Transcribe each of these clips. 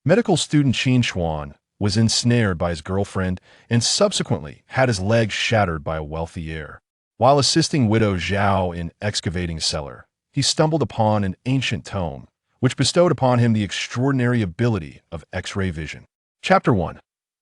Medical student Qin Chuan was ensnared by his girlfriend and subsequently had his legs shattered by a wealthy heir. While assisting Widow Zhao in excavating a cellar, he stumbled upon an ancient tome, which bestowed upon him the extraordinary ability of X-ray vision. Chapter 1.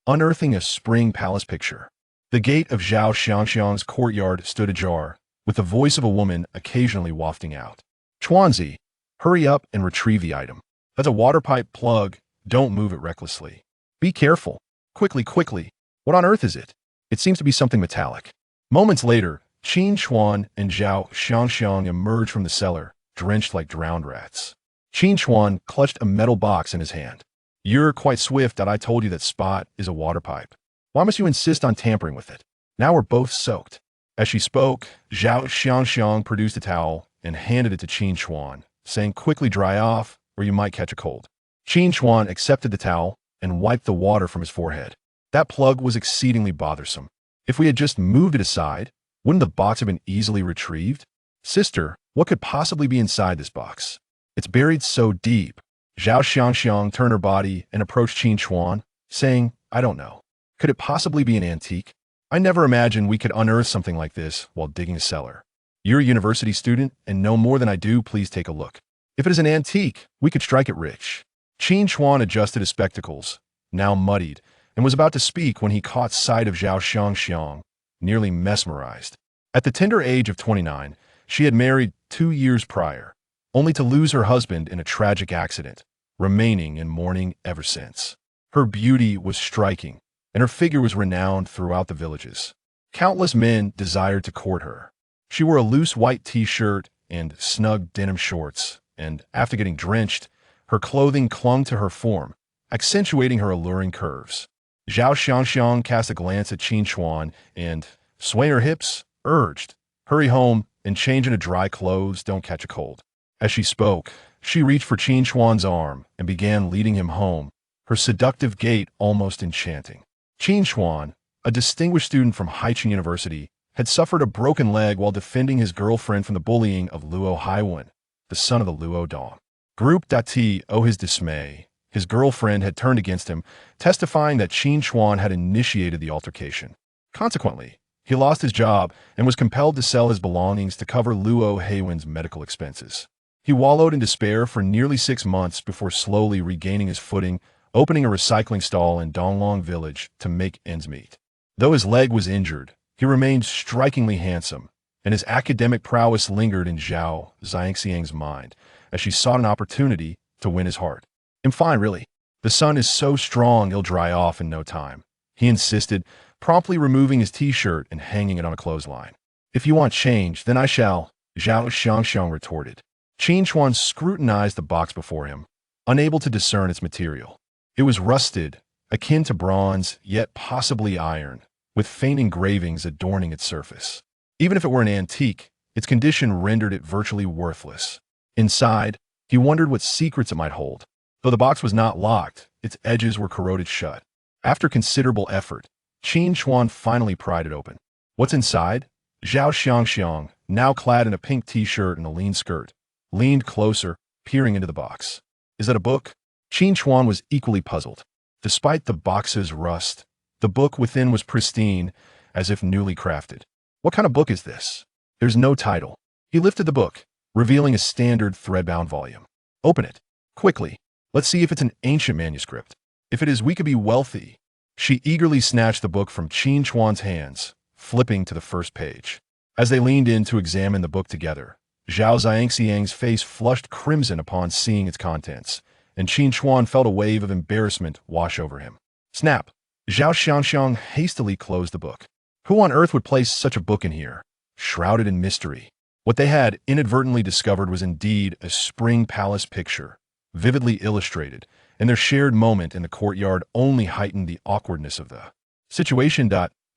Unearthing a Spring Palace Picture. The gate of Zhao Xiangxiang's courtyard stood ajar, with the voice of a woman occasionally wafting out. Chuanzi, hurry up and retrieve the item. That's a water pipe plug. Don't move it recklessly. Be careful. Quickly, quickly. What on earth is it? It seems to be something metallic. Moments later, Qin Chuan and Zhao Xiangxiang emerged from the cellar, drenched like drowned rats. Qin Chuan clutched a metal box in his hand. You're quite swift that I told you that spot is a water pipe. Why must you insist on tampering with it? Now we're both soaked. As she spoke, Zhao Xiangxiang produced a towel and handed it to Qin Chuan, saying quickly dry off or you might catch a cold. Qin Chuan accepted the towel and wiped the water from his forehead. That plug was exceedingly bothersome. If we had just moved it aside, wouldn't the box have been easily retrieved? Sister, what could possibly be inside this box? It's buried so deep. Zhao Xiangxiang turned her body and approached Qin Chuan, saying, I don't know. Could it possibly be an antique? I never imagined we could unearth something like this while digging a cellar. You're a university student and know more than I do. Please take a look. If it is an antique, we could strike it rich. Qin Chuan adjusted his spectacles, now muddied, and was about to speak when he caught sight of Zhao Xiangxiang, nearly mesmerized. At the tender age of 29, she had married 2 years prior, only to lose her husband in a tragic accident, remaining in mourning ever since. Her beauty was striking, and her figure was renowned throughout the villages. Countless men desired to court her. She wore a loose white t-shirt and snug denim shorts, and after getting drenched, her clothing clung to her form, accentuating her alluring curves. Zhao Xiangxiang cast a glance at Qin Chuan and, swaying her hips, urged, hurry home and change into dry clothes, don't catch a cold. As she spoke, she reached for Qin Chuan's arm and began leading him home, her seductive gait almost enchanting. Qin Chuan, a distinguished student from Haiqin University, had suffered a broken leg while defending his girlfriend from the bullying of Luo Haiwen, the son of the Luo Dong. Group Dati oh his dismay. His girlfriend had turned against him, testifying that Qin Chuan had initiated the altercation. Consequently, he lost his job and was compelled to sell his belongings to cover Luo Haiwen's medical expenses. He wallowed in despair for nearly 6 months before slowly regaining his footing, opening a recycling stall in Donglong village to make ends meet. Though his leg was injured, he remained strikingly handsome, and his academic prowess lingered in Zhao Xiangxiang's mind as she sought an opportunity to win his heart. I'm fine, really. The sun is so strong it'll dry off in no time, he insisted, promptly removing his t-shirt and hanging it on a clothesline. If you want change, then I shall, Zhao Xiangxiang retorted. Qin Chuan scrutinized the box before him, unable to discern its material. It was rusted, akin to bronze, yet possibly iron, with faint engravings adorning its surface. Even if it were an antique, its condition rendered it virtually worthless. Inside, he wondered what secrets it might hold. Though the box was not locked, its edges were corroded shut. After considerable effort, Qin Chuan finally pried it open. What's inside? Zhao Xiangxiang, now clad in a pink t-shirt and a lean skirt, leaned closer, peering into the box. Is that a book? Qin Chuan was equally puzzled. Despite the box's rust, the book within was pristine, as if newly crafted. What kind of book is this? There's no title. He lifted the book, revealing a standard thread-bound volume. Open it. Quickly. Let's see if it's an ancient manuscript. If it is, we could be wealthy. She eagerly snatched the book from Qin Chuan's hands, flipping to the first page. As they leaned in to examine the book together, Zhao Xiangxiang's face flushed crimson upon seeing its contents, and Qin Chuan felt a wave of embarrassment wash over him. Snap! Zhao Xiangxiang hastily closed the book. Who on earth would place such a book in here, shrouded in mystery? What they had inadvertently discovered was indeed a spring palace picture, vividly illustrated, and their shared moment in the courtyard only heightened the awkwardness of the situation.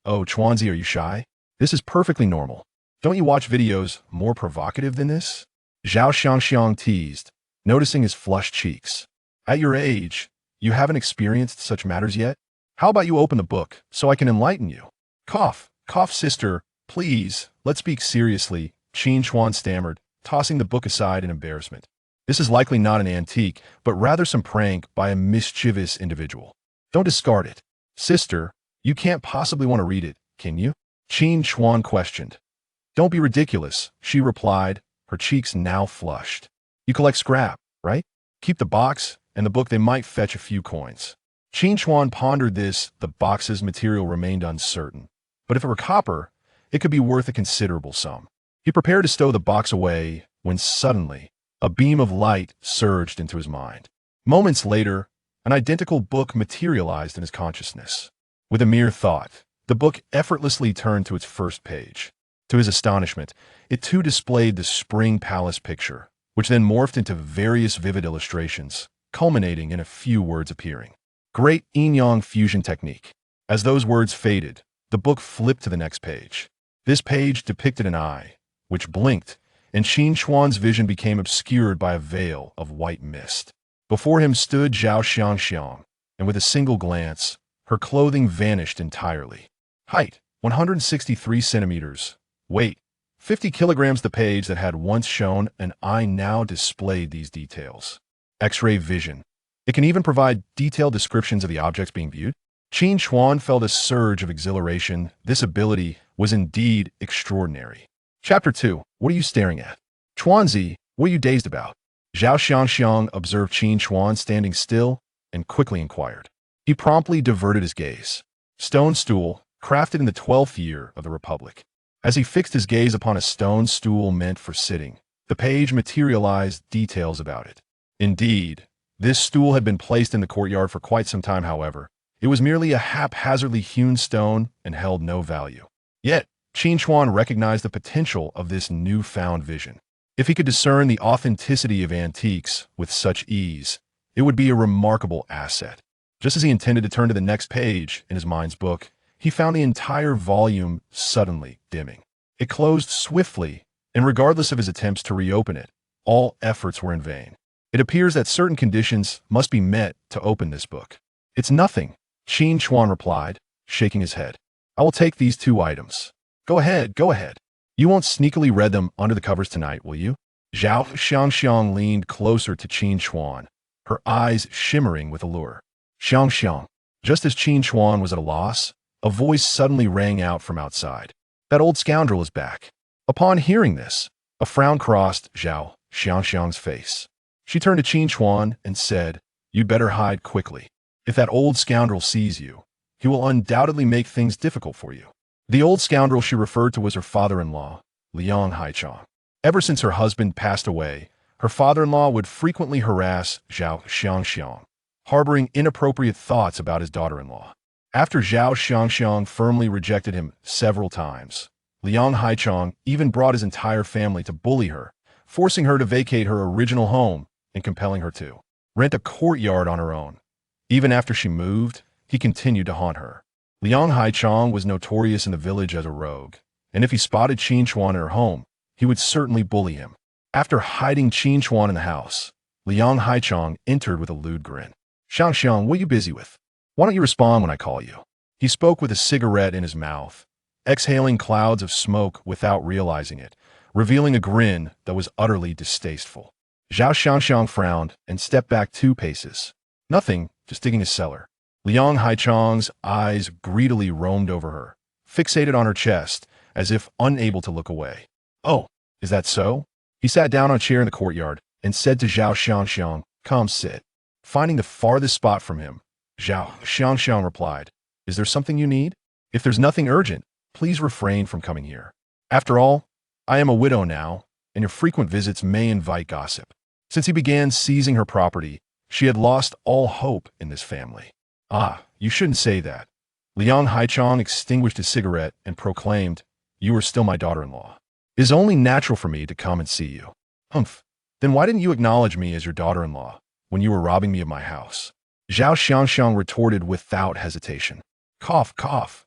Oh, Chuanzi, are you shy? This is perfectly normal. Don't you watch videos more provocative than this? Zhao Xiangxiang teased, noticing his flushed cheeks. At your age, you haven't experienced such matters yet? How about you open the book so I can enlighten you? Cough, cough, sister, please, let's speak seriously, Qin Chuan stammered, tossing the book aside in embarrassment. This is likely not an antique, but rather some prank by a mischievous individual. Don't discard it. Sister, you can't possibly want to read it, can you? Qin Chuan questioned. Don't be ridiculous, she replied, her cheeks now flushed. You collect scrap, right? Keep the box and the book, they might fetch a few coins. Qin Chuan pondered this. The box's material remained uncertain. But if it were copper, it could be worth a considerable sum. He prepared to stow the box away when suddenly a beam of light surged into his mind. Moments later, an identical book materialized in his consciousness. With a mere thought, the book effortlessly turned to its first page. To his astonishment, it too displayed the Spring Palace picture, which then morphed into various vivid illustrations, culminating in a few words appearing. Great yin-yang fusion technique. As those words faded, the book flipped to the next page. This page depicted an eye, which blinked, and Qin Chuan's vision became obscured by a veil of white mist. Before him stood Zhao Xiangxiang, and with a single glance, her clothing vanished entirely. Height, 163 centimeters. Weight, 50 kilograms. The page that had once shown an eye now displayed these details. X-ray vision. It can even provide detailed descriptions of the objects being viewed. Qin Chuan felt a surge of exhilaration. This ability was indeed extraordinary. Chapter 2. What are you staring at? Chuanzi, what are you dazed about? Zhao Xiangxiang observed Qin Chuan standing still and quickly inquired. He promptly diverted his gaze. Stone stool, crafted in the 12th year of the Republic. As he fixed his gaze upon a stone stool meant for sitting, the page materialized details about it. Indeed, this stool had been placed in the courtyard for quite some time. However, it was merely a haphazardly hewn stone and held no value. Yet, Qin Chuan recognized the potential of this newfound vision. If he could discern the authenticity of antiques with such ease, it would be a remarkable asset. Just as he intended to turn to the next page in his mind's book, he found the entire volume suddenly dimming. It closed swiftly, and regardless of his attempts to reopen it, all efforts were in vain. It appears that certain conditions must be met to open this book. It's nothing, Qin Chuan replied, shaking his head. I will take these 2 items. Go ahead, go ahead. You won't sneakily read them under the covers tonight, will you? Zhao Xiangxiang leaned closer to Qin Chuan, her eyes shimmering with allure. Xiangxiang. Just as Qin Chuan was at a loss, a voice suddenly rang out from outside. That old scoundrel is back. Upon hearing this, a frown crossed Zhao Xiangxiang's face. She turned to Qin Chuan and said, You'd better hide quickly. If that old scoundrel sees you, he will undoubtedly make things difficult for you. The old scoundrel she referred to was her father-in-law, Liang Haichang. Ever since her husband passed away, her father-in-law would frequently harass Zhao Xiangxiang, harboring inappropriate thoughts about his daughter-in-law. After Zhao Xiangxiang firmly rejected him several times, Liang Haichang even brought his entire family to bully her, forcing her to vacate her original home and compelling her to rent a courtyard on her own. Even after she moved, he continued to haunt her. Liang Haichang was notorious in the village as a rogue, and if he spotted Qin Chuan at her home, he would certainly bully him. After hiding Qin Chuan in the house, Liang Haichang entered with a lewd grin. Xiangxiang, what are you busy with? Why don't you respond when I call you? He spoke with a cigarette in his mouth, exhaling clouds of smoke without realizing it, revealing a grin that was utterly distasteful. Zhao Xiangxiang frowned and stepped back 2 paces. Nothing, just digging a cellar. Liang Haichang's eyes greedily roamed over her, fixated on her chest, as if unable to look away. Oh, is that so? He sat down on a chair in the courtyard and said to Zhao Xiangxiang, Come sit. Finding the farthest spot from him, Zhao Xiangxiang replied, Is there something you need? If there's nothing urgent, please refrain from coming here. After all, I am a widow now, and your frequent visits may invite gossip. Since he began seizing her property, she had lost all hope in this family. Ah, you shouldn't say that. Liang Haichang extinguished his cigarette and proclaimed, You are still my daughter-in-law. It is only natural for me to come and see you. Humph. Then why didn't you acknowledge me as your daughter-in-law when you were robbing me of my house? Zhao Xiangxiang retorted without hesitation. Cough, cough.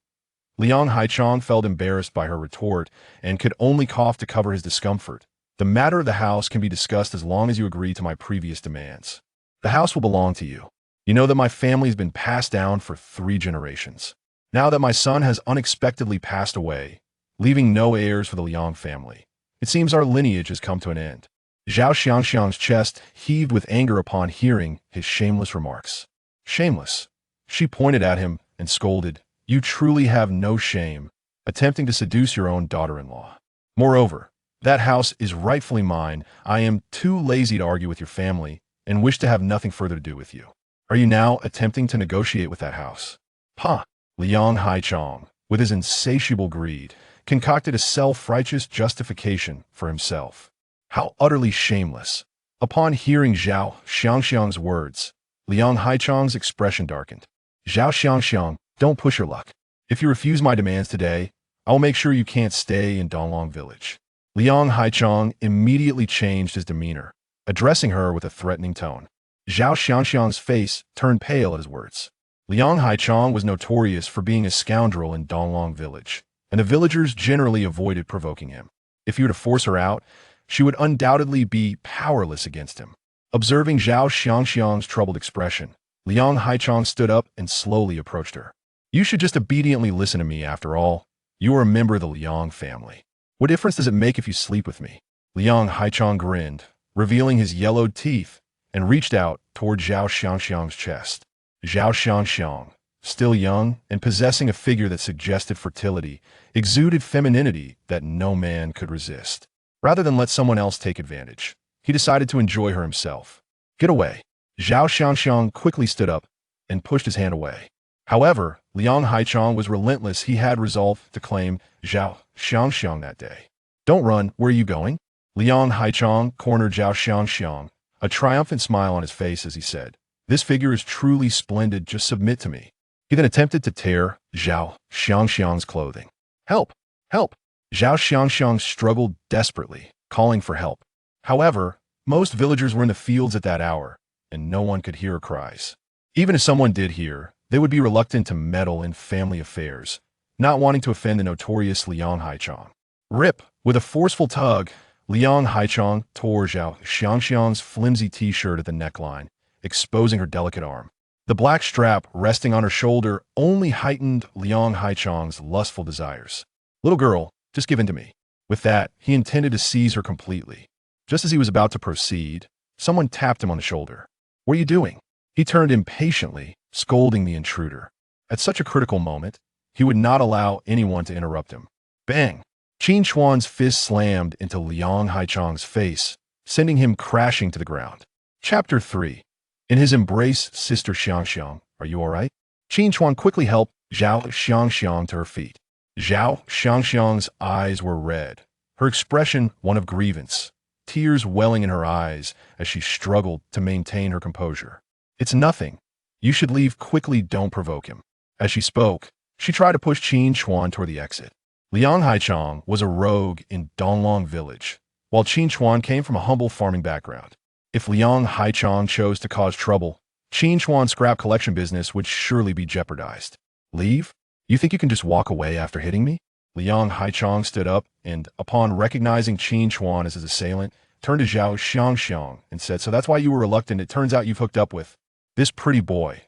Liang Haichang felt embarrassed by her retort and could only cough to cover his discomfort. The matter of the house can be discussed as long as you agree to my previous demands. The house will belong to you. You know that my family has been passed down for 3 generations. Now that my son has unexpectedly passed away, leaving no heirs for the Liang family, it seems our lineage has come to an end. Zhao Xiangxiang's chest heaved with anger upon hearing his shameless remarks. Shameless. She pointed at him and scolded, "You truly have no shame, attempting to seduce your own daughter-in-law. Moreover, that house is rightfully mine. I am too lazy to argue with your family and wish to have nothing further to do with you. Are you now attempting to negotiate with that house?" "Pah!" Liang Haichong, with his insatiable greed, concocted a self-righteous justification for himself. How utterly shameless! Upon hearing Zhao Xiangxiang's words, Liang Haichong's expression darkened. "Zhao Xiangxiang, don't push your luck. If you refuse my demands today, I will make sure you can't stay in Donglong Village." Liang Haichong immediately changed his demeanor, addressing her with a threatening tone. Zhao Xiangxiang's face turned pale at his words. Liang Haichong was notorious for being a scoundrel in Donglong Village, and the villagers generally avoided provoking him. If he were to force her out, she would undoubtedly be powerless against him. Observing Zhao Xiangxiang's troubled expression, Liang Haichong stood up and slowly approached her. "You should just obediently listen to me after all. You are a member of the Liang family. What difference does it make if you sleep with me?" Liang Haichong grinned, revealing his yellowed teeth, and reached out toward Zhao Xiangxiang's chest. Zhao Xiangxiang, still young and possessing a figure that suggested fertility, exuded femininity that no man could resist. Rather than let someone else take advantage, he decided to enjoy her himself. "Get away." Zhao Xiangxiang quickly stood up and pushed his hand away. However, Liang Haichong was relentless. He had resolved to claim Zhao Xiangxiang that day. "Don't run. Where are you going?" Liang Haichong cornered Zhao Xiangxiang, a triumphant smile on his face as he said, "This figure is truly splendid. Just submit to me." He then attempted to tear Zhao Xiangxiang's clothing. "Help! Help!" Zhao Xiangxiang struggled desperately, calling for help. However, most villagers were in the fields at that hour, and no one could hear her cries. Even if someone did hear, they would be reluctant to meddle in family affairs, not wanting to offend the notorious Liang Haichong. Rip! With a forceful tug, Liang Haichong tore Zhao Xiangxiang's flimsy t-shirt at the neckline, exposing her delicate arm. The black strap resting on her shoulder only heightened Liang Haichong's lustful desires. "Little girl, just give in to me." With that, he intended to seize her completely. Just as he was about to proceed, someone tapped him on the shoulder. "What are you doing?" He turned impatiently, scolding the intruder. At such a critical moment, he would not allow anyone to interrupt him. Bang! Qin Chuan's fist slammed into Liang Haichong's face, sending him crashing to the ground. Chapter 3. In his embrace, Sister Xiangxiang, are you all right? Qin Chuan quickly helped Zhao Xiangxiang to her feet. Zhao Xiangxiang's eyes were red, her expression one of grievance, tears welling in her eyes as she struggled to maintain her composure. "It's nothing. You should leave quickly, don't provoke him." As she spoke, she tried to push Qin Chuan toward the exit. Liang Haichong was a rogue in Donglong Village, while Qin Chuan came from a humble farming background. If Liang Haichong chose to cause trouble, Qin Chuan's scrap collection business would surely be jeopardized. "Leave? You think you can just walk away after hitting me?" Liang Haichong stood up and, upon recognizing Qin Chuan as his assailant, turned to Zhao Xiangxiang and said, "So that's why you were reluctant. It turns out you've hooked up with this pretty boy."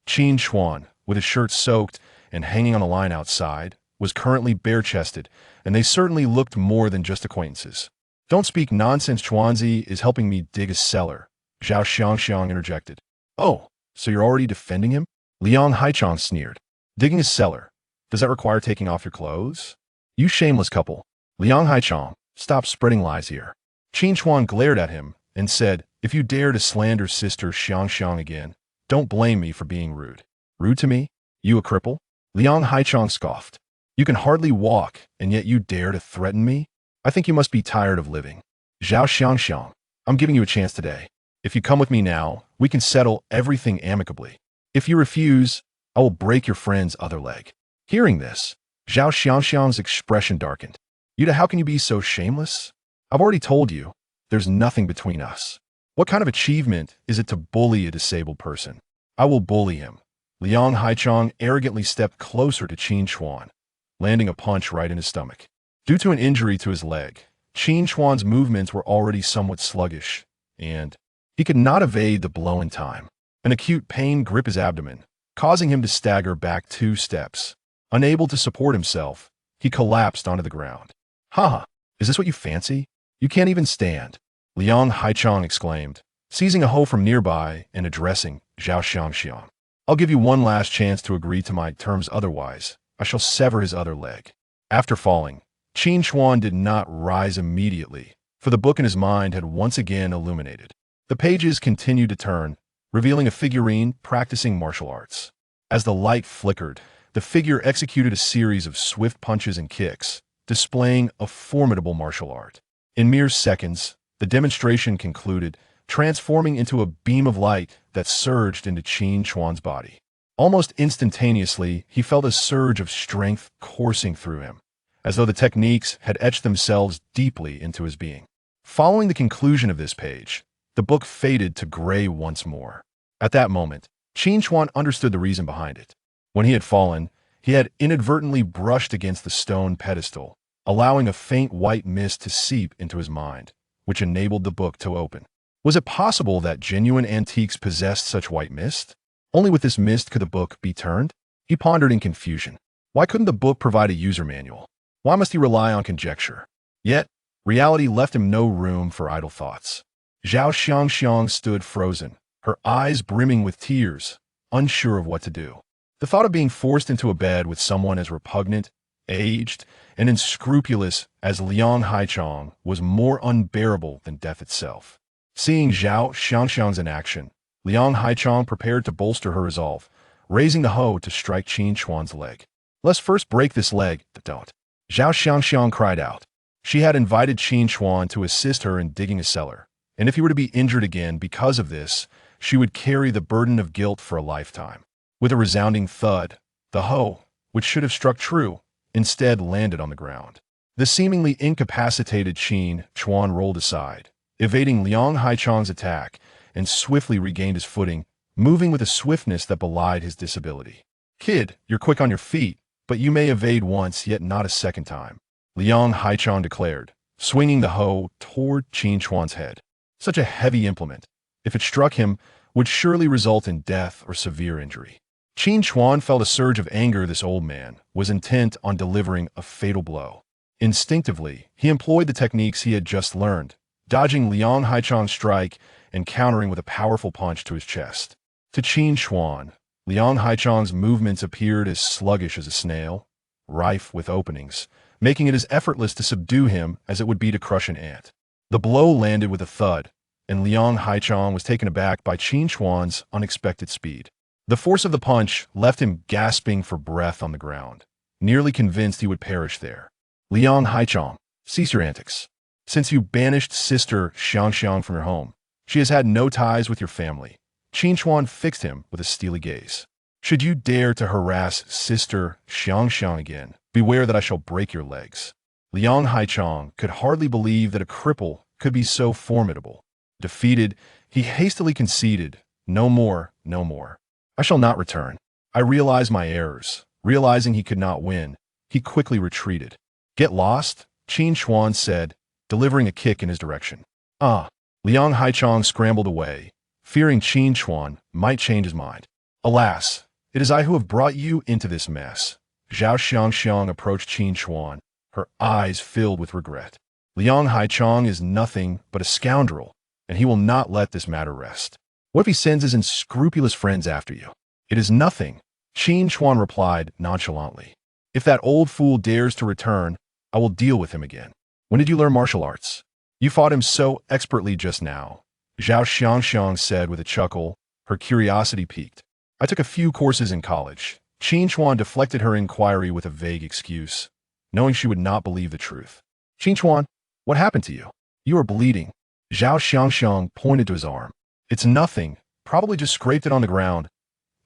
Qin Chuan, with his shirt soaked and hanging on the line outside, was currently bare-chested, and they certainly looked more than just acquaintances. "Don't speak nonsense. Chuanzi is helping me dig a cellar," Zhao Xiangxiang interjected. "Oh, so you're already defending him?" Liang Haichong sneered. "Digging a cellar? Does that require taking off your clothes? You shameless couple." Liang Haichong, stop spreading lies here. Qin Chuan glared at him and said, "If you dare to slander Sister Xiangxiang again, don't blame me for being rude." "Rude to me? You a cripple?" Liang Haichong scoffed. "You can hardly walk, and yet you dare to threaten me? I think you must be tired of living." "Zhao Xiangxiang, I'm giving you a chance today. If you come with me now, we can settle everything amicably. If you refuse, I will break your friend's other leg." Hearing this, Zhao Xiangxiang's expression darkened. "Yuta, how can you be so shameless? I've already told you, there's nothing between us. What kind of achievement is it to bully a disabled person? I will bully him." Liang Haichong arrogantly stepped closer to Qin Chuan, landing a punch right in his stomach. Due to an injury to his leg, Qin Chuan's movements were already somewhat sluggish, and he could not evade the blow in time. An acute pain gripped his abdomen, causing him to stagger back 2 steps. Unable to support himself, he collapsed onto the ground. "Ha! Is this what you fancy? You can't even stand." Liang Haichong exclaimed, seizing a hoe from nearby and addressing Zhao Xiangxiang. I'll give you one last chance to agree to my terms, otherwise I shall sever his other leg. After falling, Qin Chuan did not rise immediately, for the book in his mind had once again illuminated. The pages continued to turn, revealing a figurine practicing martial arts. As the light flickered, the figure executed a series of swift punches and kicks, displaying a formidable martial art. In mere seconds, the demonstration concluded, transforming into a beam of light that surged into Qin Chuan's body. Almost instantaneously, he felt a surge of strength coursing through him, as though the techniques had etched themselves deeply into his being. Following the conclusion of this page, the book faded to gray once more. At that moment, Qin Chuan understood the reason behind it. When he had fallen, he had inadvertently brushed against the stone pedestal, allowing a faint white mist to seep into his mind, which enabled the book to open. Was it possible that genuine antiques possessed such white mist? Only with this mist could the book be turned? He pondered in confusion. Why couldn't the book provide a user manual? Why must he rely on conjecture? Yet, reality left him no room for idle thoughts. Zhao Xiangxiang stood frozen, her eyes brimming with tears, unsure of what to do. The thought of being forced into a bed with someone as repugnant, aged, and unscrupulous as Liang Haichong was more unbearable than death itself. Seeing Zhao Xiangxiang's inaction, Liang Haichong prepared to bolster her resolve, raising the hoe to strike Qin Chuan's leg. Let's first break this leg, don't. Zhao Xiangxiang cried out. She had invited Qin Chuan to assist her in digging a cellar, and if he were to be injured again because of this, she would carry the burden of guilt for a lifetime. With a resounding thud, the hoe, which should have struck true, instead landed on the ground. The seemingly incapacitated Qin Chuan rolled aside, evading Liang Haichong's attack, and swiftly regained his footing, moving with a swiftness that belied his disability. Kid, you're quick on your feet, but you may evade once, yet not a second time, Liang Haichong declared, swinging the hoe toward Qin Chuan's head. Such a heavy implement, if it struck him, would surely result in death or severe injury. Qin Chuan felt a surge of anger. This old man was intent on delivering a fatal blow. Instinctively, he employed the techniques he had just learned, dodging Liang Haichong's strike and countering with a powerful punch to his chest. To Qin Chuan, Liang Haichong's movements appeared as sluggish as a snail, rife with openings, making it as effortless to subdue him as it would be to crush an ant. The blow landed with a thud, and Liang Haichong was taken aback by Qin Chuan's unexpected speed. The force of the punch left him gasping for breath on the ground, nearly convinced he would perish there. Liang Haichong, cease your antics. Since you banished Sister Xiangxiang from your home, she has had no ties with your family. Qin Chuan fixed him with a steely gaze. Should you dare to harass Sister Xiangxiang again, beware that I shall break your legs. Liang Haichong could hardly believe that a cripple could be so formidable. Defeated, he hastily conceded, no more, no more. I shall not return. I realize my errors. Realizing he could not win, he quickly retreated. Get lost, Qin Chuan said, delivering a kick in his direction. Liang Haichong scrambled away, fearing Qin Chuan might change his mind. Alas, it is I who have brought you into this mess. Zhao Xiangxiang approached Qin Chuan, her eyes filled with regret. Liang Haichong is nothing but a scoundrel, and he will not let this matter rest. What if he sends his unscrupulous friends after you? It is nothing, Qin Chuan replied nonchalantly. If that old fool dares to return, I will deal with him again. When did you learn martial arts? You fought him so expertly just now, Zhao Xiangxiang said with a chuckle, her curiosity piqued. I took a few courses in college. Qin Chuan deflected her inquiry with a vague excuse, knowing she would not believe the truth. Qin Chuan, what happened to you? You are bleeding. Zhao Xiangxiang pointed to his arm. It's nothing, probably just scraped it on the ground.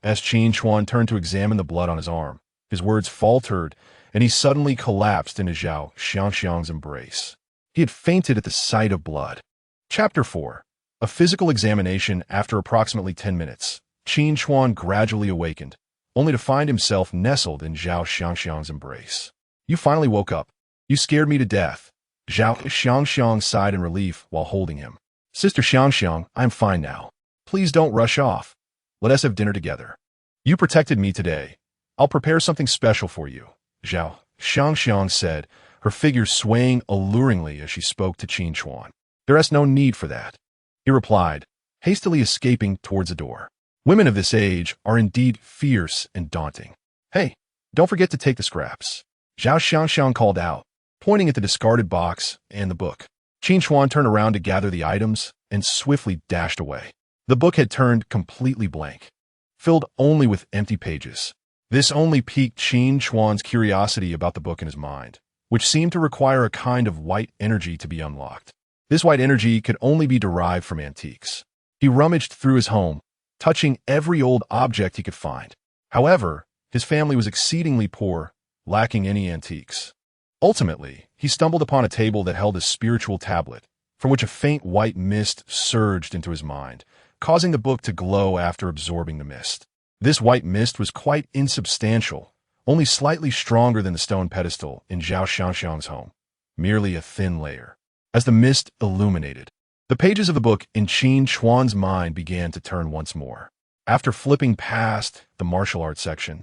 As Qin Chuan turned to examine the blood on his arm, his words faltered, and he suddenly collapsed into Zhao Xiangxiang's embrace. He had fainted at the sight of blood. Chapter 4. A physical examination. After approximately 10 minutes, Qin Chuan gradually awakened, only to find himself nestled in Zhao Xiangxiang's embrace. You finally woke up. You scared me to death. Zhao Xiangxiang sighed in relief while holding him. Sister Xiangxiang, I'm fine now. Please don't rush off. Let us have dinner together. You protected me today. I'll prepare something special for you, Zhao Xiangxiang said, her figure swaying alluringly as she spoke to Qin Chuan. There is no need for that, he replied, hastily escaping towards the door. Women of this age are indeed fierce and daunting. Hey, don't forget to take the scraps, Zhao Xiangxiang called out, pointing at the discarded box and the book. Qin Chuan turned around to gather the items and swiftly dashed away. The book had turned completely blank, filled only with empty pages. This only piqued Qin Chuan's curiosity about the book in his mind, which seemed to require a kind of white energy to be unlocked. This white energy could only be derived from antiques. He rummaged through his home, touching every old object he could find. However, his family was exceedingly poor, lacking any antiques. Ultimately, he stumbled upon a table that held a spiritual tablet, from which a faint white mist surged into his mind, causing the book to glow after absorbing the mist. This white mist was quite insubstantial, only slightly stronger than the stone pedestal in Zhao Xiangxiang's home, merely a thin layer. As the mist illuminated, the pages of the book in Qin Chuan's mind began to turn once more. After flipping past the martial arts section,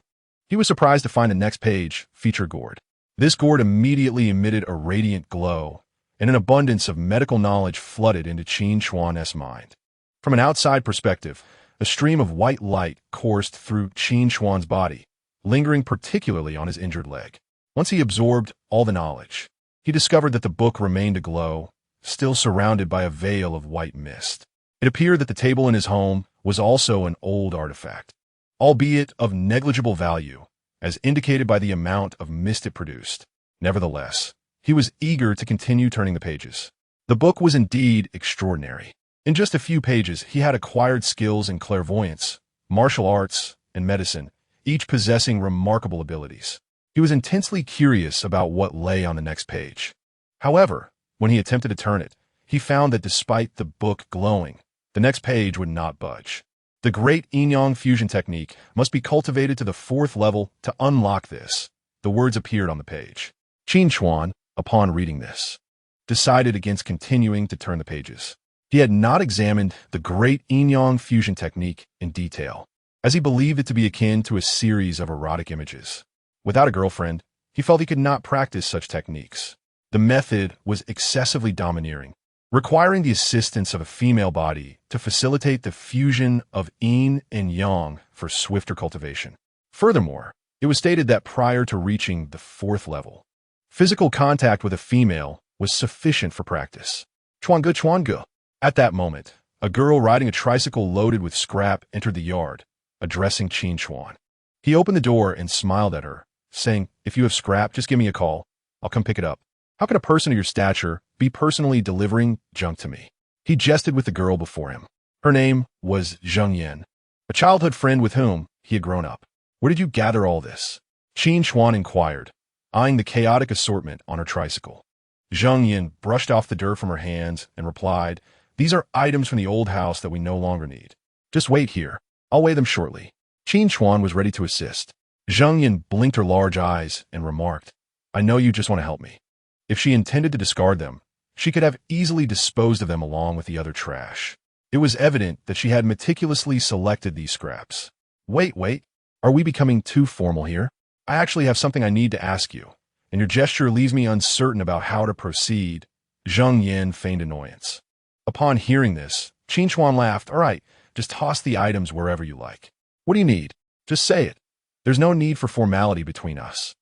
he was surprised to find the next page feature gourd. This gourd immediately emitted a radiant glow, and an abundance of medical knowledge flooded into Qin Chuan's mind. From an outside perspective, a stream of white light coursed through Qin Chuan's body, lingering particularly on his injured leg. Once he absorbed all the knowledge, he discovered that the book remained aglow, still surrounded by a veil of white mist. It appeared that the table in his home was also an old artifact, albeit of negligible value, as indicated by the amount of mist it produced. Nevertheless, he was eager to continue turning the pages. The book was indeed extraordinary. In just a few pages, he had acquired skills in clairvoyance, martial arts, and medicine, each possessing remarkable abilities. He was intensely curious about what lay on the next page. However, when he attempted to turn it, he found that despite the book glowing, the next page would not budge. The great yin-yang fusion technique must be cultivated to the 4th level to unlock this. The words appeared on the page. Qin Chuan, upon reading this, decided against continuing to turn the pages. He had not examined the great yin-yang fusion technique in detail, as he believed it to be akin to a series of erotic images. Without a girlfriend, he felt he could not practice such techniques. The method was excessively domineering, requiring the assistance of a female body to facilitate the fusion of yin and yang for swifter cultivation. Furthermore, it was stated that prior to reaching the 4th level, physical contact with a female was sufficient for practice. Chuange. At that moment, a girl riding a tricycle loaded with scrap entered the yard, addressing Qin Chuan. He opened the door and smiled at her, saying, "If you have scrap, just give me a call. I'll come pick it up. How can a person of your stature be personally delivering junk to me?" He jested with the girl before him. Her name was Zheng Yan, a childhood friend with whom he had grown up. "Where did you gather all this?" Qin Chuan inquired, eyeing the chaotic assortment on her tricycle. Zheng Yan brushed off the dirt from her hands and replied, "These are items from the old house that we no longer need. Just wait here. I'll weigh them shortly." Qin Chuan was ready to assist. Zheng Yan blinked her large eyes and remarked, "I know you just want to help me." If she intended to discard them, she could have easily disposed of them along with the other trash. It was evident that she had meticulously selected these scraps. Wait, are we becoming too formal here? I actually have something I need to ask you, and your gesture leaves me uncertain about how to proceed." Zheng Yan feigned annoyance. Upon hearing this, Qin Chuan laughed. "All right, just toss the items wherever you like. What do you need? Just say it. There's no need for formality between us."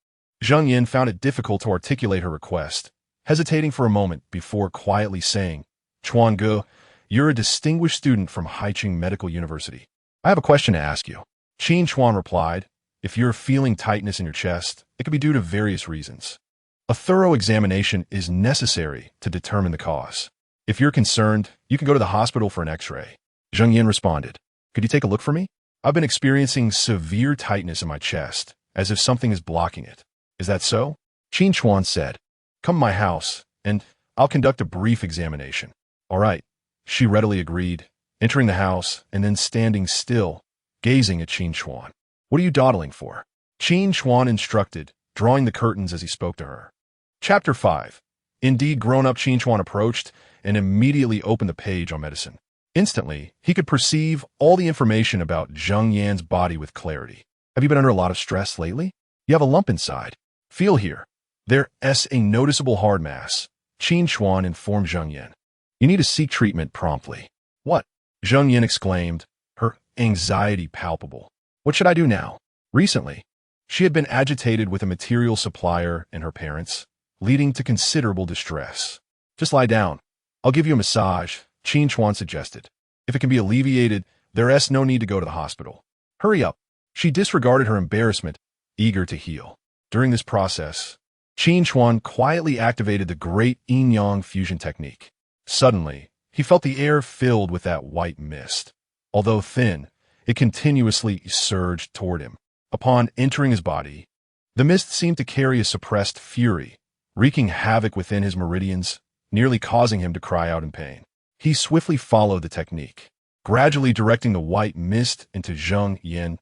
Zheng Yan found it difficult to articulate her request, hesitating for a moment before quietly saying, "Chuange, you're a distinguished student from Haiqing Medical University. I have a question to ask you." Qin Chuan replied, "If you're feeling tightness in your chest, it could be due to various reasons. A thorough examination is necessary to determine the cause. If you're concerned, you can go to the hospital for an x-ray." Zheng Yan responded, "Could you take a look for me? I've been experiencing severe tightness in my chest, as if something is blocking it." "Is that so?" Qin Chuan said, "Come to my house, and I'll conduct a brief examination." "All right," she readily agreed, entering the house and then standing still, gazing at Qin Chuan. "What are you dawdling for?" Qin Chuan instructed, drawing the curtains as he spoke to her. Chapter 5. Indeed, grown-up Qin Chuan approached and immediately opened the page on medicine. Instantly, he could perceive all the information about Zheng Yan's body with clarity. "Have you been under a lot of stress lately? You have a lump inside. Feel here. There's a noticeable hard mass," Qin Chuan informed Zheng Yan. You need to seek treatment promptly. What? Zheng Yin exclaimed, her anxiety palpable. What should I do now? Recently, she had been agitated with a material supplier and her parents, leading to considerable distress. Just lie down. I'll give you a massage, Qin Chuan suggested. If it can be alleviated, there's no need to go to the hospital. Hurry up. She disregarded her embarrassment, eager to heal. During this process, Qin Chuan quietly activated the great yin-yang fusion technique. Suddenly, he felt the air filled with that white mist. Although thin, it continuously surged toward him. Upon entering his body, the mist seemed to carry a suppressed fury, wreaking havoc within his meridians, nearly causing him to cry out in pain. He swiftly followed the technique, gradually directing the white mist into Zheng Yin's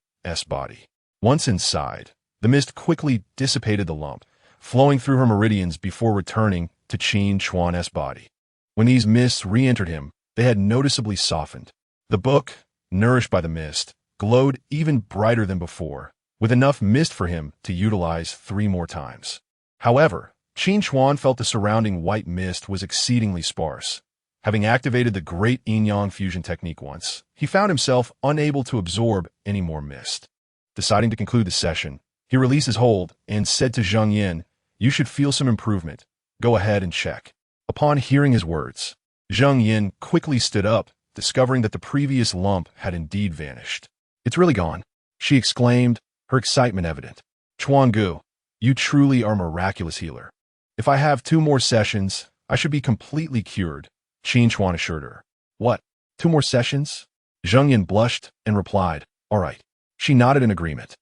body. Once inside, the mist quickly dissipated the lump, flowing through her meridians before returning to Qin Chuan's body. When these mists re-entered him, they had noticeably softened. The book, nourished by the mist, glowed even brighter than before, with enough mist for him to utilize 3 more times. However, Qin Chuan felt the surrounding white mist was exceedingly sparse. Having activated the great yin-yang fusion technique once, he found himself unable to absorb any more mist. Deciding to conclude the session, he released his hold and said to Zheng Yin, "You should feel some improvement. Go ahead and check." Upon hearing his words, Zheng Yin quickly stood up, discovering that the previous lump had indeed vanished. "It's really gone," she exclaimed, her excitement evident. "Chuan Gu, you truly are a miraculous healer. If I have 2 more sessions, I should be completely cured," Qin Chuan assured her. "What? 2 more sessions?" Zheng Yin blushed and replied, "All right." She nodded in agreement.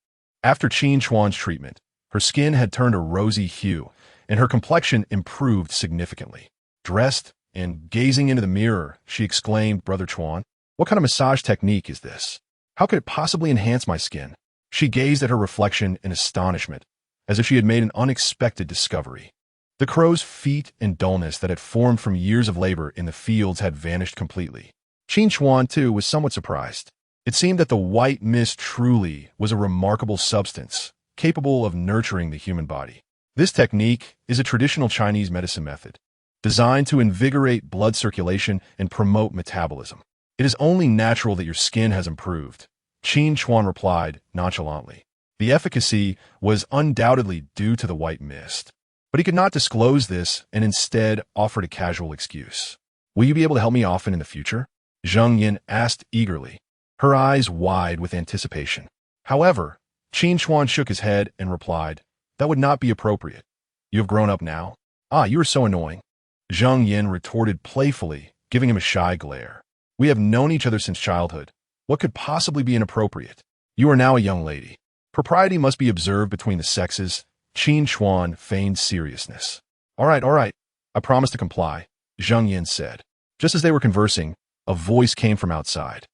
After Qin Chuan's treatment, her skin had turned a rosy hue, and her complexion improved significantly. Dressed and gazing into the mirror, she exclaimed, "Brother Chuan, what kind of massage technique is this? How could it possibly enhance my skin?" She gazed at her reflection in astonishment, as if she had made an unexpected discovery. The crow's feet and dullness that had formed from years of labor in the fields had vanished completely. Qin Chuan, too, was somewhat surprised. It seemed that the white mist truly was a remarkable substance, capable of nurturing the human body. This technique is a traditional Chinese medicine method, designed to invigorate blood circulation and promote metabolism. "It is only natural that your skin has improved," Qin Chuan replied nonchalantly. The efficacy was undoubtedly due to the white mist, but he could not disclose this and instead offered a casual excuse. "Will you be able to help me often in the future?" Zheng Yin asked eagerly, her eyes wide with anticipation. However, Qin Chuan shook his head and replied, "That would not be appropriate. You have grown up now." "Ah, you are so annoying," Zheng Yin retorted playfully, giving him a shy glare. "We have known each other since childhood. What could possibly be inappropriate? You are now a young lady. Propriety must be observed between the sexes." Qin Chuan feigned seriousness. All right, I promise to comply," Zheng Yin said. Just as they were conversing, a voice came from outside.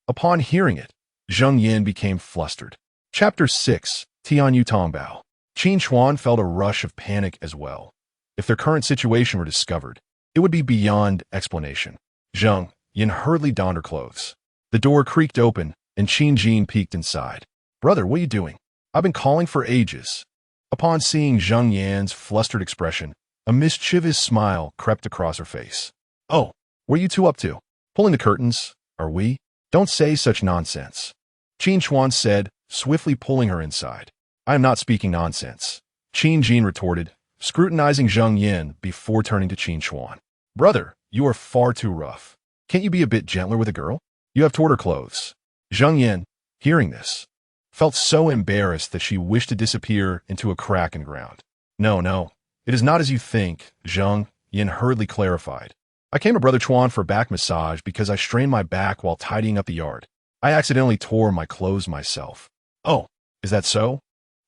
Upon hearing it, Zheng Yin became flustered. Chapter 6, Tianyu Tongbao. Qin Chuan felt a rush of panic as well. If their current situation were discovered, it would be beyond explanation. Zheng Yin hurriedly donned her clothes. The door creaked open, and Qin Jin peeked inside. "Brother, what are you doing? I've been calling for ages." Upon seeing Zheng Yan's flustered expression, a mischievous smile crept across her face. "Oh, what are you two up to? Pulling the curtains, are we?" "Don't say such nonsense," Qin Chuan said, swiftly pulling her inside. "I am not speaking nonsense," Qin Jin retorted, scrutinizing Zheng Yin before turning to Qin Chuan. "Brother, you are far too rough. Can't you be a bit gentler with a girl? You have torn her clothes." Zheng Yin, hearing this, felt so embarrassed that she wished to disappear into a crack in the ground. No, it is not as you think," Zheng Yin hurriedly clarified. "I came to Brother Chuan for a back massage because I strained my back while tidying up the yard. I accidentally tore my clothes myself." "Oh, is that so?"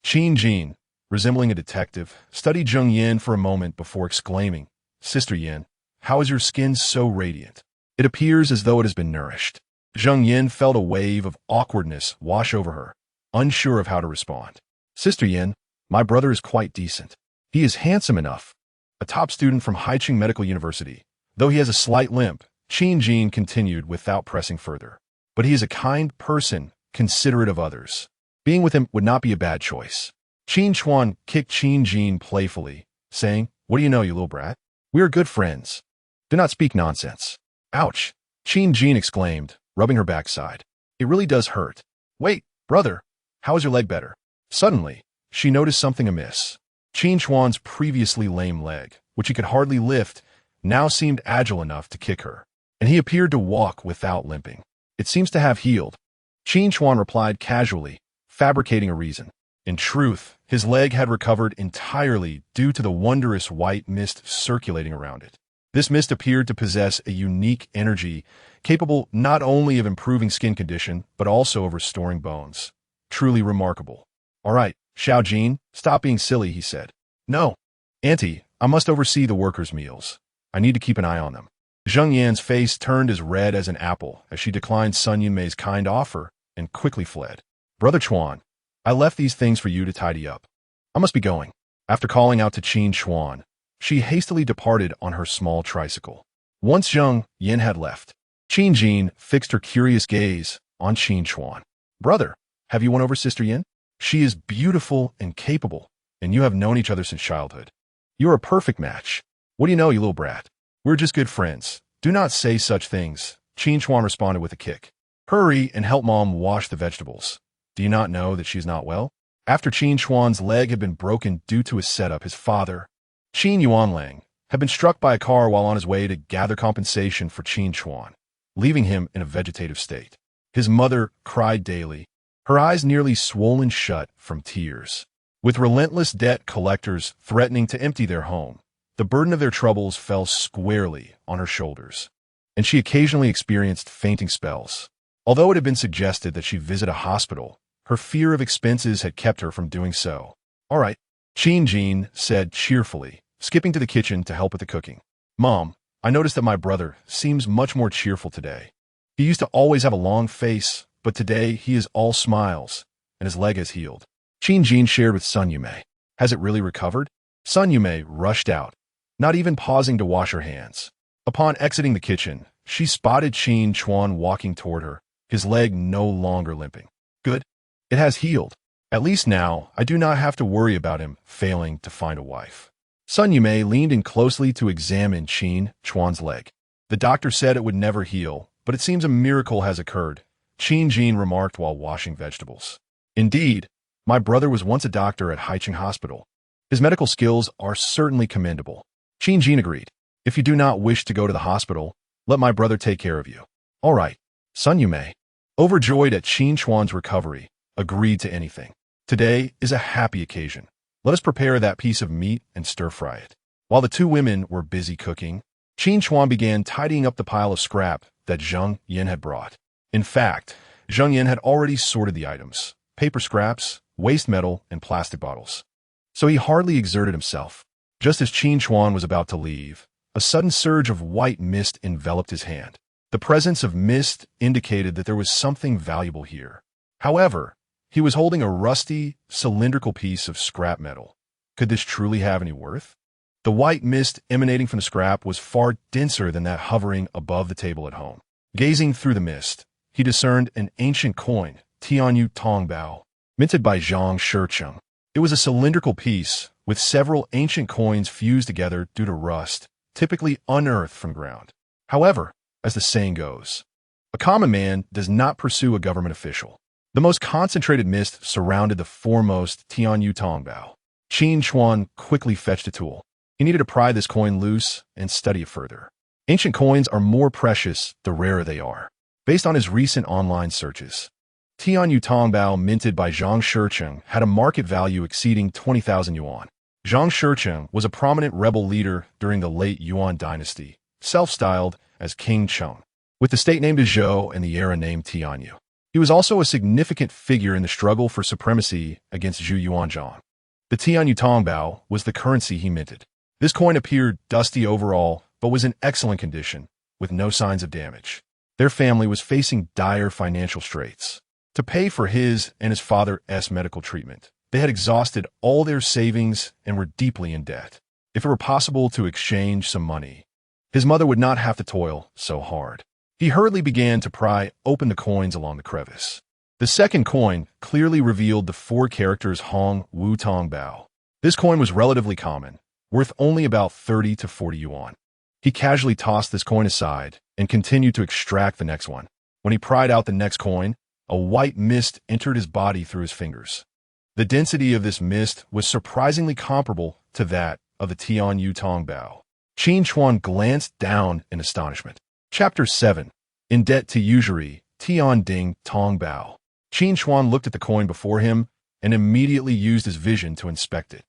Qin Jin, resembling a detective, studied Zheng Yin for a moment before exclaiming, "Sister Yin, how is your skin so radiant? It appears as though it has been nourished." Zheng Yin felt a wave of awkwardness wash over her, unsure of how to respond. "Sister Yin, my brother is quite decent. He is handsome enough. A top student from Haicheng Medical University. Though he has a slight limp," Qin Jin continued without pressing further. "But he is a kind person, considerate of others. Being with him would not be a bad choice." Qin Chuan kicked Qin Jin playfully, saying, "What do you know, you little brat? We are good friends." Do not speak nonsense. Ouch! Qin Jean exclaimed, rubbing her backside. It really does hurt. Wait, brother, how is your leg better? Suddenly, she noticed something amiss. Qin Chuan's previously lame leg, which he could hardly lift, now seemed agile enough to kick her, and he appeared to walk without limping. It seems to have healed. Qin Chuan replied casually, fabricating a reason. In truth, his leg had recovered entirely due to the wondrous white mist circulating around it. This mist appeared to possess a unique energy, capable not only of improving skin condition, but also of restoring bones. Truly remarkable. All right, Xiao Jin, stop being silly, he said. No. Auntie, I must oversee the workers' meals. I need to keep an eye on them. Zheng Yan's face turned as red as an apple as she declined Sun Yunmei's kind offer and quickly fled. Brother Chuan, I left these things for you to tidy up. I must be going. After calling out to Qin Chuan, she hastily departed on her small tricycle. Once Zheng Yan had left, Qin Jin fixed her curious gaze on Qin Chuan. Brother, have you won over Sister Yin? She is beautiful and capable, and you have known each other since childhood. You are a perfect match. What do you know, you little brat? We're just good friends. Do not say such things, Qin Chuan responded with a kick. Hurry and help Mom wash the vegetables. Do you not know that she is not well? After Qin Chuan's leg had been broken due to a setup, his father, Qin Yuanlang, had been struck by a car while on his way to gather compensation for Qin Chuan, leaving him in a vegetative state. His mother cried daily, her eyes nearly swollen shut from tears. With relentless debt collectors threatening to empty their home, the burden of their troubles fell squarely on her shoulders, and she occasionally experienced fainting spells. Although it had been suggested that she visit a hospital, her fear of expenses had kept her from doing so. All right, Qin Jin said cheerfully, skipping to the kitchen to help with the cooking. Mom, I noticed that my brother seems much more cheerful today. He used to always have a long face, but today he is all smiles, and his leg has healed. Qin Jin shared with Sun Yumei. Has it really recovered? Sun Yumei rushed out, not even pausing to wash her hands. Upon exiting the kitchen, she spotted Qin Chuan walking toward her, his leg no longer limping. Good. It has healed. At least now, I do not have to worry about him failing to find a wife. Sun Yumei leaned in closely to examine Qin Chuan's leg. The doctor said it would never heal, but it seems a miracle has occurred, Qin Jin remarked while washing vegetables. Indeed, my brother was once a doctor at Haicheng Hospital. His medical skills are certainly commendable. Qin Jin agreed. If you do not wish to go to the hospital, let my brother take care of you. All right. Sun Yumei, overjoyed at Qin Chuan's recovery, agreed to anything. Today is a happy occasion. Let us prepare that piece of meat and stir-fry it. While the two women were busy cooking, Qin Chuan began tidying up the pile of scrap that Zheng Yan had brought. In fact, Zheng Yan had already sorted the items: paper scraps, waste metal, and plastic bottles. So he hardly exerted himself. Just as Qin Chuan was about to leave, a sudden surge of white mist enveloped his hand. The presence of mist indicated that there was something valuable here. However, he was holding a rusty, cylindrical piece of scrap metal. Could this truly have any worth? The white mist emanating from the scrap was far denser than that hovering above the table at home. Gazing through the mist, he discerned an ancient coin, Tianyu Tongbao, minted by Zhang Shicheng. It was a cylindrical piece with several ancient coins fused together due to rust, typically unearthed from ground. However, as the saying goes, a common man does not pursue a government official. The most concentrated mist surrounded the foremost Tianyu Tongbao. Qin Chuan quickly fetched a tool. He needed to pry this coin loose and study it further. Ancient coins are more precious the rarer they are. Based on his recent online searches, Tianyu Tongbao minted by Zhang Shicheng had a market value exceeding 20,000 yuan. Zhang Shicheng was a prominent rebel leader during the late Yuan dynasty, self-styled as King Chuan, with the state named as Zhou and the era named Tianyu. He was also a significant figure in the struggle for supremacy against Zhu Yuanzhang. The Tianyu Tongbao was the currency he minted. This coin appeared dusty overall, but was in excellent condition, with no signs of damage. Their family was facing dire financial straits. To pay for his and his father's medical treatment, they had exhausted all their savings and were deeply in debt. If it were possible to exchange some money, his mother would not have to toil so hard. He hurriedly began to pry open the coins along the crevice. The second coin clearly revealed the 4 characters Hong Wu Tong Bao. This coin was relatively common, worth only about 30 to 40 yuan. He casually tossed this coin aside and continued to extract the next one. When he pried out the next coin, a white mist entered his body through his fingers. The density of this mist was surprisingly comparable to that of the Tian Yu Tong Bao. Qin Chuan glanced down in astonishment. Chapter 7. In Debt to Usury, Tian Ding Tong Bao. Qin Chuan looked at the coin before him and immediately used his vision to inspect it.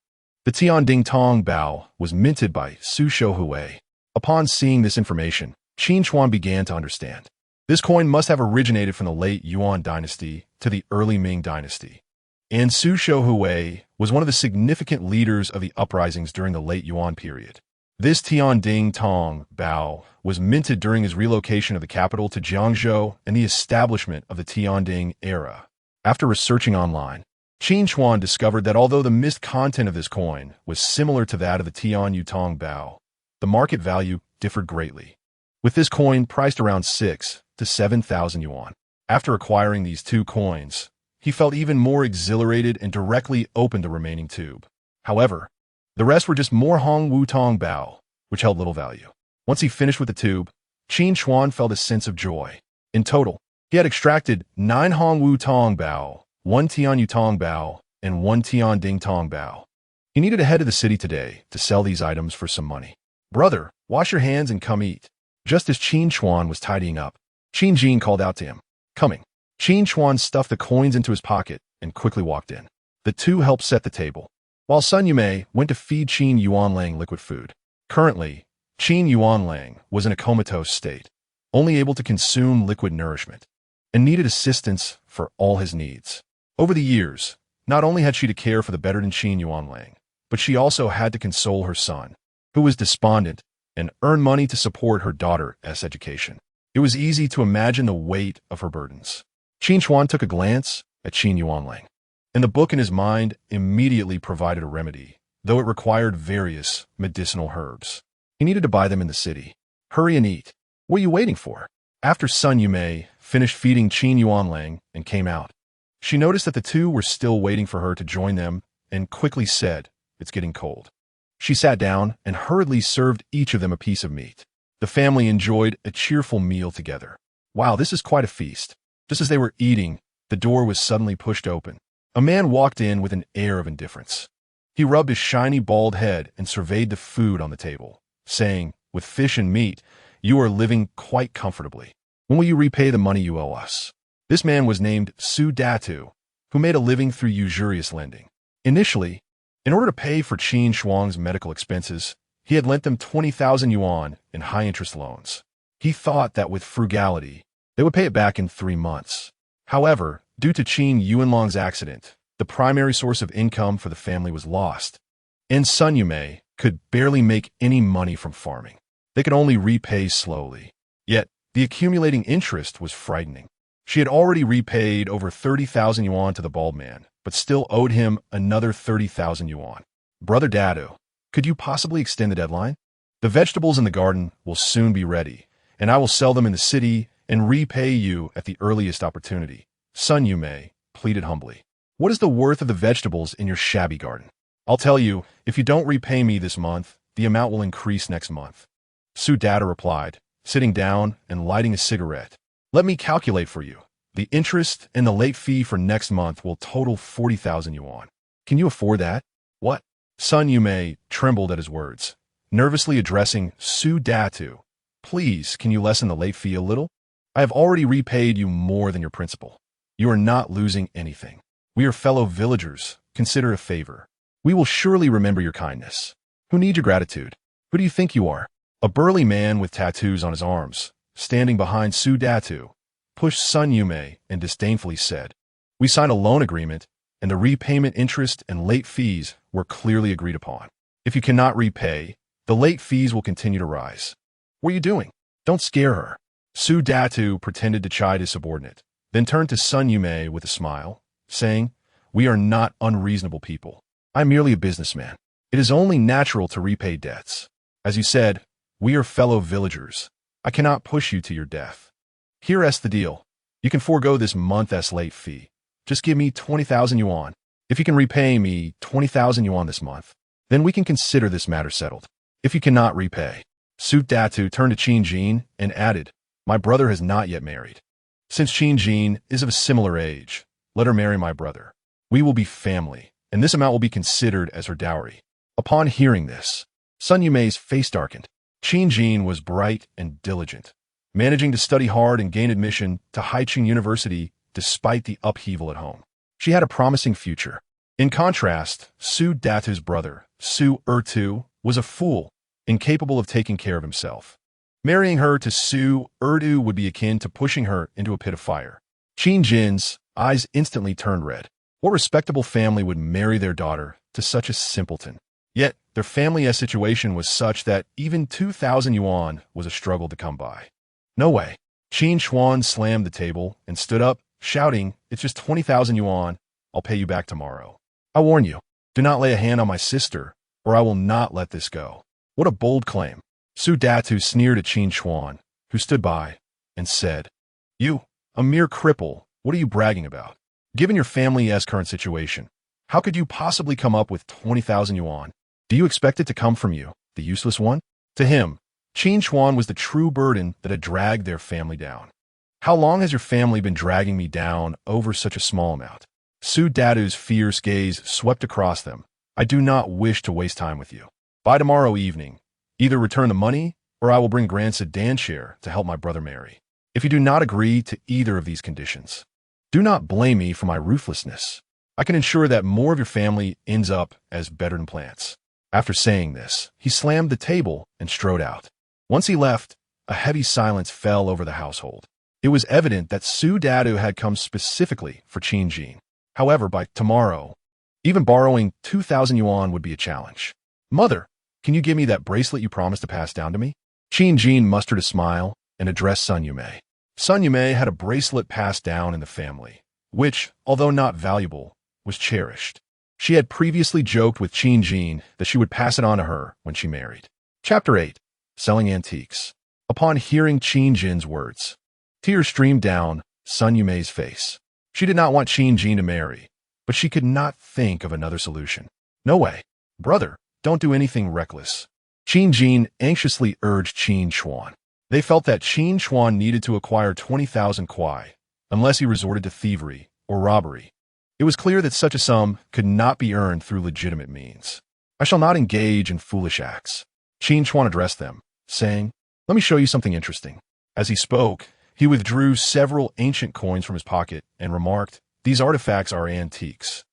The Tian Ding Tong Bao was minted by Su Shouhui. Upon seeing this information, Qin Chuan began to understand. This coin must have originated from the late Yuan dynasty to the early Ming dynasty. And Su Shouhui was one of the significant leaders of the uprisings during the late Yuan period. This Tian Ding Tong Bao was minted during his relocation of the capital to Jiangzhou and the establishment of the Tianding era. After researching online, Qin Chuan discovered that although the missed content of this coin was similar to that of the Tian Yu Tong Bao, the market value differed greatly, with this coin priced around 6,000 to 7,000 yuan. After acquiring these two coins, he felt even more exhilarated and directly opened the remaining tube. However, the rest were just more Hong Wu Tong Bao, which held little value. Once he finished with the tube, Qin Chuan felt a sense of joy. In total, he had extracted 9 Hong Wu Tong Bao, 1 Tian Yu Tong Bao, and 1 Tian Ding Tong Bao. He needed to head to the city today to sell these items for some money. "Brother, wash your hands and come eat." Just as Qin Chuan was tidying up, Qin Jin called out to him, "Coming." Qin Chuan stuffed the coins into his pocket and quickly walked in. The two helped set the table, while Sun Yumei went to feed Qin Yuanlang liquid food. Currently, Qin Yuanlang was in a comatose state, only able to consume liquid nourishment, and needed assistance for all his needs. Over the years, not only had she to care for the bedridden Qin Yuanlang, but she also had to console her son, who was despondent, and earn money to support her daughter's education. It was easy to imagine the weight of her burdens. Qin Chuan took a glance at Qin Yuanlang, and the book in his mind immediately provided a remedy, though it required various medicinal herbs. He needed to buy them in the city. "Hurry and eat. What are you waiting for?" After Sun Yumei finished feeding Qin Yuanlang and came out, she noticed that the two were still waiting for her to join them and quickly said, "It's getting cold." She sat down and hurriedly served each of them a piece of meat. The family enjoyed a cheerful meal together. "Wow, this is quite a feast." Just as they were eating, the door was suddenly pushed open. A man walked in with an air of indifference. He rubbed his shiny bald head and surveyed the food on the table, saying, "With fish and meat, you are living quite comfortably. When will you repay the money you owe us?" This man was named Su Datu, who made a living through usurious lending. Initially, in order to pay for Qin Shuang's medical expenses, he had lent them 20,000 yuan in high-interest loans. He thought that with frugality, they would pay it back in 3 months. However, due to Qin Yuanlang's accident, the primary source of income for the family was lost, and Sun Yumei could barely make any money from farming. They could only repay slowly. Yet, the accumulating interest was frightening. She had already repaid over 30,000 yuan to the bald man, but still owed him another 30,000 yuan. "Brother Dadu, could you possibly extend the deadline? The vegetables in the garden will soon be ready, and I will sell them in the city and repay you at the earliest opportunity." Sun Yumei pleaded humbly. "What is the worth of the vegetables in your shabby garden? I'll tell you, if you don't repay me this month, the amount will increase next month." Su Data replied, sitting down and lighting a cigarette. "Let me calculate for you. The interest and the late fee for next month will total 40,000 yuan. Can you afford that?" "What?" Sun Yumei trembled at his words, nervously addressing Su Datu. "Please, can you lessen the late fee a little? I have already repaid you more than your principal. You are not losing anything. We are fellow villagers. Consider a favor. We will surely remember your kindness. Who needs your gratitude? Who do you think you are?" A burly man with tattoos on his arms, standing behind Su Datu, pushed Sun Yumei and disdainfully said, "We signed a loan agreement, and the repayment interest and late fees were clearly agreed upon. If you cannot repay, the late fees will continue to rise. What are you doing? Don't scare her." Su Datu pretended to chide his subordinate, then turned to Sun Yumei with a smile, saying, "We are not unreasonable people. I am merely a businessman. It is only natural to repay debts. As you said, we are fellow villagers. I cannot push you to your death. Here's the deal. You can forego this month's late fee. Just give me 20,000 yuan. If you can repay me 20,000 yuan this month, then we can consider this matter settled. If you cannot repay..." Su Datu turned to Qin Jin and added, "My brother has not yet married. Since Qin Jin is of a similar age, let her marry my brother. We will be family, and this amount will be considered as her dowry." Upon hearing this, Sun Yumei's face darkened. Qin Jin was bright and diligent, managing to study hard and gain admission to Haiqing University despite the upheaval at home. She had a promising future. In contrast, Su Datu's brother, Su Ertu, was a fool, incapable of taking care of himself. Marrying her to Su Ertu would be akin to pushing her into a pit of fire. Qin Jin's eyes instantly turned red. What respectable family would marry their daughter to such a simpleton? Yet, their family situation was such that even 2,000 yuan was a struggle to come by. No way. Qin Chuan slammed the table and stood up, shouting, "It's just 20,000 yuan. I'll pay you back tomorrow. I warn you, do not lay a hand on my sister, or I will not let this go." What a bold claim. Su Datu sneered at Qin Chuan, who stood by, and said, "You, a mere cripple, what are you bragging about? Given your family's current situation, how could you possibly come up with 20,000 yuan? Do you expect it to come from you, the useless one?" To him, Qin Chuan was the true burden that had dragged their family down. "How long has your family been dragging me down over such a small amount?" Su Datu's fierce gaze swept across them. "I do not wish to waste time with you. By tomorrow evening, either return the money, or I will bring grandson Danshare to help my brother marry. If you do not agree to either of these conditions, do not blame me for my ruthlessness. I can ensure that more of your family ends up as better than plants." After saying this, he slammed the table and strode out. Once he left, a heavy silence fell over the household. It was evident that Su Datu had come specifically for Qin Jin. However, by tomorrow, even borrowing 2,000 yuan would be a challenge. "Mother, can you give me that bracelet you promised to pass down to me?" Qin Jin mustered a smile and addressed Sun Yumei. Sun Yumei had a bracelet passed down in the family, which, although not valuable, was cherished. She had previously joked with Qin Jin that she would pass it on to her when she married. Chapter 8. Selling Antiques. Upon hearing Qin Jin's words, tears streamed down Sun Yumei's face. She did not want Qin Jin to marry, but she could not think of another solution. "No way. Brother, don't do anything reckless." Qin Jin anxiously urged Qin Chuan. They felt that Qin Chuan needed to acquire 20,000 kwai, unless he resorted to thievery or robbery. It was clear that such a sum could not be earned through legitimate means. "I shall not engage in foolish acts." Qin Chuan addressed them, saying, "Let me show you something interesting." As he spoke, he withdrew several ancient coins from his pocket and remarked, "These artifacts are antiques,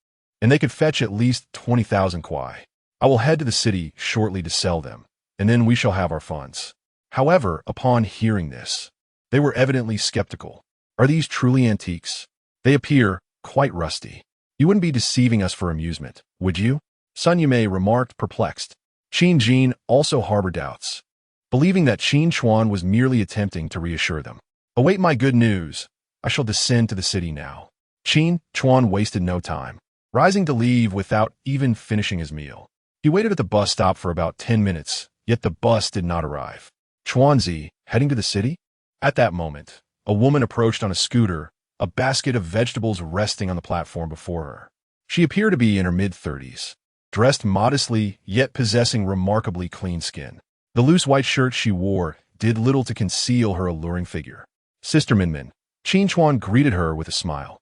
and they could fetch at least 20,000 kwai. I will head to the city shortly to sell them, and then we shall have our funds." However, upon hearing this, they were evidently skeptical. "Are these truly antiques? They appear quite rusty. You wouldn't be deceiving us for amusement, would you?" Sun Yumei remarked, perplexed. Qin Jin also harbored doubts, believing that Qin Chuan was merely attempting to reassure them. "Await my good news. I shall descend to the city now." Qin Chuan wasted no time, rising to leave without even finishing his meal. He waited at the bus stop for about 10 minutes, yet the bus did not arrive. "Chuanzi, heading to the city?" At that moment, a woman approached on a scooter, a basket of vegetables resting on the platform before her. She appeared to be in her mid-30s, dressed modestly yet possessing remarkably clean skin. The loose white shirt she wore did little to conceal her alluring figure. "Sister Minmin," Qin Chuan greeted her with a smile.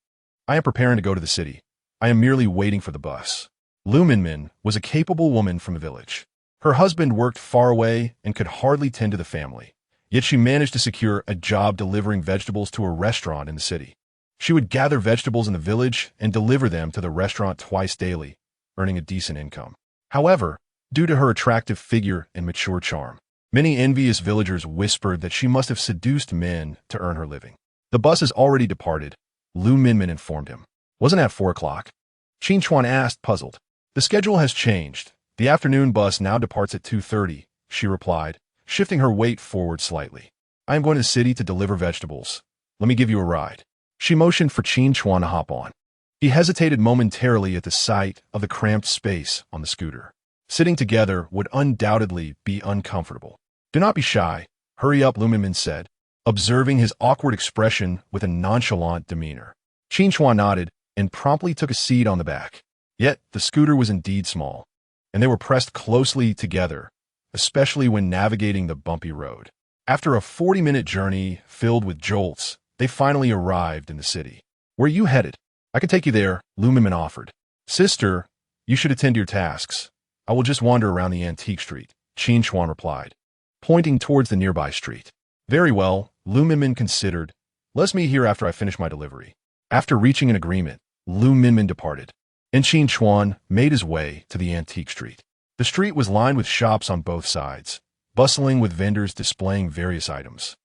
"I am preparing to go to the city. I am merely waiting for the bus." Lu Minmin was a capable woman from the village. Her husband worked far away and could hardly tend to the family, yet she managed to secure a job delivering vegetables to a restaurant in the city. She would gather vegetables in the village and deliver them to the restaurant twice daily, earning a decent income. However, due to her attractive figure and mature charm, many envious villagers whispered that she must have seduced men to earn her living. "The bus has already departed," Lu Minmin informed him. "Wasn't it at 4 o'clock?" Qin Chuan asked, puzzled. "The schedule has changed. The afternoon bus now departs at 2:30, she replied, shifting her weight forward slightly. "I am going to the city to deliver vegetables. Let me give you a ride." She motioned for Qin Chuan to hop on. He hesitated momentarily at the sight of the cramped space on the scooter. Sitting together would undoubtedly be uncomfortable. "Do not be shy. Hurry up," Lu Minmin said, observing his awkward expression with a nonchalant demeanor. Qin Chuan nodded and promptly took a seat on the back. Yet the scooter was indeed small, and they were pressed closely together especially when navigating the bumpy road. After a 40-minute journey filled with jolts, they finally arrived in the city. "Where are you headed?" "I can take you there," Lumimin offered. "Sister, you should attend to your tasks. I will just wander around the antique street," Qin Chuan replied, pointing towards the nearby street. "Very well," Lumimin considered. "Let's meet here after I finish my delivery." After reaching an agreement, Lumimin departed, and Qin Chuan made his way to the antique street. The street was lined with shops on both sides, bustling with vendors displaying various items,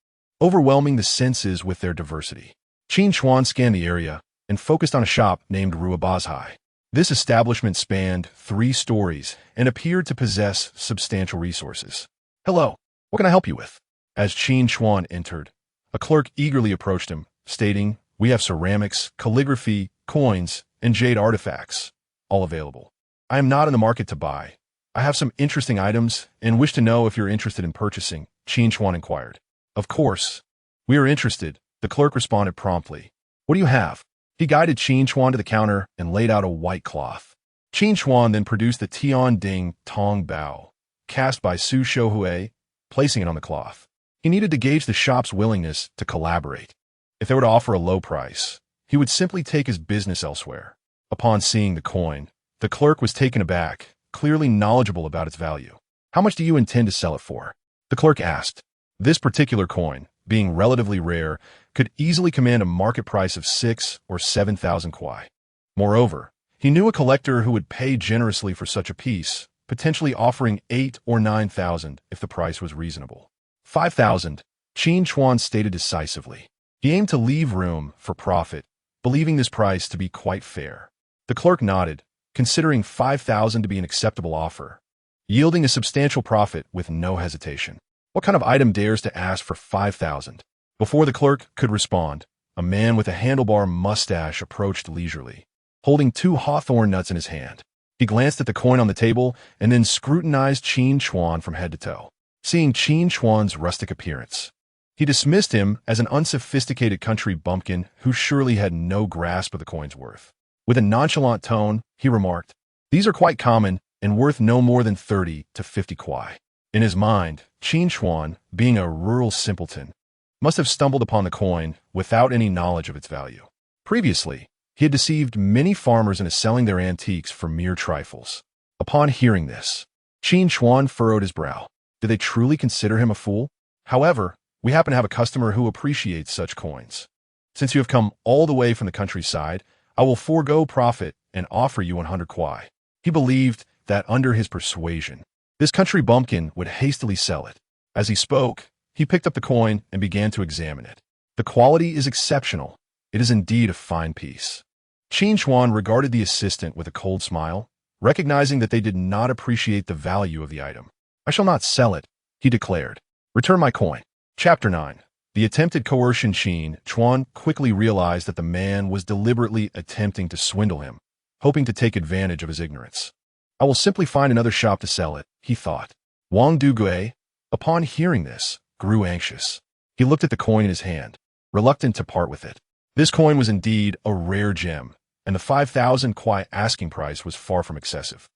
overwhelming the senses with their diversity. Qin Chuan scanned the area and focused on a shop named Ruabazhai. This establishment spanned 3 stories and appeared to possess substantial resources. "Hello, what can I help you with?" As Qin Chuan entered, a clerk eagerly approached him, stating, "We have ceramics, calligraphy, coins, and jade artifacts, all available. I am not in the market to buy. I have some interesting items and wish to know if you're interested in purchasing," Qin Chuan inquired. "Of course. We are interested," the clerk responded promptly. "What do you have?" He guided Qin Chuan to the counter and laid out a white cloth. Qin Chuan then produced the Tian Ding Tong Bao, cast by Su Shouhui, placing it on the cloth. He needed to gauge the shop's willingness to collaborate. If they were to offer a low price, he would simply take his business elsewhere. Upon seeing the coin, the clerk was taken aback, clearly knowledgeable about its value. "How much do you intend to sell it for?" the clerk asked. This particular coin, being relatively rare, could easily command a market price of 6,000 or 7,000 kuai. Moreover, he knew a collector who would pay generously for such a piece, potentially offering 8,000 or 9,000 if the price was reasonable. 5,000, Qin Chuan stated decisively. He aimed to leave room for profit, believing this price to be quite fair. The clerk nodded, considering 5,000 to be an acceptable offer, yielding a substantial profit with no hesitation. What kind of item dares to ask for 5,000? Before the clerk could respond, a man with a handlebar mustache approached leisurely, holding 2 hawthorn nuts in his hand. He glanced at the coin on the table and then scrutinized Qin Chuan from head to toe. Seeing Qin Chuan's rustic appearance, he dismissed him as an unsophisticated country bumpkin who surely had no grasp of the coin's worth. With a nonchalant tone, he remarked, "These are quite common and worth no more than 30 to 50 kuai." In his mind, Qin Chuan, being a rural simpleton, must have stumbled upon the coin without any knowledge of its value. Previously, he had deceived many farmers into selling their antiques for mere trifles. Upon hearing this, Qin Chuan furrowed his brow. Did they truly consider him a fool? However, we happen to have a customer who appreciates such coins. Since you have come all the way from the countryside, I will forego profit and offer you 100 kuai. He believed that under his persuasion, this country bumpkin would hastily sell it. As he spoke, he picked up the coin and began to examine it. The quality is exceptional. It is indeed a fine piece. Qin Chuan regarded the assistant with a cold smile, recognizing that they did not appreciate the value of the item. "I shall not sell it," he declared. "Return my coin." Chapter 9. The attempted coercion. Qin Chuan quickly realized that the man was deliberately attempting to swindle him, hoping to take advantage of his ignorance. "I will simply find another shop to sell it," he thought. Wang Dugui, upon hearing this, grew anxious. He looked at the coin in his hand, reluctant to part with it. This coin was indeed a rare gem, and the 5,000 kuai asking price was far from excessive.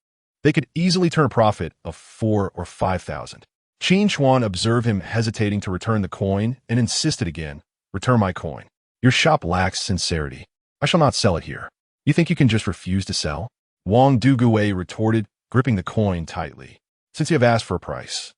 They could easily turn a profit of 4,000 or 5,000. Qin Chuan observed him hesitating to return the coin and insisted again, "Return my coin. Your shop lacks sincerity. I shall not sell it here." "You think you can just refuse to sell?" Wang Dugui retorted, gripping the coin tightly. "Since you have asked for a price,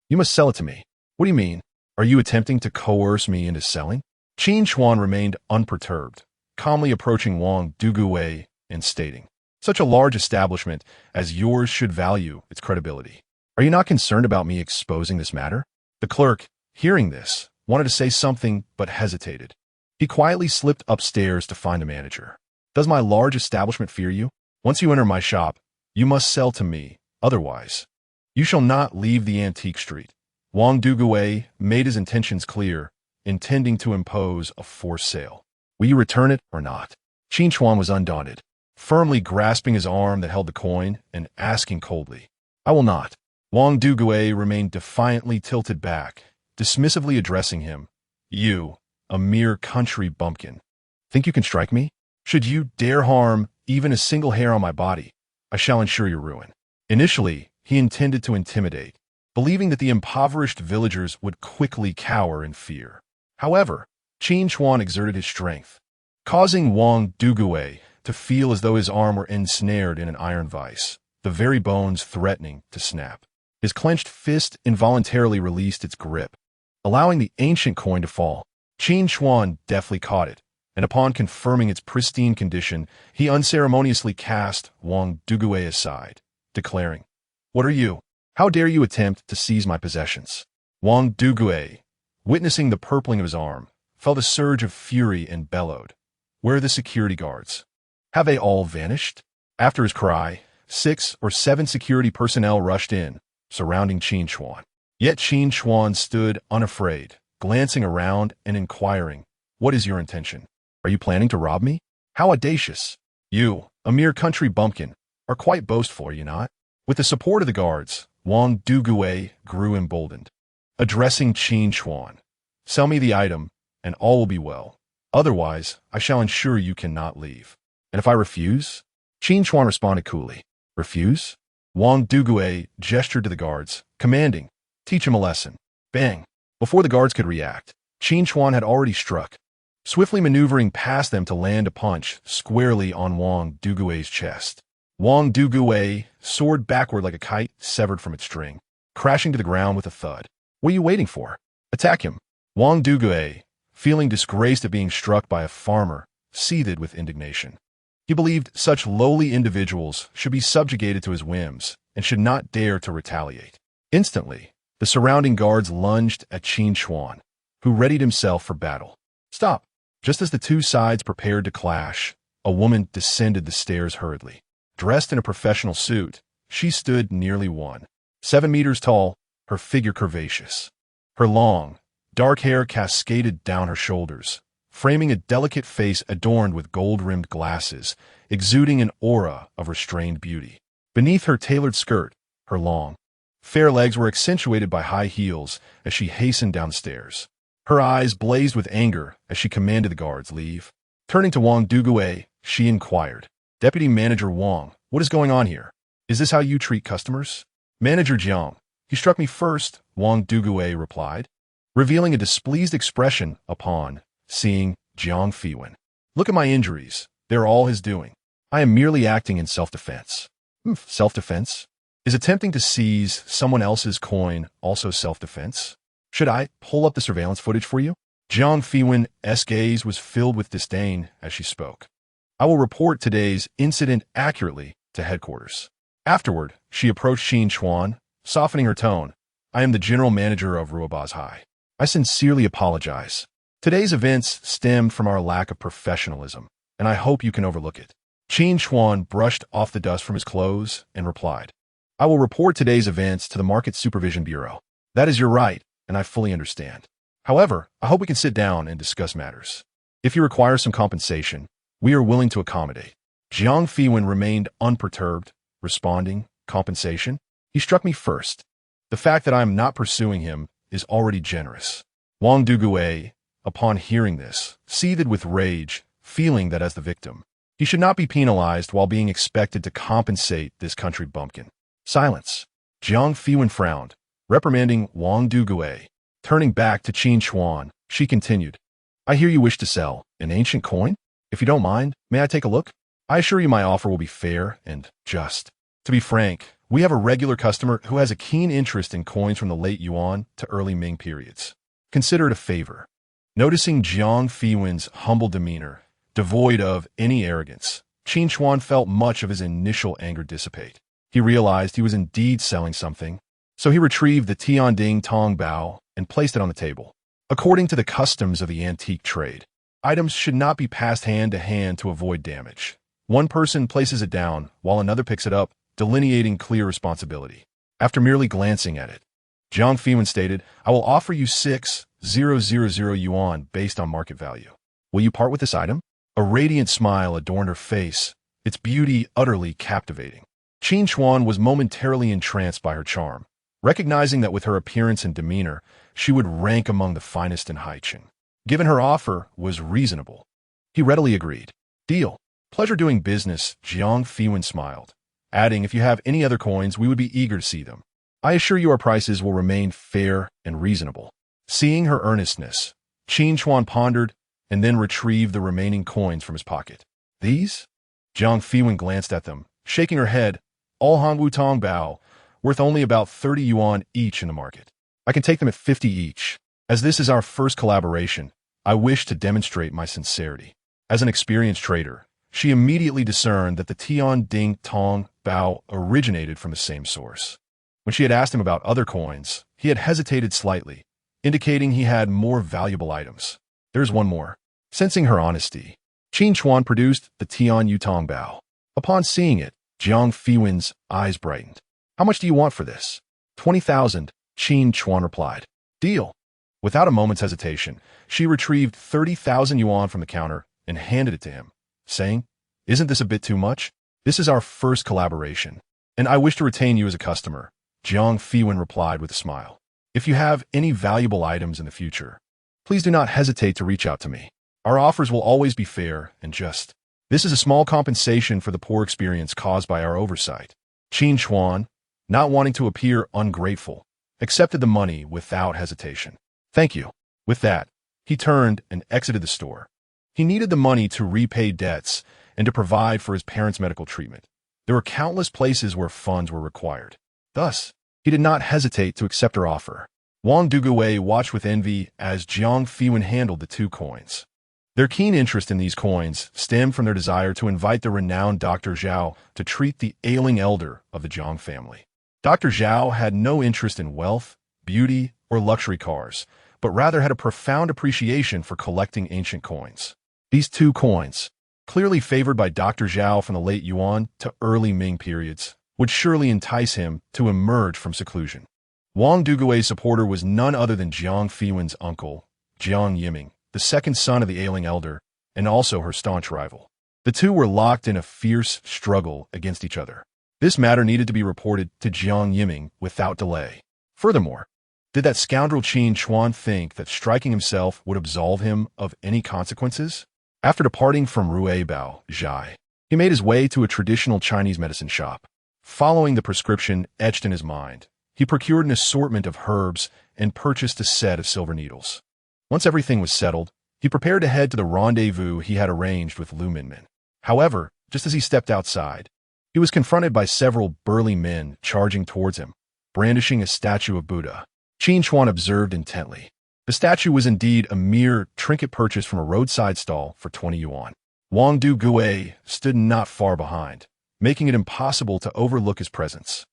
you must sell it to me." "What do you mean? Are you attempting to coerce me into selling?" Qin Chuan remained unperturbed, calmly approaching Wang Dugui and stating, "Such a large establishment as yours should value its credibility. Are you not concerned about me exposing this matter?" The clerk, hearing this, wanted to say something but hesitated. He quietly slipped upstairs to find a manager. "Does my large establishment fear you? Once you enter my shop, you must sell to me, otherwise you shall not leave the antique street." Wang Dugui made his intentions clear, intending to impose a forced sale. "Will you return it or not?" Qin Chuan was undaunted, firmly grasping his arm that held the coin and asking coldly, "I will not." Wang Dugui remained defiantly tilted back, dismissively addressing him, "You, a mere country bumpkin, think you can strike me? Should you dare harm even a single hair on my body, I shall ensure your ruin." Initially, he intended to intimidate, believing that the impoverished villagers would quickly cower in fear. However, Qin Chuan exerted his strength, causing Wang Dugui to feel as though his arm were ensnared in an iron vise, the very bones threatening to snap. His clenched fist involuntarily released its grip, allowing the ancient coin to fall. Qin Chuan deftly caught it, and upon confirming its pristine condition, he unceremoniously cast Wang Dugui aside, declaring, "What are you? How dare you attempt to seize my possessions?" Wang Dugui, witnessing the purpling of his arm, felt a surge of fury and bellowed, "Where are the security guards? Have they all vanished?" After his cry, 6 or 7 security personnel rushed in, surrounding Qin Chuan. Yet Qin Chuan stood unafraid, glancing around and inquiring, "What is your intention? Are you planning to rob me? How audacious! You, a mere country bumpkin, are quite boastful, are you not?" With the support of the guards, Wang Dugui grew emboldened. Addressing Qin Chuan, "Sell me the item, and all will be well. Otherwise, I shall ensure you cannot leave." "And if I refuse?" Qin Chuan responded coolly. "Refuse?" Wang Dugui gestured to the guards, commanding, "Teach him a lesson." Bang! Before the guards could react, Qin Chuan had already struck, swiftly maneuvering past them to land a punch squarely on Wang Dugui's chest. Wang Dugui soared backward like a kite severed from its string, crashing to the ground with a thud. "What are you waiting for? Attack him!" Wang Dugui, feeling disgraced at being struck by a farmer, seethed with indignation. He believed such lowly individuals should be subjugated to his whims and should not dare to retaliate. Instantly, the surrounding guards lunged at Qin Chuan, who readied himself for battle. "Stop!" Just as the two sides prepared to clash, a woman descended the stairs hurriedly. Dressed in a professional suit, she stood nearly 1.7 meters tall, her figure curvaceous. Her long, dark hair cascaded down her shoulders, framing a delicate face adorned with gold-rimmed glasses, exuding an aura of restrained beauty. Beneath her tailored skirt, her long, fair legs were accentuated by high heels as she hastened down the stairs. Her eyes blazed with anger as she commanded the guards leave. Turning to Wang Dugui, she inquired, "Deputy Manager Wang, what is going on here? Is this how you treat customers?" "Manager Jiang, he struck me first," Wang Dugui replied, revealing a displeased expression upon seeing Jiang Fiwen. "Look at my injuries. They're all his doing. I am merely acting in self-defense." Self-defense? Is attempting to seize someone else's coin also self-defense? "Should I pull up the surveillance footage for you?" Jiang Fiwen's gaze was filled with disdain as she spoke. "I will report today's incident accurately to headquarters." Afterward, she approached Qin Chuan, softening her tone. "I am the general manager of Ruobaz High. I sincerely apologize. Today's events stemmed from our lack of professionalism, and I hope you can overlook it." Qin Chuan brushed off the dust from his clothes and replied, "I will report today's events to the Market Supervision Bureau. That is your right, and I fully understand. However, I hope we can sit down and discuss matters. If you require some compensation, we are willing to accommodate." Jiang Fiwen remained unperturbed, responding, "Compensation? He struck me first. The fact that I am not pursuing him is already generous." Wang Dugui, upon hearing this, seethed with rage, feeling that as the victim, he should not be penalized while being expected to compensate this country bumpkin. "Silence." Jiang Fiwen frowned, reprimanding Wang Dugui. Turning back to Qin Chuan, she continued, "I hear you wish to sell an ancient coin? If you don't mind, may I take a look? I assure you my offer will be fair and just. To be frank, we have a regular customer who has a keen interest in coins from the late Yuan to early Ming periods. Consider it a favor." Noticing Jiang Fiwen's humble demeanor, devoid of any arrogance, Qin Chuan felt much of his initial anger dissipate. He realized he was indeed selling something, so he retrieved the Tianding Tong Bao and placed it on the table. According to the customs of the antique trade, items should not be passed hand to hand to avoid damage. One person places it down while another picks it up, delineating clear responsibility. After merely glancing at it, Jiang Fiwen stated, "I will offer you 6,000 yuan based on market value. Will you part with this item?" A radiant smile adorned her face, its beauty utterly captivating. Qin Chuan was momentarily entranced by her charm, recognizing that with her appearance and demeanor, she would rank among the finest in Haicheng. Given her offer was reasonable, he readily agreed. "Deal. Pleasure doing business," Jiang Fiwen smiled, adding, "If you have any other coins, we would be eager to see them." I assure you our prices will remain fair and reasonable. Seeing her earnestness, Qin Chuan pondered and then retrieved the remaining coins from his pocket. These? Jiang Fiwen glanced at them, shaking her head. All Han Wu Tong Bao, worth only about 30 yuan each in the market. I can take them at 50 each. As this is our first collaboration, I wish to demonstrate my sincerity. As an experienced trader, she immediately discerned that the Tian Ding Tong Bao originated from the same source. When she had asked him about other coins, he had hesitated slightly, indicating he had more valuable items. There's one more. Sensing her honesty, Qin Chuan produced the Tian Yutong Bao. Upon seeing it, Jiang Fiwen's eyes brightened. How much do you want for this? 20,000, Qin Chuan replied. Deal. Without a moment's hesitation, she retrieved 30,000 yuan from the counter and handed it to him, saying, Isn't this a bit too much? This is our first collaboration, and I wish to retain you as a customer. Jiang Fiwen replied with a smile. If you have any valuable items in the future, please do not hesitate to reach out to me. Our offers will always be fair and just. This is a small compensation for the poor experience caused by our oversight. Qin Chuan, not wanting to appear ungrateful, accepted the money without hesitation. Thank you. With that, he turned and exited the store. He needed the money to repay debts and to provide for his parents' medical treatment. There were countless places where funds were required. Thus, he did not hesitate to accept her offer. Wang Dugui watched with envy as Jiang Fiwen handled the 2 coins. Their keen interest in these coins stemmed from their desire to invite the renowned Dr. Zhao to treat the ailing elder of the Zhang family. Dr. Zhao had no interest in wealth, beauty, or luxury cars, but rather had a profound appreciation for collecting ancient coins. These 2 coins, clearly favored by Dr. Zhao from the late Yuan to early Ming periods, would surely entice him to emerge from seclusion. Wang Dugui's supporter was none other than Jiang Fiwen's uncle, Jiang Yiming, the second son of the ailing elder, and also her staunch rival. The 2 were locked in a fierce struggle against each other. This matter needed to be reported to Jiang Yiming without delay. Furthermore, did that scoundrel Qin Chuan think that striking himself would absolve him of any consequences? After departing from Ruibao, Zhai, he made his way to a traditional Chinese medicine shop. Following the prescription etched in his mind, he procured an assortment of herbs and purchased a set of silver needles. Once everything was settled, he prepared to head to the rendezvous he had arranged with Lu Minmin. However, just as he stepped outside, he was confronted by several burly men charging towards him, brandishing a statue of Buddha. Qin Chuan observed intently. The statue was indeed a mere trinket purchased from a roadside stall for 20 yuan. Wang Dugui stood not far behind, making it impossible to overlook his presence.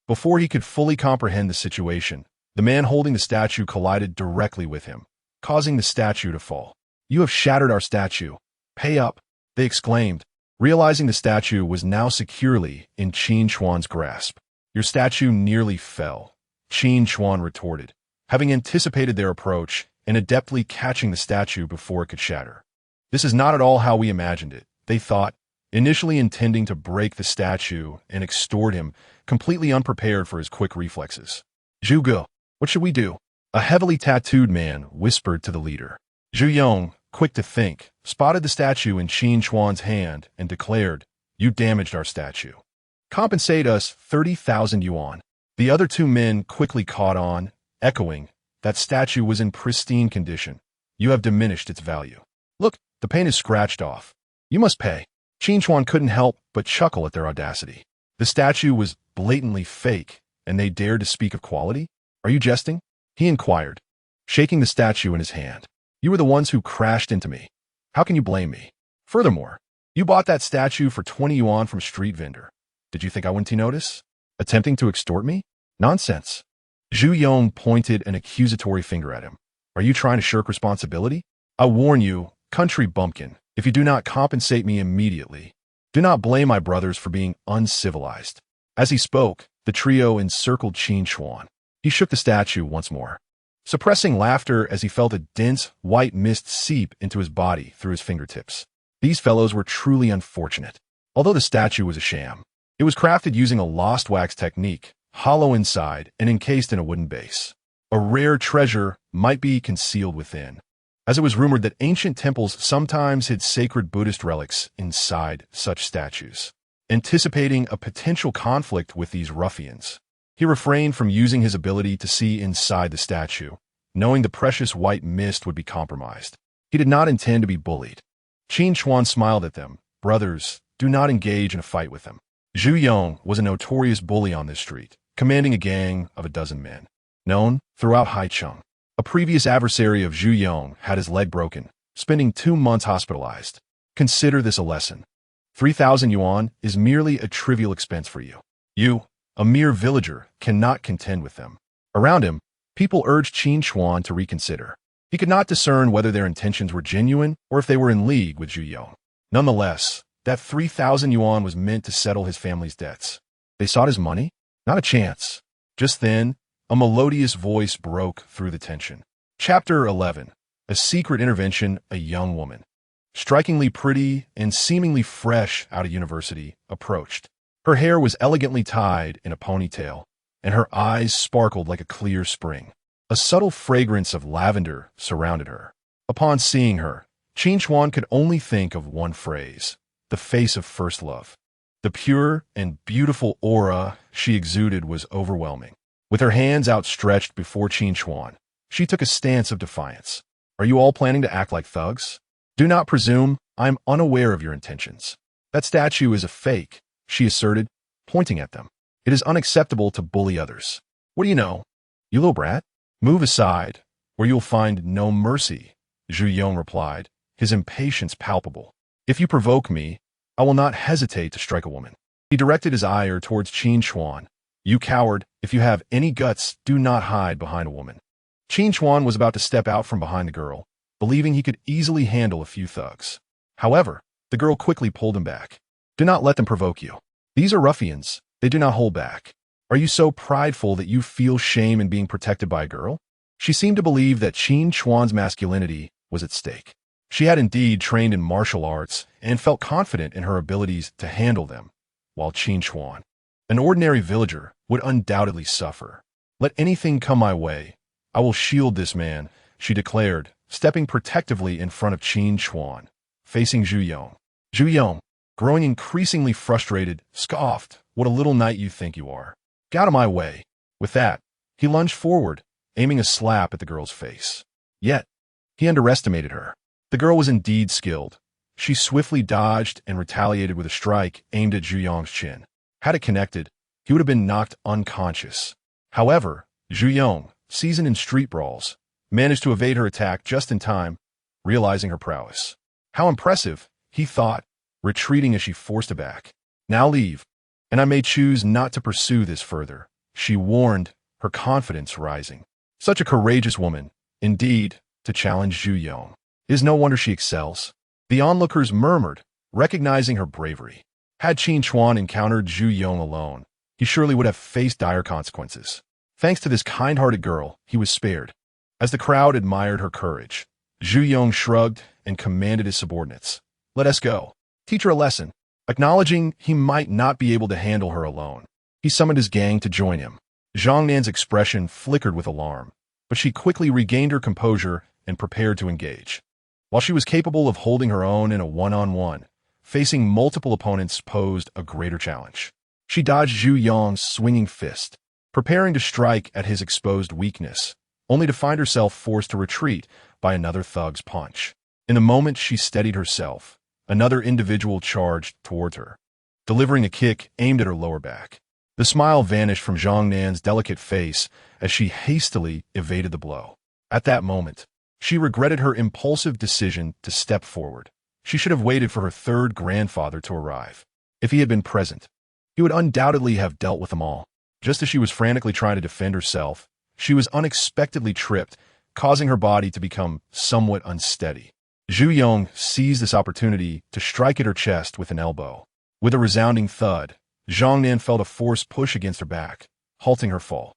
Before he could fully comprehend the situation, the man holding the statue collided directly with him, causing the statue to fall. You have shattered our statue. Pay up, they exclaimed, realizing the statue was now securely in Qin Chuan's grasp. Your statue nearly fell, Qin Chuan retorted, having anticipated their approach and adeptly catching the statue before it could shatter. This is not at all how we imagined it, they thought, initially intending to break the statue and extort him, completely unprepared for his quick reflexes. Zhuge, what should we do? A heavily tattooed man whispered to the leader. Zhu Yong, quick to think, spotted the statue in Qin Chuan's hand and declared, You damaged our statue. Compensate us 30,000 yuan. The other 2 men quickly caught on, echoing, That statue was in pristine condition. You have diminished its value. Look, the paint is scratched off. You must pay. Qin Chuan couldn't help but chuckle at their audacity. The statue was blatantly fake, and they dared to speak of quality? Are you jesting? He inquired, shaking the statue in his hand. You were the ones who crashed into me. How can you blame me? Furthermore, you bought that statue for 20 yuan from a street vendor. Did you think I wouldn't notice? Attempting to extort me? Nonsense. Zhu Yong pointed an accusatory finger at him. Are you trying to shirk responsibility? I warn you, country bumpkin, if you do not compensate me immediately, do not blame my brothers for being uncivilized. As he spoke, the trio encircled Qin Chuan. He shook the statue once more, suppressing laughter as he felt a dense, white mist seep into his body through his fingertips. These fellows were truly unfortunate. Although the statue was a sham, it was crafted using a lost wax technique, hollow inside and encased in a wooden base. A rare treasure might be concealed within, as it was rumored that ancient temples sometimes hid sacred Buddhist relics inside such statues. Anticipating a potential conflict with these ruffians, He refrained from using his ability to see inside the statue, knowing the precious white mist would be compromised. He did not intend to be bullied. Qin Chuan smiled at them. Brothers, do not engage in a fight with him. Zhu Yong was a notorious bully on this street, commanding a gang of 12 men. Known throughout Haicheng. A previous adversary of Zhu Yong had his leg broken, spending 2 months hospitalized. Consider this a lesson. 3,000 yuan is merely a trivial expense for you. You, a mere villager, cannot contend with them. Around him, people urged Qin Chuan to reconsider. He could not discern whether their intentions were genuine or if they were in league with Zhu Yong. Nonetheless, that 3,000 yuan was meant to settle his family's debts. They sought his money? Not a chance. Just then, a melodious voice broke through the tension. Chapter 11. A secret intervention, a young woman. Strikingly pretty and seemingly fresh out of university, approached. Her hair was elegantly tied in a ponytail, and her eyes sparkled like a clear spring. A subtle fragrance of lavender surrounded her. Upon seeing her, Qin Chuan could only think of one phrase: the face of first love. The pure and beautiful aura she exuded was overwhelming. With her hands outstretched before Qin Chuan, she took a stance of defiance. Are you all planning to act like thugs? Do not presume I am unaware of your intentions. That statue is a fake, she asserted, pointing at them. It is unacceptable to bully others. What do you know? You little brat? Move aside, or you'll find no mercy, Zhu Yong replied, his impatience palpable. If you provoke me, I will not hesitate to strike a woman. He directed his ire towards Qin Chuan. You coward, if you have any guts, do not hide behind a woman. Qin Chuan was about to step out from behind the girl, believing he could easily handle a few thugs. However, the girl quickly pulled him back. Do not let them provoke you. These are ruffians. They do not hold back. Are you so prideful that you feel shame in being protected by a girl? She seemed to believe that Qin Chuan's masculinity was at stake. She had indeed trained in martial arts and felt confident in her abilities to handle them, while Qin Chuan, an ordinary villager, would undoubtedly suffer. Let anything come my way. I will shield this man, she declared, stepping protectively in front of Qin Chuan, facing Zhu Yong. Zhu Yong, growing increasingly frustrated, scoffed. What a little knight you think you are. Get out of my way. With that, he lunged forward, aiming a slap at the girl's face. Yet, he underestimated her. The girl was indeed skilled. She swiftly dodged and retaliated with a strike aimed at Zhu Yong's chin. Had it connected, he would have been knocked unconscious. However, Zhu Yong, seasoned in street brawls, managed to evade her attack just in time, realizing her prowess. How impressive, he thought, retreating as she forced it back. Now leave, and I may choose not to pursue this further, she warned, her confidence rising. Such a courageous woman, indeed, to challenge Zhu Yong. It is no wonder she excels. The onlookers murmured, recognizing her bravery. Had Qin Chuan encountered Zhu Yong alone, he surely would have faced dire consequences. Thanks to this kind-hearted girl, he was spared. As the crowd admired her courage, Zhu Yong shrugged and commanded his subordinates. Let us go. Teach her a lesson. Acknowledging he might not be able to handle her alone, he summoned his gang to join him. Zhang Nan's expression flickered with alarm, but she quickly regained her composure and prepared to engage. While she was capable of holding her own in a one-on-one, facing multiple opponents posed a greater challenge. She dodged Zhu Yong's swinging fist, preparing to strike at his exposed weakness, only to find herself forced to retreat by another thug's punch. In the moment she steadied herself, another individual charged towards her, delivering a kick aimed at her lower back. The smile vanished from Zhang Nan's delicate face as she hastily evaded the blow. At that moment, she regretted her impulsive decision to step forward. She should have waited for her third grandfather to arrive. If he had been present, he would undoubtedly have dealt with them all. Just as she was frantically trying to defend herself, she was unexpectedly tripped, causing her body to become somewhat unsteady. Zhu Yong seized this opportunity to strike at her chest with an elbow. With a resounding thud, Zhang Nan felt a forced push against her back, halting her fall.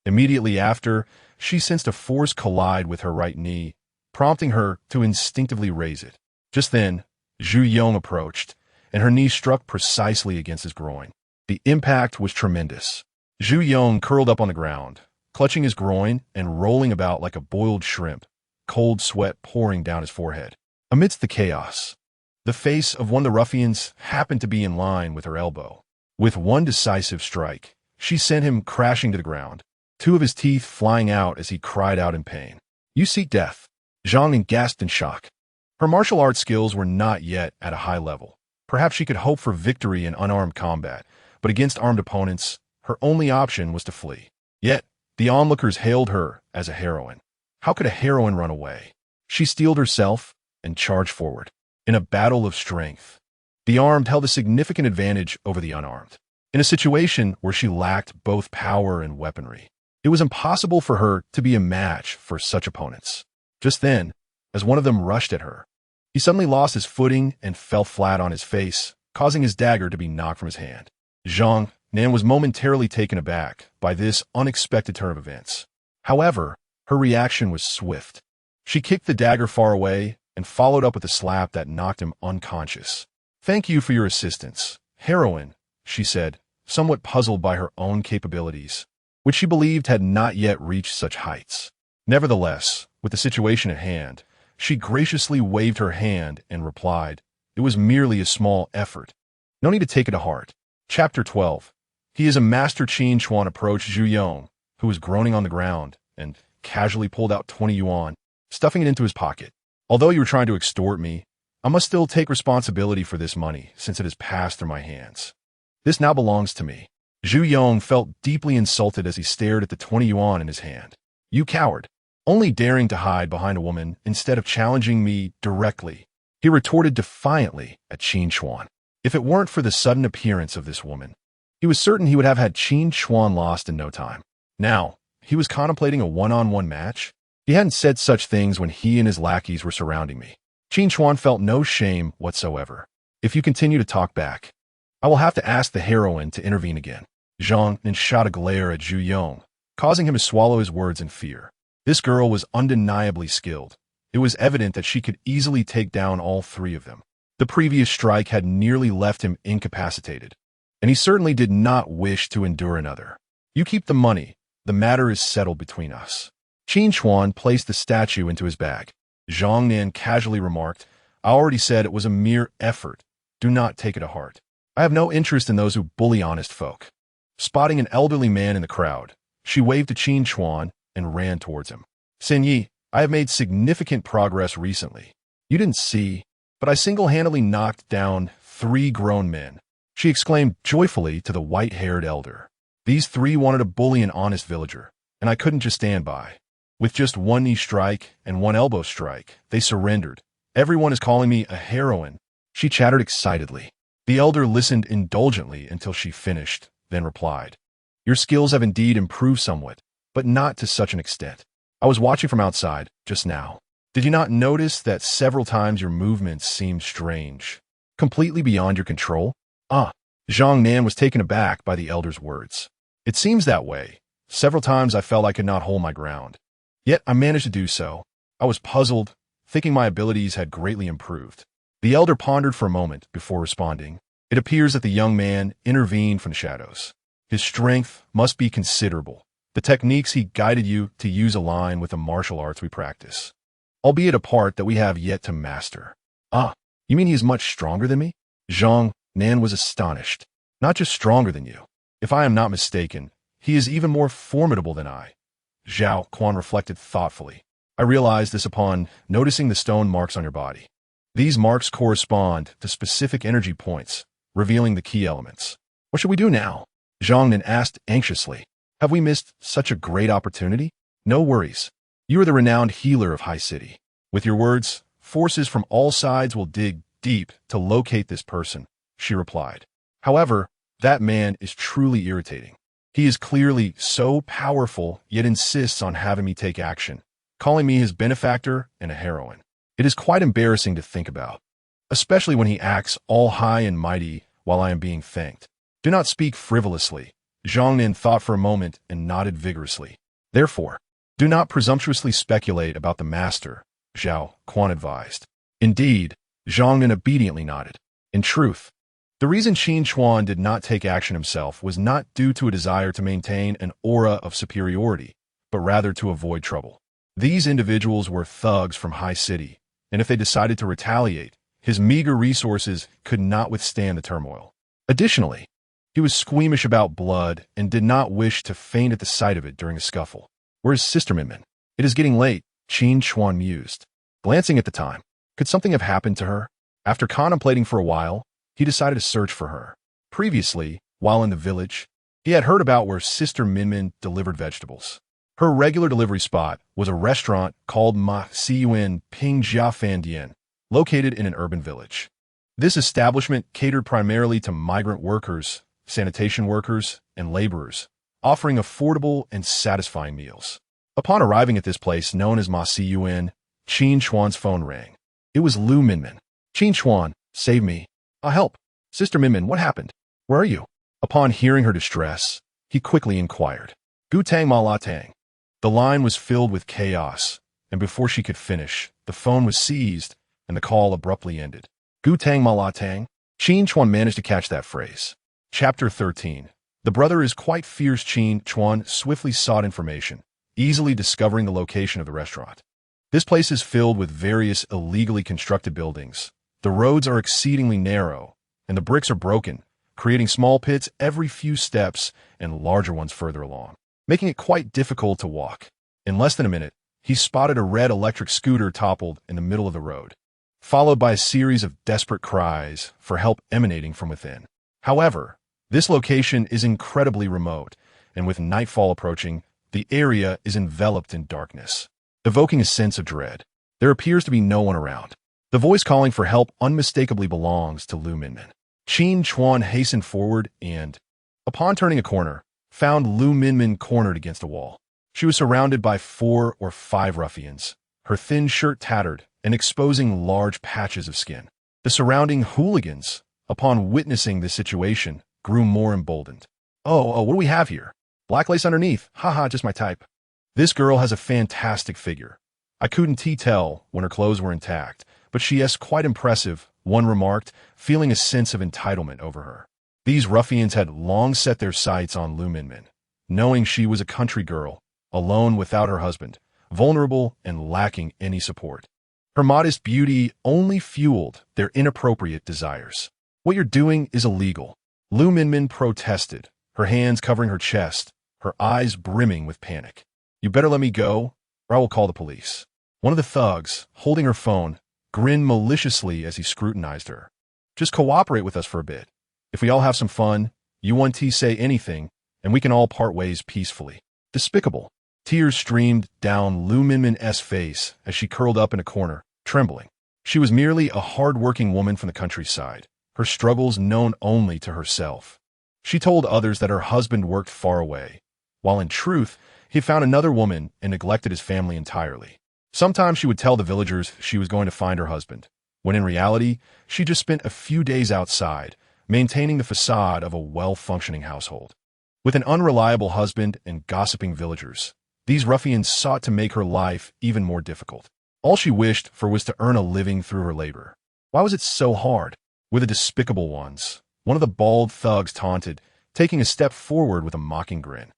Immediately after, she sensed a force collide with her right knee, prompting her to instinctively raise it. Just then, Zhu Yong approached, and her knee struck precisely against his groin. The impact was tremendous. Zhu Yong curled up on the ground, clutching his groin and rolling about like a boiled shrimp, cold sweat pouring down his forehead. Amidst the chaos, the face of one of the ruffians happened to be in line with her elbow. With one decisive strike, She sent him crashing to the ground, two of his teeth flying out as he cried out in pain. "You seek death." Zhang gasped in shock. Her martial arts skills were not yet at a high level. Perhaps she could hope for victory in unarmed combat, but against armed opponents, her only option was to flee. Yet, the onlookers hailed her as a heroine. How could a heroine run away? She steeled herself and charged forward. In a battle of strength, the armed held a significant advantage over the unarmed. In a situation where she lacked both power and weaponry, it was impossible for her to be a match for such opponents. Just then, as one of them rushed at her, he suddenly lost his footing and fell flat on his face, causing his dagger to be knocked from his hand. Zhang Nan was momentarily taken aback by this unexpected turn of events. However, her reaction was swift. She kicked the dagger far away and followed up with a slap that knocked him unconscious. "Thank you for your assistance, heroine," she said, somewhat puzzled by her own capabilities, which she believed had not yet reached such heights. Nevertheless, with the situation at hand, she graciously waved her hand and replied, "It was merely a small effort. No need to take it to heart." Chapter 12. He is a master. Qin Chuan approached Zhu Yong, who was groaning on the ground, and casually pulled out 20 yuan, stuffing it into his pocket. "Although you were trying to extort me, I must still take responsibility for this money since it has passed through my hands. This now belongs to me." Zhu Yong felt deeply insulted as he stared at the 20 yuan in his hand. "You coward, only daring to hide behind a woman instead of challenging me directly," he retorted defiantly at Qin Chuan. If it weren't for the sudden appearance of this woman, he was certain he would have had Qin Chuan lost in no time. Now, he was contemplating a one-on-one match. He hadn't said such things when he and his lackeys were surrounding me. Qin Chuan felt no shame whatsoever. "If you continue to talk back, I will have to ask the heroine to intervene again." Zhang then shot a glare at Zhu Yong, causing him to swallow his words in fear. This girl was undeniably skilled. It was evident that she could easily take down all three of them. The previous strike had nearly left him incapacitated, and he certainly did not wish to endure another. "You keep the money. The matter is settled between us." Qin Chuan placed the statue into his bag. Zhang Nan casually remarked, "I already said it was a mere effort. Do not take it to heart. I have no interest in those who bully honest folk." Spotting an elderly man in the crowd, she waved to Qin Chuan and ran towards him. "Senyi, I have made significant progress recently. You didn't see, but I single-handedly knocked down 3 grown men," she exclaimed joyfully to the white-haired elder. "These 3 wanted to bully an honest villager, and I couldn't just stand by. With just 1 knee strike and 1 elbow strike, they surrendered. Everyone is calling me a heroine," she chattered excitedly. The elder listened indulgently until she finished, then replied, "Your skills have indeed improved somewhat, but not to such an extent. I was watching from outside just now. Did you not notice that several times your movements seemed strange, completely beyond your control?" Zhang Nan was taken aback by the elder's words. "It seems that way. Several times I felt I could not hold my ground. Yet I managed to do so. I was puzzled, thinking my abilities had greatly improved." The elder pondered for a moment before responding. It appears that the young man intervened from the shadows. "His strength must be considerable. The techniques he guided you to use align with the martial arts we practice, albeit a part that we have yet to master." You mean he is much stronger than me?" Zhang Nan was astonished. "Not just stronger than you. If I am not mistaken, he is even more formidable than I." Zhao Quan reflected thoughtfully. "I realized this upon noticing the stone marks on your body. These marks correspond to specific energy points, revealing the key elements. What should we do now?" Zhang Nan asked anxiously. "Have we missed such a great opportunity?" "No worries. You are the renowned healer of High City. With your words, forces from all sides will dig deep to locate this person," she replied. "However, that man is truly irritating. He is clearly so powerful, yet insists on having me take action, calling me his benefactor and a heroine. It is quite embarrassing to think about, especially when he acts all high and mighty while I am being thanked." "Do not speak frivolously." Zhang Nan thought for a moment and nodded vigorously. "Therefore, do not presumptuously speculate about the master," Zhao Quan advised. Indeed, Zhang Nan obediently nodded. In truth, the reason Qin Chuan did not take action himself was not due to a desire to maintain an aura of superiority, but rather to avoid trouble. These individuals were thugs from High City, and if they decided to retaliate, his meager resources could not withstand the turmoil. Additionally, He was squeamish about blood and did not wish to faint at the sight of it during a scuffle. Where's Sister Minmin? It is getting late, Qin Chuan mused. Glancing at the time, could something have happened to her? After contemplating for a while, he decided to search for her. Previously, while in the village, he had heard about where Sister Minmin delivered vegetables. Her regular delivery spot was a restaurant called Ma Siyuan Ping Jia Fan Dian, located in an urban village. This establishment catered primarily to migrant workers, sanitation workers, and laborers, offering affordable and satisfying meals. Upon arriving at this place known as Ma Siyuan, Qin Chuan's phone rang. It was Lu Minmin. Qin Chuan, save me. I'll help. Sister Minmin, what happened? Where are you? Upon hearing her distress, he quickly inquired. Gutang ma la tang. The line was filled with chaos, and before she could finish, the phone was seized and the call abruptly ended. Gutang ma la tang? Qin Chuan managed to catch that phrase. Chapter 13. The brother is quite fierce. Qin Chuan swiftly sought information, easily discovering the location of the restaurant. This place is filled with various illegally constructed buildings. The roads are exceedingly narrow, and the bricks are broken, creating small pits every few steps and larger ones further along, making it quite difficult to walk. In less than a minute, he spotted a red electric scooter toppled in the middle of the road, followed by a series of desperate cries for help emanating from within. However, this location is incredibly remote, and with nightfall approaching, the area is enveloped in darkness, evoking a sense of dread. There appears to be no one around. The voice calling for help unmistakably belongs to Lu Minmin. Qin Chuan hastened forward and, upon turning a corner, found Lu Minmin cornered against a wall. She was surrounded by 4 or 5 ruffians, her thin shirt tattered and exposing large patches of skin. The surrounding hooligans, upon witnessing the situation, grew more emboldened. Oh, what do we have here? Black lace underneath. Haha, just my type. This girl has a fantastic figure. I couldn't tell when her clothes were intact, but she is quite impressive, one remarked, feeling a sense of entitlement over her. These ruffians had long set their sights on Lu Minmin, knowing she was a country girl, alone without her husband, vulnerable and lacking any support. Her modest beauty only fueled their inappropriate desires. What you're doing is illegal. Lu Minmin protested, her hands covering her chest, her eyes brimming with panic. You better let me go, or I will call the police. One of the thugs, holding her phone, grinned maliciously as he scrutinized her. Just cooperate with us for a bit. If we all have some fun, you won't say anything, and we can all part ways peacefully. Despicable. Tears streamed down Lu Minmin's face as she curled up in a corner, trembling. She was merely a hard-working woman from the countryside, her struggles known only to herself. She told others that her husband worked far away, while in truth, he found another woman and neglected his family entirely. Sometimes she would tell the villagers she was going to find her husband, when in reality, she just spent a few days outside, maintaining the facade of a well-functioning household. With an unreliable husband and gossiping villagers, these ruffians sought to make her life even more difficult. All she wished for was to earn a living through her labor. Why was it so hard? We're the despicable ones, one of the bald thugs taunted, taking a step forward with a mocking grin.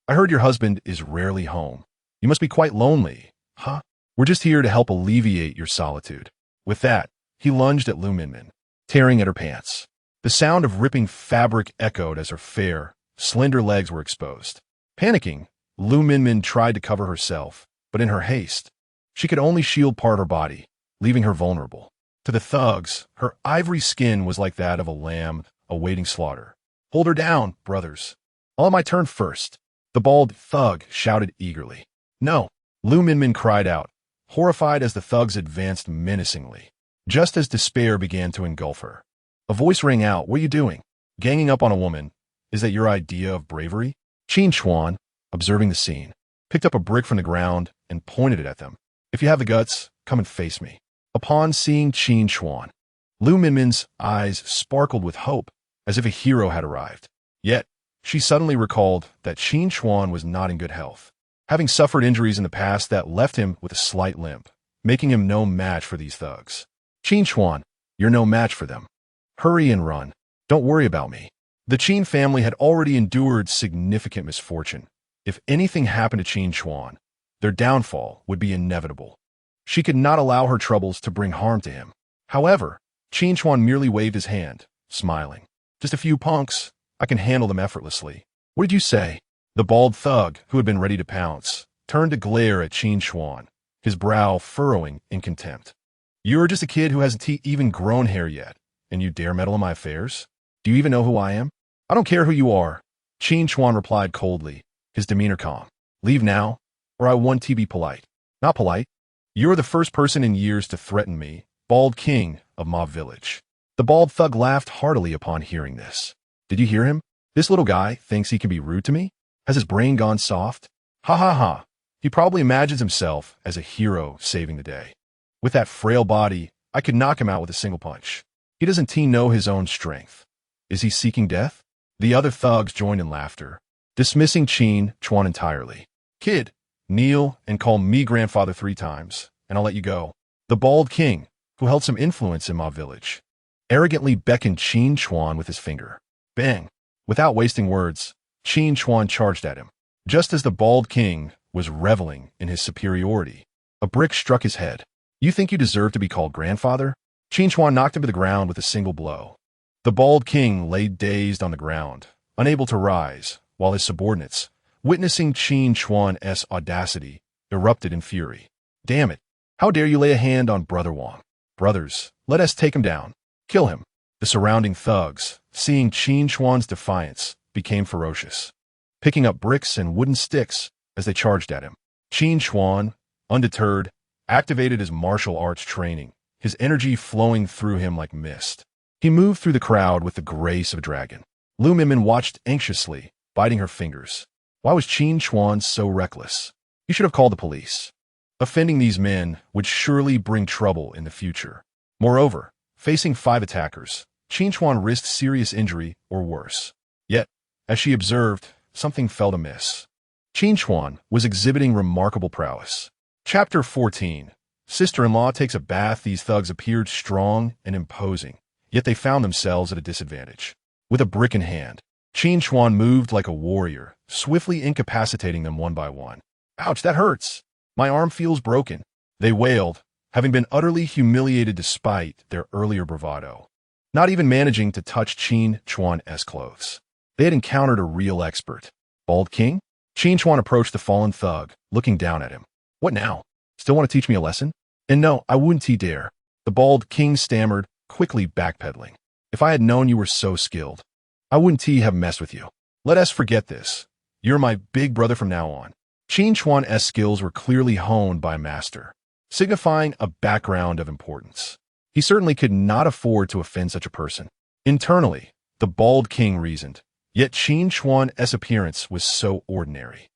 I heard your husband is rarely home. You must be quite lonely, huh? We're just here to help alleviate your solitude. With that, he lunged at Lu Minmin, tearing at her pants. The sound of ripping fabric echoed as her fair, slender legs were exposed. Panicking, Lu Minmin tried to cover herself, but in her haste, she could only shield part of her body, leaving her vulnerable. To the thugs, her ivory skin was like that of a lamb awaiting slaughter. Hold her down, brothers. I'll have my turn first. The bald thug shouted eagerly. No, Lu Minmin cried out, horrified as the thugs advanced menacingly. Just as despair began to engulf her, a voice rang out, what are you doing? Ganging up on a woman. Is that your idea of bravery? Qin Chuan, observing the scene, picked up a brick from the ground and pointed it at them. If you have the guts, come and face me. Upon seeing Qin Chuan, Lu Minmin's eyes sparkled with hope, as if a hero had arrived. Yet, she suddenly recalled that Qin Chuan was not in good health, having suffered injuries in the past that left him with a slight limp, making him no match for these thugs. Qin Chuan, you're no match for them. Hurry and run. Don't worry about me. The Qin family had already endured significant misfortune. If anything happened to Qin Chuan, their downfall would be inevitable. She could not allow her troubles to bring harm to him. However, Qin Chuan merely waved his hand, smiling. Just a few punks. I can handle them effortlessly. What did you say? The bald thug, who had been ready to pounce, turned to glare at Qin Chuan, his brow furrowing in contempt. You're just a kid who hasn't even grown hair yet, and you dare meddle in my affairs? Do you even know who I am? I don't care who you are, Qin Chuan replied coldly, his demeanor calm. Leave now, or I want to be polite. Not polite. You're the first person in years to threaten me, bald king of Mob Village. The bald thug laughed heartily upon hearing this. Did you hear him? This little guy thinks he can be rude to me? Has his brain gone soft? Ha ha ha. He probably imagines himself as a hero saving the day. With that frail body, I could knock him out with a single punch. He doesn't know his own strength. Is he seeking death? The other thugs joined in laughter, dismissing Qin Chuan entirely. Kid, kneel and call me grandfather 3 times, and I'll let you go. The bald king, who held some influence in Mob Village, arrogantly beckoned Qin Chuan with his finger. Bang! Without wasting words, Qin Chuan charged at him. Just as the bald king was reveling in his superiority, a brick struck his head. You think you deserve to be called grandfather? Qin Chuan knocked him to the ground with a single blow. The bald king lay dazed on the ground, unable to rise, while his subordinates, witnessing Qin Chuan's audacity, erupted in fury. Damn it! How dare you lay a hand on Brother Wang? Brothers, let us take him down. Kill him. The surrounding thugs, seeing Qin Chuan's defiance, became ferocious, picking up bricks and wooden sticks as they charged at him. Qin Chuan, undeterred, activated his martial arts training, his energy flowing through him like mist. He moved through the crowd with the grace of a dragon. Lu Minmin watched anxiously, biting her fingers. Why was Qin Chuan so reckless? He should have called the police. Offending these men would surely bring trouble in the future. Moreover, facing 5 attackers, Qin Chuan risked serious injury or worse. Yet, as she observed, something felt amiss. Qin Chuan was exhibiting remarkable prowess. Chapter 14. Sister-in-law takes a bath. These thugs appeared strong and imposing, yet they found themselves at a disadvantage. With a brick in hand, Qin Chuan moved like a warrior, swiftly incapacitating them one by one. Ouch, that hurts. My arm feels broken. They wailed, having been utterly humiliated despite their earlier bravado. Not even managing to touch Qin Chuan's clothes. They had encountered a real expert. Bald King? Qin Chuan approached the fallen thug, looking down at him. What now? Still want to teach me a lesson? And no, I wouldn't dare. The bald king stammered, quickly backpedaling. If I had known you were so skilled, I wouldn't have messed with you. Let us forget this. You're my big brother from now on. Qin Chuan's skills were clearly honed by a master, signifying a background of importance. He certainly could not afford to offend such a person. Internally, the bald king reasoned, yet Qin Chuan's appearance was so ordinary.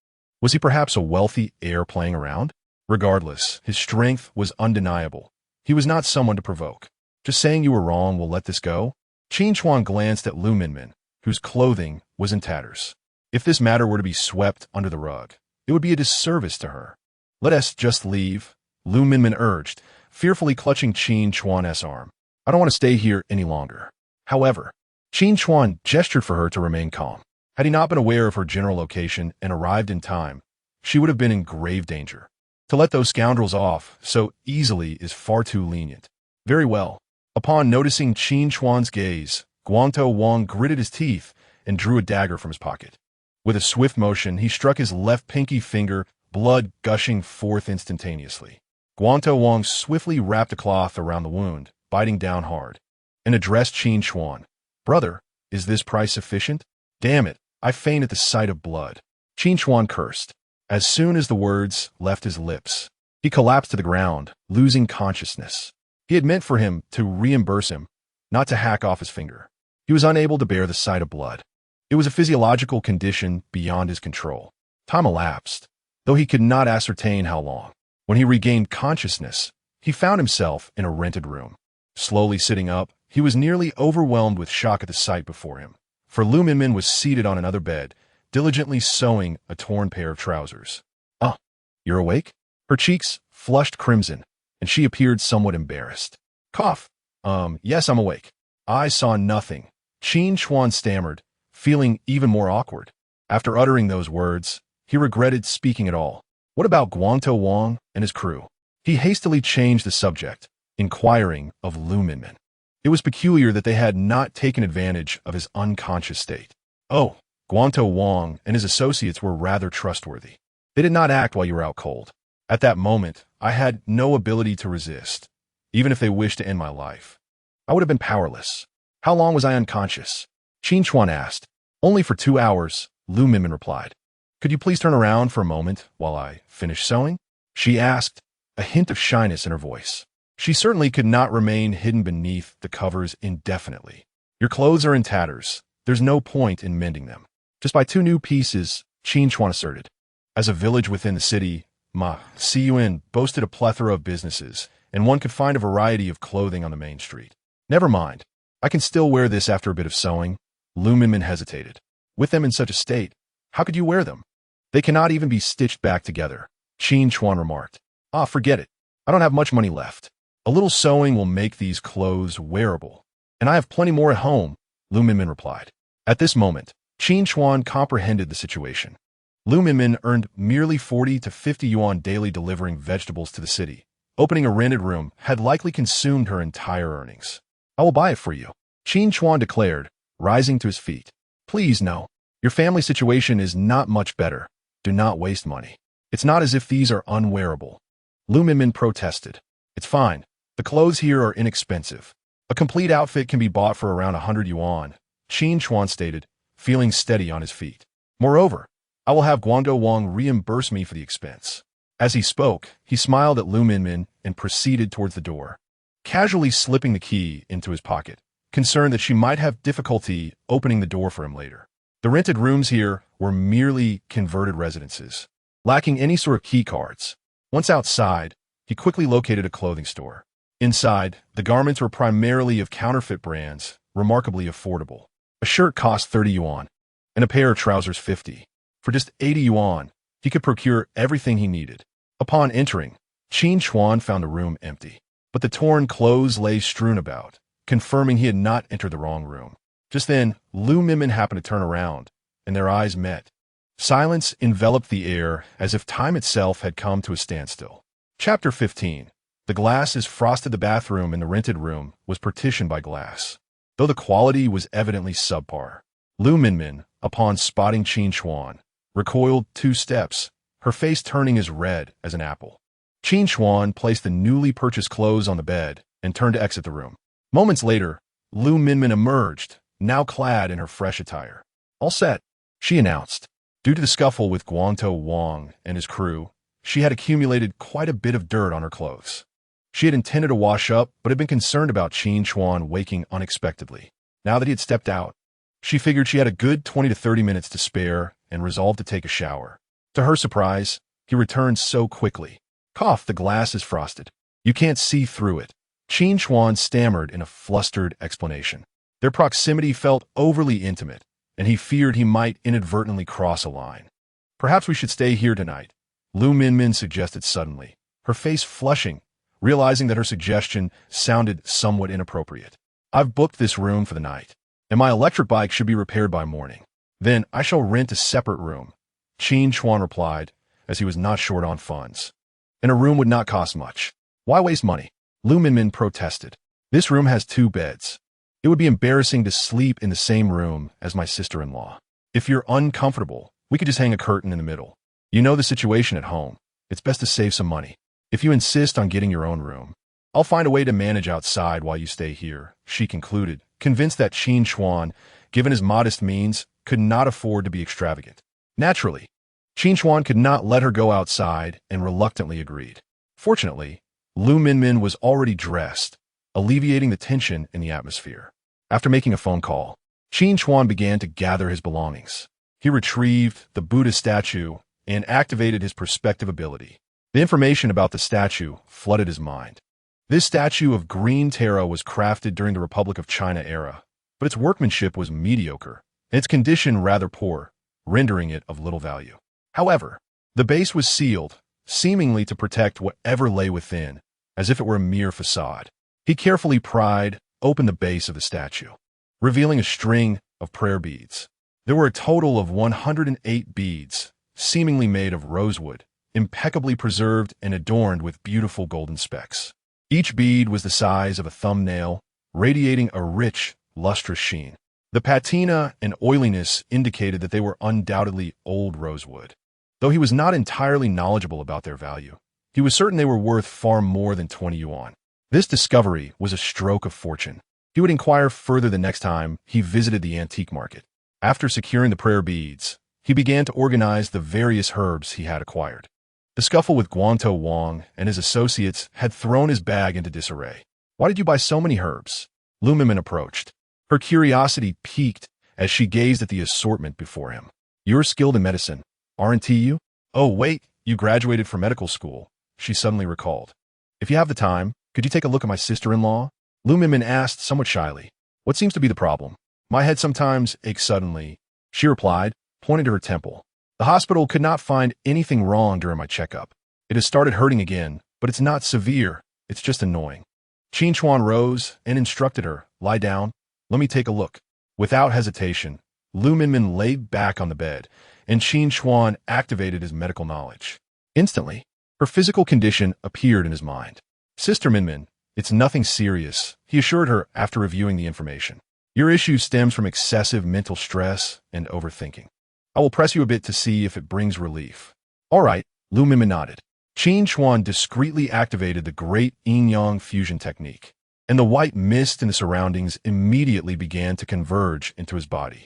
Was he perhaps a wealthy heir playing around? Regardless, his strength was undeniable. He was not someone to provoke. Just saying you were wrong will let this go? Qin Chuan glanced at Lu Minmin, whose clothing was in tatters. If this matter were to be swept under the rug, it would be a disservice to her. Let us just leave, Lu Minmin urged, fearfully clutching Qin Chuan's arm. I don't want to stay here any longer. However, Qin Chuan gestured for her to remain calm. Had he not been aware of her general location and arrived in time, she would have been in grave danger. To let those scoundrels off so easily is far too lenient. Very well. Upon noticing Qin Chuan's gaze, Guangtou Wang gritted his teeth and drew a dagger from his pocket. With a swift motion, he struck his left pinky finger, blood gushing forth instantaneously. Guangtou Wang swiftly wrapped a cloth around the wound, biting down hard, and addressed Qin Chuan. Brother, is this price sufficient? Damn it, I faint at the sight of blood. Qin Chuan cursed. As soon as the words left his lips, he collapsed to the ground, losing consciousness. He had meant for him to reimburse him, not to hack off his finger. He was unable to bear the sight of blood. It was a physiological condition beyond his control. Time elapsed, though he could not ascertain how long. When he regained consciousness, he found himself in a rented room. Slowly sitting up, he was nearly overwhelmed with shock at the sight before him. For Lu Minmin was seated on another bed, diligently sewing a torn pair of trousers. Ah, you're awake? Her cheeks flushed crimson, and she appeared somewhat embarrassed. Cough. Yes, I'm awake. I saw nothing. Qin Chuan stammered, feeling even more awkward. After uttering those words, he regretted speaking at all. What about Guangtou Wang and his crew? He hastily changed the subject, inquiring of Lu Minmin. It was peculiar that they had not taken advantage of his unconscious state. Oh, Guanto Wang and his associates were rather trustworthy. They did not act while you were out cold. At that moment, I had no ability to resist, even if they wished to end my life. I would have been powerless. How long was I unconscious? Qin Chuan asked. Only for 2 hours, Lu Minmin replied. Could you please turn around for a moment while I finish sewing? She asked, a hint of shyness in her voice. She certainly could not remain hidden beneath the covers indefinitely. Your clothes are in tatters. There's no point in mending them. Just buy 2 new pieces, Qin Chuan asserted. As a village within the city, Ma Siyuan boasted a plethora of businesses, and one could find a variety of clothing on the main street. Never mind. I can still wear this after a bit of sewing. Lu Minmin hesitated. With them in such a state, how could you wear them? They cannot even be stitched back together, Qin Chuan remarked. Ah, forget it. I don't have much money left. A little sewing will make these clothes wearable. And I have plenty more at home, Lu Minmin replied. At this moment, Qin Chuan comprehended the situation. Lu Minmin earned merely 40 to 50 yuan daily delivering vegetables to the city. Opening a rented room had likely consumed her entire earnings. I will buy it for you, Qin Chuan declared, rising to his feet. Please, no. Your family situation is not much better. Do not waste money. It's not as if these are unwearable. Lu Minmin protested. It's fine. The clothes here are inexpensive. A complete outfit can be bought for around 100 yuan, Qin Chuan stated, feeling steady on his feet. Moreover, I will have Guanto Wang reimburse me for the expense. As he spoke, he smiled at Lu Minmin and proceeded towards the door, casually slipping the key into his pocket, concerned that she might have difficulty opening the door for him later. The rented rooms here were merely converted residences, lacking any sort of key cards. Once outside, he quickly located a clothing store. Inside, the garments were primarily of counterfeit brands, remarkably affordable. A shirt cost 30 yuan, and a pair of trousers 50. For just 80 yuan, he could procure everything he needed. Upon entering, Qin Chuan found the room empty, but the torn clothes lay strewn about, confirming he had not entered the wrong room. Just then, Lu Minmin happened to turn around, and their eyes met. Silence enveloped the air as if time itself had come to a standstill. Chapter 15. The glass is frosted. The bathroom in the rented room was partitioned by glass, though the quality was evidently subpar. Lu Minmin, upon spotting Qin Chuan, recoiled 2 steps, her face turning as red as an apple. Qin Chuan placed the newly purchased clothes on the bed and turned to exit the room. Moments later, Lu Minmin emerged, now clad in her fresh attire. All set, she announced. Due to the scuffle with Guanto Wang and his crew, she had accumulated quite a bit of dirt on her clothes. She had intended to wash up, but had been concerned about Qin Chuan waking unexpectedly. Now that he had stepped out, she figured she had a good 20 to 30 minutes to spare and resolved to take a shower. To her surprise, he returned so quickly. Cough, the glass is frosted. You can't see through it. Qin Chuan stammered in a flustered explanation. Their proximity felt overly intimate, and he feared he might inadvertently cross a line. Perhaps we should stay here tonight, Lu Minmin suggested suddenly, her face flushing, realizing that her suggestion sounded somewhat inappropriate. I've booked this room for the night, and my electric bike should be repaired by morning. Then I shall rent a separate room, Qin Chuan replied, as he was not short on funds. And a room would not cost much. Why waste money? Lu Minmin protested. This room has 2 beds. It would be embarrassing to sleep in the same room as my sister-in-law. If you're uncomfortable, we could just hang a curtain in the middle. You know the situation at home. It's best to save some money. If you insist on getting your own room, I'll find a way to manage outside while you stay here, she concluded, convinced that Qin Chuan, given his modest means, could not afford to be extravagant. Naturally, Qin Chuan could not let her go outside and reluctantly agreed. Fortunately, Lu Minmin was already dressed, alleviating the tension in the atmosphere. After making a phone call, Qin Chuan began to gather his belongings. He retrieved the Buddha statue and activated his perspective ability. The information about the statue flooded his mind. This statue of green Terra was crafted during the Republic of China era, but its workmanship was mediocre, and its condition rather poor, rendering it of little value. However, the base was sealed, seemingly to protect whatever lay within, as if it were a mere facade. He carefully pried open the base of the statue, revealing a string of prayer beads. There were a total of 108 beads, seemingly made of rosewood, impeccably preserved and adorned with beautiful golden specks. Each bead was the size of a thumbnail, radiating a rich, lustrous sheen. The patina and oiliness indicated that they were undoubtedly old rosewood. Though he was not entirely knowledgeable about their value, he was certain they were worth far more than 20 yuan. This discovery was a stroke of fortune. He would inquire further the next time he visited the antique market. After securing the prayer beads, he began to organize the various herbs he had acquired. The scuffle with Guantou Wang and his associates had thrown his bag into disarray. "Why did you buy so many herbs?" Lu Minmin approached. Her curiosity piqued as she gazed at the assortment before him. "You're skilled in medicine, aren't you?" "Oh, wait, you graduated from medical school," she suddenly recalled. "If you have the time, could you take a look at my sister-in-law?" Lu Minmin asked somewhat shyly. "What seems to be the problem?" "My head sometimes aches suddenly," she replied, pointing to her temple. "The hospital could not find anything wrong during my checkup. It has started hurting again, but it's not severe. It's just annoying." Qin Chuan rose and instructed her, "Lie down. Let me take a look." Without hesitation, Lu Minmin lay back on the bed, and Qin Chuan activated his medical knowledge. Instantly, her physical condition appeared in his mind. "Sister Minmin, it's nothing serious," he assured her after reviewing the information. "Your issue stems from excessive mental stress and overthinking. I will press you a bit to see if it brings relief." "All right," Lu Minmin nodded. Qin Chuan discreetly activated the great yin-yang fusion technique, and the white mist in the surroundings immediately began to converge into his body.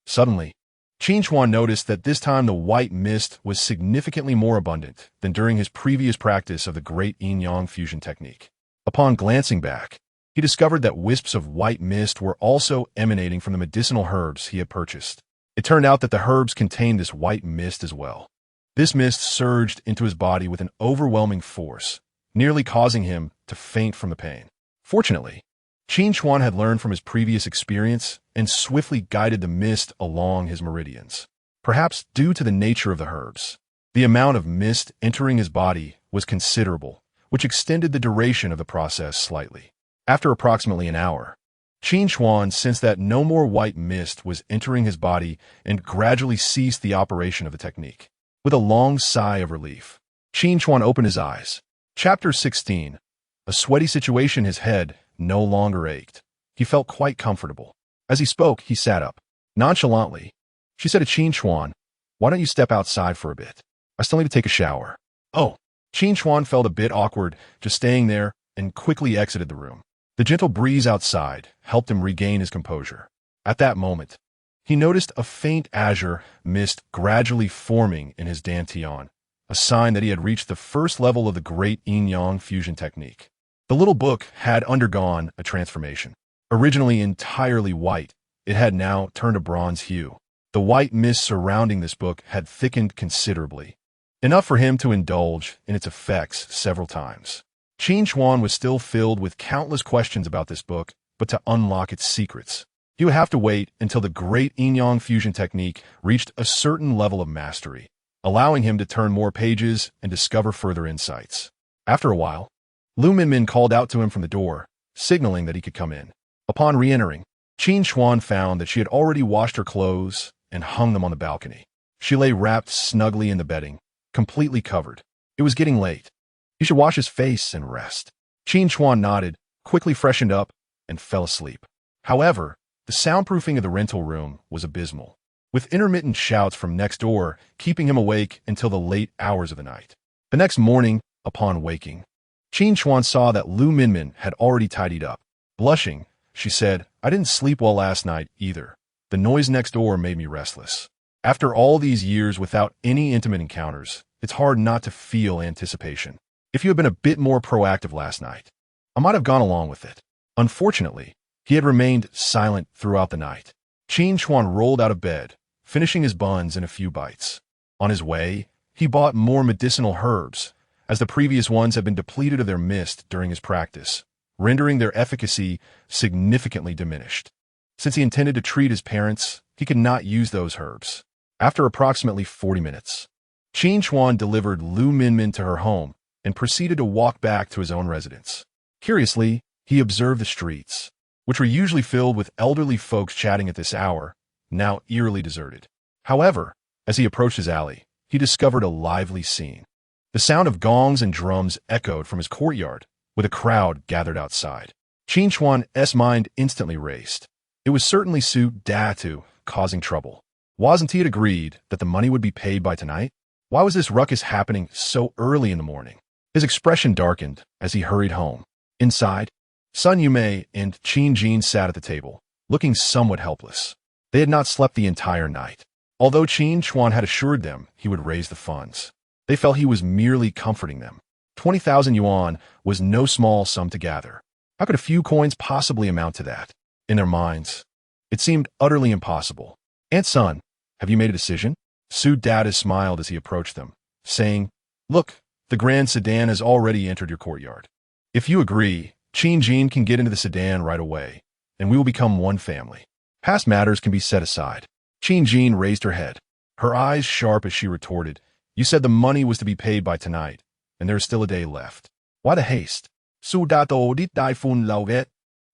Suddenly, Qin Chuan noticed that this time the white mist was significantly more abundant than during his previous practice of the great yin-yang fusion technique. Upon glancing back, he discovered that wisps of white mist were also emanating from the medicinal herbs he had purchased. It turned out that the herbs contained this white mist as well. This mist surged into his body with an overwhelming force, nearly causing him to faint from the pain. Fortunately, Qin Chuan had learned from his previous experience and swiftly guided the mist along his meridians. Perhaps due to the nature of the herbs, the amount of mist entering his body was considerable, which extended the duration of the process slightly. After approximately an hour, Qin Chuan sensed that no more white mist was entering his body and gradually ceased the operation of the technique. With a long sigh of relief, Qin Chuan opened his eyes. Chapter 16. A sweaty situation. His head no longer ached. He felt quite comfortable. As he spoke, he sat up. Nonchalantly, she said to Qin Chuan, "Why don't you step outside for a bit? I still need to take a shower." "Oh." Qin Chuan felt a bit awkward just staying there and quickly exited the room. The gentle breeze outside helped him regain his composure. At that moment, he noticed a faint azure mist gradually forming in his dantian, a sign that he had reached the first level of the great yin-yang fusion technique. The little book had undergone a transformation. Originally entirely white, it had now turned a bronze hue. The white mist surrounding this book had thickened considerably, enough for him to indulge in its effects several times. Qin Chuan was still filled with countless questions about this book, but to unlock its secrets, he would have to wait until the great yin-yang fusion technique reached a certain level of mastery, allowing him to turn more pages and discover further insights. After a while, Lu Minmin called out to him from the door, signaling that he could come in. Upon re-entering, Qin Chuan found that she had already washed her clothes and hung them on the balcony. She lay wrapped snugly in the bedding, completely covered. It was getting late. He should wash his face and rest. Qin Chuan nodded, quickly freshened up, and fell asleep. However, the soundproofing of the rental room was abysmal, with intermittent shouts from next door keeping him awake until the late hours of the night. The next morning, upon waking, Qin Chuan saw that Lu Minmin had already tidied up. Blushing, she said, "I didn't sleep well last night either. The noise next door made me restless." After all these years without any intimate encounters, it's hard not to feel anticipation. If you had been a bit more proactive last night, I might have gone along with it. Unfortunately, he had remained silent throughout the night. Qin Chuan rolled out of bed, finishing his buns in a few bites. On his way, he bought more medicinal herbs, as the previous ones had been depleted of their mist during his practice, rendering their efficacy significantly diminished. Since he intended to treat his parents, he could not use those herbs. After approximately 40 minutes, Qin Chuan delivered Lu Minmin to her home and proceeded to walk back to his own residence. Curiously, he observed the streets, which were usually filled with elderly folks chatting at this hour, now eerily deserted. However, as he approached his alley, he discovered a lively scene. The sound of gongs and drums echoed from his courtyard, with a crowd gathered outside. Qin Chuan's mind instantly raced. It was certainly Su Datu causing trouble. Wasn't he agreed that the money would be paid by tonight? Why was this ruckus happening so early in the morning? His expression darkened as he hurried home. Inside, Sun Yumei and Qin Jin sat at the table, looking somewhat helpless. They had not slept the entire night. Although Qin Chuan had assured them he would raise the funds, they felt he was merely comforting them. 20,000 yuan was no small sum to gather. How could a few coins possibly amount to that? In their minds, it seemed utterly impossible. Aunt Sun, have you made a decision? Su Data smiled as he approached them, saying, Look, the grand sedan has already entered your courtyard. If you agree, Qin Jin can get into the sedan right away, and we will become one family. Past matters can be set aside. Qin Jin raised her head, her eyes sharp as she retorted, You said the money was to be paid by tonight, and there is still a day left. Why the haste?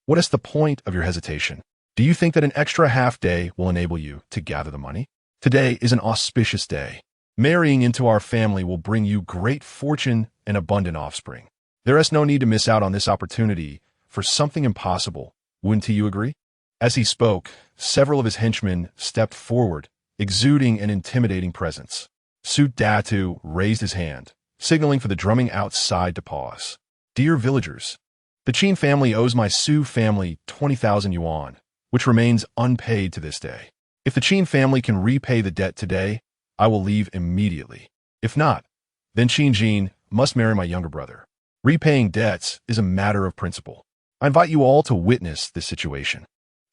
What is the point of your hesitation? Do you think that an extra half day will enable you to gather the money? Today is an auspicious day. Marrying into our family will bring you great fortune and abundant offspring. There is no need to miss out on this opportunity for something impossible. Wouldn't you agree? As he spoke, several of his henchmen stepped forward, exuding an intimidating presence. Su Datu raised his hand, signaling for the drumming outside to pause. Dear villagers, the Qin family owes my Su family 20,000 yuan, which remains unpaid to this day. If the Qin family can repay the debt today, I will leave immediately. If not, then Qin Jin must marry my younger brother. Repaying debts is a matter of principle. I invite you all to witness this situation.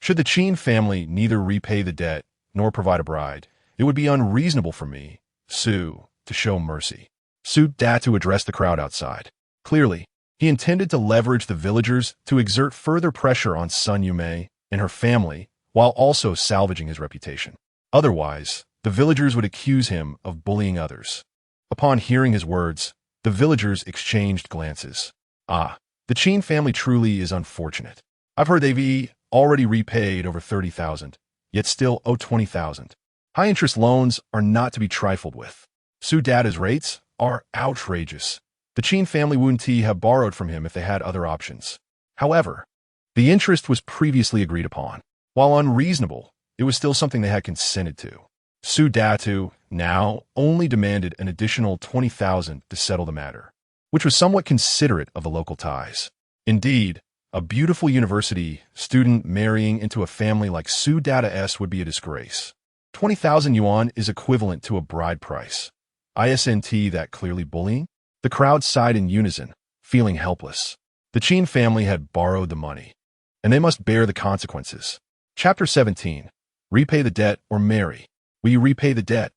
Should the Qin family neither repay the debt nor provide a bride, it would be unreasonable for me, Su, to show mercy. Su Datu addressed the crowd outside. Clearly, he intended to leverage the villagers to exert further pressure on Sun Yumei and her family while also salvaging his reputation. Otherwise, the villagers would accuse him of bullying others. Upon hearing his words, the villagers exchanged glances. Ah, the Qin family truly is unfortunate. I've heard they've already repaid over 30,000, yet still owe 20,000. High-interest loans are not to be trifled with. Su Data's rates are outrageous. The Qin family wouldn't have borrowed from him if they had other options. However, the interest was previously agreed upon. While unreasonable, it was still something they had consented to. Su Datu now only demanded an additional 20,000 to settle the matter, which was somewhat considerate of the local ties. Indeed, a beautiful university student marrying into a family like Su Data would be a disgrace. 20,000 yuan is equivalent to a bride price. Isn't that clearly bullying? The crowd sighed in unison, feeling helpless. The Qin family had borrowed the money, and they must bear the consequences. Chapter 17. Repay the debt or marry. Will you repay the debt,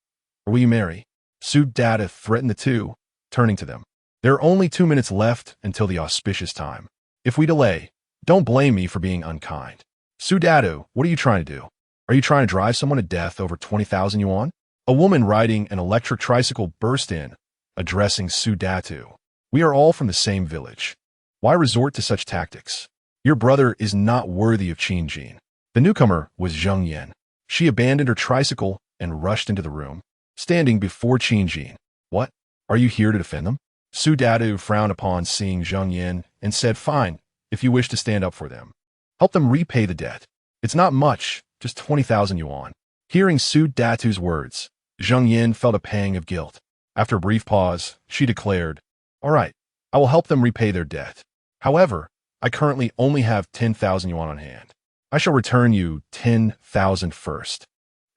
or will you marry? Su Data threatened the two, turning to them. There are only 2 minutes left until the auspicious time. If we delay, don't blame me for being unkind. Su Data, what are you trying to do? Are you trying to drive someone to death over 20,000 yuan? A woman riding an electric tricycle burst in, addressing Su Datu. We are all from the same village. Why resort to such tactics? Your brother is not worthy of Qin Jin. The newcomer was Zheng Yan. She abandoned her tricycle and rushed into the room, standing before Qin Jin. What? Are you here to defend them? Su Datu frowned upon seeing Zheng Yan and said, Fine, if you wish to stand up for them. Help them repay the debt. It's not much, just 20,000 yuan. Hearing Su Datu's words, Zheng Yan felt a pang of guilt. After a brief pause, she declared, All right, I will help them repay their debt. However, I currently only have 10,000 yuan on hand. I shall return you 10,000 first,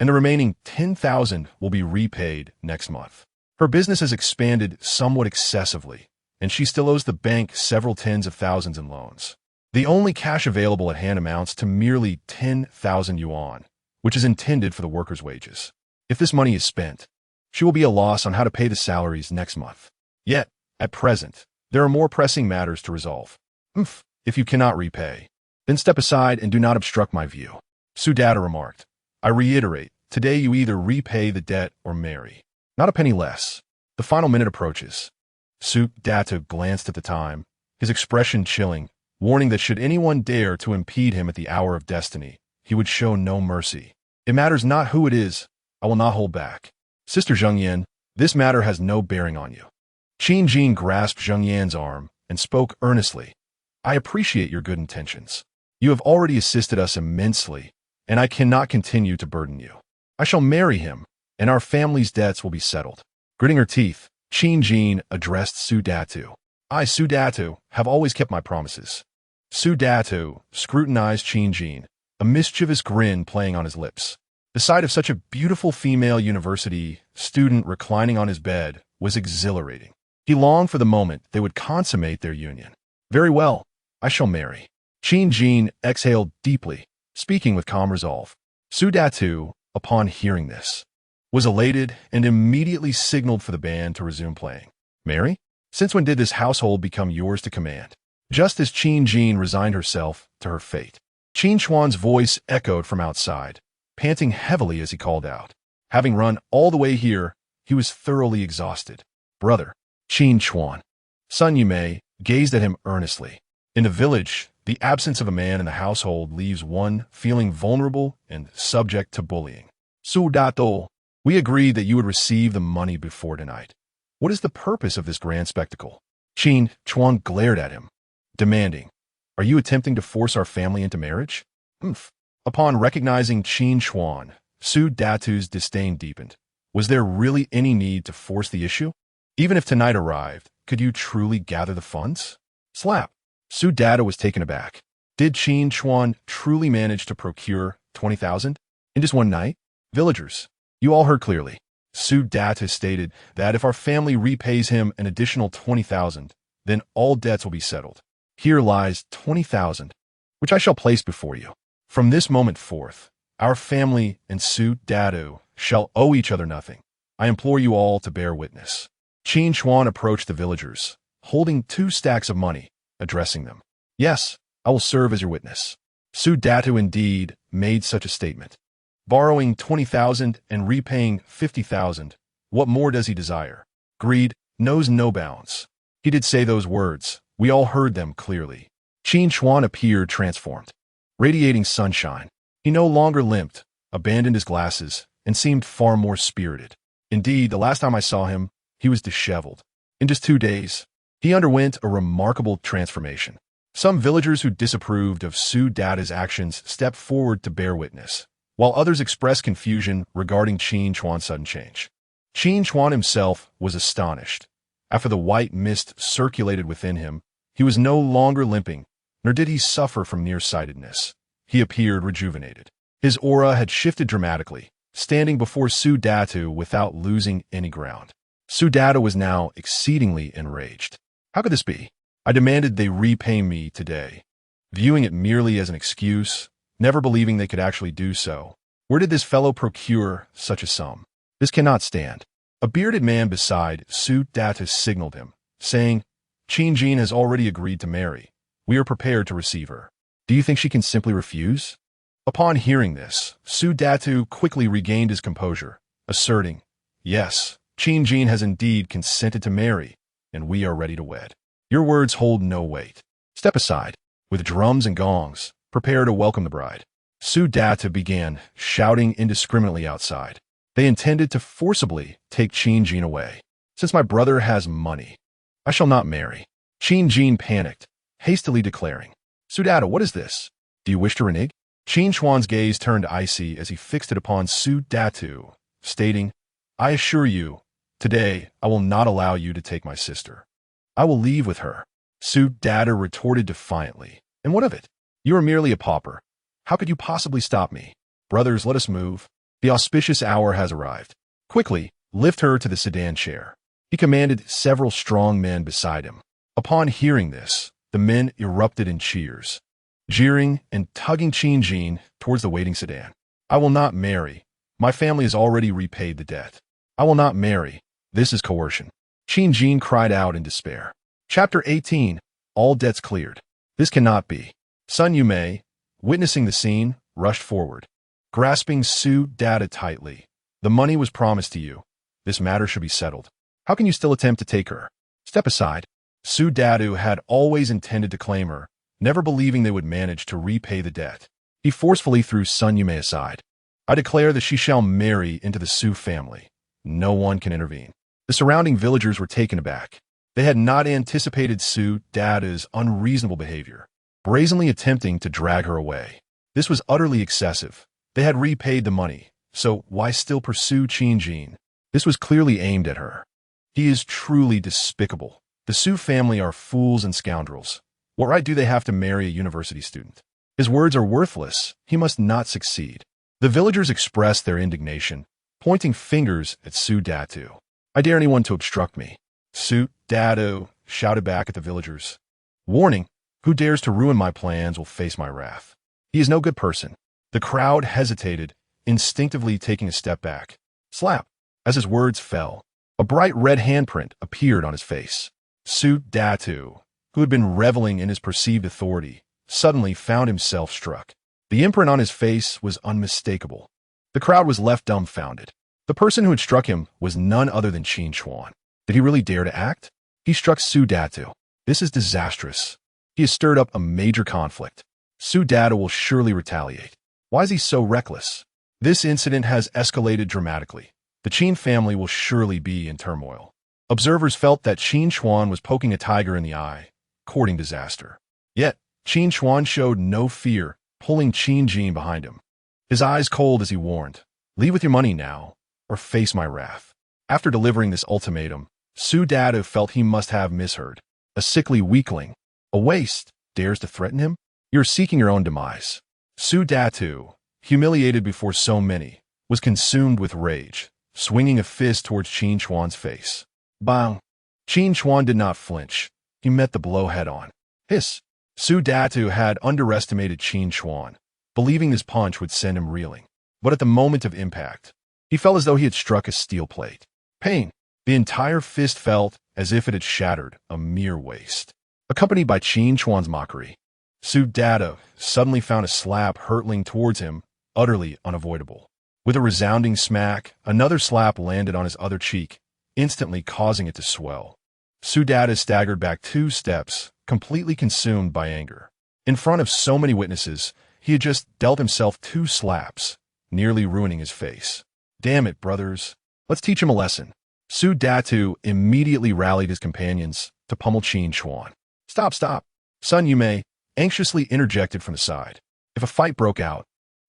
and the remaining 10,000 will be repaid next month. Her business has expanded somewhat excessively, and she still owes the bank several tens of thousands in loans. The only cash available at hand amounts to merely 10,000 yuan, which is intended for the workers' wages. If this money is spent, she will be a loss on how to pay the salaries next month. Yet, at present, there are more pressing matters to resolve. If you cannot repay, then step aside and do not obstruct my view. Su Data remarked, I reiterate, today you either repay the debt or marry. Not a penny less. The final minute approaches. Su Data glanced at the time, his expression chilling, warning that should anyone dare to impede him at the hour of destiny, he would show no mercy. It matters not who it is, I will not hold back. Sister Zheng Yan, this matter has no bearing on you. Qin Jin grasped Zheng Yan's arm and spoke earnestly. I appreciate your good intentions. You have already assisted us immensely, and I cannot continue to burden you. I shall marry him, and our family's debts will be settled." Gritting her teeth, Qin Jin addressed Su Datu. "I, Su Datu, have always kept my promises." Su Datu scrutinized Qin Jin, a mischievous grin playing on his lips. The sight of such a beautiful female university student reclining on his bed was exhilarating. He longed for the moment they would consummate their union. "Very well, I shall marry." Qin Jin exhaled deeply, speaking with calm resolve. Su Datu, upon hearing this, was elated and immediately signaled for the band to resume playing. "Marry? Since when did this household become yours to command?" Just as Qin Jin resigned herself to her fate, Qin Chuan's voice echoed from outside, panting heavily as he called out. Having run all the way here, he was thoroughly exhausted. "Brother." Qin Chuan, son Yume, gazed at him earnestly. In the village, the absence of a man in the household leaves one feeling vulnerable and subject to bullying. "Su Datu, we agreed that you would receive the money before tonight. What is the purpose of this grand spectacle?" Qin Chuan glared at him, demanding, "Are you attempting to force our family into marriage?" "Humph." Upon recognizing Qin Chuan, Su Datu's disdain deepened. Was there really any need to force the issue? Even if tonight arrived, could you truly gather the funds? Slap. Su Datu was taken aback. Did Qin Chuan truly manage to procure 20,000 in just one night? "Villagers, you all heard clearly. Su Datu stated that if our family repays him an additional 20,000, then all debts will be settled. Here lies 20,000, which I shall place before you. From this moment forth, our family and Su Datu shall owe each other nothing. I implore you all to bear witness." Qin Chuan approached the villagers, holding 2 stacks of money, addressing them. "Yes, I will serve as your witness." Su Datu indeed made such a statement. Borrowing 20,000 and repaying 50,000, what more does he desire? Greed knows no bounds. He did say those words. We all heard them clearly. Qin Chuan appeared transformed, radiating sunshine. He no longer limped, abandoned his glasses, and seemed far more spirited. Indeed, the last time I saw him, he was disheveled. In just 2 days, he underwent a remarkable transformation. Some villagers who disapproved of Su Datu's actions stepped forward to bear witness, while others expressed confusion regarding Qin Chuan's sudden change. Qin Chuan himself was astonished. After the white mist circulated within him, he was no longer limping, nor did he suffer from nearsightedness. He appeared rejuvenated. His aura had shifted dramatically, standing before Su Datu without losing any ground. Su Datu was now exceedingly enraged. How could this be? I demanded they repay me today. Viewing it merely as an excuse, never believing they could actually do so. Where did this fellow procure such a sum? This cannot stand. A bearded man beside Su Datu signaled him, saying, "Qin Jin has already agreed to marry. We are prepared to receive her. Do you think she can simply refuse?" Upon hearing this, Su Datu quickly regained his composure, asserting, "Yes, Qin Jin has indeed consented to marry, and we are ready to wed. Your words hold no weight. Step aside." With drums and gongs, prepare to welcome the bride. Su Datu began shouting indiscriminately outside. They intended to forcibly take Qin Jin away. "Since my brother has money, I shall not marry." Qin Jin panicked, hastily declaring, "Su Datu, what is this? Do you wish to renege?" Qin Chuan's gaze turned icy as he fixed it upon Su Datu, stating, "I assure you, today I will not allow you to take my sister. I will leave with her." Su Datu retorted defiantly, "And what of it? You are merely a pauper. How could you possibly stop me? Brothers, let us move. The auspicious hour has arrived. Quickly, lift her to the sedan chair." He commanded several strong men beside him. Upon hearing this, the men erupted in cheers, jeering and tugging Qin Jin towards the waiting sedan. "I will not marry. My family has already repaid the debt. I will not marry. This is coercion." Qin Jin cried out in despair. Chapter 18. All debts cleared. This cannot be. Sun Yume, witnessing the scene, rushed forward, grasping Su Datu tightly. "The money was promised to you. This matter should be settled. How can you still attempt to take her? Step aside." Su Datu had always intended to claim her, never believing they would manage to repay the debt. He forcefully threw Sun Yume aside. "I declare that she shall marry into the Su family. No one can intervene." The surrounding villagers were taken aback. They had not anticipated Su Datu's unreasonable behavior. brazenly attempting to drag her away. This was utterly excessive. They had repaid the money, so why still pursue Qin Jin? This was clearly aimed at her. He is truly despicable. The Su family are fools and scoundrels. What right do they have to marry a university student? His words are worthless. He must not succeed. The villagers expressed their indignation, pointing fingers at Su Datu. I dare anyone to obstruct me. Su Datu shouted back at the villagers. Warning, who dares to ruin my plans will face my wrath. He is no good person. The crowd hesitated, instinctively taking a step back. Slap! As his words fell, a bright red handprint appeared on his face. Su Datu, who had been reveling in his perceived authority, suddenly found himself struck. The imprint on his face was unmistakable. The crowd was left dumbfounded. The person who had struck him was none other than Qin Chuan. Did he really dare to act? He struck Su Datu. This is disastrous. He has stirred up a major conflict. Su Datu will surely retaliate. Why is he so reckless? This incident has escalated dramatically. The Qin family will surely be in turmoil. Observers felt that Qin Chuan was poking a tiger in the eye, courting disaster. Yet, Qin Chuan showed no fear, pulling Qin Jin behind him. His eyes cold as he warned, leave with your money now, or face my wrath. After delivering this ultimatum, Su Datu felt he must have misheard. A sickly weakling, a waste, dares to threaten him? You're seeking your own demise. Su Datu, humiliated before so many, was consumed with rage, swinging a fist towards Qin Chuan's face. Bang! Qin Chuan did not flinch. He met the blow head-on. Hiss! Su Datu had underestimated Qin Chuan, believing this punch would send him reeling. But at the moment of impact, he felt as though he had struck a steel plate. Pain! The entire fist felt as if it had shattered, a mere waste. Accompanied by Qin Chuan's mockery, Su Datu suddenly found a slap hurtling towards him, utterly unavoidable. With a resounding smack, another slap landed on his other cheek, instantly causing it to swell. Su Datu staggered back 2 steps, completely consumed by anger. In front of so many witnesses, he had just dealt himself 2 slaps, nearly ruining his face. Damn it, brothers. Let's teach him a lesson. Su Datu immediately rallied his companions to pummel Qin Chuan. Stop, stop. Sun Yume anxiously interjected from the side. If a fight broke out,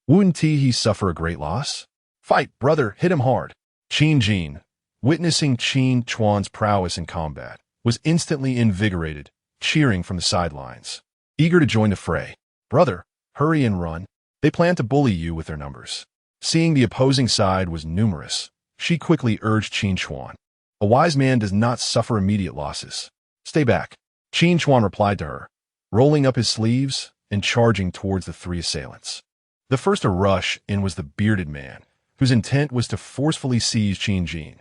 wouldn't he suffer a great loss? Fight, brother, hit him hard. Qin Jin, witnessing Qin Chuan's prowess in combat, was instantly invigorated, cheering from the sidelines. Eager to join the fray. Brother, hurry and run. They plan to bully you with their numbers. Seeing the opposing side was numerous, she quickly urged Qin Chuan. A wise man does not suffer immediate losses. Stay back. Qin Chuan replied to her, rolling up his sleeves and charging towards the 3 assailants. The first to rush in was the bearded man, whose intent was to forcefully seize Qin Jin.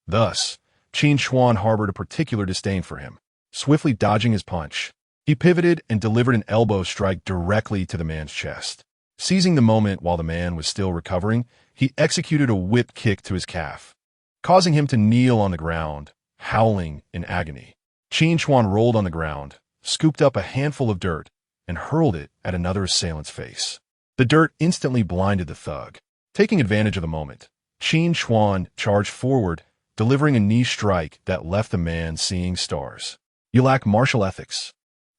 Thus, Qin Chuan harbored a particular disdain for him. Swiftly dodging his punch, he pivoted and delivered an elbow strike directly to the man's chest. Seizing the moment while the man was still recovering, he executed a whip kick to his calf, causing him to kneel on the ground, howling in agony. Qin Chuan rolled on the ground, scooped up a handful of dirt, and hurled it at another assailant's face. The dirt instantly blinded the thug. Taking advantage of the moment, Qin Chuan charged forward, delivering a knee strike that left the man seeing stars. You lack martial ethics.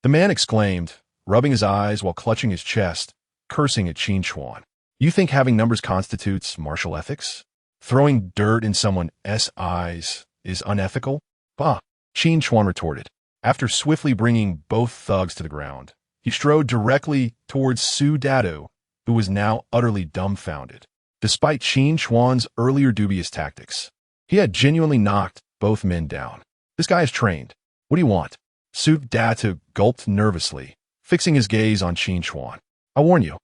The man exclaimed, rubbing his eyes while clutching his chest, cursing at Qin Chuan. You think having numbers constitutes martial ethics? Throwing dirt in someone's eyes is unethical? Bah! Qin Chuan retorted. After swiftly bringing both thugs to the ground, he strode directly towards Su Datu, who was now utterly dumbfounded. Despite Qin Chuan's earlier dubious tactics, he had genuinely knocked both men down. This guy is trained. What do you want? Su Datu gulped nervously, fixing his gaze on Qin Chuan. I warn you,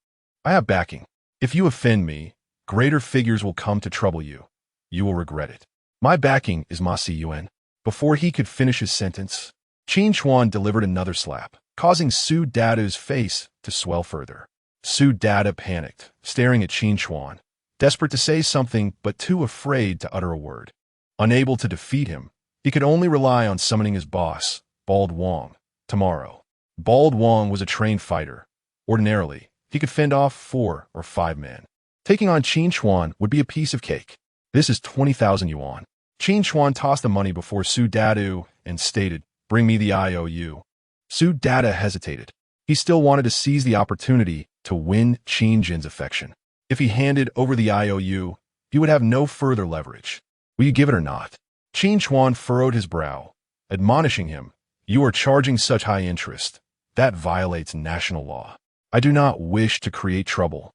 I have backing. If you offend me, greater figures will come to trouble you. You will regret it. My backing is Ma Si Yuan. Before he could finish his sentence, Qin Chuan delivered another slap, causing Su Datu's face to swell further. Su Datu panicked, staring at Qin Chuan, desperate to say something but too afraid to utter a word. Unable to defeat him, he could only rely on summoning his boss, Bald Wong, tomorrow. Bald Wong was a trained fighter. Ordinarily, he could fend off 4 or 5 men. Taking on Qin Chuan would be a piece of cake. This is 20,000 yuan. Qin Chuan tossed the money before Su Datu and stated, bring me the IOU. Su Datu hesitated. He still wanted to seize the opportunity to win Qin Jin's affection. If he handed over the IOU, he would have no further leverage. Will you give it or not? Qin Chuan furrowed his brow, admonishing him, "You are charging such high interest. That violates national law. I do not wish to create trouble,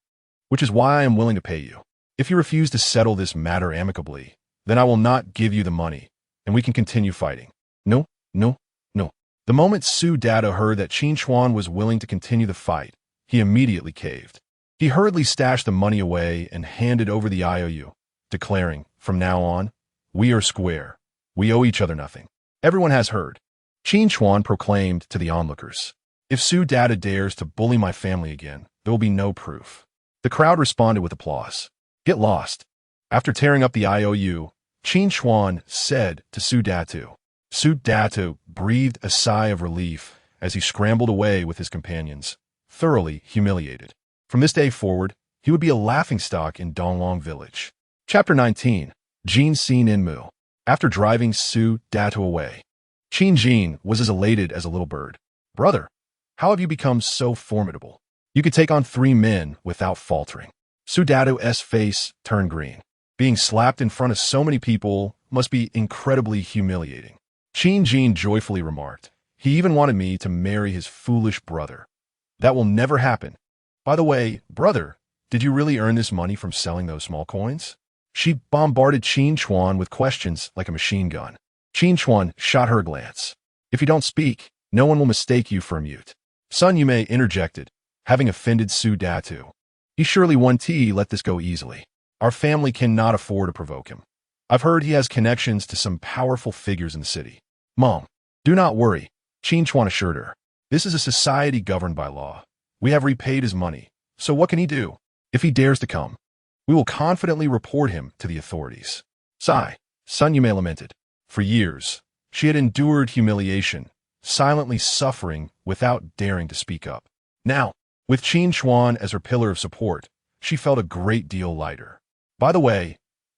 which is why I am willing to pay you. If you refuse to settle this matter amicably, then I will not give you the money, and we can continue fighting." No, no, no. The moment Su Data heard that Qin Chuan was willing to continue the fight, he immediately caved. He hurriedly stashed the money away and handed over the IOU, declaring, "From now on, we are square. We owe each other nothing." Everyone has heard. Qin Chuan proclaimed to the onlookers, "If Su Data dares to bully my family again, there will be no proof." The crowd responded with applause. "Get lost." After tearing up the IOU, Qin Chuan said to Su Datu. Su Datu breathed a sigh of relief as he scrambled away with his companions, thoroughly humiliated. From this day forward, he would be a laughingstock in Donglong village. Chapter 19. Jin Xin Inmu. After driving Su Datu away, Qin Jin was as elated as a little bird. "Brother, how have you become so formidable? You could take on 3 men without faltering." Su Datu's face turned green. Being slapped in front of so many people must be incredibly humiliating. Qin Jin joyfully remarked, "He even wanted me to marry his foolish brother. That will never happen. By the way, brother, did you really earn this money from selling those small coins?" She bombarded Qin Chuan with questions like a machine gun. Qin Chuan shot her a glance. "If you don't speak, no one will mistake you for a mute." Sun Yume interjected, having offended Su Datu. "He surely won't let this go easily. Our family cannot afford to provoke him. I've heard he has connections to some powerful figures in the city." "Mom, do not worry," Qin Chuan assured her. "This is a society governed by law. We have repaid his money, so what can he do? If he dares to come, we will confidently report him to the authorities." Sigh, Sun Yume lamented. For years, she had endured humiliation, silently suffering without daring to speak up. Now, with Qin Chuan as her pillar of support, she felt a great deal lighter. "By the way,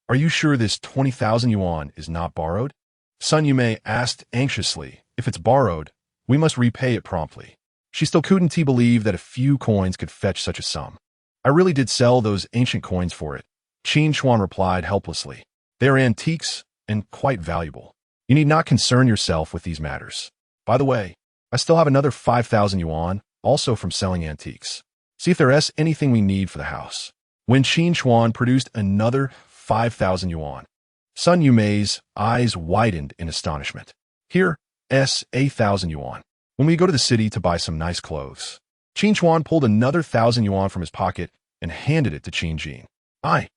are you sure this 20,000 yuan is not borrowed?" Sun Yume asked anxiously. "If it's borrowed, we must repay it promptly." She still couldn't believe that a few coins could fetch such a sum. "I really did sell those ancient coins for it," Qin Chuan replied helplessly. "They are antiques and quite valuable. You need not concern yourself with these matters. By the way, I still have another 5,000 yuan, also from selling antiques. See if there is anything we need for the house." When Qin Chuan produced another 5,000 yuan, Sun Yume's eyes widened in astonishment. "Here, 8,000 yuan. When we go to the city to buy some nice clothes." Qin Chuan pulled another 1,000 yuan from his pocket and handed it to Qin Jin. I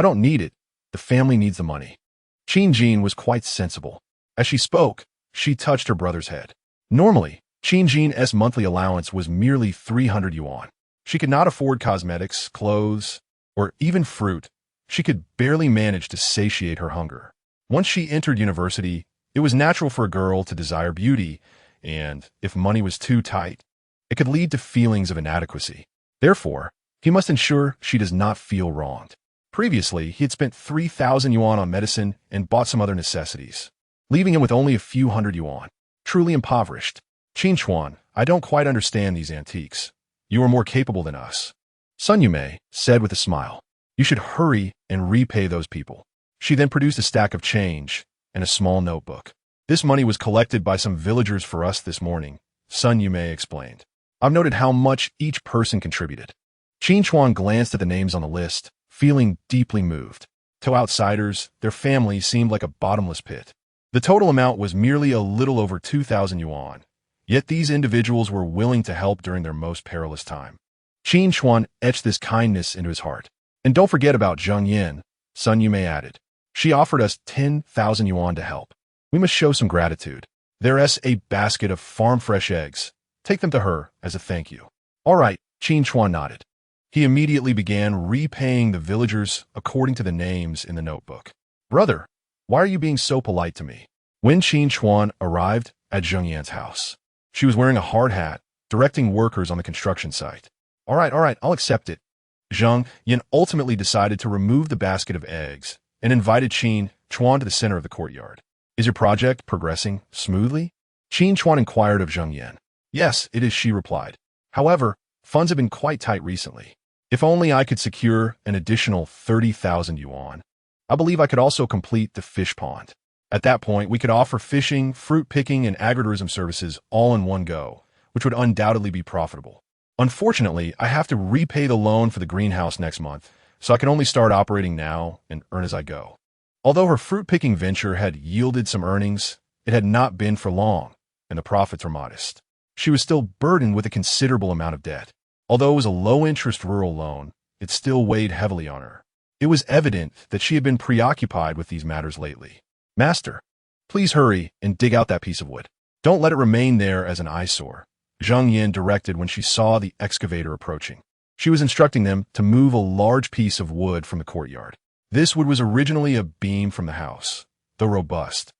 don't need it. The family needs the money." Qin Jin was quite sensible. As she spoke, she touched her brother's head. Normally, Qin Jin's monthly allowance was merely 300 yuan. She could not afford cosmetics, clothes, or even fruit. She could barely manage to satiate her hunger. Once she entered university, it was natural for a girl to desire beauty, and if money was too tight, it could lead to feelings of inadequacy. Therefore, he must ensure she does not feel wronged. Previously, he had spent 3,000 yuan on medicine and bought some other necessities, leaving him with only a few hundred yuan. Truly impoverished. "Qin Chuan, I don't quite understand these antiques. You are more capable than us." Sun Yume said with a smile. "You should hurry and repay those people." She then produced a stack of change and a small notebook. "This money was collected by some villagers for us this morning," Sun Yume explained. "I've noted how much each person contributed." Qin Chuan glanced at the names on the list, feeling deeply moved. To outsiders, their family seemed like a bottomless pit. The total amount was merely a little over 2,000 yuan, yet these individuals were willing to help during their most perilous time. Qin Chuan etched this kindness into his heart. "And don't forget about Zheng Yin," Sun Yume added. "She offered us 10,000 yuan to help. We must show some gratitude. There's a basket of farm-fresh eggs. Take them to her as a thank you." "All right," Qin Chuan nodded. He immediately began repaying the villagers according to the names in the notebook. "Brother, why are you being so polite to me?" When Qin Chuan arrived at Zheng Yan's house, she was wearing a hard hat, directing workers on the construction site. All right, I'll accept it." Zheng Yan ultimately decided to remove the basket of eggs and invited Qin Chuan to the center of the courtyard. "Is your project progressing smoothly?" Qin Chuan inquired of Zheng Yan. "Yes, it is," she replied. However, funds have been quite tight recently. If only I could secure an additional 30,000 yuan. I believe I could also complete the fish pond. At that point, we could offer fishing, fruit picking, and agritourism services all in one go, which would undoubtedly be profitable. Unfortunately, I have to repay the loan for the greenhouse next month, so I can only start operating now and earn as I go. Although her fruit-picking venture had yielded some earnings, it had not been for long, and the profits were modest. She was still burdened with a considerable amount of debt. Although it was a low-interest rural loan, it still weighed heavily on her. It was evident that she had been preoccupied with these matters lately. "Master, please hurry and dig out that piece of wood. Don't let it remain there as an eyesore," Zhang Yin directed when she saw the excavator approaching. She was instructing them to move a large piece of wood from the courtyard. This wood was originally a beam from the house, though robust.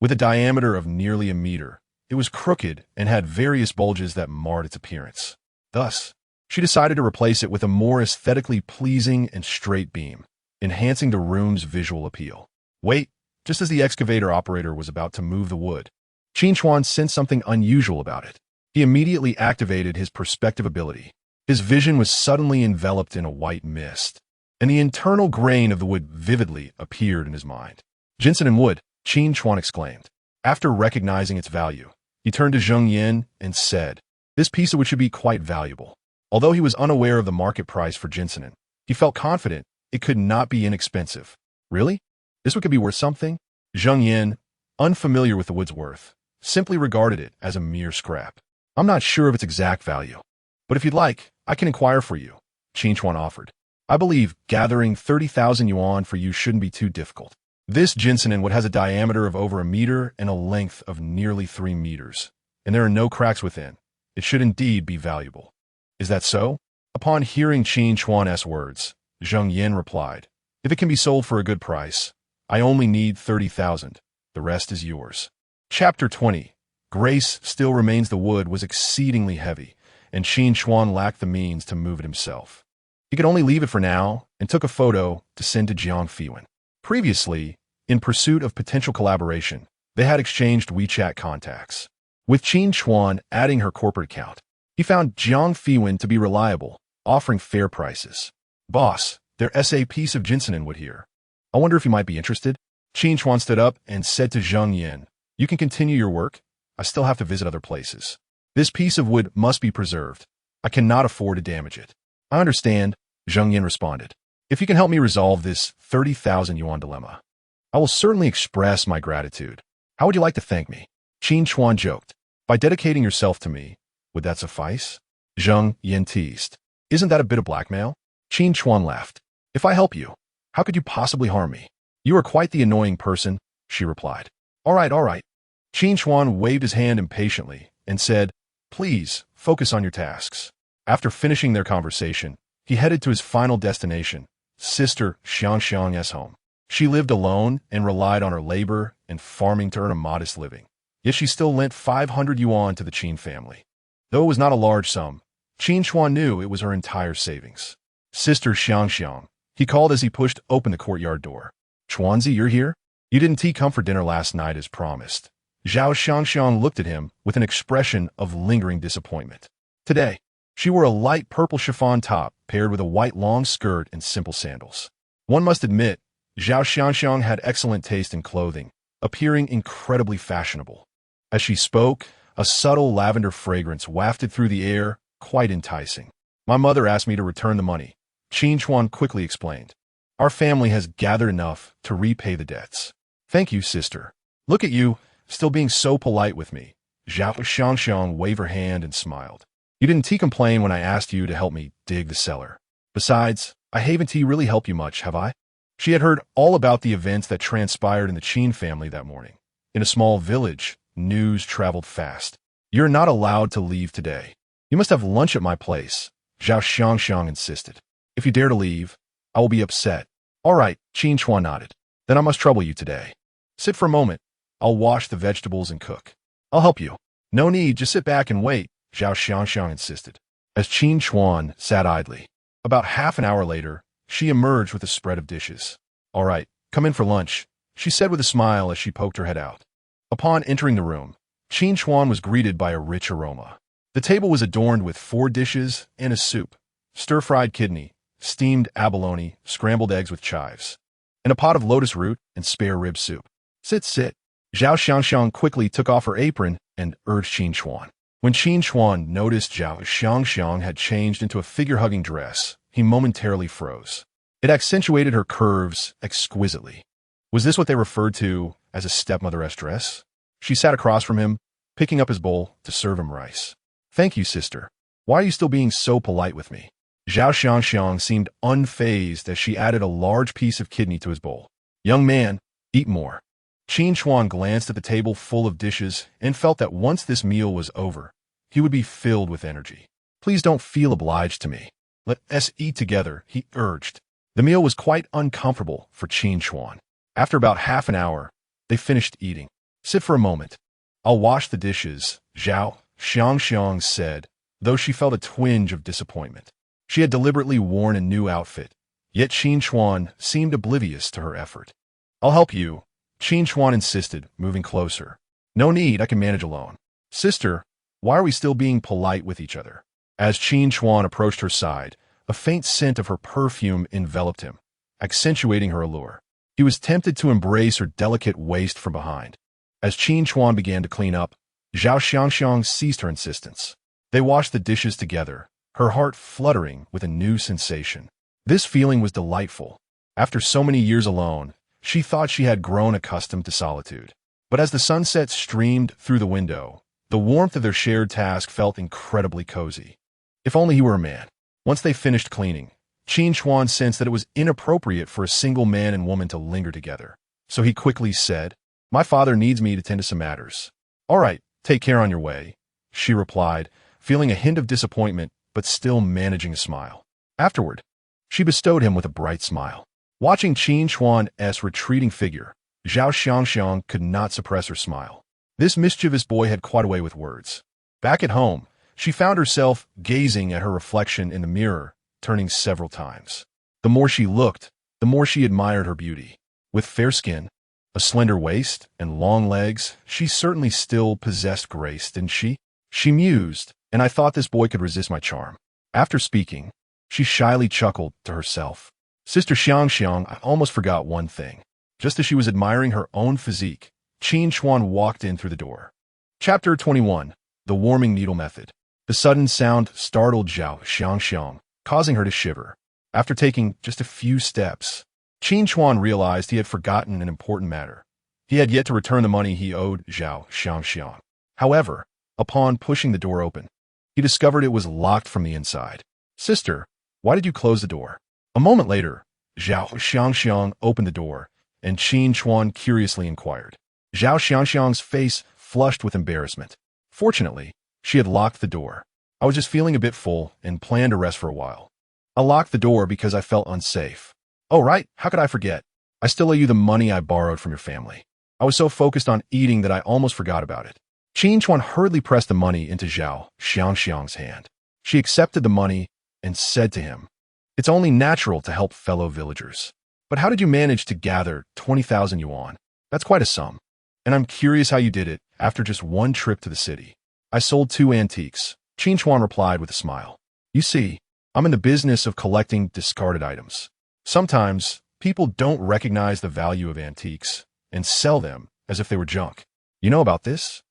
With a diameter of nearly a meter, it was crooked and had various bulges that marred its appearance. Thus, she decided to replace it with a more aesthetically pleasing and straight beam, enhancing the room's visual appeal. Wait, just as the excavator operator was about to move the wood, Qin Chuan sensed something unusual about it. He immediately activated his perspective ability. His vision was suddenly enveloped in a white mist, and the internal grain of the wood vividly appeared in his mind. "Ginseng and wood," Qin Chuan exclaimed. After recognizing its value, he turned to Zhang Yin and said, "This piece of wood should be quite valuable." Although he was unaware of the market price for ginseng, he felt confident it could not be inexpensive. "Really? This wood could be worth something?" Zhang Yin, unfamiliar with the wood's worth, simply regarded it as a mere scrap. "I'm not sure of its exact value, but if you'd like, I can inquire for you," Qin Chuan offered. "I believe gathering 30,000 yuan for you shouldn't be too difficult. This ginseng wood has a diameter of over a meter and a length of nearly 3 meters, and there are no cracks within. It should indeed be valuable." "Is that so?" Upon hearing Qin Chuan's words, Zhang Yin replied, "If it can be sold for a good price, I only need 30,000. The rest is yours." Chapter 20. Grace still remains. The wood was exceedingly heavy, and Qin Chuan lacked the means to move it himself. He could only leave it for now and took a photo to send to Jiang Fiwen. Previously, in pursuit of potential collaboration, they had exchanged WeChat contacts. With Qin Chuan adding her corporate account, he found Jiang Fiwen to be reliable, offering fair prices. "Boss, there's a piece of ginseng wood here. I wonder if you might be interested." Qin Chuan stood up and said to Zhang Yin, "You can continue your work. I still have to visit other places. This piece of wood must be preserved. I cannot afford to damage it." "I understand," Zhang Yin responded. "If you can help me resolve this 30,000 yuan dilemma, I will certainly express my gratitude. How would you like to thank me?" Qin Chuan joked. "By dedicating yourself to me, would that suffice?" Zhang Yin teased. "Isn't that a bit of blackmail?" Qin Chuan laughed. "If I help you, how could you possibly harm me?" "You are quite the annoying person," she replied. All right. Qin Chuan waved his hand impatiently and said, "Please, focus on your tasks." After finishing their conversation, he headed to his final destination, Sister Xiangxiang's home. She lived alone and relied on her labor and farming to earn a modest living. Yet she still lent 500 yuan to the Qin family. Though it was not a large sum, Qin Chuan knew it was her entire savings. "Sister Xiangxiang," he called as he pushed open the courtyard door. "Chuanzi, you're here? You didn't come for dinner last night as promised." Zhao Xiangxiang looked at him with an expression of lingering disappointment. Today, she wore a light purple chiffon top paired with a white long skirt and simple sandals. One must admit, Zhao Xiangxiang had excellent taste in clothing, appearing incredibly fashionable. As she spoke, a subtle lavender fragrance wafted through the air, quite enticing. "My mother asked me to return the money," Qin Chuan quickly explained. "Our family has gathered enough to repay the debts." "Thank you, sister. Look at you, still being so polite with me." Zhao Xiangxiang waved her hand and smiled. "You didn't complain when I asked you to help me dig the cellar. Besides, I haven't really helped you much, have I?" She had heard all about the events that transpired in the Qin family that morning. In a small village, news traveled fast. "You're not allowed to leave today. You must have lunch at my place," Zhao Xiangxiang insisted. "If you dare to leave, I will be upset." "All right," Qin Chuan nodded. "Then I must trouble you today. Sit for a moment. I'll wash the vegetables and cook." "I'll help you." "No need, just sit back and wait," Zhao Xiangxiang insisted. As Qin Chuan sat idly, about half an hour later, she emerged with a spread of dishes. "All right, come in for lunch," she said with a smile as she poked her head out. Upon entering the room, Qin Chuan was greeted by a rich aroma. The table was adorned with 4 dishes and a soup: stir-fried kidney, steamed abalone, scrambled eggs with chives, and a pot of lotus root and spare rib soup. Sit, sit. Zhao Xiangxiang quickly took off her apron and urged Qin Chuan. When Qin Chuan noticed Zhao Xiangxiang had changed into a figure-hugging dress, he momentarily froze. It accentuated her curves exquisitely. Was this what they referred to as a stepmother-esque dress? She sat across from him, picking up his bowl to serve him rice. Thank you, sister. Why are you still being so polite with me? Zhao Xiangxiang seemed unfazed as she added a large piece of kidney to his bowl. Young man, eat more. Qin Chuan glanced at the table full of dishes and felt that once this meal was over, he would be filled with energy. Please don't feel obliged to me. Let us eat together, he urged. The meal was quite uncomfortable for Qin Chuan. After about half an hour, they finished eating. Sit for a moment. I'll wash the dishes, Zhao Xiangxiang said, though she felt a twinge of disappointment. She had deliberately worn a new outfit, yet Qin Chuan seemed oblivious to her effort. I'll help you, Qin Chuan insisted, moving closer. No need, I can manage alone. Sister, why are we still being polite with each other? As Qin Chuan approached her side, a faint scent of her perfume enveloped him, accentuating her allure. He was tempted to embrace her delicate waist from behind. As Qin Chuan began to clean up, Zhao Xiangxiang ceased her insistence. They washed the dishes together, her heart fluttering with a new sensation. This feeling was delightful. After so many years alone, she thought she had grown accustomed to solitude. But as the sunset streamed through the window, the warmth of their shared task felt incredibly cozy. If only he were a man. Once they finished cleaning, Qin Chuan sensed that it was inappropriate for a single man and woman to linger together. So he quickly said, My father needs me to tend to some matters. All right, take care on your way, she replied, feeling a hint of disappointment but still managing a smile. Afterward, she bestowed him with a bright smile. Watching Qin Chuan's retreating figure, Zhao Xiangxiang could not suppress her smile. This mischievous boy had quite a way with words. Back at home, she found herself gazing at her reflection in the mirror, turning several times. The more she looked, the more she admired her beauty. With fair skin, a slender waist, and long legs, she certainly still possessed grace, didn't she? She mused, and I thought this boy could resist my charm. After speaking, she shyly chuckled to herself. Sister Xiangxiang, I almost forgot one thing. Just as she was admiring her own physique, Qin Chuan walked in through the door. Chapter 21. The Warming Needle Method. The sudden sound startled Zhao Xiangxiang, causing her to shiver. After taking just a few steps, Qin Chuan realized he had forgotten an important matter. He had yet to return the money he owed Zhao Xiangxiang. However, upon pushing the door open, he discovered it was locked from the inside. Sister, why did you close the door? A moment later, Zhao Xiangxiang opened the door, and Qin Chuan curiously inquired. Zhao Xiangxiang's face flushed with embarrassment. Fortunately, she had locked the door. I was just feeling a bit full and planned to rest for a while. I locked the door because I felt unsafe. Oh, right, how could I forget? I still owe you the money I borrowed from your family. I was so focused on eating that I almost forgot about it. Qin Chuan hurriedly pressed the money into Zhao Xiangxiang's hand. She accepted the money and said to him, It's only natural to help fellow villagers. But how did you manage to gather 20,000 yuan? That's quite a sum. And I'm curious how you did it after just one trip to the city. I sold 2 antiques, Qin Chuan replied with a smile. You see, I'm in the business of collecting discarded items. Sometimes, people don't recognize the value of antiques and sell them as if they were junk. You know about this?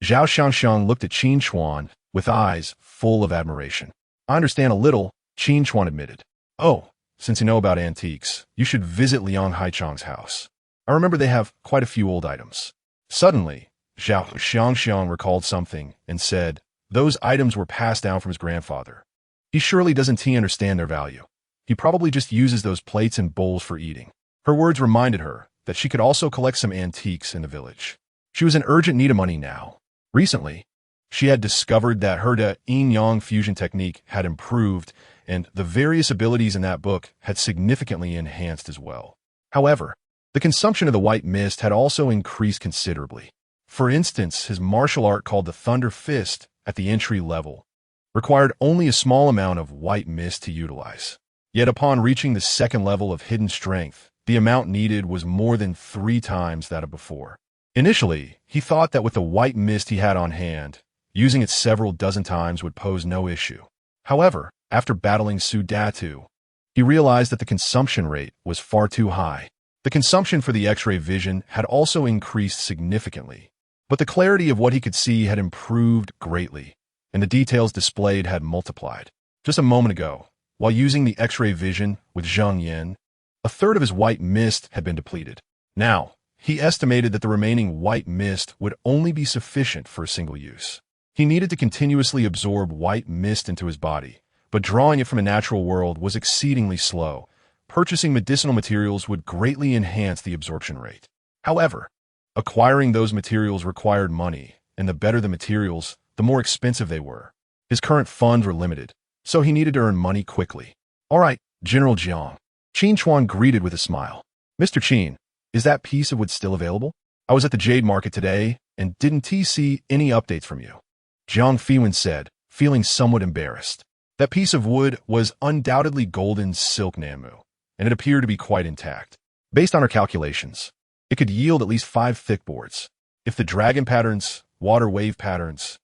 Zhao Xiangxiang looked at Qin Chuan with eyes full of admiration. I understand a little, Qin Chuan admitted. Oh, since you know about antiques, you should visit Liang Haichang's house. I remember they have quite a few old items. Suddenly, Zhao Xiangxiang recalled something and said, Those items were passed down from his grandfather. He surely doesn't understand their value. He probably just uses those plates and bowls for eating. Her words reminded her that she could also collect some antiques in the village. She was in urgent need of money now. Recently, she had discovered that her yin-yang fusion technique had improved, and the various abilities in that book had significantly enhanced as well. However, the consumption of the white mist had also increased considerably. For instance, his martial art called the Thunder Fist at the entry level required only a small amount of white mist to utilize. Yet upon reaching the second level of hidden strength, the amount needed was more than 3 times that of before. Initially, he thought that with the white mist he had on hand, Using it several dozen times would pose no issue. However, after battling Su Datu, he realized that the consumption rate was far too high. The consumption for the X-ray vision had also increased significantly, but the clarity of what he could see had improved greatly, and the details displayed had multiplied. Just a moment ago, while using the X-ray vision with Zheng Yin, a third of his white mist had been depleted. Now, he estimated that the remaining white mist would only be sufficient for a single use. He needed to continuously absorb white mist into his body, but drawing it from a natural world was exceedingly slow. Purchasing medicinal materials would greatly enhance the absorption rate. However, acquiring those materials required money, and the better the materials, the more expensive they were. His current funds were limited, so he needed to earn money quickly. All right, General Jiang. Qin Chuan greeted with a smile. Mr. Qin, is that piece of wood still available? I was at the Jade Market today and didn't see any updates from you. Jiang Fiwen said, feeling somewhat embarrassed. That piece of wood was undoubtedly golden silk Namu, and it appeared to be quite intact. Based on our calculations, it could yield at least 5 thick boards. If the dragon patterns, water wave patterns,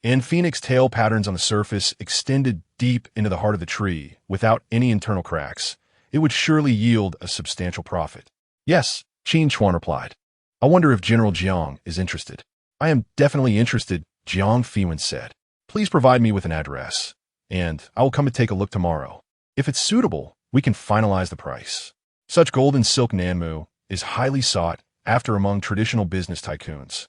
and phoenix tail patterns on the surface extended deep into the heart of the tree without any internal cracks, it would surely yield a substantial profit. Yes, Qin Chuan replied. I wonder if General Jiang is interested. I am definitely interested, Jiang Fiwen said. Please provide me with an address, and I will come and take a look tomorrow. If it's suitable, we can finalize the price. Such golden silk Nanmu is highly sought after among traditional business tycoons.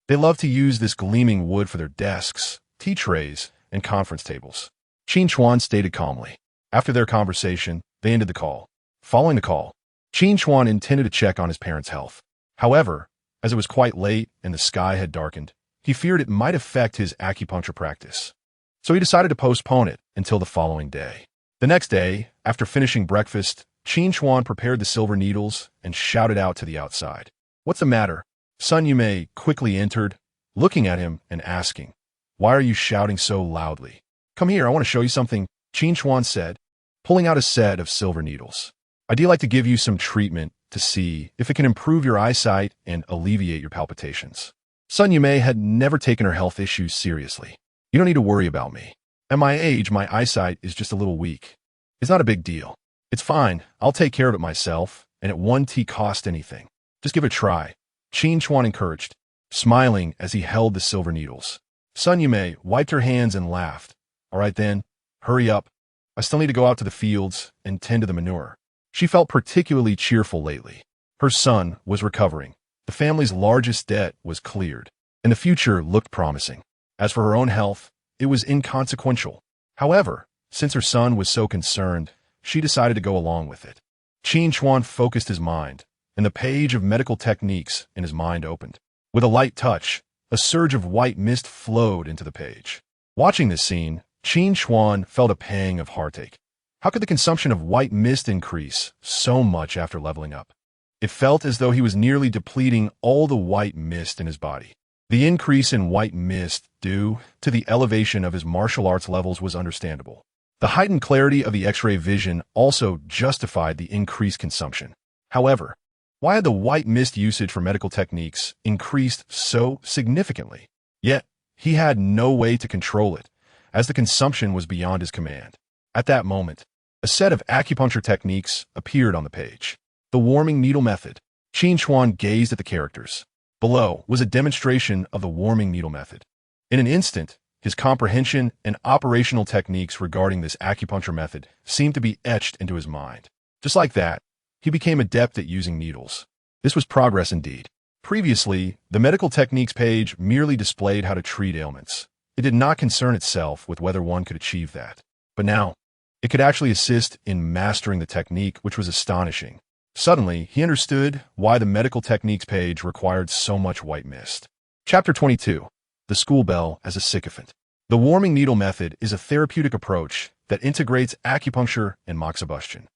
They love to use this gleaming wood for their desks, tea trays, and conference tables. Qin Chuan stated calmly. After their conversation, they ended the call. Following the call, Qin Chuan intended to check on his parents' health. However, as it was quite late and the sky had darkened, he feared it might affect his acupuncture practice. So he decided to postpone it until the following day. The next day, after finishing breakfast, Qin Chuan prepared the silver needles and shouted out to the outside. What's the matter? Sun Yume quickly entered, looking at him and asking, Why are you shouting so loudly? Come here, I want to show you something, Qin Chuan said, pulling out a set of silver needles. I'd like to give you some treatment to see if it can improve your eyesight and alleviate your palpitations. Sun Yume had never taken her health issues seriously. You don't need to worry about me. At my age, my eyesight is just a little weak. It's not a big deal. It's fine. I'll take care of it myself, and it won't cost anything. Just give it a try, Qin Chuan encouraged, smiling as he held the silver needles. Sun Yume wiped her hands and laughed. All right then, hurry up. I still need to go out to the fields and tend to the manure. She felt particularly cheerful lately. Her son was recovering. The family's largest debt was cleared, and the future looked promising. As for her own health, it was inconsequential. However, since her son was so concerned, she decided to go along with it. Qin Chuan focused his mind, and the page of medical techniques in his mind opened. With a light touch, a surge of white mist flowed into the page. Watching this scene, Qin Chuan felt a pang of heartache. How could the consumption of white mist increase so much after leveling up? It felt as though he was nearly depleting all the white mist in his body. The increase in white mist due to the elevation of his martial arts levels was understandable. The heightened clarity of the X-ray vision also justified the increased consumption. However, why had the white mist usage for medical techniques increased so significantly? Yet, he had no way to control it, as the consumption was beyond his command. At that moment, a set of acupuncture techniques appeared on the page. The warming needle method. Qin Chuan gazed at the characters. Below was a demonstration of the warming needle method. In an instant, his comprehension and operational techniques regarding this acupuncture method seemed to be etched into his mind. Just like that, he became adept at using needles. This was progress indeed. Previously, the medical techniques page merely displayed how to treat ailments. It did not concern itself with whether one could achieve that. But now, it could actually assist in mastering the technique, which was astonishing. Suddenly, he understood why the medical techniques page required so much white mist. Chapter 22. The School Bell as a Sycophant. The warming needle method is a therapeutic approach that integrates acupuncture and moxibustion.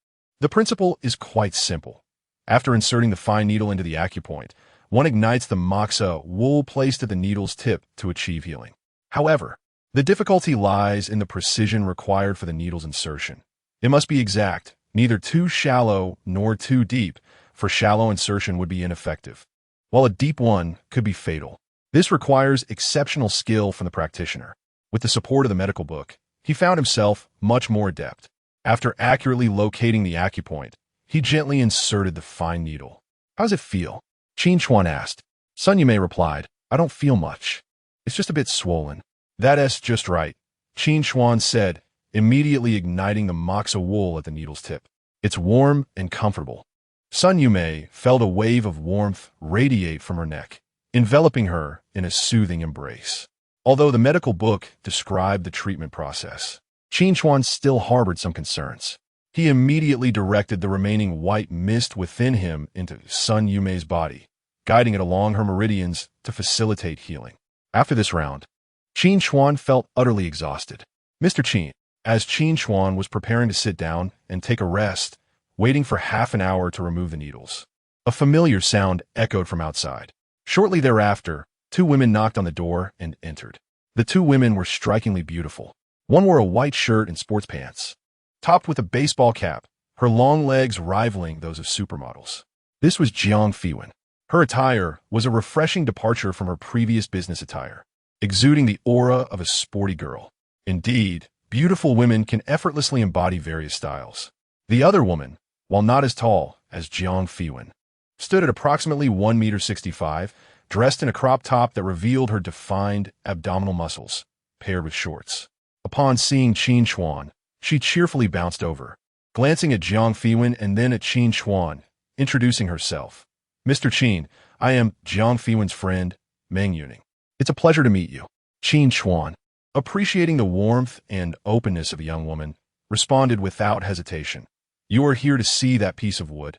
The principle is quite simple. After inserting the fine needle into the acupoint, one ignites the moxa wool placed at the needle's tip to achieve healing. However, the difficulty lies in the precision required for the needle's insertion. It must be exact, neither too shallow nor too deep, for shallow insertion would be ineffective, while a deep one could be fatal. This requires exceptional skill from the practitioner. With the support of the medical book, he found himself much more adept. After accurately locating the acupoint, he gently inserted the fine needle. "How does it feel?" Qin Chuan asked. Sun Yumei replied, "I don't feel much. It's just a bit swollen." "That's just right," Qin Chuan said, immediately igniting the moxa wool at the needle's tip. "It's warm and comfortable." Sun Yumei felt a wave of warmth radiate from her neck, enveloping her in a soothing embrace. Although the medical book described the treatment process, Qin Chuan still harbored some concerns. He immediately directed the remaining white mist within him into Sun Yumei's body, guiding it along her meridians to facilitate healing. After this round, Qin Chuan felt utterly exhausted. "Mr. Qin," as Qin Chuan was preparing to sit down and take a rest, waiting for half an hour to remove the needles, a familiar sound echoed from outside. Shortly thereafter, two women knocked on the door and entered. The two women were strikingly beautiful. One wore a white shirt and sports pants, topped with a baseball cap, her long legs rivaling those of supermodels. This was Jiang Fiwen. Her attire was a refreshing departure from her previous business attire, exuding the aura of a sporty girl. Indeed, beautiful women can effortlessly embody various styles. The other woman, while not as tall as Jiang Fiwen, stood at approximately 1.65 meters, dressed in a crop top that revealed her defined abdominal muscles, paired with shorts. Upon seeing Qin Chuan, she cheerfully bounced over, glancing at Jiang Fiwen and then at Qin Chuan, introducing herself. "Mr. Qin, I am Jiang Fiwen's friend, Meng Yuning. It's a pleasure to meet you." Qin Chuan, appreciating the warmth and openness of the young woman, responded without hesitation. "You are here to see that piece of wood,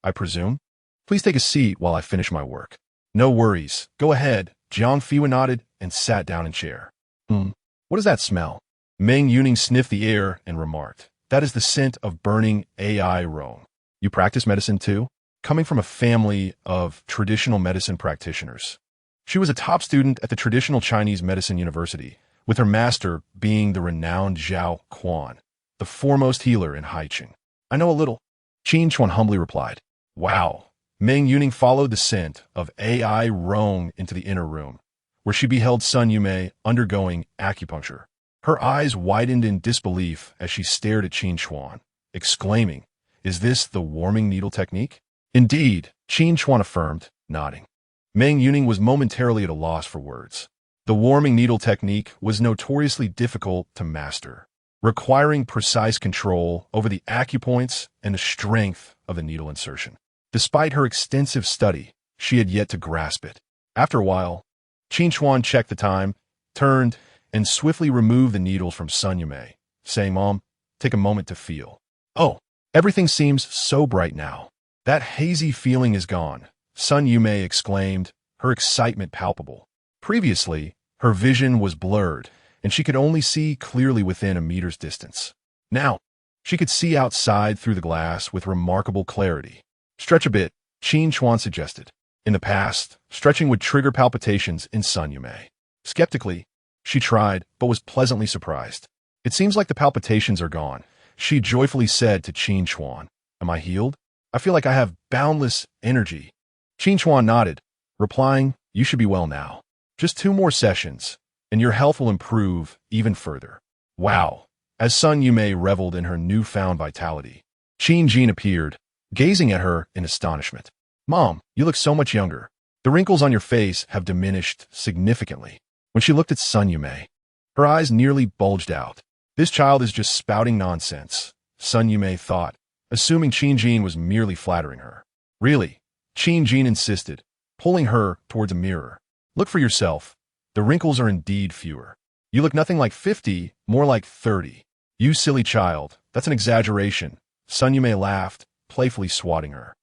I presume? Please take a seat while I finish my work." "No worries. Go ahead." Jiang Fiwen nodded and sat down in chair. What does that smell?" Meng Yuning sniffed the air and remarked, "That is the scent of burning AI roan. You practice medicine too?" Coming from a family of traditional medicine practitioners, she was a top student at the traditional Chinese medicine university, with her master being the renowned Zhao Quan, the foremost healer in Haiqing. "I know a little," Qin Chuan humbly replied. "Wow." Meng Yuning followed the scent of AI roan into the inner room, where she beheld Sun Yumei undergoing acupuncture. Her eyes widened in disbelief as she stared at Qin Chuan, exclaiming, "Is this the warming needle technique?" "Indeed," Qin Chuan affirmed, nodding. Meng Yuning was momentarily at a loss for words. The warming needle technique was notoriously difficult to master, requiring precise control over the acupoints and the strength of the needle insertion. Despite her extensive study, she had yet to grasp it. After a while, Qin Chuan checked the time, turned, and swiftly removed the needles from Sun Yumei, saying, "Mom, take a moment to feel." "Oh, everything seems so bright now. That hazy feeling is gone," Sun Yumei exclaimed, her excitement palpable. Previously, her vision was blurred, and she could only see clearly within a meter's distance. Now, she could see outside through the glass with remarkable clarity. "Stretch a bit," Qin Chuan suggested. In the past, stretching would trigger palpitations in Sun Yumei. Skeptically, she tried, but was pleasantly surprised. "It seems like the palpitations are gone," she joyfully said to Qin Chuan. "Am I healed? I feel like I have boundless energy." Qin Chuan nodded, replying, "You should be well now. Just 2 more sessions, and your health will improve even further." "Wow." As Sun Yumei reveled in her newfound vitality, Qin Jin appeared, gazing at her in astonishment. "Mom, you look so much younger. The wrinkles on your face have diminished significantly." When she looked at Sun Yumei, her eyes nearly bulged out. "This child is just spouting nonsense," Sun Yumei thought, assuming Qin Jin was merely flattering her. "Really?" Qin Jin insisted, pulling her towards a mirror. "Look for yourself. The wrinkles are indeed fewer. You look nothing like 50, more like 30. "You silly child, that's an exaggeration," Sun Yumei laughed, playfully swatting her.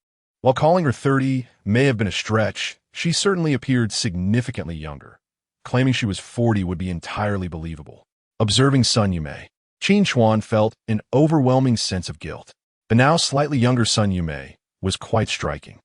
While calling her 30 may have been a stretch, she certainly appeared significantly younger. Claiming she was 40 would be entirely believable. Observing Sun Yumei, Qin Chuan felt an overwhelming sense of guilt. The now slightly younger Sun Yumei was quite striking.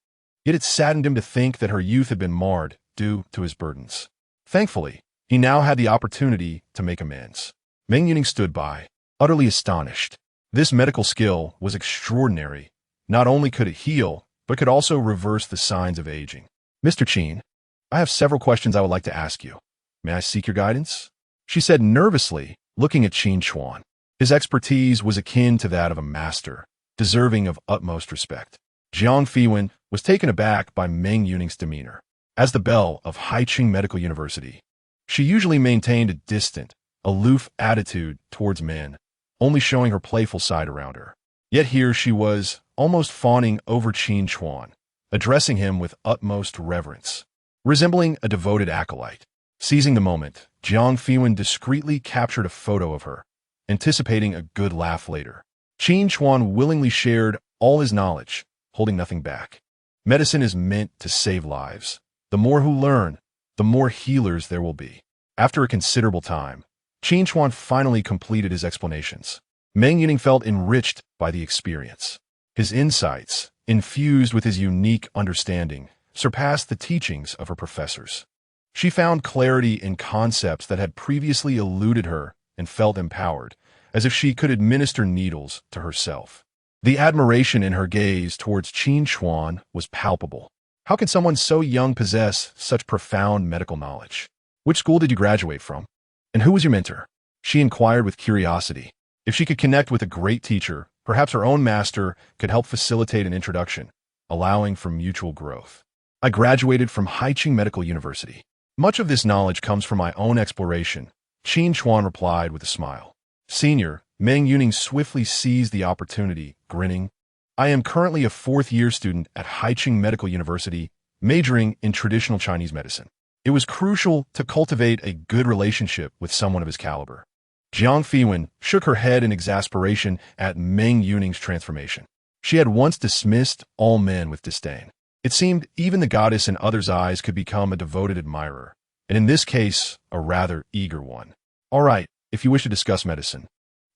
Yet it saddened him to think that her youth had been marred due to his burdens. Thankfully, he now had the opportunity to make amends. Meng Yuning stood by, utterly astonished. This medical skill was extraordinary. Not only could it heal, but could also reverse the signs of aging. "Mr. Qin," I have several questions I would like to ask you. May I seek your guidance? She said nervously, looking at Qin Chuan. His expertise was akin to that of a master, deserving of utmost respect. Jiang Fiwen was taken aback by Meng Yuning's demeanor. As the belle of Haiqing Medical University, she usually maintained a distant, aloof attitude towards men, only showing her playful side around her. Yet here she was, almost fawning over Qin Chuan, addressing him with utmost reverence, resembling a devoted acolyte. Seizing the moment, Jiang Fiwen discreetly captured a photo of her, anticipating a good laugh later. Qin Chuan willingly shared all his knowledge, holding nothing back. Medicine is meant to save lives. The more who learn, the more healers there will be. After a considerable time, Qin Chuan finally completed his explanations. Meng Yuning felt enriched by the experience. His insights, infused with his unique understanding, surpassed the teachings of her professors. She found clarity in concepts that had previously eluded her and felt empowered, as if she could administer needles to herself. The admiration in her gaze towards Qin Chuan was palpable. How can someone so young possess such profound medical knowledge? Which school did you graduate from? And who was your mentor? She inquired with curiosity. If she could connect with a great teacher, perhaps her own master could help facilitate an introduction, allowing for mutual growth. I graduated from Haiqing Medical University. Much of this knowledge comes from my own exploration, Qin Chuan replied with a smile. Senior, Meng Yuning swiftly seized the opportunity, grinning. I am currently a fourth-year student at Haiqing Medical University, majoring in traditional Chinese medicine. It was crucial to cultivate a good relationship with someone of his caliber. Jiang Fiwen shook her head in exasperation at Meng Yuning's transformation. She had once dismissed all men with disdain. It seemed even the goddess in others' eyes could become a devoted admirer, and in this case, a rather eager one. All right, if you wish to discuss medicine,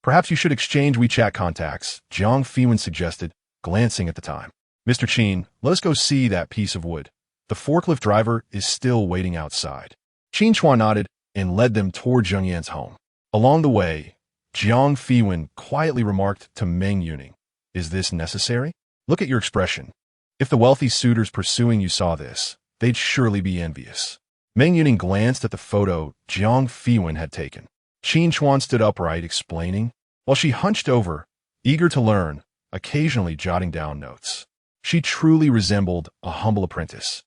perhaps you should exchange WeChat contacts, Jiang Fiwen suggested, glancing at the time. Mr. Qin, let us go see that piece of wood. The forklift driver is still waiting outside. Qin Chuan nodded and led them toward Zheng Yan's home. Along the way, Jiang Fiwen quietly remarked to Meng Yuning, "Is this necessary? Look at your expression. If the wealthy suitors pursuing you saw this, they'd surely be envious." Meng Yuning glanced at the photo Jiang Fiwen had taken. Qin Chuan stood upright, explaining, while she hunched over, eager to learn, occasionally jotting down notes. She truly resembled a humble apprentice.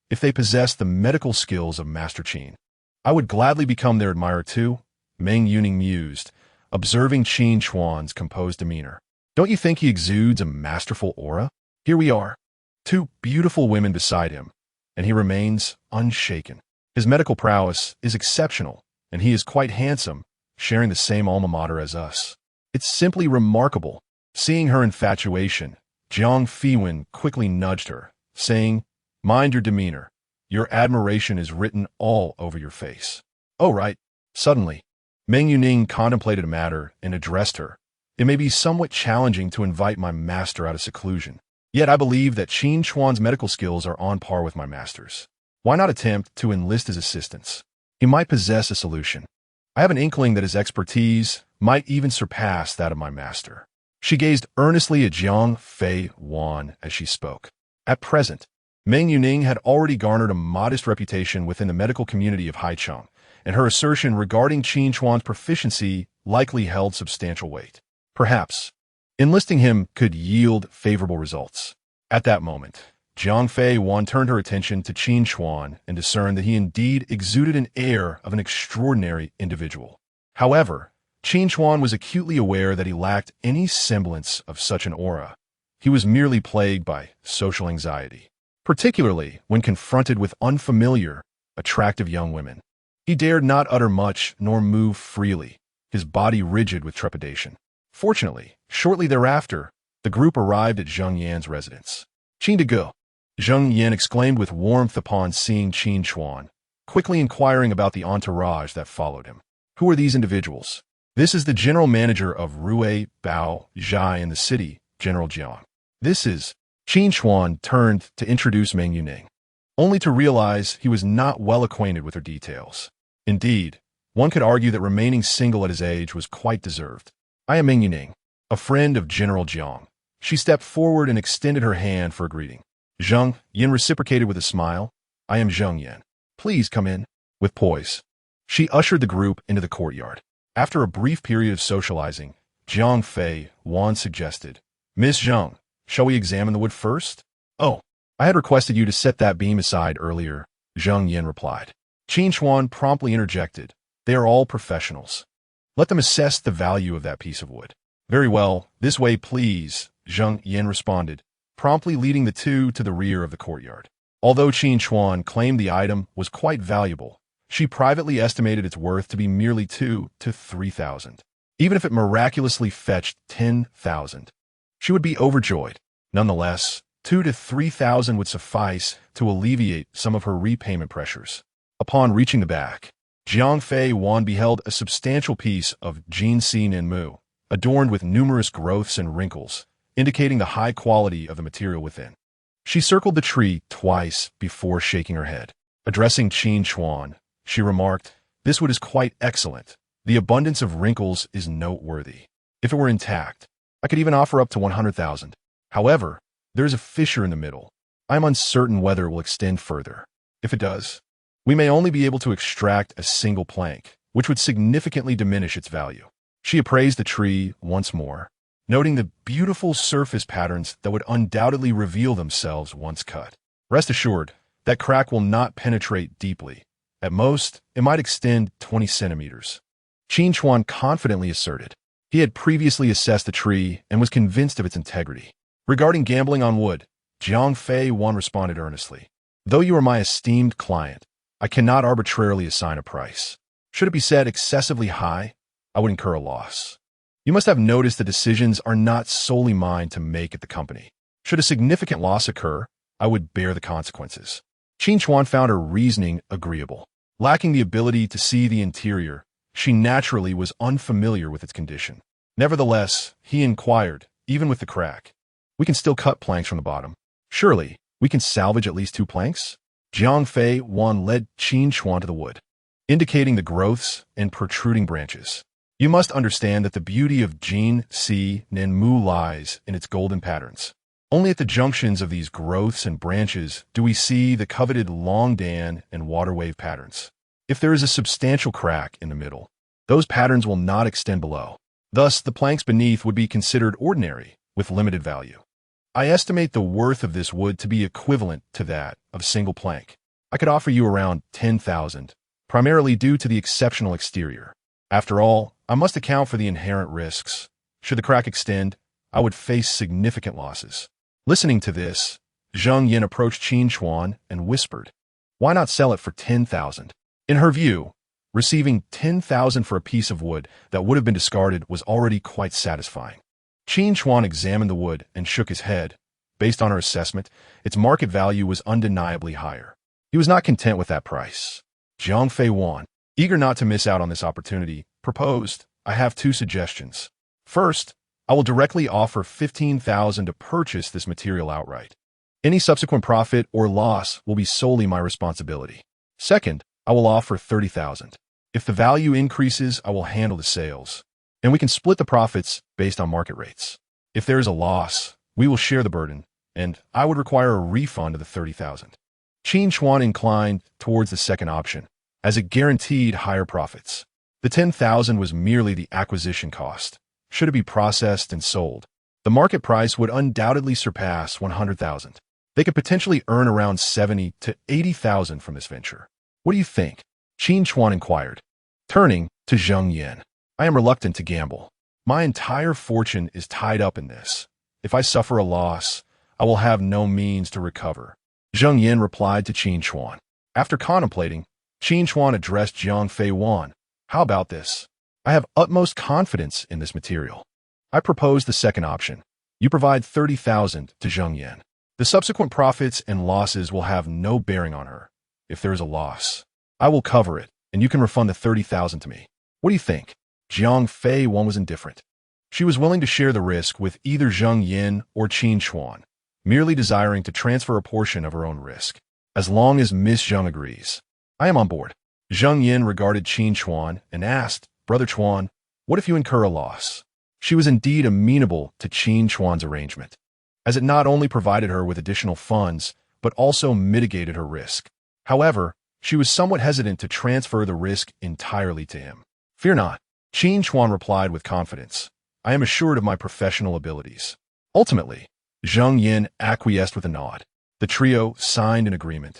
If they possessed the medical skills of Master Qin, I would gladly become their admirer too, Meng Yuning mused, observing Qin Chuan's composed demeanor. Don't you think he exudes a masterful aura? Here we are, two beautiful women beside him, and he remains unshaken. His medical prowess is exceptional, and he is quite handsome, sharing the same alma mater as us. It's simply remarkable. Seeing her infatuation, Jiang Fiwen quickly nudged her, saying, "Mind your demeanor. Your admiration is written all over your face." "Oh, right." Suddenly, Meng Yuning contemplated a matter and addressed her. "It may be somewhat challenging to invite my master out of seclusion. Yet I believe that Qin Chuan's medical skills are on par with my master's. Why not attempt to enlist his assistance? He might possess a solution. I have an inkling that his expertise might even surpass that of my master." She gazed earnestly at Jiang Fei Wan as she spoke. At present, Meng Yuning had already garnered a modest reputation within the medical community of Haicheng, and her assertion regarding Qin Chuan's proficiency likely held substantial weight. Perhaps enlisting him could yield favorable results. At that moment, Jiang Fei Wan turned her attention to Qin Chuan and discerned that he indeed exuded an air of an extraordinary individual. However, Qin Chuan was acutely aware that he lacked any semblance of such an aura. He was merely plagued by social anxiety, particularly when confronted with unfamiliar, attractive young women. He dared not utter much nor move freely, his body rigid with trepidation. Fortunately, shortly thereafter, the group arrived at Zheng Yan's residence. "Qin de Ge," Zheng Yan exclaimed with warmth upon seeing Qin Chuan, quickly inquiring about the entourage that followed him. "Who are these individuals?" "This is the general manager of Rui Bao Zhai in the city, General Jiang. This is..." Qin Chuan turned to introduce Meng Yuning, only to realize he was not well acquainted with her details. Indeed, one could argue that remaining single at his age was quite deserved. "I am Meng Yuning, a friend of General Jiang." She stepped forward and extended her hand for a greeting. Zheng Yin reciprocated with a smile. I am Zheng Yan. Please come in. With poise, she ushered the group into the courtyard. After a brief period of socializing, Jiang Fei Wan suggested, Miss Zheng, shall we examine the wood first? Oh, I had requested you to set that beam aside earlier, Zheng Yin replied. Qin Chuan promptly interjected, they are all professionals. Let them assess the value of that piece of wood. Very well, this way please, Zheng Yin responded, promptly leading the two to the rear of the courtyard. Although Qin Chuan claimed the item was quite valuable, she privately estimated its worth to be merely 2,000 to 3,000. Even if it miraculously fetched 10,000, she would be overjoyed. Nonetheless, 2,000 to 3,000 would suffice to alleviate some of her repayment pressures. Upon reaching the back, Jiang Fei Wan beheld a substantial piece of Jin Si Nin Mu, adorned with numerous growths and wrinkles, indicating the high quality of the material within. She circled the tree twice before shaking her head. Addressing Qin Chuan, she remarked, this wood is quite excellent. The abundance of wrinkles is noteworthy. If it were intact, I could even offer up to 100,000. However, there is a fissure in the middle. I am uncertain whether it will extend further. If it does, we may only be able to extract a single plank, which would significantly diminish its value. She appraised the tree once more, noting the beautiful surface patterns that would undoubtedly reveal themselves once cut. Rest assured, that crack will not penetrate deeply. At most, it might extend 20 centimeters. Qin Chuan confidently asserted. He had previously assessed the tree and was convinced of its integrity. Regarding gambling on wood, Jiang Fei Wan responded earnestly. Though you are my esteemed client, I cannot arbitrarily assign a price. Should it be set excessively high, I would incur a loss. You must have noticed the decisions are not solely mine to make at the company. Should a significant loss occur, I would bear the consequences. Qin Chuan found her reasoning agreeable. Lacking the ability to see the interior, she naturally was unfamiliar with its condition. Nevertheless, he inquired, even with the crack, we can still cut planks from the bottom. Surely, we can salvage at least 2 planks? Jiang Fei Wan led Qin Chuan to the wood, indicating the growths and protruding branches. You must understand that the beauty of Jin Si Nin Mu lies in its golden patterns. Only at the junctions of these growths and branches do we see the coveted long dan and water wave patterns. If there is a substantial crack in the middle, those patterns will not extend below. Thus, the planks beneath would be considered ordinary, with limited value. I estimate the worth of this wood to be equivalent to that of a single plank. I could offer you around 10,000, primarily due to the exceptional exterior. After all, I must account for the inherent risks. Should the crack extend, I would face significant losses. Listening to this, Zheng Yin approached Qin Chuan and whispered, why not sell it for 10,000? In her view, receiving 10,000 for a piece of wood that would have been discarded was already quite satisfying. Qin Chuan examined the wood and shook his head. Based on her assessment, its market value was undeniably higher. He was not content with that price. Jiang Fei Wan, eager not to miss out on this opportunity, proposed, I have 2 suggestions. First, I will directly offer 15,000 to purchase this material outright. Any subsequent profit or loss will be solely my responsibility. Second, I will offer 30,000. If the value increases, I will handle the sales, and we can split the profits based on market rates. If there is a loss, we will share the burden, and I would require a refund of the 30,000. Qin Chuan inclined towards the second option, as it guaranteed higher profits. The 10,000 was merely the acquisition cost. Should it be processed and sold, the market price would undoubtedly surpass 100,000. They could potentially earn around 70 to 80,000 from this venture. What do you think? Qin Chuan inquired. Turning to Zheng Yin, I am reluctant to gamble. My entire fortune is tied up in this. If I suffer a loss, I will have no means to recover. Zheng Yin replied to Qin Chuan. After contemplating, Qin Chuan addressed Jiang Fei Wan. How about this? I have utmost confidence in this material. I propose the second option. You provide 30,000 to Zheng Yin. The subsequent profits and losses will have no bearing on her. If there is a loss, I will cover it, and you can refund the 30,000 to me. What do you think? Jiang Fei Wan was indifferent. She was willing to share the risk with either Zheng Yin or Qin Chuan, merely desiring to transfer a portion of her own risk. As long as Miss Zheng agrees, I am on board. Zheng Yin regarded Qin Chuan and asked, Brother Chuan, what if you incur a loss? She was indeed amenable to Qin Chuan's arrangement, as it not only provided her with additional funds, but also mitigated her risk. However, she was somewhat hesitant to transfer the risk entirely to him. "Fear not," Qin Chuan replied with confidence. "I am assured of my professional abilities." Ultimately, Zheng Yin acquiesced with a nod. The trio signed an agreement,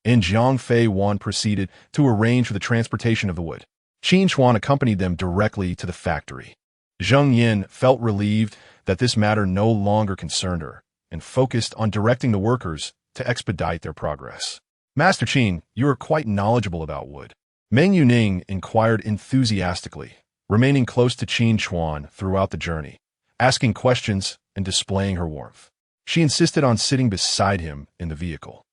and Zhang Fei Wan proceeded to arrange for the transportation of the wood. Qin Chuan accompanied them directly to the factory. Zheng Yin felt relieved that this matter no longer concerned her, and focused on directing the workers to expedite their progress. "Master Qin, you are quite knowledgeable about wood," Meng Yuning inquired enthusiastically, remaining close to Qin Chuan throughout the journey, asking questions and displaying her warmth. She insisted on sitting beside him in the vehicle.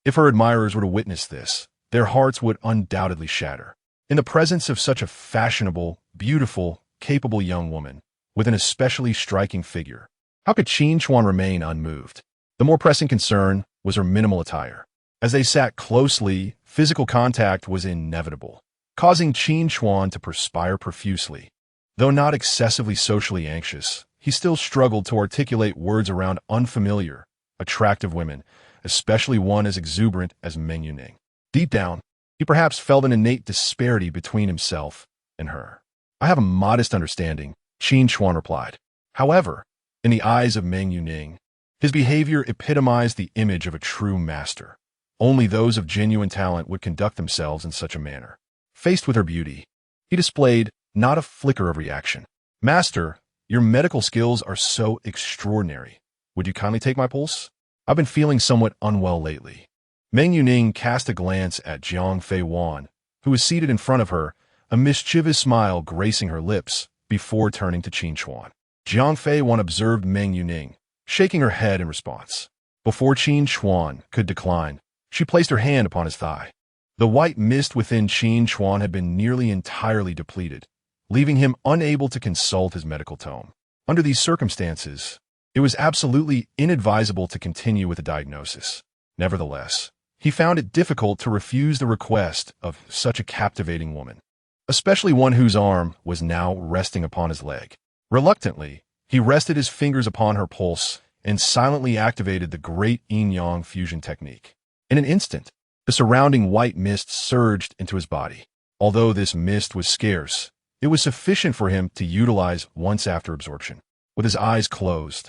If her admirers were to witness this, their hearts would undoubtedly shatter. In the presence of such a fashionable, beautiful, capable young woman, with an especially striking figure, how could Qin Chuan remain unmoved? The more pressing concern was her minimal attire. As they sat closely, physical contact was inevitable, causing Qin Chuan to perspire profusely. Though not excessively socially anxious, he still struggled to articulate words around unfamiliar, attractive women, especially one as exuberant as Meng Yuning. Deep down, he perhaps felt an innate disparity between himself and her. "I have a modest understanding," Qin Chuan replied. However, in the eyes of Meng Yuning, his behavior epitomized the image of a true master. Only those of genuine talent would conduct themselves in such a manner. Faced with her beauty, he displayed not a flicker of reaction. "Master, your medical skills are so extraordinary. Would you kindly take my pulse? I've been feeling somewhat unwell lately." Meng Yuning cast a glance at Zhang Fei Wan, who was seated in front of her, a mischievous smile gracing her lips, before turning to Qin Chuan. Zhang Fei Wan observed Meng Yuning, shaking her head in response. Before Qin Chuan could decline, she placed her hand upon his thigh. The white mist within Qin Chuan had been nearly entirely depleted, leaving him unable to consult his medical tome. Under these circumstances, it was absolutely inadvisable to continue with the diagnosis. Nevertheless, he found it difficult to refuse the request of such a captivating woman, especially one whose arm was now resting upon his leg. Reluctantly, he rested his fingers upon her pulse and silently activated the great yin-yang fusion technique. In an instant, the surrounding white mist surged into his body. Although this mist was scarce, it was sufficient for him to utilize once after absorption. With his eyes closed,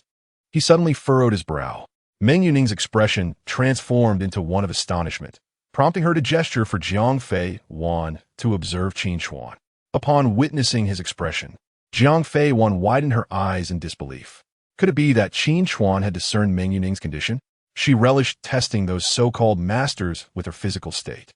he suddenly furrowed his brow. Meng Yuning's expression transformed into one of astonishment, prompting her to gesture for Zhang Fei Wan to observe Qin Chuan. Upon witnessing his expression, Zhang Fei Wan widened her eyes in disbelief. Could it be that Qin Chuan had discerned Meng Yuning's condition? She relished testing those so-called masters with her physical state.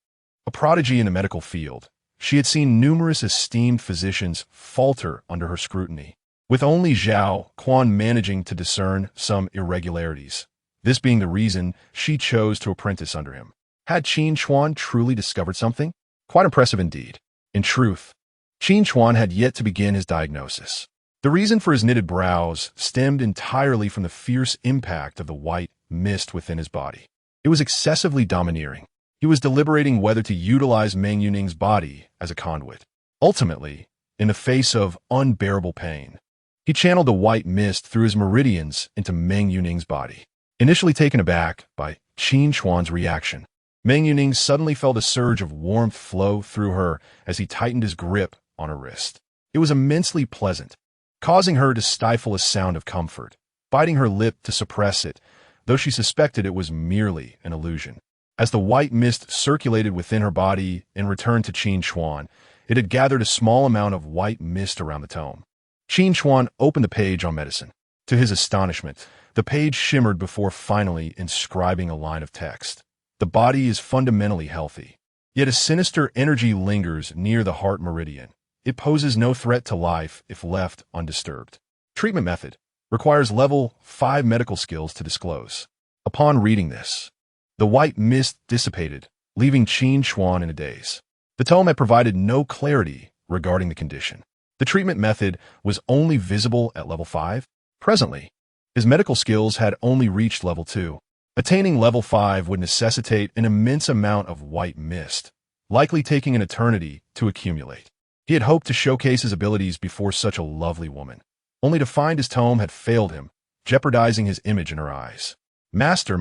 A prodigy in the medical field, she had seen numerous esteemed physicians falter under her scrutiny, with only Zhao Quan managing to discern some irregularities, this being the reason she chose to apprentice under him. Had Qin Chuan truly discovered something? Quite impressive indeed. In truth, Qin Chuan had yet to begin his diagnosis. The reason for his knitted brows stemmed entirely from the fierce impact of the white mist within his body. It was excessively domineering. He was deliberating whether to utilize Meng Yuning's body as a conduit. Ultimately, in the face of unbearable pain, he channeled the white mist through his meridians into Meng Yuning's body. Initially taken aback by Qin Chuan's reaction, Meng Yuning suddenly felt a surge of warmth flow through her as he tightened his grip on her wrist. It was immensely pleasant, causing her to stifle a sound of comfort, biting her lip to suppress it, though she suspected it was merely an illusion. As the white mist circulated within her body and returned to Qin Chuan, it had gathered a small amount of white mist around the tome. Qin Chuan opened the page on medicine. To his astonishment, the page shimmered before finally inscribing a line of text. The body is fundamentally healthy, yet a sinister energy lingers near the heart meridian. It poses no threat to life if left undisturbed. Treatment method requires level 5 medical skills to disclose. Upon reading this, the white mist dissipated, leaving Qin Chuan in a daze. The tome had provided no clarity regarding the condition. The treatment method was only visible at level 5. Presently, his medical skills had only reached level 2. Attaining level 5 would necessitate an immense amount of white mist, likely taking an eternity to accumulate. He had hoped to showcase his abilities before such a lovely woman, only to find his tome had failed him, jeopardizing his image in her eyes. Master,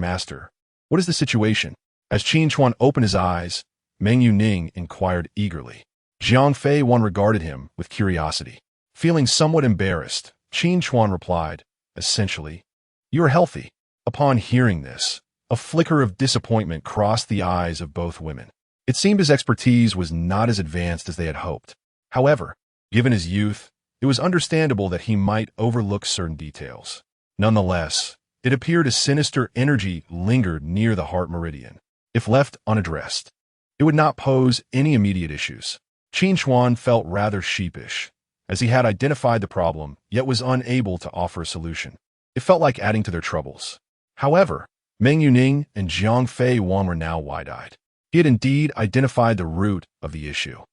what is the situation?" As Qin Chuan opened his eyes, Meng Yuning inquired eagerly. Jiang Fei Wan regarded him with curiosity. Feeling somewhat embarrassed, Qin Chuan replied, essentially, "You are healthy." Upon hearing this, a flicker of disappointment crossed the eyes of both women. It seemed his expertise was not as advanced as they had hoped. However, given his youth, it was understandable that he might overlook certain details. Nonetheless, it appeared a sinister energy lingered near the heart meridian. If left unaddressed, it would not pose any immediate issues. Qin Chuan felt rather sheepish, as he had identified the problem, yet was unable to offer a solution. It felt like adding to their troubles. However, Meng Yuning and Jiang Fei Wan were now wide-eyed. He had indeed identified the root of the issue.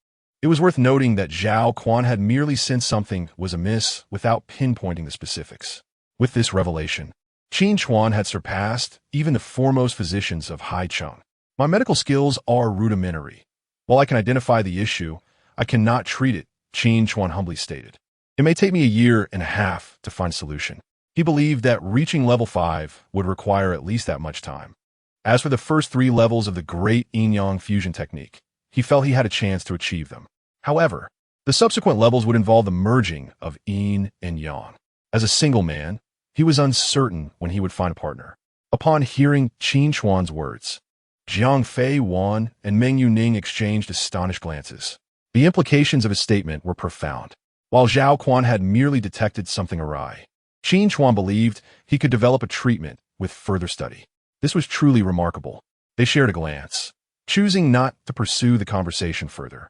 It was worth noting that Zhao Quan had merely sensed something was amiss without pinpointing the specifics. With this revelation, Qin Chuan had surpassed even the foremost physicians of Haicheng. My medical skills are rudimentary. While I can identify the issue, I cannot treat it, Qin Chuan humbly stated. It may take me a year and a half to find a solution. He believed that reaching level 5 would require at least that much time. As for the first 3 levels of the great yin-yang fusion technique, he felt he had a chance to achieve them. However, the subsequent levels would involve the merging of yin and yang. As a single man, he was uncertain when he would find a partner. Upon hearing Qin Chuan's words, Jiang Fei Wan and Meng Yuning exchanged astonished glances. The implications of his statement were profound. While Zhao Quan had merely detected something awry, Qin Chuan believed he could develop a treatment with further study. This was truly remarkable. They shared a glance, choosing not to pursue the conversation further,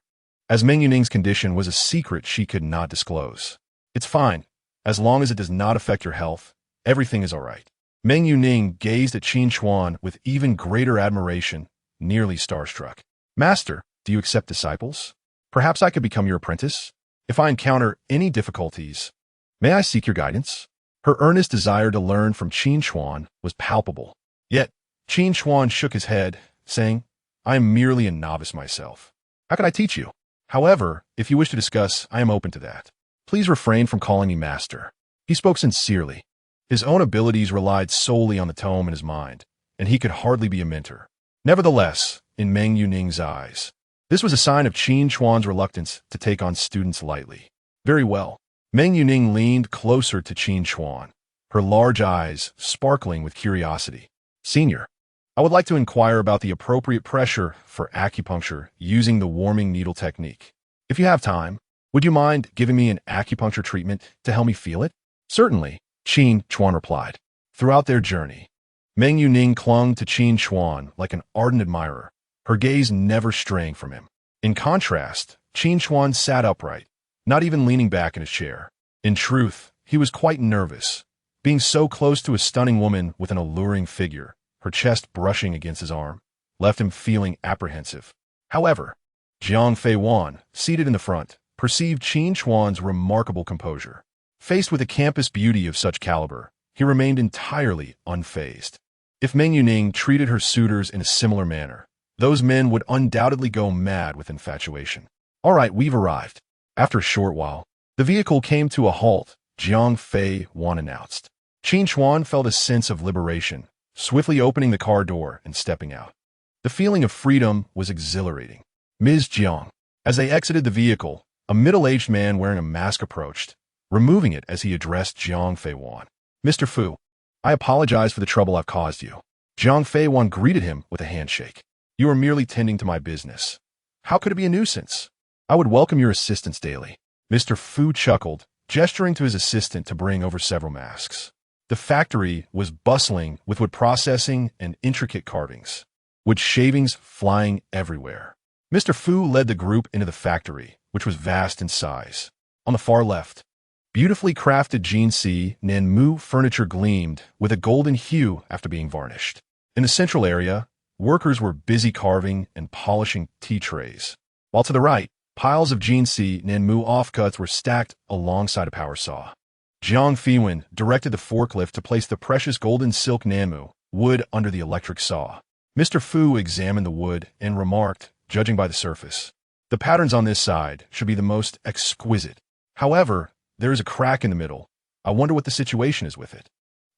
as Meng Yuning's condition was a secret she could not disclose. "It's fine. As long as it does not affect your health, everything is all right." Meng Yuning gazed at Qin Chuan with even greater admiration, nearly starstruck. "Master, do you accept disciples? Perhaps I could become your apprentice? If I encounter any difficulties, may I seek your guidance?" Her earnest desire to learn from Qin Chuan was palpable. Yet, Qin Chuan shook his head, saying, "I am merely a novice myself. How can I teach you? However, if you wish to discuss, I am open to that. Please refrain from calling me master." He spoke sincerely. His own abilities relied solely on the tome in his mind, and he could hardly be a mentor. Nevertheless, in Meng Yuning's eyes, this was a sign of Qin Chuan's reluctance to take on students lightly. Very well. Meng Yuning leaned closer to Qin Chuan, her large eyes sparkling with curiosity. "Senior, I would like to inquire about the appropriate pressure for acupuncture using the warming needle technique. If you have time, would you mind giving me an acupuncture treatment to help me feel it?" "Certainly," Qin Chuan replied. Throughout their journey, Meng Yuning clung to Qin Chuan like an ardent admirer, her gaze never straying from him. In contrast, Qin Chuan sat upright, not even leaning back in his chair. In truth, he was quite nervous. Being so close to a stunning woman with an alluring figure, her chest brushing against his arm, left him feeling apprehensive. However, Jiang Fei Wan, seated in the front, perceived Qin Chuan's remarkable composure. Faced with a campus beauty of such caliber, he remained entirely unfazed. If Meng Yuning treated her suitors in a similar manner, those men would undoubtedly go mad with infatuation. "All right, we've arrived." After a short while, the vehicle came to a halt, Jiang Fei Wan announced. Qin Chuan felt a sense of liberation, swiftly opening the car door and stepping out. The feeling of freedom was exhilarating. "Ms. Jiang." As they exited the vehicle, a middle-aged man wearing a mask approached, removing it as he addressed Jiang Fei Wan. "Mr. Fu, I apologize for the trouble I've caused you." Jiang Fei Wan greeted him with a handshake. "You are merely tending to my business. How could it be a nuisance? I would welcome your assistance daily." Mr. Fu chuckled, gesturing to his assistant to bring over several masks. The factory was bustling with wood processing and intricate carvings, wood shavings flying everywhere. Mr. Fu led the group into the factory, which was vast in size. On the far left, beautifully crafted Jinsi Nanmu furniture gleamed with a golden hue after being varnished. In the central area, workers were busy carving and polishing tea trays, while to the right, piles of Jinsi Nanmu offcuts were stacked alongside a power saw. Jiang Feiwen directed the forklift to place the precious golden silk Nanmu wood under the electric saw. Mr. Fu examined the wood and remarked, judging by the surface, "The patterns on this side should be the most exquisite. However, there is a crack in the middle. I wonder what the situation is with it.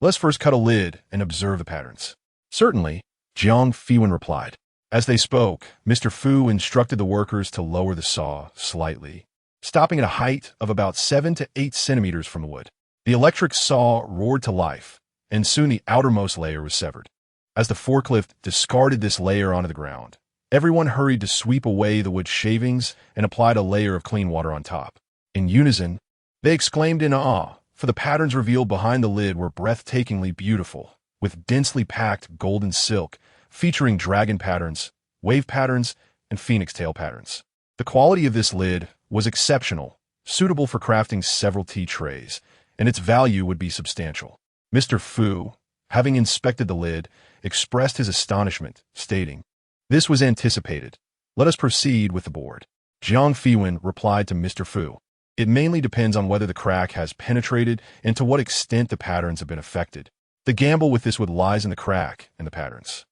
Let's first cut a lid and observe the patterns." "Certainly," Jiang Feiwen replied. As they spoke, Mr. Fu instructed the workers to lower the saw slightly, stopping at a height of about 7 to 8 centimeters from the wood. The electric saw roared to life, and soon the outermost layer was severed. As the forklift discarded this layer onto the ground, everyone hurried to sweep away the wood shavings and applied a layer of clean water on top. In unison, they exclaimed in awe, for the patterns revealed behind the lid were breathtakingly beautiful, with densely packed golden silk, featuring dragon patterns, wave patterns, and phoenix tail patterns. The quality of this lid was exceptional, suitable for crafting several tea trays, and its value would be substantial. Mr. Fu, having inspected the lid, expressed his astonishment, stating, "This was anticipated. Let us proceed with the board." Jiang Fiwen replied to Mr. Fu, "It mainly depends on whether the crack has penetrated and to what extent the patterns have been affected. The gamble with this wood lies in the crack and the patterns."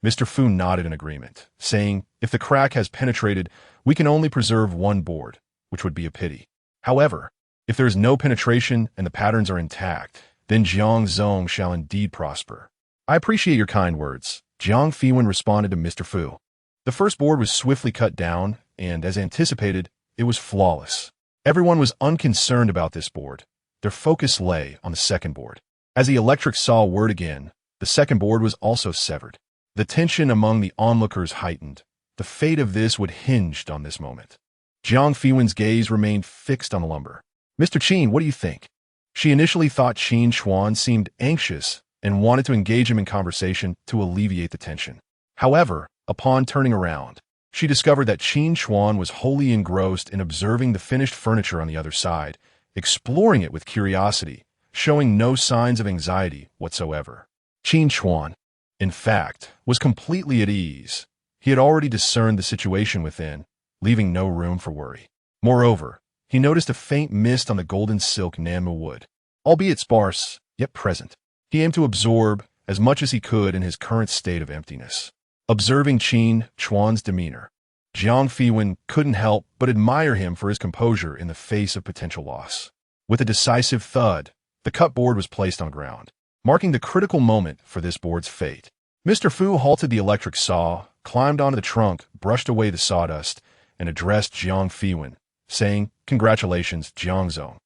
Mr. Fu nodded in agreement, saying, "If the crack has penetrated, we can only preserve one board, which would be a pity. However, if there is no penetration and the patterns are intact, then Jiang Zong shall indeed prosper." "I appreciate your kind words," Jiang Fiwen responded to Mr. Fu. The first board was swiftly cut down, and as anticipated, it was flawless. Everyone was unconcerned about this board. Their focus lay on the second board. As the electric saw whirred again, the second board was also severed. The tension among the onlookers heightened. The fate of this would hinged on this moment. Jiang Fiwen's gaze remained fixed on the lumber. "Mr. Qin, what do you think?" She initially thought Qin Chuan seemed anxious and wanted to engage him in conversation to alleviate the tension. However, upon turning around, she discovered that Qin Chuan was wholly engrossed in observing the finished furniture on the other side, exploring it with curiosity, showing no signs of anxiety whatsoever. Qin Chuan, in fact, was completely at ease. He had already discerned the situation within, leaving no room for worry. Moreover, he noticed a faint mist on the golden silk Nanmu wood, albeit sparse, yet present. He aimed to absorb as much as he could in his current state of emptiness. Observing Qin Chuan's demeanor, Jiang Fiwen couldn't help but admire him for his composure in the face of potential loss. With a decisive thud, the cut board was placed on the ground, marking the critical moment for this board's fate. Mr. Fu halted the electric saw, climbed onto the trunk, brushed away the sawdust, and addressed Jiang Fiwen, saying, "Congratulations, Jiang Zong.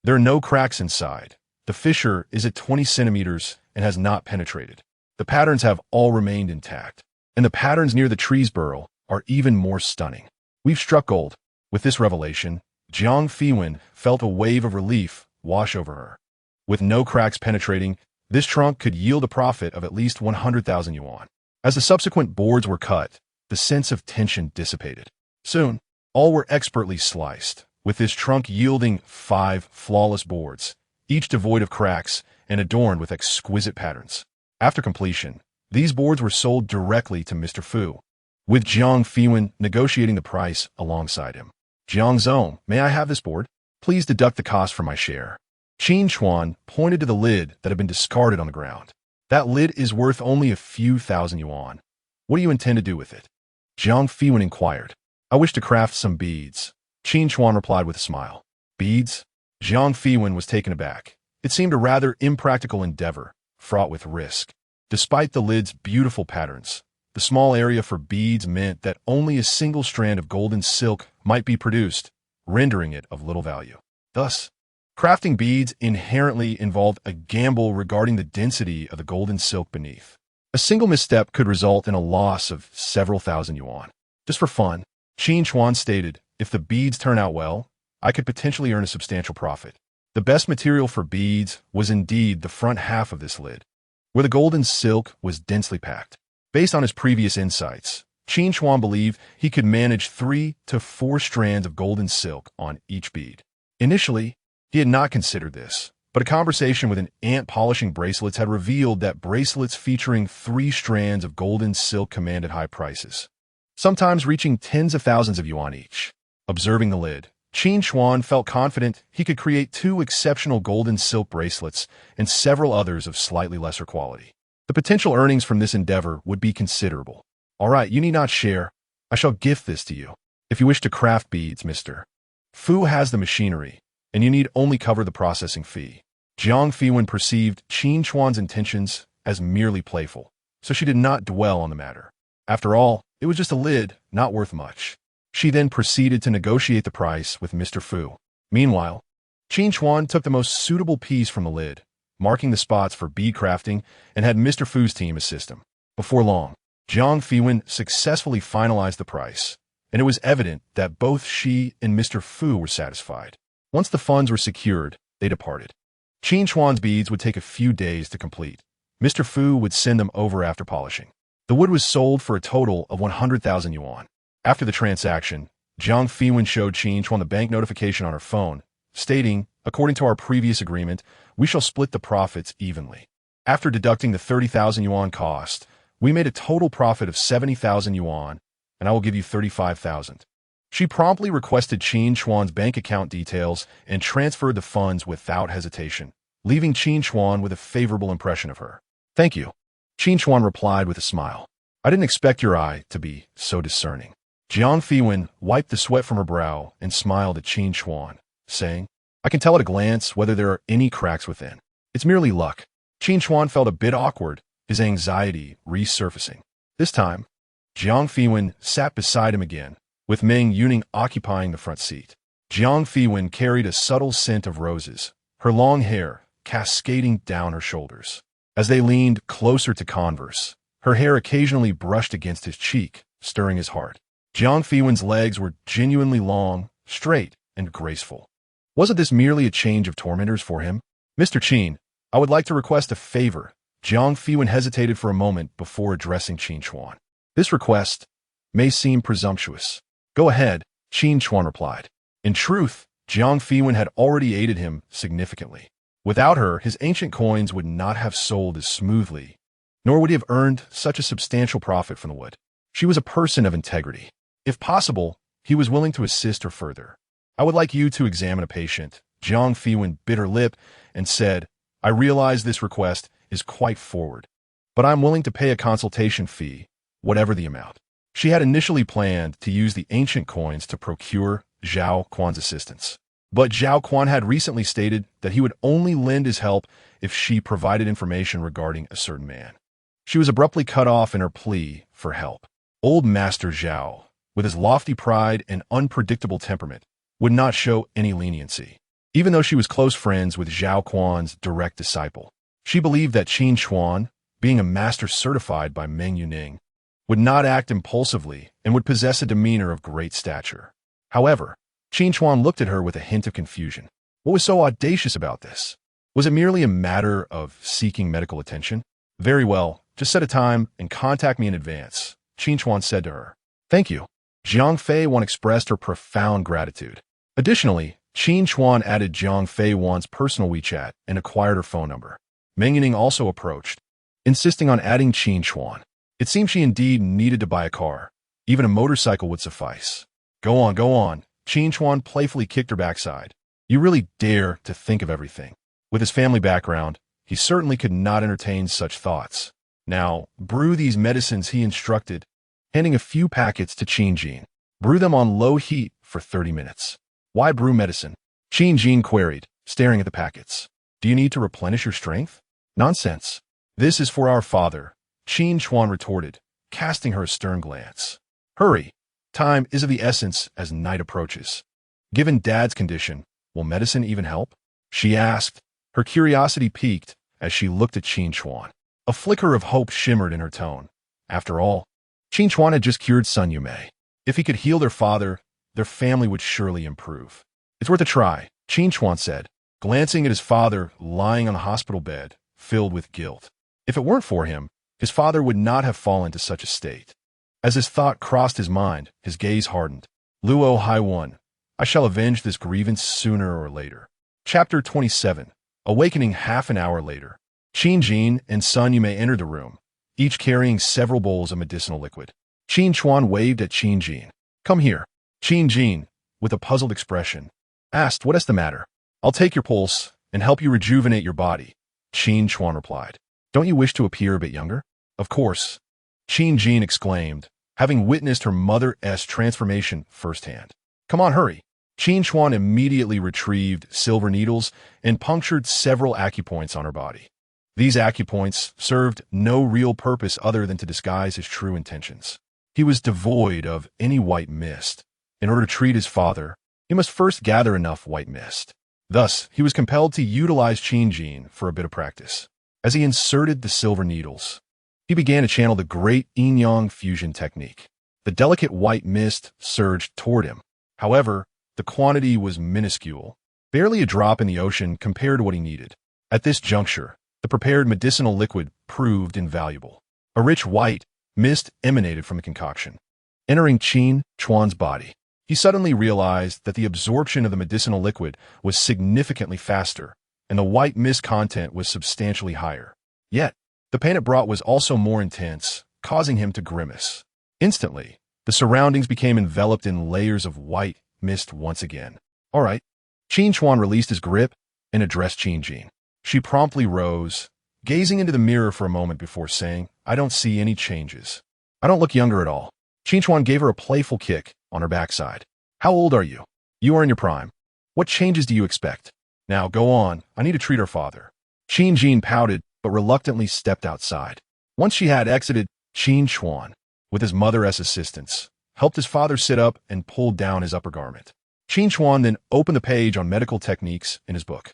There are no cracks inside. The fissure is at 20 centimeters and has not penetrated. The patterns have all remained intact, and the patterns near the tree's burrow are even more stunning. We've struck gold." With this revelation, Jiang Fiwen felt a wave of relief wash over her. With no cracks penetrating, this trunk could yield a profit of at least 100,000 yuan. As the subsequent boards were cut, the sense of tension dissipated. Soon, all were expertly sliced, with this trunk yielding 5 flawless boards, each devoid of cracks and adorned with exquisite patterns. After completion, these boards were sold directly to Mr. Fu, with Jiang Fiwen negotiating the price alongside him. "Jiang Zong, may I have this board? Please deduct the cost from my share." Qin Chuan pointed to the lid that had been discarded on the ground. "That lid is worth only a few thousand yuan. What do you intend to do with it?" Jiang Fiwen inquired. "I wish to craft some beads," Qin Chuan replied with a smile. "Beads?" Jiang Fiwen was taken aback. It seemed a rather impractical endeavor, fraught with risk. Despite the lid's beautiful patterns, the small area for beads meant that only a single strand of golden silk might be produced, rendering it of little value. Thus, crafting beads inherently involved a gamble regarding the density of the golden silk beneath. A single misstep could result in a loss of several thousand yuan. Just for fun, Qin Chuan stated, "If the beads turn out well, I could potentially earn a substantial profit." The best material for beads was indeed the front half of this lid, where the golden silk was densely packed. Based on his previous insights, Qin Chuan believed he could manage 3 to 4 strands of golden silk on each bead. Initially, he had not considered this, but a conversation with an ant polishing bracelets had revealed that bracelets featuring 3 strands of golden silk commanded high prices, sometimes reaching tens of thousands of yuan each. Observing the lid, Qin Chuan felt confident he could create 2 exceptional golden silk bracelets and several others of slightly lesser quality. The potential earnings from this endeavor would be considerable. "All right, you need not share. I shall gift this to you. If you wish to craft beads, Mr. Fu has the machinery, and you need only cover the processing fee." Jiang Fiwen perceived Qin Chuan's intentions as merely playful, so she did not dwell on the matter. After all, it was just a lid, not worth much. She then proceeded to negotiate the price with Mr. Fu. Meanwhile, Qin Chuan took the most suitable piece from the lid, marking the spots for bead crafting, and had Mr. Fu's team assist him. Before long, Jiang Fiwen successfully finalized the price, and it was evident that both she and Mr. Fu were satisfied. Once the funds were secured, they departed. Qin Chuan's beads would take a few days to complete. Mr. Fu would send them over after polishing. The wood was sold for a total of 100,000 yuan. After the transaction, Jiang Fiwen showed Qin Chuan the bank notification on her phone, stating, "According to our previous agreement, we shall split the profits evenly. After deducting the 30,000 yuan cost, we made a total profit of 70,000 yuan, and I will give you 35,000. She promptly requested Qin Chuan's bank account details and transferred the funds without hesitation, leaving Qin Chuan with a favorable impression of her. "Thank you," Qin Chuan replied with a smile. "I didn't expect your eye to be so discerning." Jiang Fiwen wiped the sweat from her brow and smiled at Qin Chuan, saying, "I can tell at a glance whether there are any cracks within. It's merely luck." Qin Chuan felt a bit awkward, his anxiety resurfacing. This time, Jiang Fiwen sat beside him again, with Meng Yuning occupying the front seat. Jiang Fiwen carried a subtle scent of roses, her long hair cascading down her shoulders. As they leaned closer to converse, her hair occasionally brushed against his cheek, stirring his heart. Jiang Fiwen's legs were genuinely long, straight, and graceful. Wasn't this merely a change of tormentors for him? "Mr. Qin, I would like to request a favor." Jiang Fiwen hesitated for a moment before addressing Qin Chuan. "This request may seem presumptuous." "Go ahead," Qin Chuan replied. In truth, Jiang Fiwen had already aided him significantly. Without her, his ancient coins would not have sold as smoothly, nor would he have earned such a substantial profit from the wood. She was a person of integrity. If possible, he was willing to assist her further. "I would like you to examine a patient." Jiang Fiwen bit her lip and said, "I realize this request is quite forward, but I'm willing to pay a consultation fee, whatever the amount." She had initially planned to use the ancient coins to procure Zhao Quan's assistance. But Zhao Quan had recently stated that he would only lend his help if she provided information regarding a certain man. She was abruptly cut off in her plea for help. Old Master Zhao, with his lofty pride and unpredictable temperament, would not show any leniency. Even though she was close friends with Zhao Quan's direct disciple, she believed that Qin Chuan, being a master certified by Meng Yuning, would not act impulsively and would possess a demeanor of great stature. However, Qin Chuan looked at her with a hint of confusion. What was so audacious about this? Was it merely a matter of seeking medical attention? "Very well, just set a time and contact me in advance," Qin Chuan said to her. "Thank you." Jiang Feiwan expressed her profound gratitude. Additionally, Qin Chuan added Jiang Feiwan's personal WeChat and acquired her phone number. Meng Yuning also approached, insisting on adding Qin Chuan. It seemed she indeed needed to buy a car. Even a motorcycle would suffice. Go on," Qin Chuan playfully kicked her backside. "You really dare to think of everything." With his family background, he certainly could not entertain such thoughts. "Now, brew these medicines," he instructed, handing a few packets to Qin Jin. "Brew them on low heat for 30 minutes. "Why brew medicine?" Qin Jin queried, staring at the packets. "Do you need to replenish your strength?" "Nonsense. This is for our father," Qin Chuan retorted, casting her a stern glance. "Hurry. Time is of the essence as night approaches." "Given Dad's condition, will medicine even help?" she asked, her curiosity piqued as she looked at Qin Chuan. A flicker of hope shimmered in her tone. After all, Qin Chuan had just cured Sun Yumei. If he could heal their father, their family would surely improve. "It's worth a try," Qin Chuan said, glancing at his father lying on a hospital bed, filled with guilt. If it weren't for him, his father would not have fallen to such a state. As his thought crossed his mind, his gaze hardened. "Luo Haiwan, I shall avenge this grievance sooner or later." Chapter 27. Awakening half an hour later. Qin Jin and Sun Yumei entered the room, each carrying several bowls of medicinal liquid. Qin Chuan waved at Qin Jin. "Come here." Qin Jin, with a puzzled expression, asked, "What is the matter?" "I'll take your pulse and help you rejuvenate your body," Qin Chuan replied. "Don't you wish to appear a bit younger?" "Of course," Qin Jin exclaimed, having witnessed her mother's transformation firsthand. "Come on, hurry." Qin Chuan immediately retrieved silver needles and punctured several acupoints on her body. These acupoints served no real purpose other than to disguise his true intentions. He was devoid of any white mist. In order to treat his father, he must first gather enough white mist. Thus, he was compelled to utilize Qin Chuan for a bit of practice. As he inserted the silver needles, he began to channel the great yin-yang fusion technique. The delicate white mist surged toward him. However, the quantity was minuscule, barely a drop in the ocean compared to what he needed. At this juncture, the prepared medicinal liquid proved invaluable. A rich white mist emanated from the concoction. Entering Qin Chuan's body, he suddenly realized that the absorption of the medicinal liquid was significantly faster, and the white mist content was substantially higher. Yet, the pain it brought was also more intense, causing him to grimace. Instantly, the surroundings became enveloped in layers of white mist once again. All right. Qin Chuan released his grip and addressed Qin Chuan. She promptly rose, gazing into the mirror for a moment before saying, "I don't see any changes. I don't look younger at all." Qin Chuan gave her a playful kick on her backside. "How old are you? You are in your prime. What changes do you expect? Now, go on. I need to treat our father." Qin Chuan pouted, but reluctantly stepped outside. Once she had exited, Qin Chuan, with his mother's assistance, helped his father sit up and pulled down his upper garment. Qin Chuan then opened the page on medical techniques in his book.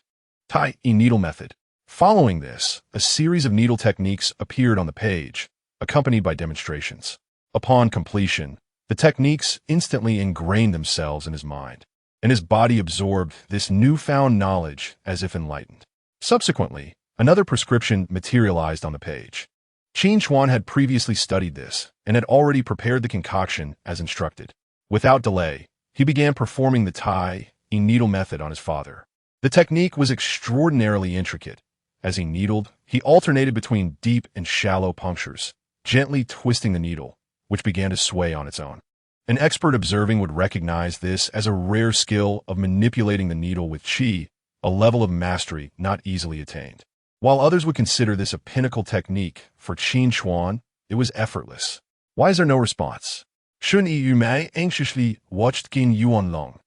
Tai needle method. Following this, a series of needle techniques appeared on the page, accompanied by demonstrations. Upon completion, the techniques instantly ingrained themselves in his mind, and his body absorbed this newfound knowledge as if enlightened. Subsequently, another prescription materialized on the page. Qin Chuan had previously studied this and had already prepared the concoction as instructed. Without delay, he began performing the Tai needle method on his father. The technique was extraordinarily intricate. As he needled, he alternated between deep and shallow punctures, gently twisting the needle, which began to sway on its own. An expert observing would recognize this as a rare skill of manipulating the needle with qi, a level of mastery not easily attained. While others would consider this a pinnacle technique, for Qin Chuan, it was effortless. Why is there no response? Shun Yumei anxiously watched Qin Yuan long,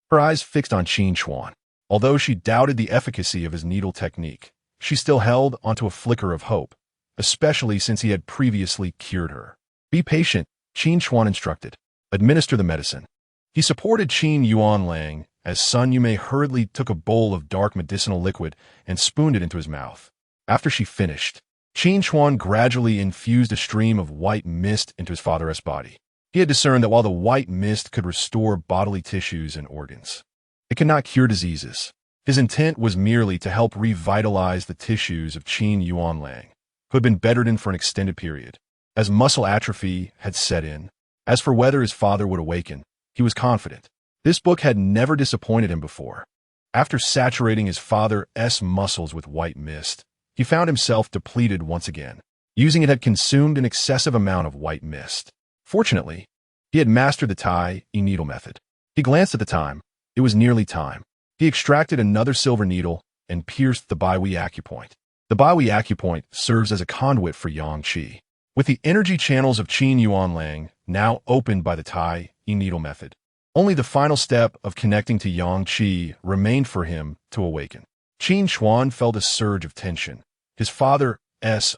her eyes fixed on Qin Chuan. Although she doubted the efficacy of his needle technique, she still held onto a flicker of hope, especially since he had previously cured her. Be patient, Qin Chuan instructed. Administer the medicine. He supported Qin Yuan Lang as Sun Yumei hurriedly took a bowl of dark medicinal liquid and spooned it into his mouth. After she finished, Qin Chuan gradually infused a stream of white mist into his father's body. He had discerned that while the white mist could restore bodily tissues and organs, it could not cure diseases. His intent was merely to help revitalize the tissues of Qin Yuan Lang, who had been bedridden for an extended period, as muscle atrophy had set in. As for whether his father would awaken, he was confident. This book had never disappointed him before. After saturating his father's muscles with white mist, he found himself depleted once again. Using it had consumed an excessive amount of white mist. Fortunately, he had mastered the Tai needle method. He glanced at the time. It was nearly time. He extracted another silver needle and pierced the Baihui acupoint. The Baihui acupoint serves as a conduit for Yang Qi. With the energy channels of Qin Yuan Lang now opened by the Tai needle method, only the final step of connecting to Yang Qi remained for him to awaken. Qin Chuan felt a surge of tension. His father's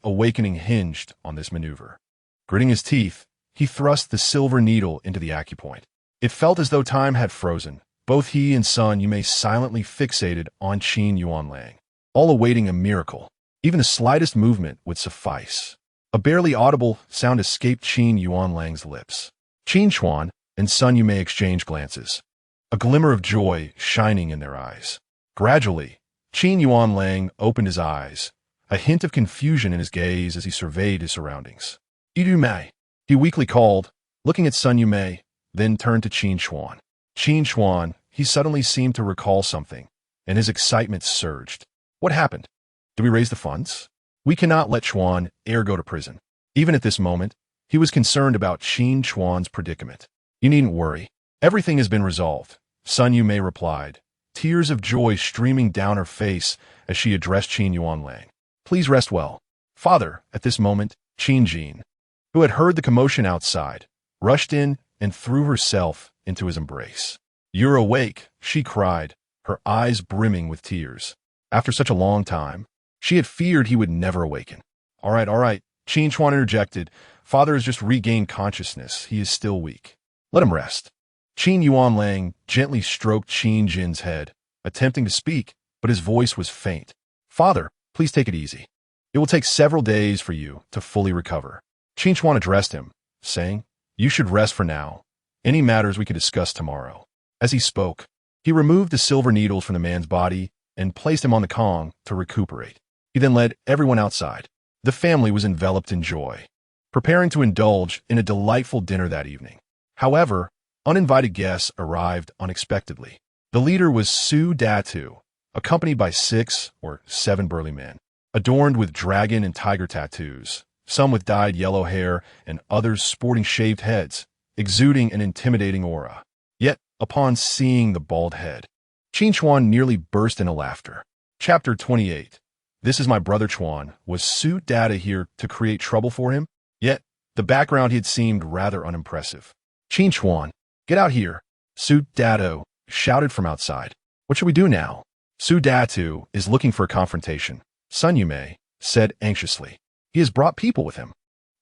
awakening hinged on this maneuver. Gritting his teeth, he thrust the silver needle into the acupoint. It felt as though time had frozen. Both he and Sun Yumei silently fixated on Qin Yuan Lang, all awaiting a miracle. Even the slightest movement would suffice. A barely audible sound escaped Qin Yuan Lang's lips. Qin Chuan and Sun Yumei exchanged glances, a glimmer of joy shining in their eyes. Gradually, Qin Yuan Lang opened his eyes, a hint of confusion in his gaze as he surveyed his surroundings. "Yidu Mei," he weakly called, looking at Sun Yumei, then turned to Qin Chuan. Qin Chuan, he suddenly seemed to recall something, and his excitement surged. "What happened? Did we raise the funds? We cannot let Chuan heir go to prison." Even at this moment, he was concerned about Qin Chuan's predicament. "You needn't worry. Everything has been resolved," Sun Yumei replied, tears of joy streaming down her face as she addressed Qin Yuan Lang. "Please rest well." Father, at this moment, Qin Jin, who had heard the commotion outside, rushed in and threw herself into his embrace. "You're awake," she cried, her eyes brimming with tears. "After such a long time." She had feared he would never awaken. All right, Qin Chuan interjected. Father has just regained consciousness. He is still weak. Let him rest. Qin Yuan Lang gently stroked Qin Jin's head, attempting to speak, but his voice was faint. Father, please take it easy. It will take several days for you to fully recover. Qin Chuan addressed him, saying, You should rest for now. Any matters we could discuss tomorrow. As he spoke, he removed the silver needles from the man's body and placed him on the Kong to recuperate. He then led everyone outside. The family was enveloped in joy, preparing to indulge in a delightful dinner that evening. However, uninvited guests arrived unexpectedly. The leader was Su Datu, accompanied by 6 or 7 burly men, adorned with dragon and tiger tattoos, some with dyed yellow hair and others sporting shaved heads, exuding an intimidating aura. Yet, upon seeing the bald head, Qin Chuan nearly burst into laughter. Chapter 28. This is my brother Chuan. Was Su Data here to create trouble for him? Yet, the background had seemed rather unimpressive. Qin Chuan, get out here, Su Datu shouted from outside. What should we do now? Su Datu is looking for a confrontation, Sun Yume said anxiously. He has brought people with him.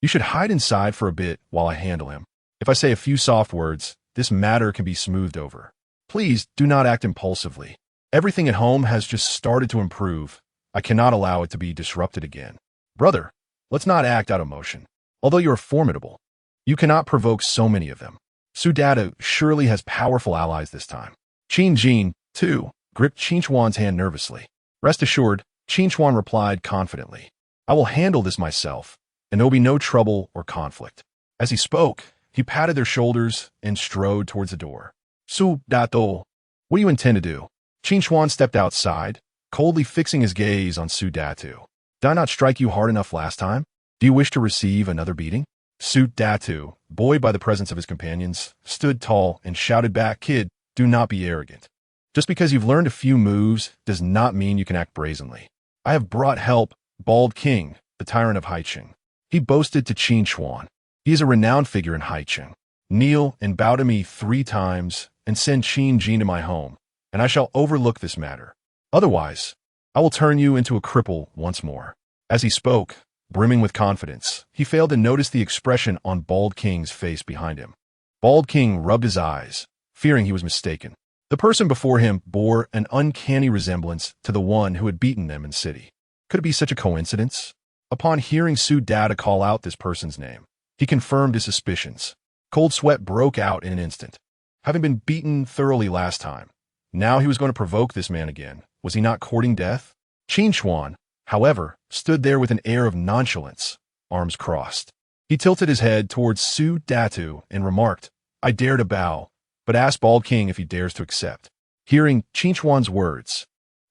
You should hide inside for a bit while I handle him. If I say a few soft words, this matter can be smoothed over. Please do not act impulsively. Everything at home has just started to improve. I cannot allow it to be disrupted again. Brother, let's not act out of motion. Although you are formidable, you cannot provoke so many of them. Su Datu surely has powerful allies this time. Qin Jin, too, gripped Qin Chuan's hand nervously. Rest assured, Qin Chuan replied confidently. I will handle this myself, and there will be no trouble or conflict. As he spoke, he patted their shoulders and strode towards the door. Su Datu, what do you intend to do? Qin Chuan stepped outside, coldly fixing his gaze on Su Datu. Did I not strike you hard enough last time? Do you wish to receive another beating? Su Datu, buoyed by the presence of his companions, stood tall and shouted back, Kid, do not be arrogant. Just because you've learned a few moves does not mean you can act brazenly. I have brought help, Bald King, the tyrant of Haicheng. He boasted to Qin Chuan. He is a renowned figure in Haicheng. Kneel and bow to me 3 times and send Qin Jin to my home, and I shall overlook this matter. Otherwise, I will turn you into a cripple once more. As he spoke, brimming with confidence, he failed to notice the expression on Bald King's face behind him. Bald King rubbed his eyes, fearing he was mistaken. The person before him bore an uncanny resemblance to the one who had beaten them in city. Could it be such a coincidence? Upon hearing Su Data call out this person's name, he confirmed his suspicions. Cold sweat broke out in an instant. Having been beaten thoroughly last time, now he was going to provoke this man again. Was he not courting death? Qin Chuan, however, stood there with an air of nonchalance, arms crossed. He tilted his head towards Su Datu and remarked, I dare to bow, but ask Bald King if he dares to accept. Hearing Qin Chuan's words,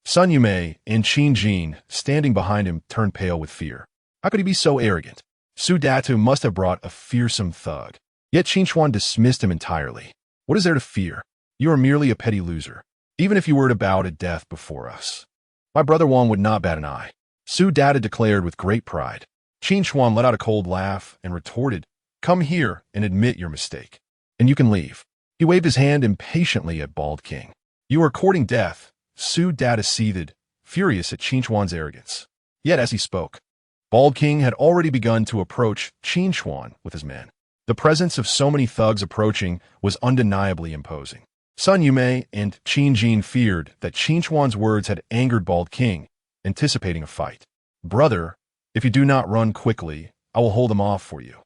Sun Yume and Qin Jin, standing behind him, turned pale with fear. How could he be so arrogant? Su Datu must have brought a fearsome thug. Yet Qin Chuan dismissed him entirely. What is there to fear? You are merely a petty loser, even if you were to bow to death before us. My brother Wang would not bat an eye, Su Data declared with great pride. Qin Chuan let out a cold laugh and retorted, Come here and admit your mistake, and you can leave. He waved his hand impatiently at Bald King. You are courting death, Su Data seethed, furious at Qin Chuan's arrogance. Yet as he spoke, Bald King had already begun to approach Qin Chuan with his men. The presence of so many thugs approaching was undeniably imposing. Sun Yume and Qin Jin feared that Qin Chuan's words had angered Bald King, anticipating a fight. Brother, if you do not run quickly, I will hold them off for you.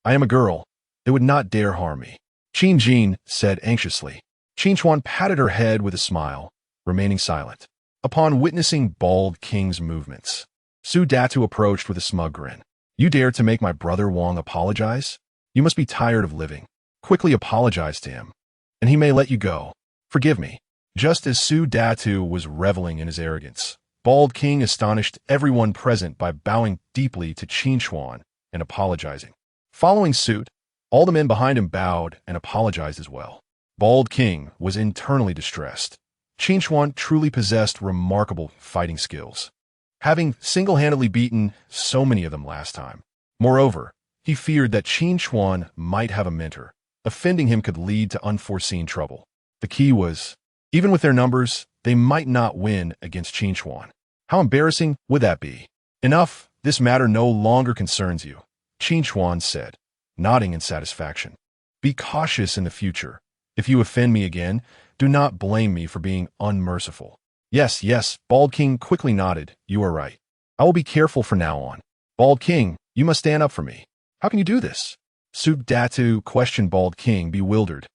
I am a girl. They would not dare harm me, Qin Jin said anxiously. Qin Chuan patted her head with a smile, remaining silent. Upon witnessing Bald King's movements, Su Datu approached with a smug grin. You dare to make my brother Wang apologize? You must be tired of living. Quickly apologize to him, and he may let you go. Forgive me. Just as Su Datu was reveling in his arrogance, Bald King astonished everyone present by bowing deeply to Qin Chuan and apologizing. Following suit, all the men behind him bowed and apologized as well. Bald King was internally distressed. Qin Chuan truly possessed remarkable fighting skills, having single-handedly beaten so many of them last time. Moreover, he feared that Qin Chuan might have a mentor. Offending him could lead to unforeseen trouble. The key was, even with their numbers, they might not win against Qin Chuan. How embarrassing would that be? Enough, this matter no longer concerns you, Qin Chuan said, nodding in satisfaction. Be cautious in the future. If you offend me again, do not blame me for being unmerciful. Yes, yes, Bald King quickly nodded. You are right. I will be careful from now on. Bald King, you must stand up for me. How can you do this? Su Datu questioned Bald King, bewildered.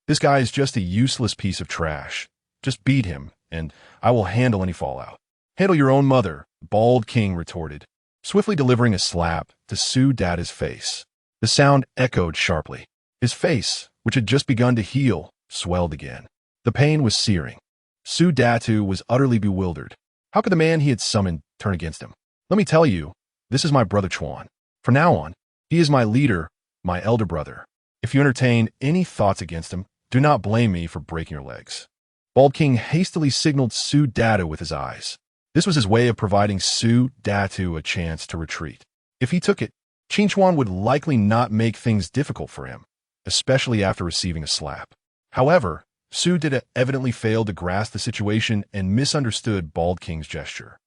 This guy is just a useless piece of trash. Just beat him, and I will handle any fallout. Handle your own mother, Bald King retorted, swiftly delivering a slap to Su Data's face. The sound echoed sharply. His face, which had just begun to heal, swelled again. The pain was searing. Su Datu was utterly bewildered. How could the man he had summoned turn against him? Let me tell you, this is my brother Chuan. From now on, he is my leader, my elder brother. If you entertain any thoughts against him, do not blame me for breaking your legs. Bald King hastily signaled Su Datu with his eyes. This was his way of providing Su Datu a chance to retreat. If he took it, Qin Chuan would likely not make things difficult for him, especially after receiving a slap. However, Su Data evidently failed to grasp the situation and misunderstood Bald King's gesture.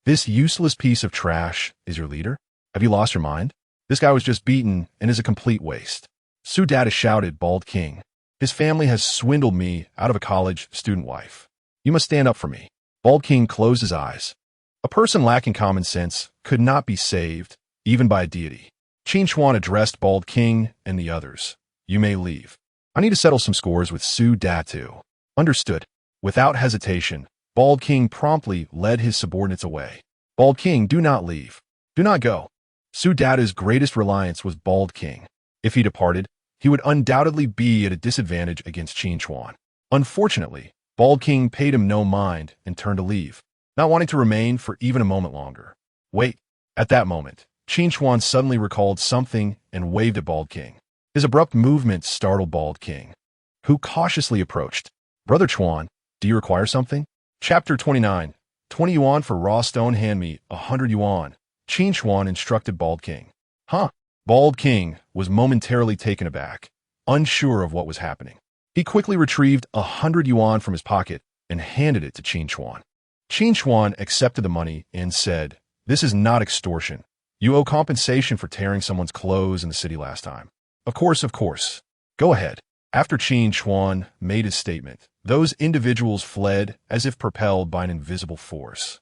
This useless piece of trash is your leader? Have you lost your mind? This guy was just beaten and is a complete waste. Su Data shouted, Bald King. His family has swindled me out of a college student wife. You must stand up for me. Bald King closed his eyes. A person lacking common sense could not be saved, even by a deity. Qin Chuan addressed Bald King and the others. You may leave. I need to settle some scores with Su Datu. Understood. Without hesitation, Bald King promptly led his subordinates away. Bald King, do not leave. Do not go. Su Datu's greatest reliance was Bald King. If he departed, he would undoubtedly be at a disadvantage against Qin Chuan. Unfortunately, Bald King paid him no mind and turned to leave, not wanting to remain for even a moment longer. Wait. At that moment, Qin Chuan suddenly recalled something and waved at Bald King. His abrupt movement startled Bald King, who cautiously approached. Brother Chuan, do you require something? Chapter 29. 20 yuan for raw stone. Hand me 100 yuan. Qin Chuan instructed Bald King. Huh? Bald King was momentarily taken aback, unsure of what was happening. He quickly retrieved 100 yuan from his pocket and handed it to Qin Chuan. Qin Chuan accepted the money and said, This is not extortion. You owe compensation for tearing someone's clothes in the city last time. Of course, of course. Go ahead. After Qin Chuan made his statement, those individuals fled as if propelled by an invisible force.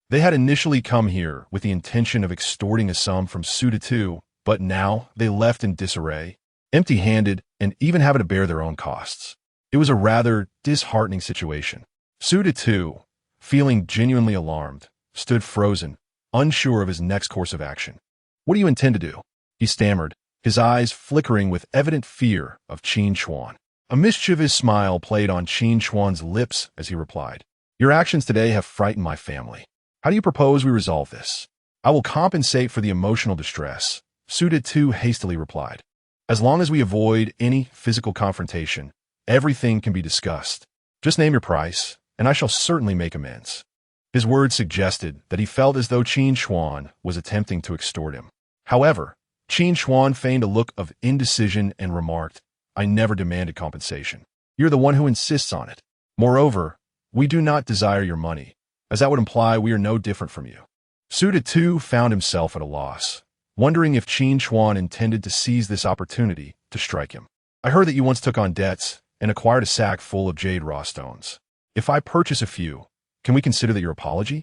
They had initially come here with the intention of extorting a sum from Su Datu, but now they left in disarray, empty-handed, and even having to bear their own costs. It was a rather disheartening situation. Su Datu, feeling genuinely alarmed, stood frozen, unsure of his next course of action. What do you intend to do? He stammered, his eyes flickering with evident fear of Qin Chuan. A mischievous smile played on Qin Chuan's lips as he replied, Your actions today have frightened my family. How do you propose we resolve this? I will compensate for the emotional distress, Su Datu hastily replied. As long as we avoid any physical confrontation, everything can be discussed. Just name your price, and I shall certainly make amends. His words suggested that he felt as though Qin Chuan was attempting to extort him. However, Qin Chuan feigned a look of indecision and remarked, I never demanded compensation. You're the one who insists on it. Moreover, we do not desire your money, as that would imply we are no different from you. Su Datu found himself at a loss, wondering if Qin Chuan intended to seize this opportunity to strike him. I heard that you once took on debts and acquired a sack full of jade raw stones. If I purchase a few, can we consider that your apology?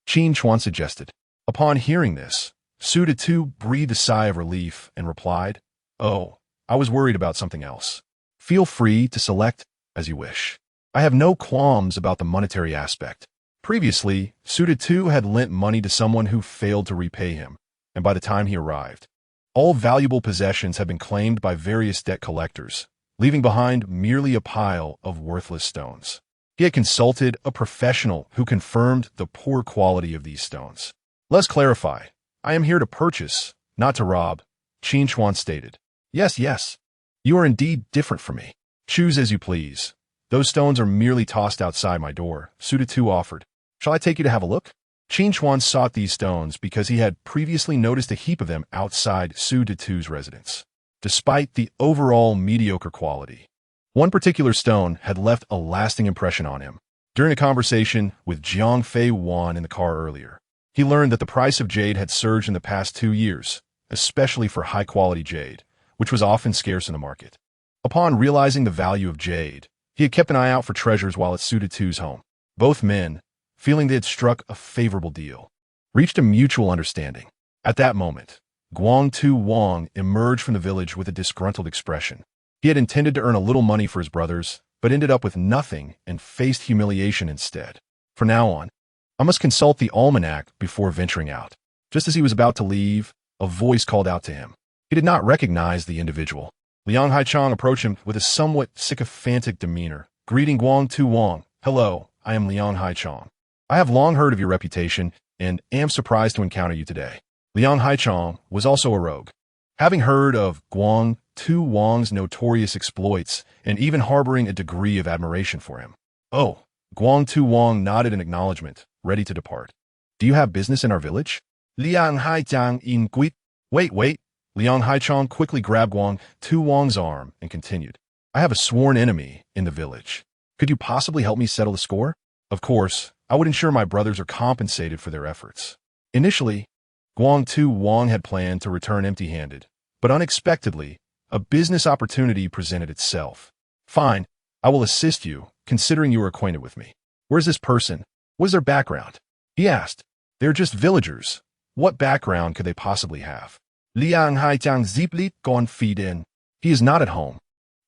Qin Chuan suggested. Upon hearing this, Su Datu breathed a sigh of relief and replied, Oh, I was worried about something else. Feel free to select as you wish. I have no qualms about the monetary aspect. Previously, Su Datu had lent money to someone who failed to repay him, and by the time he arrived, all valuable possessions had been claimed by various debt collectors, leaving behind merely a pile of worthless stones. He had consulted a professional who confirmed the poor quality of these stones. Let's clarify. I am here to purchase, not to rob, Qin Chuan stated. Yes, yes. You are indeed different from me. Choose as you please. Those stones are merely tossed outside my door, Su Datu offered. Shall I take you to have a look? Qin Chuan sought these stones because he had previously noticed a heap of them outside Su Datu's residence. Despite the overall mediocre quality, one particular stone had left a lasting impression on him. During a conversation with Jiang Fei Wan in the car earlier, He learned that the price of jade had surged in the past 2 years, especially for high-quality jade, which was often scarce in the market. Upon realizing the value of jade, he had kept an eye out for treasures while at Suda Tu's home. Both men, feeling they had struck a favorable deal, reached a mutual understanding. At that moment, Guang Tu Wang emerged from the village with a disgruntled expression. He had intended to earn a little money for his brothers, but ended up with nothing and faced humiliation instead. From now on, I must consult the almanac before venturing out. Just as he was about to leave, a voice called out to him. He did not recognize the individual. Liang Haichang approached him with a somewhat sycophantic demeanor, greeting Guang Tu Wang. "Hello, I am Liang Haichang. I have long heard of your reputation and am surprised to encounter you today." Liang Haichang was also a rogue. Having heard of Guang Tu Wang's notorious exploits and even harboring a degree of admiration for him. "Oh," Guang Tu Wang nodded in acknowledgement, ready to depart. "Do you have business in our village?" Liang Haichang inquired. Wait. Liang Haichang quickly grabbed Guang Tu Wang's arm and continued. "I have a sworn enemy in the village. Could you possibly help me settle the score? Of course, I would ensure my brothers are compensated for their efforts." Initially, Guang Tu Wang had planned to return empty-handed, but unexpectedly, a business opportunity presented itself. "Fine, I will assist you, considering you are acquainted with me. Where's this person? What is their background?" he asked. "They're just villagers. What background could they possibly have?" Liang Haichang zipped gone feed in. "He is not at home.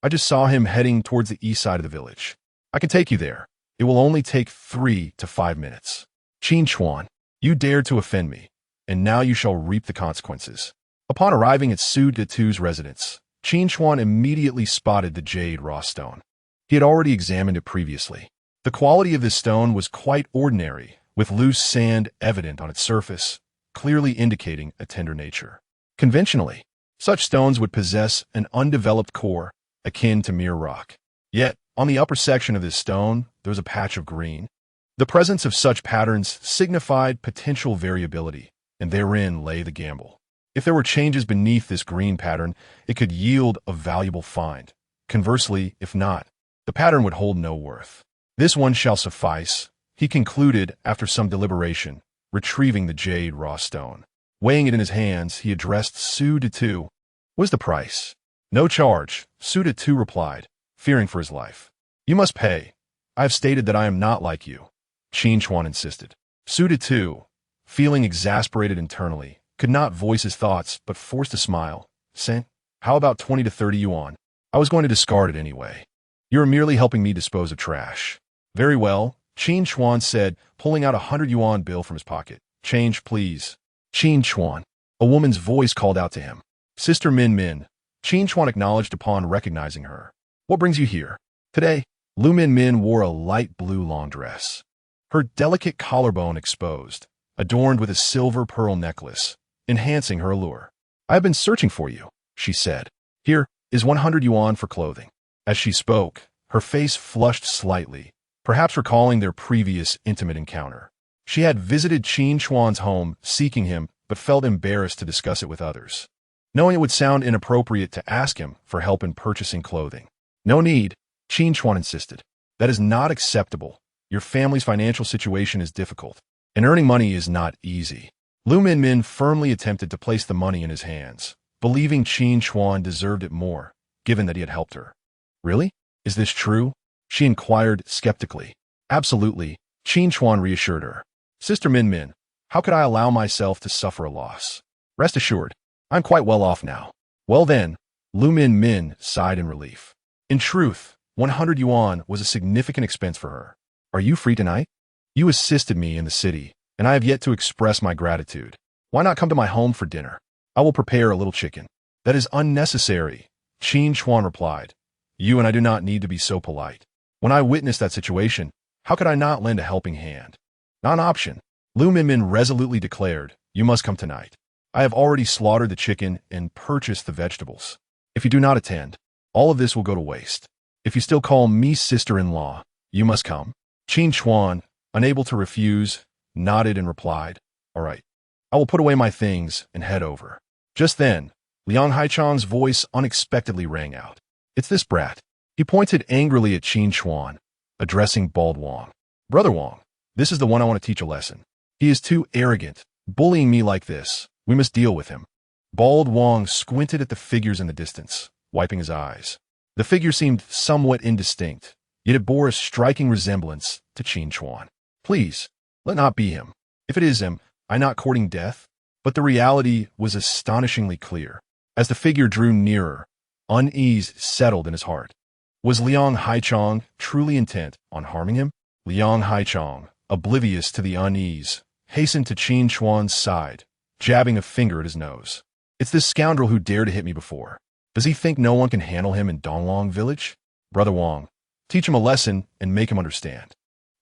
I just saw him heading towards the east side of the village. I can take you there. It will only take 3 to 5 minutes. Qin Chuan, you dared to offend me, and now you shall reap the consequences." Upon arriving at Suda Tu's residence, Qin Chuan immediately spotted the jade raw stone. He had already examined it previously. The quality of this stone was quite ordinary, with loose sand evident on its surface, clearly indicating a tender nature. Conventionally, such stones would possess an undeveloped core, akin to mere rock. Yet, on the upper section of this stone, there was a patch of green. The presence of such patterns signified potential variability, and therein lay the gamble. If there were changes beneath this green pattern, it could yield a valuable find. Conversely, if not, the pattern would hold no worth. "This one shall suffice," he concluded after some deliberation, retrieving the jade raw stone. Weighing it in his hands, he addressed Suda Tu. "What is the price?" "No charge," Suda Tu replied, fearing for his life. "You must pay. I have stated that I am not like you," Qin Chuan insisted. Suda Tu, feeling exasperated internally, could not voice his thoughts but forced a smile. "Sen, how about 20 to 30 yuan? I was going to discard it anyway. You are merely helping me dispose of trash." "Very well," Qin Chuan said, pulling out a 100 yuan bill from his pocket. "Change, please." "Qin Chuan," a woman's voice called out to him. "Sister Min Min," Qin Chuan acknowledged upon recognizing her. "What brings you here?" Today, Lu Min Min wore a light blue long dress. Her delicate collarbone exposed, adorned with a silver pearl necklace, enhancing her allure. "I have been searching for you," she said. "Here is 100 yuan for clothing." As she spoke, her face flushed slightly, perhaps recalling their previous intimate encounter. She had visited Qin Chuan's home seeking him, but felt embarrassed to discuss it with others, knowing it would sound inappropriate to ask him for help in purchasing clothing. "No need," Qin Chuan insisted. "That is not acceptable. Your family's financial situation is difficult, and earning money is not easy." Lu Min Min firmly attempted to place the money in his hands, believing Qin Chuan deserved it more, given that he had helped her. "Really? Is this true?" she inquired skeptically. "Absolutely," Qin Chuan reassured her. "Sister Min Min, how could I allow myself to suffer a loss? Rest assured, I'm quite well off now." "Well then," Lu Min Min sighed in relief. In truth, 100 yuan was a significant expense for her. "Are you free tonight? You assisted me in the city, and I have yet to express my gratitude. Why not come to my home for dinner? I will prepare a little chicken." "That is unnecessary," Qin Chuan replied. "You and I do not need to be so polite. When I witnessed that situation, how could I not lend a helping hand?" "Not an option," Lu Min Min resolutely declared. "You must come tonight. I have already slaughtered the chicken and purchased the vegetables. If you do not attend, all of this will go to waste. If you still call me sister-in-law, you must come." Qin Chuan, unable to refuse, nodded and replied, "All right, I will put away my things and head over." Just then, Liang Haichang's voice unexpectedly rang out. "It's this brat." He pointed angrily at Qin Chuan, addressing Bald Wang. "Brother Wang, this is the one I want to teach a lesson." He is too arrogant, bullying me like this. We must deal with him. Bald Wong squinted at the figures in the distance, wiping his eyes. The figure seemed somewhat indistinct, yet it bore a striking resemblance to Qin Chuan. Please, let not be him. If it is him, I not courting death? But the reality was astonishingly clear. As the figure drew nearer, unease settled in his heart. Was Liang Haichong truly intent on harming him? Liang Haichong, oblivious to the unease, hastened to Qin Chuan's side, jabbing a finger at his nose. It's this scoundrel who dared to hit me before. Does he think no one can handle him in Donglong village? Brother Wong, teach him a lesson and make him understand.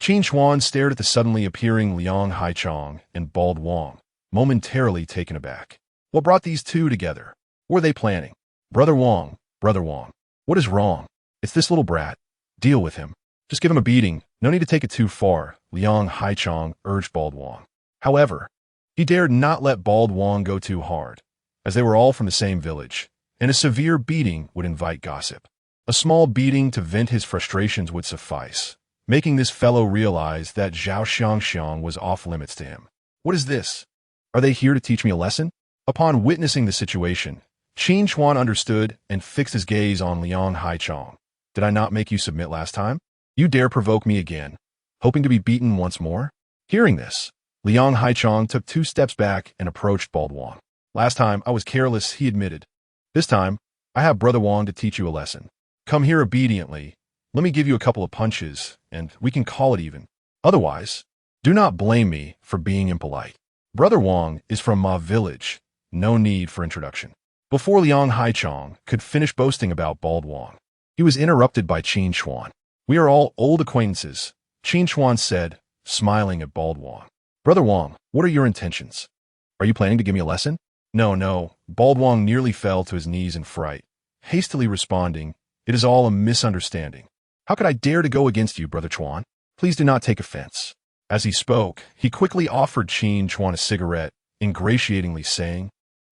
Qin Chuan stared at the suddenly appearing Liang Haichong and Bald Wong, momentarily taken aback. What brought these two together? What were they planning? Brother Wong, what is wrong? It's this little brat. Deal with him. Just give him a beating. No need to take it too far, Liang Haichong urged Bald Wong. However, he dared not let Bald Wong go too hard, as they were all from the same village, and a severe beating would invite gossip. A small beating to vent his frustrations would suffice, making this fellow realize that Zhao Xiangxiang was off limits to him. What is this? Are they here to teach me a lesson? Upon witnessing the situation, Qin Chuan understood and fixed his gaze on Liang Haichong. Did I not make you submit last time? You dare provoke me again, hoping to be beaten once more? Hearing this, Liang Haichong took 2 steps back and approached Bald Wong. Last time I was careless, he admitted. This time, I have Brother Wong to teach you a lesson. Come here obediently. Let me give you a couple of punches, and we can call it even. Otherwise, do not blame me for being impolite. Brother Wong is from Ma Village. No need for introduction. Before Liang Haichong could finish boasting about Bald Wong, he was interrupted by Qin Chuan. We are all old acquaintances, Qin Chuan said, smiling at Bald Wong. Brother Wong, what are your intentions? Are you planning to give me a lesson? No. Bald Wong nearly fell to his knees in fright, hastily responding, it is all a misunderstanding. How could I dare to go against you, Brother Chuan? Please do not take offense. As he spoke, he quickly offered Qin Chuan a cigarette, ingratiatingly saying,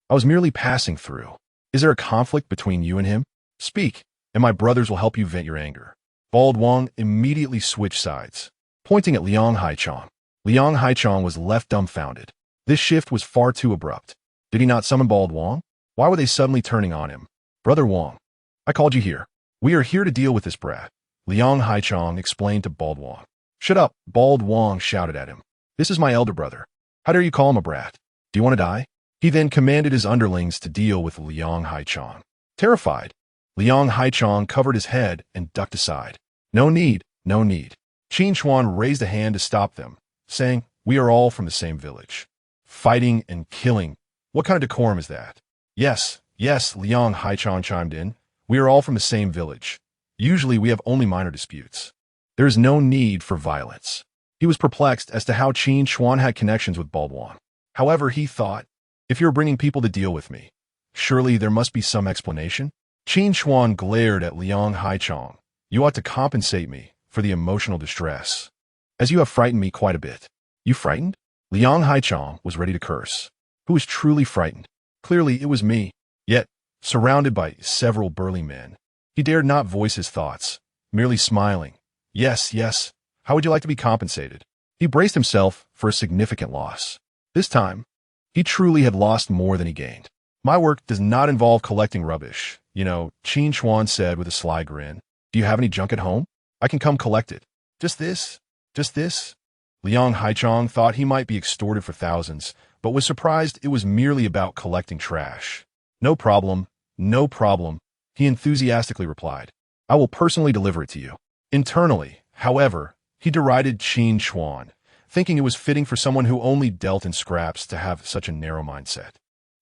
I was merely passing through. Is there a conflict between you and him? Speak, and my brothers will help you vent your anger. Bald Wong immediately switched sides, pointing at Liang Haichong. Liang Haichong was left dumbfounded. This shift was far too abrupt. Did he not summon Bald Wong? Why were they suddenly turning on him? Brother Wong, I called you here. We are here to deal with this brat, Liang Haichong explained to Bald Wong. Shut up, Bald Wong shouted at him. This is my elder brother. How dare you call him a brat? Do you want to die? He then commanded his underlings to deal with Liang Haichong. Terrified, Liang Haichong covered his head and ducked aside. No need. Qin Chuan raised a hand to stop them, saying, we are all from the same village. Fighting and killing, what kind of decorum is that? Yes, Liang Haichong chimed in. We are all from the same village. Usually we have only minor disputes. There is no need for violence. He was perplexed as to how Qin Chuan had connections with Bald Wong. However, he thought, if you're bringing people to deal with me, surely there must be some explanation? Qin Chuan glared at Liang Haichong. You ought to compensate me for the emotional distress, as you have frightened me quite a bit. You frightened? Liang Haichong was ready to curse. Who was truly frightened? Clearly, it was me. Yet, surrounded by several burly men, he dared not voice his thoughts, merely smiling. Yes. How would you like to be compensated? He braced himself for a significant loss. This time, he truly had lost more than he gained. My work does not involve collecting rubbish, Qin Chuan said with a sly grin. Do you have any junk at home? I can come collect it. Just this? Liang Haichong thought he might be extorted for thousands, but was surprised it was merely about collecting trash. No problem, he enthusiastically replied. I will personally deliver it to you. Internally, however, he derided Qin Chuan, thinking it was fitting for someone who only dealt in scraps to have such a narrow mindset.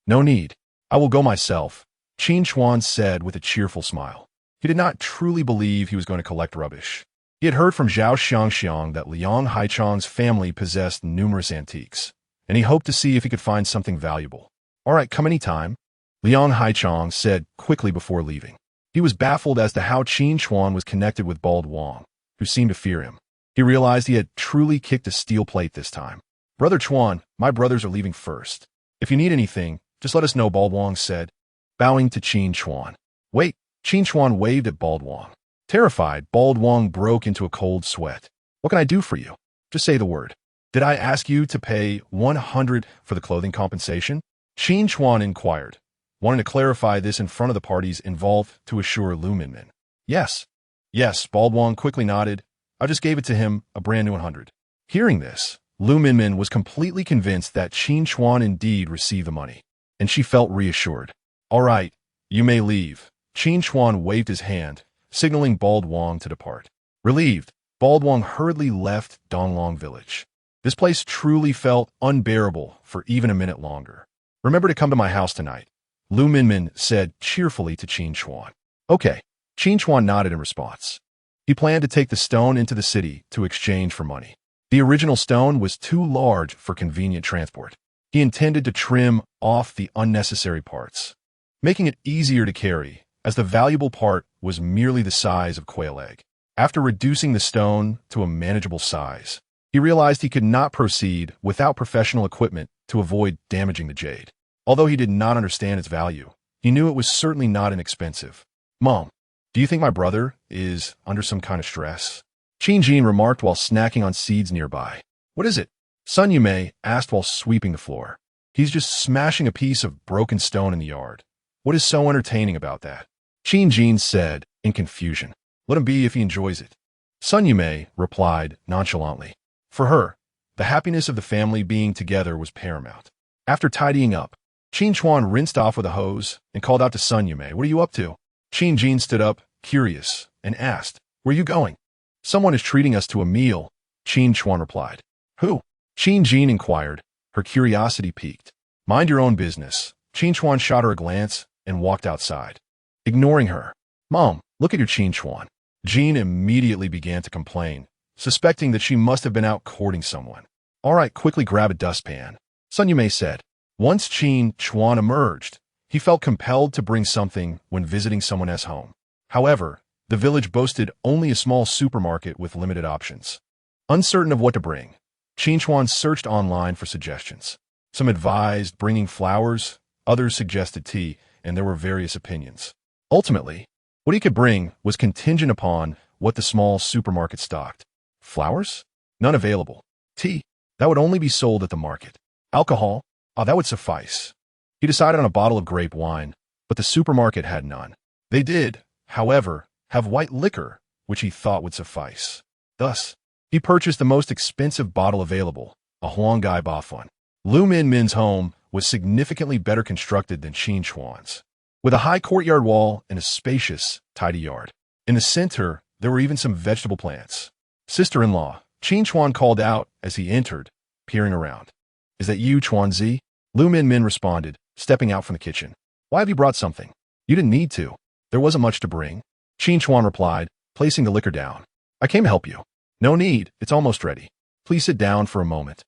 No need. I will go myself, Qin Chuan said with a cheerful smile. He did not truly believe he was going to collect rubbish. He had heard from Zhao Xiangxiang that Liang Haichong's family possessed numerous antiques, and he hoped to see if he could find something valuable. All right, come any time, Liang Haichong said quickly before leaving. He was baffled as to how Qin Chuan was connected with Bald Wong, who seemed to fear him. He realized he had truly kicked a steel plate this time. Brother Chuan, my brothers are leaving first. If you need anything, just let us know, Bald Wong said, bowing to Qin Chuan. Wait, Qin Chuan waved at Bald Wong. Terrified, Bald Wong broke into a cold sweat. What can I do for you? Just say the word. Did I ask you to pay 100 for the clothing compensation? Qin Chuan inquired, wanting to clarify this in front of the parties involved to assure Lu Minmin. Yes. Yes, Bald Wong quickly nodded. I just gave it to him, a brand new 100. Hearing this, Lu Minmin was completely convinced that Qin Chuan indeed received the money, and she felt reassured. All right, you may leave. Qin Chuan waved his hand, signaling Bald Wong to depart. Relieved, Bald Wong hurriedly left Donglong village. This place truly felt unbearable for even a minute longer. Remember to come to my house tonight, Lu Minmin said cheerfully to Qin Chuan. Okay, Qin Chuan nodded in response. He planned to take the stone into the city to exchange for money. The original stone was too large for convenient transport. He intended to trim off the unnecessary parts, making it easier to carry, as the valuable part was merely the size of quail egg. After reducing the stone to a manageable size, he realized he could not proceed without professional equipment to avoid damaging the jade. Although he did not understand its value, he knew it was certainly not inexpensive. Mom, do you think my brother is under some kind of stress? Qin Jin remarked while snacking on seeds nearby. What is it? Sun Yumei asked while sweeping the floor. He's just smashing a piece of broken stone in the yard. What is so entertaining about that? Qin Jin said in confusion. Let him be if he enjoys it. Sun Yumei replied nonchalantly. For her, the happiness of the family being together was paramount. After tidying up, Qin Chuan rinsed off with a hose and called out to Sun Yumei, What are you up to? Qin Jin stood up, curious, and asked, Where are you going? Someone is treating us to a meal, Qin Chuan replied. Who? Qin Jin inquired, her curiosity piqued. Mind your own business. Qin Chuan shot her a glance and walked outside. Ignoring her. Mom, look at your Qin Chuan. Jin immediately began to complain, suspecting that she must have been out courting someone. All right, quickly grab a dustpan, Sun Yumei said. Once Qin Chuan emerged, he felt compelled to bring something when visiting someone else's home. However, the village boasted only a small supermarket with limited options. Uncertain of what to bring, Qin Chuan searched online for suggestions. Some advised bringing flowers, others suggested tea, and there were various opinions. Ultimately, what he could bring was contingent upon what the small supermarket stocked. Flowers? None available. Tea? That would only be sold at the market. Alcohol? Oh, that would suffice. He decided on a bottle of grape wine, but the supermarket had none. They did, however, have white liquor, which he thought would suffice. Thus, he purchased the most expensive bottle available, a Huanggai Bafun. Lu Minmin's home was significantly better constructed than Qin Chuan's, with a high courtyard wall and a spacious, tidy yard. In the center, there were even some vegetable plants. Sister-in-law, Qin Chuan called out as he entered, peering around. Is that you, Chuanzi? Lu Minmin responded, stepping out from the kitchen. Why have you brought something? You didn't need to. There wasn't much to bring. Qin Chuan replied, placing the liquor down. I came to help you. No need, it's almost ready. Please sit down for a moment.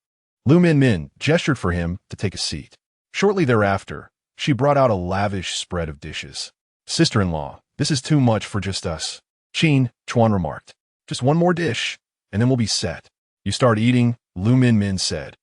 Lu Minmin gestured for him to take a seat. Shortly thereafter, she brought out a lavish spread of dishes. Sister-in-law, this is too much for just us. Qin Chuan remarked. Just one more dish, and then we'll be set. You start eating, Lu Minmin said,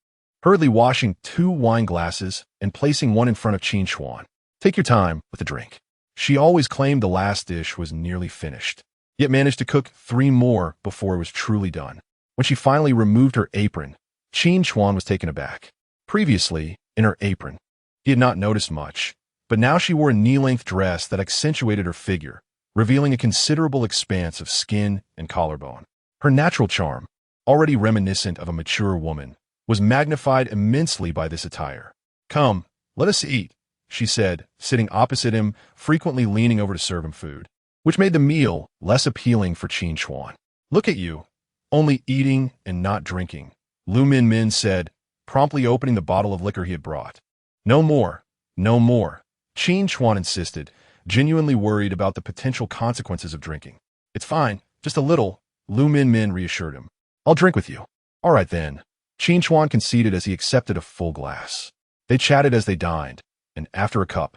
hurriedly washing 2 wine glasses and placing one in front of Qin Chuan. Take your time with the drink. She always claimed the last dish was nearly finished, yet managed to cook 3 more before it was truly done. When she finally removed her apron, Qin Chuan was taken aback. Previously, in her apron, he had not noticed much, but now she wore a knee-length dress that accentuated her figure, revealing a considerable expanse of skin and collarbone. Her natural charm, already reminiscent of a mature woman, was magnified immensely by this attire. Come, let us eat, she said, sitting opposite him, frequently leaning over to serve him food, which made the meal less appealing for Qin Chuan. Look at you, only eating and not drinking, Lu Minmin said, promptly opening the bottle of liquor he had brought. No more, no more, Qin Chuan insisted, genuinely worried about the potential consequences of drinking. It's fine, just a little, Lu Minmin reassured him. I'll drink with you. All right then, Qin Chuan conceded as he accepted a full glass. They chatted as they dined, and after a cup,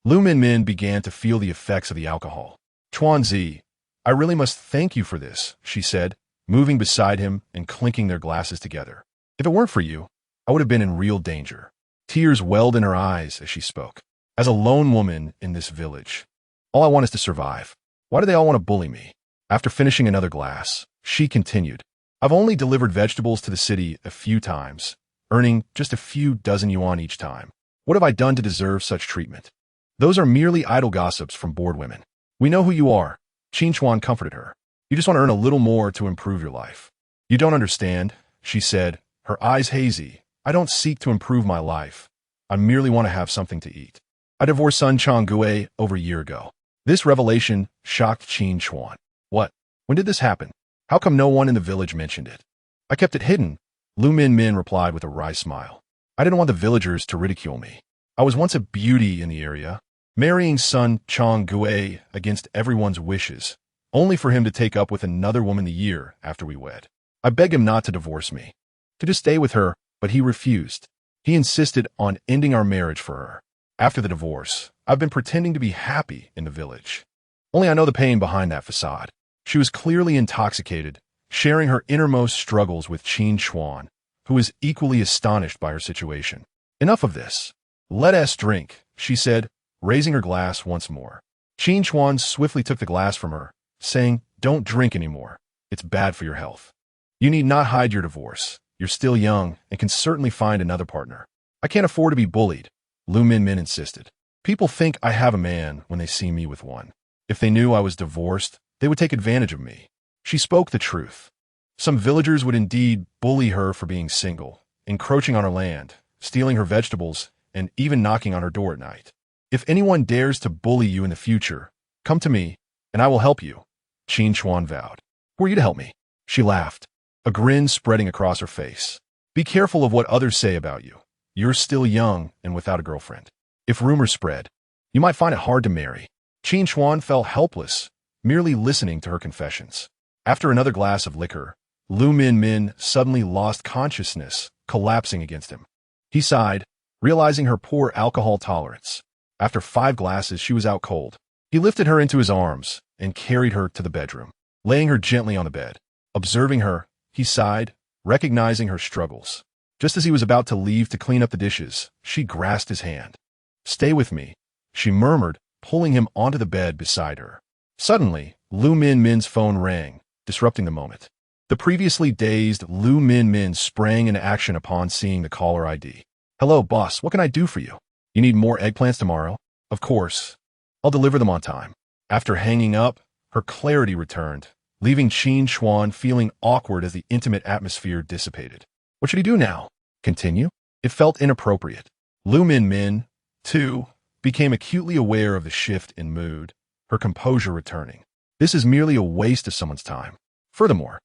Lu Minmin began to feel the effects of the alcohol. Chuanzi, I really must thank you for this, she said, moving beside him and clinking their glasses together. If it weren't for you, I would have been in real danger. Tears welled in her eyes as she spoke. As a lone woman in this village, all I want is to survive. Why do they all want to bully me? After finishing another glass, she continued. I've only delivered vegetables to the city a few times, earning just a few dozen yuan each time. What have I done to deserve such treatment? Those are merely idle gossips from bored women. We know who you are, Qin Chuan comforted her. You just want to earn a little more to improve your life. You don't understand, she said, her eyes hazy. I don't seek to improve my life. I merely want to have something to eat. I divorced Sun Changgue over a year ago. This revelation shocked Qin Chuan. What? When did this happen? How come no one in the village mentioned it? I kept it hidden, Lu Min replied with a wry smile. I didn't want the villagers to ridicule me. I was once a beauty in the area, marrying Sun Changgue against everyone's wishes, only for him to take up with another woman the year after we wed. I begged him not to divorce me, to just stay with her, but he refused. He insisted on ending our marriage for her. After the divorce, I've been pretending to be happy in the village. Only I know the pain behind that facade. She was clearly intoxicated, sharing her innermost struggles with Qin Chuan, who was equally astonished by her situation. Enough of this. Let us drink, she said, raising her glass once more. Qin Chuan swiftly took the glass from her, saying, Don't drink anymore. It's bad for your health. You need not hide your divorce. You're still young and can certainly find another partner. I can't afford to be bullied, Lu Min insisted. People think I have a man when they see me with one. If they knew I was divorced, they would take advantage of me. She spoke the truth. Some villagers would indeed bully her for being single, encroaching on her land, stealing her vegetables, and even knocking on her door at night. If anyone dares to bully you in the future, come to me, and I will help you, Qin Chuan vowed. Who are you to help me? She laughed, a grin spreading across her face. Be careful of what others say about you. You're still young and without a girlfriend. If rumors spread, you might find it hard to marry. Qin Chuan felt helpless, merely listening to her confessions. After another glass of liquor, Lu Min suddenly lost consciousness, collapsing against him. He sighed, realizing her poor alcohol tolerance. After 5 glasses, she was out cold. He lifted her into his arms and carried her to the bedroom, laying her gently on the bed. Observing her, he sighed, recognizing her struggles. Just as he was about to leave to clean up the dishes, she grasped his hand. Stay with me, she murmured, pulling him onto the bed beside her. Suddenly, Lu Min's phone rang, disrupting the moment. The previously dazed Lu Min sprang into action upon seeing the caller ID. Hello, boss, what can I do for you? You need more eggplants tomorrow? Of course. I'll deliver them on time. After hanging up, her clarity returned, leaving Qin Chuan feeling awkward as the intimate atmosphere dissipated. What should he do now? Continue? It felt inappropriate. Lu Min, too, became acutely aware of the shift in mood, her composure returning. This is merely a waste of someone's time. Furthermore,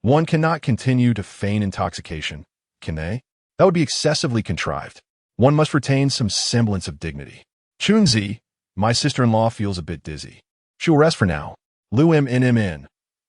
one cannot continue to feign intoxication, can they? That would be excessively contrived. One must retain some semblance of dignity. Chunzi, my sister-in-law feels a bit dizzy. She will rest for now. Lu Min,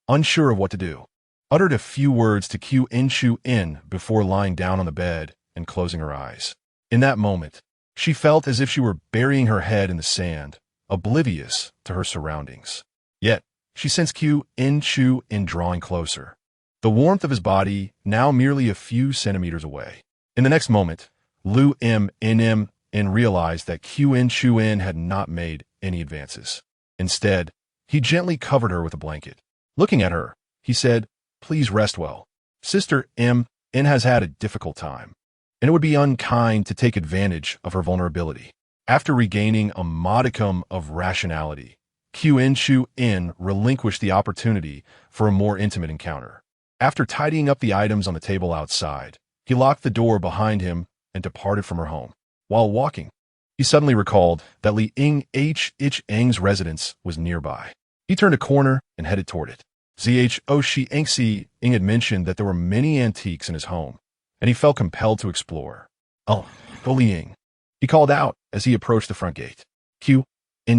unsure of what to do, uttered a few words to Qin Chuan before lying down on the bed and closing her eyes. In that moment, she felt as if she were burying her head in the sand, oblivious to her surroundings. Yet, she sensed Qin Chuan drawing closer, the warmth of his body now merely a few centimeters away. In the next moment, Lu Min realized that Qin Chuan had not made any advances. Instead, he gently covered her with a blanket. Looking at her, he said, Please rest well. Sister M has had a difficult time, and it would be unkind to take advantage of her vulnerability. After regaining a modicum of rationality, Qin Chuan relinquished the opportunity for a more intimate encounter. After tidying up the items on the table outside, he locked the door behind him and departed from her home. While walking, he suddenly recalled that Li Eng's residence was nearby. He turned a corner and headed toward it. Zhou Ing had mentioned that there were many antiques in his home, and he felt compelled to explore. Oh, Li Ing, he called out as he approached the front gate. Qin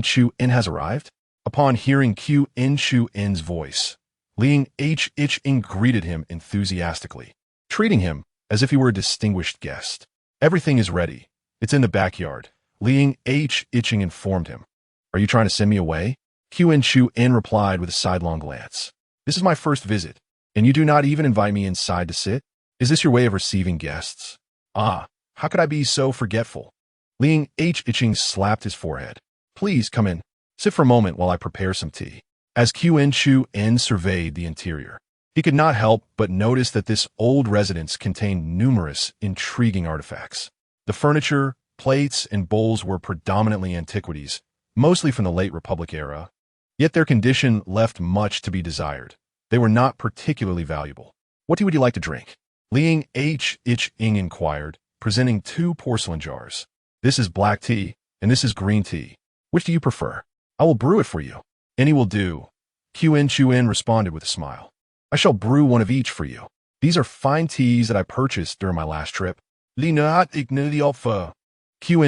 Chuan has arrived? Upon hearing Qin Chuan's voice, Li Ing greeted him enthusiastically, treating him as if he were a distinguished guest. Everything is ready. It's in the backyard, Li Ing informed him. Are you trying to send me away? Qin Chuan replied with a sidelong glance. This is my first visit, and you do not even invite me inside to sit? Is this your way of receiving guests? Ah, how could I be so forgetful? Li Ing slapped his forehead. Please come in. Sit for a moment while I prepare some tea. As Qin Chuan surveyed the interior, He could not help but notice that this old residence contained numerous intriguing artifacts. The furniture, plates, and bowls were predominantly antiquities, mostly from the late Republic era, yet their condition left much to be desired. They were not particularly valuable. "What tea would you like to drink?" Liang Ing inquired, presenting 2 porcelain jars. "This is black tea, and this is green tea. Which do you prefer? I will brew it for you." "Any will do," Qin Chuan responded with a smile. "I shall brew one of each for you. These are fine teas that I purchased during my last trip." Qin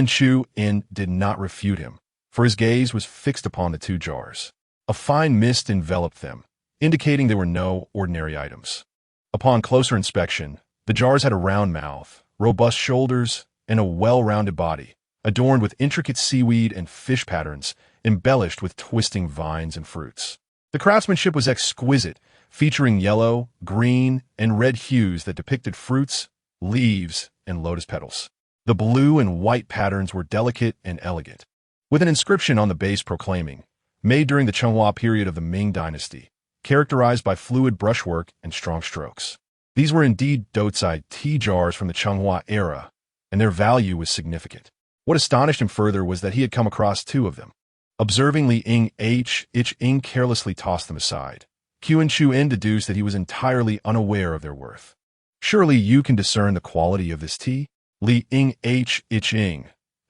Chuan did not refute him, for his gaze was fixed upon the 2 jars. A fine mist enveloped them, indicating they were no ordinary items. Upon closer inspection, the jars had a round mouth, robust shoulders, and a well-rounded body, adorned with intricate seaweed and fish patterns, embellished with twisting vines and fruits. The craftsmanship was exquisite, featuring yellow, green, and red hues that depicted fruits, leaves, and lotus petals. The blue and white patterns were delicate and elegant, with an inscription on the base proclaiming, "Made during the Chenghua period of the Ming Dynasty, characterized by fluid brushwork and strong strokes." These were indeed Dozai tea jars from the Chenghua era, and their value was significant. What astonished him further was that he had come across 2 of them. Observing Liang Ing carelessly tossed them aside, Qin Chuan deduced that he was entirely unaware of their worth. "Surely you can discern the quality of this tea?" Liang Ing,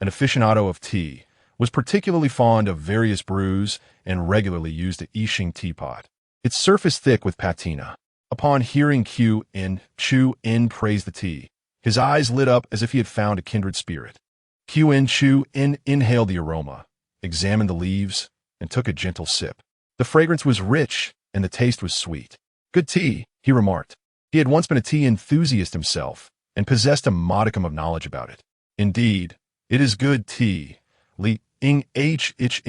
an aficionado of tea, was particularly fond of various brews and regularly used the Yixing teapot, its surface thick with patina. Upon hearing Qin Chuan praise the tea, his eyes lit up as if he had found a kindred spirit. Qin Chuan inhaled the aroma, examined the leaves, and took a gentle sip. The fragrance was rich, and the taste was sweet. "Good tea," he remarked. He had once been a tea enthusiast himself, and possessed a modicum of knowledge about it. "Indeed, it is good tea," Liang Ing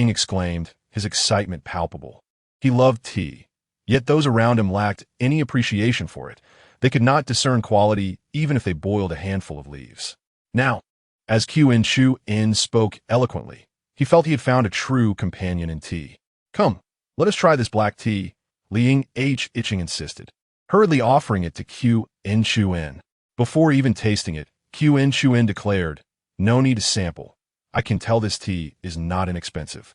exclaimed, his excitement palpable. He loved tea, yet those around him lacked any appreciation for it. They could not discern quality even if they boiled a handful of leaves. Now, as Qin Chuan spoke eloquently, he felt he had found a true companion in tea. "Come, let us try this black tea," Liang Ing insisted, hurriedly offering it to Qin Chuan. Before even tasting it, Qin Chuan declared, "No need to sample. I can tell this tea is not inexpensive.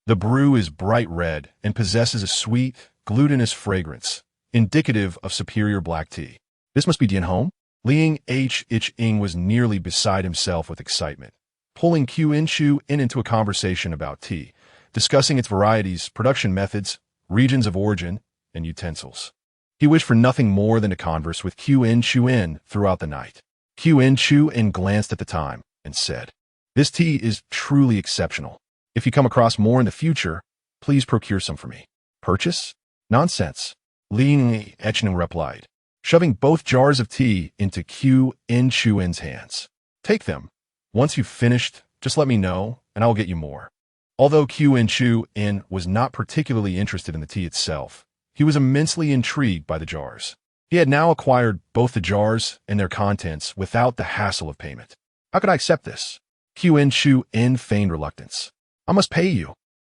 The brew is bright red and possesses a sweet, glutinous fragrance, indicative of superior black tea." "This must be Dian Home?" Liang Ing was nearly beside himself with excitement, pulling Qin Chuan into a conversation about tea, discussing its varieties, production methods, regions of origin, and utensils. He wished for nothing more than to converse with Qin Chuan throughout the night. Qin Chuan glanced at the time and said, "This tea is truly exceptional. If you come across more in the future, please procure some for me." "Purchase? Nonsense," Liang Ing replied, shoving both jars of tea into Qin Chuan's hands. "Take them. Once you've finished, just let me know, and I'll get you more." Although Qin Chuan was not particularly interested in the tea itself, he was immensely intrigued by the jars. He had now acquired both the jars and their contents without the hassle of payment. "How could I accept this?" Qin Chuan feigned reluctance. "I must pay you.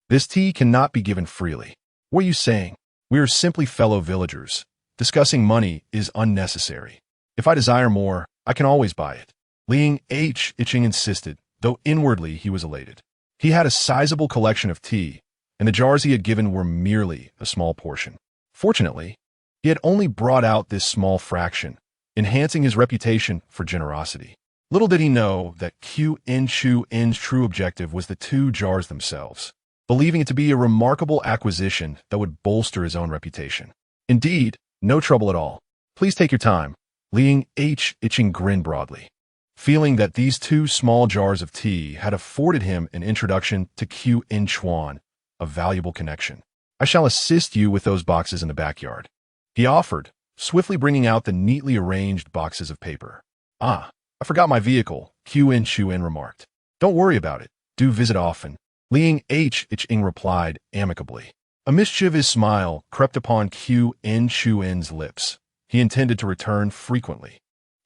This tea cannot be given freely." "What are you saying? We are simply fellow villagers. Discussing money is unnecessary. If I desire more, I can always buy it." Liang Ing insisted, though inwardly he was elated. He had a sizable collection of tea, and the jars he had given were merely a small portion. Fortunately, he had only brought out this small fraction, enhancing his reputation for generosity. Little did he know that Qin Chuan's true objective was the 2 jars themselves, believing it to be a remarkable acquisition that would bolster his own reputation. "Indeed, no trouble at all. Please take your time." Liang Ing grinned broadly, feeling that these 2 small jars of tea had afforded him an introduction to Qin Chuan, a valuable connection. "I shall assist you with those boxes in the backyard," he offered, swiftly bringing out the neatly arranged boxes of paper. "Ah, I forgot my vehicle," Qin Chuan remarked. "Don't worry about it. Do visit often," Liang Ing replied amicably. A mischievous smile crept upon Qin Chuan's lips. He intended to return frequently.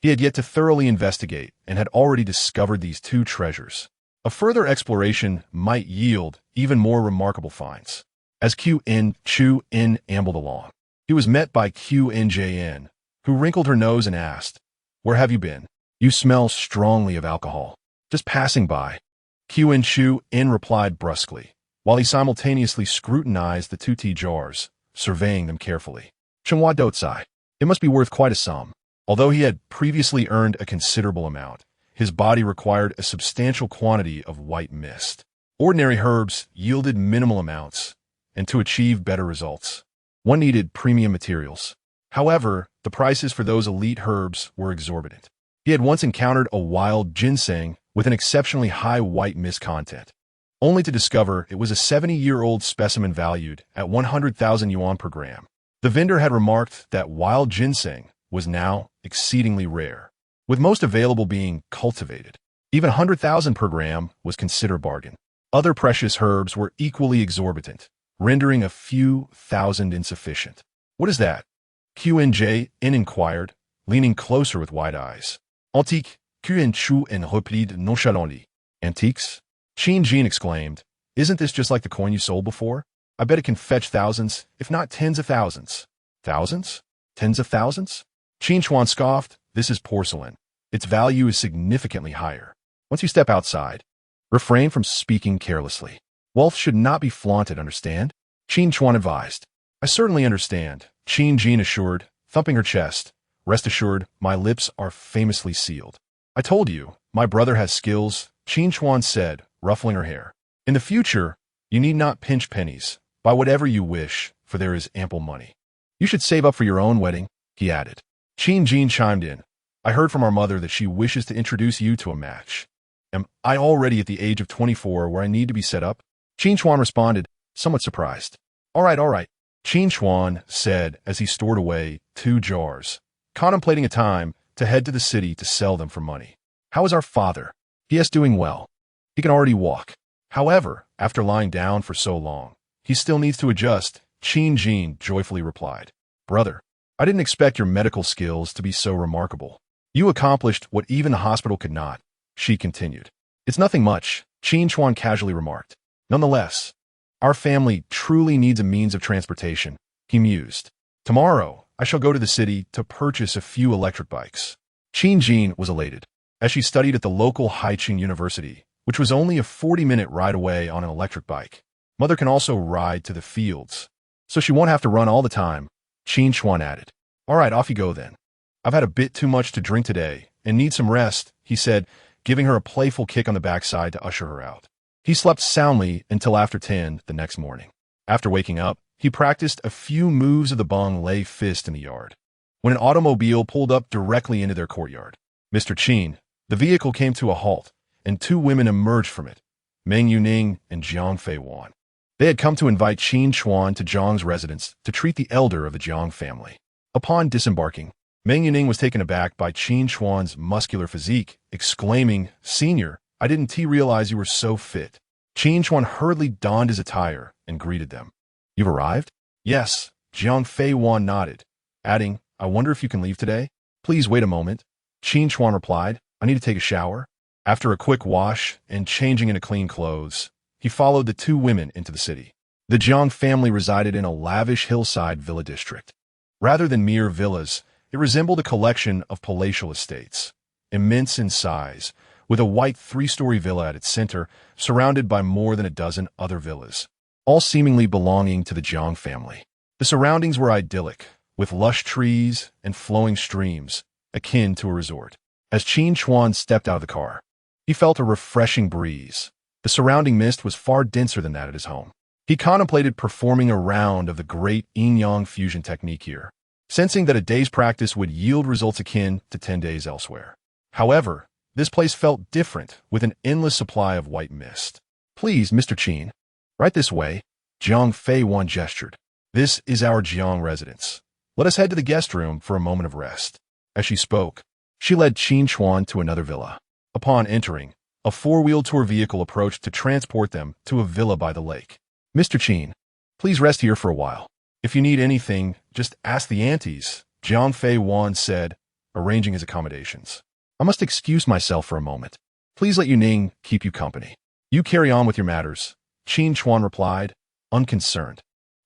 He had yet to thoroughly investigate and had already discovered these 2 treasures. A further exploration might yield even more remarkable finds. As Qin Chuan ambled along, He was met by Qin, who wrinkled her nose and asked, "Where have you been? You smell strongly of alcohol." "Just passing by." Qin Chuan replied brusquely, while he simultaneously scrutinized the two tea jars, surveying them carefully. "Widow Zhao. It must be worth quite a sum." Although he had previously earned a considerable amount, his body required a substantial quantity of white mist. Ordinary herbs yielded minimal amounts, and to achieve better results, one needed premium materials. However, the prices for those elite herbs were exorbitant. He had once encountered a wild ginseng with an exceptionally high white mist content, only to discover it was a 70-year-old specimen valued at 100,000 yuan per gram. The vendor had remarked that wild ginseng was now exceedingly rare, with most available being cultivated. Even 100,000 per gram was considered a bargain. Other precious herbs were equally exorbitant, rendering a few thousand insufficient. "What is that?" Qin inquired, leaning closer with wide eyes. "Antique," Qin Chuan replied nonchalantly. "Antiques?" Qin exclaimed. "Isn't this just like the coin you sold before? I bet it can fetch thousands, if not tens of thousands." "Thousands? Tens of thousands?" Qin Chuan scoffed. "This is porcelain. Its value is significantly higher. Once you step outside, refrain from speaking carelessly. Wealth should not be flaunted, understand?" Qin Chuan advised. "I certainly understand," Qin assured, thumping her chest. "Rest assured, my lips are famously sealed." "I told you, my brother has skills," Qin Chuan said, ruffling her hair. "In the future, you need not pinch pennies. Buy whatever you wish, for there is ample money. You should save up for your own wedding," he added. Qin chimed in. "I heard from our mother that she wishes to introduce you to a match. Am I already at the age of 24 where I need to be set up?" Qin Chuan responded, somewhat surprised. All right, Qin Chuan said as he stored away 2 jars, contemplating a time to head to the city to sell them for money. "How is our father?" "He is doing well. He can already walk. However, after lying down for so long, he still needs to adjust," Qin joyfully replied. "Brother, I didn't expect your medical skills to be so remarkable. You accomplished what even the hospital could not," she continued. "It's nothing much," Qin Chuan casually remarked. "Nonetheless, our family truly needs a means of transportation," he mused. "Tomorrow, I shall go to the city to purchase a few electric bikes." Qin was elated. As she studied at the local Haiqing University, which was only a 40-minute ride away on an electric bike, Mother can also ride to the fields, so she won't have to run all the time, Qin Chuan added. "All right, off you go then. I've had a bit too much to drink today and need some rest," he said, giving her a playful kick on the backside to usher her out. He slept soundly until after 10 the next morning. After waking up, he practiced a few moves of the bong lei fist in the yard, when an automobile pulled up directly into their courtyard. "Mr. Qin," the vehicle came to a halt, and 2 women emerged from it, Meng Yuning and Jiang Feiwan. They had come to invite Qin Chuan to Jiang's residence to treat the elder of the Jiang family. Upon disembarking, Meng Yuning was taken aback by Qin Chuan's muscular physique, exclaiming, "Senior, I didn't realize you were so fit." Qin Chuan hurriedly donned his attire and greeted them. "You've arrived?" "Yes," Jiang Feiwan nodded, adding, "I wonder if you can leave today?" "Please wait a moment," Qin Chuan replied. "I need to take a shower." After a quick wash and changing into clean clothes, he followed the 2 women into the city. The Jiang family resided in a lavish hillside villa district. Rather than mere villas, it resembled a collection of palatial estates, immense in size, with a white 3-story villa at its center, surrounded by more than a dozen other villas, all seemingly belonging to the Jiang family. The surroundings were idyllic, with lush trees and flowing streams, akin to a resort. As Qin Chuan stepped out of the car, he felt a refreshing breeze. The surrounding mist was far denser than that at his home. He contemplated performing a round of the great yin-yang fusion technique here, sensing that a day's practice would yield results akin to 10 days elsewhere. However, this place felt different, with an endless supply of white mist. "Please, Mr. Qin, right this way," Jiang Feiwan gestured. "This is our Jiang residence. Let us head to the guest room for a moment of rest." As she spoke, she led Qin Chuan to another villa. Upon entering, a 4-wheel tour vehicle approached to transport them to a villa by the lake. "Mr. Qin, please rest here for a while. If you need anything, just ask the aunties," Jiang Feiwan said, arranging his accommodations. "I must excuse myself for a moment. Please let Yuning keep you company." "You carry on with your matters," Qin Chuan replied, unconcerned.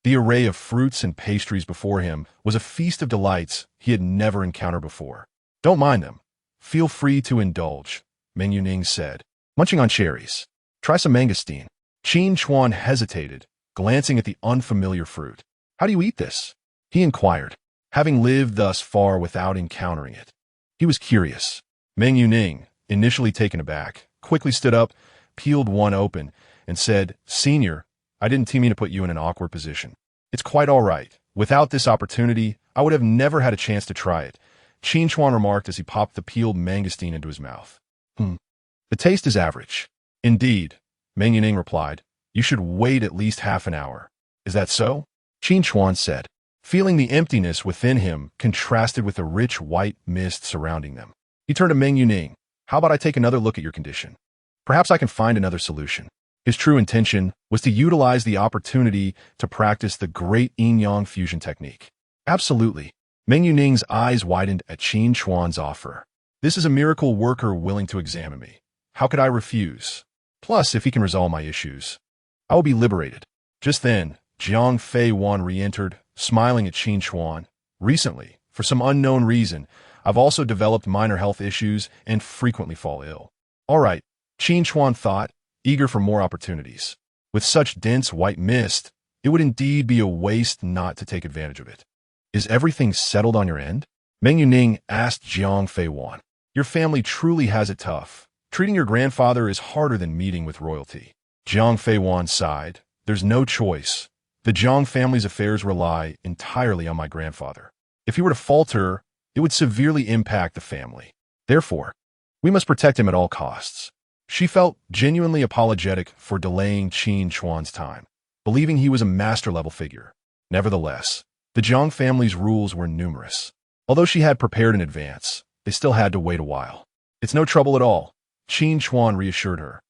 The array of fruits and pastries before him was a feast of delights he had never encountered before. "Don't mind them. Feel free to indulge," Meng Yuning said, munching on cherries. "Try some mangosteen." Qin Chuan hesitated, glancing at the unfamiliar fruit. "How do you eat this?" he inquired, having lived thus far without encountering it. He was curious. Meng Yuning, initially taken aback, quickly stood up, peeled one open, and said, "Senior, I didn't mean to put you in an awkward position. It's quite all right. Without this opportunity, I would have never had a chance to try it," Qin Chuan remarked as he popped the peeled mangosteen into his mouth. The taste is average." "Indeed," Meng Yuning replied. "You should wait at least half an hour." "Is that so?" Qin Chuan said, feeling the emptiness within him contrasted with the rich white mist surrounding them. He turned to Meng Yuning. "How about I take another look at your condition? Perhaps I can find another solution." His true intention was to utilize the opportunity to practice the great yin-yang fusion technique. "Absolutely." Meng Yuning's eyes widened at Qin Chuan's offer. "This is a miracle worker willing to examine me. How could I refuse? Plus, if he can resolve my issues, I will be liberated." Just then, Jiang Fei Wan re-entered, smiling at Qin Chuan. "Recently, for some unknown reason, I've also developed minor health issues and frequently fall ill." "All right," Qin Chuan thought, eager for more opportunities. With such dense white mist, it would indeed be a waste not to take advantage of it. "Is everything settled on your end?" Meng Yuning asked Jiang Fei Wan. "Your family truly has it tough. Treating your grandfather is harder than meeting with royalty." Jiang Fei Wan sighed. "There's no choice. The Zhang family's affairs rely entirely on my grandfather. If he were to falter, it would severely impact the family. Therefore, we must protect him at all costs." She felt genuinely apologetic for delaying Qin Chuan's time, believing he was a master-level figure. Nevertheless, the Zhang family's rules were numerous. Although she had prepared in advance, they still had to wait a while. "It's no trouble at all," Qin Chuan reassured her.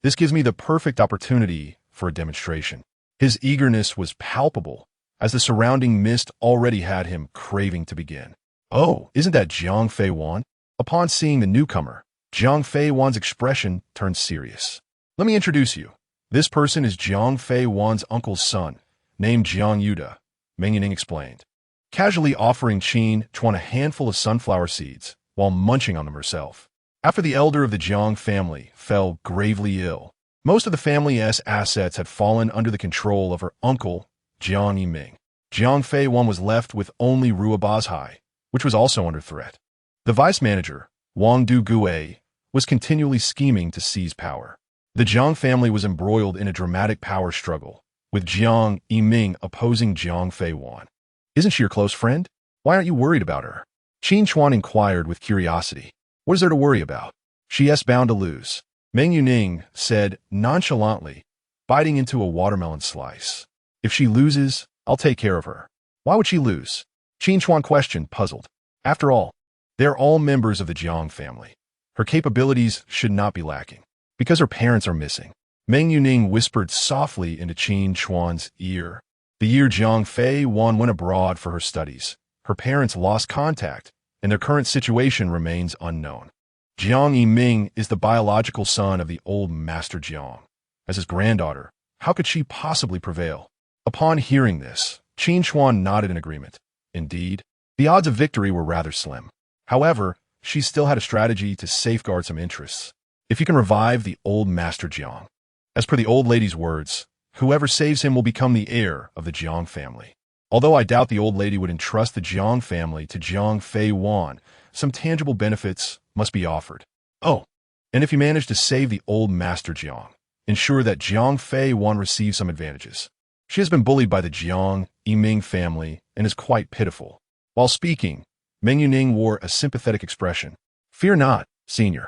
"This gives me the perfect opportunity for a demonstration." His eagerness was palpable, as the surrounding mist already had him craving to begin. "Oh, isn't that Jiang Fei Wan?" Upon seeing the newcomer, Jiang Fei Wan's expression turned serious. "Let me introduce you. This person is Jiang Fei Wan's uncle's son, named Jiang Yuda," Meng Yuning explained, casually offering Qin Chuan a handful of sunflower seeds while munching on them herself. After the elder of the Jiang family fell gravely ill, most of the family's assets had fallen under the control of her uncle, Jiang Yiming. Jiang Fei Wan was left with only Ruabazhai, which was also under threat. The vice manager, Wang Du Gue, was continually scheming to seize power. The Jiang family was embroiled in a dramatic power struggle, with Jiang Yiming opposing Jiang Fei Wan. "Isn't she your close friend? Why aren't you worried about her?" Qin Chuan inquired with curiosity. "What is there to worry about? She is bound to lose," Meng Yuning said nonchalantly, biting into a watermelon slice. "If she loses, I'll take care of her." "Why would she lose?" Qin Chuan questioned, puzzled. "After all, they're all members of the Jiang family. Her capabilities should not be lacking. Because her parents are missing." Meng Yuning whispered softly into Qin Chuan's ear. "The year Jiang Fei Wan went abroad for her studies, her parents lost contact, and their current situation remains unknown. Jiang Yiming is the biological son of the old Master Jiang. As his granddaughter, how could she possibly prevail?" Upon hearing this, Qin Chuan nodded in agreement. Indeed, the odds of victory were rather slim. However, she still had a strategy to safeguard some interests. If you can revive the old Master Jiang. As per the old lady's words, whoever saves him will become the heir of the Jiang family. Although I doubt the old lady would entrust the Jiang family to Jiang Fei Wan, some tangible benefits must be offered. Oh, and if you manage to save the old Master Jiang, ensure that Jiang Fei Wan receives some advantages. She has been bullied by the Jiang Yiming family and is quite pitiful. While speaking, Meng Yuning wore a sympathetic expression. "Fear not, senior.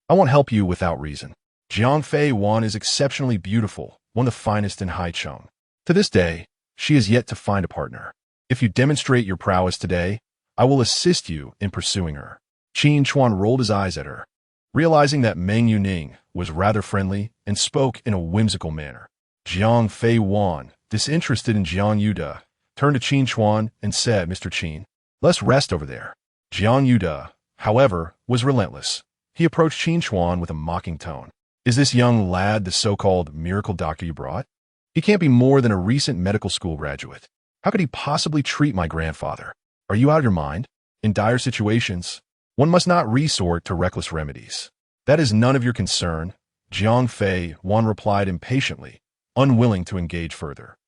I won't help you without reason. Jiang Fei Wan is exceptionally beautiful, one of the finest in Haicheng. To this day, she has yet to find a partner. If you demonstrate your prowess today, I will assist you in pursuing her." Qin Chuan rolled his eyes at her, realizing that Meng Yuning was rather friendly and spoke in a whimsical manner. Jiang Fei Wan, disinterested in Jiang Yuda, turned to Qin Chuan and said, "Mr. Qin, let's rest over there." Jiang Yuda, however, was relentless. He approached Qin Chuan with a mocking tone. "Is this young lad the so-called miracle doctor you brought?" He can't be more than a recent medical school graduate. How could he possibly treat my grandfather? Are you out of your mind? In dire situations, one must not resort to reckless remedies. That is none of your concern, Jiang Fei, Wan replied impatiently, unwilling to engage further.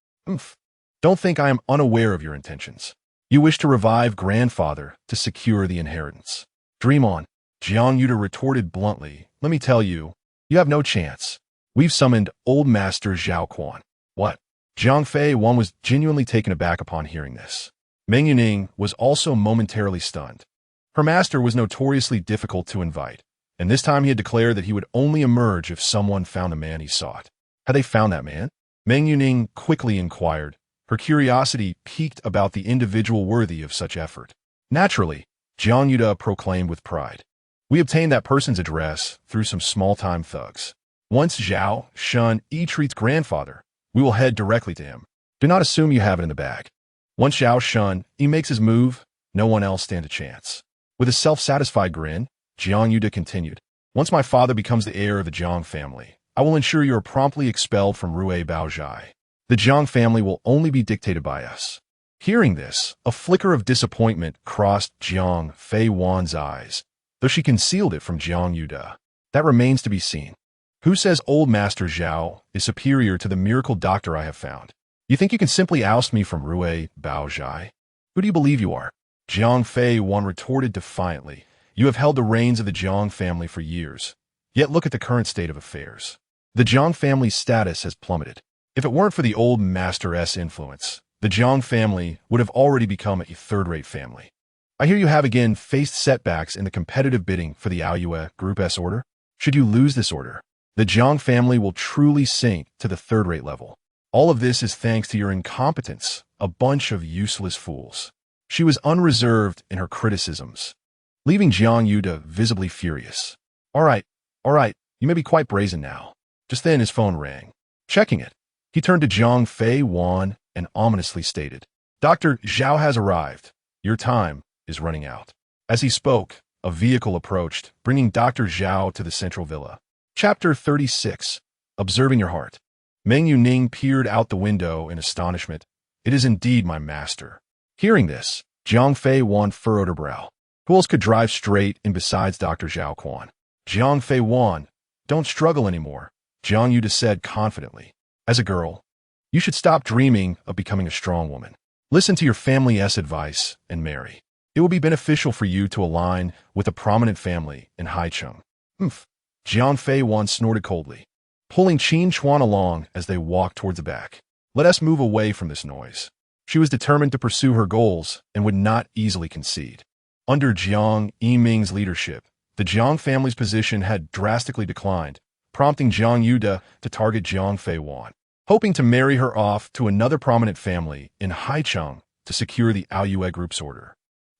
Don't think I am unaware of your intentions. You wish to revive grandfather to secure the inheritance. Dream on, Jiang Yuda retorted bluntly. Let me tell you, you have no chance. We've summoned old master Zhao Quan. What? Jiang Fei Wan was genuinely taken aback upon hearing this. Meng Yuning was also momentarily stunned. Her master was notoriously difficult to invite, and this time he had declared that he would only emerge if someone found the man he sought. Had they found that man? Meng Yuning quickly inquired, her curiosity piqued about the individual worthy of such effort. Naturally, Jiang Yuda proclaimed with pride. We obtained that person's address through some small-time thugs. Once Zhao Shun treats grandfather, we will head directly to him. Do not assume you have it in the bag. Once Zhao Shun makes his move, no one else stand a chance. With a self-satisfied grin, Jiang Yuda continued. Once my father becomes the heir of the Jiang family, I will ensure you are promptly expelled from Rui Baozhai. The Jiang family will only be dictated by us. Hearing this, a flicker of disappointment crossed Jiang Fei Wan's eyes, though she concealed it from Jiang Yuda. That remains to be seen. Who says old Master Zhao is superior to the miracle doctor I have found? You think you can simply oust me from Rui Baozhai? Who do you believe you are? Jiang Fei Wan retorted defiantly. You have held the reins of the Jiang family for years. Yet look at the current state of affairs. The Jiang family's status has plummeted. If it weren't for the old Master's influence, the Jiang family would have already become a third-rate family. I hear you have again faced setbacks in the competitive bidding for the Aoyue Group S order. Should you lose this order, the Jiang family will truly sink to the third-rate level. All of this is thanks to your incompetence, a bunch of useless fools. She was unreserved in her criticisms, leaving Jiang Yuda visibly furious. All right, you may be quite brazen now. Just then his phone rang. Checking it, he turned to Jiang Fei Wan and ominously stated, Dr. Zhao has arrived. Your time is running out. As he spoke, a vehicle approached, bringing Dr. Zhao to the central villa. Chapter 36. Observing your heart. Meng Yuning peered out the window in astonishment. It is indeed my master. Hearing this, Jiang Fei Wan furrowed her brow. Who else could drive straight in besides Dr. Zhao Quan? Jiang Fei Wan, don't struggle anymore, Jiang Yuda said confidently. As a girl, you should stop dreaming of becoming a strong woman. Listen to your family's advice and marry. It will be beneficial for you to align with a prominent family in Haicheng. Jiang Fei Wan snorted coldly, pulling Qin Chuan along as they walked towards the back. Let us move away from this noise. She was determined to pursue her goals and would not easily concede. Under Jiang Yiming's leadership, the Jiang family's position had drastically declined, prompting Jiang Yuda to target Jiang Fei Wan, hoping to marry her off to another prominent family in Haicheng to secure the Aoyue Group's order.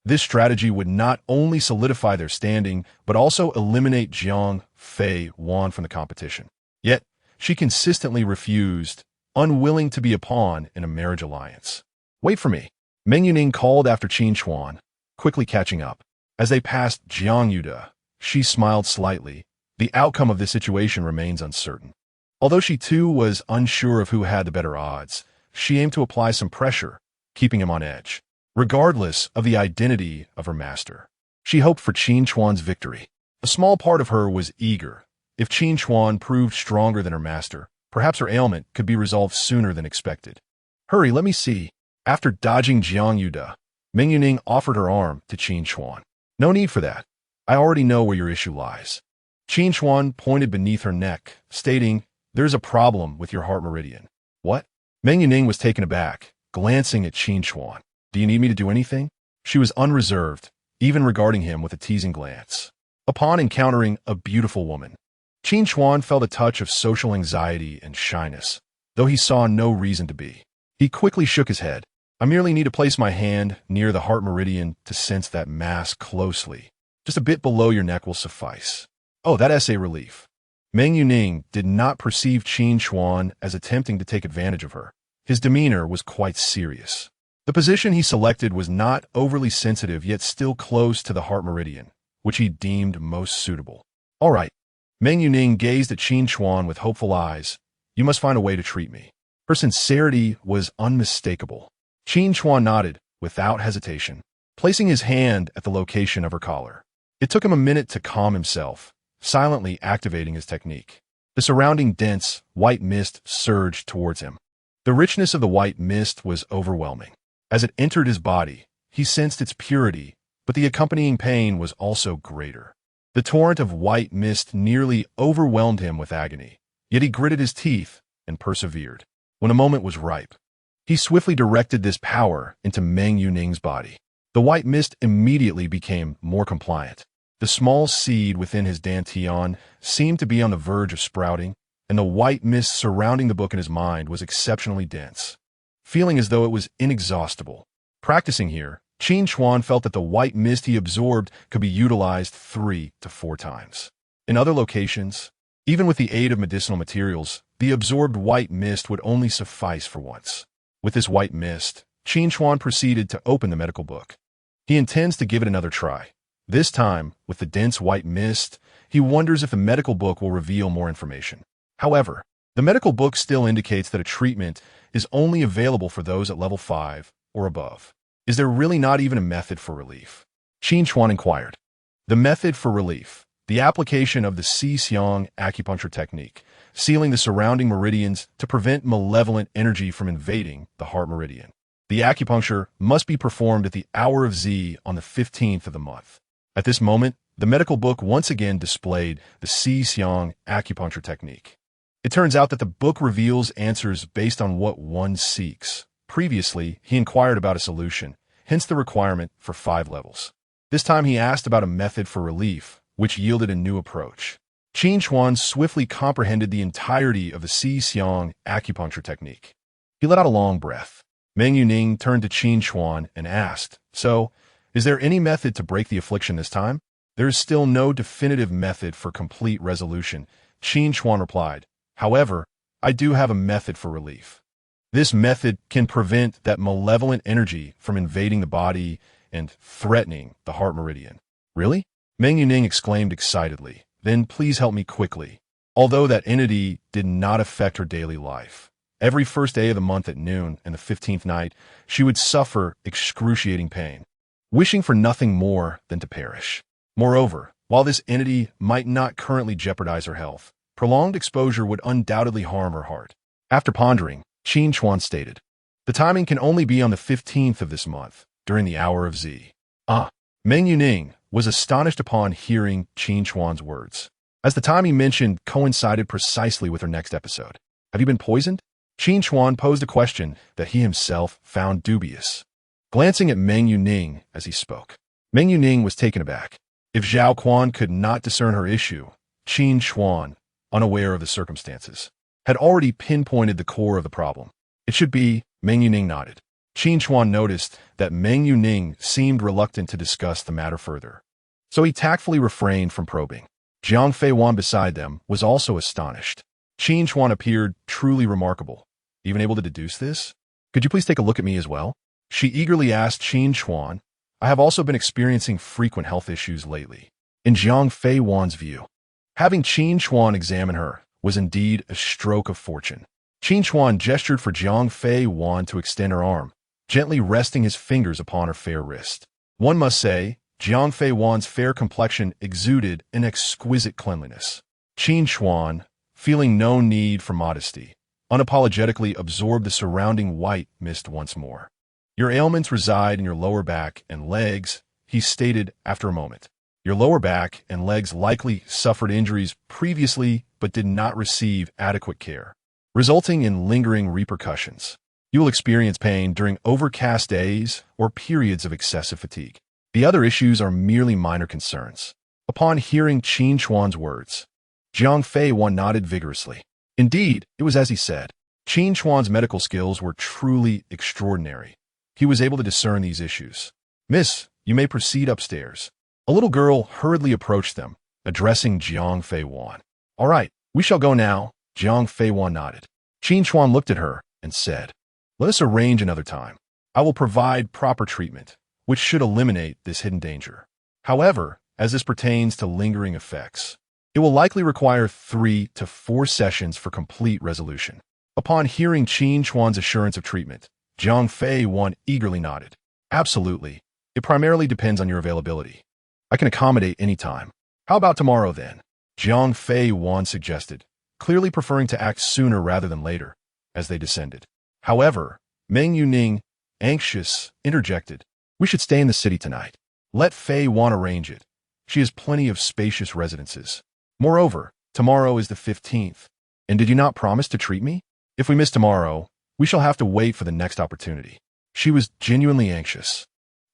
This strategy would not only solidify their standing, but also eliminate Jiang Fei Wan from the competition. Yet, she consistently refused, unwilling to be a pawn in a marriage alliance. Wait for me, Meng Yuning called after Qin Chuan, quickly catching up. As they passed Jiang Yuda, she smiled slightly. The outcome of this situation remains uncertain. Although she too was unsure of who had the better odds, she aimed to apply some pressure, keeping him on edge. Regardless of the identity of her master, she hoped for Qin Chuan's victory. A small part of her was eager. If Qin Chuan proved stronger than her master, perhaps her ailment could be resolved sooner than expected. Hurry, let me see. After dodging Jiang Yuda, Meng Yuning offered her arm to Qin Chuan. No need for that. I already know where your issue lies. Qin Chuan pointed beneath her neck, stating, There's a problem with your heart meridian. What? Meng Yuning was taken aback, glancing at Qin Chuan. Do you need me to do anything? She was unreserved, even regarding him with a teasing glance. Upon encountering a beautiful woman, Qin Chuan felt a touch of social anxiety and shyness, though he saw no reason to be. He quickly shook his head. I merely need to place my hand near the heart meridian to sense that mass closely. Just a bit below your neck will suffice. Oh, that's a relief. Meng Yuning did not perceive Qin Chuan as attempting to take advantage of her. His demeanor was quite serious. The position he selected was not overly sensitive, yet still close to the heart meridian, which he deemed most suitable. All right. Meng Yuning gazed at Qin Chuan with hopeful eyes. You must find a way to treat me. Her sincerity was unmistakable. Qin Chuan nodded, without hesitation, placing his hand at the location of her collar. It took him a minute to calm himself, silently activating his technique. The surrounding dense, white mist surged towards him. The richness of the white mist was overwhelming. As it entered his body, he sensed its purity, but the accompanying pain was also greater. The torrent of white mist nearly overwhelmed him with agony, yet he gritted his teeth and persevered. When a moment was ripe, he swiftly directed this power into Meng Yuning's body. The white mist immediately became more compliant. The small seed within his dantian seemed to be on the verge of sprouting, and the white mist surrounding the book in his mind was exceptionally dense, feeling as though it was inexhaustible. Practicing here, Qin Chuan felt that the white mist he absorbed could be utilized 3 to 4 times. In other locations, even with the aid of medicinal materials, the absorbed white mist would only suffice for once. With this white mist, Qin Chuan proceeded to open the medical book. He intends to give it another try. This time, with the dense white mist, he wonders if the medical book will reveal more information. However, the medical book still indicates that a treatment is only available for those at level 5 or above. Is there really not even a method for relief? Qin Chuan inquired. The method for relief, the application of the Xiong acupuncture technique, sealing the surrounding meridians to prevent malevolent energy from invading the heart meridian. The acupuncture must be performed at the hour of Z on the 15th of the month. At this moment, the medical book once again displayed the Xiong acupuncture technique. It turns out that the book reveals answers based on what one seeks. Previously, he inquired about a solution, hence the requirement for 5 levels. This time he asked about a method for relief, which yielded a new approach. Qin Chuan swiftly comprehended the entirety of the Xiong acupuncture technique. He let out a long breath. Meng Yuning turned to Qin Chuan and asked, "So, is there any method to break the affliction this time?" "There is still no definitive method for complete resolution," Qin Chuan replied. "However, I do have a method for relief. This method can prevent that malevolent energy from invading the body and threatening the heart meridian." "Really?" Meng Yuning exclaimed excitedly. "Then please help me quickly." Although that entity did not affect her daily life, every first day of the month at noon and the 15th night, she would suffer excruciating pain, wishing for nothing more than to perish. Moreover, while this entity might not currently jeopardize her health, prolonged exposure would undoubtedly harm her heart. After pondering, Qin Chuan stated, "The timing can only be on the 15th of this month, during the hour of Z." Meng Yuning was astonished upon hearing Qin Chuan's words, as the time he mentioned coincided precisely with her next episode. "Have you been poisoned?" Qin Chuan posed a question that he himself found dubious, glancing at Meng Yuning as he spoke. Meng Yuning was taken aback. If Zhao Quan could not discern her issue, Qin Chuan, unaware of the circumstances, had already pinpointed the core of the problem. "It should be," Meng Yuning nodded. Qin Chuan noticed that Meng Yuning seemed reluctant to discuss the matter further, so he tactfully refrained from probing. Jiang Fei Wan beside them was also astonished. Qin Chuan appeared truly remarkable. "Even able to deduce this? Could you please take a look at me as well?" She eagerly asked Qin Chuan. "I have also been experiencing frequent health issues lately." In Jiang Fei Wan's view, having Qin Chuan examine her was indeed a stroke of fortune. Qin Chuan gestured for Jiang Fei Wan to extend her arm, gently resting his fingers upon her fair wrist. One must say, Jiang Fei Wan's fair complexion exuded an exquisite cleanliness. Qin Chuan, feeling no need for modesty, unapologetically absorbed the surrounding white mist once more. "Your ailments reside in your lower back and legs," he stated after a moment. "Your lower back and legs likely suffered injuries previously but did not receive adequate care, resulting in lingering repercussions. You will experience pain during overcast days or periods of excessive fatigue. The other issues are merely minor concerns." Upon hearing Qin Chuan's words, Jiang Fei Wan nodded vigorously. Indeed, it was as he said. Qin Chuan's medical skills were truly extraordinary. He was able to discern these issues. "Miss, you may proceed upstairs." A little girl hurriedly approached them, addressing Jiang Fei Wan. "All right, we shall go now." Jiang Fei Wan nodded. Qin Chuan looked at her and said, "Let us arrange another time. I will provide proper treatment, which should eliminate this hidden danger. However, as this pertains to lingering effects, it will likely require 3 to 4 sessions for complete resolution." Upon hearing Qin Chuan's assurance of treatment, Jiang Fei Wan eagerly nodded. Absolutely. It primarily depends on your availability. I can accommodate any time. How about tomorrow then? Jiang Fei Wan suggested, clearly preferring to act sooner rather than later, as they descended. However, Meng Yuning, anxious, interjected, we should stay in the city tonight. Let Fei Wan arrange it. She has plenty of spacious residences. Moreover, tomorrow is the 15th. And did you not promise to treat me? If we miss tomorrow, we shall have to wait for the next opportunity. She was genuinely anxious,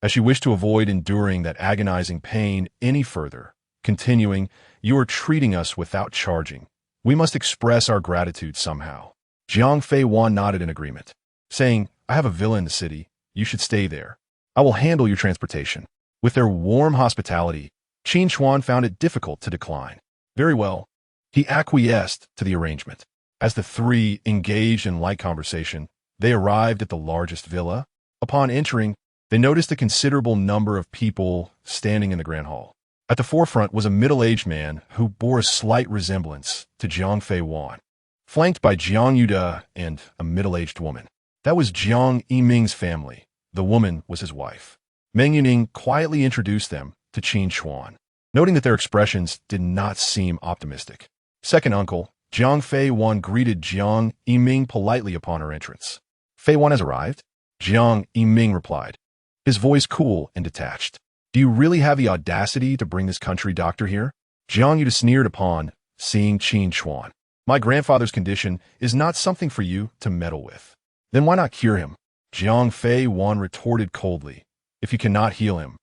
as she wished to avoid enduring that agonizing pain any further, continuing, you are treating us without charging. We must express our gratitude somehow. Jiang Fei Wan nodded in agreement, saying, I have a villa in the city. You should stay there. I will handle your transportation. With their warm hospitality, Qin Chuan found it difficult to decline. Very well. He acquiesced to the arrangement. As the three engaged in light conversation, they arrived at the largest villa. Upon entering, they noticed a considerable number of people standing in the grand hall. At the forefront was a middle-aged man who bore a slight resemblance to Jiang Fei Wan, flanked by Jiang Yuda and a middle-aged woman. That was Jiang Yiming's family. The woman was his wife. Meng Yuning quietly introduced them to Qin Chuan, noting that their expressions did not seem optimistic. Second uncle, Jiang Fei Wan greeted Jiang Yiming politely upon her entrance. Fei Wan has arrived? Jiang Yiming replied, his voice cool and detached. Do you really have the audacity to bring this country doctor here? Jiang Yuda sneered upon seeing Qin Chuan. My grandfather's condition is not something for you to meddle with. Then why not cure him? Jiang Fei Wan retorted coldly. If you cannot heal him,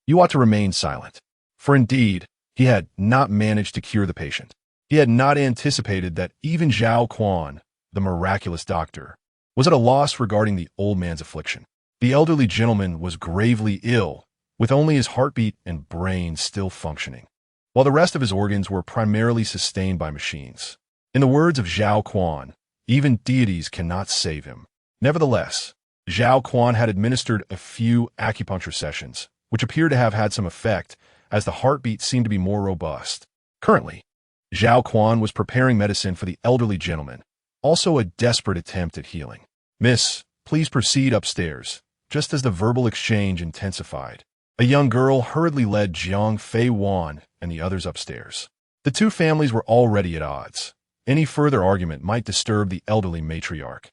you ought to remain silent. For indeed, he had not managed to cure the patient. He had not anticipated that even Zhao Quan, the miraculous doctor, was at a loss regarding the old man's affliction. The elderly gentleman was gravely ill, with only his heartbeat and brain still functioning, while the rest of his organs were primarily sustained by machines. In the words of Zhao Quan, even deities cannot save him. Nevertheless, Zhao Quan had administered a few acupuncture sessions, which appeared to have had some effect, as the heartbeat seemed to be more robust. Currently, Zhao Quan was preparing medicine for the elderly gentleman, also a desperate attempt at healing. Miss, please proceed upstairs. Just as the verbal exchange intensified, a young girl hurriedly led Jiang Fei Wan and the others upstairs. The two families were already at odds. Any further argument might disturb the elderly matriarch.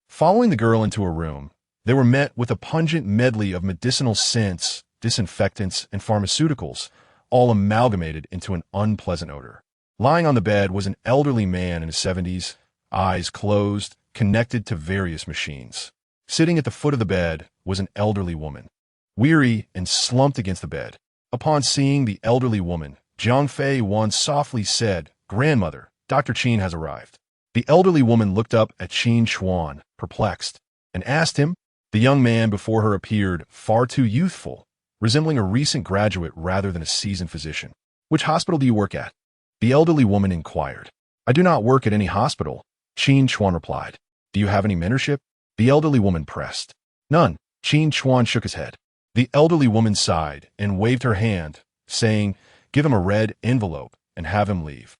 Following the girl into a room, they were met with a pungent medley of medicinal scents, disinfectants, and pharmaceuticals, all amalgamated into an unpleasant odor. Lying on the bed was an elderly man in his 70s, eyes closed, connected to various machines. Sitting at the foot of the bed was an elderly woman, weary and slumped against the bed. Upon seeing the elderly woman, Jiang Fei Wan softly said, Grandmother, Dr. Qin has arrived. The elderly woman looked up at Qin Chuan, perplexed, and asked him. The young man before her appeared far too youthful, resembling a recent graduate rather than a seasoned physician. Which hospital do you work at? The elderly woman inquired. I do not work at any hospital, Qin Chuan replied. Do you have any mentorship? The elderly woman pressed. None. Qin Chuan shook his head. The elderly woman sighed and waved her hand, saying, Give him a red envelope and have him leave.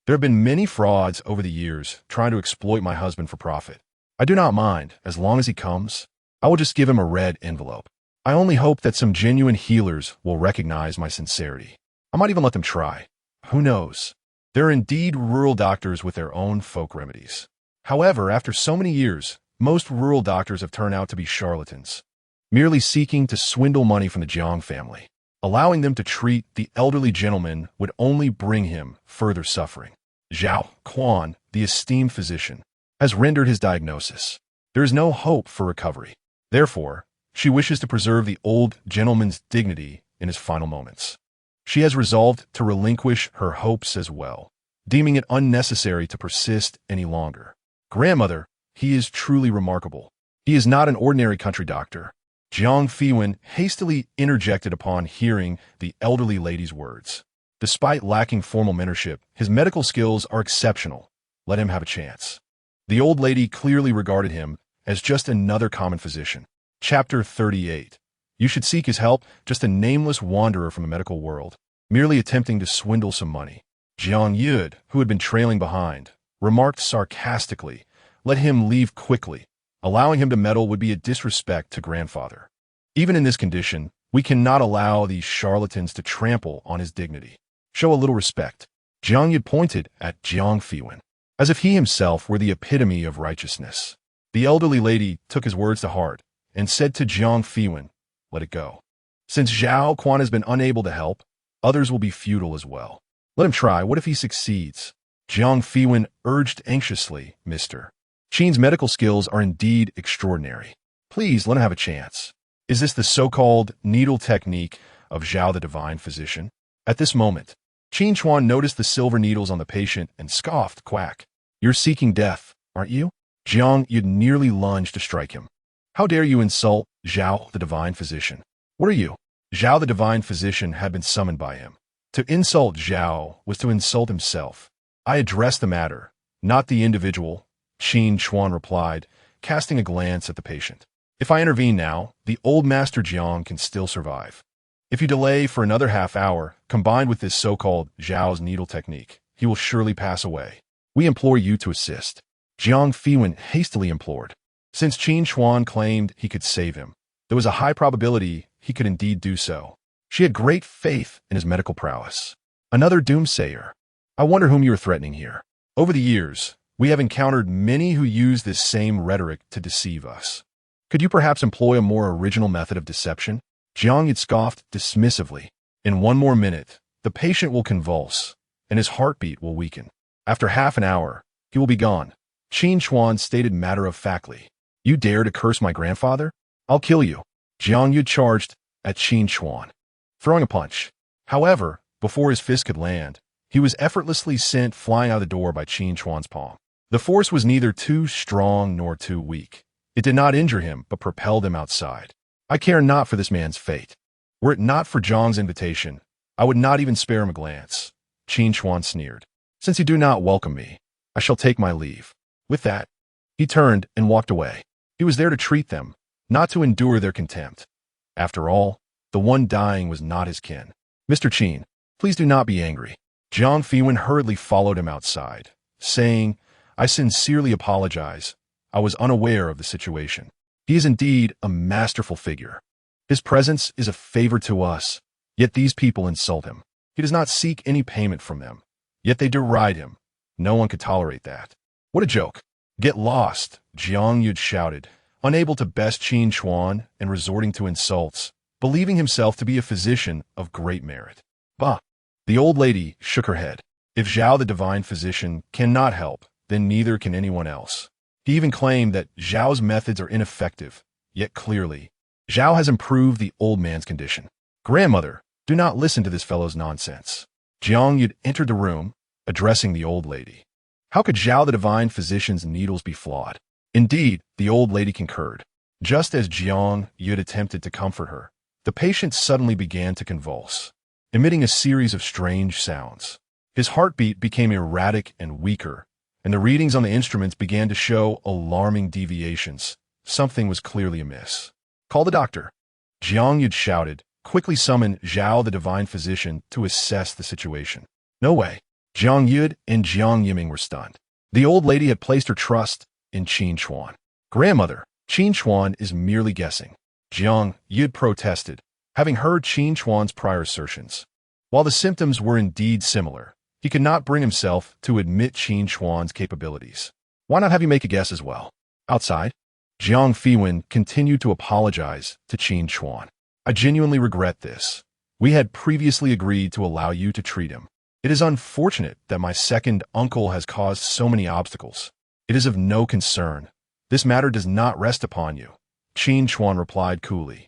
There have been many frauds over the years trying to exploit my husband for profit. I do not mind, as long as he comes. I will just give him a red envelope. I only hope that some genuine healers will recognize my sincerity. I might even let them try. Who knows? There are indeed rural doctors with their own folk remedies. However, after so many years, most rural doctors have turned out to be charlatans, merely seeking to swindle money from the Jiang family. Allowing them to treat the elderly gentleman would only bring him further suffering. Zhao Quan, the esteemed physician, has rendered his diagnosis. There is no hope for recovery. Therefore, she wishes to preserve the old gentleman's dignity in his final moments. She has resolved to relinquish her hopes as well, deeming it unnecessary to persist any longer. Grandmother, he is truly remarkable. He is not an ordinary country doctor. Jiang Feiwen hastily interjected upon hearing the elderly lady's words. Despite lacking formal mentorship, his medical skills are exceptional. Let him have a chance. The old lady clearly regarded him as just another common physician. Chapter 38. You should seek his help, just a nameless wanderer from the medical world, merely attempting to swindle some money. Jiang Yud, who had been trailing behind, remarked sarcastically, Let him leave quickly. Allowing him to meddle would be a disrespect to grandfather. Even in this condition, we cannot allow these charlatans to trample on his dignity. Show a little respect. Jiang Yud pointed at Jiang Fiwen, as if he himself were the epitome of righteousness. The elderly lady took his words to heart and said to Jiang Fiwen, "Let it go. Since Zhao Quan has been unable to help, others will be futile as well. Let him try. What if he succeeds?" Jiang Fiwen urged anxiously, "Mr. Qin's medical skills are indeed extraordinary. Please let him have a chance. Is this the so-called needle technique of Zhao the divine physician?" At this moment, Qin Chuan noticed the silver needles on the patient and scoffed, "Quack. You're seeking death, aren't you?" Jiang Yud nearly lunged to strike him. "How dare you insult Zhao the divine physician? What are you?" Zhao the divine physician had been summoned by him. To insult Zhao was to insult himself. "I address the matter, not the individual," Qin Chuan replied, casting a glance at the patient. "If I intervene now, the old master Jiang can still survive. If you delay for another half hour, combined with this so-called Zhao's needle technique, he will surely pass away. We implore you to assist." Jiang Fiwen hastily implored. Since Qin Chuan claimed he could save him, there was a high probability he could indeed do so. She had great faith in his medical prowess. "Another doomsayer. I wonder whom you are threatening here. Over the years, we have encountered many who use this same rhetoric to deceive us. Could you perhaps employ a more original method of deception?" Jiang Yud scoffed dismissively. "In one more minute, the patient will convulse, and his heartbeat will weaken. After half an hour, he will be gone." Qin Chuan stated matter-of-factly, "You dare to curse my grandfather? I'll kill you." Jiang Yud charged at Qin Chuan, throwing a punch. However, before his fist could land, he was effortlessly sent flying out the door by Qin Chuan's palm. The force was neither too strong nor too weak. It did not injure him, but propelled him outside. "I care not for this man's fate. Were it not for Zhang's invitation, I would not even spare him a glance." Qin Chuan sneered. "Since you do not welcome me, I shall take my leave." With that, he turned and walked away. He was there to treat them, not to endure their contempt. After all, the one dying was not his kin. "Mr. Qin, please do not be angry." Jiang Fiwen hurriedly followed him outside, saying, "I sincerely apologize. I was unaware of the situation. He is indeed a masterful figure. His presence is a favor to us, yet these people insult him. He does not seek any payment from them, yet they deride him. No one could tolerate that. What a joke." "Get lost," Jiang Yud shouted, unable to best Qin Chuan and resorting to insults, believing himself to be a physician of great merit. "Bah!" The old lady shook her head. "If Zhao the divine physician cannot help, then neither can anyone else." He even claimed that Zhao's methods are ineffective, yet clearly, Zhao has improved the old man's condition. "Grandmother, do not listen to this fellow's nonsense." Jiang Yud entered the room, addressing the old lady. How could Zhao the divine physician's needles be flawed? Indeed, the old lady concurred. Just as Jiang Yud attempted to comfort her, the patient suddenly began to convulse, emitting a series of strange sounds. His heartbeat became erratic and weaker, and the readings on the instruments began to show alarming deviations. Something was clearly amiss. "Call the doctor." Jiang Yud shouted, quickly summoned Zhao the divine physician to assess the situation. "No way." Jiang Yud and Jiang Yiming were stunned. The old lady had placed her trust in Qin Chuan. "Grandmother, Qin Chuan is merely guessing." Jiang Yud protested, having heard Qin Chuan's prior assertions. While the symptoms were indeed similar, he could not bring himself to admit Qin Chuan's capabilities. "Why not have you make a guess as well?" Outside, Jiang Fiwen continued to apologize to Qin Chuan. "I genuinely regret this. We had previously agreed to allow you to treat him. It is unfortunate that my second uncle has caused so many obstacles. It is of no concern. This matter does not rest upon you," Qin Chuan replied coolly.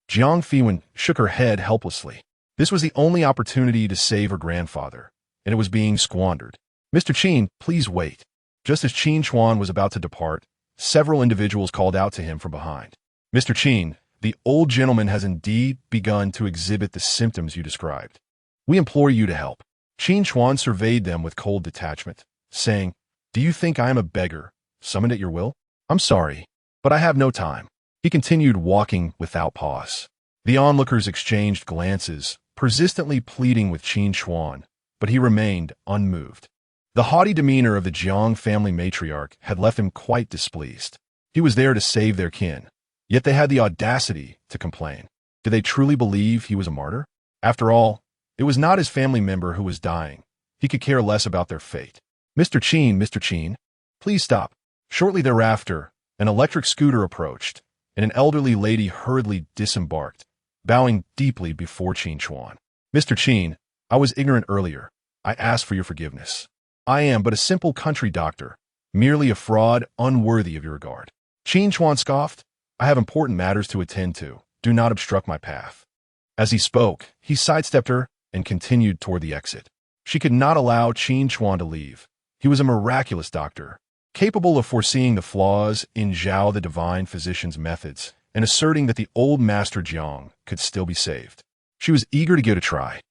Jiang Fiwen shook her head helplessly. This was the only opportunity to save her grandfather, and it was being squandered. "Mr. Qin, please wait." Just as Qin Chuan was about to depart, several individuals called out to him from behind. "Mr. Qin, the old gentleman has indeed begun to exhibit the symptoms you described. We implore you to help." Qin Chuan surveyed them with cold detachment, saying, "Do you think I am a beggar, summoned at your will? I'm sorry, but I have no time." He continued walking without pause. The onlookers exchanged glances, persistently pleading with Qin Chuan, but he remained unmoved. The haughty demeanor of the Jiang family matriarch had left him quite displeased. He was there to save their kin, yet they had the audacity to complain. Did they truly believe he was a martyr? After all, it was not his family member who was dying. He could care less about their fate. Mr. Qin, please stop. Shortly thereafter, an electric scooter approached, and an elderly lady hurriedly disembarked, bowing deeply before Qin Chuan. Mr. Qin, I was ignorant earlier. I ask for your forgiveness. I am but a simple country doctor, merely a fraud unworthy of your regard. Qin Chuan scoffed. I have important matters to attend to. Do not obstruct my path. As he spoke, he sidestepped her and continued toward the exit. She could not allow Qin Chuan to leave. He was a miraculous doctor, capable of foreseeing the flaws in Zhao the divine physician's methods and asserting that the old master Jiang could still be saved. She was eager to give it a try.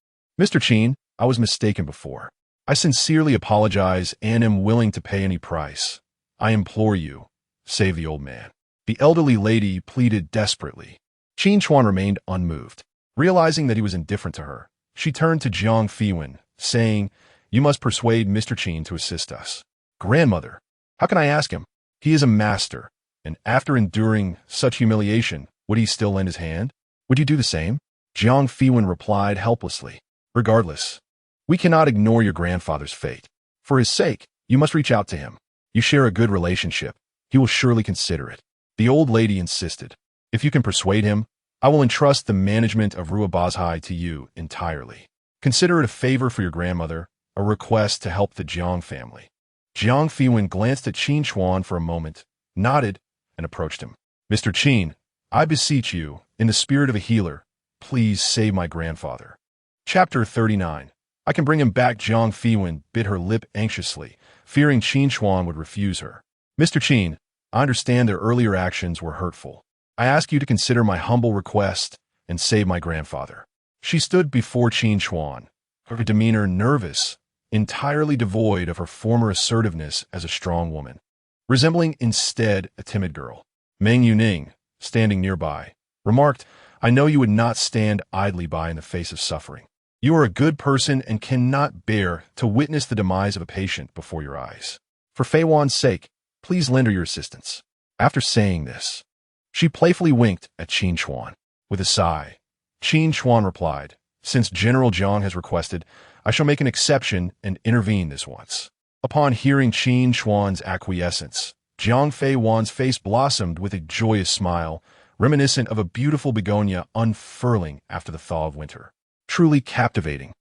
Mr. Qin, I was mistaken before. I sincerely apologize and am willing to pay any price. I implore you, save the old man. The elderly lady pleaded desperately. Qin Chuan remained unmoved. Realizing that he was indifferent to her, she turned to Jiang Fiwen, saying, You must persuade Mr. Qin to assist us. Grandmother, how can I ask him? He is a master, and after enduring such humiliation, would he still lend his hand? Would you do the same? Jiang Fiwen replied helplessly. Regardless, we cannot ignore your grandfather's fate. For his sake, you must reach out to him. You share a good relationship. He will surely consider it. The old lady insisted. If you can persuade him, I will entrust the management of Ruabazhai to you entirely. Consider it a favor for your grandmother, a request to help the Jiang family. Jiang Fiwen glanced at Qin Chuan for a moment, nodded, and approached him. Mr. Qin, I beseech you, in the spirit of a healer, please save my grandfather. Chapter 39. I can bring him back. Jiang Fiwen bit her lip anxiously, fearing Qin Chuan would refuse her. Mr. Qin, I understand their earlier actions were hurtful. I ask you to consider my humble request and save my grandfather. She stood before Qin Chuan, her demeanor nervous, entirely devoid of her former assertiveness as a strong woman, resembling instead a timid girl. Meng Yuning, standing nearby, remarked, I know you would not stand idly by in the face of suffering. You are a good person and cannot bear to witness the demise of a patient before your eyes. For Fei Wan's sake, please lend her your assistance. After saying this, she playfully winked at Qin Chuan. With a sigh, Qin Chuan replied, Since General Jiang has requested, I shall make an exception and intervene this once. Upon hearing Qin Chuan's acquiescence, Jiang Fei Wan's face blossomed with a joyous smile, reminiscent of a beautiful begonia unfurling after the thaw of winter. Truly captivating,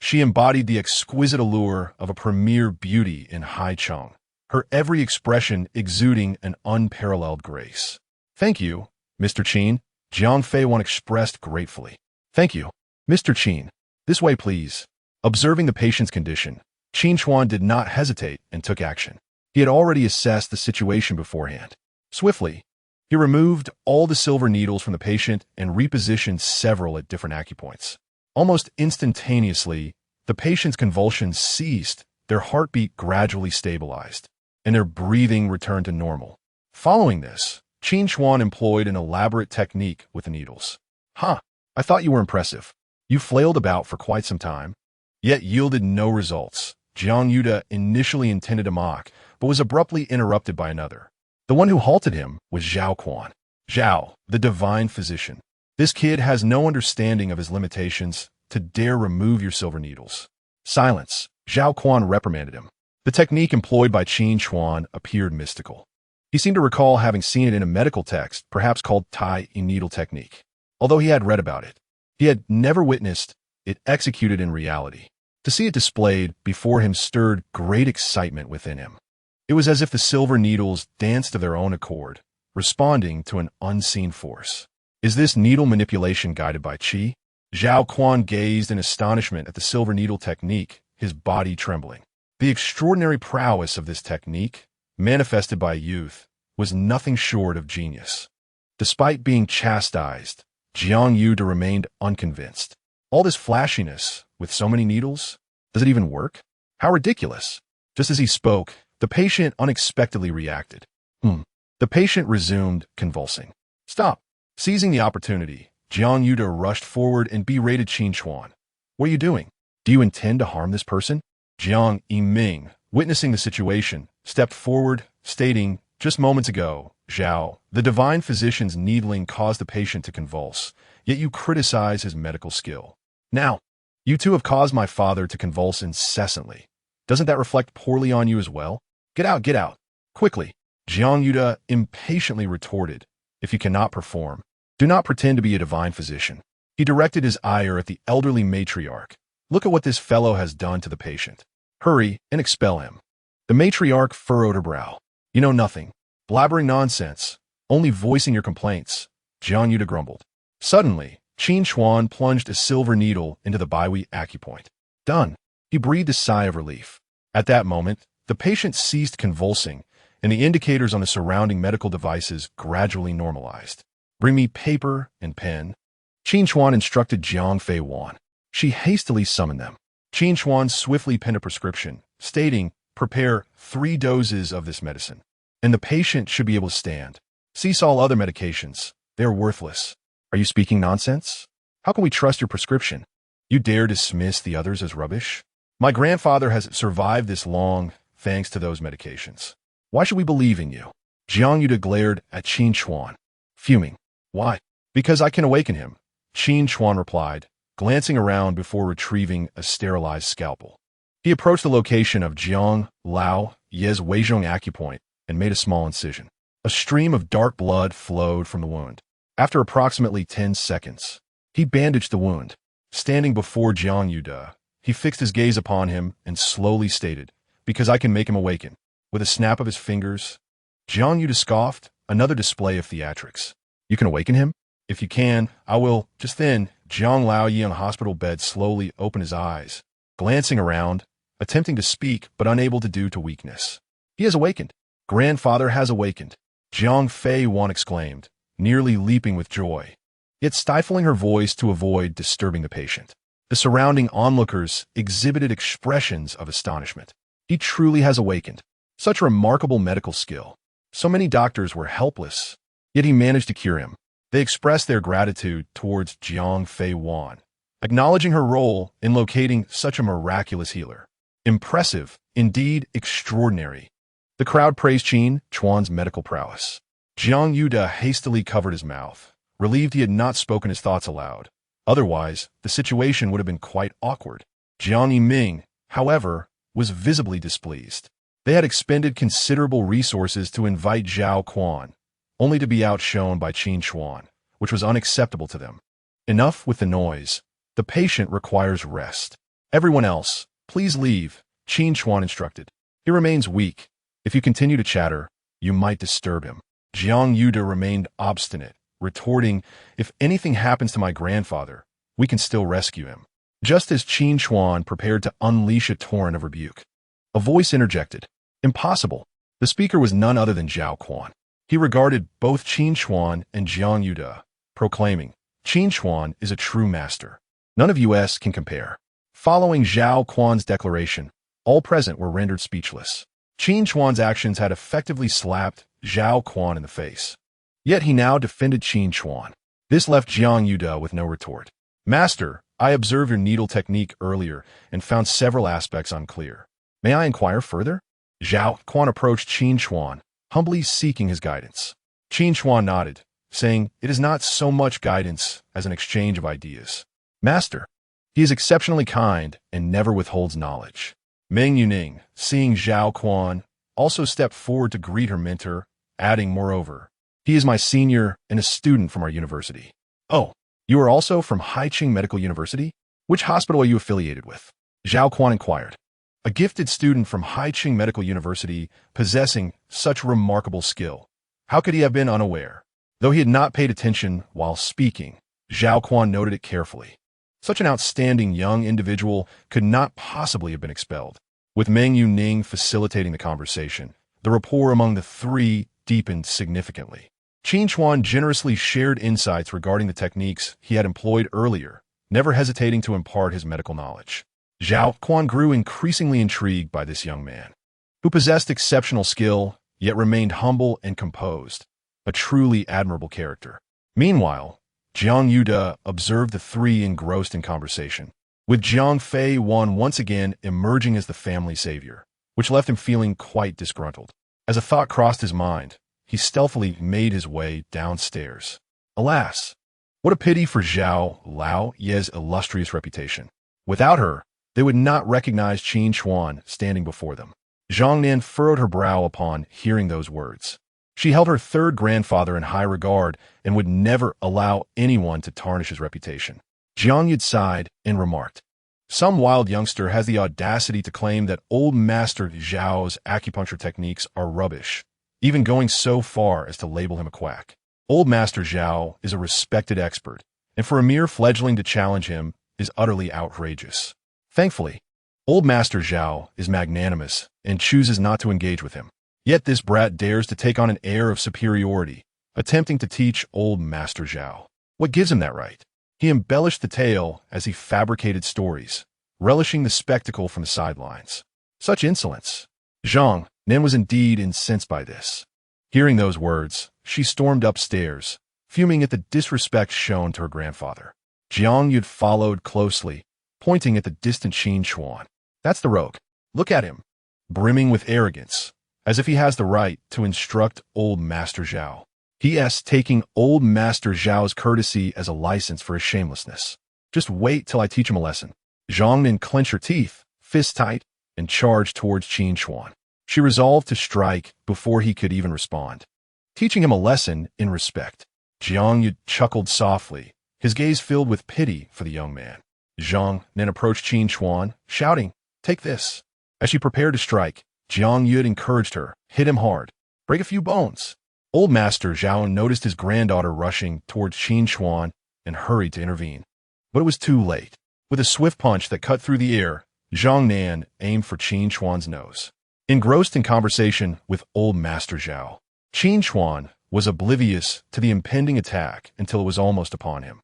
she embodied the exquisite allure of a premier beauty in Haicheng, her every expression exuding an unparalleled grace. Thank you, Mr. Qin, Jiang Fei Wan expressed gratefully. Thank you, Mr. Qin. This way, please. Observing the patient's condition, Qin Chuan did not hesitate and took action. He had already assessed the situation beforehand. Swiftly, he removed all the silver needles from the patient and repositioned several at different acupoints. Almost instantaneously, the patient's convulsions ceased, their heartbeat gradually stabilized, and their breathing returned to normal. Following this, Qin Chuan employed an elaborate technique with the needles. I thought you were impressive. You flailed about for quite some time, yet yielded no results. Jiang Yuda initially intended to mock, but was abruptly interrupted by another. The one who halted him was Zhao Quan. Zhao, the divine physician. This kid has no understanding of his limitations to dare remove your silver needles. Silence, Zhao Quan reprimanded him. The technique employed by Qin Chuan appeared mystical. He seemed to recall having seen it in a medical text, perhaps called Tai needle technique. Although he had read about it, he had never witnessed it executed in reality. To see it displayed before him stirred great excitement within him. It was as if the silver needles danced of their own accord, responding to an unseen force. Is this needle manipulation guided by Qi? Zhao Quan gazed in astonishment at the silver needle technique, his body trembling. The extraordinary prowess of this technique, manifested by youth, was nothing short of genius. Despite being chastised, Jiang Yuda remained unconvinced. All this flashiness, with so many needles? Does it even work? How ridiculous! Just as he spoke, the patient unexpectedly reacted. The patient resumed convulsing. Stop! Seizing the opportunity, Jiang Yuda rushed forward and berated Qin Chuan. What are you doing? Do you intend to harm this person? Jiang Yiming witnessing the situation, stepped forward, stating, "Just moments ago, Zhao, the divine physician's needling caused the patient to convulse, yet you criticize his medical skill. Now, you two have caused my father to convulse incessantly. Doesn't that reflect poorly on you as well? Get out, get out. Quickly." Jiang Yuda impatiently retorted, "If you cannot perform, do not pretend to be a divine physician." He directed his ire at the elderly matriarch. "Look at what this fellow has done to the patient. Hurry and expel him." The matriarch furrowed her brow. "You know nothing. Blabbering nonsense. Only voicing your complaints," Jiang Yuda grumbled. Suddenly, Qin Chuan plunged a silver needle into the Baihui acupoint. Done. He breathed a sigh of relief. At that moment, the patient ceased convulsing, and the indicators on the surrounding medical devices gradually normalized. "Bring me paper and pen," Qin Chuan instructed Jiang Fei Wan. She hastily summoned them. Qin Chuan swiftly penned a prescription, stating, "Prepare 3 doses of this medicine, and the patient should be able to stand. Cease all other medications. They are worthless." "Are you speaking nonsense? How can we trust your prescription? You dare dismiss the others as rubbish? My grandfather has survived this long thanks to those medications. Why should we believe in you?" Jiang Yuda glared at Qin Chuan, fuming. "Why? Because I can awaken him," Qin Chuan replied, glancing around before retrieving a sterilized scalpel. He approached the location of Jiang Lao Ye's Weizhong acupoint and made a small incision. A stream of dark blood flowed from the wound. After approximately 10 seconds, he bandaged the wound. Standing before Jiang Yuda, he fixed his gaze upon him and slowly stated, "Because I can make him awaken." With a snap of his fingers, Jiang Yuda scoffed, another display of theatrics. "You can awaken him? If you can, I will." Just then, Jiang Laoyi on the hospital bed slowly opened his eyes, glancing around, attempting to speak but unable to due to weakness. "He has awakened. Grandfather has awakened," Jiang Fei Wan exclaimed, nearly leaping with joy, yet stifling her voice to avoid disturbing the patient. The surrounding onlookers exhibited expressions of astonishment. "He truly has awakened. Such remarkable medical skill. So many doctors were helpless, yet he managed to cure him." They expressed their gratitude towards Jiang Fei Wan, acknowledging her role in locating such a miraculous healer. Impressive, indeed extraordinary. The crowd praised Qin Chuan's medical prowess. Jiang Yuda hastily covered his mouth, relieved he had not spoken his thoughts aloud. Otherwise, the situation would have been quite awkward. Jiang Yiming, however, was visibly displeased. They had expended considerable resources to invite Zhao Quan, only to be outshone by Qin Chuan, which was unacceptable to them. "Enough with the noise. The patient requires rest. Everyone else, please leave," Qin Chuan instructed. "He remains weak. If you continue to chatter, you might disturb him." Jiang Yuda remained obstinate, retorting, "If anything happens to my grandfather, we can still rescue him." Just as Qin Chuan prepared to unleash a torrent of rebuke, a voice interjected. "Impossible." The speaker was none other than Zhao Quan. He regarded both Qin Chuan and Jiang Yuda, proclaiming, "Qin Chuan is a true master. None of us can compare." Following Zhao Quan's declaration, all present were rendered speechless. Qin Chuan's actions had effectively slapped Zhao Quan in the face. Yet he now defended Qin Chuan. This left Jiang Yuda with no retort. "Master, I observed your needle technique earlier and found several aspects unclear. May I inquire further?" Zhao Quan approached Qin Chuan, humbly seeking his guidance. Qin Chuan nodded, saying, "It is not so much guidance as an exchange of ideas. Master, he is exceptionally kind and never withholds knowledge." Meng Yuning, seeing Zhao Quan, also stepped forward to greet her mentor, adding, "Moreover, he is my senior and a student from our university." "Oh, you are also from Haiqing Medical University? Which hospital are you affiliated with?" Zhao Quan inquired. "A gifted student from Haiqing Medical University possessing such remarkable skill. How could he have been unaware?" Though he had not paid attention while speaking, Zhao Quan noted it carefully. Such an outstanding young individual could not possibly have been expelled. With Meng Yuning facilitating the conversation, the rapport among the three deepened significantly. Qin Chuan generously shared insights regarding the techniques he had employed earlier, never hesitating to impart his medical knowledge. Zhao Quan grew increasingly intrigued by this young man, who possessed exceptional skill, yet remained humble and composed, a truly admirable character. Meanwhile, Jiang Yuda observed the three engrossed in conversation, with Jiang Fei Wan once again emerging as the family savior. which left him feeling quite disgruntled. As a thought crossed his mind, he stealthily made his way downstairs. Alas, what a pity for Zhao Lao Ye's illustrious reputation. Without her, they would not recognize Qin Chuan standing before them. Zhang Nan furrowed her brow upon hearing those words. She held her third grandfather in high regard and would never allow anyone to tarnish his reputation. Jiang Yud sighed and remarked, "Some wild youngster has the audacity to claim that old Master Zhao's acupuncture techniques are rubbish, even going so far as to label him a quack. Old Master Zhao is a respected expert, and for a mere fledgling to challenge him is utterly outrageous. Thankfully, old Master Zhao is magnanimous and chooses not to engage with him. Yet this brat dares to take on an air of superiority, attempting to teach old Master Zhao. What gives him that right?" He embellished the tale as he fabricated stories, relishing the spectacle from the sidelines. Such insolence! Zhang Nan was indeed incensed by this. Hearing those words, she stormed upstairs, fuming at the disrespect shown to her grandfather. Jiang Yud followed closely, pointing at the distant Qin Chuan. "That's the rogue. Look at him, brimming with arrogance, as if he has the right to instruct old Master Zhao. P.S. taking old Master Zhao's courtesy as a license for his shamelessness. Just wait till I teach him a lesson." Zhang Nan clenched her teeth, fists tight, and charged towards Qin Chuan. She resolved to strike before he could even respond. Teaching him a lesson in respect. Jiang Yud chuckled softly, his gaze filled with pity for the young man. Zhang Nan approached Qin Chuan, shouting, "Take this." As she prepared to strike, Jiang Yud encouraged her, "Hit him hard. Break a few bones." Old Master Zhao noticed his granddaughter rushing towards Qin Chuan and hurried to intervene. But it was too late. With a swift punch that cut through the air, Zhang Nan aimed for Qin Chuan's nose. Engrossed in conversation with old Master Zhao, Qin Chuan was oblivious to the impending attack until it was almost upon him.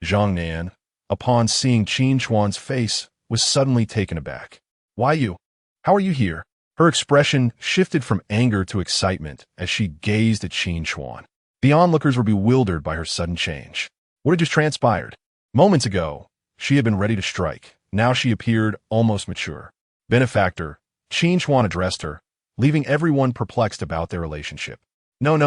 Zhang Nan, upon seeing Qin Chuan's face, was suddenly taken aback. "Why you? How are you here?" Her expression shifted from anger to excitement as she gazed at Qin Chuan. The onlookers were bewildered by her sudden change. What had just transpired? Moments ago, she had been ready to strike. Now she appeared almost mature. "Benefactor," Qin Chuan addressed her, leaving everyone perplexed about their relationship. No.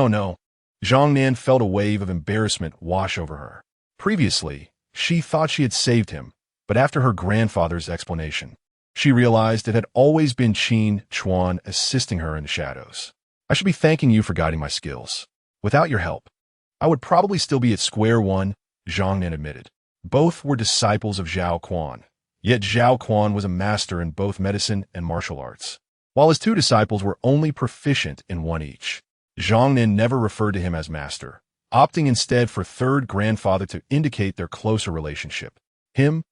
Zhang Nan felt a wave of embarrassment wash over her. Previously, she thought she had saved him, but after her grandfather's explanation, she realized it had always been Qin Chuan assisting her in the shadows. "I should be thanking you for guiding my skills. Without your help, I would probably still be at square one," Zhang Nan admitted. Both were disciples of Zhao Quan, yet Zhao Quan was a master in both medicine and martial arts, while his two disciples were only proficient in one each. Zhang Nan never referred to him as master, opting instead for third grandfather to indicate their closer relationship. The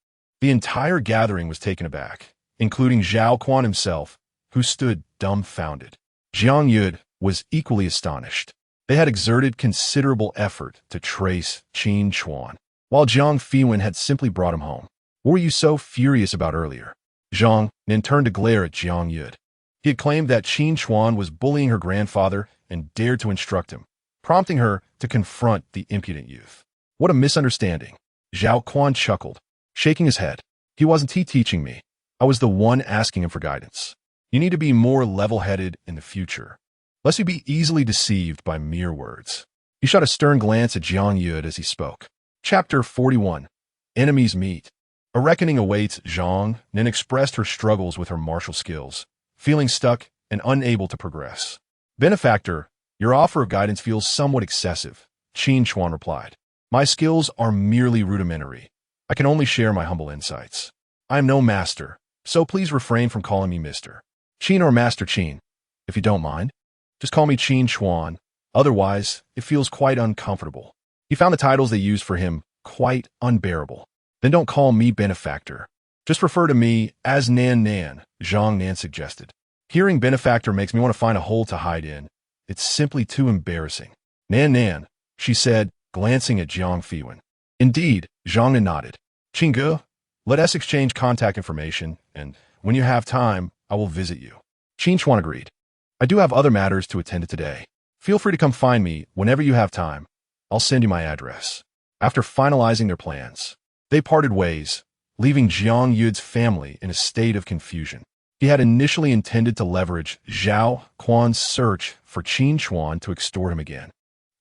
entire gathering was taken aback, including Zhao Quan himself, who stood dumbfounded. Jiang Yud was equally astonished. They had exerted considerable effort to trace Qin Chuan, while Jiang Fiwen had simply brought him home. "What were you so furious about earlier?" Zhang Nan turned to glare at Jiang Yud. He had claimed that Qin Chuan was bullying her grandfather and dared to instruct him, prompting her to confront the impudent youth. "What a misunderstanding." Zhao Quan chuckled, shaking his head. "He wasn't teaching me. I was the one asking him for guidance. You need to be more level-headed in the future, lest you be easily deceived by mere words." He shot a stern glance at Jiang Yud as he spoke. Chapter 41. Enemies Meet. A reckoning awaits. Zhang Nan expressed her struggles with her martial skills, feeling stuck and unable to progress. "Benefactor, your offer of guidance feels somewhat excessive," Qin Chuan replied. "My skills are merely rudimentary. I can only share my humble insights. I am no master, so please refrain from calling me Mr. Qin or Master Qin, if you don't mind. Just call me Qin Chuan, otherwise it feels quite uncomfortable." He found the titles they used for him quite unbearable. "Then don't call me Benefactor. Just refer to me as Nan Nan," Zhang Nan suggested. "Hearing Benefactor makes me want to find a hole to hide in. It's simply too embarrassing." "Nan Nan," she said, glancing at Jiang Fiwen. "Indeed," Zhang Nan nodded. "Qingge, let us exchange contact information, and when you have time, I will visit you." Qin Chuan agreed. "I do have other matters to attend to today. Feel free to come find me whenever you have time. I'll send you my address." After finalizing their plans, they parted ways, leaving Jiang Yud's family in a state of confusion. He had initially intended to leverage Zhao Quan's search for Qin Chuan to extort him again.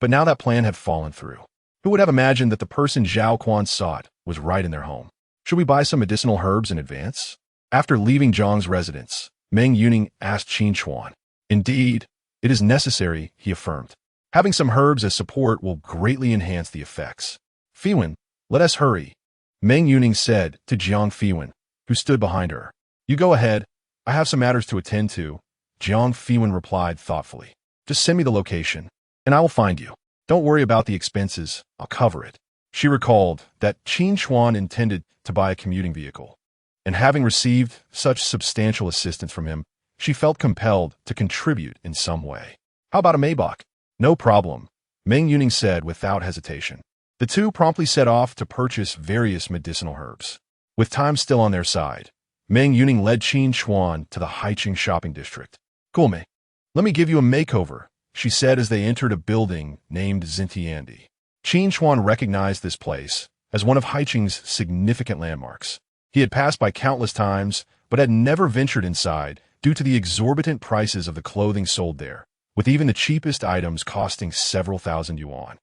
But now that plan had fallen through. Who would have imagined that the person Zhao Quan sought was right in their home? Should we buy some medicinal herbs in advance? After leaving Zhang's residence, Meng Yuning asked Qin Chuan. Indeed, it is necessary, he affirmed. Having some herbs as support will greatly enhance the effects. Fiwen, let us hurry, Meng Yuning said to Jiang Fiwen, who stood behind her. You go ahead. I have some matters to attend to, Jiang Fiwen replied thoughtfully. Just send me the location, and I will find you. Don't worry about the expenses, I'll cover it. She recalled that Qin Chuan intended to buy a commuting vehicle, and having received such substantial assistance from him, she felt compelled to contribute in some way. How about a Maybach? No problem, Meng Yuning said without hesitation. The two promptly set off to purchase various medicinal herbs. With time still on their side, Meng Yuning led Qin Chuan to the Haiqing shopping district. Gulme, let me give you a makeover, she said as they entered a building named Xintiandi. Qin Chuan recognized this place as one of Haiqing's significant landmarks. He had passed by countless times, but had never ventured inside due to the exorbitant prices of the clothing sold there, with even the cheapest items costing several thousand yuan.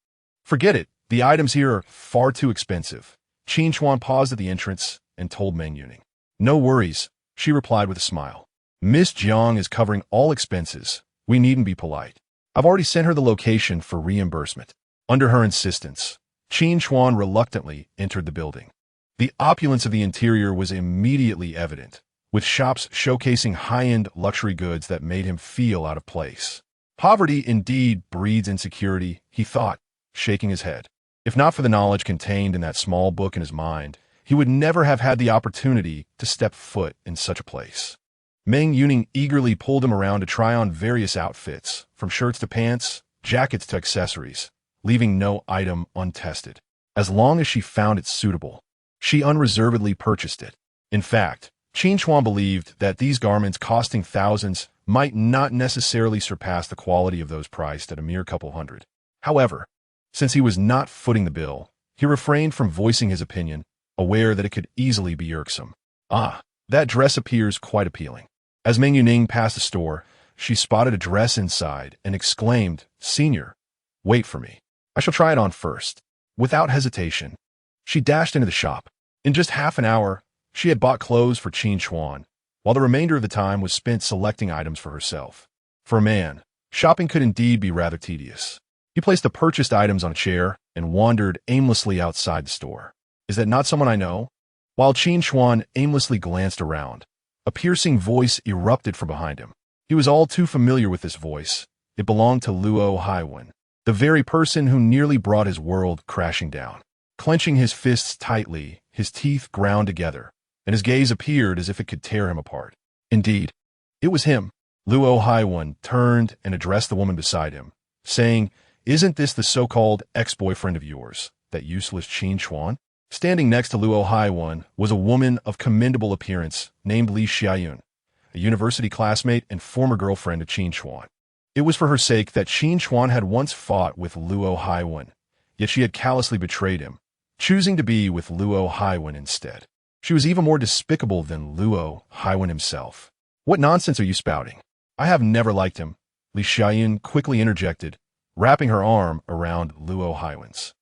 Forget it, the items here are far too expensive. Qin Chuan paused at the entrance and told Meng Yuning. No worries, she replied with a smile. Miss Jiang is covering all expenses. We needn't be polite. I've already sent her the location for reimbursement. Under her insistence, Qin Chuan reluctantly entered the building. The opulence of the interior was immediately evident, with shops showcasing high-end luxury goods that made him feel out of place. Poverty indeed breeds insecurity, he thought, shaking his head. If not for the knowledge contained in that small book in his mind, he would never have had the opportunity to step foot in such a place. Meng Yuning eagerly pulled him around to try on various outfits, from shirts to pants, jackets to accessories, leaving no item untested. As long as she found it suitable, she unreservedly purchased it. In fact, Qin Chuan believed that these garments costing thousands might not necessarily surpass the quality of those priced at a mere couple hundred. However, since he was not footing the bill, he refrained from voicing his opinion, aware that it could easily be irksome. Ah, that dress appears quite appealing. As Meng Yuning passed the store, she spotted a dress inside and exclaimed, Senior, wait for me. I shall try it on first. Without hesitation, she dashed into the shop. In just half an hour, she had bought clothes for Qin Chuan, while the remainder of the time was spent selecting items for herself. For a man, shopping could indeed be rather tedious. He placed the purchased items on a chair and wandered aimlessly outside the store. Is that not someone I know? While Qin Chuan aimlessly glanced around, a piercing voice erupted from behind him. He was all too familiar with this voice. It belonged to Luo Haiwen, the very person who nearly brought his world crashing down. Clenching his fists tightly, his teeth ground together, and his gaze appeared as if it could tear him apart. Indeed, it was him. Luo Haiwen turned and addressed the woman beside him, saying, Isn't this the so-called ex-boyfriend of yours, that useless Qin Chuan? Standing next to Luo Haiwen was a woman of commendable appearance named Li Xiayun, a university classmate and former girlfriend of Qin Chuan. It was for her sake that Qin Chuan had once fought with Luo Haiwen, yet she had callously betrayed him, choosing to be with Luo Haiwen instead. She was even more despicable than Luo Haiwen himself. What nonsense are you spouting? I have never liked him, Li Xiayun quickly interjected, wrapping her arm around Luo Haiwen's.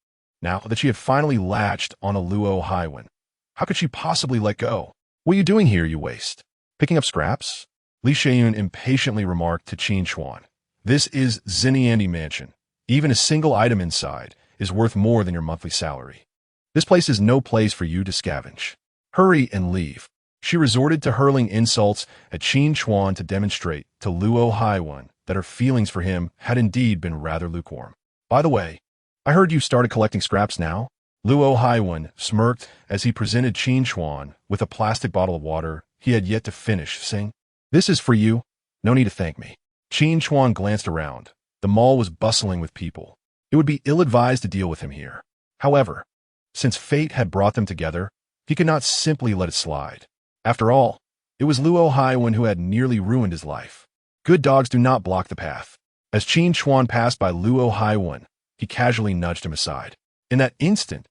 Now that she had finally latched on a Luo Haiwen, how could she possibly let go? What are you doing here, you waste? Picking up scraps? Li Xiayun impatiently remarked to Qin Chuan. This is Xintiandi Mansion. Even a single item inside is worth more than your monthly salary. This place is no place for you to scavenge. Hurry and leave. She resorted to hurling insults at Qin Chuan to demonstrate to Luo Haiwen that her feelings for him had indeed been rather lukewarm. By the way, I heard you started collecting scraps now? Luo Haiwen smirked as he presented Qin Chuan with a plastic bottle of water he had yet to finish, saying, This is for you. No need to thank me. Qin Chuan glanced around. The mall was bustling with people. It would be ill-advised to deal with him here. However, since fate had brought them together, he could not simply let it slide. After all, it was Luo Haiwen who had nearly ruined his life. Good dogs do not block the path. As Qin Chuan passed by Luo Haiwen, he casually nudged him aside. In that instant,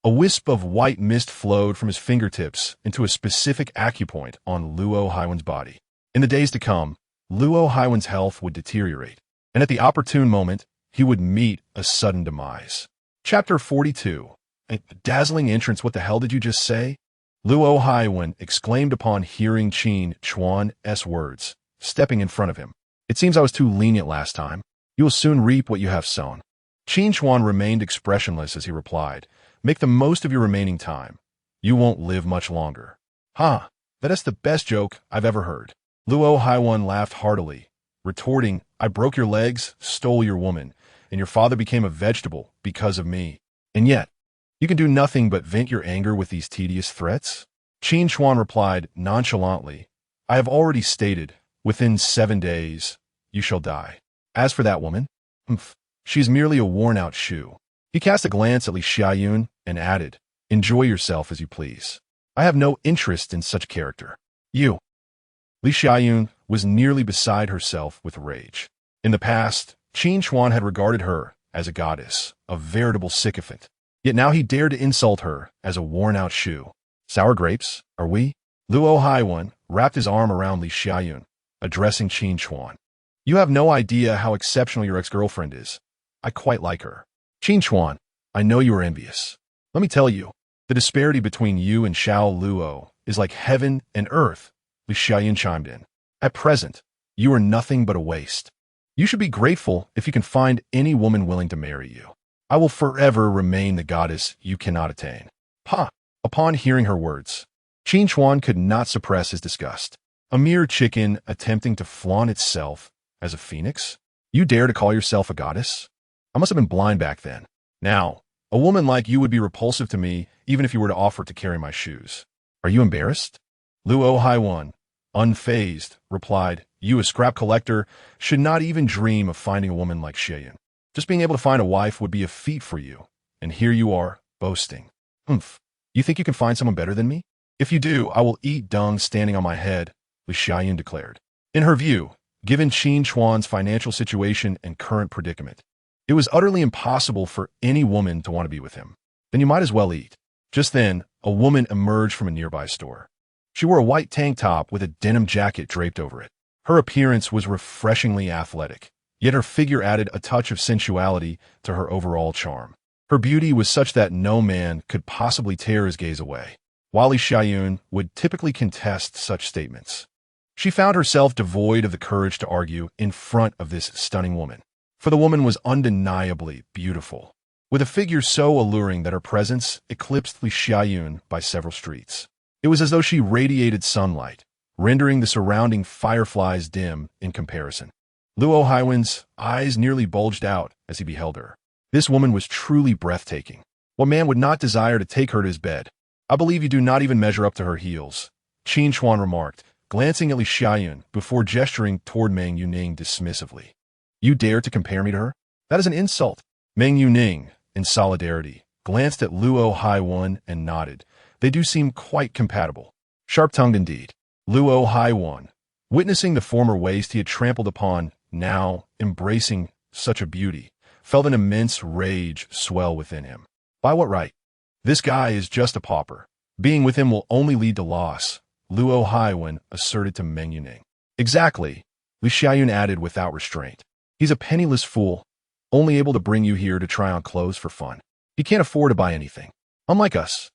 a wisp of white mist flowed from his fingertips into a specific acupoint on Luo Haiwen's body. In the days to come, Luo Haiwen's health would deteriorate, and at the opportune moment, he would meet a sudden demise. Chapter 42. A dazzling entrance. What the hell did you just say? Luo Haiwen exclaimed upon hearing Qin Chuan's words, stepping in front of him. It seems I was too lenient last time. You will soon reap what you have sown. Qin Chuan remained expressionless as he replied, make the most of your remaining time. You won't live much longer. Ha! That is the best joke I've ever heard. Luo Haiwen laughed heartily, retorting, I broke your legs, stole your woman, and your father became a vegetable because of me. And yet, you can do nothing but vent your anger with these tedious threats? Qin Chuan replied nonchalantly, I have already stated, within 7 days, you shall die. As for that woman, she is merely a worn-out shoe. He cast a glance at Li Xiaoyun and added, enjoy yourself as you please. I have no interest in such character. You. Li Xiaoyun was nearly beside herself with rage. In the past, Qin Chuan had regarded her as a goddess, a veritable sycophant. Yet now he dared to insult her as a worn-out shoe. Sour grapes, are we? Luo Haiwen wrapped his arm around Li Xiaoyun, addressing Qin Chuan. You have no idea how exceptional your ex-girlfriend is. I quite like her. Qin Chuan, I know you are envious. Let me tell you, the disparity between you and Xiao Luo is like heaven and earth, Li Xiaoyun chimed in. At present, you are nothing but a waste. You should be grateful if you can find any woman willing to marry you. I will forever remain the goddess you cannot attain. Ha! Upon hearing her words, Qin Chuan could not suppress his disgust. A mere chicken attempting to flaunt itself as a phoenix? You dare to call yourself a goddess? I must have been blind back then. Now, a woman like you would be repulsive to me even if you were to offer to carry my shoes. Are you embarrassed? Luo Haiwen, unfazed, replied, you, a scrap collector, should not even dream of finding a woman like Xiaoyun. Just being able to find a wife would be a feat for you, and here you are, boasting. You think you can find someone better than me? If you do, I will eat dung standing on my head, Li Xiaoyun declared. In her view, given Qin Chuan's financial situation and current predicament, it was utterly impossible for any woman to want to be with him. Then you might as well eat. Just then, a woman emerged from a nearby store. She wore a white tank top with a denim jacket draped over it. Her appearance was refreshingly athletic, yet her figure added a touch of sensuality to her overall charm. Her beauty was such that no man could possibly tear his gaze away, while Li Xiaoyun would typically contest such statements. She found herself devoid of the courage to argue in front of this stunning woman, for the woman was undeniably beautiful, with a figure so alluring that her presence eclipsed Li Xiaoyun by several streets. It was as though she radiated sunlight, rendering the surrounding fireflies dim in comparison. Luo Haiwen's eyes nearly bulged out as he beheld her. This woman was truly breathtaking. What man would not desire to take her to his bed? I believe you do not even measure up to her heels, Qin Chuan remarked, glancing at Li Xiaoyun before gesturing toward Meng Yuning dismissively. You dare to compare me to her? That is an insult. Meng Yuning, in solidarity, glanced at Luo Haiwen and nodded. They do seem quite compatible. Sharp-tongued indeed. Luo Haiwen, witnessing the former waste he had trampled upon, now embracing such a beauty, felt an immense rage swell within him. By what right? This guy is just a pauper. Being with him will only lead to loss, Luo Haiwen asserted to Meng Yuning. Exactly, Li Xiaoyun added without restraint. He's a penniless fool, only able to bring you here to try on clothes for fun. He can't afford to buy anything. Unlike us.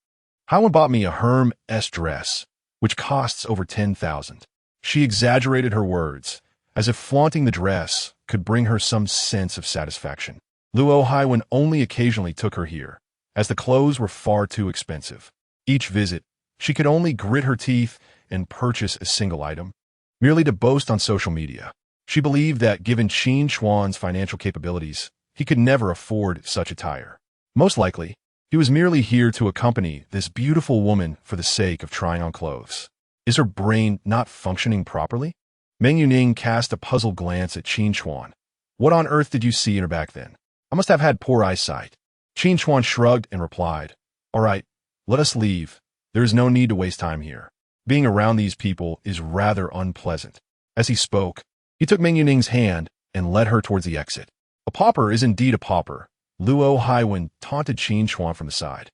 Haiwen bought me a Hermes dress, which costs over 10,000. She exaggerated her words, as if flaunting the dress could bring her some sense of satisfaction. Luo Haiwen only occasionally took her here, as the clothes were far too expensive. Each visit, she could only grit her teeth and purchase a single item, merely to boast on social media. She believed that given Qin Chuan's financial capabilities, he could never afford such attire. Most likely, he was merely here to accompany this beautiful woman for the sake of trying on clothes. Is her brain not functioning properly? Meng Yuning cast a puzzled glance at Qin Chuan. What on earth did you see in her back then? I must have had poor eyesight. Qin Chuan shrugged and replied, All right, let us leave. There is no need to waste time here. Being around these people is rather unpleasant. As he spoke, he took Meng Yuning's hand and led her towards the exit. A pauper is indeed a pauper, Luo Haiwen taunted Qin Chuan from the side.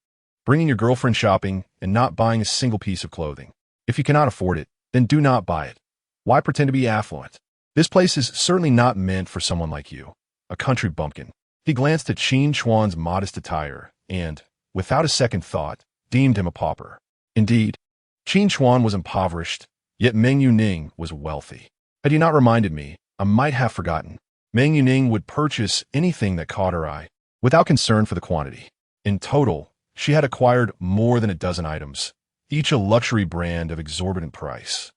Bringing your girlfriend shopping and not buying a single piece of clothing. If you cannot afford it, then do not buy it. Why pretend to be affluent? This place is certainly not meant for someone like you, a country bumpkin. He glanced at Qin Chuan's modest attire and, without a second thought, deemed him a pauper. Indeed, Qin Chuan was impoverished, yet Meng Yuning was wealthy. Had you not reminded me, I might have forgotten. Meng Yuning would purchase anything that caught her eye, without concern for the quantity. In total, she had acquired more than a dozen items, each a luxury brand of exorbitant price.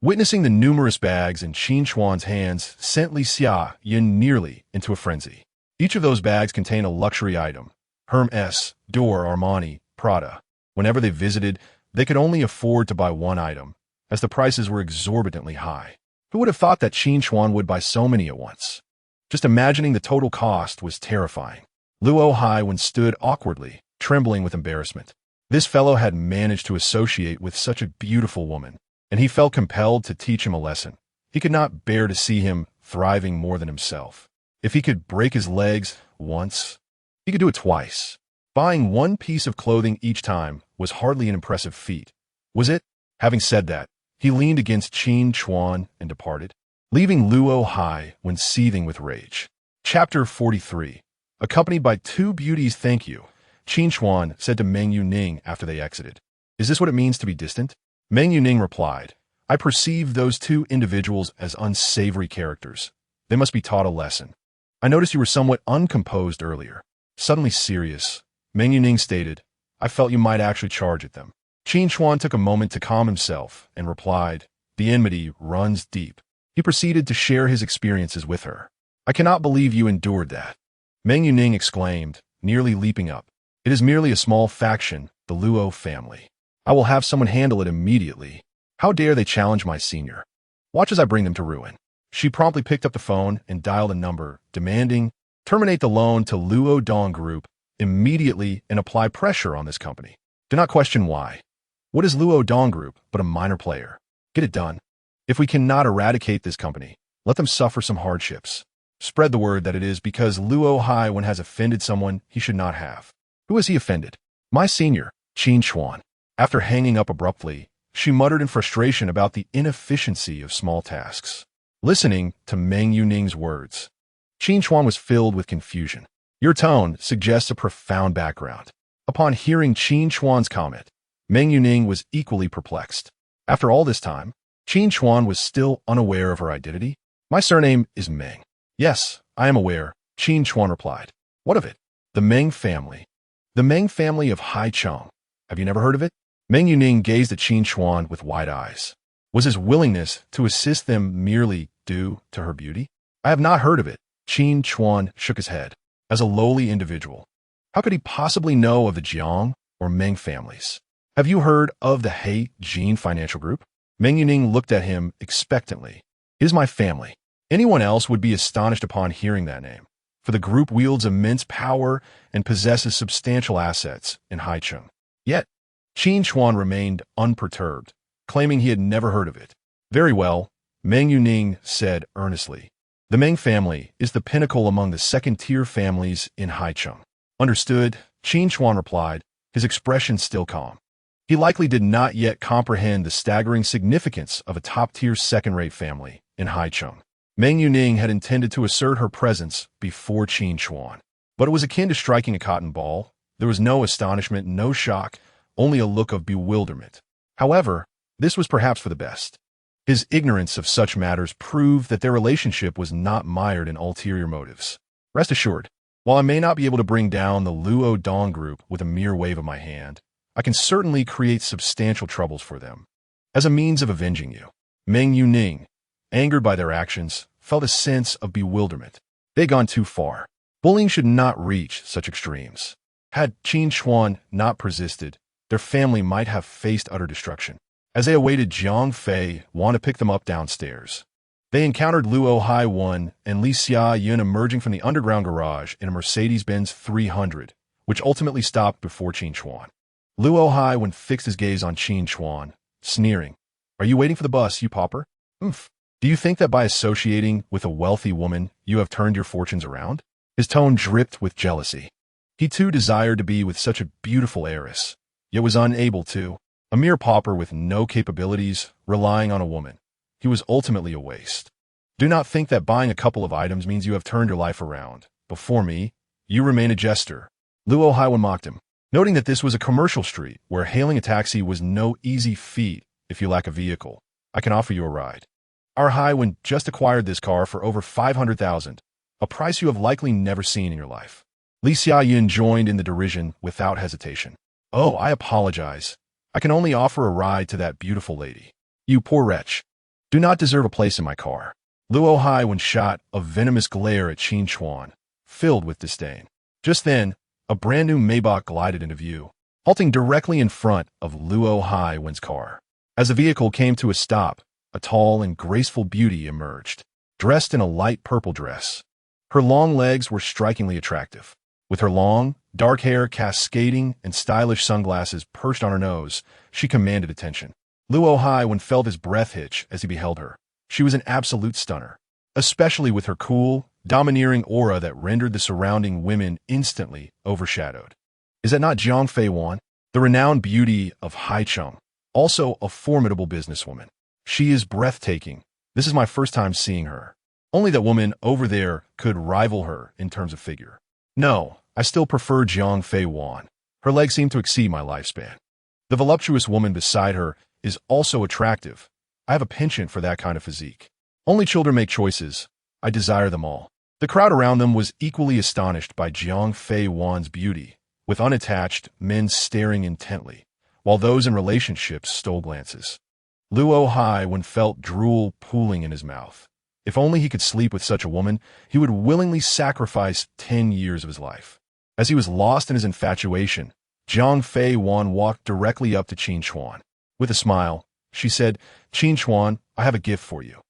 Witnessing the numerous bags in Qin Chuan's hands sent Li Xia Yin nearly into a frenzy. Each of those bags contained a luxury item, Hermes, Dior, Armani, Prada. Whenever they visited, they could only afford to buy one item, as the prices were exorbitantly high. Who would have thought that Qin Chuan would buy so many at once? Just imagining the total cost was terrifying. Luo Hai when stood awkwardly, trembling with embarrassment. This fellow had managed to associate with such a beautiful woman, and he felt compelled to teach him a lesson. He could not bear to see him thriving more than himself. If he could break his legs once, he could do it twice. Buying one piece of clothing each time was hardly an impressive feat, was it? Having said that, he leaned against Qin Chuan and departed, leaving Luo Hai when seething with rage. Chapter 43. Accompanied by two beauties, thank you, Qin Chuan said to Meng Yuning after they exited. Is this what it means to be distant? Meng Yuning replied, I perceive those two individuals as unsavory characters. They must be taught a lesson. I noticed you were somewhat uncomposed earlier. Suddenly serious, Meng Yuning stated, I felt you might actually charge at them. Qin Chuan took a moment to calm himself and replied, the enmity runs deep. He proceeded to share his experiences with her. I cannot believe you endured that. Meng Yuning exclaimed, nearly leaping up. It is merely a small faction, the Luo family. I will have someone handle it immediately. How dare they challenge my senior? Watch as I bring them to ruin. She promptly picked up the phone and dialed a number, demanding, terminate the loan to Luo Dong Group immediately and apply pressure on this company. Do not question why. What is Luo Dong Group but a minor player? Get it done. If we cannot eradicate this company, let them suffer some hardships. Spread the word that it is because Luo Hai when has offended someone he should not have. Who has he offended? My senior, Qin Chuan. After hanging up abruptly, she muttered in frustration about the inefficiency of small tasks. Listening to Meng Yuning's words, Qin Chuan was filled with confusion. Your tone suggests a profound background. Upon hearing Qin Chuan's comment, Meng Yuning was equally perplexed. After all this time, Qin Chuan was still unaware of her identity. My surname is Meng. Yes, I am aware, Qin Chuan replied. What of it? The Meng family. The Meng family of Haicheng. Have you never heard of it? Meng Yuning gazed at Qin Chuan with wide eyes. Was his willingness to assist them merely due to her beauty? I have not heard of it. Qin Chuan shook his head. As a lowly individual, how could he possibly know of the Jiang or Meng families? Have you heard of the He Jin Financial Group? Meng Yuning looked at him expectantly. It is my family. Anyone else would be astonished upon hearing that name, for the group wields immense power and possesses substantial assets in Haicheng. Yet, Qin Chuan remained unperturbed, claiming he had never heard of it. Very well, Meng Yuning said earnestly. The Meng family is the pinnacle among the second-tier families in Haicheng. Understood, Qin Chuan replied, his expression still calm. He likely did not yet comprehend the staggering significance of a top-tier second-rate family in Haicheng. Meng Yuning had intended to assert her presence before Qin Chuan, but it was akin to striking a cotton ball. There was no astonishment, no shock, only a look of bewilderment. However, this was perhaps for the best. His ignorance of such matters proved that their relationship was not mired in ulterior motives. Rest assured, while I may not be able to bring down the Luo Dong Group with a mere wave of my hand, I can certainly create substantial troubles for them. As a means of avenging you, Meng Yuning, angered by their actions, felt a sense of bewilderment. They had gone too far. Bullying should not reach such extremes. Had Qin Chuan not persisted, their family might have faced utter destruction. As they awaited Jiang Fei want to pick them up downstairs, they encountered Luo Hai 1 and Li Xia Yun emerging from the underground garage in a Mercedes-Benz 300, which ultimately stopped before Qin Chuan. Luo Hai 1 fixed his gaze on Qin Chuan, sneering. Are you waiting for the bus, you pauper? Oomph. Do you think that by associating with a wealthy woman, you have turned your fortunes around? His tone dripped with jealousy. He too desired to be with such a beautiful heiress, yet was unable to. A mere pauper with no capabilities, relying on a woman. he was ultimately a waste. Do not think that buying a couple of items means you have turned your life around. Before me, you remain a jester. Luo Haiwen mocked him, noting that this was a commercial street where hailing a taxi was no easy feat if you lack a vehicle. I can offer you a ride. Our Haiwen just acquired this car for over 500,000, a price you have likely never seen in your life. Li Xiaoyun joined in the derision without hesitation. Oh, I apologize. I can only offer a ride to that beautiful lady. You poor wretch. Do not deserve a place in my car. Luo Haiwen shot a venomous glare at Qin Chuan, filled with disdain. Just then, a brand new Maybach glided into view, halting directly in front of Luo Haiwen's car. As the vehicle came to a stop, a tall and graceful beauty emerged, dressed in a light purple dress. Her long legs were strikingly attractive. With her long, dark hair cascading and stylish sunglasses perched on her nose, she commanded attention. Luo Haiwen felt his breath hitch as he beheld her. She was an absolute stunner, especially with her cool, domineering aura that rendered the surrounding women instantly overshadowed. Is that not Jiang Fei Wan, the renowned beauty of Haicheng, also a formidable businesswoman? She is breathtaking. This is my first time seeing her. Only that woman over there could rival her in terms of figure. No, I still prefer Jiang Fei Wan. Her legs seem to exceed my lifespan. The voluptuous woman beside her is also attractive. I have a penchant for that kind of physique. Only children make choices. I desire them all. The crowd around them was equally astonished by Jiang Fei Wan's beauty, with unattached men staring intently, while those in relationships stole glances. Luo Haiwen felt drool pooling in his mouth. If only he could sleep with such a woman, he would willingly sacrifice 10 years of his life. As he was lost in his infatuation, Jiang Fei Wan walked directly up to Qin Chuan. With a smile, she said, "Qin Chuan, I have a gift for you."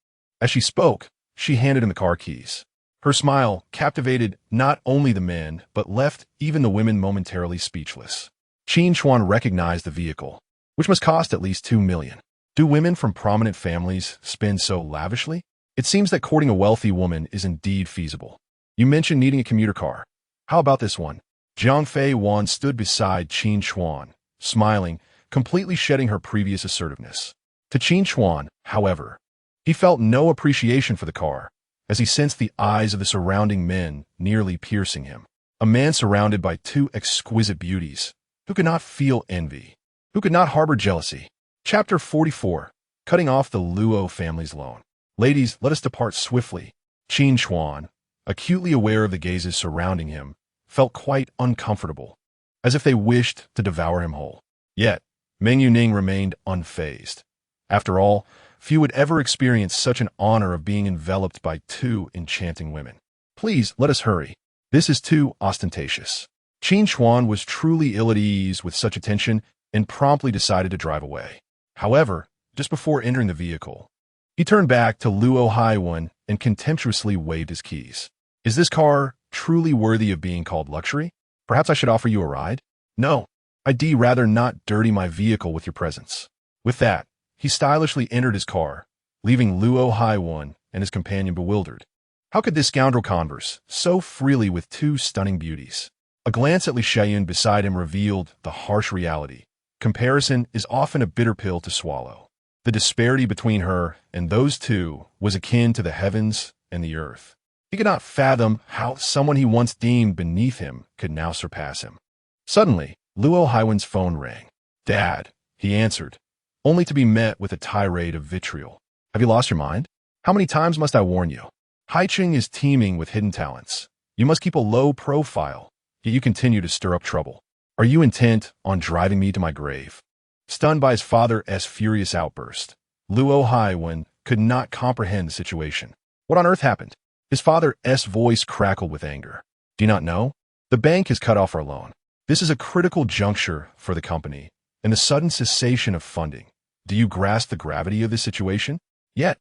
As she spoke, she handed him the car keys. Her smile captivated not only the men, but left even the women momentarily speechless. Qin Chuan recognized the vehicle, which must cost at least 2 million. Do women from prominent families spend so lavishly? It seems that courting a wealthy woman is indeed feasible. You mentioned needing a commuter car. How about this one? Jiang Fei Wan stood beside Qin Chuan, smiling, completely shedding her previous assertiveness. To Qin Chuan, however, he felt no appreciation for the car, as he sensed the eyes of the surrounding men nearly piercing him. A man surrounded by two exquisite beauties, who could not feel envy, who could not harbor jealousy. Chapter 44, Cutting Off the Luo Family's Loan. Ladies, let us depart swiftly. Qin Chuan, acutely aware of the gazes surrounding him, felt quite uncomfortable, as if they wished to devour him whole. Yet, Meng Yuning remained unfazed. After all, few would ever experience such an honor of being enveloped by two enchanting women. Please, let us hurry. This is too ostentatious. Qin Chuan was truly ill at ease with such attention and promptly decided to drive away. However, just before entering the vehicle, he turned back to Luo Haiwen and contemptuously waved his keys. Is this car truly worthy of being called luxury? Perhaps I should offer you a ride? No, I'd rather not dirty my vehicle with your presence. With that, he stylishly entered his car, leaving Luo Haiwen and his companion bewildered. How could this scoundrel converse so freely with two stunning beauties? A glance at Li Xiaoyun beside him revealed the harsh reality. Comparison is often a bitter pill to swallow. The disparity between her and those two was akin to the heavens and the earth. He could not fathom how someone he once deemed beneath him could now surpass him. Suddenly, Luo Haiwen's phone rang. "Dad," he answered, only to be met with a tirade of vitriol. "Have you lost your mind? How many times must I warn you? Haicheng is teeming with hidden talents. You must keep a low profile, yet you continue to stir up trouble. Are you intent on driving me to my grave?" Stunned by his father's furious outburst, Luo Haiwen could not comprehend the situation. What on earth happened? His father's voice crackled with anger. "Do you not know? The bank has cut off our loan. This is a critical juncture for the company, and the sudden cessation of funding. Do you grasp the gravity of this situation? Yet,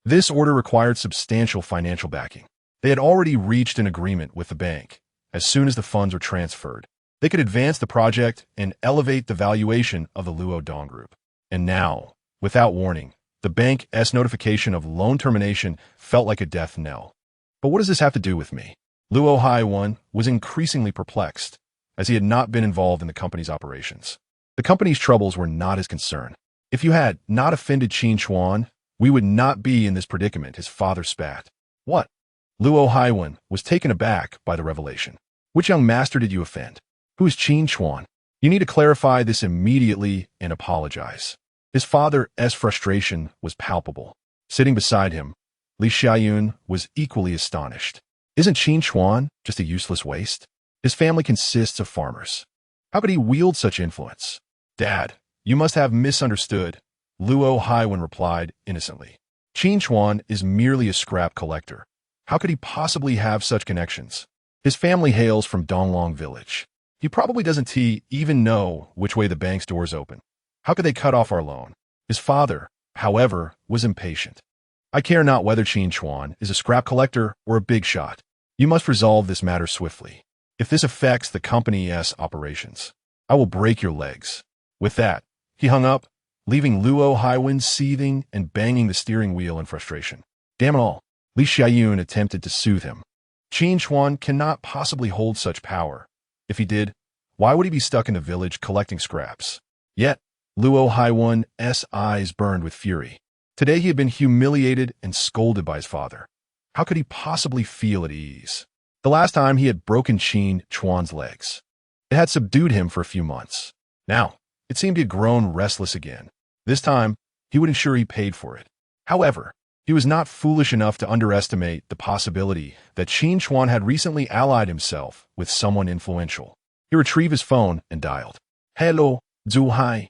this order required substantial financial backing. They had already reached an agreement with the bank. As soon as the funds were transferred, they could advance the project and elevate the valuation of the Luo Dong Group. And now, without warning, the bank's notification of loan termination felt like a death knell. But what does this have to do with me? Luo Haiwen was increasingly perplexed, as he had not been involved in the company's operations. The company's troubles were not his concern. If you had not offended Qin Chuan, we would not be in this predicament, his father spat. What? Luo Haiwen was taken aback by the revelation. Which young master did you offend? Who is Qin Chuan? You need to clarify this immediately and apologize. His father's frustration was palpable. Sitting beside him, Li Xiaoyun was equally astonished. Isn't Qin Chuan just a useless waste? His family consists of farmers. How could he wield such influence? Dad, you must have misunderstood, Luo Haiwen replied innocently. Qin Chuan is merely a scrap collector. How could he possibly have such connections? His family hails from Donglong village. He probably doesn't even know which way the bank's doors open. How could they cut off our loan? His father, however, was impatient. I care not whether Qin Chuan is a scrap collector or a big shot. You must resolve this matter swiftly. If this affects the company's operations, I will break your legs. With that, he hung up, leaving Luo Haiwen seething and banging the steering wheel in frustration. Damn it all, Li Xiaoyun attempted to soothe him. Qin Chuan cannot possibly hold such power. If he did, why would he be stuck in the village collecting scraps? Yet, Luo Haiwen's eyes burned with fury. Today he had been humiliated and scolded by his father. How could he possibly feel at ease? The last time he had broken Qin Chuan's legs. It had subdued him for a few months. Now, it seemed he had grown restless again. This time, he would ensure he paid for it. However, he was not foolish enough to underestimate the possibility that Qin Chuan had recently allied himself with someone influential. He retrieved his phone and dialed. Hello, Zhu Hai.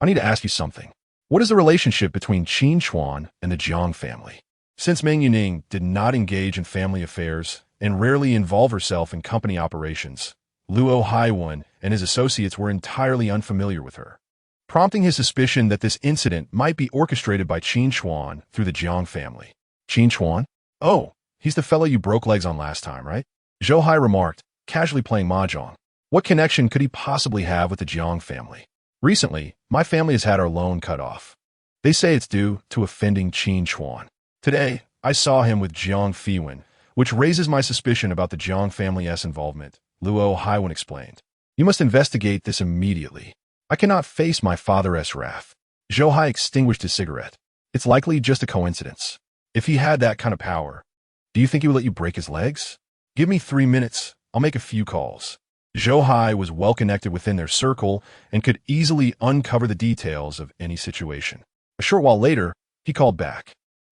I need to ask you something. What is the relationship between Qin Chuan and the Jiang family? Since Meng Yuning did not engage in family affairs and rarely involve herself in company operations, Luo Haiwen and his associates were entirely unfamiliar with her, prompting his suspicion that this incident might be orchestrated by Qin Chuan through the Jiang family. Qin Chuan? Oh, he's the fellow you broke legs on last time, right? Zhou Hai remarked, casually playing mahjong. What connection could he possibly have with the Jiang family? Recently, my family has had our loan cut off. They say it's due to offending Qin Chuan. Today, I saw him with Jiang Fiwen, which raises my suspicion about the Jiang family's involvement, Luo Haiwen explained. You must investigate this immediately. I cannot face my father's wrath. Zhou Hai extinguished his cigarette. It's likely just a coincidence. If he had that kind of power, do you think he would let you break his legs? Give me 3 minutes. I'll make a few calls. Zhou Hai was well connected within their circle and could easily uncover the details of any situation. A short while later, he called back.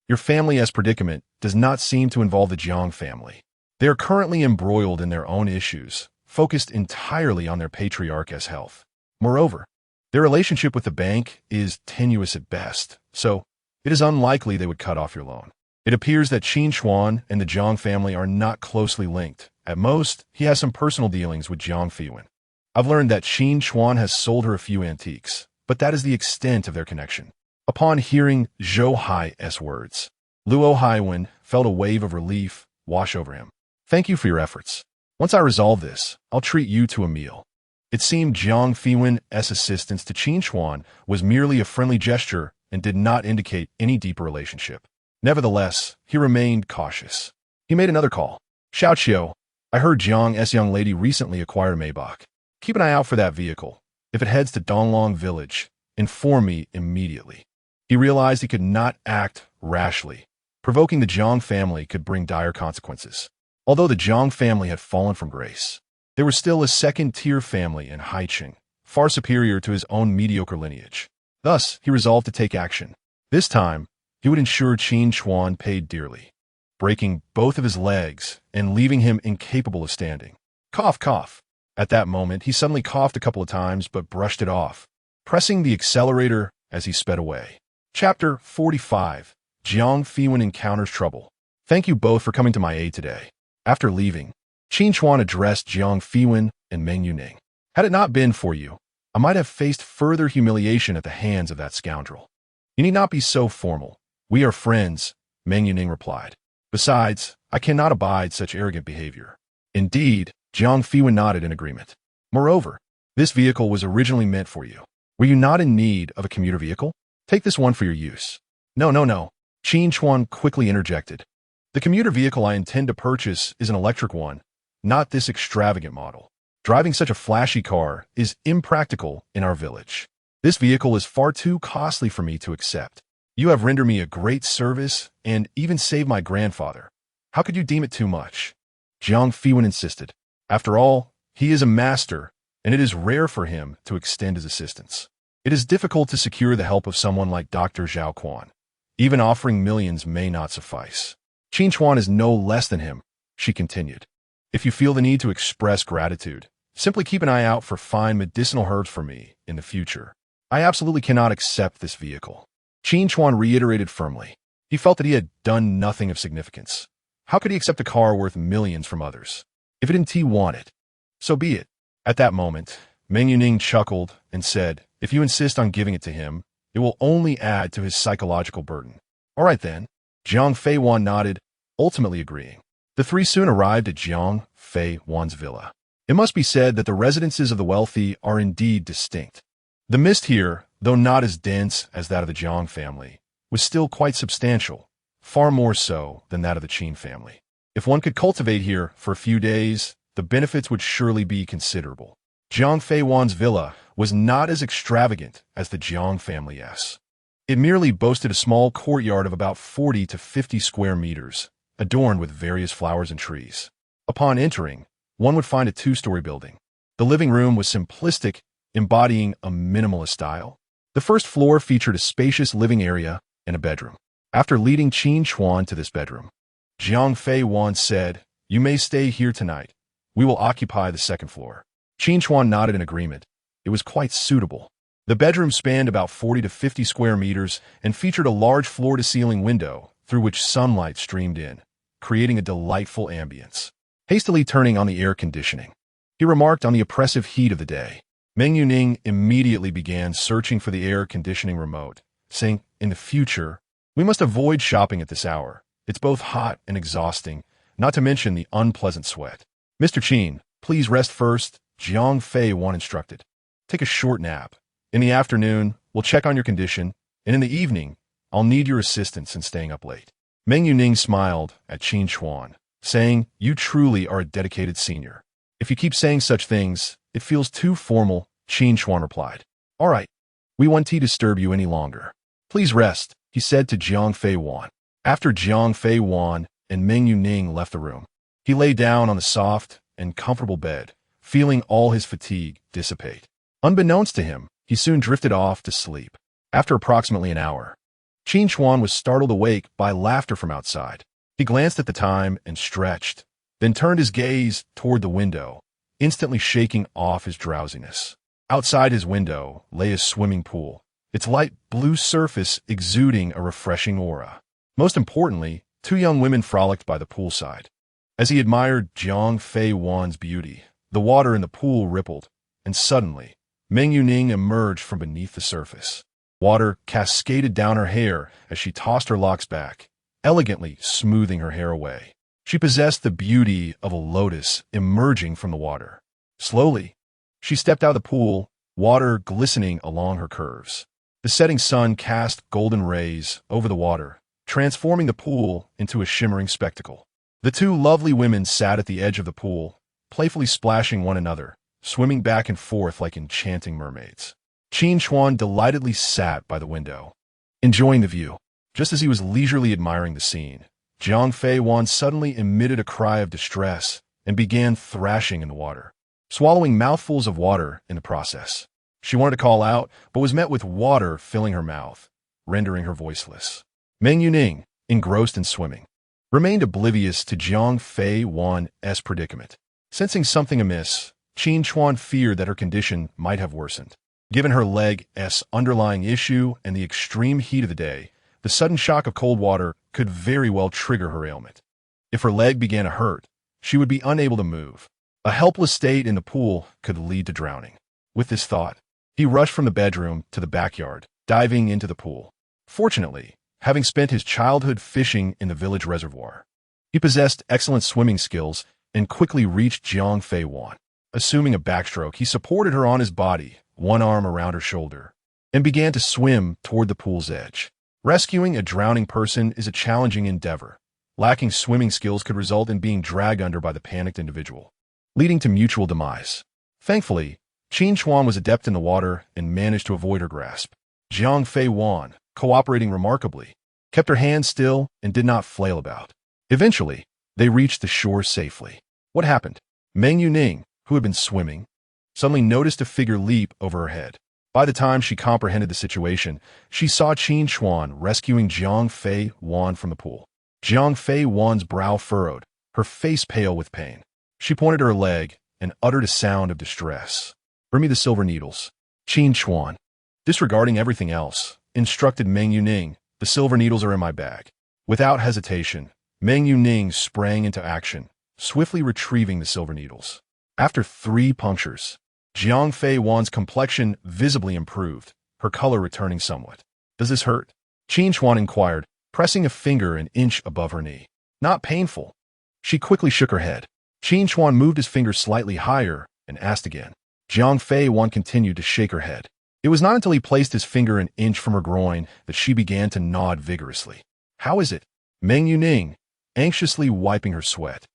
Your family's predicament does not seem to involve the Jiang family. They are currently embroiled in their own issues, focused entirely on their patriarch's health. Moreover, their relationship with the bank is tenuous at best, so it is unlikely they would cut off your loan. It appears that Qin Chuan and the Jiang family are not closely linked. At most, he has some personal dealings with Jiang Fiwen. I've learned that Qin Chuan has sold her a few antiques, but that is the extent of their connection. Upon hearing Zhou Hai's words, Luo Haiwen felt a wave of relief wash over him. Thank you for your efforts. Once I resolve this, I'll treat you to a meal. It seemed Jiang Fiwen's assistance to Qin Chuan was merely a friendly gesture and did not indicate any deeper relationship. Nevertheless, he remained cautious. He made another call. Xiao, I heard Jiang's young lady recently acquired a Maybach. Keep an eye out for that vehicle. If it heads to Donglong village, inform me immediately. He realized he could not act rashly. Provoking the Jiang family could bring dire consequences. Although the Jiang family had fallen from grace, there was still a second-tier family in Haiqing, far superior to his own mediocre lineage. Thus, he resolved to take action. This time, he would ensure Qin Chuan paid dearly, breaking both of his legs and leaving him incapable of standing. Cough, cough. At that moment, he suddenly coughed a couple of times but brushed it off, pressing the accelerator as he sped away. Chapter 45. Jiang Fiwen encounters trouble. Thank you both for coming to my aid today. After leaving, Qin Chuan addressed Jiang Fiwen and Meng Yuning. Had it not been for you, I might have faced further humiliation at the hands of that scoundrel. You need not be so formal. We are friends, Meng Yuning replied. Besides, I cannot abide such arrogant behavior. Indeed, Jiang Fiwen nodded in agreement. Moreover, this vehicle was originally meant for you. Were you not in need of a commuter vehicle? Take this one for your use. No. Qin Chuan quickly interjected. The commuter vehicle I intend to purchase is an electric one, not this extravagant model. Driving such a flashy car is impractical in our village. This vehicle is far too costly for me to accept. You have rendered me a great service and even saved my grandfather. How could you deem it too much? Jiang Feiwen insisted. After all, he is a master, and it is rare for him to extend his assistance. It is difficult to secure the help of someone like Dr. Zhao Quan. Even offering millions may not suffice. Qin Chuan is no less than him, she continued. If you feel the need to express gratitude, simply keep an eye out for fine medicinal herbs for me in the future. I absolutely cannot accept this vehicle. Qin Chuan reiterated firmly. He felt that he had done nothing of significance. How could he accept a car worth millions from others? If it didn't he want it, so be it. At that moment, Meng Yuning chuckled and said, if you insist on giving it to him, it will only add to his psychological burden. All right then. Jiang Feiwan nodded, ultimately agreeing. The three soon arrived at Jiang Feiwan's villa. It must be said that the residences of the wealthy are indeed distinct. The mist here, though not as dense as that of the Jiang family, was still quite substantial, far more so than that of the Qin family. If one could cultivate here for a few days, the benefits would surely be considerable. Jiang Feiwan's villa was not as extravagant as the Jiang family's. It merely boasted a small courtyard of about 40 to 50 square meters, adorned with various flowers and trees. Upon entering, one would find a two-story building. The living room was simplistic, embodying a minimalist style. The first floor featured a spacious living area and a bedroom. After leading Qin Chuan to this bedroom, Jiang Feiwan said, you may stay here tonight. We will occupy the second floor. Qin Chuan nodded in agreement. It was quite suitable. The bedroom spanned about 40 to 50 square meters and featured a large floor-to-ceiling window through which sunlight streamed in, creating a delightful ambience. Hastily turning on the air conditioning, he remarked on the oppressive heat of the day. Meng Yuning immediately began searching for the air conditioning remote, saying, in the future, we must avoid shopping at this hour. It's both hot and exhausting, not to mention the unpleasant sweat. Mr. Qin, please rest first, Jiang Feiwan instructed. Take a short nap. In the afternoon, we'll check on your condition, and in the evening, I'll need your assistance in staying up late. Meng Yuning smiled at Qin Chuan, saying, you truly are a dedicated senior. If you keep saying such things, it feels too formal, Qin Chuan replied. All right, we won't disturb you any longer. Please rest, he said to Jiang Feiwan. After Jiang Feiwan and Meng Yuning left the room, he lay down on the soft and comfortable bed, feeling all his fatigue dissipate. Unbeknownst to him, he soon drifted off to sleep. After approximately an hour, Qin Chuan was startled awake by laughter from outside. He glanced at the time and stretched, then turned his gaze toward the window, instantly shaking off his drowsiness. Outside his window lay a swimming pool, its light blue surface exuding a refreshing aura. Most importantly, two young women frolicked by the poolside. As he admired Jiang Feiwan's beauty, the water in the pool rippled, and suddenly, Meng Yuning emerged from beneath the surface. Water cascaded down her hair as she tossed her locks back, elegantly smoothing her hair away. She possessed the beauty of a lotus emerging from the water. Slowly, she stepped out of the pool, water glistening along her curves. The setting sun cast golden rays over the water, transforming the pool into a shimmering spectacle. The two lovely women sat at the edge of the pool, playfully splashing one another, swimming back and forth like enchanting mermaids. Qin Chuan delightedly sat by the window, enjoying the view. Just as he was leisurely admiring the scene, Jiang Feiwan suddenly emitted a cry of distress and began thrashing in the water, swallowing mouthfuls of water in the process. She wanted to call out, but was met with water filling her mouth, rendering her voiceless. Meng Yuning, engrossed in swimming, remained oblivious to Jiang Feiwan's predicament. Sensing something amiss, Qin Chuan feared that her condition might have worsened. Given her leg's underlying issue and the extreme heat of the day, the sudden shock of cold water could very well trigger her ailment. If her leg began to hurt, she would be unable to move. A helpless state in the pool could lead to drowning. With this thought, he rushed from the bedroom to the backyard, diving into the pool. Fortunately, having spent his childhood fishing in the village reservoir, he possessed excellent swimming skills and quickly reached Jiang Feiwan. Assuming a backstroke, he supported her on his body, one arm around her shoulder, and began to swim toward the pool's edge. Rescuing a drowning person is a challenging endeavor. Lacking swimming skills could result in being dragged under by the panicked individual, leading to mutual demise. Thankfully, Qin Chuan was adept in the water and managed to avoid her grasp. Jiang Feiwan, cooperating remarkably, kept her hands still and did not flail about. Eventually, they reached the shore safely. What happened? Meng Yuning, who had been swimming, suddenly noticed a figure leap over her head. By the time she comprehended the situation, she saw Qin Chuan rescuing Jiang Fei Wan from the pool. Jiang Fei Wan's brow furrowed, her face pale with pain. She pointed her leg and uttered a sound of distress. "Bring me the silver needles." Qin Chuan, disregarding everything else, instructed Meng Yuning, "The silver needles are in my bag." Without hesitation, Meng Yuning sprang into action, swiftly retrieving the silver needles. After 3 punctures, Jiang Fei Wan's complexion visibly improved, her color returning somewhat. "Does this hurt?" Qin Chuan inquired, pressing a finger an inch above her knee. "Not painful." She quickly shook her head. Qin Chuan moved his finger slightly higher and asked again. Jiang Fei Wan continued to shake her head. It was not until he placed his finger an inch from her groin that she began to nod vigorously. "How is it?" Meng Yuning, anxiously wiping her sweat,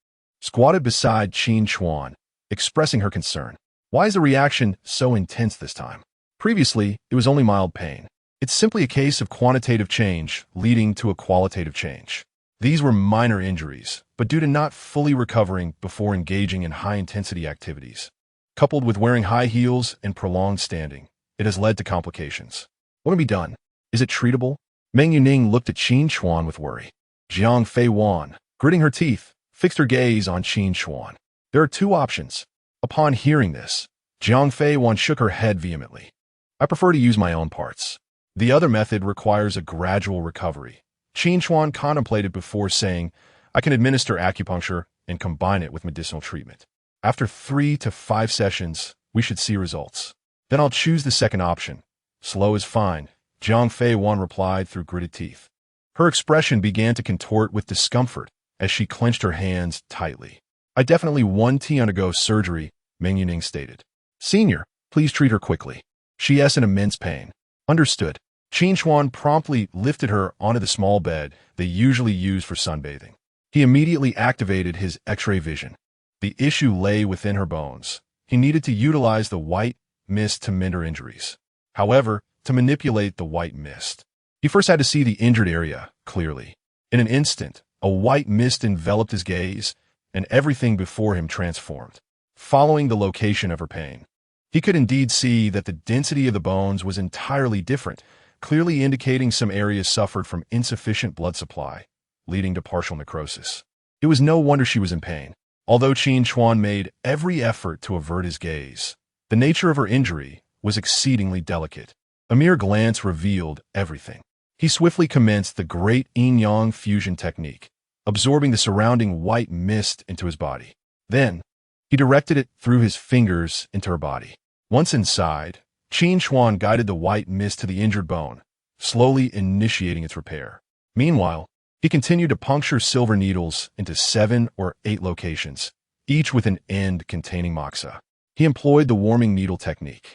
squatted beside Qin Chuan, expressing her concern. "Why is the reaction so intense this time? Previously, it was only mild pain. It's simply a case of quantitative change leading to a qualitative change. These were minor injuries, but due to not fully recovering before engaging in high-intensity activities, coupled with wearing high heels and prolonged standing, it has led to complications. What can be done? Is it treatable?" Meng Yuning looked at Qin Chuan with worry. Jiang Fei Wan, gritting her teeth, fixed her gaze on Qin Chuan. "There are 2 options." Upon hearing this, Jiang Fei Wan shook her head vehemently. "I prefer to use my own parts. The other method requires a gradual recovery." Qin Chuan contemplated before saying, "I can administer acupuncture and combine it with medicinal treatment. After 3 to 5 sessions, we should see results. Then I'll choose the second option. Slow is fine," Jiang Fei Wan replied through gritted teeth. Her expression began to contort with discomfort as she clenched her hands tightly. "I definitely want to undergo surgery," Meng Yuning stated. "Senior, please treat her quickly. She is in immense pain." "Understood." Qin Chuan promptly lifted her onto the small bed they usually use for sunbathing. He immediately activated his X-ray vision. The issue lay within her bones. He needed to utilize the white mist to mend her injuries. However, to manipulate the white mist, he first had to see the injured area clearly. In an instant, a white mist enveloped his gaze, and everything before him transformed. Following the location of her pain, he could indeed see that the density of the bones was entirely different, clearly indicating some areas suffered from insufficient blood supply, leading to partial necrosis. It was no wonder she was in pain. Although Qin Chuan made every effort to avert his gaze, the nature of her injury was exceedingly delicate. A mere glance revealed everything. He swiftly commenced the great yin-yang fusion technique, absorbing the surrounding white mist into his body. Then, he directed it through his fingers into her body. Once inside, Qin Chuan guided the white mist to the injured bone, slowly initiating its repair. Meanwhile, he continued to puncture silver needles into 7 or 8 locations, each with an end containing moxa. He employed the warming needle technique.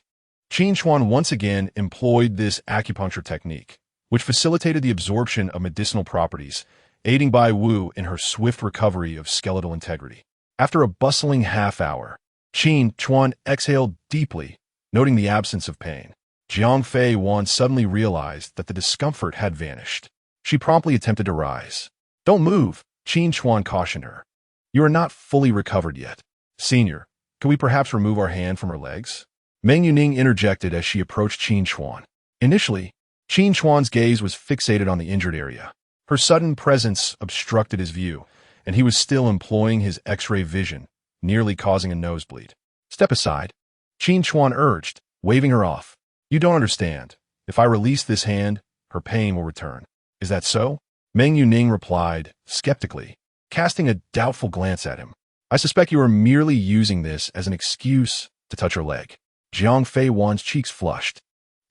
Qin Chuan once again employed this acupuncture technique, which facilitated the absorption of medicinal properties, aiding Bai Wu in her swift recovery of skeletal integrity. After a bustling half-hour, Qin Chuan exhaled deeply, noting the absence of pain. Jiang Fei Wan suddenly realized that the discomfort had vanished. She promptly attempted to rise. "Don't move," Qin Chuan cautioned her. "You are not fully recovered yet. Senior, can we perhaps remove our hand from her legs?" Meng Yuning interjected as she approached Qin Chuan. Initially, Qin Chuan's gaze was fixated on the injured area. Her sudden presence obstructed his view, and he was still employing his X-ray vision, nearly causing a nosebleed. "Step aside," Qin Chuan urged, waving her off. "You don't understand. If I release this hand, her pain will return. Is that so?" Meng Yuning replied, skeptically, casting a doubtful glance at him. "I suspect you are merely using this as an excuse to touch her leg." Jiang Fei Wan's cheeks flushed,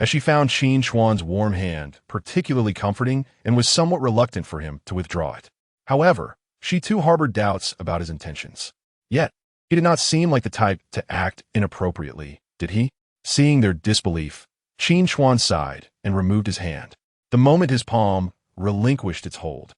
as she found Qin Chuan's warm hand particularly comforting and was somewhat reluctant for him to withdraw it. However, she too harbored doubts about his intentions. Yet, he did not seem like the type to act inappropriately, did he? Seeing their disbelief, Qin Chuan sighed and removed his hand. The moment his palm relinquished its hold,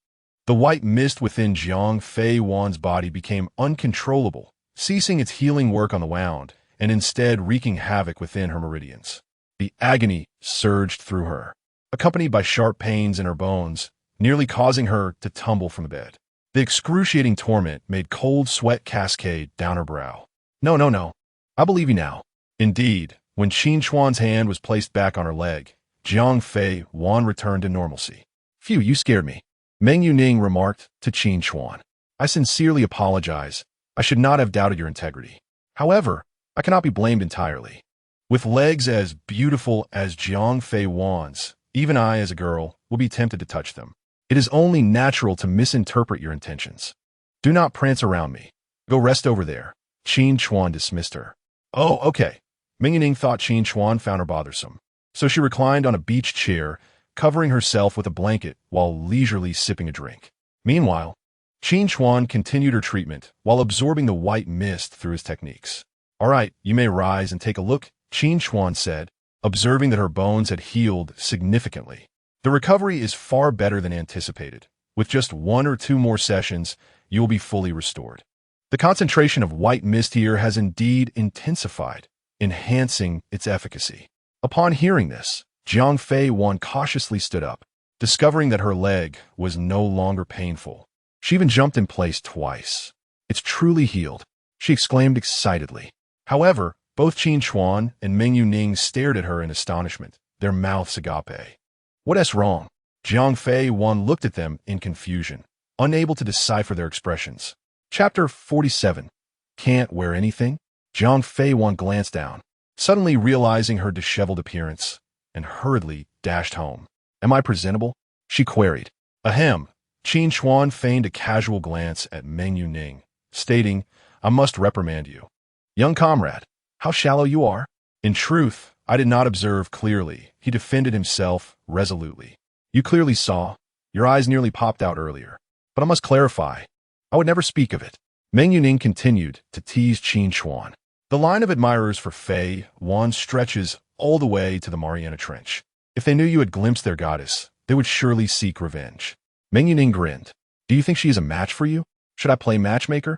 the white mist within Jiang Fei Wan's body became uncontrollable, ceasing its healing work on the wound and instead wreaking havoc within her meridians. The agony surged through her. accompanied by sharp pains in her bones, nearly causing her to tumble from the bed. The excruciating torment made cold sweat cascade down her brow. No, no, no. I believe you now. Indeed, when Qin Chuan's hand was placed back on her leg, Jiang Fei Wan returned to normalcy. Phew, you scared me, Meng Yuning remarked to Qin Chuan. I sincerely apologize. I should not have doubted your integrity. However, I cannot be blamed entirely. With legs as beautiful as Jiang Fei Wan's, even I, as a girl, will be tempted to touch them. It is only natural to misinterpret your intentions. Do not prance around me. Go rest over there. Qin Chuan dismissed her. Oh, okay. Meng Yuning thought Qin Chuan found her bothersome, so she reclined on a beach chair, covering herself with a blanket while leisurely sipping a drink. Meanwhile, Qin Chuan continued her treatment while absorbing the white mist through his techniques. All right, you may rise and take a look, Qin Chuan said, observing that her bones had healed significantly. The recovery is far better than anticipated. With just 1 or 2 more sessions, you will be fully restored. The concentration of white mist here has indeed intensified, enhancing its efficacy. Upon hearing this, Jiang Fei Wan cautiously stood up, discovering that her leg was no longer painful. She even jumped in place twice. It's truly healed, she exclaimed excitedly. However, both Qin Chuan and Meng Yuning stared at her in astonishment, their mouths agape. What's wrong? Jiang Fei Wan looked at them in confusion, unable to decipher their expressions. Chapter 47. Can't wear anything? Jiang Fei Wan glanced down, suddenly realizing her disheveled appearance, and hurriedly dashed home. Am I presentable? She queried. Ahem. Qin Chuan feigned a casual glance at Meng Yuning, stating, I must reprimand you. Young comrade, how shallow you are. In truth, I did not observe clearly. He defended himself resolutely. You clearly saw. Your eyes nearly popped out earlier. But I must clarify. I would never speak of it. Meng Yuning continued to tease Qin Chuan. The line of admirers for Fei Wan stretches all the way to the Mariana Trench. If they knew you had glimpsed their goddess, they would surely seek revenge. Meng Yuning grinned. Do you think she is a match for you? Should I play matchmaker?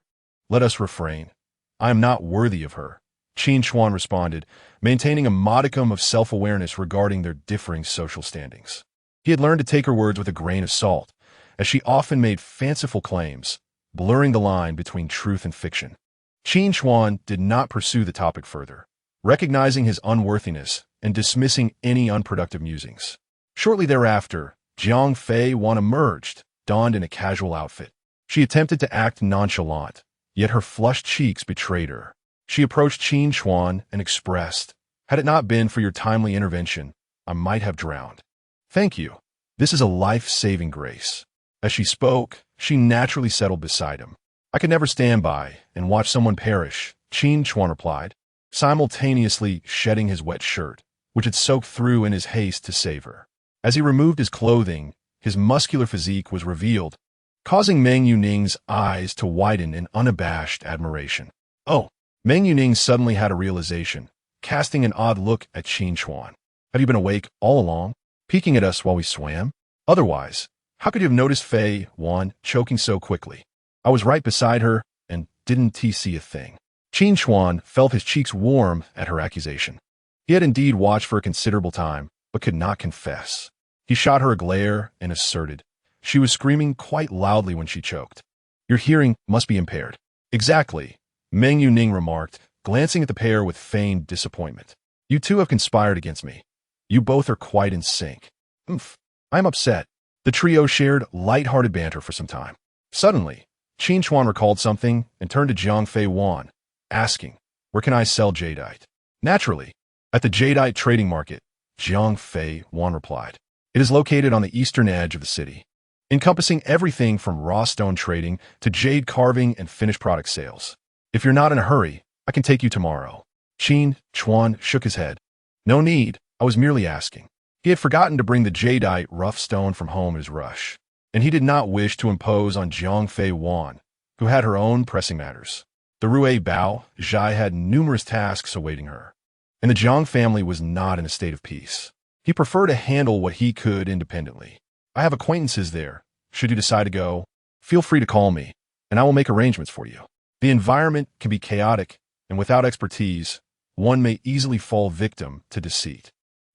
Let us refrain. I am not worthy of her. Qin Chuan responded, maintaining a modicum of self-awareness regarding their differing social standings. He had learned to take her words with a grain of salt, as she often made fanciful claims, blurring the line between truth and fiction. Qin Chuan did not pursue the topic further, recognizing his unworthiness and dismissing any unproductive musings. Shortly thereafter, Jiang Fei Wan emerged, donned in a casual outfit. She attempted to act nonchalant, yet her flushed cheeks betrayed her. She approached Qin Chuan and expressed, had it not been for your timely intervention, I might have drowned. Thank you. This is a life-saving grace. As she spoke, she naturally settled beside him. I could never stand by and watch someone perish, Qin Chuan replied, simultaneously shedding his wet shirt, which had soaked through in his haste to save her. As he removed his clothing, his muscular physique was revealed, causing Meng Yuning's eyes to widen in unabashed admiration. Oh! Meng Yuning suddenly had a realization, casting an odd look at Qin Chuan. Have you been awake all along, peeking at us while we swam? Otherwise, how could you have noticed Fei Wan choking so quickly? I was right beside her and didn't see a thing. Qin Chuan felt his cheeks warm at her accusation. He had indeed watched for a considerable time, but could not confess. He shot her a glare and asserted, she was screaming quite loudly when she choked. Your hearing must be impaired. Exactly. Meng Yuning remarked, glancing at the pair with feigned disappointment. You two have conspired against me. You both are quite in sync. Oomph. I am upset. The trio shared light-hearted banter for some time. Suddenly, Qin Chuan recalled something and turned to Jiang Fei Wan, asking, where can I sell jadeite? Naturally, at the jadeite trading market, Jiang Fei Wan replied. It is located on the eastern edge of the city, encompassing everything from raw stone trading to jade carving and finished product sales. If you're not in a hurry, I can take you tomorrow. Qin Chuan shook his head. No need, I was merely asking. He had forgotten to bring the jadeite rough stone from home in his rush, and he did not wish to impose on Jiang Fei Wan, who had her own pressing matters. The Rue Bao Zhai had numerous tasks awaiting her, and the Jiang family was not in a state of peace. He preferred to handle what he could independently. I have acquaintances there. Should you decide to go, feel free to call me, and I will make arrangements for you. The environment can be chaotic, and without expertise, one may easily fall victim to deceit.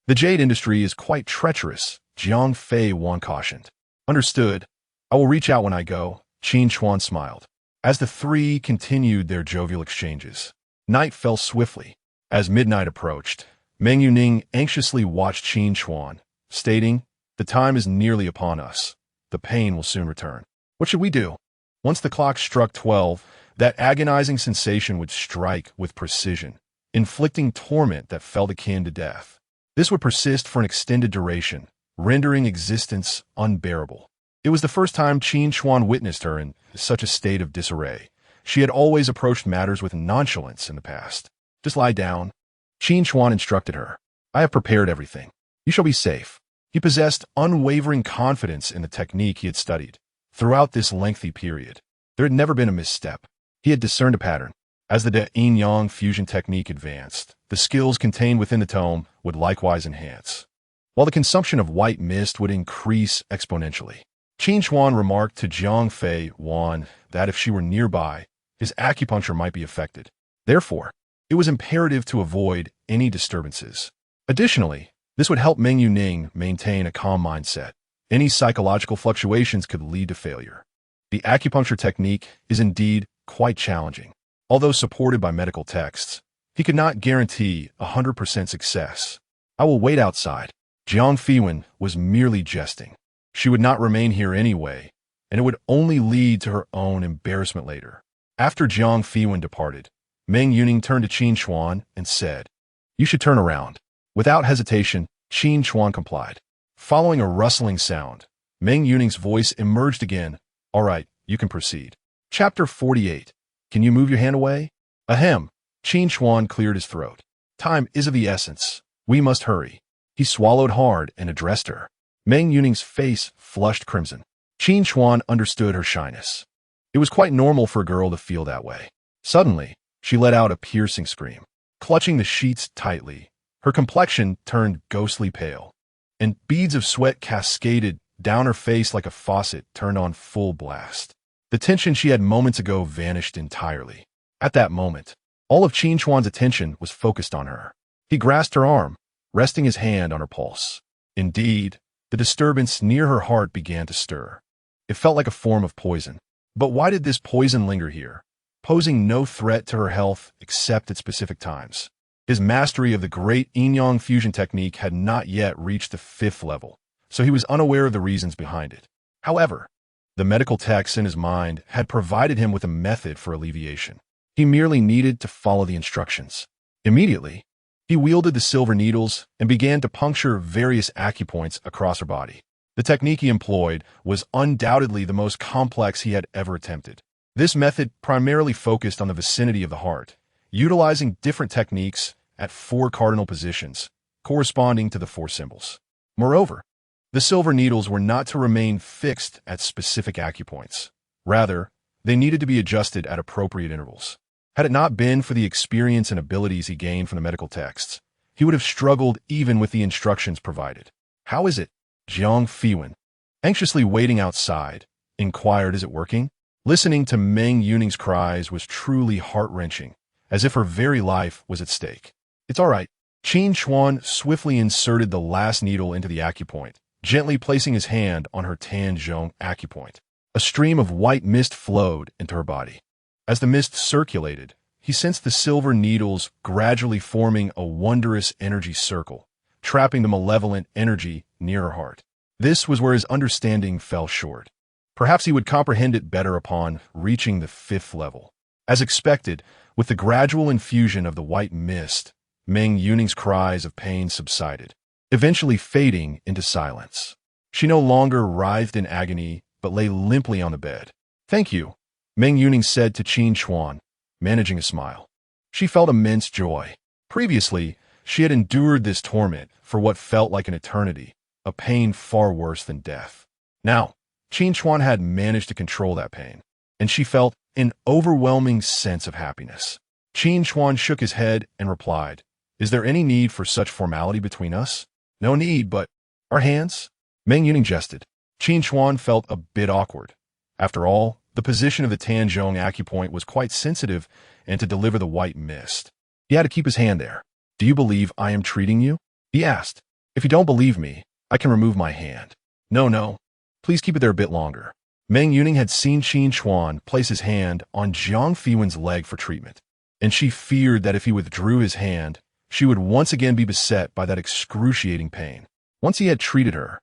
The jade industry is quite treacherous, Jiang Fei Wan cautioned. Understood. I will reach out when I go, Qin Chuan smiled. As the three continued their jovial exchanges, night fell swiftly. As midnight approached, Meng Yuning anxiously watched Qin Chuan, stating, "The time is nearly upon us. The pain will soon return. What should we do?" Once the clock struck 12, that agonizing sensation would strike with precision, inflicting torment that felt akin to death. This would persist for an extended duration, rendering existence unbearable. It was the first time Qin Chuan witnessed her in such a state of disarray. She had always approached matters with nonchalance in the past. "Just lie down," Qin Chuan instructed her. "I have prepared everything. You shall be safe." He possessed unwavering confidence in the technique he had studied. Throughout this lengthy period, there had never been a misstep. He had discerned a pattern. As the yin-yang fusion technique advanced, the skills contained within the tome would likewise enhance, while the consumption of white mist would increase exponentially. Qin Chuan remarked to Jiang Fei Wan that if she were nearby, his acupuncture might be affected. Therefore, it was imperative to avoid any disturbances. Additionally, this would help Meng Yuning maintain a calm mindset. Any psychological fluctuations could lead to failure. The acupuncture technique is indeed quite challenging. Although supported by medical texts, he could not guarantee 100% success. "I will wait outside." Jiang Feiwen was merely jesting. She would not remain here anyway, and it would only lead to her own embarrassment later. After Jiang Feiwen departed, Meng Yuning turned to Qin Chuan and said, "You should turn around." Without hesitation, Qin Chuan complied. Following a rustling sound, Meng Yuning's voice emerged again. "All right, you can proceed." Chapter 48. Can you move your hand away? Ahem. Qin Chuan cleared his throat. "Time is of the essence. We must hurry." He swallowed hard and addressed her. Meng Yuning's face flushed crimson. Qin Chuan understood her shyness. It was quite normal for a girl to feel that way. Suddenly, she let out a piercing scream. Clutching the sheets tightly, her complexion turned ghostly pale, and beads of sweat cascaded down her face like a faucet turned on full blast. The tension she had moments ago vanished entirely. At that moment, all of Qin Chuan's attention was focused on her. He grasped her arm, resting his hand on her pulse. Indeed, the disturbance near her heart began to stir. It felt like a form of poison. But why did this poison linger here, posing no threat to her health except at specific times? His mastery of the great yin-yang fusion technique had not yet reached the 5th level, so he was unaware of the reasons behind it. However, the medical texts in his mind had provided him with a method for alleviation. He merely needed to follow the instructions. Immediately, he wielded the silver needles and began to puncture various acupoints across her body. The technique he employed was undoubtedly the most complex he had ever attempted. This method primarily focused on the vicinity of the heart, utilizing different techniques at 4 cardinal positions, corresponding to the 4 symbols. Moreover, the silver needles were not to remain fixed at specific acupoints. Rather, they needed to be adjusted at appropriate intervals. Had it not been for the experience and abilities he gained from the medical texts, he would have struggled even with the instructions provided. "How is it?" Jiang Feiwen, anxiously waiting outside, inquired, "Is it working?" Listening to Meng Yuning's cries was truly heart-wrenching, as if her very life was at stake. "It's all right." Qin Chuan swiftly inserted the last needle into the acupoint, gently placing his hand on her Tanzhong acupoint. A stream of white mist flowed into her body. As the mist circulated, he sensed the silver needles gradually forming a wondrous energy circle, trapping the malevolent energy near her heart. This was where his understanding fell short. Perhaps he would comprehend it better upon reaching the 5th level. As expected, with the gradual infusion of the white mist, Meng Yuning's cries of pain subsided, eventually fading into silence. She no longer writhed in agony, but lay limply on the bed. "Thank you," Meng Yuning said to Qin Chuan, managing a smile. She felt immense joy. Previously, she had endured this torment for what felt like an eternity, a pain far worse than death. Now, Qin Chuan had managed to control that pain, and she felt an overwhelming sense of happiness. Qin Chuan shook his head and replied, "Is there any need for such formality between us?" "No need, but our hands?" Meng Yuning jested. Qin Chuan felt a bit awkward. After all, the position of the Tanzhong acupoint was quite sensitive and to deliver the white mist. He had to keep his hand there. "Do you believe I am treating you?" he asked. "If you don't believe me, I can remove my hand. No, no. Please keep it there a bit longer. Meng Yuning had seen Qin Chuan place his hand on Jiang Fiwen's leg for treatment, and she feared that if he withdrew his hand, she would once again be beset by that excruciating pain. Once he had treated her,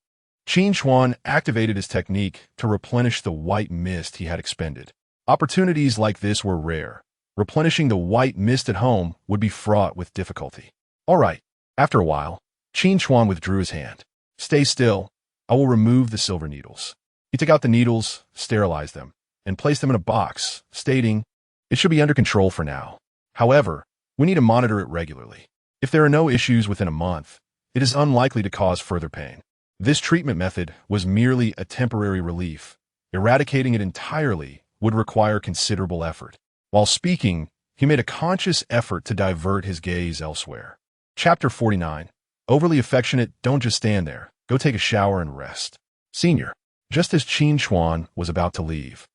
Qin Chuan activated his technique to replenish the white mist he had expended. Opportunities like this were rare. Replenishing the white mist at home would be fraught with difficulty. All right. After a while, Qin Chuan withdrew his hand. Stay still. I will remove the silver needles. He took out the needles, sterilized them, and placed them in a box, stating, "It should be under control for now. However, we need to monitor it regularly. If there are no issues within a month, it is unlikely to cause further pain." This treatment method was merely a temporary relief. Eradicating it entirely would require considerable effort. While speaking, he made a conscious effort to divert his gaze elsewhere. Chapter 49. Overly affectionate, don't just stand there. Go take a shower and rest. Senior. Just as Qin Chuan was about to leave,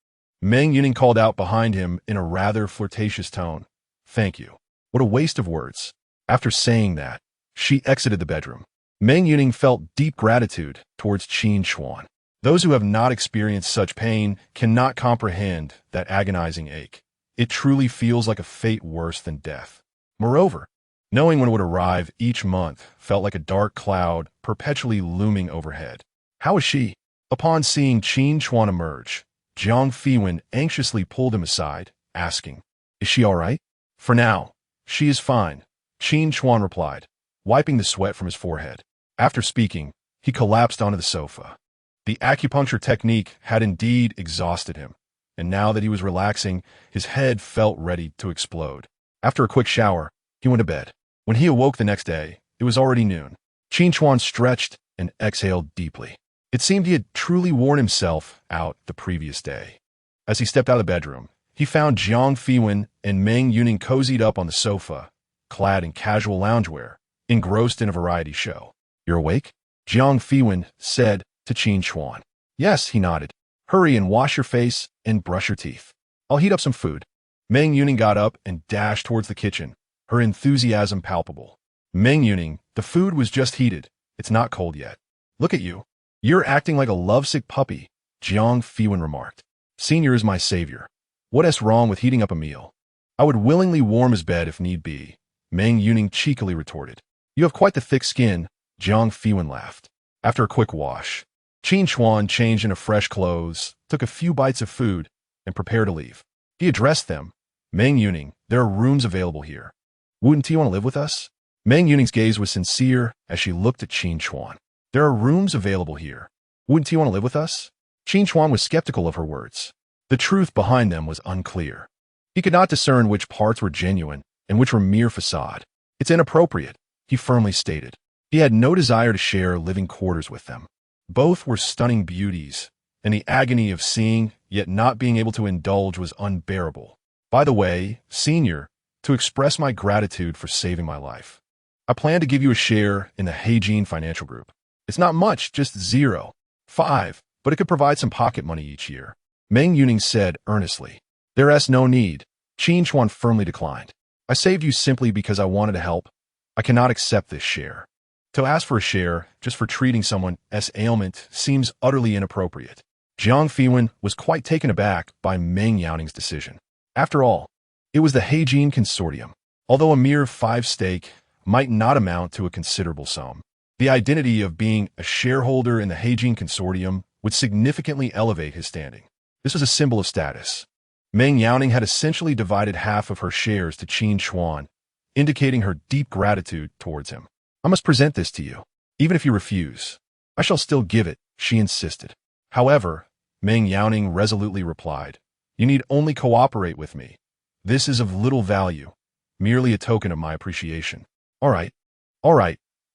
Meng Yuning called out behind him in a rather flirtatious tone. Thank you. What a waste of words. After saying that, she exited the bedroom. Meng Yuning felt deep gratitude towards Qin Chuan. Those who have not experienced such pain cannot comprehend that agonizing ache. It truly feels like a fate worse than death. Moreover, knowing when it would arrive each month felt like a dark cloud perpetually looming overhead. How is she? Upon seeing Qin Chuan emerge, Jiang Fiwen anxiously pulled him aside, asking, "Is she all right?" "For now, she is fine," Qin Chuan replied, wiping the sweat from his forehead. After speaking, he collapsed onto the sofa. The acupuncture technique had indeed exhausted him, and now that he was relaxing, his head felt ready to explode. After a quick shower, he went to bed. When he awoke the next day, it was already noon. Qin Chuan stretched and exhaled deeply. It seemed he had truly worn himself out the previous day. As he stepped out of the bedroom, he found Jiang Fiwen and Meng Yuning cozied up on the sofa, clad in casual loungewear, engrossed in a variety show. "You're awake?" Jiang Fiwen said to Qin Chuan. "Yes," he nodded. "Hurry and wash your face and brush your teeth. I'll heat up some food." Meng Yuning got up and dashed towards the kitchen, her enthusiasm palpable. "Meng Yuning, the food was just heated. It's not cold yet." "Look at you. You're acting like a lovesick puppy," Jiang Fiwen remarked. "Senior is my savior. What's wrong with heating up a meal?" "I would willingly warm his bed if need be," Meng Yuning cheekily retorted. "You have quite the thick skin," Jiang Fiwen laughed. After a quick wash, Qin Chuan changed into fresh clothes, took a few bites of food, and prepared to leave. He addressed them. "Meng Yuning, there are rooms available here. Wouldn't you want to live with us?" Meng Yuning's gaze was sincere as she looked at Qin Chuan. "There are rooms available here. Wouldn't you want to live with us?" Qin Chuan was skeptical of her words. The truth behind them was unclear. He could not discern which parts were genuine and which were mere facade. "It's inappropriate," he firmly stated. He had no desire to share living quarters with them. Both were stunning beauties, and the agony of seeing yet not being able to indulge was unbearable. "By the way, Senior, to express my gratitude for saving my life, I plan to give you a share in the Heijin Financial Group. It's not much, just 0.5, but it could provide some pocket money each year," Meng Yuning said earnestly. "There's no need," Qin Chuan firmly declined. "I saved you simply because I wanted to help. I cannot accept this share." To ask for a share just for treating someone's ailment seems utterly inappropriate. Jiang Fiwen was quite taken aback by Meng Yaoning's decision. After all, it was the Heijin Consortium. Although a mere 5 stake might not amount to a considerable sum, the identity of being a shareholder in the Heijin Consortium would significantly elevate his standing. This was a symbol of status. Meng Yaoning had essentially divided half of her shares to Qin Chuan, indicating her deep gratitude towards him. "I must present this to you. Even if you refuse, I shall still give it," she insisted. However, Meng Yaoning resolutely replied, "You need only cooperate with me. This is of little value, merely a token of my appreciation." All right,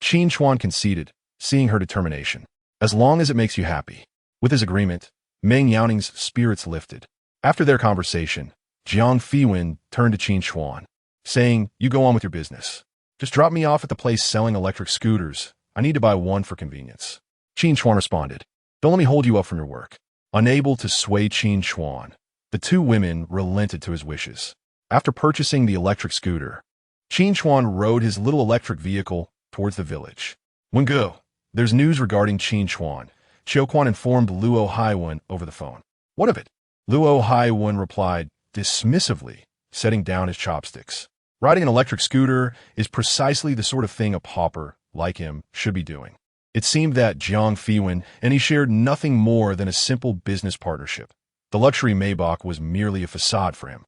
Qin Chuan conceded, seeing her determination. "As long as it makes you happy." With his agreement, Meng Yaoning's spirits lifted. After their conversation, Jiang Fiwen turned to Qin Chuan, saying, "You go on with your business. Just drop me off at the place selling electric scooters. I need to buy one for convenience." Qin Chuan responded, "Don't let me hold you up from your work." Unable to sway Qin Chuan, the two women relented to his wishes. After purchasing the electric scooter, Qin Chuan rode his little electric vehicle towards the village. "When go, There's news regarding Qin Chuan. Quan informed Luo Haiwen over the phone. What of it? Luo Haiwen replied dismissively, setting down his chopsticks. Riding an electric scooter is precisely the sort of thing a pauper, like him, should be doing. It seemed that Jiang Fiwen and he shared nothing more than a simple business partnership. The luxury Maybach was merely a facade for him.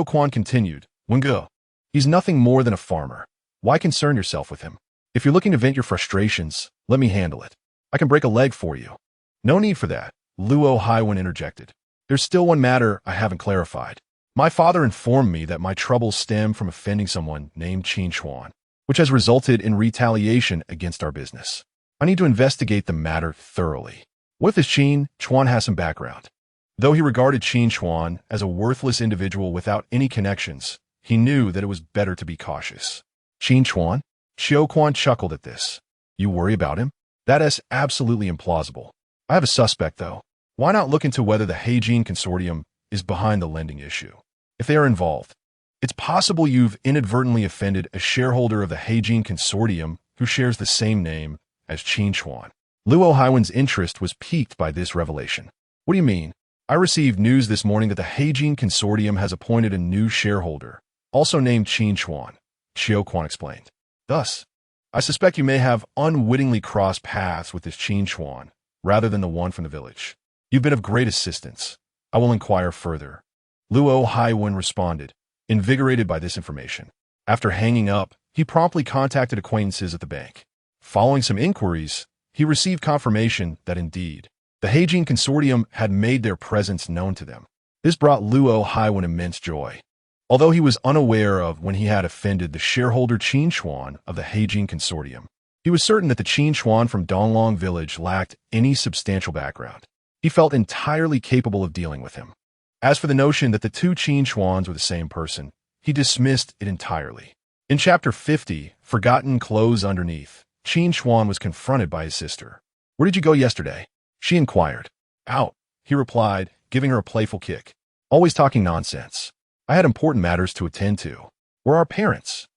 Quan continued, Wenge, he's nothing more than a farmer. Why concern yourself with him? If you're looking to vent your frustrations, let me handle it. I can break a leg for you. No need for that, Luo Haiwen interjected. There's still one matter I haven't clarified. My father informed me that my troubles stem from offending someone named Qin Chuan, which has resulted in retaliation against our business. I need to investigate the matter thoroughly. What if this Qin Chuan has some background? Though he regarded Qin Chuan as a worthless individual without any connections, he knew that it was better to be cautious. Qin Chuan? Quan chuckled at this. You worry about him? That is absolutely implausible. I have a suspect, though. Why not look into whether the Heijin Consortium is behind the lending issue? If they are involved, it's possible you've inadvertently offended a shareholder of the Heijin Consortium who shares the same name as Qin Chuan. Luo Haiwen's interest was piqued by this revelation. What do you mean? I received news this morning that the Heijin Consortium has appointed a new shareholder, also named Qin Chuan, Quan explained. Thus, I suspect you may have unwittingly crossed paths with this Qin Chuan, rather than the one from the village. You've been of great assistance. I will inquire further. Luo Haiwen responded, invigorated by this information. After hanging up, he promptly contacted acquaintances at the bank. Following some inquiries, he received confirmation that indeed, the Heijin Consortium had made their presence known to them. This brought Luo Haiwen immense joy. Although he was unaware of when he had offended the shareholder Qin Chuan of the Heijin Consortium, he was certain that the Qin Chuan from Donglong village lacked any substantial background. He felt entirely capable of dealing with him. As for the notion that the two Qin Chuans were the same person, he dismissed it entirely. In Chapter 50, Forgotten Clothes Underneath, Qin Chuan was confronted by his sister. Where did you go yesterday? She inquired. Out, he replied, giving her a playful kick. Always talking nonsense. I had important matters to attend to. Where are our parents?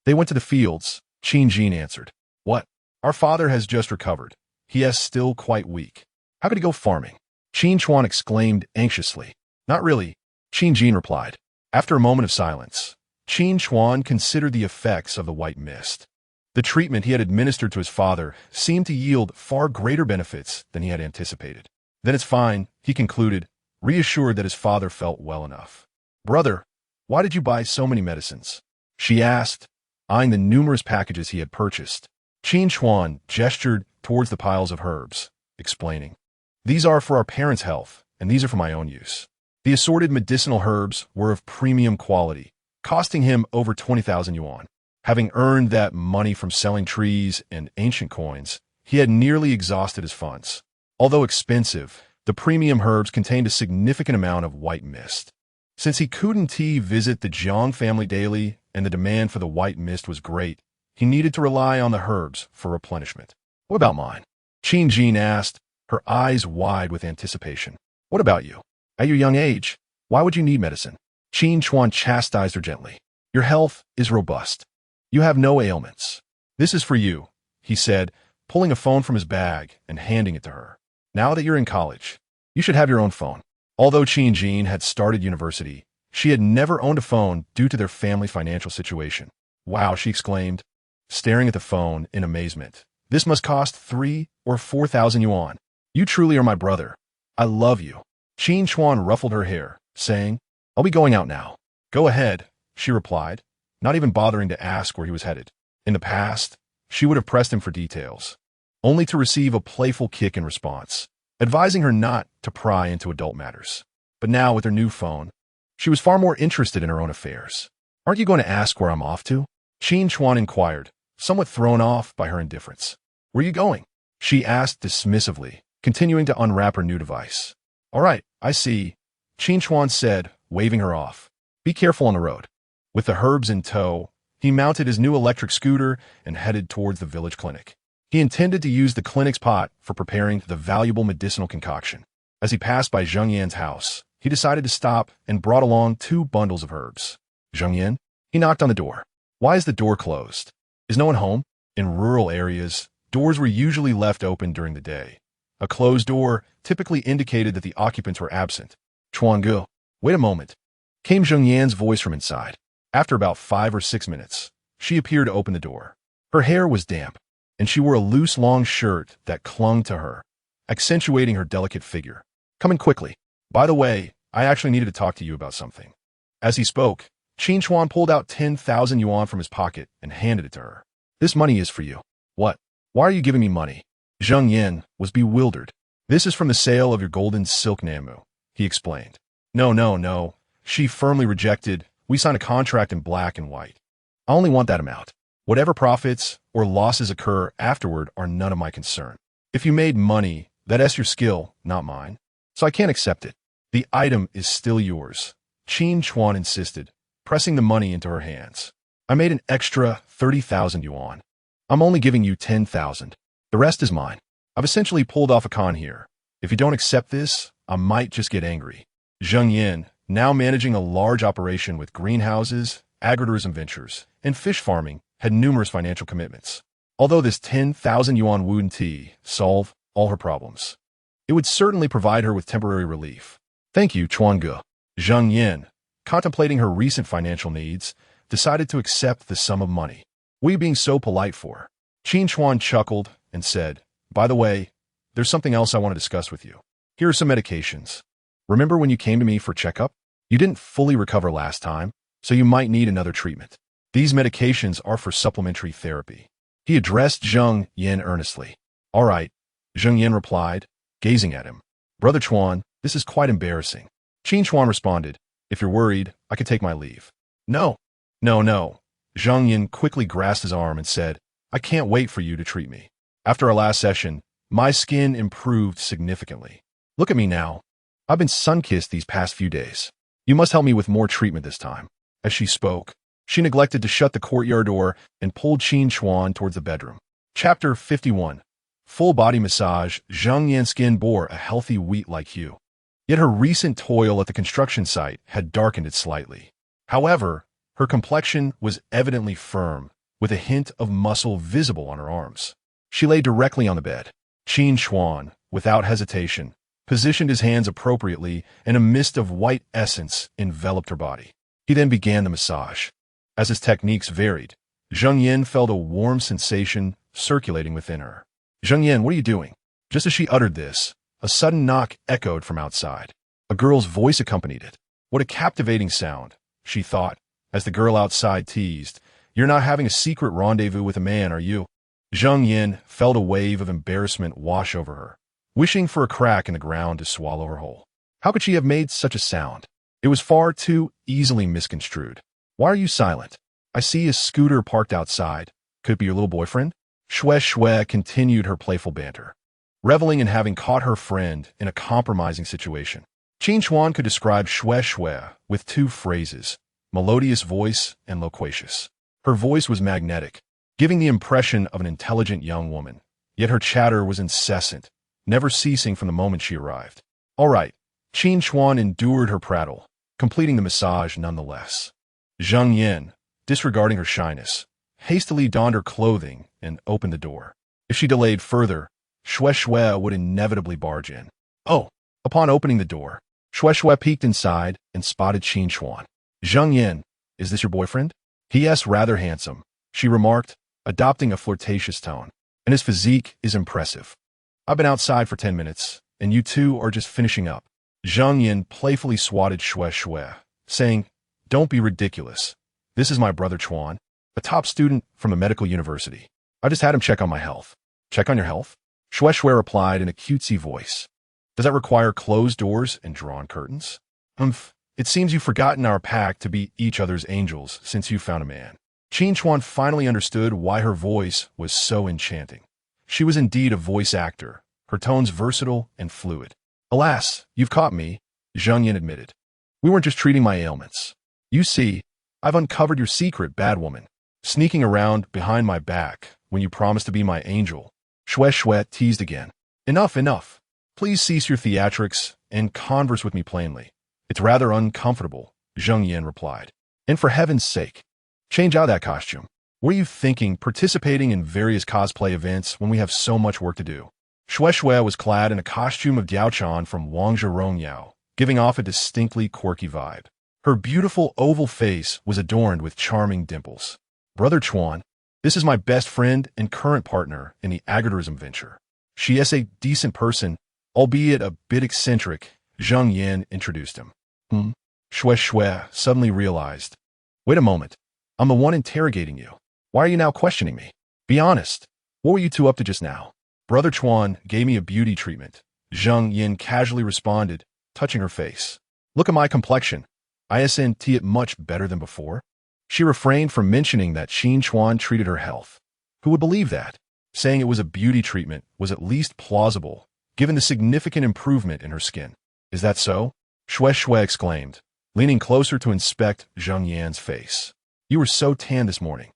They went to the fields, Qin Jin answered. What? Our father has just recovered. He is still quite weak. How could he go farming? Qin Chuan exclaimed anxiously. Not really, Qin Jin replied. After a moment of silence, Qin Chuan considered the effects of the white mist. The treatment he had administered to his father seemed to yield far greater benefits than he had anticipated. Then it's fine, he concluded, reassured that his father felt well enough. Brother, why did you buy so many medicines? She asked, eyeing the numerous packages he had purchased. Qin Chuan gestured towards the piles of herbs, explaining, These are for our parents' health, and these are for my own use. The assorted medicinal herbs were of premium quality, costing him over 20,000 yuan. Having earned that money from selling trees and ancient coins, he had nearly exhausted his funds. Although expensive, the premium herbs contained a significant amount of white mist. Since he couldn't visit the Jiang family daily and the demand for the white mist was great, he needed to rely on the herbs for replenishment. What about mine? Qin Jin asked, her eyes wide with anticipation. What about you? At your young age, why would you need medicine? Qin Chuan chastised her gently. Your health is robust. You have no ailments. This is for you, he said, pulling a phone from his bag and handing it to her. Now that you're in college, you should have your own phone. Although Qin Jin had started university, she had never owned a phone due to their family financial situation. Wow, she exclaimed, staring at the phone in amazement. This must cost 3,000 or 4,000 yuan. You truly are my brother. I love you. Qin Chuan ruffled her hair, saying, I'll be going out now. Go ahead, she replied, not even bothering to ask where he was headed. In the past, she would have pressed him for details, only to receive a playful kick in response, advising her not to pry into adult matters. But now, with her new phone, she was far more interested in her own affairs. Aren't you going to ask where I'm off to? Qin Chuan inquired, somewhat thrown off by her indifference. Where are you going? She asked dismissively, continuing to unwrap her new device. All right, I see, Qin Chuan said, waving her off. Be careful on the road. With the herbs in tow, he mounted his new electric scooter and headed towards the village clinic. He intended to use the clinic's pot for preparing the valuable medicinal concoction. As he passed by Zheng Yan's house, he decided to stop and brought along 2 bundles of herbs. Zheng Yan? He knocked on the door. Why is the door closed? Is no one home? In rural areas, Doors were usually left open during the day. A closed door typically indicated that the occupants were absent. Chuan Gu, wait a moment, came Zheng Yan's voice from inside. After about 5 or 6 minutes, she appeared to open the door. Her hair was damp, and she wore a loose long shirt that clung to her, accentuating her delicate figure. Come in quickly. By the way, I actually needed to talk to you about something. As he spoke, Qin Chuan pulled out 10,000 yuan from his pocket and handed it to her. This money is for you. What? Why are you giving me money? Zheng Yan was bewildered. This is from the sale of your golden silk namu, he explained. No. She firmly rejected. We signed a contract in black and white. I only want that amount. Whatever profits or losses occur afterward are none of my concern. If you made money, that's your skill, not mine. So I can't accept it. The item is still yours, Qin Chuan insisted, pressing the money into her hands. I made an extra 30,000 yuan. I'm only giving you 10,000. The rest is mine. I've essentially pulled off a con here. If you don't accept this, I might just get angry. Zheng Yan, now managing a large operation with greenhouses, agritourism ventures, and fish farming, had numerous financial commitments. Although this 10,000 yuan wouldn't solve all her problems, it would certainly provide her with temporary relief. Thank you, Chuan Gu. Zheng Yan, contemplating her recent financial needs, decided to accept the sum of money. What are you being so polite for? Qin Chuan chuckled and said, By the way, there's something else I want to discuss with you. Here are some medications. Remember when you came to me for checkup? You didn't fully recover last time, so you might need another treatment. These medications are for supplementary therapy. He addressed Zheng Yan earnestly. All right, Zheng Yan replied, gazing at him. Brother Chuan, this is quite embarrassing. Qin Chuan responded, If you're worried, I could take my leave. No. Zheng Yan quickly grasped his arm and said, I can't wait for you to treat me. After our last session, my skin improved significantly. Look at me now. I've been sun-kissed these past few days. You must help me with more treatment this time. As she spoke, she neglected to shut the courtyard door and pulled Qin Chuan towards the bedroom. Chapter 51. Full body massage. Zheng Yan's skin bore a healthy wheat-like hue. Yet her recent toil at the construction site had darkened it slightly. However, her complexion was evidently firm, with a hint of muscle visible on her arms. She lay directly on the bed. Qin Chuan, without hesitation, positioned his hands appropriately, and a mist of white essence enveloped her body. He then began the massage. As his techniques varied, Zheng Yan felt a warm sensation circulating within her. Zheng Yan, what are you doing? Just as she uttered this, a sudden knock echoed from outside. A girl's voice accompanied it. What a captivating sound, she thought, as the girl outside teased. You're not having a secret rendezvous with a man, are you? Zheng Yan felt a wave of embarrassment wash over her, wishing for a crack in the ground to swallow her whole. How could she have made such a sound? It was far too easily misconstrued. Why are you silent? I see a scooter parked outside. Could it be your little boyfriend? Shue continued her playful banter, reveling in having caught her friend in a compromising situation. Qin Chuan could describe Shue with 2 phrases, melodious voice and loquacious. Her voice was magnetic, giving the impression of an intelligent young woman, yet her chatter was incessant, never ceasing from the moment she arrived. All right, Qin Chuan endured her prattle, completing the massage nonetheless. Zheng Yan, disregarding her shyness, hastily donned her clothing and opened the door. If she delayed further, Shue would inevitably barge in. Oh! Upon opening the door, Shue peeked inside and spotted Qin Chuan. Zheng Yan, is this your boyfriend? He*s rather handsome, she remarked, adopting a flirtatious tone. And his physique is impressive. I've been outside for 10 minutes, and you two are just finishing up. Zheng Yan playfully swatted Shue, saying, Don't be ridiculous. This is my brother Chuan, a top student from a medical university. I just had him check on my health. Check on your health? Shue replied in a cutesy voice. Does that require closed doors and drawn curtains? It seems you've forgotten our pact to be each other's angels since you found a man. Qin Chuan finally understood why her voice was so enchanting. She was indeed a voice actor, her tones versatile and fluid. Alas, you've caught me, Zheng Yan admitted. We weren't just treating my ailments. You see, I've uncovered your secret, bad woman, sneaking around behind my back when you promised to be my angel. Shue teased again. Enough. Please cease your theatrics and converse with me plainly. It's rather uncomfortable, Zheng Yan replied. And for heaven's sake, change out that costume. What are you thinking participating in various cosplay events when we have so much work to do? Shui was clad in a costume of Diaochan from Wangzhou, giving off a distinctly quirky vibe. Her beautiful oval face was adorned with charming dimples. Brother Chuan, this is my best friend and current partner in the agritourism venture. She is a decent person, albeit a bit eccentric, Zheng Yan introduced him. Shui suddenly realized. Wait a moment. I'm the one interrogating you. Why are you now questioning me? Be honest. What were you two up to just now? Brother Chuan gave me a beauty treatment. Zheng Yan casually responded, touching her face. Look at my complexion. Isn't it much better than before? She refrained from mentioning that Qin Chuan treated her health. Who would believe that? Saying it was a beauty treatment was at least plausible, given the significant improvement in her skin. Is that so? Shui exclaimed, leaning closer to inspect Zheng Yan's face. You were so tan this morning.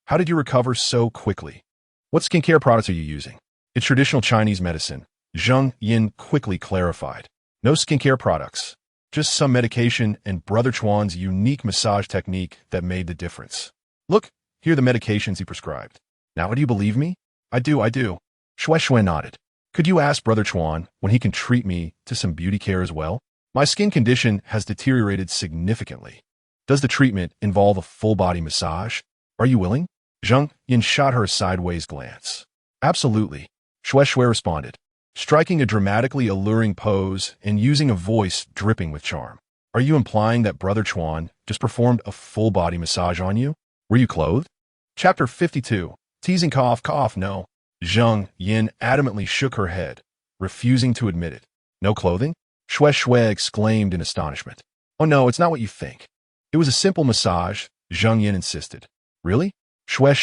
How did you recover so quickly? What skincare products are you using? It's traditional Chinese medicine. Zheng Yan quickly clarified. No skincare products. Just some medication and Brother Chuan's unique massage technique that made the difference. Look, here are the medications he prescribed. Now do you believe me? I do. Shui nodded. Could you ask Brother Chuan when he can treat me to some beauty care as well? My skin condition has deteriorated significantly. Does the treatment involve a full-body massage? Are you willing? Zheng Yan shot her a sideways glance. Absolutely, Shui responded, striking a dramatically alluring pose and using a voice dripping with charm. Are you implying that Brother Chuan just performed a full-body massage on you? Were you clothed? Chapter 52. Teasing cough, no. Zheng Yan adamantly shook her head, refusing to admit it. No clothing? Shui exclaimed in astonishment. Oh no, it's not what you think. It was a simple massage, Zheng Yan insisted. Really? Shui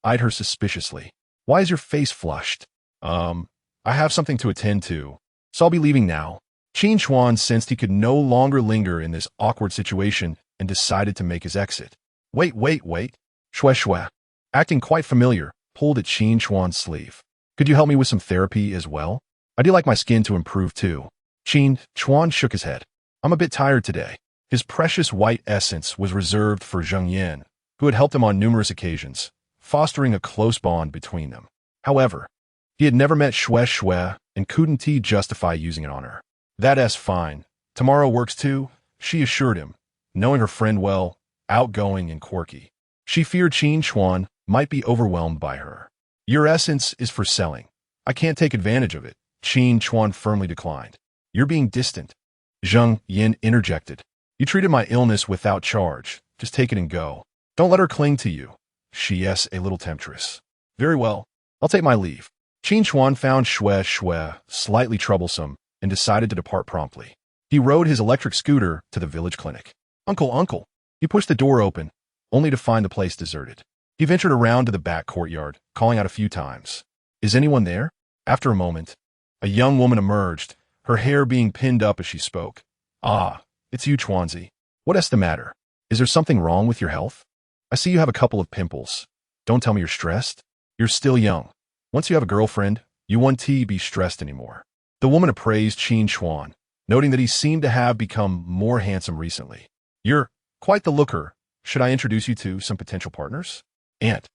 eyed her suspiciously. Why is your face flushed? I have something to attend to, so I'll be leaving now. Qin Chuan sensed he could no longer linger in this awkward situation and decided to make his exit. Wait. Shui, acting quite familiar, pulled at Qin Chuan's sleeve. Could you help me with some therapy as well? I do like my skin to improve too. Qin Chuan shook his head. I'm a bit tired today. His precious white essence was reserved for Zheng Yan, who had helped him on numerous occasions, fostering a close bond between them. However, he had never met Shui and couldn't justify using it on her. That's fine. Tomorrow works too, she assured him, knowing her friend well, outgoing and quirky. She feared Qin Chuan might be overwhelmed by her. Your essence is for selling. I can't take advantage of it, Qin Chuan firmly declined. You're being distant. Zheng Yan interjected. You treated my illness without charge. Just take it and go. Don't let her cling to you. She is a little temptress. Very well. I'll take my leave. Qin Chuan found Shui slightly troublesome and decided to depart promptly. He rode his electric scooter to the village clinic. Uncle. He pushed the door open, only to find the place deserted. He ventured around to the back courtyard, calling out a few times. Is anyone there? After a moment, a young woman emerged, her hair being pinned up as she spoke. Ah, it's you, Chuanzi. What is the matter? Is there something wrong with your health? I see you have a couple of pimples. Don't tell me you're stressed. You're still young. Once you have a girlfriend, you won't be stressed anymore. The woman appraised Qin Chuan, noting that he seemed to have become more handsome recently. You're quite the looker. Should I introduce you to some potential partners? Aunt,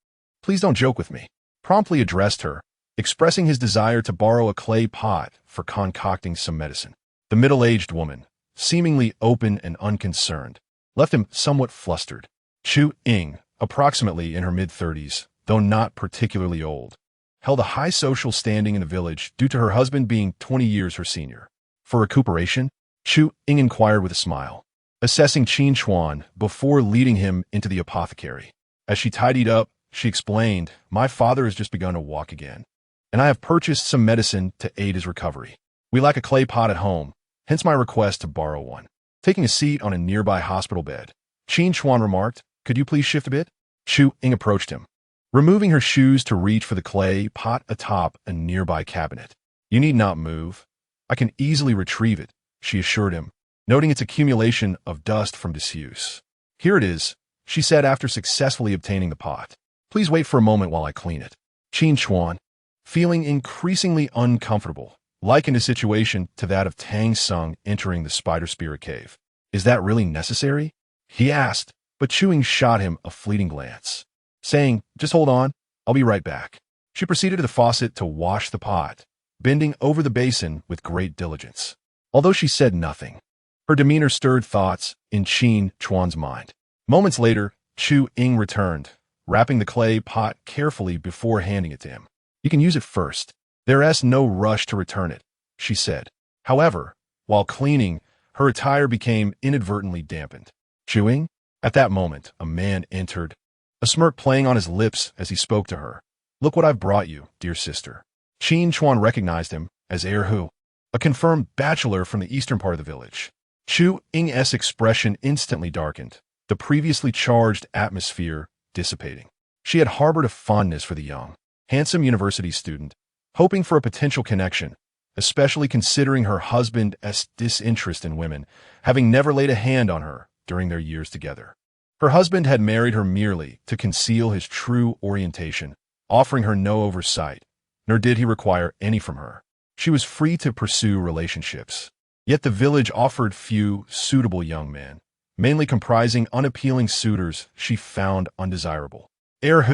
please don't joke with me. Promptly addressed her, expressing his desire to borrow a clay pot for concocting some medicine. The middle-aged woman, seemingly open and unconcerned, left him somewhat flustered. Chu Ying, approximately in her mid-30s, though not particularly old, held a high social standing in the village due to her husband being 20 years her senior. For recuperation, Chu Ying inquired with a smile, assessing Qin Chuan before leading him into the apothecary. As she tidied up, she explained, my father has just begun to walk again, and I have purchased some medicine to aid his recovery. We lack a clay pot at home, hence my request to borrow one. Taking a seat on a nearby hospital bed, Qin Chuan remarked, could you please shift a bit? Chu Ying approached him, removing her shoes to reach for the clay pot atop a nearby cabinet. You need not move. I can easily retrieve it, she assured him, noting its accumulation of dust from disuse. Here it is, she said after successfully obtaining the pot. Please wait for a moment while I clean it. Qin Chuan, feeling increasingly uncomfortable, likened his situation to that of Tang Sung entering the spider spirit cave. Is that really necessary? He asked, but Chu Ying shot him a fleeting glance. saying, "Just hold on, I'll be right back." She proceeded to the faucet to wash the pot, bending over the basin with great diligence. Although she said nothing, her demeanor stirred thoughts in Qin Chuan's mind. Moments later, Chu Ying returned, wrapping the clay pot carefully before handing it to him. "You can use it first. There's no rush to return it," she said. However, while cleaning, her attire became inadvertently dampened. "Chu Ying?" At that moment, a man entered, a smirk playing on his lips as he spoke to her. "Look what I've brought you, dear sister." Qin Chuan recognized him as heir, a confirmed bachelor from the eastern part of the village. Chu Ying's expression instantly darkened, the previously charged atmosphere dissipating. She had harbored a fondness for the young, handsome university student, hoping for a potential connection, especially considering her husband's disinterest in women, having never laid a hand on her during their years together. Her husband had married her merely to conceal his true orientation, offering her no oversight, nor did he require any from her. She was free to pursue relationships. Yet the village offered few suitable young men, mainly comprising unappealing suitors she found undesirable. Heir,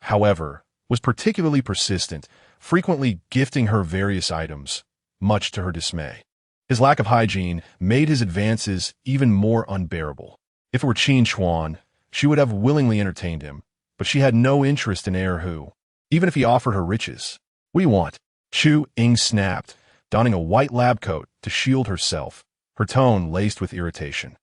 however, was particularly persistent, frequently gifting her various items, much to her dismay. His lack of hygiene made his advances even more unbearable. If it were Qin Chuan, she would have willingly entertained him, but she had no interest in heir, even if he offered her riches. "What do you want?" Chu Ying snapped, donning a white lab coat to shield herself, her tone laced with irritation.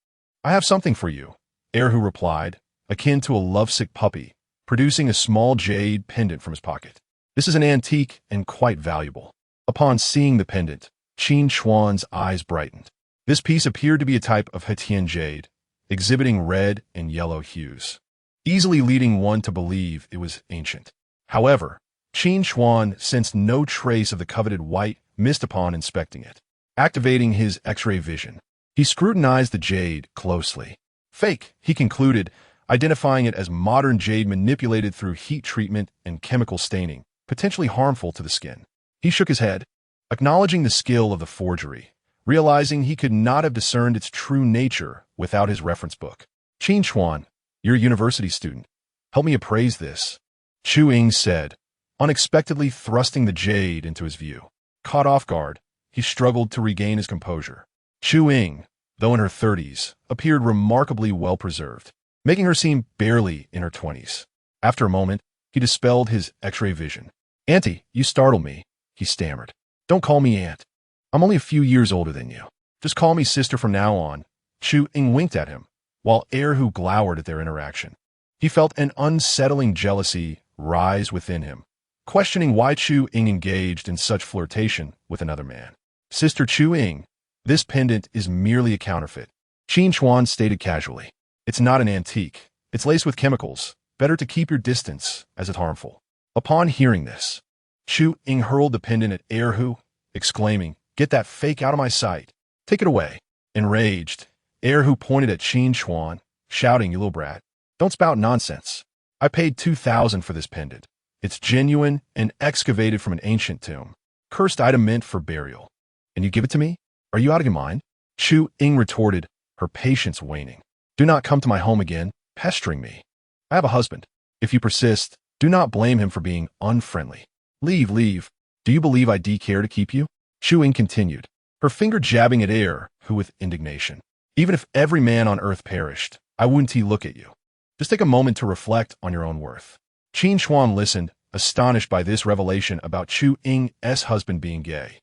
"I have something for you," heir replied, akin to a lovesick puppy, producing a small jade pendant from his pocket. "This is an antique and quite valuable." Upon seeing the pendant, Qin Chuan's eyes brightened. This piece appeared to be a type of Hetian jade, exhibiting red and yellow hues, easily leading one to believe it was ancient. However, Qin Chuan sensed no trace of the coveted white mist upon inspecting it. Activating his X-ray vision, he scrutinized the jade closely. "Fake," he concluded, identifying it as modern jade manipulated through heat treatment and chemical staining, potentially harmful to the skin. He shook his head, acknowledging the skill of the forgery, realizing he could not have discerned its true nature without his reference book. "Qin Chuan, you're a university student. Help me appraise this," Chu Ying said, unexpectedly thrusting the jade into his view. Caught off guard, he struggled to regain his composure. Chu Ying, though in her 30s, appeared remarkably well-preserved, making her seem barely in her 20s. After a moment, he dispelled his X-ray vision. "Auntie, you startle me," he stammered. "Don't call me aunt. I'm only a few years older than you. Just call me sister from now on." Chu Ying winked at him, while heir glowered at their interaction. He felt an unsettling jealousy rise within him, questioning why Chu Ying engaged in such flirtation with another man. "Sister Chu Ying, this pendant is merely a counterfeit," Qin Chuan stated casually. "It's not an antique. It's laced with chemicals. Better to keep your distance, as it's harmful." Upon hearing this, Chu Ying hurled the pendant at heir, exclaiming, "Get that fake out of my sight. Take it away." Enraged, heir pointed at Qin Chuan, shouting, "You little brat. Don't spout nonsense. I paid 2,000 for this pendant. It's genuine and excavated from an ancient tomb. Cursed item meant for burial. And you give it to me? Are you out of your mind?" Chu Ying retorted, her patience waning. "Do not come to my home again, pestering me. I have a husband. If you persist, do not blame him for being unfriendly. Leave. Do you believe I care to keep you?" Chu Ying continued, her finger jabbing at heir, with indignation. "Even if every man on earth perished, I wouldn't look at you. Just take a moment to reflect on your own worth." Qin Chuan listened, astonished by this revelation about Chu Ying's husband being gay.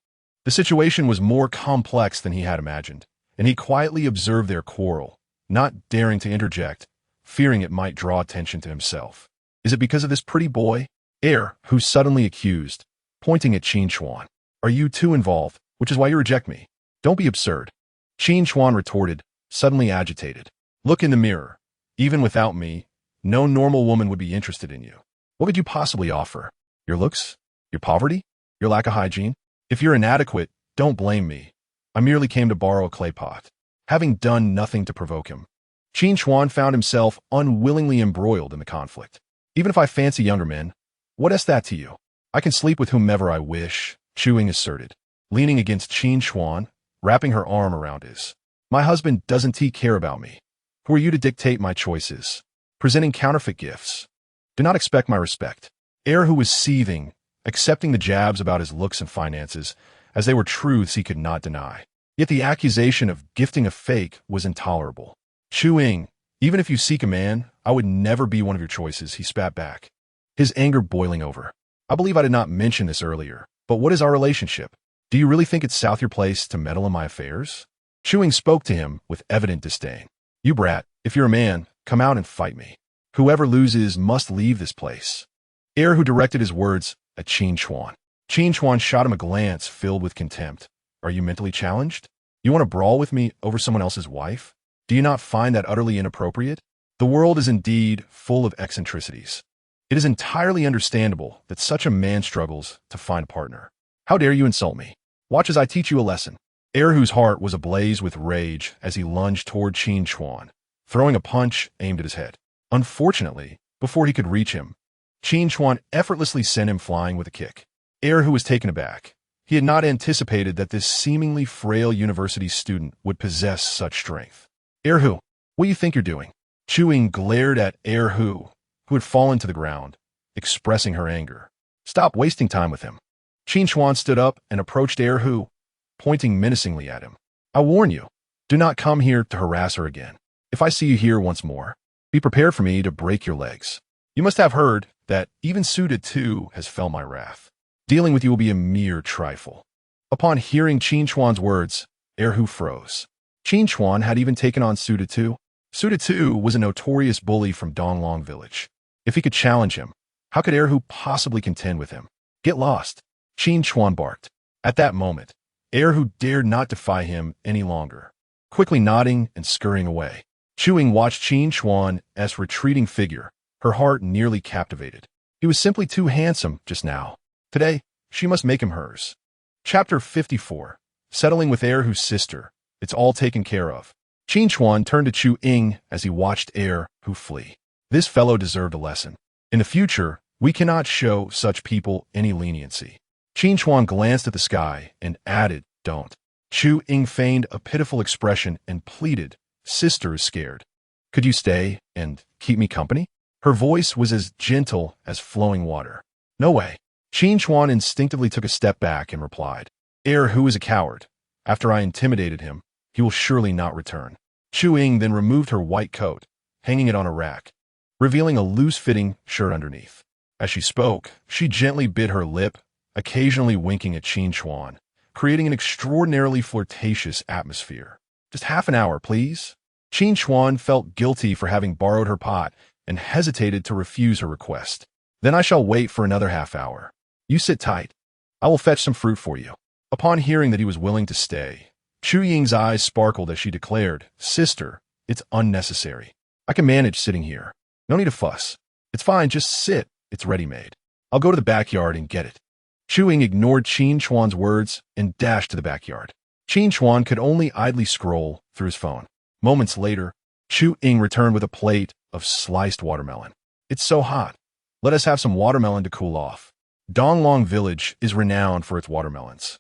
The situation was more complex than he had imagined, and he quietly observed their quarrel, not daring to interject, fearing it might draw attention to himself. "Is it because of this pretty boy?" Heir, suddenly accused, pointing at Qin Chuan. "Are you too involved, which is why you reject me?" "Don't be absurd," Qin Chuan retorted, suddenly agitated. "Look in the mirror. Even without me, no normal woman would be interested in you. What could you possibly offer? Your looks? Your poverty? Your lack of hygiene? If you're inadequate, don't blame me. I merely came to borrow a clay pot." Having done nothing to provoke him, Qin Chuan found himself unwillingly embroiled in the conflict. "Even if I fancy younger men, what's that to you? I can sleep with whomever I wish," Chu Ying asserted, leaning against Qin Chuan, wrapping her arm around his. "My husband doesn't care about me. Who are you to dictate my choices? Presenting counterfeit gifts. Do not expect my respect. Heir, who was seething, accepting the jabs about his looks and finances, as they were truths he could not deny. Yet the accusation of gifting a fake was intolerable. Chu, even if you seek a man, I would never be one of your choices, he spat back, his anger boiling over. I believe I did not mention this earlier, but what is our relationship? Do you really think it's south your place to meddle in my affairs? Chu spoke to him with evident disdain. You brat, if you're a man, come out and fight me. Whoever loses must leave this place. Heir, who directed his words at Qin Chuan. Qin Chuan shot him a glance filled with contempt. Are you mentally challenged? You want to brawl with me over someone else's wife? Do you not find that utterly inappropriate? The world is indeed full of eccentricities. It is entirely understandable that such a man struggles to find a partner. How dare you insult me? Watch as I teach you a lesson. Heir, whose heart was ablaze with rage as he lunged toward Qin Chuan, throwing a punch aimed at his head. Unfortunately, before he could reach him, Qin Chuan effortlessly sent him flying with a kick. Heir, who was taken aback. He had not anticipated that this seemingly frail university student would possess such strength. Heir, what do you think you're doing? Chu glared at Heir, who had fallen to the ground, expressing her anger. Stop wasting time with him. Qin Chuan stood up and approached Heir, pointing menacingly at him. I warn you, do not come here to harass her again. If I see you here once more, be prepared for me to break your legs. You must have heard that even Suda too has felt my wrath. Dealing with you will be a mere trifle. Upon hearing Qin Chuan's words, Heir froze. Qin Chuan had even taken on Suda too. Suda too was a notorious bully from Donglong village. If he could challenge him, how could Heir possibly contend with him? Get lost, Qin Chuan barked. At that moment, Heir dared not defy him any longer, quickly nodding and scurrying away. Chu watched Qin Chuan's retreating figure, her heart nearly captivated. He was simply too handsome just now. Today, she must make him hers. Chapter 54. Settling with Heir's sister. It's all taken care of. Qin Chuan turned to Chu as he watched Heir flee. This fellow deserved a lesson. In the future, we cannot show such people any leniency. Qin Chuan glanced at the sky and added, don't. Chu feigned a pitiful expression and pleaded, Sister is scared. Could you stay and keep me company? Her voice was as gentle as flowing water. No way. Qin Chuan instinctively took a step back and replied, Heir is a coward. After I intimidated him, he will surely not return. Chu then removed her white coat, hanging it on a rack, revealing a loose-fitting shirt underneath. As she spoke, she gently bit her lip, occasionally winking at Qin Chuan, creating an extraordinarily flirtatious atmosphere. Just half an hour, please. Qin Chuan felt guilty for having borrowed her pot and hesitated to refuse her request. Then I shall wait for another half hour. You sit tight. I will fetch some fruit for you. Upon hearing that he was willing to stay, Chu Ying's eyes sparkled as she declared, Sister, it's unnecessary. I can manage sitting here. No need to fuss. It's fine, just sit. It's ready-made. I'll go to the backyard and get it. Chu Ying ignored Qin Chuan's words and dashed to the backyard. Qin Chuan could only idly scroll through his phone. Moments later, Chu Ying returned with a plate of sliced watermelon. It's so hot. Let us have some watermelon to cool off. Donglong Village is renowned for its watermelons,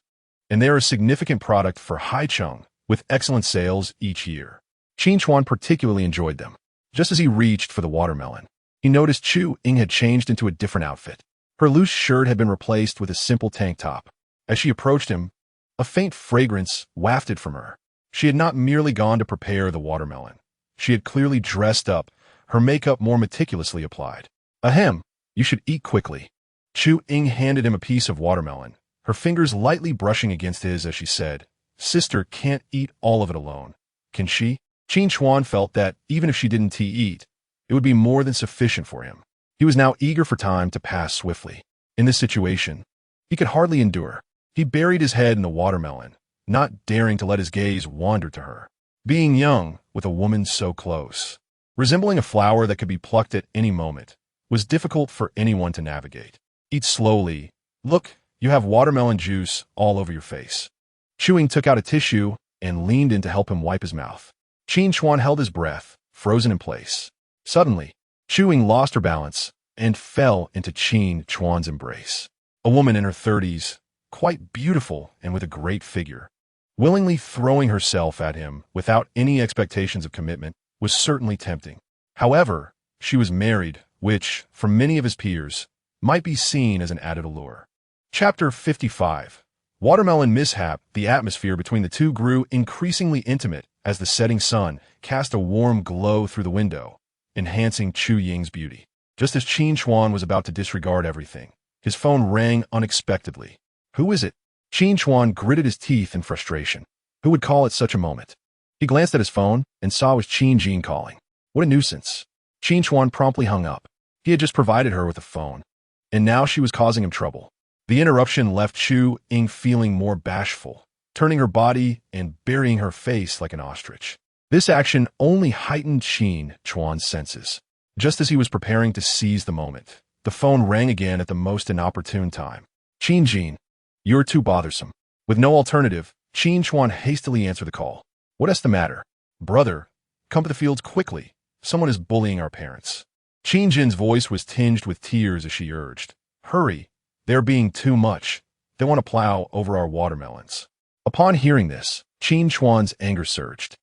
and they are a significant product for Haicheng, with excellent sales each year. Qin Chuan particularly enjoyed them. Just as he reached for the watermelon, he noticed Chu Ying had changed into a different outfit. Her loose shirt had been replaced with a simple tank top. As she approached him, a faint fragrance wafted from her. She had not merely gone to prepare the watermelon. She had clearly dressed up, her makeup more meticulously applied. Ahem, you should eat quickly. Chu Ying handed him a piece of watermelon, her fingers lightly brushing against his as she said, Sister can't eat all of it alone. Can she? Qin Chuan felt that, even if she didn't eat, it would be more than sufficient for him. He was now eager for time to pass swiftly. In this situation, he could hardly endure. He buried his head in the watermelon, not daring to let his gaze wander to her. Being young, with a woman so close, resembling a flower that could be plucked at any moment, was difficult for anyone to navigate. Eat slowly. Look, you have watermelon juice all over your face. Chu Ying took out a tissue and leaned in to help him wipe his mouth. Qin Chuan held his breath, frozen in place. Suddenly, Chu Ying lost her balance and fell into Qin Chuan's embrace. A woman in her 30s, quite beautiful and with a great figure, willingly throwing herself at him without any expectations of commitment, was certainly tempting. However, she was married, which, for many of his peers, might be seen as an added allure. Chapter 55. Watermelon Mishap. The atmosphere between the two grew increasingly intimate as the setting sun cast a warm glow through the window, enhancing Chu Ying's beauty. Just as Qin Chuan was about to disregard everything, his phone rang unexpectedly. Who is it? Qin Chuan gritted his teeth in frustration. Who would call at such a moment? He glanced at his phone and saw it was Qin Jin calling. What a nuisance. Qin Chuan promptly hung up. He had just provided her with a phone, and now she was causing him trouble. The interruption left Chu Ying feeling more bashful, turning her body and burying her face like an ostrich. This action only heightened Qin Chuan's senses. Just as he was preparing to seize the moment, the phone rang again at the most inopportune time. Qin Jin, you're too bothersome. With no alternative, Qin Chuan hastily answered the call. What's the matter? Brother, come to the fields quickly. Someone is bullying our parents. Qin Jin's voice was tinged with tears as she urged. Hurry, they're being too much. They want to plow over our watermelons. Upon hearing this, Qin Chuan's anger surged.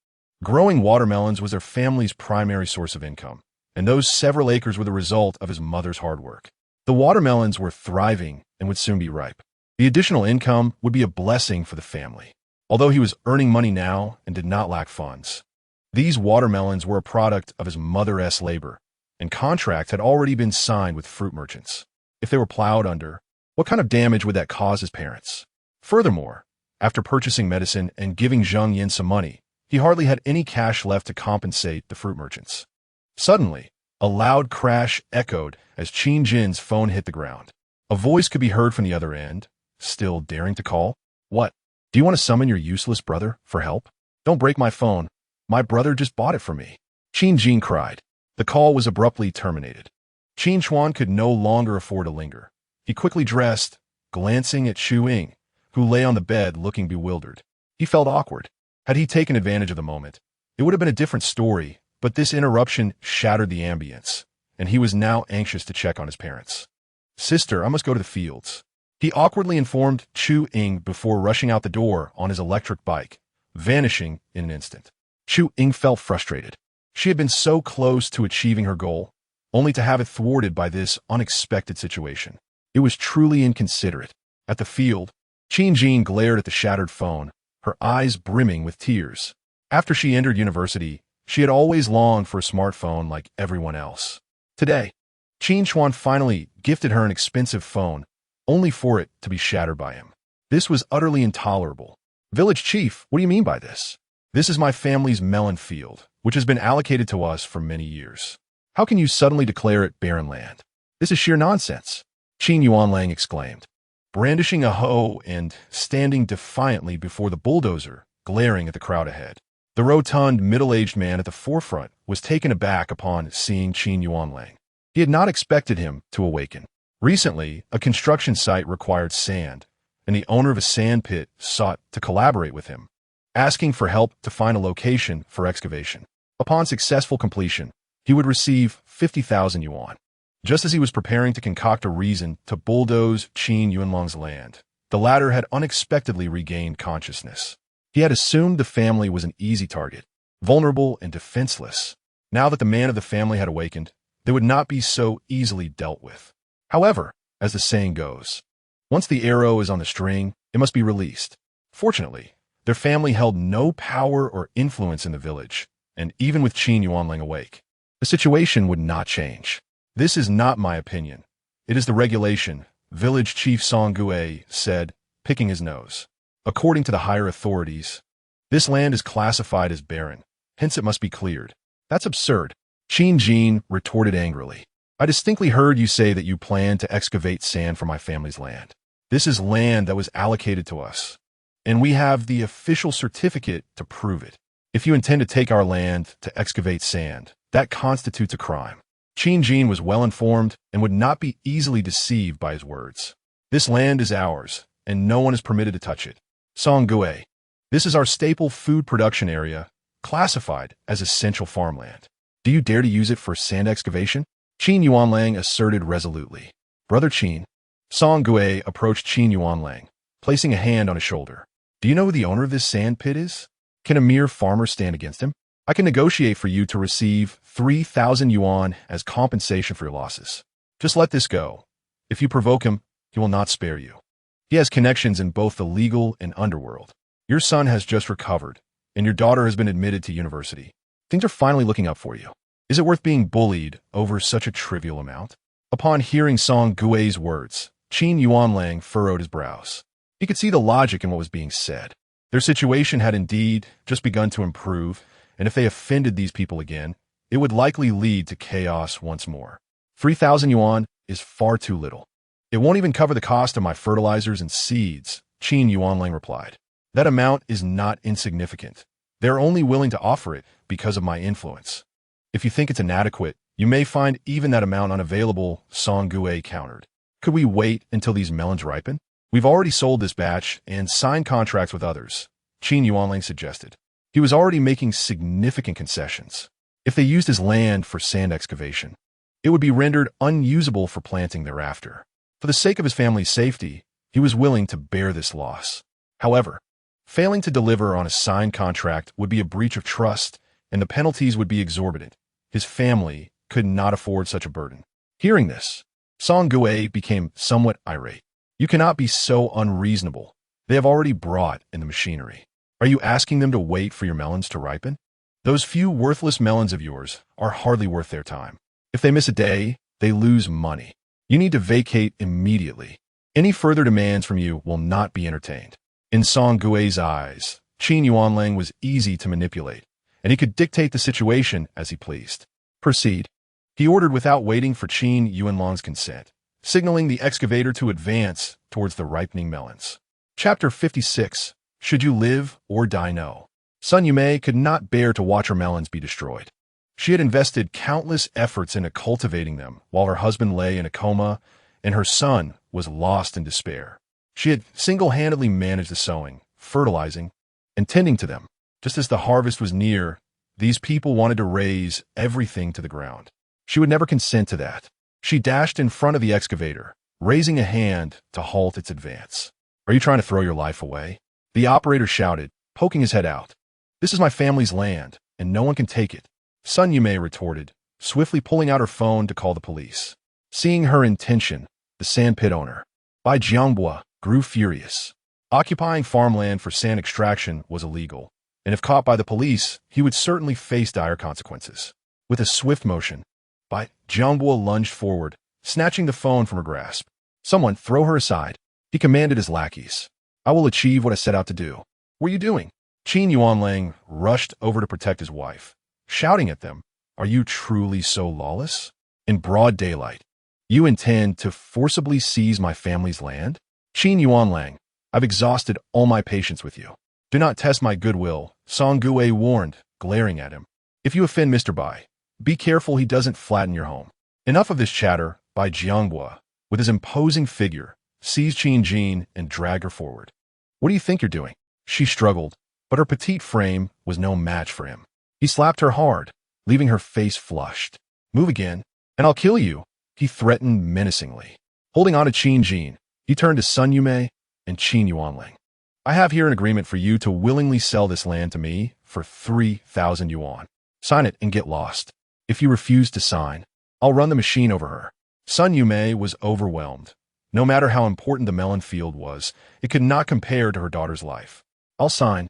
Growing watermelons was their family's primary source of income, and those several acres were the result of his mother's hard work. The watermelons were thriving and would soon be ripe. The additional income would be a blessing for the family. Although he was earning money now and did not lack funds, these watermelons were a product of his mother's labor, and contracts had already been signed with fruit merchants. If they were plowed under, what kind of damage would that cause his parents? Furthermore, after purchasing medicine and giving Zheng Yin some money, he hardly had any cash left to compensate the fruit merchants. Suddenly, a loud crash echoed as Qin Jin's phone hit the ground. A voice could be heard from the other end, still daring to call. What? Do you want to summon your useless brother for help? Don't break my phone. My brother just bought it for me. Qin Jin cried. The call was abruptly terminated. Qin Chuan could no longer afford to linger. He quickly dressed, glancing at Chu Ying, who lay on the bed looking bewildered. He felt awkward. Had he taken advantage of the moment, it would have been a different story, but this interruption shattered the ambience, and he was now anxious to check on his parents. Sister, I must go to the fields. He awkwardly informed Chu Ying before rushing out the door on his electric bike, vanishing in an instant. Chu Ying felt frustrated. She had been so close to achieving her goal, only to have it thwarted by this unexpected situation. It was truly inconsiderate. At the field, Qin Jin glared at the shattered phone, her eyes brimming with tears. After she entered university, she had always longed for a smartphone like everyone else. Today, Qin Chuan finally gifted her an expensive phone, only for it to be shattered by him. This was utterly intolerable. Village chief, what do you mean by this? This is my family's melon field, which has been allocated to us for many years. How can you suddenly declare it barren land? This is sheer nonsense, Qin Yuanlang exclaimed, brandishing a hoe and standing defiantly before the bulldozer, glaring at the crowd ahead. The rotund, middle-aged man at the forefront was taken aback upon seeing Qin Yuanlang. He had not expected him to awaken. Recently, a construction site required sand, and the owner of a sand pit sought to collaborate with him, asking for help to find a location for excavation. Upon successful completion, he would receive 50,000 yuan. Just as he was preparing to concoct a reason to bulldoze Qin Yuanlang's land, the latter had unexpectedly regained consciousness. He had assumed the family was an easy target, vulnerable and defenseless. Now that the man of the family had awakened, they would not be so easily dealt with. However, as the saying goes, once the arrow is on the string, it must be released. Fortunately, their family held no power or influence in the village, and even with Qin Yuanlang awake, the situation would not change. This is not my opinion. It is the regulation, village chief Song Gue said, picking his nose. According to the higher authorities, this land is classified as barren, hence it must be cleared. That's absurd, Qin Jin retorted angrily. I distinctly heard you say that you plan to excavate sand from my family's land. This is land that was allocated to us, and we have the official certificate to prove it. If you intend to take our land to excavate sand, that constitutes a crime. Qin Jin was well informed and would not be easily deceived by his words. This land is ours, and no one is permitted to touch it. Song Gue, this is our staple food production area, classified as essential farmland. Do you dare to use it for sand excavation? Qin Yuanlang asserted resolutely. Brother Qin. Song Gue approached Qin Yuanlang, placing a hand on his shoulder. Do you know who the owner of this sand pit is? Can a mere farmer stand against him? I can negotiate for you to receive 3,000 yuan as compensation for your losses. Just let this go. If you provoke him, he will not spare you. He has connections in both the legal and underworld. Your son has just recovered, and your daughter has been admitted to university. Things are finally looking up for you. Is it worth being bullied over such a trivial amount? Upon hearing Song Gui's words, Qin Yuanlang furrowed his brows. He could see the logic in what was being said. Their situation had indeed just begun to improve, and if they offended these people again, it would likely lead to chaos once more. 3,000 yuan is far too little. It won't even cover the cost of my fertilizers and seeds, Qin Yuanlang replied. That amount is not insignificant. They're only willing to offer it because of my influence. If you think it's inadequate, you may find even that amount unavailable, Song Gui countered. Could we wait until these melons ripen? We've already sold this batch and signed contracts with others, Qin Yuanlang suggested. He was already making significant concessions. If they used his land for sand excavation, it would be rendered unusable for planting thereafter. For the sake of his family's safety, he was willing to bear this loss. However, failing to deliver on a signed contract would be a breach of trust, and the penalties would be exorbitant. His family could not afford such a burden. Hearing this, Song Gui became somewhat irate. You cannot be so unreasonable. They have already brought in the machinery. Are you asking them to wait for your melons to ripen? Those few worthless melons of yours are hardly worth their time. If they miss a day, they lose money. You need to vacate immediately. Any further demands from you will not be entertained. In Song Gui's eyes, Qin Yuanlang was easy to manipulate, and he could dictate the situation as he pleased. Proceed. He ordered without waiting for Qin Yuanlang's consent, signaling the excavator to advance towards the ripening melons. Chapter 56. Should you live or die? No. Sun Yumei could not bear to watch her melons be destroyed. She had invested countless efforts into cultivating them while her husband lay in a coma and her son was lost in despair. She had single-handedly managed the sowing, fertilizing, and tending to them. Just as the harvest was near, these people wanted to raze everything to the ground. She would never consent to that. She dashed in front of the excavator, raising a hand to halt its advance. Are you trying to throw your life away? The operator shouted, poking his head out. This is my family's land, and no one can take it. Sun Yumei retorted, swiftly pulling out her phone to call the police. Seeing her intention, the sandpit owner, Bai Jiangbua, grew furious. Occupying farmland for sand extraction was illegal, and if caught by the police, he would certainly face dire consequences. With a swift motion, Bai Jiangbua lunged forward, snatching the phone from her grasp. Someone throw her aside. He commanded his lackeys. I will achieve what I set out to do. What are you doing? Qin Yuanlang rushed over to protect his wife, shouting at them, Are you truly so lawless? In broad daylight, you intend to forcibly seize my family's land? Qin Yuanlang, I've exhausted all my patience with you. Do not test my goodwill, Song Gui warned, glaring at him. If you offend Mr. Bai, be careful he doesn't flatten your home. Enough of this chatter. Bai Jiangbua, with his imposing figure, seized Qin Jin and dragged her forward. What do you think you're doing? She struggled, but her petite frame was no match for him. He slapped her hard, leaving her face flushed. Move again, and I'll kill you, he threatened menacingly. Holding on to Qin Jin, he turned to Sun Yumei and Qin Yuanlang. I have here an agreement for you to willingly sell this land to me for 3,000 yuan. Sign it and get lost. If you refuse to sign, I'll run the machine over her. Sun Yumei was overwhelmed. No matter how important the melon field was, it could not compare to her daughter's life. I'll sign.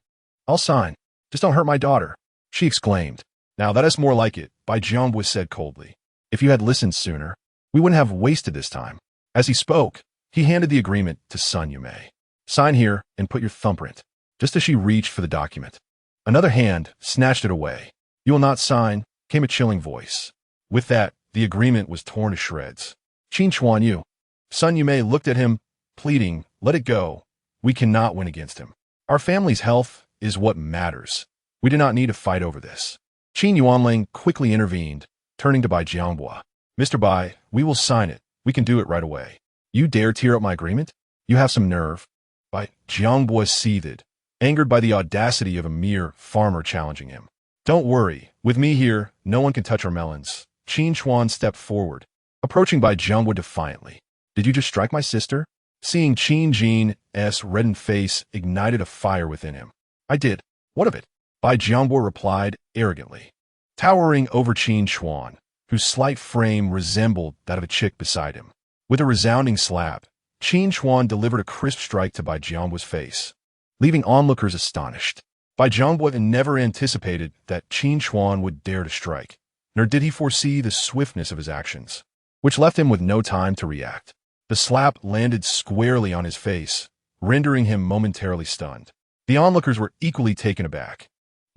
I'll sign. Just don't hurt my daughter, she exclaimed. Now that is more like it, Bai Jiangbua said coldly. If you had listened sooner, we wouldn't have wasted this time. As he spoke, he handed the agreement to Sun Yumei. Sign here and put your thumbprint. Just as she reached for the document, another hand snatched it away. You will not sign, came a chilling voice. With that, the agreement was torn to shreds. Qin Chuan, you. Sun Yumei looked at him, pleading, let it go. We cannot win against him. Our family's health is what matters. We do not need to fight over this. Qin Yuanlang quickly intervened, turning to Bai Jiangbua. Mr. Bai, we will sign it. We can do it right away. You dare tear up my agreement? You have some nerve. Bai Jiangbua seethed, angered by the audacity of a mere farmer challenging him. Don't worry. With me here, no one can touch our melons. Qin Chuan stepped forward, approaching Bai Jiangbua defiantly. Did you just strike my sister? Seeing Qin Jin's reddened face ignited a fire within him. I did. What of it? Bai Jiangbo replied arrogantly, towering over Qin Chuan, whose slight frame resembled that of a chick beside him. With a resounding slap, Qin Chuan delivered a crisp strike to Bai Jiangbo's face, leaving onlookers astonished. Bai Jiangbo never anticipated that Qin Chuan would dare to strike, nor did he foresee the swiftness of his actions, which left him with no time to react. The slap landed squarely on his face, rendering him momentarily stunned. The onlookers were equally taken aback.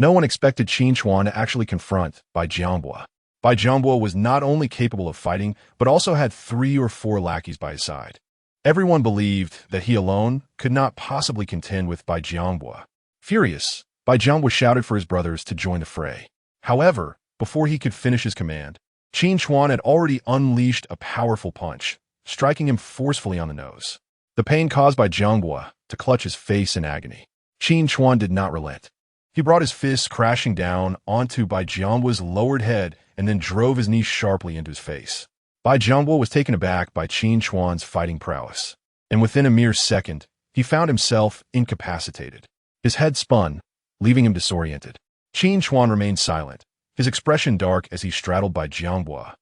No one expected Qin Chuan to actually confront Bai Jiangbo. Bai Jiangbo was not only capable of fighting, but also had 3 or 4 lackeys by his side. Everyone believed that he alone could not possibly contend with Bai Jiangbo. Furious, Bai Jiangbo shouted for his brothers to join the fray. However, before he could finish his command, Qin Chuan had already unleashed a powerful punch, striking him forcefully on the nose. The pain caused Bai Jiangbo to clutch his face in agony. Qin Chuan did not relent. He brought his fists crashing down onto Bai Jiangbo's lowered head and then drove his knee sharply into his face. Bai Jiangbo was taken aback by Qin Chuan's fighting prowess, and within a mere second, he found himself incapacitated. His head spun, leaving him disoriented. Qin Chuan remained silent, his expression dark as he straddled Bai Jiangbo,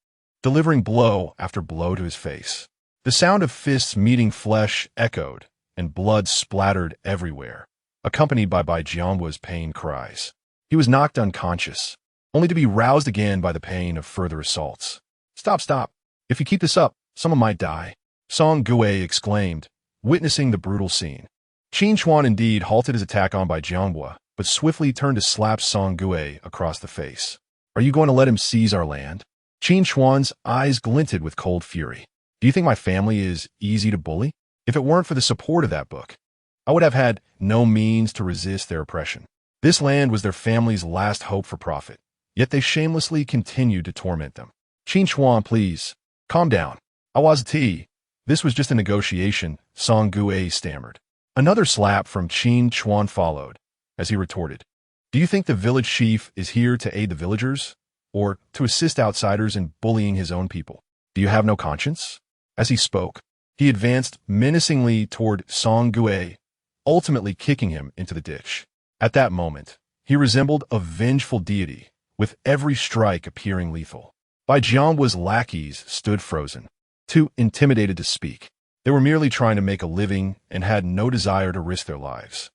delivering blow after blow to his face. The sound of fists meeting flesh echoed, and blood splattered everywhere, accompanied by Bai Jiangbo's pain cries. He was knocked unconscious, only to be roused again by the pain of further assaults. Stop, stop. If you keep this up, someone might die, Song Gue exclaimed, witnessing the brutal scene. Qin Chuan indeed halted his attack on Bai Jiangbo, but swiftly turned to slap Song Gue across the face. Are you going to let him seize our land? Qin Chuan's eyes glinted with cold fury. Do you think my family is easy to bully? If it weren't for the support of that book, I would have had no means to resist their oppression. This land was their family's last hope for profit, yet they shamelessly continued to torment them. Qin Chuan, please, calm down. Awazati, this was just a negotiation, Song Gue stammered. Another slap from Qin Chuan followed, as he retorted, do you think the village chief is here to aid the villagers, or to assist outsiders in bullying his own people? Do you have no conscience? As he spoke, he advanced menacingly toward Song Gue, ultimately kicking him into the ditch. At that moment, he resembled a vengeful deity, with every strike appearing lethal. Bai Jiangbo's lackeys stood frozen, too intimidated to speak. They were merely trying to make a living and had no desire to risk their lives.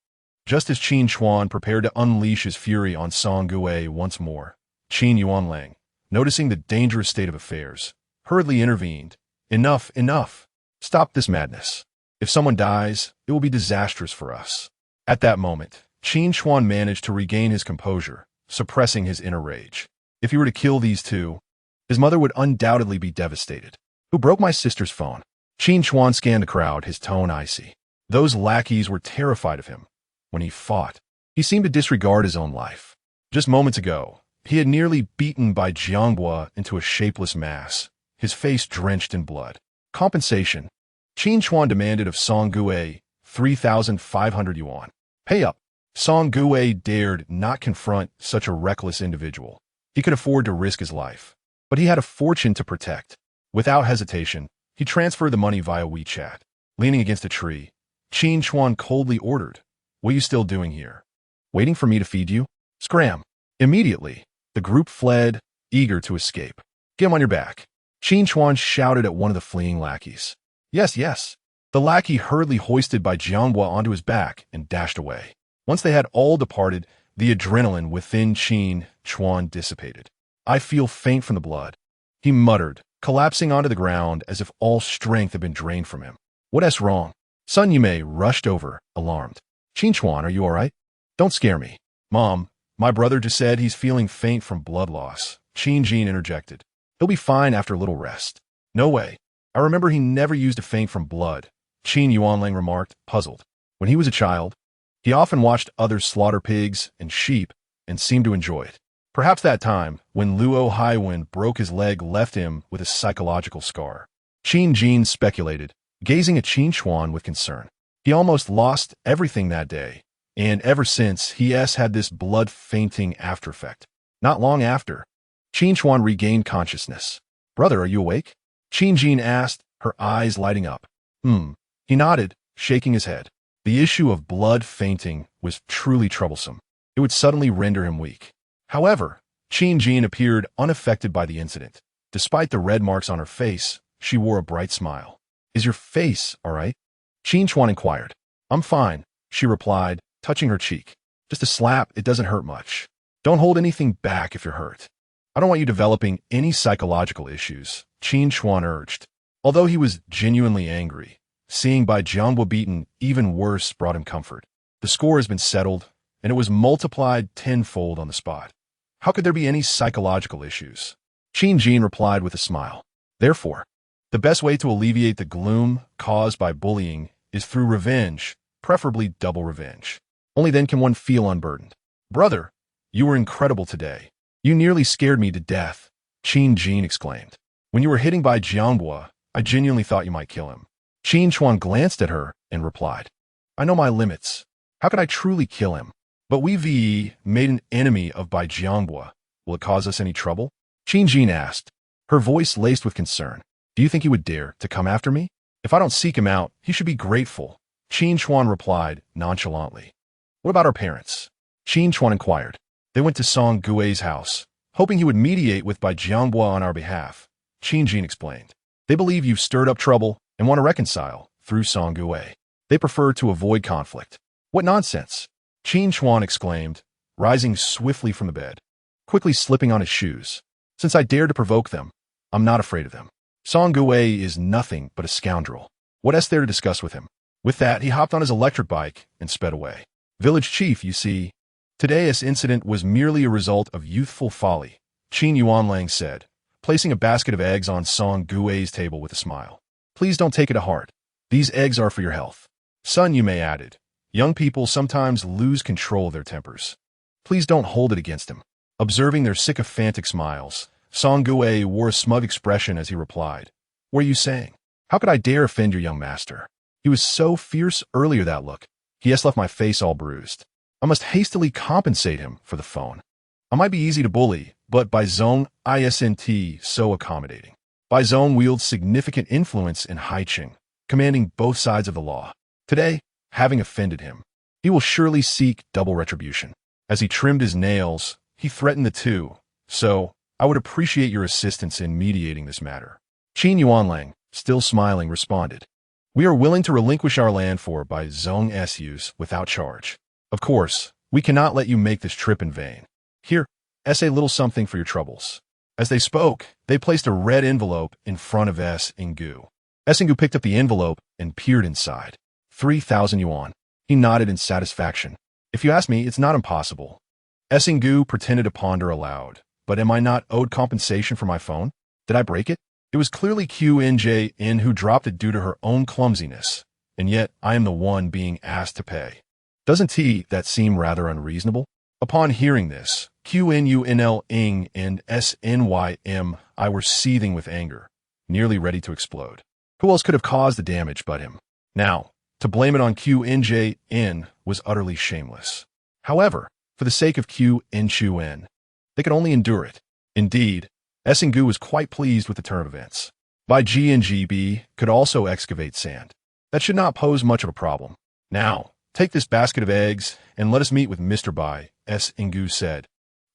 Just as Qin Chuan prepared to unleash his fury on Song Gue once more, Qin Yuanlang, noticing the dangerous state of affairs, hurriedly intervened. Enough, enough. Stop this madness. If someone dies, it will be disastrous for us. At that moment, Qin Chuan managed to regain his composure, suppressing his inner rage. If he were to kill these two, his mother would undoubtedly be devastated. Who broke my sister's phone? Qin Chuan scanned the crowd, his tone icy. Those lackeys were terrified of him. When he fought, he seemed to disregard his own life. Just moments ago, he had nearly beaten Bai Jiangbo into a shapeless mass, his face drenched in blood. Compensation. Qin Chuan demanded of Song Gue 3,500 yuan. Pay up. Song Gue dared not confront such a reckless individual. He could afford to risk his life, but he had a fortune to protect. Without hesitation, he transferred the money via WeChat. Leaning against a tree, Qin Chuan coldly ordered, what are you still doing here? Waiting for me to feed you? Scram. Immediately, the group fled, eager to escape. Get him on your back. Qin Chuan shouted at one of the fleeing lackeys. Yes, yes. The lackey hurriedly hoisted Bai Jiangbo onto his back and dashed away. Once they had all departed, the adrenaline within Qin Chuan dissipated. I feel faint from the blood, he muttered, collapsing onto the ground as if all strength had been drained from him. What's wrong? Sun Yimei rushed over, alarmed. Qin Chuan, are you all right? Don't scare me. Mom, my brother just said he's feeling faint from blood loss. Qin Jin interjected. He'll be fine after a little rest. No way. I remember he never used to faint from blood, Qin Yuanlang remarked, puzzled. When he was a child, he often watched others slaughter pigs and sheep and seemed to enjoy it. Perhaps that time, when Luo Haiwen broke his leg, left him with a psychological scar. Qin Jin speculated, gazing at Qin Chuan with concern. He almost lost everything that day, and ever since, he has had this blood-fainting after-effect. Not long after, Qin Chuan regained consciousness. Brother, are you awake? Qin Jin asked, her eyes lighting up. He nodded, shaking his head. The issue of blood fainting was truly troublesome. It would suddenly render him weak. However, Qin Jin appeared unaffected by the incident. Despite the red marks on her face, she wore a bright smile. "Is your face all right?" Qin Chuan inquired. "I'm fine," she replied, touching her cheek. "Just a slap, it doesn't hurt much. Don't hold anything back if you're hurt." "I don't want you developing any psychological issues," Qin Chuan urged. Although he was genuinely angry, seeing Bai Jianbo beaten even worse brought him comfort. The score has been settled, and it was multiplied tenfold on the spot. How could there be any psychological issues? Qin Jin replied with a smile. Therefore, the best way to alleviate the gloom caused by bullying is through revenge, preferably double revenge. Only then can one feel unburdened. "Brother, you were incredible today. You nearly scared me to death," Qin Jin exclaimed. "When you were hitting Bai Jianbo, I genuinely thought you might kill him." Qin Chuan glanced at her and replied, "I know my limits. How can I truly kill him? But we made an enemy of Bai Jianbo. Will it cause us any trouble?" Qin Jin asked, her voice laced with concern. "Do you think he would dare to come after me? If I don't seek him out, he should be grateful." Qin Chuan replied nonchalantly. "What about our parents?" Qin Chuan inquired. "They went to Song Gui's house, hoping he would mediate with Bai Jianbo on our behalf," Qin Jin explained. "They believe you've stirred up trouble and want to reconcile through Song Gui. They prefer to avoid conflict." "What nonsense!" Qin Chuan exclaimed, rising swiftly from the bed, quickly slipping on his shoes. "Since I dared to provoke them, I'm not afraid of them. Song Gui is nothing but a scoundrel. What else there to discuss with him?" With that, he hopped on his electric bike and sped away. "Village chief, you see, today's incident was merely a result of youthful folly," Qin Yuanlang said, placing a basket of eggs on Song Gui's table with a smile. "Please don't take it to heart. These eggs are for your health. Son, you may added, young people sometimes lose control of their tempers. Please don't hold it against him." Observing their sycophantic smiles, Song Gui wore a smug expression as he replied, "What are you saying? How could I dare offend your young master? He was so fierce earlier, that look. He has left my face all bruised. I must hastily compensate him for the phone. I might be easy to bully, but Bai Zong isn't so accommodating. Bai Zong wields significant influence in Haiqing, commanding both sides of the law. Today, having offended him, he will surely seek double retribution." As he trimmed his nails, he threatened the two, "So, I would appreciate your assistance in mediating this matter." Qin Yuanlang, still smiling, responded, "We are willing to relinquish our land for Bai Zong's use without charge. Of course, we cannot let you make this trip in vain. Here, a little something for your troubles." As they spoke, they placed a red envelope in front of Ingu. Ingu picked up the envelope and peered inside. 3,000 yuan. He nodded in satisfaction. "If you ask me, it's not impossible." Ingu pretended to ponder aloud. "But am I not owed compensation for my phone? Did I break it? It was clearly Qin who dropped it due to her own clumsiness, and yet I am the one being asked to pay. Doesn't that seem rather unreasonable?" Upon hearing this, Qin and Snym were seething with anger, nearly ready to explode. Who else could have caused the damage but him? Now, to blame it on Qin was utterly shameless. However, for the sake of Qin Chuan, they could only endure it. Indeed, Ingu was quite pleased with the turn of events. Bai Jianbo could also excavate sand. That should not pose much of a problem. "Now, take this basket of eggs and let us meet with Mr. Bai," Ingu said,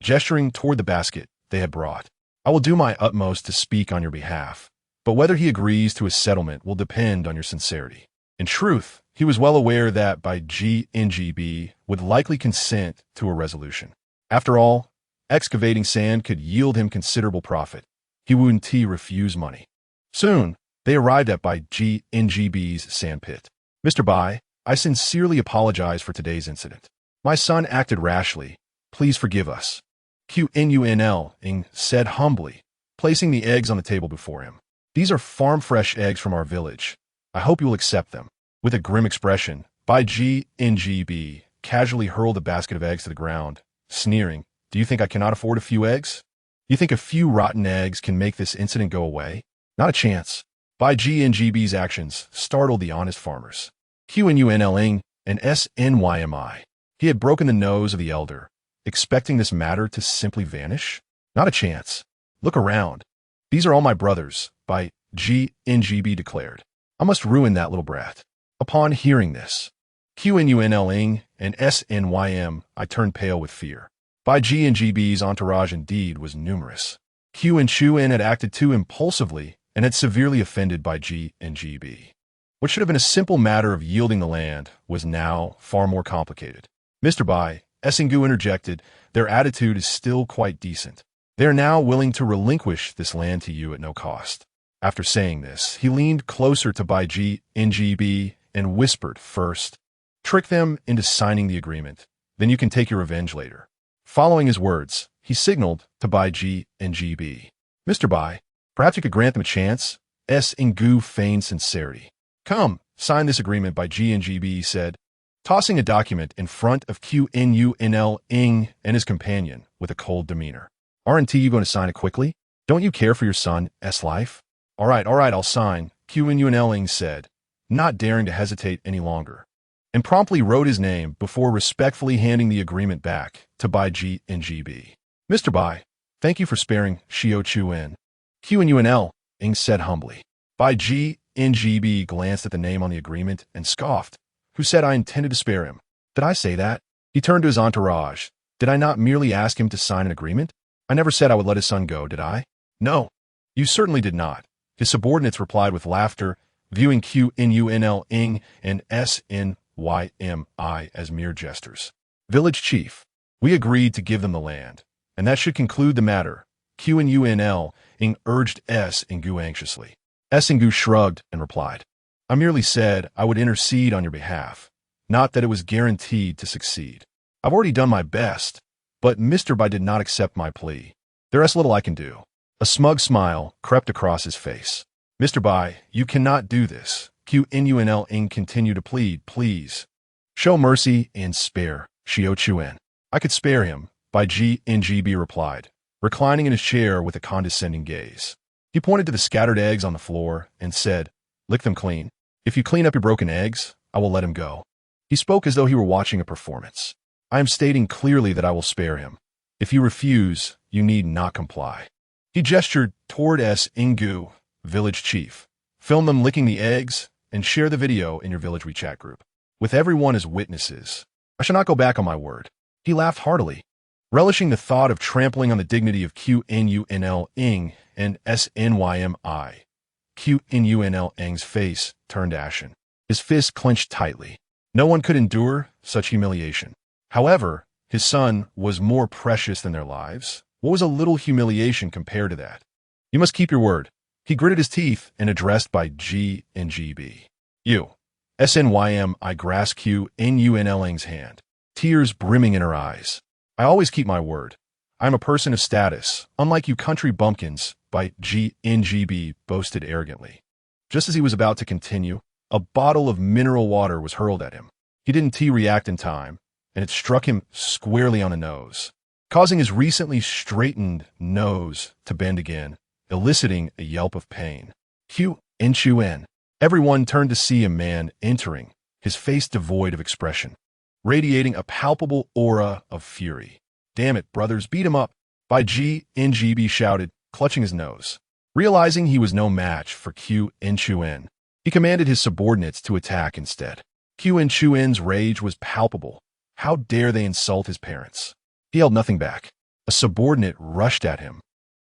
gesturing toward the basket they had brought. "I will do my utmost to speak on your behalf, but whether he agrees to a settlement will depend on your sincerity." In truth, he was well aware that Bai Jianbo would likely consent to a resolution. After all, excavating sand could yield him considerable profit. He wouldn't refuse money. Soon, they arrived at Bai Jianbo's sand pit. "Mr. Bai, I sincerely apologize for today's incident. My son acted rashly. Please forgive us," Qin said humbly, placing the eggs on the table before him. "These are farm-fresh eggs from our village. I hope you will accept them." With a grim expression, Bai Jianbo casually hurled the basket of eggs to the ground, sneering, "Do you think I cannot afford a few eggs? You think a few rotten eggs can make this incident go away? Not a chance." Bai Jianbo's actions startled the honest farmers. Qin and Snym. He had broken the nose of the elder, expecting this matter to simply vanish? Not a chance. "Look around. These are all my brothers," Bai Jianbo declared. "I must ruin that little brat." Upon hearing this, Qin and SNYM, I turned pale with fear. Bai Ji and GB's entourage indeed was numerous. Qin Chuan had acted too impulsively and had severely offended Bai Ji and GB. What should have been a simple matter of yielding the land was now far more complicated. Mr. Bai, Essingu interjected, their attitude is still quite decent. They are now willing to relinquish this land to you at no cost. After saying this, he leaned closer to Bai Ji and GB and whispered, first, trick them into signing the agreement. Then you can take your revenge later. Following his words, he signaled to Bai Ji and GB. Mr. Bai, perhaps you could grant them a chance? Essingu feigned sincerity. Come, sign this agreement, Bai Ji and GB said, tossing a document in front of Qin and his companion with a cold demeanor. Aren't you going to sign it quickly? Don't you care for your son's life? All right, I'll sign, Qin said, not daring to hesitate any longer, and promptly wrote his name before respectfully handing the agreement back to Bai Ji and GB. Mr. Bai, thank you for sparing Xiao Chuan. Qin said humbly. Bai Ji and GB glanced at the name on the agreement and scoffed. Who said I intended to spare him? Did I say that? He turned to his entourage. Did I not merely ask him to sign an agreement? I never said I would let his son go, did I? No, you certainly did not. His subordinates replied with laughter, viewing Qin and SNYMI as mere jesters. Village chief, we agreed to give them the land, and that should conclude the matter, Qin urged Essingu anxiously. Essingu shrugged and replied, I merely said I would intercede on your behalf, not that it was guaranteed to succeed. I've already done my best, but Mr. Bai did not accept my plea. There is little I can do. A smug smile crept across his face. Mr. Bai, you cannot do this. Qin continued to plead, please. Show mercy and spare Xiao Chuan. I could spare him, Bai Ji and GB replied, reclining in his chair with a condescending gaze. He pointed to the scattered eggs on the floor and said, lick them clean. If you clean up your broken eggs, I will let him go. He spoke as though he were watching a performance. I am stating clearly that I will spare him. If you refuse, you need not comply. He gestured toward Essingu, village chief. Film them licking the eggs and share the video in your village WeChat group, with everyone as witnesses. I shall not go back on my word. He laughed heartily, relishing the thought of trampling on the dignity of Qin and SNYMI. Qin face turned ashen. His fist clenched tightly. No one could endure such humiliation. However, his son was more precious than their lives. What was a little humiliation compared to that? You must keep your word. He gritted his teeth and addressed Bai Ji and GB. You. SNYMI grasped Qin hand, tears brimming in her eyes. I always keep my word. I am a person of status, unlike you country bumpkins, Bai Ji and GB boasted arrogantly. Just as he was about to continue, a bottle of mineral water was hurled at him. He didn't react in time, and it struck him squarely on the nose, causing his recently straightened nose to bend again, eliciting a yelp of pain. Qin Chuan. Everyone turned to see a man entering, his face devoid of expression, radiating a palpable aura of fury. Damn it, brothers, beat him up, Bai Ji and GB shouted, clutching his nose. Realizing he was no match for Qin Chuan, he commanded his subordinates to attack instead. Qin Chuan's rage was palpable. How dare they insult his parents? He held nothing back. A subordinate rushed at him,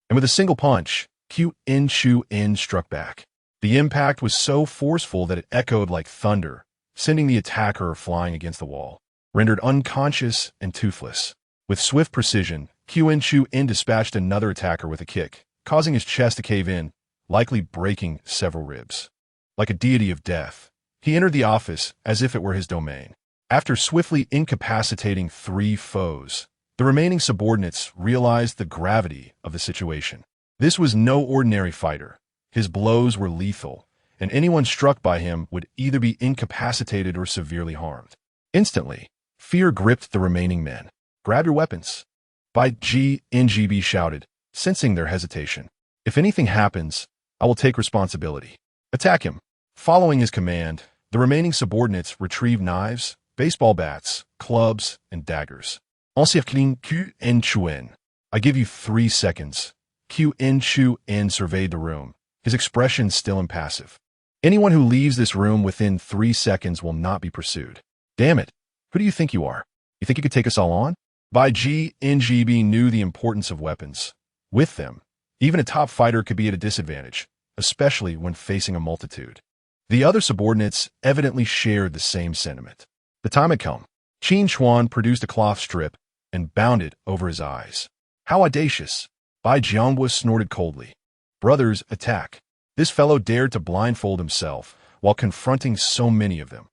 and with a single punch, Qin Chuan struck back. The impact was so forceful that it echoed like thunder, sending the attacker flying against the wall, rendered unconscious and toothless. With swift precision, Qin Chuan dispatched another attacker with a kick, causing his chest to cave in, likely breaking several ribs. Like a deity of death, he entered the office as if it were his domain. After swiftly incapacitating 3 foes, the remaining subordinates realized the gravity of the situation. This was no ordinary fighter. His blows were lethal, and anyone struck by him would either be incapacitated or severely harmed. Instantly, fear gripped the remaining men. Grab your weapons, Bai Ji and GB shouted, sensing their hesitation. If anything happens, I will take responsibility. Attack him. Following his command, the remaining subordinates retrieved knives, baseball bats, clubs, and daggers. Encircling Qin Chuan. I give you 3 seconds. Qin Chuan surveyed the room, his expression still impassive. Anyone who leaves this room within 3 seconds will not be pursued. Damn it. Who do you think you are? You think you could take us all on? Bai Ji NGB knew the importance of weapons. With them, even a top fighter could be at a disadvantage, especially when facing a multitude. The other subordinates evidently shared the same sentiment. The time had come. Qin Chuan produced a cloth strip and bound it over his eyes. How audacious! Bai Jianhua snorted coldly. Brothers, attack. This fellow dared to blindfold himself while confronting so many of them.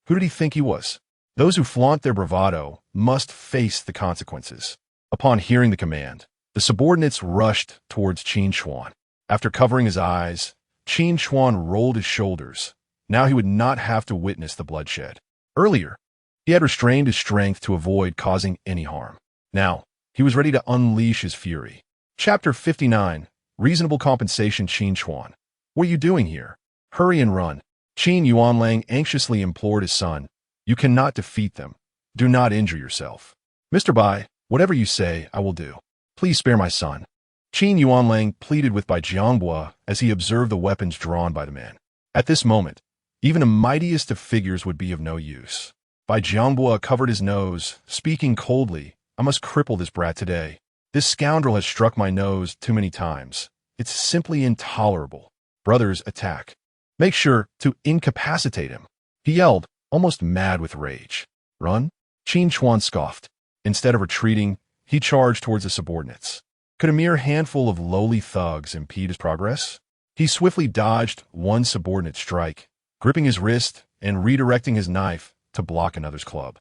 Who did he think he was? Those who flaunt their bravado must face the consequences. Upon hearing the command, the subordinates rushed towards Qin Chuan. After covering his eyes, Qin Chuan rolled his shoulders. Now he would not have to witness the bloodshed. Earlier, he had restrained his strength to avoid causing any harm. Now, he was ready to unleash his fury. Chapter 59, Reasonable Compensation. Qin Chuan. What are you doing here? Hurry and run. Qin Yuanlang anxiously implored his son. You cannot defeat them. Do not injure yourself. Mr. Bai, whatever you say, I will do. Please spare my son. Qin Yuanlang pleaded with Bai Jianhua as he observed the weapons drawn by the men. At this moment, even the mightiest of figures would be of no use. Bai Jianhua covered his nose, speaking coldly. I must cripple this brat today. This scoundrel has struck my nose too many times. It's simply intolerable. Brothers, attack. Make sure to incapacitate him. He yelled, almost mad with rage. Run? Qin Chuan scoffed. Instead of retreating, he charged towards the subordinates. Could a mere handful of lowly thugs impede his progress? He swiftly dodged one subordinate's strike, gripping his wrist and redirecting his knife to block another's club.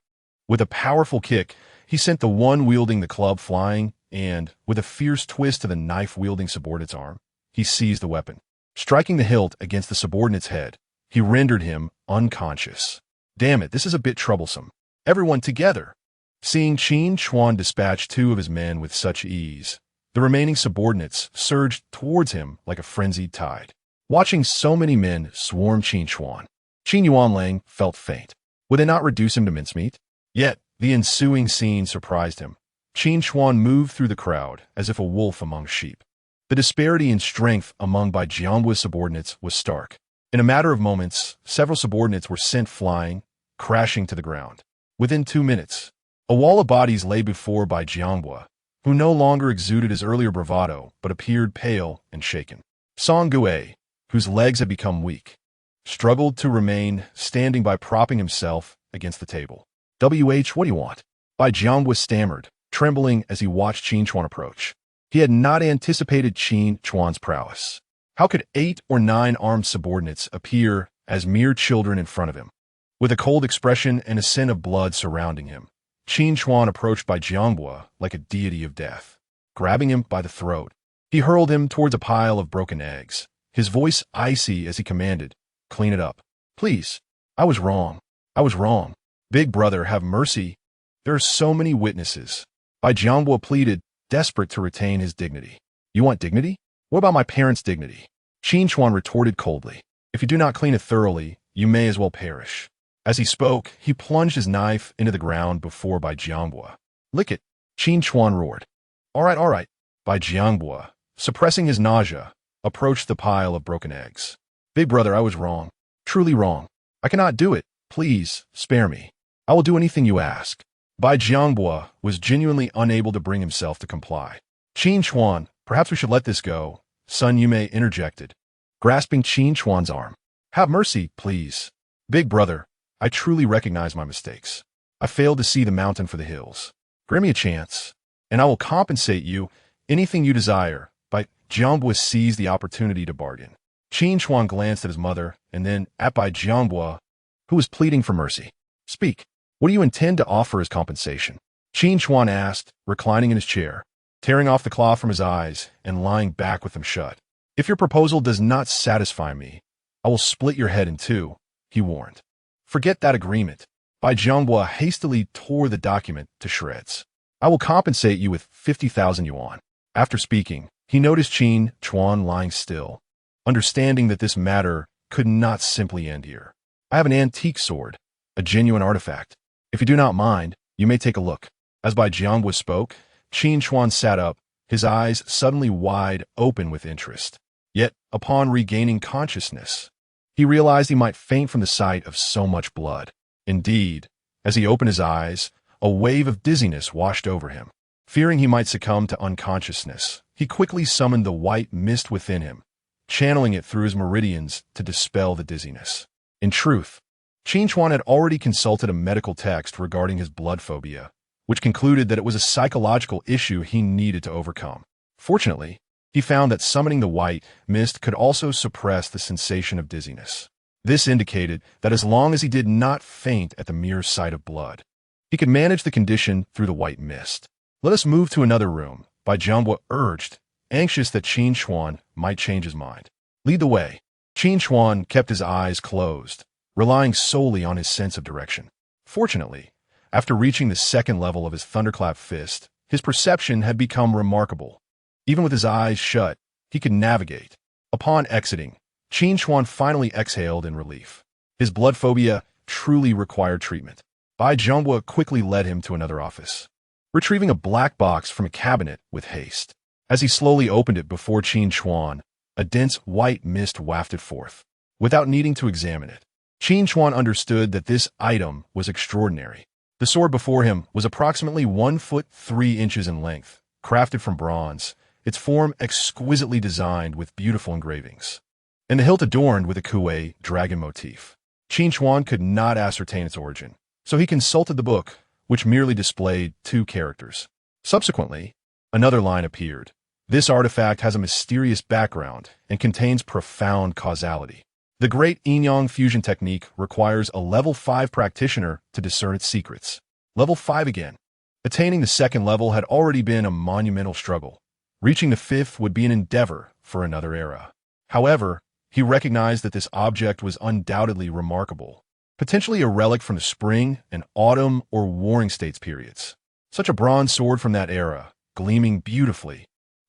With a powerful kick, he sent the one wielding the club flying, and, with a fierce twist to the knife-wielding subordinate's arm, he seized the weapon. Striking the hilt against the subordinate's head, he rendered him unconscious. Damn it, this is a bit troublesome. Everyone together! Seeing Qin Chuan dispatch two of his men with such ease, the remaining subordinates surged towards him like a frenzied tide. Watching so many men swarm Qin Chuan, Qin Yuanlang felt faint. Would they not reduce him to mincemeat? Yet, the ensuing scene surprised him. Qin Chuan moved through the crowd as if a wolf among sheep. The disparity in strength among Bai Jianhua's subordinates was stark. In a matter of moments, several subordinates were sent flying, crashing to the ground. Within 2 minutes, a wall of bodies lay before Bai Jianhua, who no longer exuded his earlier bravado but appeared pale and shaken. Song Gue, whose legs had become weak, struggled to remain standing by propping himself against the table. What do you want? Bai Jianhua stammered, trembling as he watched Qin Chuan approach. He had not anticipated Qin Chuan's prowess. How could 8 or 9 armed subordinates appear as mere children in front of him? With a cold expression and a scent of blood surrounding him, Qin Chuan approached Bai Jianhua like a deity of death. Grabbing him by the throat, he hurled him towards a pile of broken eggs, his voice icy as he commanded, "Clean it up. Please. I was wrong. I was wrong. Big brother, have mercy. There are so many witnesses." Bai Jianhua pleaded, desperate to retain his dignity. You want dignity? What about my parents' dignity? Qin Chuan retorted coldly. If you do not clean it thoroughly, you may as well perish. As he spoke, he plunged his knife into the ground before Bai Jianhua. Lick it, Qin Chuan roared. All right. Bai Jianhua, suppressing his nausea, approached the pile of broken eggs. Big brother, I was wrong. Truly wrong. I cannot do it. Please, spare me. I will do anything you ask. Bai Jianhua was genuinely unable to bring himself to comply. Qin Chuan, perhaps we should let this go. Sun Yume interjected, grasping Qin Chuan's arm. Have mercy, please. Big brother, I truly recognize my mistakes. I failed to see the mountain for the hills. Grant me a chance, and I will compensate you anything you desire. Bai Jianhua seized the opportunity to bargain. Qin Chuan glanced at his mother and then at Bai Jianhua, who was pleading for mercy. Speak. What do you intend to offer as compensation? Qin Chuan asked, reclining in his chair, tearing off the cloth from his eyes and lying back with them shut. If your proposal does not satisfy me, I will split your head in two, he warned. Forget that agreement. Bai Jianhua hastily tore the document to shreds. I will compensate you with 50,000 yuan. After speaking, he noticed Qin Chuan lying still, understanding that this matter could not simply end here. I have an antique sword, a genuine artifact. If you do not mind, you may take a look. As Bai Jianhua spoke, Qin Chuan sat up, his eyes suddenly wide open with interest. Yet, upon regaining consciousness, he realized he might faint from the sight of so much blood. Indeed, As he opened his eyes, a wave of dizziness washed over him. Fearing he might succumb to unconsciousness, he quickly summoned the white mist within him, channeling it through his meridians to dispel the dizziness. In truth, Qin Chuan had already consulted a medical text regarding his blood phobia, which concluded that it was a psychological issue he needed to overcome. Fortunately, he found that summoning the white mist could also suppress the sensation of dizziness. This indicated that as long as he did not faint at the mere sight of blood, he could manage the condition through the white mist. "Let us move to another room," Bai Jianbo urged, anxious that Qin Chuan might change his mind. "Lead the way." Qin Chuan kept his eyes closed, relying solely on his sense of direction. Fortunately, after reaching the second level of his thunderclap fist, his perception had become remarkable. Even with his eyes shut, he could navigate. Upon exiting, Qin Chuan finally exhaled in relief. His blood phobia truly required treatment. Bai Jianbo quickly led him to another office, retrieving a black box from a cabinet with haste. As he slowly opened it before Qin Chuan, a dense white mist wafted forth. Without needing to examine it, Qin Chuan understood that this item was extraordinary. The sword before him was approximately 1 foot 3 inches in length, crafted from bronze, its form exquisitely designed with beautiful engravings, and the hilt adorned with a kuei dragon motif. Qin Chuan could not ascertain its origin, so he consulted the book, which merely displayed 2 characters. Subsequently, another line appeared. This artifact has a mysterious background and contains profound causality. The great yin-yang fusion technique requires a level 5 practitioner to discern its secrets. Level 5 again. Attaining the second level had already been a monumental struggle. Reaching the 5th would be an endeavor for another era. However, he recognized that this object was undoubtedly remarkable, potentially a relic from the spring and autumn or warring states periods. Such a bronze sword from that era, gleaming beautifully,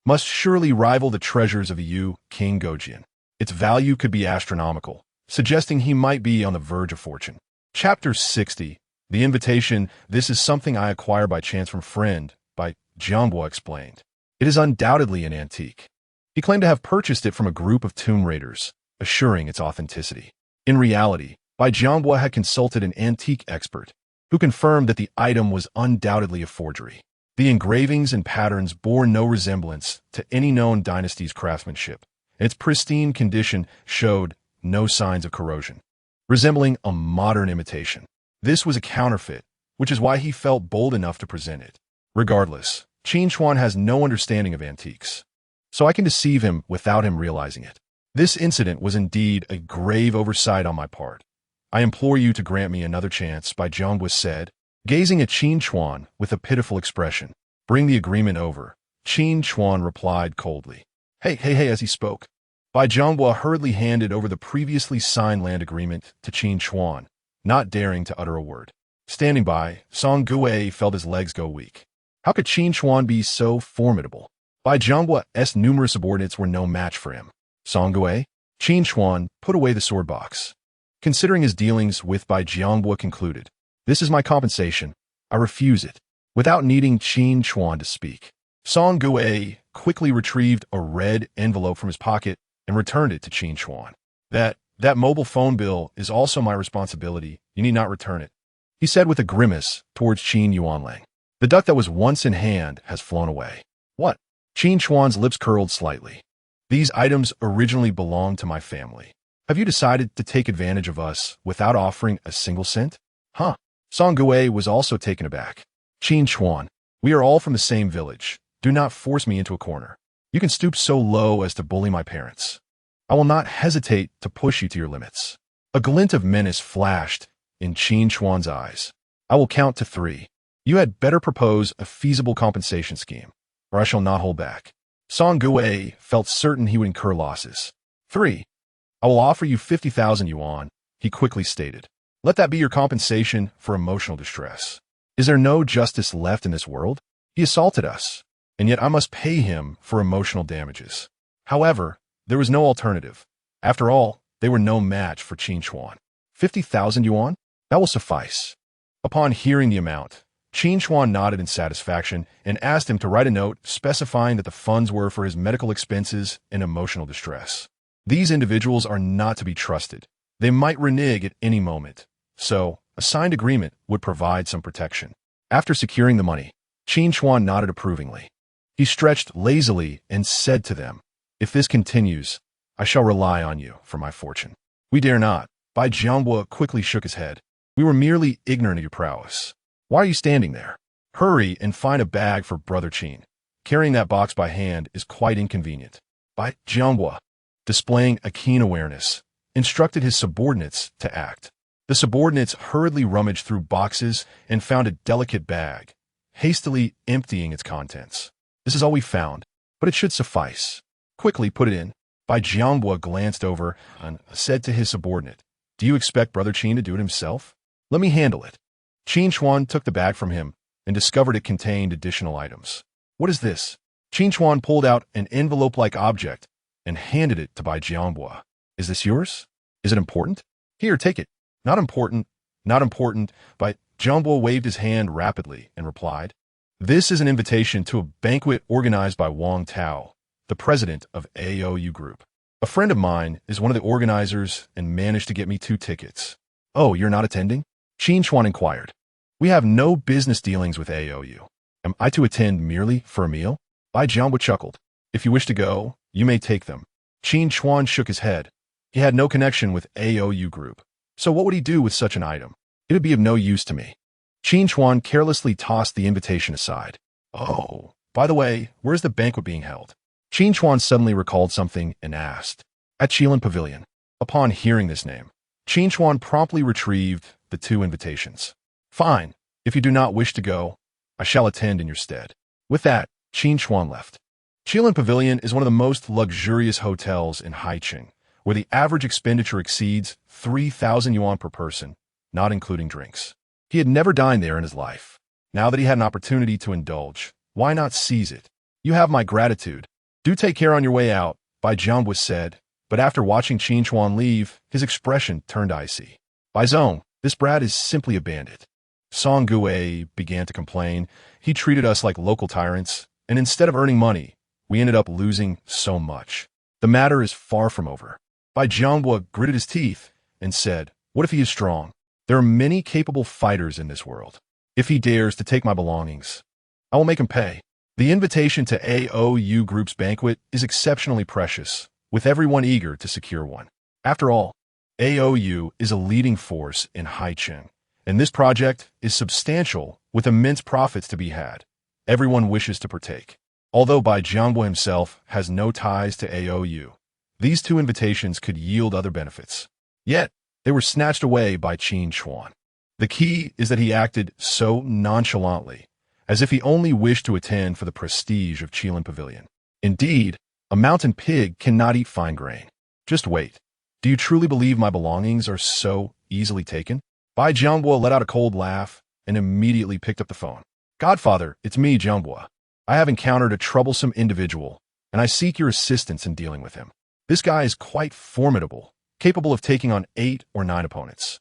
must surely rival the treasures of the Yu King Gojian. Its value could be astronomical, suggesting he might be on the verge of fortune. Chapter 60. The invitation. "This is something I acquired by chance from friend," Bai Jianbo explained. "It is undoubtedly an antique." He claimed to have purchased it from a group of tomb raiders, assuring its authenticity. In reality, Bai Jianbo had consulted an antique expert, who confirmed that the item was undoubtedly a forgery. The engravings and patterns bore no resemblance to any known dynasty's craftsmanship, and its pristine condition showed no signs of corrosion, resembling a modern imitation. This was a counterfeit, which is why he felt bold enough to present it. Regardless, Qin Chuan has no understanding of antiques, so I can deceive him without him realizing it. This incident was indeed a grave oversight on my part. I implore you to grant me another chance, Bai Jianbo said, gazing at Qin Chuan with a pitiful expression. "Bring the agreement over," Qin Chuan replied coldly. Hey, as he spoke, Bai Jianbo hurriedly handed over the previously signed land agreement to Qin Chuan, not daring to utter a word. Standing by, Song Gui felt his legs go weak. How could Qin Chuan be so formidable? Bai Jianbo's numerous subordinates were no match for him. Song Gui, Qin Chuan put away the sword box. Considering his dealings with Bai Jianbo concluded, "This is my compensation. I refuse it," without needing Qin Chuan to speak. Song Gui quickly retrieved a red envelope from his pocket and returned it to Qin Chuan. That mobile phone bill is also my responsibility. You need not return it," he said with a grimace towards Qin Yuanlang. "The duck that was once in hand has flown away." "What?" Qin Chuan's lips curled slightly. "These items originally belonged to my family. Have you decided to take advantage of us without offering a single cent?" "Huh?" Song Gui was also taken aback. "Qin Chuan, we are all from the same village. Do not force me into a corner. You can stoop so low as to bully my parents. I will not hesitate to push you to your limits." A glint of menace flashed in Qin Chuan's eyes. "I will count to 3. You had better propose a feasible compensation scheme, or I shall not hold back." Song Gui felt certain he would incur losses. 3. "I will offer you 50,000 yuan, he quickly stated. "Let that be your compensation for emotional distress. Is there no justice left in this world? He assaulted us, and yet I must pay him for emotional damages." However, there was no alternative. After all, they were no match for Qin Chuan. 50,000 yuan? That will suffice. Upon hearing the amount, Qin Chuan nodded in satisfaction and asked him to write a note specifying that the funds were for his medical expenses and emotional distress. These individuals are not to be trusted. They might renege at any moment, so A signed agreement would provide some protection. After securing the money, Qin Chuan nodded approvingly. He stretched lazily and said to them, "If this continues, I shall rely on you for my fortune." "We dare not." Bai Jianhua quickly shook his head. "We were merely ignorant of your prowess. Why are you standing there? Hurry and find a bag for Brother Qin. Carrying that box by hand is quite inconvenient." Bai Jianhua, displaying a keen awareness, instructed his subordinates to act. The subordinates hurriedly rummaged through boxes and found a delicate bag, hastily emptying its contents. "This is all we found, but it should suffice. Quickly put it in." Bai Jianhua glanced over and said to his subordinate, "Do you expect Brother Qin to do it himself? Let me handle it." Qin Chuan took the bag from him and discovered it contained additional items. "What is this?" Qin Chuan pulled out an envelope-like object and handed it to Bai Jianhua. "Is this yours? Is it important? Here, take it." "Not important, not important." Bai Jianhua waved his hand rapidly and replied, "This is an invitation to a banquet organized by Wang Tao, the president of AOU Group. A friend of mine is one of the organizers and managed to get me 2 tickets. "Oh, you're not attending?" Qin Chuan inquired. "We have no business dealings with AOU. Am I to attend merely for a meal?" Bai Jianhua chuckled. "If you wish to go, you may take them." Qin Chuan shook his head. He had no connection with AOU Group. So what would he do with such an item? It would be of no use to me. Qin Chuan carelessly tossed the invitation aside. "Oh, by the way, where's the banquet being held?" Qin Chuan suddenly recalled something and asked. "At Qilin Pavilion." Upon hearing this name, Qin Chuan promptly retrieved the 2 invitations. "Fine. If you do not wish to go, I shall attend in your stead." With that, Qin Chuan left. Qilin Pavilion is one of the most luxurious hotels in Haicheng, where the average expenditure exceeds 3,000 yuan per person, not including drinks. He had never dined there in his life. Now that he had an opportunity to indulge, why not seize it? "You have my gratitude. Do take care on your way out," Bai Jianhua said, but after watching Qin Chuan leave, his expression turned icy. "Bai Zong, this brat is simply a bandit." Song Gue began to complain. "He treated us like local tyrants, and instead of earning money, we ended up losing so much. The matter is far from over." Bai Jianhua gritted his teeth and said, "What if he is strong? There are many capable fighters in this world. If he dares to take my belongings, I will make him pay." The invitation to AOU Group's banquet is exceptionally precious, with everyone eager to secure one. After all, AOU is a leading force in Haicheng, and this project is substantial with immense profits to be had. Everyone wishes to partake. Although Bai Jianhua himself has no ties to AOU, these 2 invitations could yield other benefits. Yet, they were snatched away by Qin Chuan. The key is that he acted so nonchalantly, as if he only wished to attend for the prestige of Qilin Pavilion. Indeed, a mountain pig cannot eat fine grain. "Just wait. Do you truly believe my belongings are so easily taken?" Bai Jianhua let out a cold laugh and immediately picked up the phone. "Godfather, it's me, Jianhua. I have encountered a troublesome individual, and I seek your assistance in dealing with him. This guy is quite formidable, capable of taking on 8 or 9 opponents.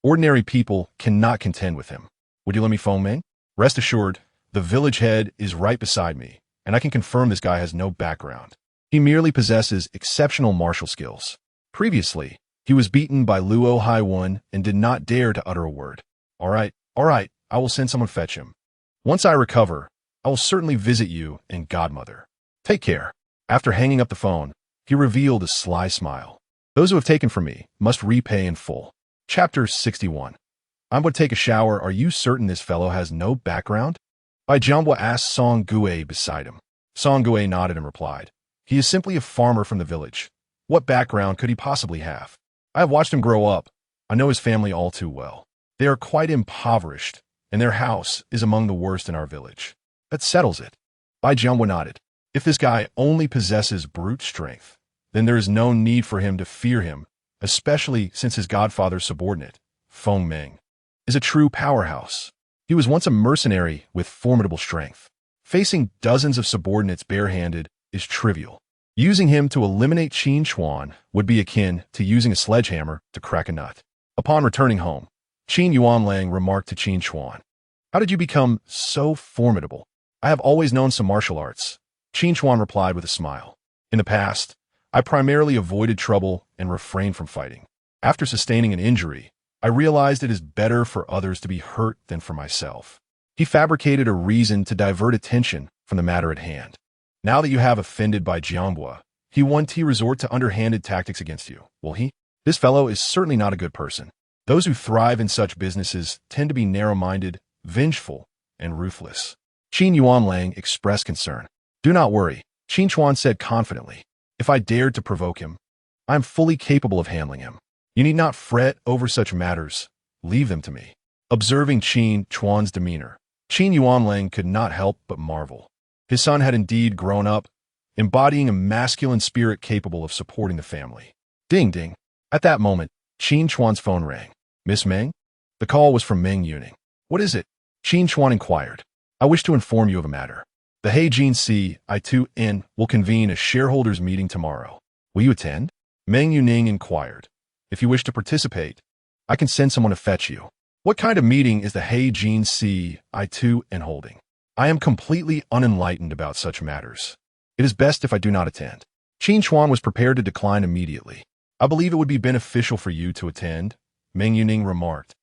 Ordinary people cannot contend with him. Would you let me phone Meng? Rest assured, the village head is right beside me, and I can confirm this guy has no background. He merely possesses exceptional martial skills. Previously, he was beaten by Luo Haiwen and did not dare to utter a word. All right, I will send someone fetch him. Once I recover, I will certainly visit you and Godmother. Take care." After hanging up the phone, he revealed a sly smile. "Those who have taken from me must repay in full." Chapter 61. "I'm going to take a shower. Are you certain this fellow has no background?" Bai Jianhua asked Song Gue beside him. Song Gue nodded and replied, "He is simply a farmer from the village. What background could he possibly have? I have watched him grow up. I know his family all too well. They are quite impoverished, and their house is among the worst in our village. That settles it." Bai Jianhua nodded. If this guy only possesses brute strength, then there is no need for him to fear him, especially since his godfather's subordinate, Feng Meng, is a true powerhouse. He was once a mercenary with formidable strength. Facing dozens of subordinates barehanded is trivial. Using him to eliminate Qin Chuan would be akin to using a sledgehammer to crack a nut. Upon returning home, Qin Yuanlang remarked to Qin Chuan, "How did you become so formidable?" "I have always known some martial arts," Qin Chuan replied with a smile. "In the past, I primarily avoided trouble and refrained from fighting. After sustaining an injury, I realized it is better for others to be hurt than for myself. He fabricated a reason to divert attention from the matter at hand. Now that you have offended by Jianghua, he won't resort to underhanded tactics against you, will he? This fellow is certainly not a good person. Those who thrive in such businesses tend to be narrow-minded, vengeful, and ruthless. Qin Yuanlang expressed concern. Do not worry, Qin Chuan said confidently. If I dared to provoke him, I am fully capable of handling him. You need not fret over such matters. Leave them to me. Observing Qin Chuan's demeanor, Qin Yuanlang could not help but marvel. His son had indeed grown up, embodying a masculine spirit capable of supporting the family. Ding ding. At that moment, Qin Chuan's phone rang. Miss Meng? The call was from Meng Yuning. What is it? Qin Chuan inquired. I wish to inform you of a matter. The Heijin CI2N will convene a shareholders meeting tomorrow. Will you attend? Meng Yuning inquired. If you wish to participate, I can send someone to fetch you. What kind of meeting is the Heijin CI2N holding? I am completely unenlightened about such matters. It is best if I do not attend. Qin Chuan was prepared to decline immediately. I believe it would be beneficial for you to attend, Meng Yuning remarked.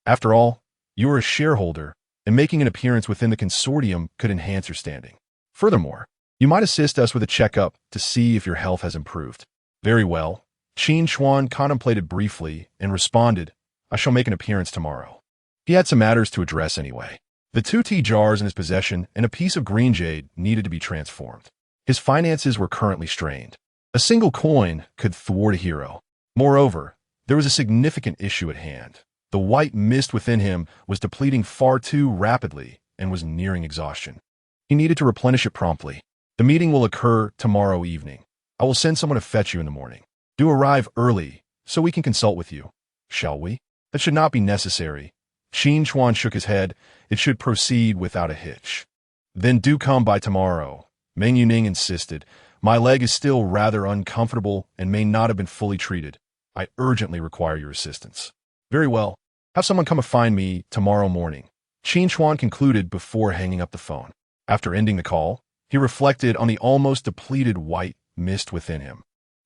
After all, you are a shareholder, and making an appearance within the consortium could enhance your standing. Furthermore, you might assist us with a checkup to see if your health has improved. Very well. Qin Chuan contemplated briefly and responded, I shall make an appearance tomorrow. He had some matters to address anyway. The 2 tea jars in his possession and a piece of green jade needed to be transformed. His finances were currently strained. A single coin could thwart a hero. Moreover, there was a significant issue at hand. The white mist within him was depleting far too rapidly and was nearing exhaustion. He needed to replenish it promptly. The meeting will occur tomorrow evening. I will send someone to fetch you in the morning. Do arrive early so we can consult with you. Shall we? That should not be necessary. Qin Chuan shook his head. It should proceed without a hitch. Then do come by tomorrow, Meng Yuning insisted. My leg is still rather uncomfortable and may not have been fully treated. I urgently require your assistance. Very well. Have someone come and find me tomorrow morning, Qin Chuan concluded before hanging up the phone. After ending the call, he reflected on the almost depleted white mist within him,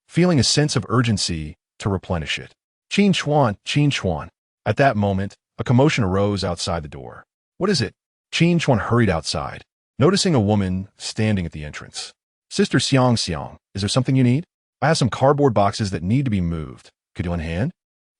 feeling a sense of urgency to replenish it. Qin Chuan, Qin Chuan. At that moment, a commotion arose outside the door. What is it? Qin Chuan hurried outside, noticing a woman standing at the entrance. Sister Xiang, is there something you need? I have some cardboard boxes that need to be moved. Could you lend a hand?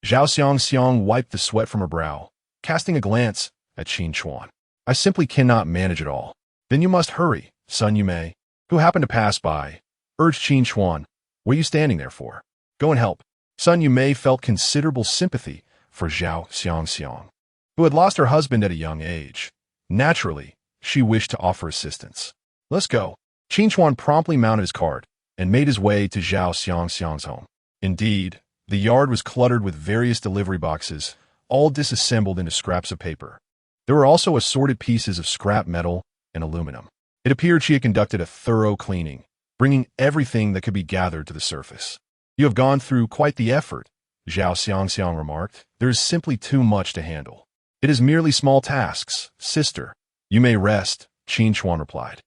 Zhao Xiang wiped the sweat from her brow, casting a glance at Qin Chuan. I simply cannot manage it all. Then you must hurry, Sun Yumei, who happened to pass by, urged Qin Chuan. What are you standing there for? Go and help. Sun Yumei felt considerable sympathy for Zhao Xiang, who had lost her husband at a young age. Naturally, she wished to offer assistance. Let's go. Qin Chuan promptly mounted his cart and made his way to Zhao Xiang's home. Indeed, the yard was cluttered with various delivery boxes, all disassembled into scraps of paper. There were also assorted pieces of scrap metal and aluminum. It appeared she had conducted a thorough cleaning, bringing everything that could be gathered to the surface. You have gone through quite the effort, Zhao Xiang remarked. There is simply too much to handle. It is merely small tasks, sister. You may rest, Qin Chuan replied.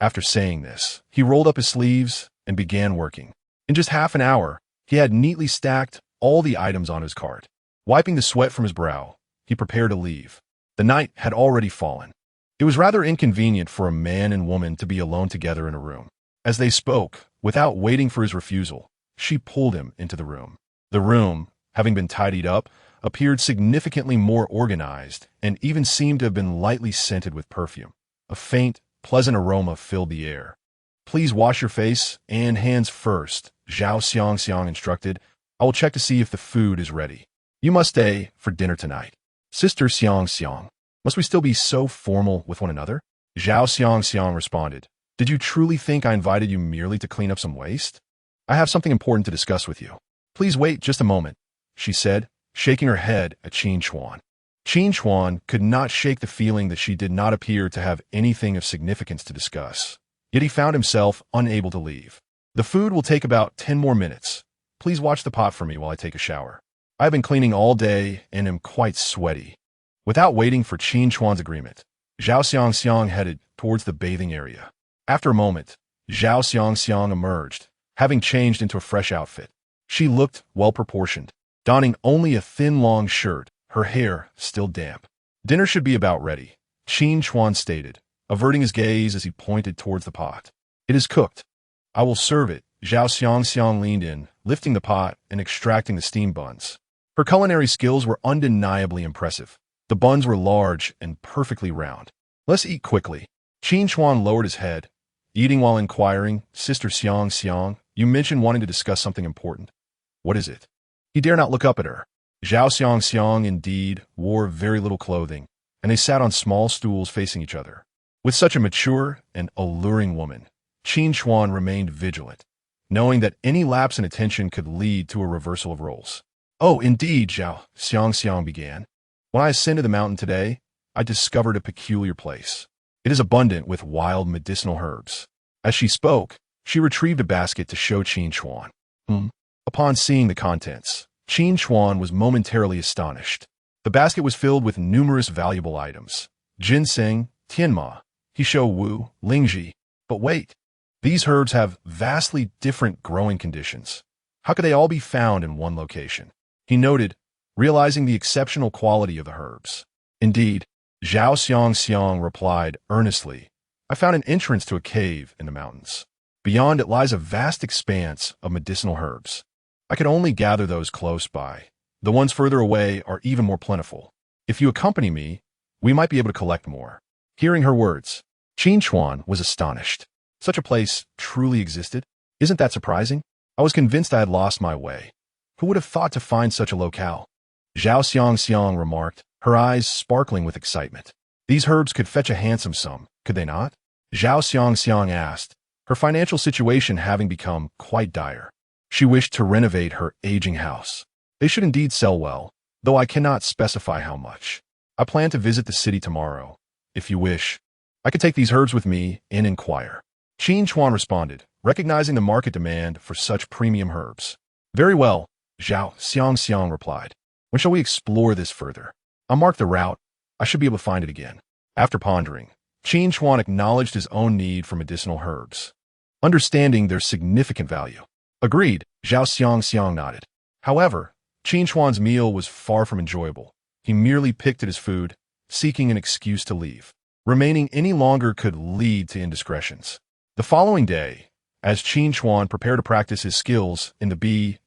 After saying this, he rolled up his sleeves and began working. In just half an hour, he had neatly stacked all the items on his cart. Wiping the sweat from his brow, he prepared to leave. The night had already fallen. It was rather inconvenient for a man and woman to be alone together in a room. As they spoke, without waiting for his refusal, she pulled him into the room. The room, having been tidied up, appeared significantly more organized and even seemed to have been lightly scented with perfume. A faint, pleasant aroma filled the air. Please wash your face and hands first, Zhao Xiang instructed. I will check to see if the food is ready. You must stay for dinner tonight. Sister Xiang, must we still be so formal with one another? Zhao Xiang responded. Did you truly think I invited you merely to clean up some waste? I have something important to discuss with you. Please wait just a moment, she said, shaking her head at Qin Chuan. Qin Chuan could not shake the feeling that she did not appear to have anything of significance to discuss. Yet he found himself unable to leave. The food will take about 10 more minutes. Please watch the pot for me while I take a shower. I have been cleaning all day and am quite sweaty. Without waiting for Qin Chuan's agreement, Zhao Xiang headed towards the bathing area. After a moment, Zhao Xiang emerged, having changed into a fresh outfit. She looked well-proportioned, donning only a thin long shirt her hair still damp. Dinner should be about ready, Qin Chuan stated, averting his gaze as he pointed towards the pot. It is cooked. I will serve it. Zhao Xiang leaned in, lifting the pot and extracting the steam buns. Her culinary skills were undeniably impressive. The buns were large and perfectly round. Let's eat quickly. Qin Chuan lowered his head, eating while inquiring, Sister Xiang, you mentioned wanting to discuss something important. What is it? He dare not look up at her. Zhao Xiang indeed wore very little clothing, and they sat on small stools facing each other. With such a mature and alluring woman, Qin Chuan remained vigilant, knowing that any lapse in attention could lead to a reversal of roles. Oh, indeed, Zhao Xiang began. When I ascended the mountain today, I discovered a peculiar place. It is abundant with wild medicinal herbs. As she spoke, she retrieved a basket to show Qin Chuan. Upon seeing the contents, Qin Chuan was momentarily astonished. The basket was filled with numerous valuable items. Ginseng, tianma, Hishou Wu, Lingji. But wait, these herbs have vastly different growing conditions. How could they all be found in one location? He noted, realizing the exceptional quality of the herbs. Indeed, Zhao Xiang replied earnestly, I found an entrance to a cave in the mountains. Beyond it lies a vast expanse of medicinal herbs. I could only gather those close by. The ones further away are even more plentiful. If you accompany me, we might be able to collect more. Hearing her words, Qin Chuan was astonished. Such a place truly existed? Isn't that surprising? I was convinced I had lost my way. Who would have thought to find such a locale? Zhao Xiang remarked, her eyes sparkling with excitement. These herbs could fetch a handsome sum, could they not? Zhao Xiang asked, her financial situation having become quite dire. She wished to renovate her aging house. They should indeed sell well, though I cannot specify how much. I plan to visit the city tomorrow. If you wish, I could take these herbs with me and inquire. Qin Chuan responded, recognizing the market demand for such premium herbs. Very well, Zhao Xiang replied. When shall we explore this further? I'll mark the route. I should be able to find it again. After pondering, Qin Chuan acknowledged his own need for medicinal herbs, understanding their significant value. Agreed, Zhao Xiang nodded. However, Qin Chuan's meal was far from enjoyable. He merely picked at his food, seeking an excuse to leave. Remaining any longer could lead to indiscretions. The following day, as Qin Chuan prepared to practice his skills in the Li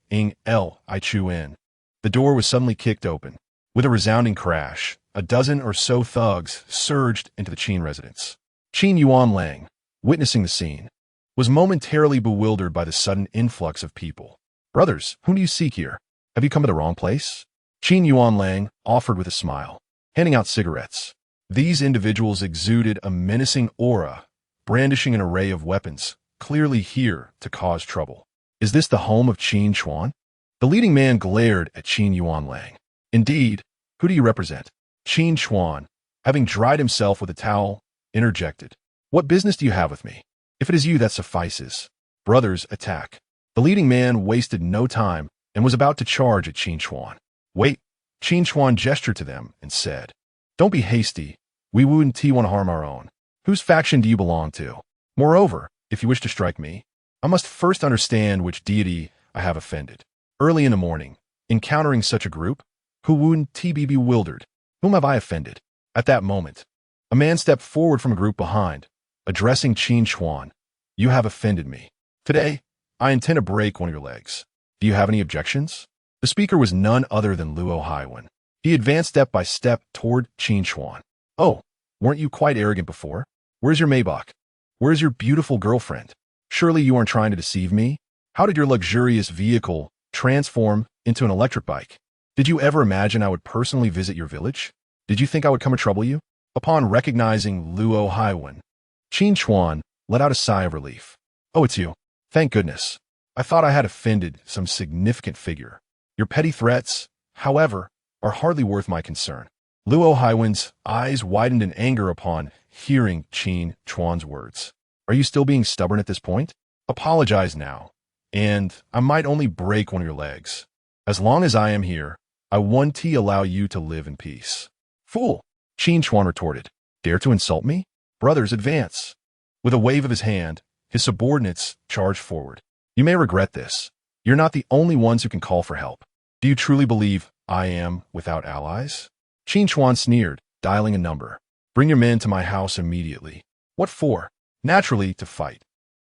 the door was suddenly kicked open. With a resounding crash, a dozen or so thugs surged into the Qin residence. Qin Yuanlang, witnessing the scene, was momentarily bewildered by the sudden influx of people. Brothers, whom do you seek here? Have you come to the wrong place? Qin Yuanlang offered with a smile, handing out cigarettes. These individuals exuded a menacing aura, brandishing an array of weapons, clearly here to cause trouble. Is this the home of Qin Chuan? The leading man glared at Qin Yuanlang. Indeed, who do you represent? Qin Chuan, having dried himself with a towel, interjected. What business do you have with me? If it is you, that suffices. Brothers, attack. The leading man wasted no time and was about to charge at Qin Chuan. Wait, Qin Chuan gestured to them and said, don't be hasty. We wouldn't want to harm our own. Whose faction do you belong to? Moreover, if you wish to strike me, I must first understand which deity I have offended. Early in the morning, encountering such a group, who wouldn't be bewildered? Whom have I offended? At that moment, a man stepped forward from a group behind, addressing Qin Chuan. You have offended me. Today, I intend to break one of your legs. Do you have any objections? The speaker was none other than Luo Haiwen. He advanced step by step toward Qin Chuan. Oh, weren't you quite arrogant before? Where's your Maybach? Where's your beautiful girlfriend? Surely you aren't trying to deceive me? How did your luxurious vehicle transform into an electric bike? Did you ever imagine I would personally visit your village? Did you think I would come and trouble you? Upon recognizing Luo Haiwen, Qin Chuan let out a sigh of relief. Oh, it's you. Thank goodness. I thought I had offended some significant figure. Your petty threats, however, are hardly worth my concern. Luo Haiwen's eyes widened in anger upon hearing Qin Chuan's words. Are you still being stubborn at this point? Apologize now, and I might only break one of your legs. As long as I am here, I won't allow you to live in peace. Fool, Qin Chuan retorted. Dare to insult me? Brothers, advance. With a wave of his hand, his subordinates charged forward. You may regret this. You're not the only ones who can call for help. Do you truly believe I am without allies? Qin Chuan sneered, dialing a number. Bring your men to my house immediately. What for? Naturally, to fight.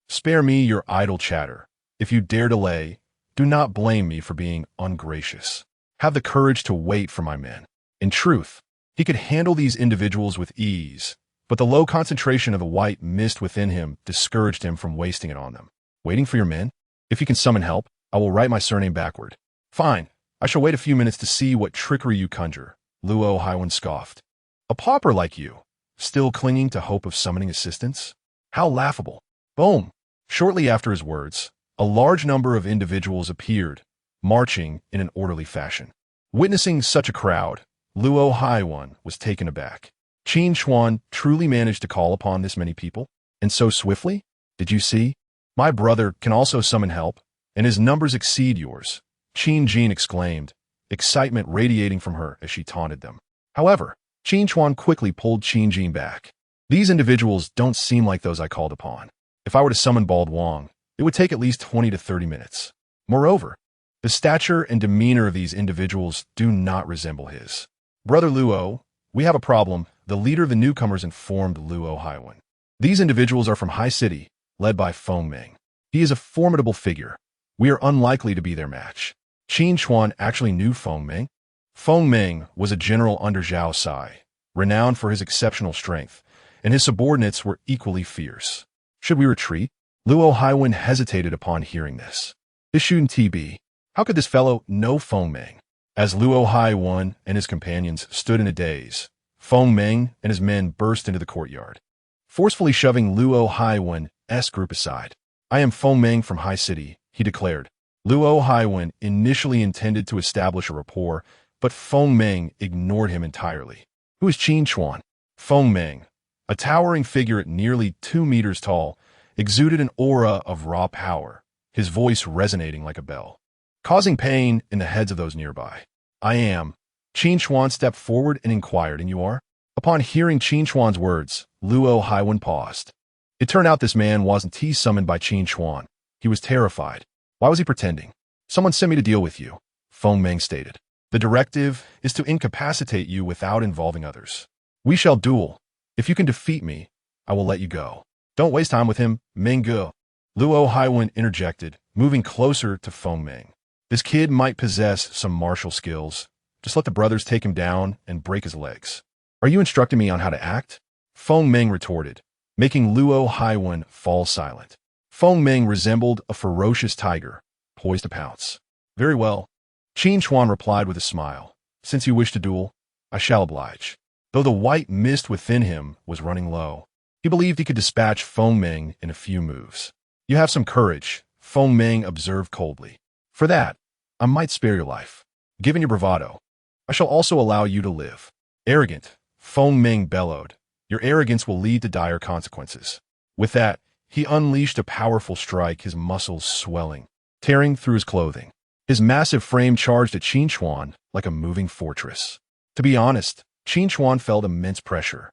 Spare me your idle chatter. If you dare delay, do not blame me for being ungracious. Have the courage to wait for my men. In truth, he could handle these individuals with ease, but the low concentration of the white mist within him discouraged him from wasting it on them. Waiting for your men? If you can summon help, I will write my surname backward. Fine. I shall wait a few minutes to see what trickery you conjure, Luo Haiwen scoffed. A pauper like you, still clinging to hope of summoning assistance? How laughable. Boom! Shortly after his words, a large number of individuals appeared, marching in an orderly fashion. Witnessing such a crowd, Luo Haiwen was taken aback. Qin Chuan truly managed to call upon this many people? And so swiftly? Did you see? My brother can also summon help, and his numbers exceed yours, Qin Jin exclaimed, excitement radiating from her as she taunted them. However, Qin Chuan quickly pulled Qin Jin back. These individuals don't seem like those I called upon. If I were to summon Bald Wang, it would take at least 20 to 30 minutes. Moreover, the stature and demeanor of these individuals do not resemble his. Brother Luo, we have a problem, the leader of the newcomers informed Luo Haiwen. These individuals are from High City, led by Feng Ming. He is a formidable figure. We are unlikely to be their match. Qin Chuan actually knew Feng Ming. Feng Ming was a general under Zhao Sai, renowned for his exceptional strength, and his subordinates were equally fierce. Should we retreat? Luo Haiwen hesitated upon hearing this. This shouldn't be. How could this fellow know Feng Ming? As Luo Haiwen and his companions stood in a daze, Feng Ming and his men burst into the courtyard, forcefully shoving Luo Haiwen's group aside. I am Feng Ming from High City, he declared. Luo Haiwen initially intended to establish a rapport, but Feng Ming ignored him entirely. Who is Qin Chuan? Feng Ming, a towering figure at nearly 2 meters tall, exuded an aura of raw power, his voice resonating like a bell, causing pain in the heads of those nearby. I am. Qin Chuan stepped forward and inquired, and you are? Upon hearing Qin Chuan's words, Luo Haiwen paused. It turned out this man wasn't summoned by Qin Chuan. He was terrified. Why was he pretending? Someone sent me to deal with you, Feng Ming stated. The directive is to incapacitate you without involving others. We shall duel. If you can defeat me, I will let you go. Don't waste time with him, Ming Ge. Luo Haiwen interjected, moving closer to Feng Ming. This kid might possess some martial skills. Just let the brothers take him down and break his legs. Are you instructing me on how to act? Feng Ming retorted, making Luo Haiwen fall silent. Feng Ming resembled a ferocious tiger, poised to pounce. Very well. Qin Chuan replied with a smile. Since you wish to duel, I shall oblige. Though the white mist within him was running low, he believed he could dispatch Feng Ming in a few moves. You have some courage, Feng Ming observed coldly. For that, I might spare your life. Given your bravado, I shall also allow you to live. Arrogant, Feng Ming bellowed. Your arrogance will lead to dire consequences. With that, he unleashed a powerful strike, his muscles swelling, tearing through his clothing. His massive frame charged at Qin Chuan like a moving fortress. To be honest, Qin Chuan felt immense pressure.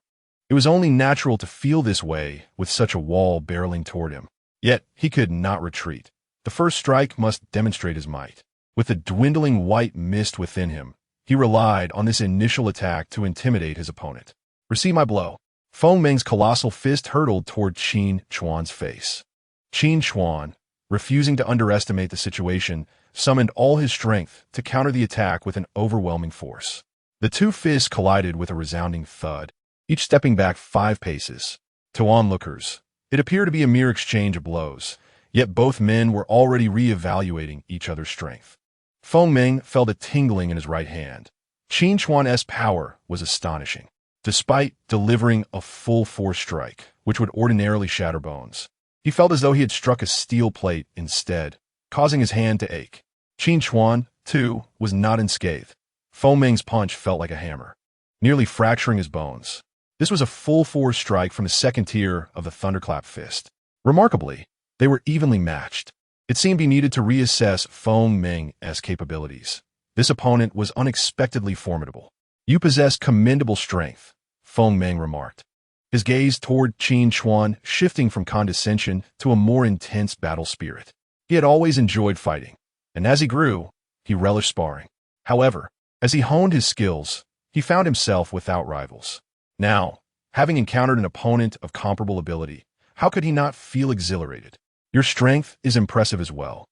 It was only natural to feel this way with such a wall barreling toward him. Yet, he could not retreat. The first strike must demonstrate his might. With the dwindling white mist within him, he relied on this initial attack to intimidate his opponent. Receive my blow. Feng Ming's colossal fist hurtled toward Qin Chuan's face. Qin Chuan, refusing to underestimate the situation, summoned all his strength to counter the attack with an overwhelming force. The two fists collided with a resounding thud, each stepping back 5 paces. To onlookers, it appeared to be a mere exchange of blows, yet both men were already re-evaluating each other's strength. Feng Ming felt a tingling in his right hand. Qin Chuan's power was astonishing. Despite delivering a full-force strike, which would ordinarily shatter bones, he felt as though he had struck a steel plate instead, causing his hand to ache. Qin Chuan, too, was not unscathed. Feng Ming's punch felt like a hammer, nearly fracturing his bones. This was a full-force strike from the second tier of the thunderclap fist. Remarkably, they were evenly matched. It seemed he needed to reassess Feng Ming's capabilities. This opponent was unexpectedly formidable. You possess commendable strength, Feng Ming remarked, his gaze toward Qin Chuan shifting from condescension to a more intense battle spirit. He had always enjoyed fighting, and as he grew, he relished sparring. However, As he honed his skills, he found himself without rivals. Now, having encountered an opponent of comparable ability, how could he not feel exhilarated? Your strength is impressive as well,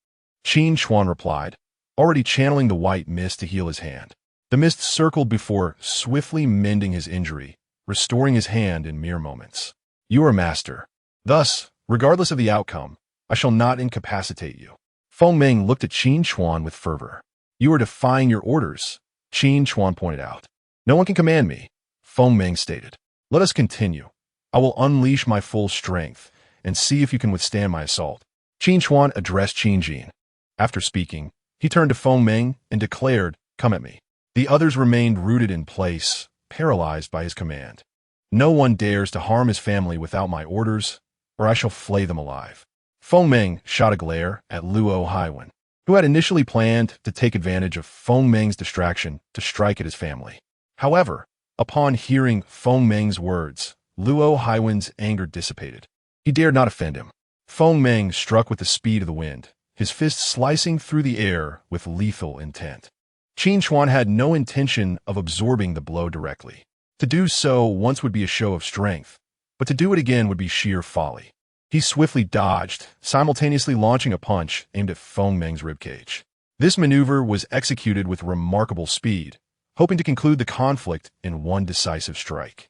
Qin Chuan replied, already channeling the white mist to heal his hand. The mist circled before swiftly mending his injury, restoring his hand in mere moments. You are a master. Thus, regardless of the outcome, I shall not incapacitate you. Feng Meng looked at Qin Chuan with fervor. You are defying your orders, Qin Chuan pointed out. No one can command me, Feng Meng stated. Let us continue. I will unleash my full strength and see if you can withstand my assault. Qin Chuan addressed Qin Jin. After speaking, he turned to Feng Meng and declared, Come at me. The others remained rooted in place, paralyzed by his command. No one dares to harm his family without my orders, or I shall flay them alive. Feng Meng shot a glare at Luo Haiwen, who had initially planned to take advantage of Feng Meng's distraction to strike at his family. However, upon hearing Feng Meng's words, Luo Haiwen's anger dissipated. He dared not offend him. Feng Meng struck with the speed of the wind, his fist slicing through the air with lethal intent. Qin Chuan had no intention of absorbing the blow directly. To do so once would be a show of strength, but to do it again would be sheer folly. He swiftly dodged, simultaneously launching a punch aimed at Feng Meng's ribcage. This maneuver was executed with remarkable speed, hoping to conclude the conflict in one decisive strike.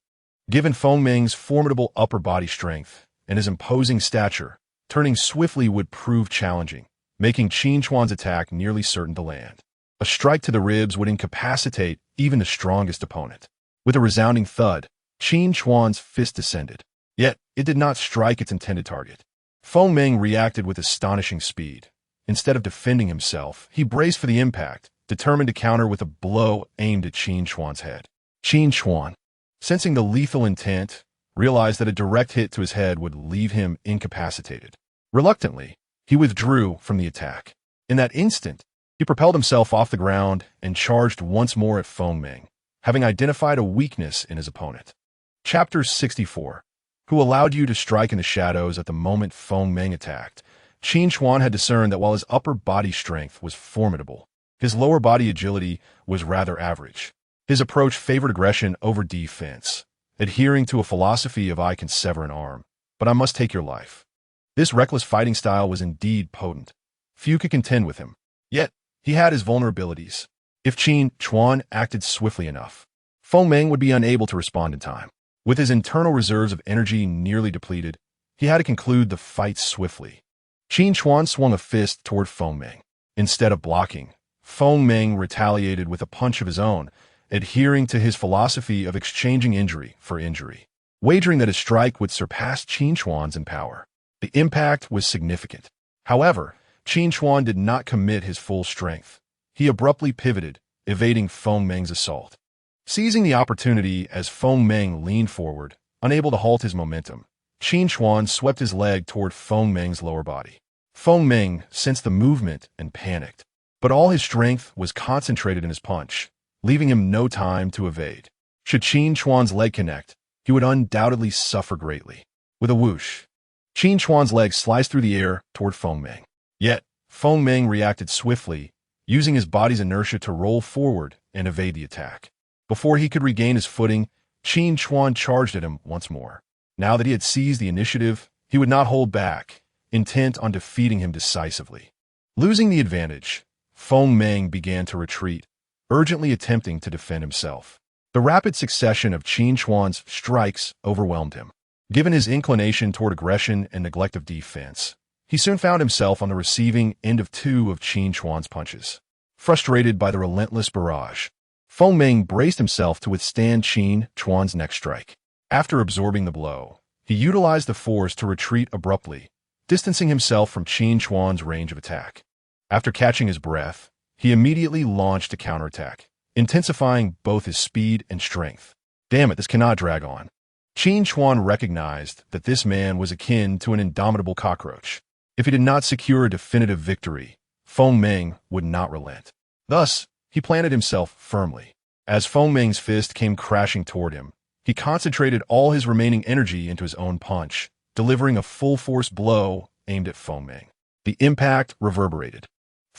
Given Feng Meng's formidable upper body strength and his imposing stature, turning swiftly would prove challenging, making Qin Chuan's attack nearly certain to land. A strike to the ribs would incapacitate even the strongest opponent. With a resounding thud, Qin Chuan's fist descended. Yet, it did not strike its intended target. Feng Meng reacted with astonishing speed. Instead of defending himself, he braced for the impact, determined to counter with a blow aimed at Qin Chuan's head. Qin Chuan, sensing the lethal intent, realized that a direct hit to his head would leave him incapacitated. Reluctantly, he withdrew from the attack. In that instant, he propelled himself off the ground and charged once more at Feng Meng, having identified a weakness in his opponent. Chapter 64. Who allowed you to strike in the shadows at the moment Feng Meng attacked? Qin Chuan had discerned that while his upper body strength was formidable, his lower body agility was rather average. His approach favored aggression over defense, adhering to a philosophy of I can sever an arm, but I must take your life. This reckless fighting style was indeed potent. Few could contend with him. Yet, he had his vulnerabilities. If Qin Chuan acted swiftly enough, Feng Meng would be unable to respond in time. With his internal reserves of energy nearly depleted, he had to conclude the fight swiftly. Qin Chuan swung a fist toward Feng Meng. Instead of blocking, Feng Meng retaliated with a punch of his own, adhering to his philosophy of exchanging injury for injury, wagering that his strike would surpass Qin Chuan's in power. The impact was significant. However, Qin Chuan did not commit his full strength. He abruptly pivoted, evading Feng Meng's assault. Seizing the opportunity as Feng Meng leaned forward, unable to halt his momentum, Qin Chuan swept his leg toward Feng Meng's lower body. Feng Meng sensed the movement and panicked, but all his strength was concentrated in his punch, leaving him no time to evade. Should Qin Chuan's leg connect, he would undoubtedly suffer greatly. With a whoosh, Qin Chuan's leg sliced through the air toward Feng Meng. Yet, Feng Meng reacted swiftly, using his body's inertia to roll forward and evade the attack. Before he could regain his footing, Qin Chuan charged at him once more. Now that he had seized the initiative, he would not hold back, intent on defeating him decisively. Losing the advantage, Feng Meng began to retreat, urgently attempting to defend himself. The rapid succession of Qin Chuan's strikes overwhelmed him. Given his inclination toward aggression and neglect of defense, he soon found himself on the receiving end of two of Qin Chuan's punches. Frustrated by the relentless barrage, Feng Meng braced himself to withstand Qin Chuan's next strike. After absorbing the blow, he utilized the force to retreat abruptly, distancing himself from Qin Chuan's range of attack. After catching his breath, he immediately launched a counterattack, intensifying both his speed and strength. Damn it, this cannot drag on. Qin Chuan recognized that this man was akin to an indomitable cockroach. If he did not secure a definitive victory, Feng Meng would not relent. Thus, he planted himself firmly. As Feng Meng's fist came crashing toward him, he concentrated all his remaining energy into his own punch, delivering a full-force blow aimed at Feng Meng. The impact reverberated.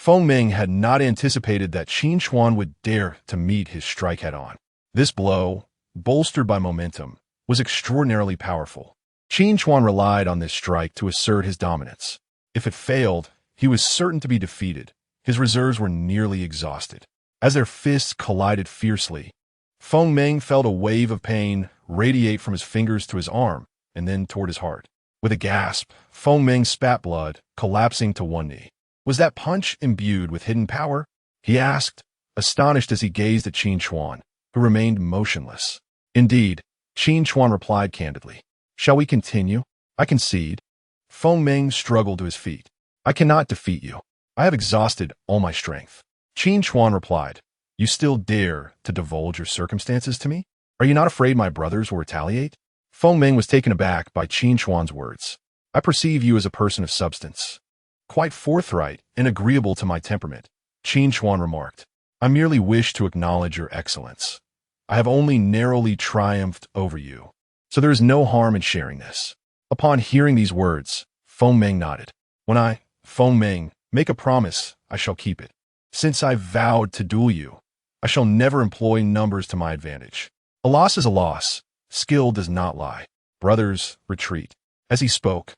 Feng Ming had not anticipated that Qin Chuan would dare to meet his strike head-on. This blow, bolstered by momentum, was extraordinarily powerful. Qin Chuan relied on this strike to assert his dominance. If it failed, he was certain to be defeated. His reserves were nearly exhausted. As their fists collided fiercely, Feng Ming felt a wave of pain radiate from his fingers to his arm and then toward his heart. With a gasp, Feng Ming spat blood, collapsing to one knee. Was that punch imbued with hidden power? He asked, astonished as he gazed at Qin Chuan, who remained motionless. Indeed, Qin Chuan replied candidly. Shall we continue? I concede. Feng Ming struggled to his feet. I cannot defeat you. I have exhausted all my strength. Qin Chuan replied. You still dare to divulge your circumstances to me? Are you not afraid my brothers will retaliate? Feng Ming was taken aback by Qin Chuan's words. I perceive you as a person of substance. Quite forthright and agreeable to my temperament, Qin Chuan remarked. I merely wish to acknowledge your excellence. I have only narrowly triumphed over you, so there is no harm in sharing this. Upon hearing these words, Feng Ming nodded. When I, Feng Ming, make a promise, I shall keep it. Since I vowed to duel you, I shall never employ numbers to my advantage. A loss is a loss. Skill does not lie. Brothers, retreat. As he spoke,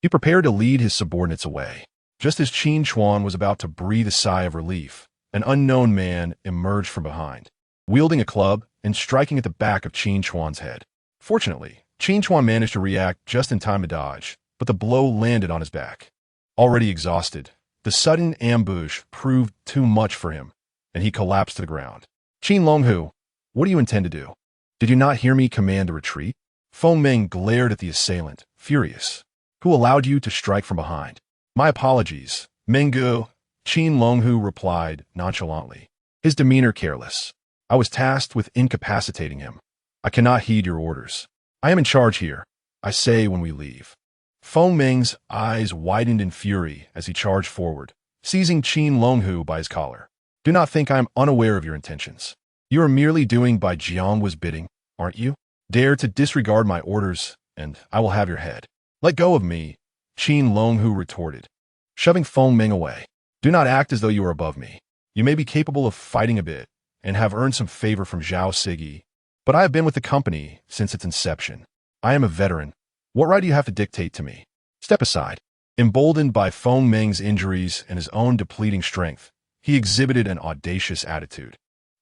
he prepared to lead his subordinates away. Just as Qin Chuan was about to breathe a sigh of relief, an unknown man emerged from behind, wielding a club and striking at the back of Qin Chuan's head. Fortunately, Qin Chuan managed to react just in time to dodge, but the blow landed on his back. Already exhausted, the sudden ambush proved too much for him, and he collapsed to the ground. Qin Longhu, what do you intend to do? Did you not hear me command a retreat? Feng Ming glared at the assailant, furious. Who allowed you to strike from behind? My apologies, Minggu, Qin Longhu replied nonchalantly, his demeanor careless. I was tasked with incapacitating him. I cannot heed your orders. I am in charge here, I say when we leave. Feng Ming's eyes widened in fury as he charged forward, seizing Qin Longhu by his collar. Do not think I am unaware of your intentions. You are merely doing by Jianghua's bidding, aren't you? Dare to disregard my orders, and I will have your head. Let go of me, Qin Longhu retorted, shoving Feng Ming away. Do not act as though you are above me. You may be capable of fighting a bit, and have earned some favor from Zhao Sigi, but I have been with the company since its inception. I am a veteran. What right do you have to dictate to me? Step aside. Emboldened by Feng Ming's injuries and his own depleting strength, he exhibited an audacious attitude.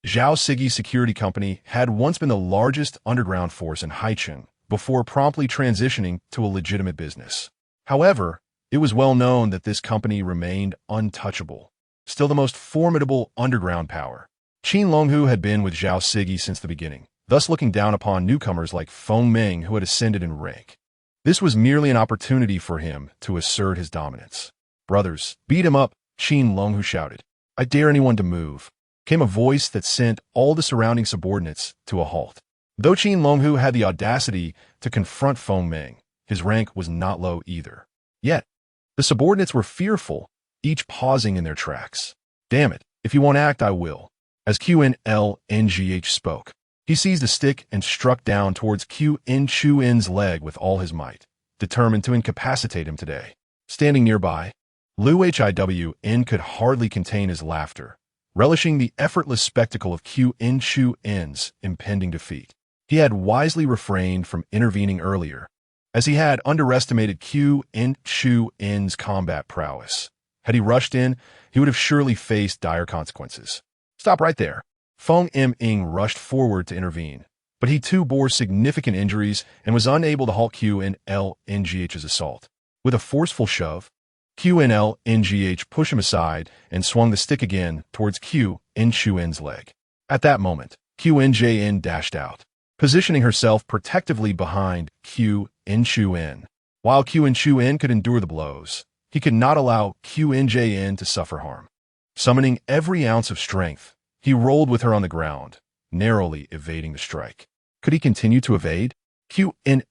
Zhao Sigi's security company had once been the largest underground force in Haicheng before promptly transitioning to a legitimate business. However, it was well known that this company remained untouchable, still the most formidable underground power. Qin Longhu had been with Zhao Sigi since the beginning, thus looking down upon newcomers like Feng Ming who had ascended in rank. This was merely an opportunity for him to assert his dominance. Brothers, beat him up, Qin Longhu shouted. I dare anyone to move. Came a voice that sent all the surrounding subordinates to a halt. Though Qin Longhu had the audacity to confront Feng Ming, his rank was not low either. Yet, the subordinates were fearful, each pausing in their tracks. Damn it, if you won't act, I will. As Qin spoke, he seized a stick and struck down towards Qin Chuan's leg with all his might, determined to incapacitate him today. Standing nearby, Liu Hiwn could hardly contain his laughter, relishing the effortless spectacle of Qin Chuan's impending defeat. He had wisely refrained from intervening earlier, as he had underestimated Qin Chuan's combat prowess. Had he rushed in, he would have surely faced dire consequences. Stop right there. Feng Ming rushed forward to intervene, but he too bore significant injuries and was unable to halt Qin's assault. With a forceful shove, Qin pushed him aside and swung the stick again towards Qin Chuan's leg. At that moment, Qin dashed out, positioning herself protectively behind Qin Chuan. While Qin Chuan could endure the blows, he could not allow Qin to suffer harm. Summoning every ounce of strength, he rolled with her on the ground, narrowly evading the strike. Could he continue to evade? Qin,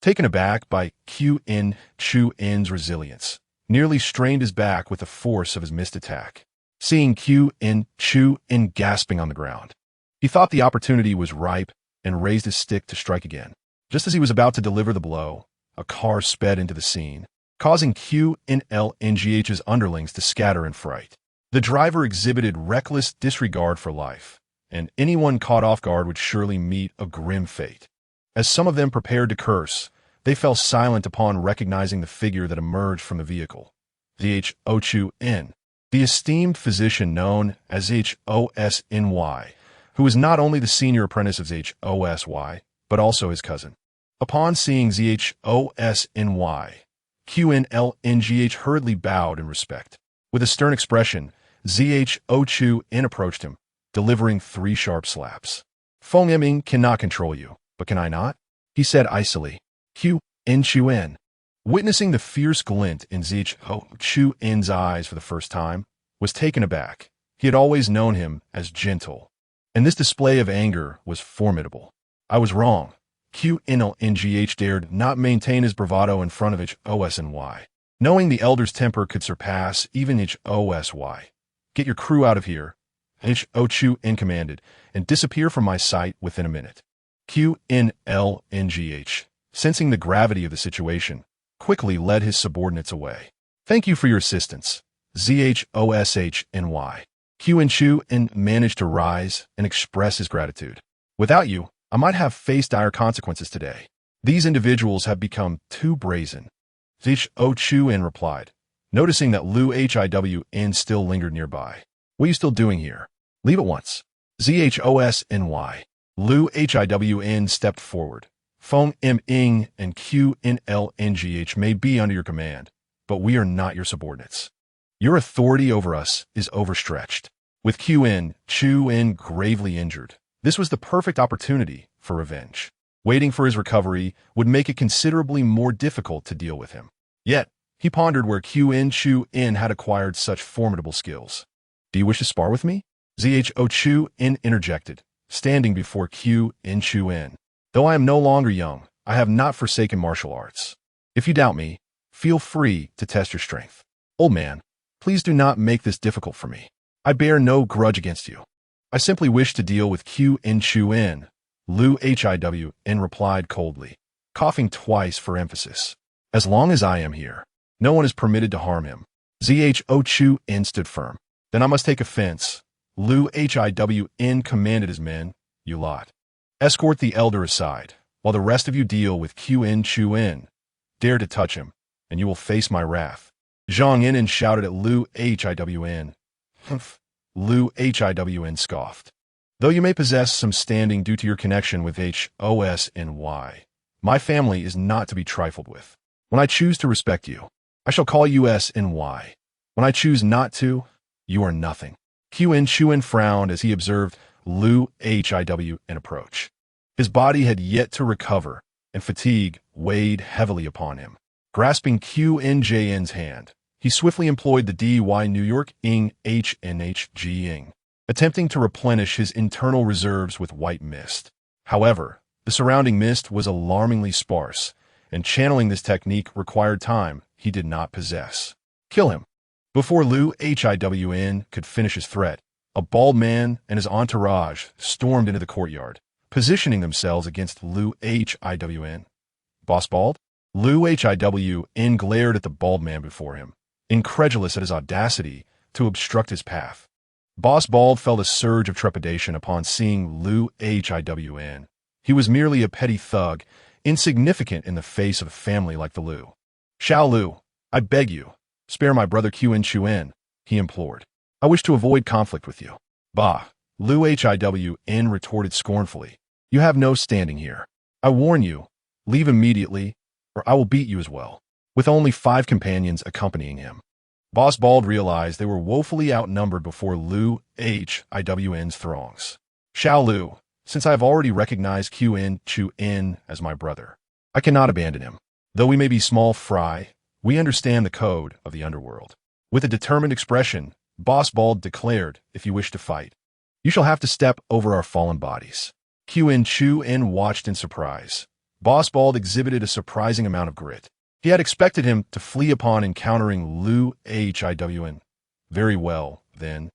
taken aback by Qin Chuan's resilience, nearly strained his back with the force of his missed attack. Seeing Qin Chuan gasping on the ground, he thought the opportunity was ripe and raised his stick to strike again. Just as he was about to deliver the blow, a car sped into the scene, causing QNLNGH's underlings to scatter in fright. The driver exhibited reckless disregard for life, and anyone caught off guard would surely meet a grim fate. As some of them prepared to curse, they fell silent upon recognizing the figure that emerged from the vehicle. The Qin, the esteemed physician known as Hosny, who was not only the senior apprentice of Hosy, but also his cousin. Upon seeing Hosny, QNLNGH hurriedly bowed in respect. With a stern expression, Hosny approached him, delivering 3 sharp slaps. Feng Yiming cannot control you, but can I not? He said icily. Qin Chuan, witnessing the fierce glint in Chuan's eyes for the first time, was taken aback. He had always known him as gentle, and this display of anger was formidable. I was wrong. QNLNGH dared not maintain his bravado in front of Hosny, knowing the elder's temper could surpass even Hosy. Get your crew out of here, Chuan commanded, and disappear from my sight within a minute. QNLNGH, sensing the gravity of the situation, quickly led his subordinates away. Thank you for your assistance, Zhoshny. Qin Chuan managed to rise and express his gratitude. Without you, I might have faced dire consequences today. These individuals have become too brazen. Chuan replied, noticing that Liu Hiwn still lingered nearby. What are you still doing here? Leave at once. Zhosny. Liu Hiwn stepped forward. Feng Yiming and QNLNGH may be under your command, but we are not your subordinates. Your authority over us is overstretched. With Qin Chuan gravely injured, this was the perfect opportunity for revenge. Waiting for his recovery would make it considerably more difficult to deal with him. Yet, he pondered where Qin Chuan had acquired such formidable skills. Do you wish to spar with me? Zhoshny interjected, standing before Qin Chuan. Though I am no longer young, I have not forsaken martial arts. If you doubt me, feel free to test your strength. Old man, please do not make this difficult for me. I bear no grudge against you. I simply wish to deal with Qin Chuan, Liu Hiwn replied coldly, coughing twice for emphasis. As long as I am here, no one is permitted to harm him. Zhoshny stood firm. Then I must take offense. Liu Hiwn commanded his men, you lot. Escort the elder aside, while the rest of you deal with Qin Chuan. Dare to touch him, and you will face my wrath. Zhang Yin shouted at Liu Hiwn. Humph. Liu Hiwn scoffed. Though you may possess some standing due to your connection with Hosny, my family is not to be trifled with. When I choose to respect you, I shall call you Sny. When I choose not to, you are nothing. Qin Chuan frowned as he observed Liu Hiwn approach. His body had yet to recover, and fatigue weighed heavily upon him. Grasping Qin hand, he swiftly employed the DY New York Ing HNHG, attempting to replenish his internal reserves with white mist. However, the surrounding mist was alarmingly sparse, and channeling this technique required time he did not possess. Kill him. Before Liu Hiwn could finish his threat, a bald man and his entourage stormed into the courtyard, positioning themselves against Liu Hiwn. Boss Bald? Liu Hiwn glared at the bald man before him, incredulous at his audacity to obstruct his path. Boss Bald felt a surge of trepidation upon seeing Liu Hiwn. He was merely a petty thug, insignificant in the face of a family like the Liu. Xiao Liu, I beg you, spare my brother Qin Chuan, he implored. I wish to avoid conflict with you. Bah, Liu Hiwn retorted scornfully. You have no standing here. I warn you, leave immediately, or I will beat you as well. With only 5 companions accompanying him. Boss Bald realized they were woefully outnumbered before Liu Hiwn's throngs. Xiao Liu, since I have already recognized Qin Chuan as my brother, I cannot abandon him. Though we may be small fry, we understand the code of the underworld. With a determined expression, Boss Bald declared, if you wish to fight, you shall have to step over our fallen bodies. Qin Chuan watched in surprise. Boss Bald exhibited a surprising amount of grit. He had expected him to flee upon encountering Liu Hiwn. Very well, then.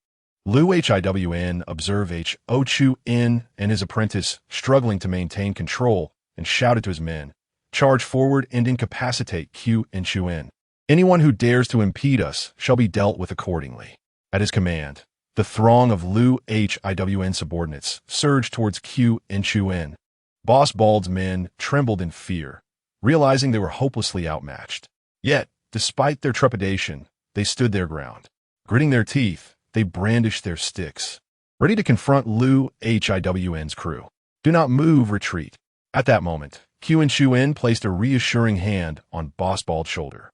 Liu Hiwn observed Chuan and his apprentice struggling to maintain control and shouted to his men, charge forward and incapacitate Qin Chuan. Anyone who dares to impede us shall be dealt with accordingly. At his command, the throng of Liu Hin subordinates surged towards Qin Chuan. Boss Bald's men trembled in fear, realizing they were hopelessly outmatched. Yet, despite their trepidation, they stood their ground. Gritting their teeth, they brandished their sticks, ready to confront Liu Hin's crew. Do not move, retreat. At that moment, Qin Chuan placed a reassuring hand on Boss Bald's shoulder.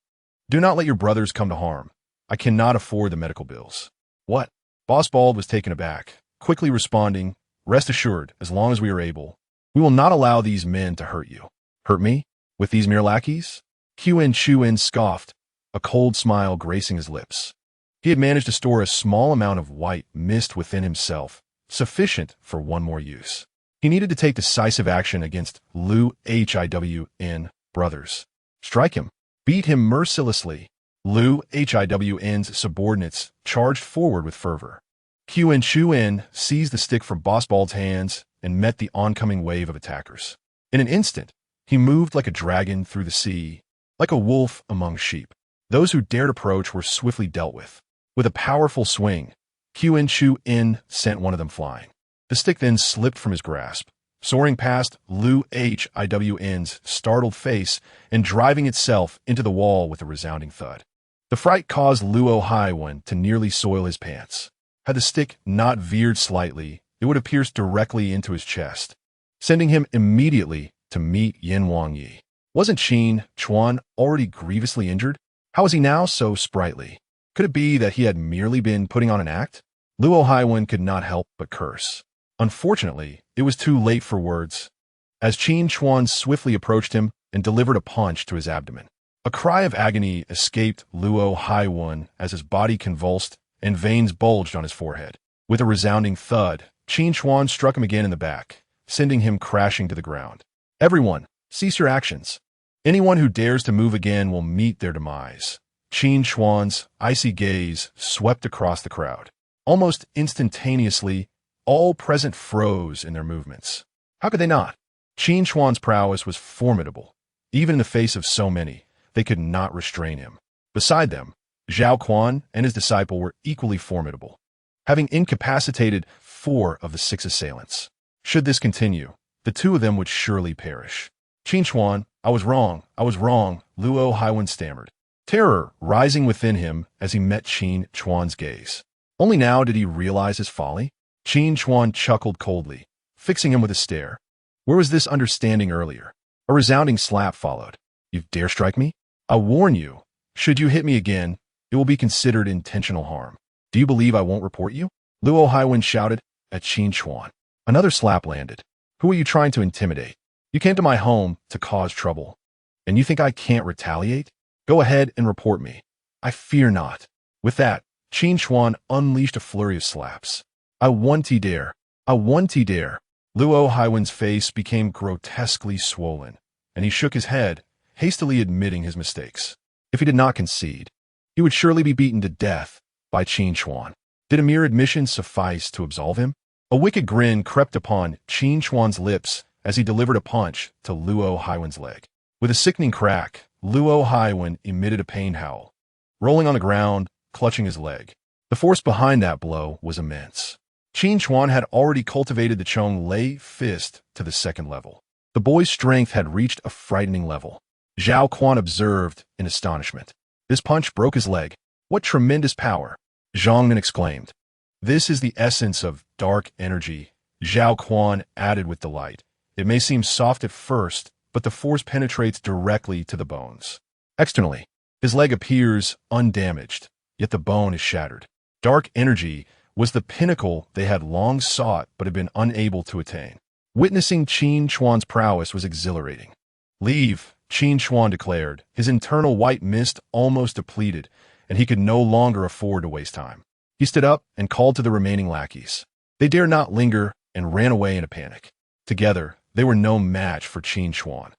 Do not let your brothers come to harm. I cannot afford the medical bills. What? Boss Bald was taken aback, quickly responding, rest assured, as long as we are able, we will not allow these men to hurt you. Hurt me? With these mere lackeys? Qin Chuan scoffed, a cold smile gracing his lips. He had managed to store a small amount of white mist within himself, sufficient for one more use. He needed to take decisive action against Liu Hin brothers. Strike him. Beat him mercilessly. Liu Hin's subordinates charged forward with fervor. Qin Chuan seized the stick from Boss Bald's hands and met the oncoming wave of attackers. In an instant, he moved like a dragon through the sea, like a wolf among sheep. Those who dared approach were swiftly dealt with. With a powerful swing, Qin Chuan sent one of them flying. The stick then slipped from his grasp, soaring past Liu Hin's startled face and driving itself into the wall with a resounding thud. The fright caused Luo Haiwen to nearly soil his pants. Had the stick not veered slightly, it would have pierced directly into his chest, sending him immediately to meet Yin Wangyi. Wasn't Qin Chuan already grievously injured? How was he now so sprightly? Could it be that he had merely been putting on an act? Luo Haiwen could not help but curse. Unfortunately, it was too late for words, as Qin Chuan swiftly approached him and delivered a punch to his abdomen. A cry of agony escaped Luo Haiwen as his body convulsed and veins bulged on his forehead. With a resounding thud, Qin Chuan struck him again in the back, sending him crashing to the ground. Everyone, cease your actions. Anyone who dares to move again will meet their demise. Qin Chuan's icy gaze swept across the crowd. Almost instantaneously, all present froze in their movements. How could they not? Qin Chuan's prowess was formidable. Even in the face of so many, they could not restrain him. Beside them, Zhao Quan and his disciple were equally formidable, having incapacitated 4 of the 6 assailants. Should this continue, the 2 of them would surely perish. Qin Chuan, I was wrong, Luo Haiwen stammered, terror rising within him as he met Qin Chuan's gaze. Only now did he realize his folly. Qin Chuan chuckled coldly, fixing him with a stare. Where was this understanding earlier? A resounding slap followed. You dare strike me? I warn you, should you hit me again, it will be considered intentional harm. Do you believe I won't report you? Luo Haiwen shouted at Qin Chuan. Another slap landed. Who are you trying to intimidate? You came to my home to cause trouble, and you think I can't retaliate? Go ahead and report me. I fear not. With that, Qin Chuan unleashed a flurry of slaps. I want to dare. Luo Haiwen's face became grotesquely swollen, and he shook his head, hastily admitting his mistakes. If he did not concede, he would surely be beaten to death by Qin Chuan. Did a mere admission suffice to absolve him? A wicked grin crept upon Qin Chuan's lips as he delivered a punch to Luo Haiwen's leg. With a sickening crack, Luo Haiwen emitted a pained howl, rolling on the ground, clutching his leg. The force behind that blow was immense. Qin Chuan had already cultivated the Chong Lei fist to the 2nd level. The boy's strength had reached a frightening level. Zhao Quan observed in astonishment. This punch broke his leg. What tremendous power! Zhongnan exclaimed. This is the essence of dark energy, Zhao Quan added with delight. It may seem soft at first, but the force penetrates directly to the bones. Externally, his leg appears undamaged, yet the bone is shattered. Dark energy was the pinnacle they had long sought but had been unable to attain. Witnessing Qin Chuan's prowess was exhilarating. Leave, Qin Chuan declared, his internal white mist almost depleted, and he could no longer afford to waste time. He stood up and called to the remaining lackeys. They dared not linger and ran away in a panic. Together, they were no match for Qin Chuan.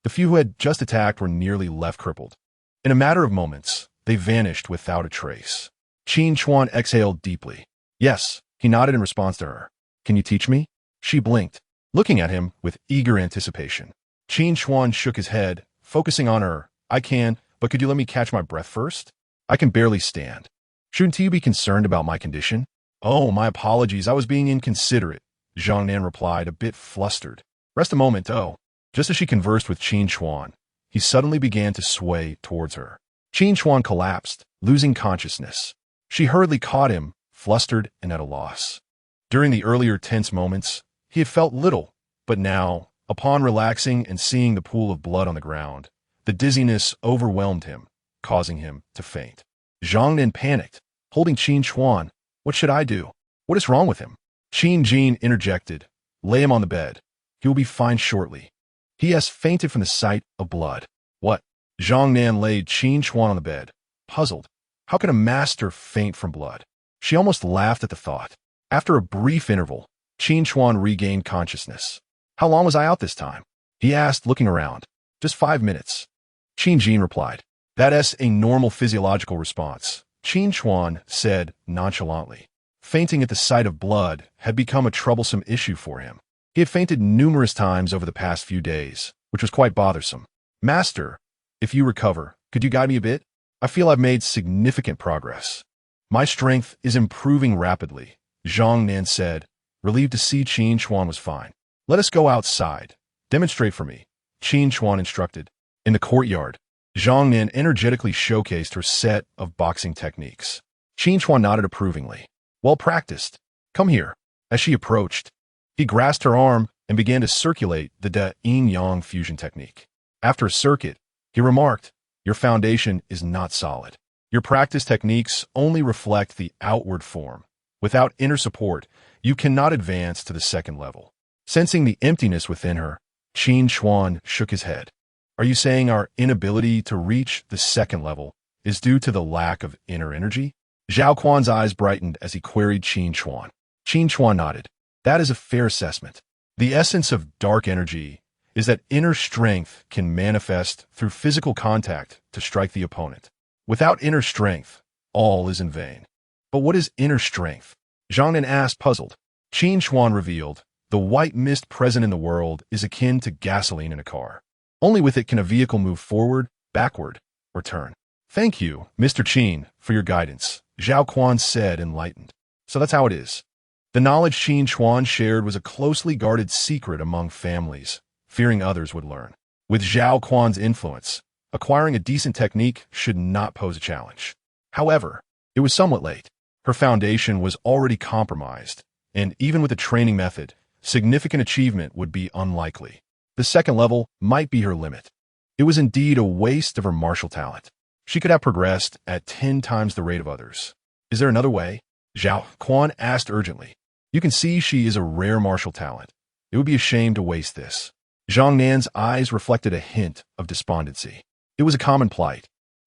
The few who had just attacked were nearly left crippled. In a matter of moments, they vanished without a trace. Qin Chuan exhaled deeply. Yes, he nodded in response to her. Can you teach me? She blinked, looking at him with eager anticipation. Qin Chuan shook his head, focusing on her. I can, but could you let me catch my breath first? I can barely stand. Shouldn't you be concerned about my condition? Oh, my apologies, I was being inconsiderate, Zhang Nan replied, a bit flustered. Rest a moment, oh. Just as she conversed with Qin Chuan, he suddenly began to sway towards her. Qin Chuan collapsed, losing consciousness. She hurriedly caught him, flustered and at a loss. During the earlier tense moments, he had felt little, but now, upon relaxing and seeing the pool of blood on the ground, the dizziness overwhelmed him, causing him to faint. Zhang Nan panicked, holding Qin Chuan. What should I do? What is wrong with him? Qin Jin interjected. Lay him on the bed. He will be fine shortly. He has fainted from the sight of blood. What? Zhang Nan laid Qin Chuan on the bed, puzzled. How can a master faint from blood? She almost laughed at the thought. After a brief interval, Qin Chuan regained consciousness. How long was I out this time? He asked, looking around. Just 5 minutes. Qin Jin replied. That's a normal physiological response, Qin Chuan said nonchalantly. Fainting at the sight of blood had become a troublesome issue for him. He had fainted numerous times over the past few days, which was quite bothersome. Master, if you recover, could you guide me a bit? I feel I've made significant progress. My strength is improving rapidly, Zhang Nan said, relieved to see Qin Chuan was fine. Let us go outside. Demonstrate for me, Qin Chuan instructed. In the courtyard, Zhang Nan energetically showcased her set of boxing techniques. Qin Chuan nodded approvingly. Well practiced. Come here. As she approached, he grasped her arm and began to circulate the yin-yang fusion technique. After a circuit, he remarked, your foundation is not solid. Your practice techniques only reflect the outward form. Without inner support, you cannot advance to the second level. Sensing the emptiness within her, Qin Chuan shook his head. Are you saying our inability to reach the second level is due to the lack of inner energy? Zhao Quan's eyes brightened as he queried Qin Chuan. Qin Chuan nodded. That is a fair assessment. The essence of dark energy is that inner strength can manifest through physical contact to strike the opponent. Without inner strength, all is in vain. But what is inner strength? Zhang Nan asked, puzzled. Qin Chuan revealed, the white mist present in the world is akin to gasoline in a car. Only with it can a vehicle move forward, backward, or turn. Thank you, Mr. Qin, for your guidance, Zhao Quan said, enlightened. So that's how it is. The knowledge Qin Chuan shared was a closely guarded secret among families, fearing others would learn. With Zhao Quan's influence, acquiring a decent technique should not pose a challenge. However, it was somewhat late. Her foundation was already compromised, and even with a training method, significant achievement would be unlikely. The second level might be her limit. It was indeed a waste of her martial talent. She could have progressed at 10 times the rate of others. Is there another way? Zhao Quan asked urgently. You can see she is a rare martial talent. It would be a shame to waste this. Zhang Nan's eyes reflected a hint of despondency. It was a common plight.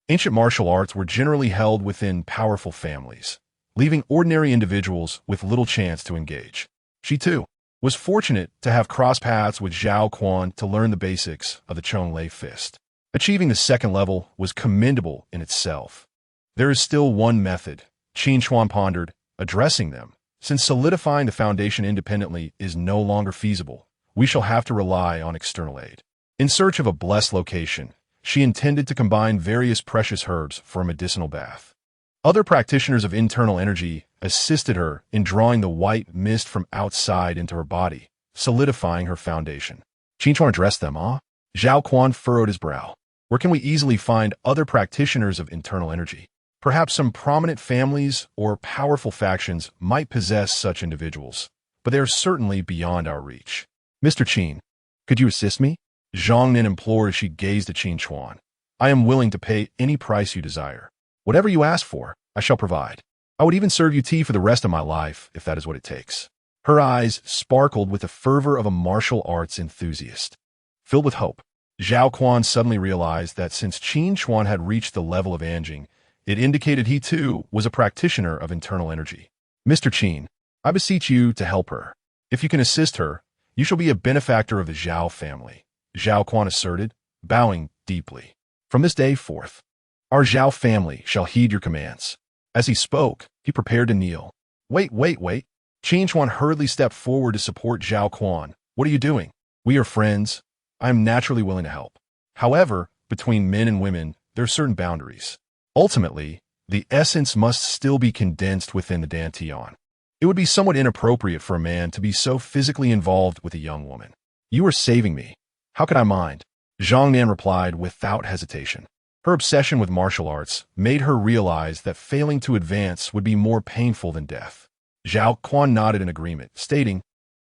Ancient martial arts were generally held within powerful families, leaving ordinary individuals with little chance to engage. She, too, was fortunate to have crossed paths with Zhao Quan to learn the basics of the Chonglei fist. Achieving the second level was commendable in itself. There is still one method, Qin Chuan pondered, addressing them. Since solidifying the foundation independently is no longer feasible, we shall have to rely on external aid. In search of a blessed location, she intended to combine various precious herbs for a medicinal bath. Other practitioners of internal energy assisted her in drawing the white mist from outside into her body, solidifying her foundation. Qin Chuan addressed them, Zhao Quan furrowed his brow. Where can we easily find other practitioners of internal energy? Perhaps some prominent families or powerful factions might possess such individuals, but they are certainly beyond our reach. Mr. Qin, could you assist me? Zhang Nan implored as she gazed at Qin Chuan. I am willing to pay any price you desire. Whatever you ask for, I shall provide. I would even serve you tea for the rest of my life, if that is what it takes. Her eyes sparkled with the fervor of a martial arts enthusiast. Filled with hope, Zhao Quan suddenly realized that since Qin Chuan had reached the level of Anjing, it indicated he too was a practitioner of internal energy. Mr. Qin, I beseech you to help her. If you can assist her, you shall be a benefactor of the Zhao family, Zhao Quan asserted, bowing deeply. From this day forth, our Zhao family shall heed your commands. As he spoke, he prepared to kneel. Wait. Qin Chuan hurriedly stepped forward to support Zhao Quan. What are you doing? We are friends. I am naturally willing to help. However, between men and women, there are certain boundaries. Ultimately, the essence must still be condensed within the dantian. It would be somewhat inappropriate for a man to be so physically involved with a young woman. You are saving me. How could I mind? Zhang Nan replied without hesitation. Her obsession with martial arts made her realize that failing to advance would be more painful than death. Zhao Quan nodded in agreement, stating,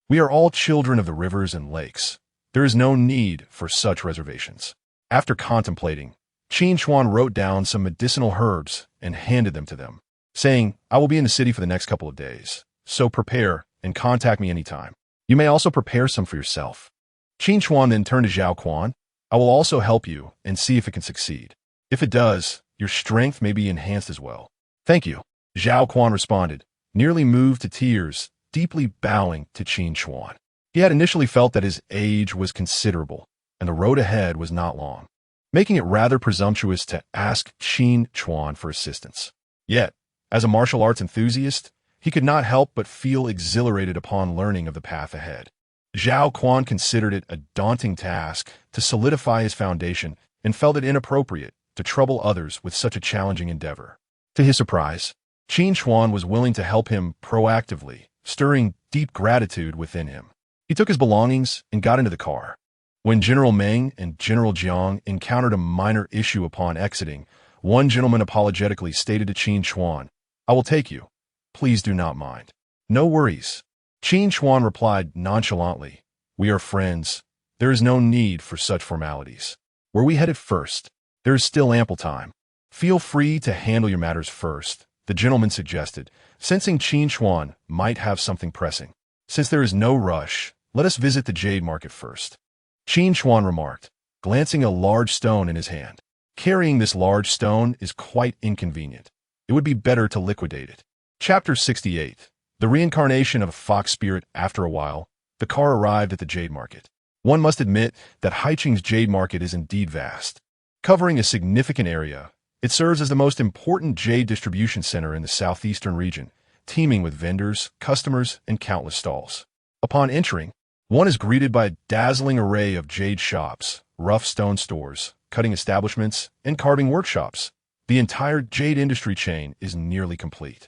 "We are all children of the rivers and lakes. There is no need for such reservations." After contemplating, Qin Chuan wrote down some medicinal herbs and handed them to them, saying, "I will be in the city for the next couple of days, so prepare and contact me anytime. You may also prepare some for yourself." Qin Chuan then turned to Zhao Quan. "I will also help you and see if it can succeed. If it does, your strength may be enhanced as well." "Thank you," Zhao Quan responded, nearly moved to tears, deeply bowing to Qin Chuan. He had initially felt that his age was considerable, and the road ahead was not long, making it rather presumptuous to ask Qin Chuan for assistance. Yet, as a martial arts enthusiast, he could not help but feel exhilarated upon learning of the path ahead. Zhao Quan considered it a daunting task to solidify his foundation and felt it inappropriate to trouble others with such a challenging endeavor. To his surprise, Qin Chuan was willing to help him proactively, stirring deep gratitude within him. He took his belongings and got into the car. When General Meng and General Jiang encountered a minor issue upon exiting, one gentleman apologetically stated to Qin Chuan, "I will take you. Please do not mind." "No worries." Qin Chuan replied nonchalantly, "We are friends. There is no need for such formalities. Where we headed first? There is still ample time. Feel free to handle your matters first," the gentleman suggested, sensing Qin Chuan might have something pressing. "Since there is no rush, let us visit the jade market first," Qin Chuan remarked, glancing at a large stone in his hand. "Carrying this large stone is quite inconvenient. It would be better to liquidate it." Chapter 68. The reincarnation of a fox spirit. After a while, the car arrived at the jade market. One must admit that Haiqing's jade market is indeed vast. Covering a significant area, it serves as the most important jade distribution center in the southeastern region, teeming with vendors, customers, and countless stalls. Upon entering, one is greeted by a dazzling array of jade shops, rough stone stores, cutting establishments, and carving workshops. The entire jade industry chain is nearly complete.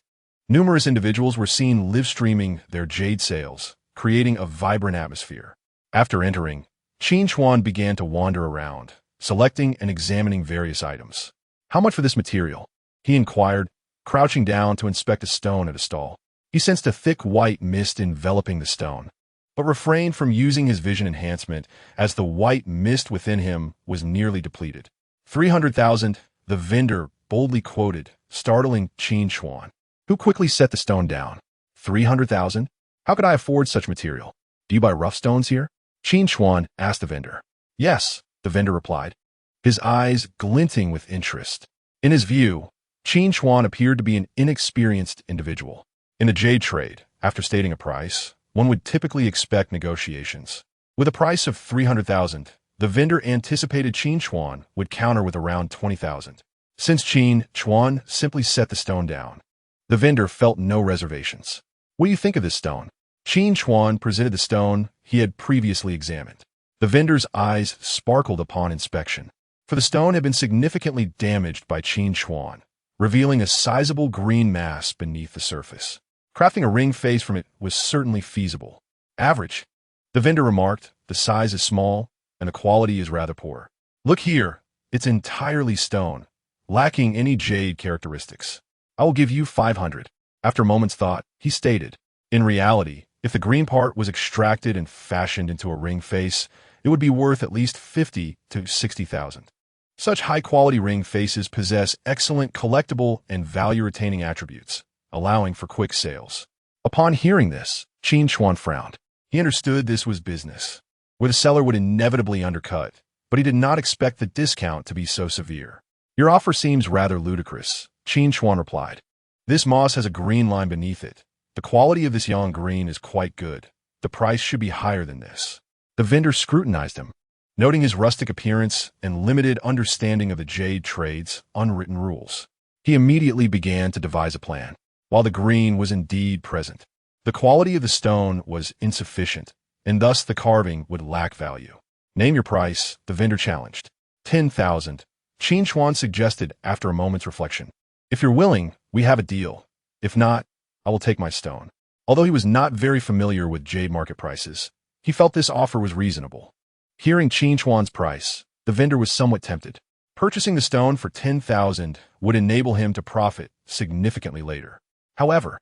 Numerous individuals were seen live-streaming their jade sales, creating a vibrant atmosphere. After entering, Qin Chuan began to wander around, selecting and examining various items. "How much for this material?" he inquired, crouching down to inspect a stone at a stall. He sensed a thick white mist enveloping the stone, but refrained from using his vision enhancement as the white mist within him was nearly depleted. 300,000, the vendor boldly quoted, startling Qin Chuan, who quickly set the stone down. 300,000? How could I afford such material? Do you buy rough stones here? Qin Chuan asked the vendor. Yes, the vendor replied, his eyes glinting with interest. In his view, Qin Chuan appeared to be an inexperienced individual. In the jade trade, after stating a price, one would typically expect negotiations. With a price of 300,000, the vendor anticipated Qin Chuan would counter with around 20,000. Since Qin Chuan simply set the stone down, the vendor felt no reservations. What do you think of this stone? Qin Chuan presented the stone he had previously examined. The vendor's eyes sparkled upon inspection, for the stone had been significantly damaged by Qin Chuan, revealing a sizable green mass beneath the surface. Crafting a ring face from it was certainly feasible. Average, the vendor remarked, the size is small, and the quality is rather poor. Look here, it's entirely stone, lacking any jade characteristics. I will give you 500. After a moment's thought, he stated, in reality, if the green part was extracted and fashioned into a ring face, it would be worth at least 50 to 60,000. Such high-quality ring faces possess excellent collectible and value-retaining attributes, allowing for quick sales. Upon hearing this, Qin Chuan frowned. He understood this was business, where the seller would inevitably undercut, but he did not expect the discount to be so severe. Your offer seems rather ludicrous, Qin Chuan replied. This moss has a green line beneath it. The quality of this yang green is quite good. The price should be higher than this. The vendor scrutinized him, noting his rustic appearance and limited understanding of the jade trade's unwritten rules. He immediately began to devise a plan. While the green was indeed present, the quality of the stone was insufficient, and thus the carving would lack value. Name your price, the vendor challenged. 10,000, Qin Chuan suggested after a moment's reflection. If you're willing, we have a deal. If not, I will take my stone. Although he was not very familiar with jade market prices, he felt this offer was reasonable. Hearing Qin Chuan's price, the vendor was somewhat tempted. Purchasing the stone for 10,000 would enable him to profit significantly later. However,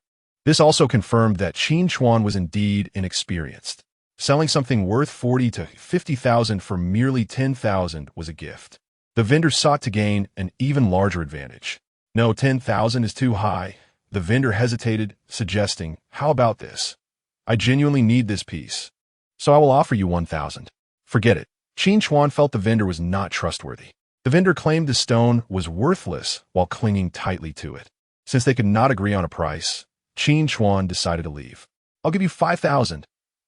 this also confirmed that Qin Chuan was indeed inexperienced. Selling something worth 40 to 50,000 for merely 10,000 was a gift. The vendor sought to gain an even larger advantage. No, 10,000 is too high. The vendor hesitated, suggesting, how about this? I genuinely need this piece, so I will offer you 1,000. Forget it. Qin Chuan felt the vendor was not trustworthy. The vendor claimed the stone was worthless while clinging tightly to it. Since they could not agree on a price, Qin Chuan decided to leave. I'll give you 5,000.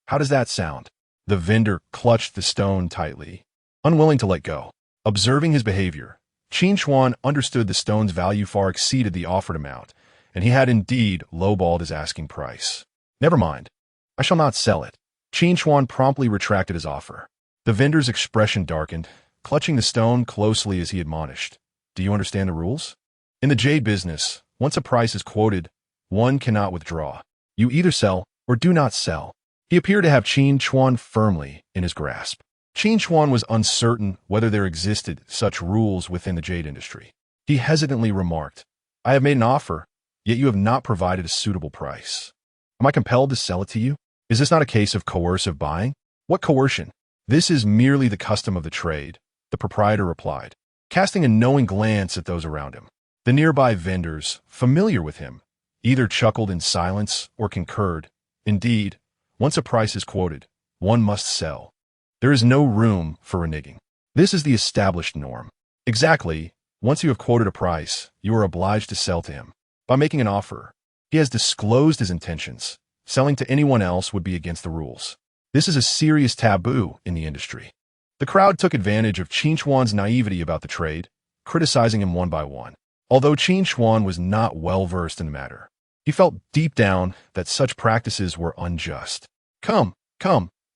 How does that sound? The vendor clutched the stone tightly, unwilling to let go. Observing his behavior, Qin Chuan understood the stone's value far exceeded the offered amount, and he had indeed lowballed his asking price. Never mind. I shall not sell it. Qin Chuan promptly retracted his offer. The vendor's expression darkened, clutching the stone closely as he admonished. Do you understand the rules? In the jade business, once a price is quoted, one cannot withdraw. You either sell or do not sell. He appeared to have Qin Chuan firmly in his grasp. Qin Chuan was uncertain whether there existed such rules within the jade industry. He hesitantly remarked, I have made an offer, yet you have not provided a suitable price. Am I compelled to sell it to you? Is this not a case of coercive buying? What coercion? This is merely the custom of the trade, the proprietor replied, casting a knowing glance at those around him. The nearby vendors, familiar with him, either chuckled in silence or concurred. Indeed, once a price is quoted, one must sell. There is no room for reneging. This is the established norm. Exactly, once you have quoted a price, you are obliged to sell to him. By making an offer, he has disclosed his intentions. Selling to anyone else would be against the rules. This is a serious taboo in the industry. The crowd took advantage of Qin Chuan's naivety about the trade, criticizing him one by one. Although Qin Chuan was not well-versed in the matter, he felt deep down that such practices were unjust. Come,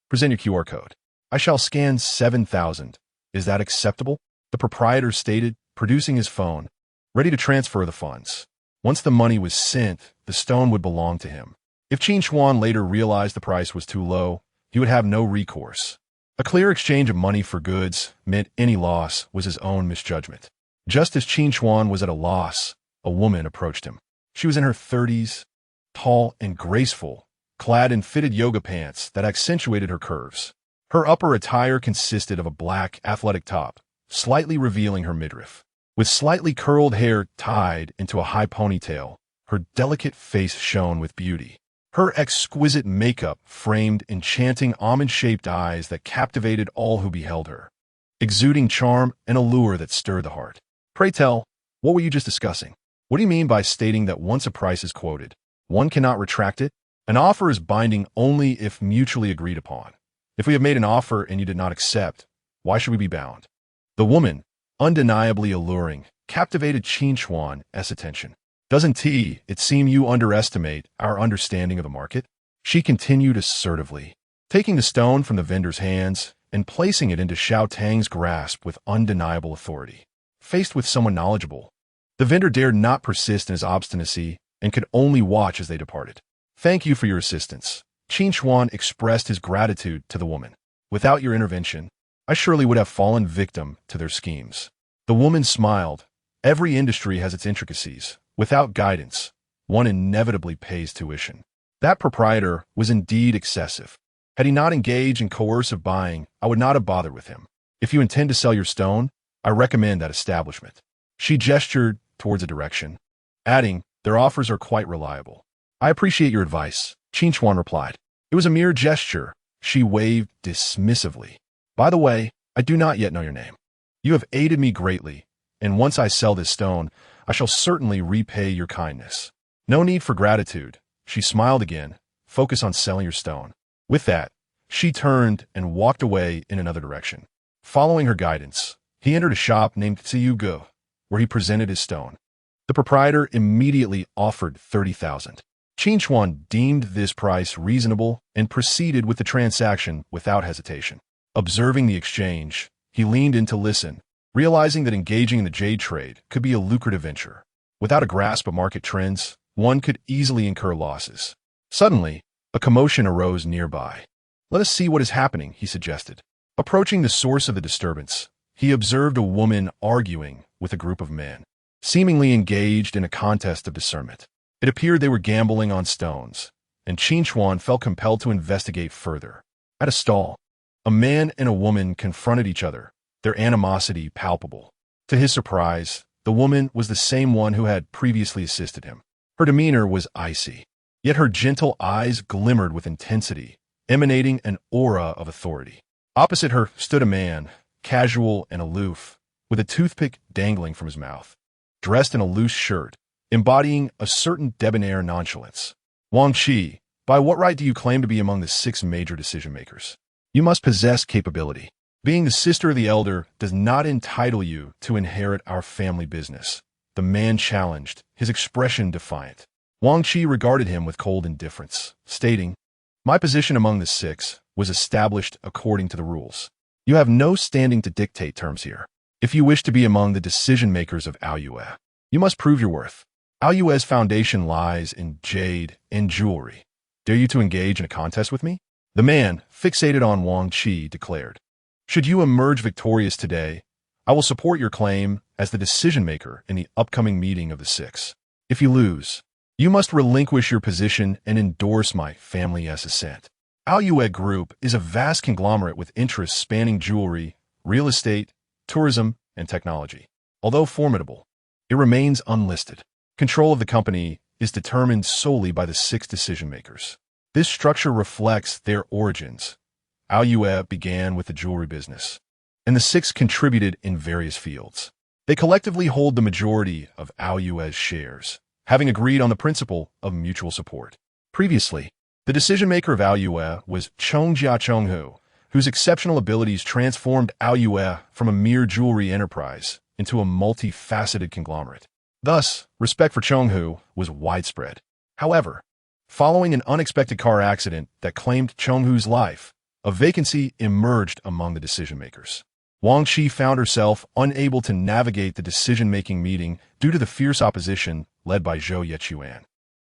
present your QR code. I shall scan 7,000. Is that acceptable? The proprietor stated, producing his phone, ready to transfer the funds. Once the money was sent, the stone would belong to him. If Qin Chuan later realized the price was too low, he would have no recourse. A clear exchange of money for goods meant any loss was his own misjudgment. Just as Qin Chuan was at a loss, a woman approached him. She was in her 30s, tall and graceful, clad in fitted yoga pants that accentuated her curves. Her upper attire consisted of a black, athletic top, slightly revealing her midriff. With slightly curled hair tied into a high ponytail, her delicate face shone with beauty. Her exquisite makeup framed enchanting almond-shaped eyes that captivated all who beheld her, exuding charm and allure that stirred the heart. Pray tell, what were you just discussing? What do you mean by stating that once a price is quoted, one cannot retract it? An offer is binding only if mutually agreed upon. If we have made an offer and you did not accept, why should we be bound? The woman, undeniably alluring, captivated Qin Chuan's attention. Doesn't it seem you underestimate our understanding of the market? She continued assertively, taking the stone from the vendor's hands and placing it into Xiao Tang's grasp with undeniable authority. Faced with someone knowledgeable, the vendor dared not persist in his obstinacy and could only watch as they departed. Thank you for your assistance. Qin Chuan expressed his gratitude to the woman. Without your intervention, I surely would have fallen victim to their schemes. The woman smiled. Every industry has its intricacies. Without guidance, one inevitably pays tuition. That proprietor was indeed excessive. Had he not engaged in coercive buying, I would not have bothered with him. If you intend to sell your stone, I recommend that establishment. She gestured towards a direction, adding, their offers are quite reliable. I appreciate your advice, Qin Chuan replied. It was a mere gesture. She waved dismissively. By the way, I do not yet know your name. You have aided me greatly, and once I sell this stone, I shall certainly repay your kindness. No need for gratitude. She smiled again. Focus on selling your stone. With that, she turned and walked away in another direction. Following her guidance, he entered a shop named Tsuyugu, where he presented his stone. The proprietor immediately offered 30,000. Qin Chuan deemed this price reasonable and proceeded with the transaction without hesitation. Observing the exchange, he leaned in to listen, realizing that engaging in the jade trade could be a lucrative venture. Without a grasp of market trends, one could easily incur losses. Suddenly, a commotion arose nearby. "Let us see what is happening," he suggested. Approaching the source of the disturbance, he observed a woman arguing with a group of men, seemingly engaged in a contest of discernment. It appeared they were gambling on stones, and Qin Chuan felt compelled to investigate further. At a stall, a man and a woman confronted each other, their animosity palpable. To his surprise, the woman was the same one who had previously assisted him. Her demeanor was icy, yet her gentle eyes glimmered with intensity, emanating an aura of authority. Opposite her stood a man, casual and aloof, with a toothpick dangling from his mouth, dressed in a loose shirt, embodying a certain debonair nonchalance. "Wang Qi, by what right do you claim to be among the 6 major decision-makers? You must possess capability. Being the sister of the elder does not entitle you to inherit our family business." The man challenged, his expression defiant. Wang Qi regarded him with cold indifference, stating, "My position among the 6 was established according to the rules. You have no standing to dictate terms here. If you wish to be among the decision-makers of Aoyue, you must prove your worth. Aoyue's foundation lies in jade and jewelry. Dare you to engage in a contest with me?" The man, fixated on Wang Qi, declared, "Should you emerge victorious today, I will support your claim as the decision-maker in the upcoming meeting of the 6. If you lose, you must relinquish your position and endorse my family as assent." Aoyue Group is a vast conglomerate with interests spanning jewelry, real estate, tourism, and technology. Although formidable, it remains unlisted. Control of the company is determined solely by the 6 decision-makers. This structure reflects their origins. Aoyue began with the jewelry business, and the 6 contributed in various fields. They collectively hold the majority of Aoyue's shares, having agreed on the principle of mutual support. Previously, the decision-maker of Aoyue was Chongjia Chonghu, whose exceptional abilities transformed Aoyue from a mere jewelry enterprise into a multifaceted conglomerate. Thus, respect for Chonghu was widespread. However, following an unexpected car accident that claimed Chonghu's life, a vacancy emerged among the decision-makers. Wang Qi found herself unable to navigate the decision-making meeting due to the fierce opposition led by Zhou Yechuan,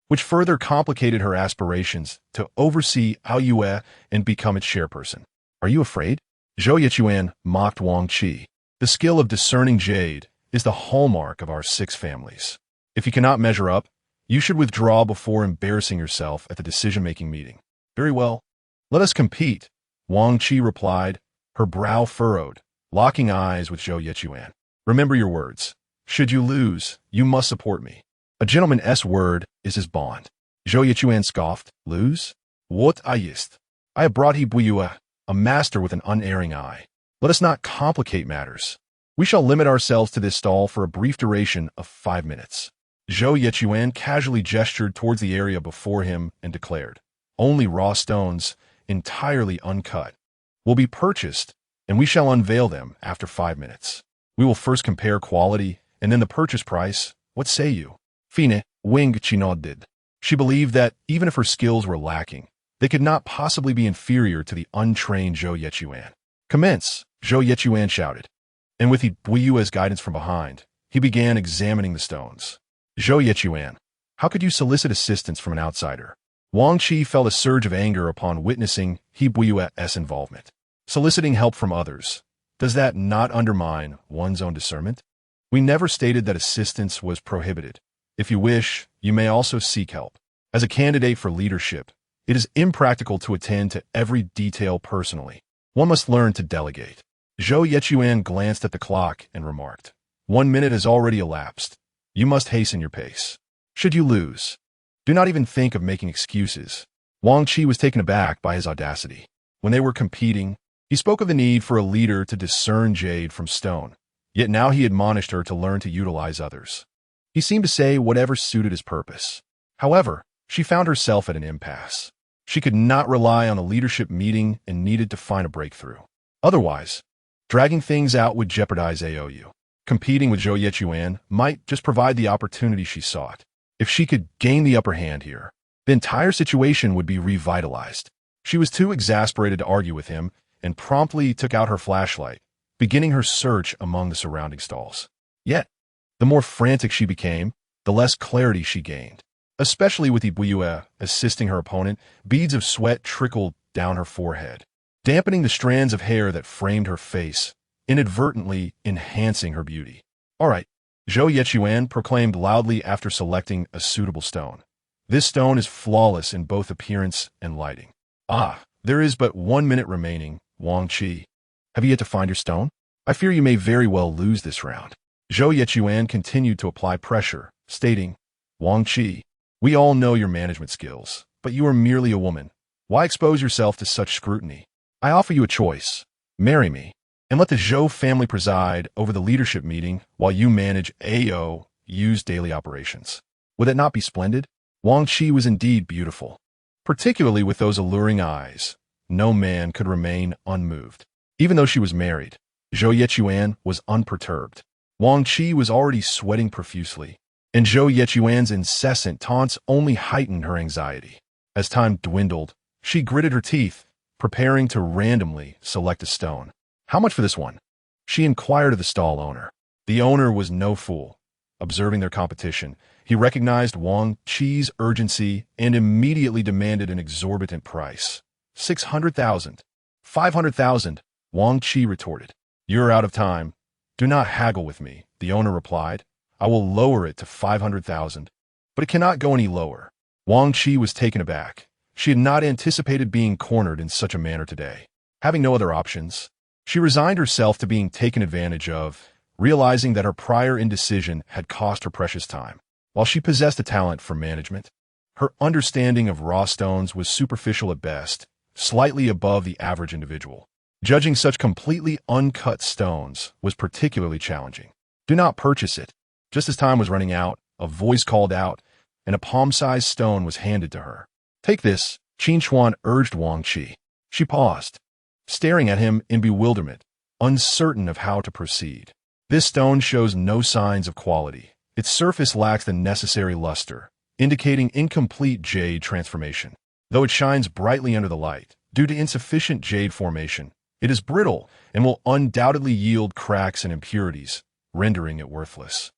which further complicated her aspirations to oversee Aoyue and become its chairperson. "Are you afraid?" Zhou Yechuan mocked Wang Qi. "The skill of discerning jade is the hallmark of our 6 families. If you cannot measure up, you should withdraw before embarrassing yourself at the decision-making meeting." "Very well. Let us compete," Wang Qi replied, her brow furrowed, locking eyes with Zhou Yechuan. "Remember your words. Should you lose, you must support me. A gentleman's word is his bond." Zhou Yechuan scoffed. "Lose? What ist? I have brought he Buyue, a master with an unerring eye. Let us not complicate matters. We shall limit ourselves to this stall for a brief duration of 5 minutes." Zhou Yechuan casually gestured towards the area before him and declared, "Only raw stones, entirely uncut, will be purchased, and we shall unveil them after 5 minutes. We will first compare quality, and then the purchase price. What say you?" Fine, Wing Qi nodded. She believed that, even if her skills were lacking, they could not possibly be inferior to the untrained Zhou Yechuan. "Commence," Zhou Yechuan shouted, and with Buyue's guidance from behind, he began examining the stones. "Zhou Yechuan, how could you solicit assistance from an outsider?" Wang Qi felt a surge of anger upon witnessing Buyue's involvement. Soliciting help from others, does that not undermine one's own discernment? "We never stated that assistance was prohibited. If you wish, you may also seek help. As a candidate for leadership, it is impractical to attend to every detail personally. One must learn to delegate." Zhou Yechuan glanced at the clock and remarked, 1 minute has already elapsed. You must hasten your pace. Should you lose, do not even think of making excuses." Wang Qi was taken aback by his audacity. When they were competing, he spoke of the need for a leader to discern jade from stone, yet now he admonished her to learn to utilize others. He seemed to say whatever suited his purpose. However, she found herself at an impasse. She could not rely on a leadership meeting and needed to find a breakthrough. Otherwise, dragging things out would jeopardize Aoyue. Competing with Zhou Yechuan might just provide the opportunity she sought. If she could gain the upper hand here, the entire situation would be revitalized. She was too exasperated to argue with him and promptly took out her flashlight, beginning her search among the surrounding stalls. Yet, the more frantic she became, the less clarity she gained. Especially with Ibuye assisting her opponent, beads of sweat trickled down her forehead, dampening the strands of hair that framed her face, inadvertently enhancing her beauty. "All right," Zhou Yechuan proclaimed loudly after selecting a suitable stone. "This stone is flawless in both appearance and lighting." "Ah, there is but 1 minute remaining, Wang Qi. Have you yet to find your stone? I fear you may very well lose this round." Zhou Yechuan continued to apply pressure, stating, "Wang Qi, we all know your management skills, but you are merely a woman. Why expose yourself to such scrutiny? I offer you a choice. Marry me, and let the Zhou family preside over the leadership meeting while you manage AOU's daily operations. Would that not be splendid?" Wang Qi was indeed beautiful, particularly with those alluring eyes. No man could remain unmoved. Even though she was married, Zhou Yechuan was unperturbed. Wang Qi was already sweating profusely, and Zhou Yechuan's incessant taunts only heightened her anxiety. As time dwindled, she gritted her teeth, preparing to randomly select a stone. "How much for this one?" she inquired of the stall owner. The owner was no fool. Observing their competition, he recognized Wang Qi's urgency and immediately demanded an exorbitant price. 600,000. 500,000, Wang Qi retorted. "You're out of time. Do not haggle with me," the owner replied. "I will lower it to 500,000, but it cannot go any lower." Wang Qi was taken aback. She had not anticipated being cornered in such a manner today. Having no other options, she resigned herself to being taken advantage of, realizing that her prior indecision had cost her precious time. While she possessed a talent for management, her understanding of raw stones was superficial at best, slightly above the average individual. Judging such completely uncut stones was particularly challenging. "Do not purchase it." Just as time was running out, a voice called out, and a palm-sized stone was handed to her. "Take this," Qin Chuan urged Wang Qi. She paused, staring at him in bewilderment, uncertain of how to proceed. This stone shows no signs of quality. Its surface lacks the necessary luster, indicating incomplete jade transformation. Though it shines brightly under the light, due to insufficient jade formation, it is brittle and will undoubtedly yield cracks and impurities, rendering it worthless.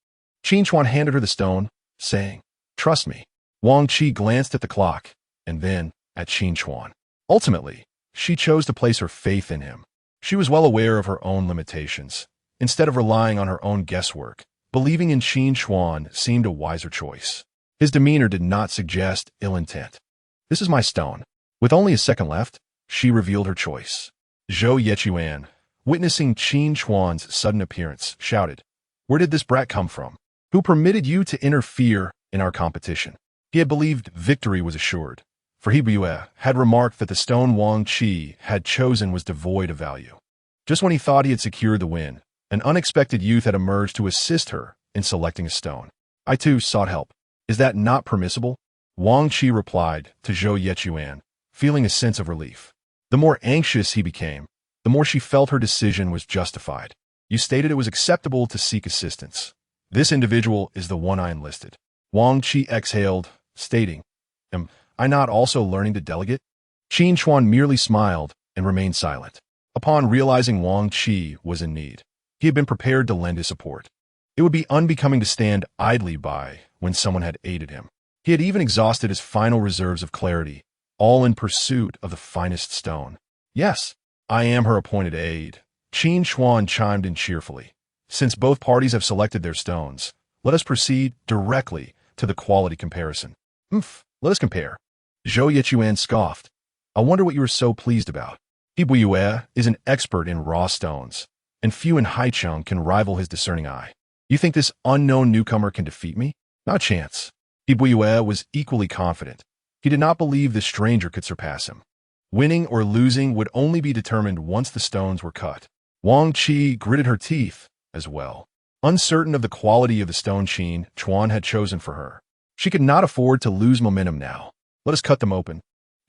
Qin Chuan handed her the stone, saying, "Trust me." Wang Qi glanced at the clock, and then at Qin Chuan. Ultimately, she chose to place her faith in him. She was well aware of her own limitations. Instead of relying on her own guesswork, believing in Qin Chuan seemed a wiser choice. His demeanor did not suggest ill intent. "This is my stone." With only a second left, she revealed her choice. Zhou Yechuan, witnessing Qin Chuan's sudden appearance, shouted, "Where did this brat come from? Who permitted you to interfere in our competition?" He had believed victory was assured, for Ibuye had remarked that the stone Wang Qi had chosen was devoid of value. Just when he thought he had secured the win, an unexpected youth had emerged to assist her in selecting a stone. "I too sought help. Is that not permissible?" Wang Qi replied to Zhou Yechuan, feeling a sense of relief. The more anxious he became, the more she felt her decision was justified. "You stated it was acceptable to seek assistance. This individual is the one I enlisted." Wang Qi exhaled, stating, "Am I not also learning to delegate?" Qin Chuan merely smiled and remained silent. Upon realizing Wang Qi was in need, he had been prepared to lend his support. It would be unbecoming to stand idly by when someone had aided him. He had even exhausted his final reserves of clarity, all in pursuit of the finest stone. "Yes, I am her appointed aide," Qin Chuan chimed in cheerfully. "Since both parties have selected their stones, let us proceed directly to the quality comparison." Let us compare." Zhou Yechuan scoffed. "I wonder what you are so pleased about. Ibuye is an expert in raw stones, and few in Haicheng can rival his discerning eye. You think this unknown newcomer can defeat me? Not a chance." Ibuye was equally confident. He did not believe this stranger could surpass him. Winning or losing would only be determined once the stones were cut. Wang Qi gritted her teeth as well, uncertain of the quality of the stone Qin Chuan had chosen for her. She could not afford to lose momentum now. "Let us cut them open."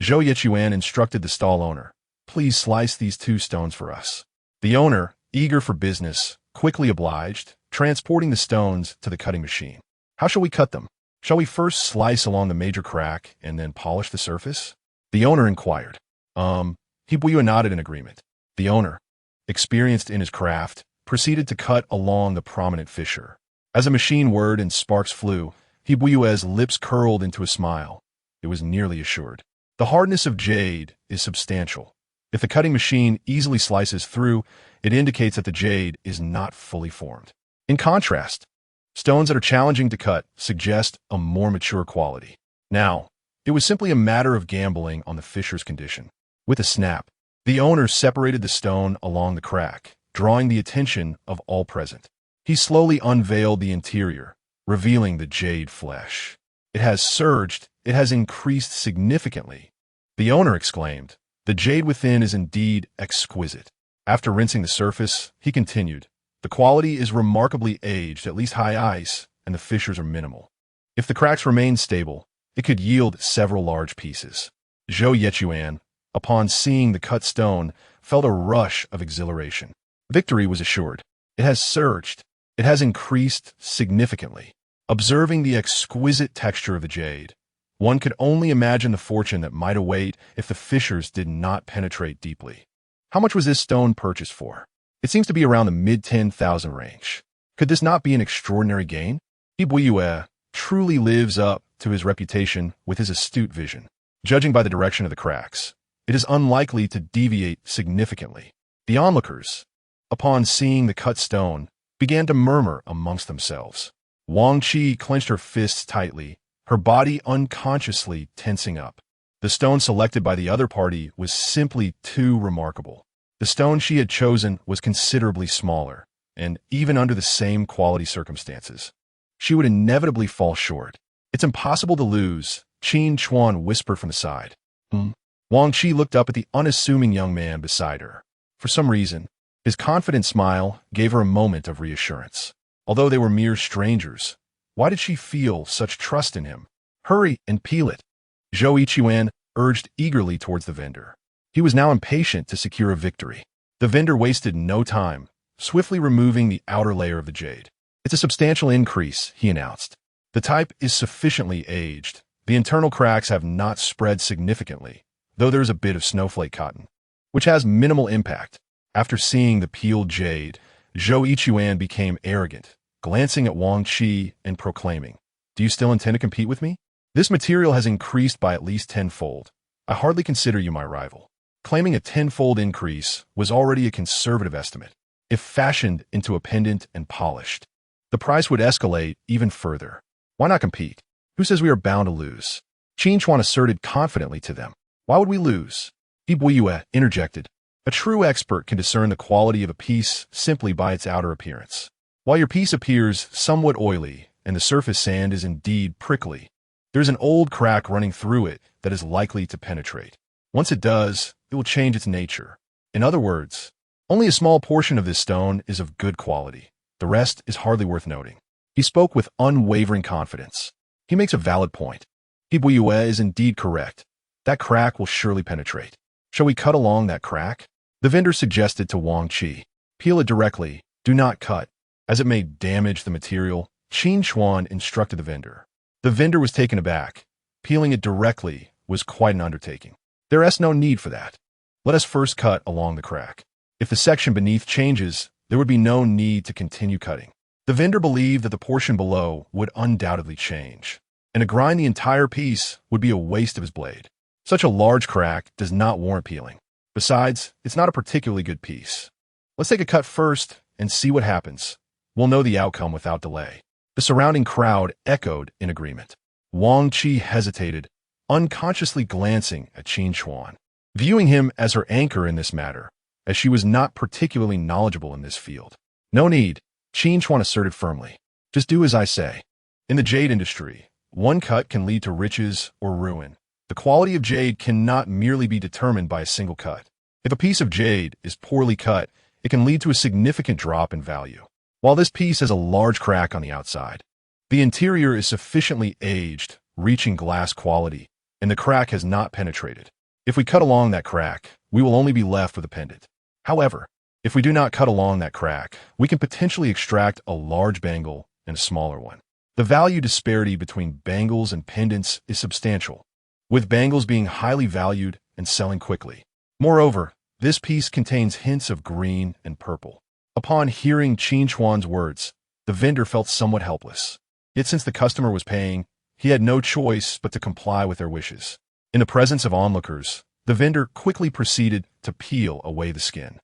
Zhou Yechuan instructed the stall owner, "Please slice these 2 stones for us." The owner, eager for business, quickly obliged, transporting the stones to the cutting machine. "How shall we cut them? Shall we first slice along the major crack and then polish the surface?" the owner inquired. Ibuye nodded in agreement. The owner, experienced in his craft, proceeded to cut along the prominent fissure. As a machine whirred and sparks flew, Hibui's lips curled into a smile. It was nearly assured. The hardness of jade is substantial. If the cutting machine easily slices through, it indicates that the jade is not fully formed. In contrast, stones that are challenging to cut suggest a more mature quality. Now, it was simply a matter of gambling on the fissure's condition. With a snap, the owner separated the stone along the crack, drawing the attention of all present. He slowly unveiled the interior, revealing the jade flesh. It has surged, it has increased significantly. The owner exclaimed, "The jade within is indeed exquisite." After rinsing the surface, he continued, "The quality is remarkably aged, at least high ice, and the fissures are minimal. If the cracks remain stable, it could yield several large pieces." Zhou Yechuan, upon seeing the cut stone, felt a rush of exhilaration. Victory was assured. It has surged. It has increased significantly. Observing the exquisite texture of the jade, one could only imagine the fortune that might await if the fissures did not penetrate deeply. How much was this stone purchased for? It seems to be around the mid-10,000 range. Could this not be an extraordinary gain? Hibuyue truly lives up to his reputation with his astute vision. Judging by the direction of the cracks, it is unlikely to deviate significantly. The onlookers, upon seeing the cut stone, began to murmur amongst themselves. Wang Qi clenched her fists tightly, her body unconsciously tensing up. The stone selected by the other party was simply too remarkable. The stone she had chosen was considerably smaller, and even under the same quality circumstances, she would inevitably fall short. "It's impossible to lose," Qin Chuan whispered from the side. Wang Qi looked up at the unassuming young man beside her. For some reason, his confident smile gave her a moment of reassurance. Although they were mere strangers, why did she feel such trust in him? "Hurry and peel it," Zhou Yichuan urged eagerly towards the vendor. He was now impatient to secure a victory. The vendor wasted no time, swiftly removing the outer layer of the jade. "It's a substantial increase," he announced. "The type is sufficiently aged. The internal cracks have not spread significantly, though there is a bit of snowflake cotton, which has minimal impact." After seeing the peeled jade, Zhou Yichuan became arrogant, glancing at Wang Qi and proclaiming, "Do you still intend to compete with me? This material has increased by at least tenfold. I hardly consider you my rival." Claiming a tenfold increase was already a conservative estimate. If fashioned into a pendant and polished, the price would escalate even further. Why not compete? Who says we are bound to lose? Qin Chuan asserted confidently to them. Why would we lose? Hibuyue interjected. A true expert can discern the quality of a piece simply by its outer appearance. While your piece appears somewhat oily and the surface sand is indeed prickly, there's an old crack running through it that is likely to penetrate. Once it does, it will change its nature. In other words, only a small portion of this stone is of good quality. The rest is hardly worth noting. He spoke with unwavering confidence. He makes a valid point. Hibuyue is indeed correct. That crack will surely penetrate. Shall we cut along that crack? The vendor suggested to Wang Qi. Peel it directly. Do not cut, as it may damage the material. Qin Chuan instructed the vendor. The vendor was taken aback. Peeling it directly was quite an undertaking. There is no need for that. Let us first cut along the crack. If the section beneath changes, there would be no need to continue cutting. The vendor believed that the portion below would undoubtedly change, and to grind the entire piece would be a waste of his blade. Such a large crack does not warrant peeling. Besides, it's not a particularly good piece. Let's take a cut first and see what happens. We'll know the outcome without delay. The surrounding crowd echoed in agreement. Wang Qi hesitated, unconsciously glancing at Qin Chuan, viewing him as her anchor in this matter, as she was not particularly knowledgeable in this field. "No need," Qin Chuan asserted firmly. "Just do as I say. In the jade industry, one cut can lead to riches or ruin. The quality of jade cannot merely be determined by a single cut. If a piece of jade is poorly cut, it can lead to a significant drop in value. While this piece has a large crack on the outside, the interior is sufficiently aged, reaching glass quality, and the crack has not penetrated. If we cut along that crack, we will only be left with a pendant. However, if we do not cut along that crack, we can potentially extract a large bangle and a smaller one. The value disparity between bangles and pendants is substantial, with bangles being highly valued and selling quickly. Moreover, This piece contains hints of green and purple. Upon hearing Qin Chuan's words, the vendor felt somewhat helpless. Yet since the customer was paying, he had no choice but to comply with their wishes. In the presence of onlookers, the vendor quickly proceeded to peel away the skin.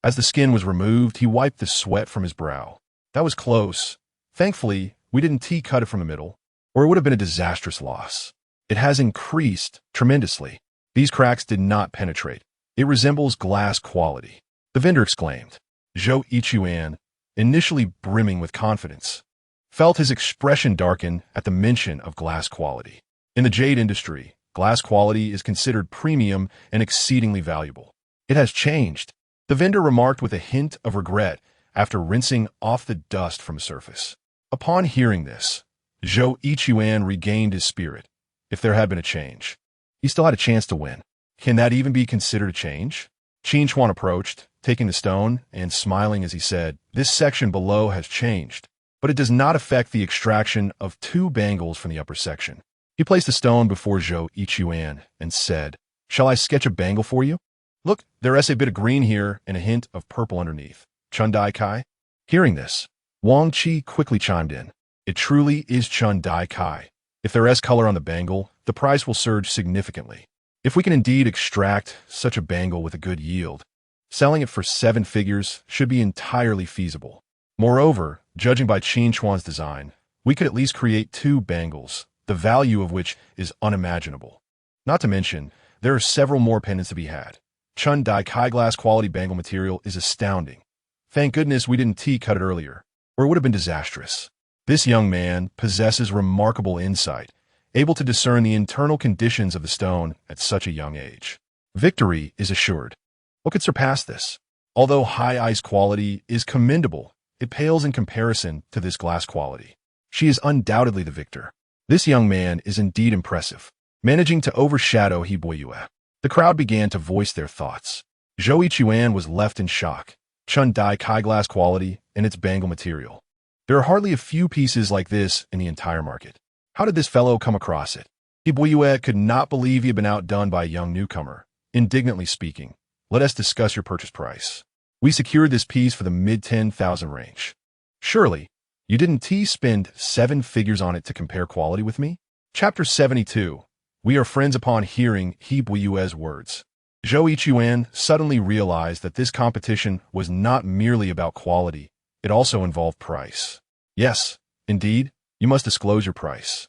As the skin was removed, he wiped the sweat from his brow. That was close. Thankfully, we didn't cut it from the middle, or it would have been a disastrous loss. It has increased tremendously. These cracks did not penetrate. It resembles glass quality. The vendor exclaimed. Zhou Yichuan, initially brimming with confidence, felt his expression darken at the mention of glass quality. In the jade industry, glass quality is considered premium and exceedingly valuable. It has changed, the vendor remarked with a hint of regret after rinsing off the dust from the surface. Upon hearing this, Zhou Yichuan regained his spirit. If there had been a change, he still had a chance to win. Can that even be considered a change? Qin Chuan approached, taking the stone and smiling as he said, "This section below has changed, but it does not affect the extraction of 2 bangles from the upper section." He placed the stone before Zhou Yichuan and said, "Shall I sketch a bangle for you? Look, there is a bit of green here and a hint of purple underneath. Chun Dai Kai?" Hearing this, Wang Qi quickly chimed in. "It truly is Chun Dai Kai. If there is color on the bangle, the price will surge significantly. If we can indeed extract such a bangle with a good yield, selling it for 7 figures should be entirely feasible. Moreover, judging by Qin Chuan's design, we could at least create 2 bangles, the value of which is unimaginable. Not to mention, there are several more pendants to be had. Chun Dai Kai glass quality bangle material is astounding. Thank goodness we didn't cut it earlier, or it would have been disastrous. This young man possesses remarkable insight, able to discern the internal conditions of the stone at such a young age. Victory is assured. What could surpass this? Although high ice quality is commendable, it pales in comparison to this glass quality. She is undoubtedly the victor. This young man is indeed impressive, managing to overshadow He Boyue. The crowd began to voice their thoughts. Zhou Yichuan was left in shock. Chun Dai Kai glass quality and its bangle material. There are hardly a few pieces like this in the entire market. How did this fellow come across it? He Boyue could not believe he had been outdone by a young newcomer. Indignantly speaking, "Let us discuss your purchase price. We secured this piece for the mid-10,000 range. Surely, you didn't spend 7 figures on it to compare quality with me?" Chapter 72. We are friends. Upon hearing He Boyue's words, Zhou Yichuan suddenly realized that this competition was not merely about quality, it also involved price. "Yes, indeed, you must disclose your price.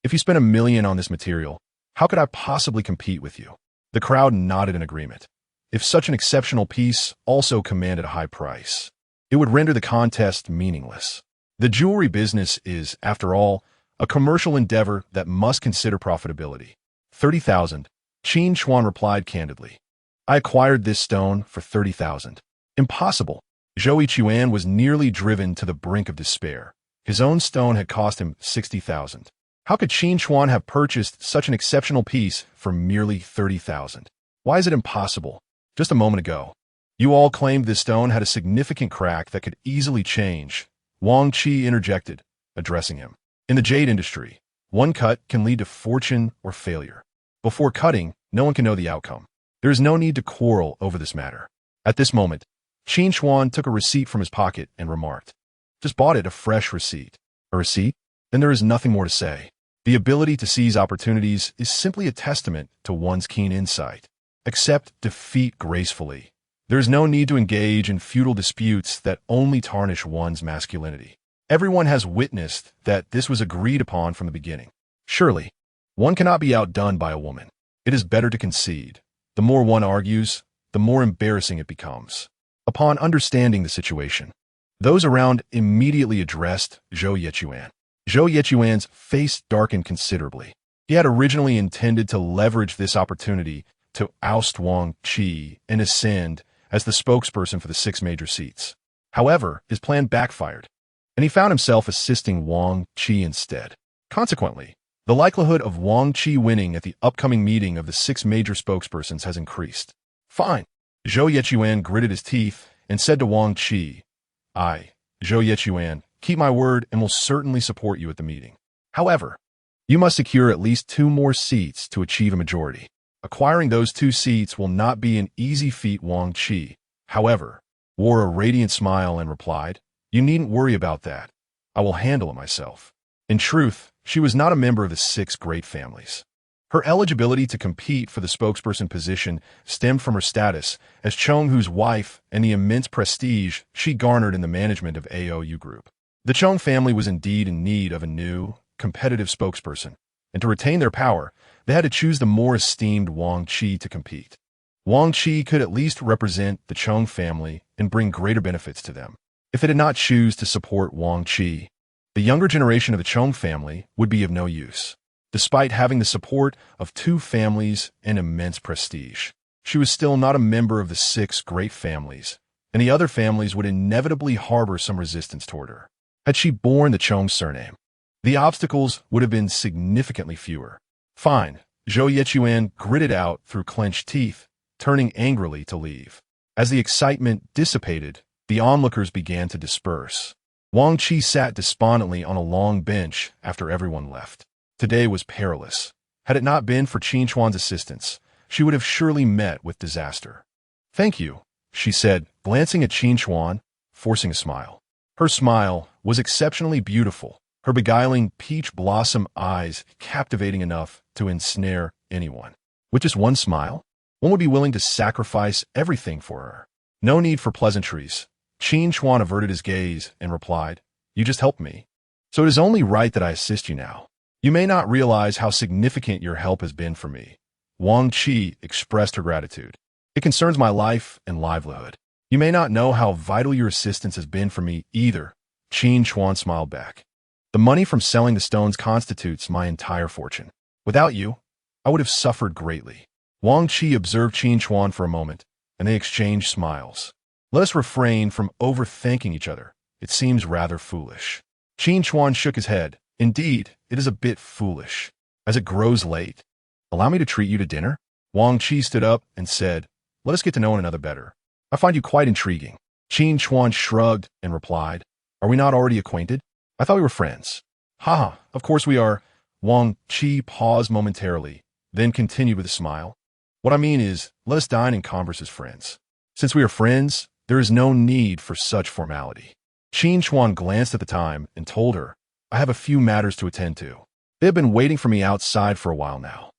If you spent $1 million on this material, how could I possibly compete with you?" The crowd nodded in agreement. If such an exceptional piece also commanded a high price, it would render the contest meaningless. The jewelry business is, after all, a commercial endeavor that must consider profitability. 30,000, Qin Chuan replied candidly. "I acquired this stone for 30,000. Impossible." Zhou Yichuan was nearly driven to the brink of despair. His own stone had cost him 60,000. How could Qin Chuan have purchased such an exceptional piece for merely 30,000? Why is it impossible? Just a moment ago, you all claimed this stone had a significant crack that could easily change. Wang Qi interjected, addressing him. In the jade industry, one cut can lead to fortune or failure. Before cutting, no one can know the outcome. There is no need to quarrel over this matter. At this moment, Qin Chuan took a receipt from his pocket and remarked, "Just bought it, a fresh receipt." "A receipt? Then there is nothing more to say." The ability to seize opportunities is simply a testament to one's keen insight. Accept defeat gracefully. There is no need to engage in futile disputes that only tarnish one's masculinity. Everyone has witnessed that this was agreed upon from the beginning. Surely, one cannot be outdone by a woman. It is better to concede. The more one argues, the more embarrassing it becomes. Upon understanding the situation, those around immediately addressed Zhou Yichuan. Zhou Yichuan's face darkened considerably. He had originally intended to leverage this opportunity to oust Wang Qi and ascend as the spokesperson for the 6 major seats. However, his plan backfired, and he found himself assisting Wang Qi instead. Consequently, the likelihood of Wang Qi winning at the upcoming meeting of the 6 major spokespersons has increased. "Fine." Zhou Yichuan gritted his teeth and said to Wang Qi, "I, Zhou Yichuan, keep my word and will certainly support you at the meeting. However, you must secure at least 2 more seats to achieve a majority." Acquiring those 2 seats will not be an easy feat. Wang Qi, however, wore a radiant smile and replied, "You needn't worry about that. I will handle it myself." In truth, she was not a member of the 6 great families. Her eligibility to compete for the spokesperson position stemmed from her status as Chenghu's wife and the immense prestige she garnered in the management of AOU Group. The Cheng family was indeed in need of a new, competitive spokesperson, and to retain their power, they had to choose the more esteemed Wang Qi to compete. Wang Qi could at least represent the Cheng family and bring greater benefits to them. If they did not choose to support Wang Qi, the younger generation of the Cheng family would be of no use. Despite having the support of 2 families and immense prestige, she was still not a member of the 6 great families, and the other families would inevitably harbor some resistance toward her. Had she borne the Cheng surname, the obstacles would have been significantly fewer. "Fine," Zhou Yechuan gritted out through clenched teeth, turning angrily to leave. As the excitement dissipated, the onlookers began to disperse. Wang Qi sat despondently on a long bench after everyone left. Today was perilous. Had it not been for Qin Chuan's assistance, she would have surely met with disaster. "Thank you," she said, glancing at Qin Chuan, forcing a smile. Her smile was exceptionally beautiful, her beguiling peach blossom eyes captivating enough to ensnare anyone. With just one smile, one would be willing to sacrifice everything for her. No need for pleasantries. Qin Chuan averted his gaze and replied, "You just helped me, so it is only right that I assist you now. You may not realize how significant your help has been for me." Wang Qi expressed her gratitude. "It concerns my life and livelihood. You may not know how vital your assistance has been for me either." Qin Chuan smiled back. "The money from selling the stones constitutes my entire fortune. Without you, I would have suffered greatly." Wang Qi observed Qin Chuan for a moment, and they exchanged smiles. "Let us refrain from overthinking each other. It seems rather foolish." Qin Chuan shook his head. "Indeed, it is a bit foolish. As it grows late, allow me to treat you to dinner?" Wang Qi stood up and said, "Let us get to know one another better. I find you quite intriguing." Qin Chuan shrugged and replied, "Are we not already acquainted? I thought we were friends." "Haha, of course we are." Wang Qi paused momentarily, then continued with a smile. "What I mean is, let us dine and converse as friends. Since we are friends, there is no need for such formality." Qin Chuan glanced at the time and told her, "I have a few matters to attend to. They have been waiting for me outside for a while now.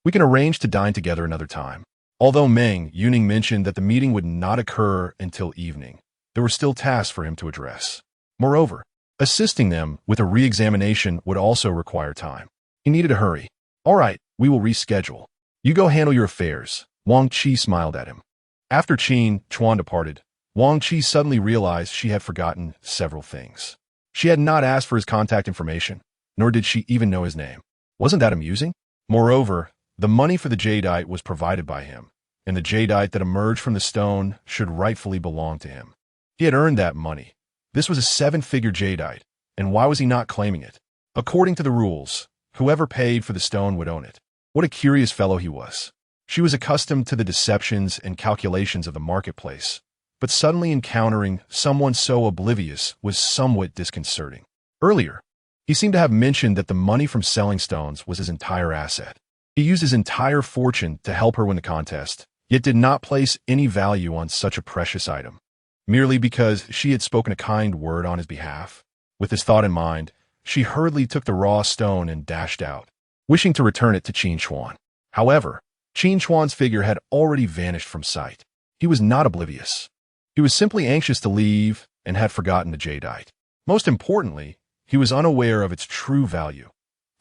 We can arrange to dine together another time." Although Meng Yuning mentioned that the meeting would not occur until evening, there were still tasks for him to address. Moreover, assisting them with a re-examination would also require time. He needed to hurry. "All right, we will reschedule. You go handle your affairs." Wang Qi smiled at him. After Qin Chuan departed, Wang Qi suddenly realized she had forgotten several things. She had not asked for his contact information, nor did she even know his name. Wasn't that amusing? Moreover, the money for the jadeite was provided by him, and the jadeite that emerged from the stone should rightfully belong to him. He had earned that money. This was a 7-figure jadeite, and why was he not claiming it? According to the rules, whoever paid for the stone would own it. What a curious fellow he was. She was accustomed to the deceptions and calculations of the marketplace, but suddenly encountering someone so oblivious was somewhat disconcerting. Earlier, he seemed to have mentioned that the money from selling stones was his entire asset. He used his entire fortune to help her win the contest, yet did not place any value on such a precious item, merely because she had spoken a kind word on his behalf. With this thought in mind, she hurriedly took the raw stone and dashed out, wishing to return it to Qin Chuan. However, Qin Chuan's figure had already vanished from sight. He was not oblivious. He was simply anxious to leave and had forgotten the jadeite. Most importantly, he was unaware of its true value,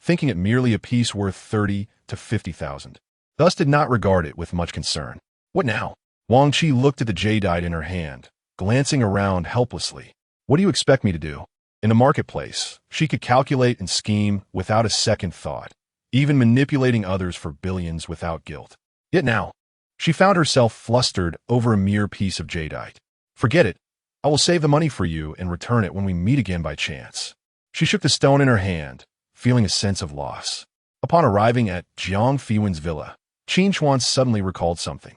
thinking it merely a piece worth 30 to 50,000. Thus did not regard it with much concern. What now? Wang Qi looked at the jadeite in her hand, glancing around helplessly. What do you expect me to do? In the marketplace, she could calculate and scheme without a second thought, even manipulating others for billions without guilt. Yet now, she found herself flustered over a mere piece of jadeite. "Forget it. I will save the money for you and return it when we meet again by chance." She shook the stone in her hand, feeling a sense of loss. Upon arriving at Jiang Fiwen's villa, Qin Chuan suddenly recalled something.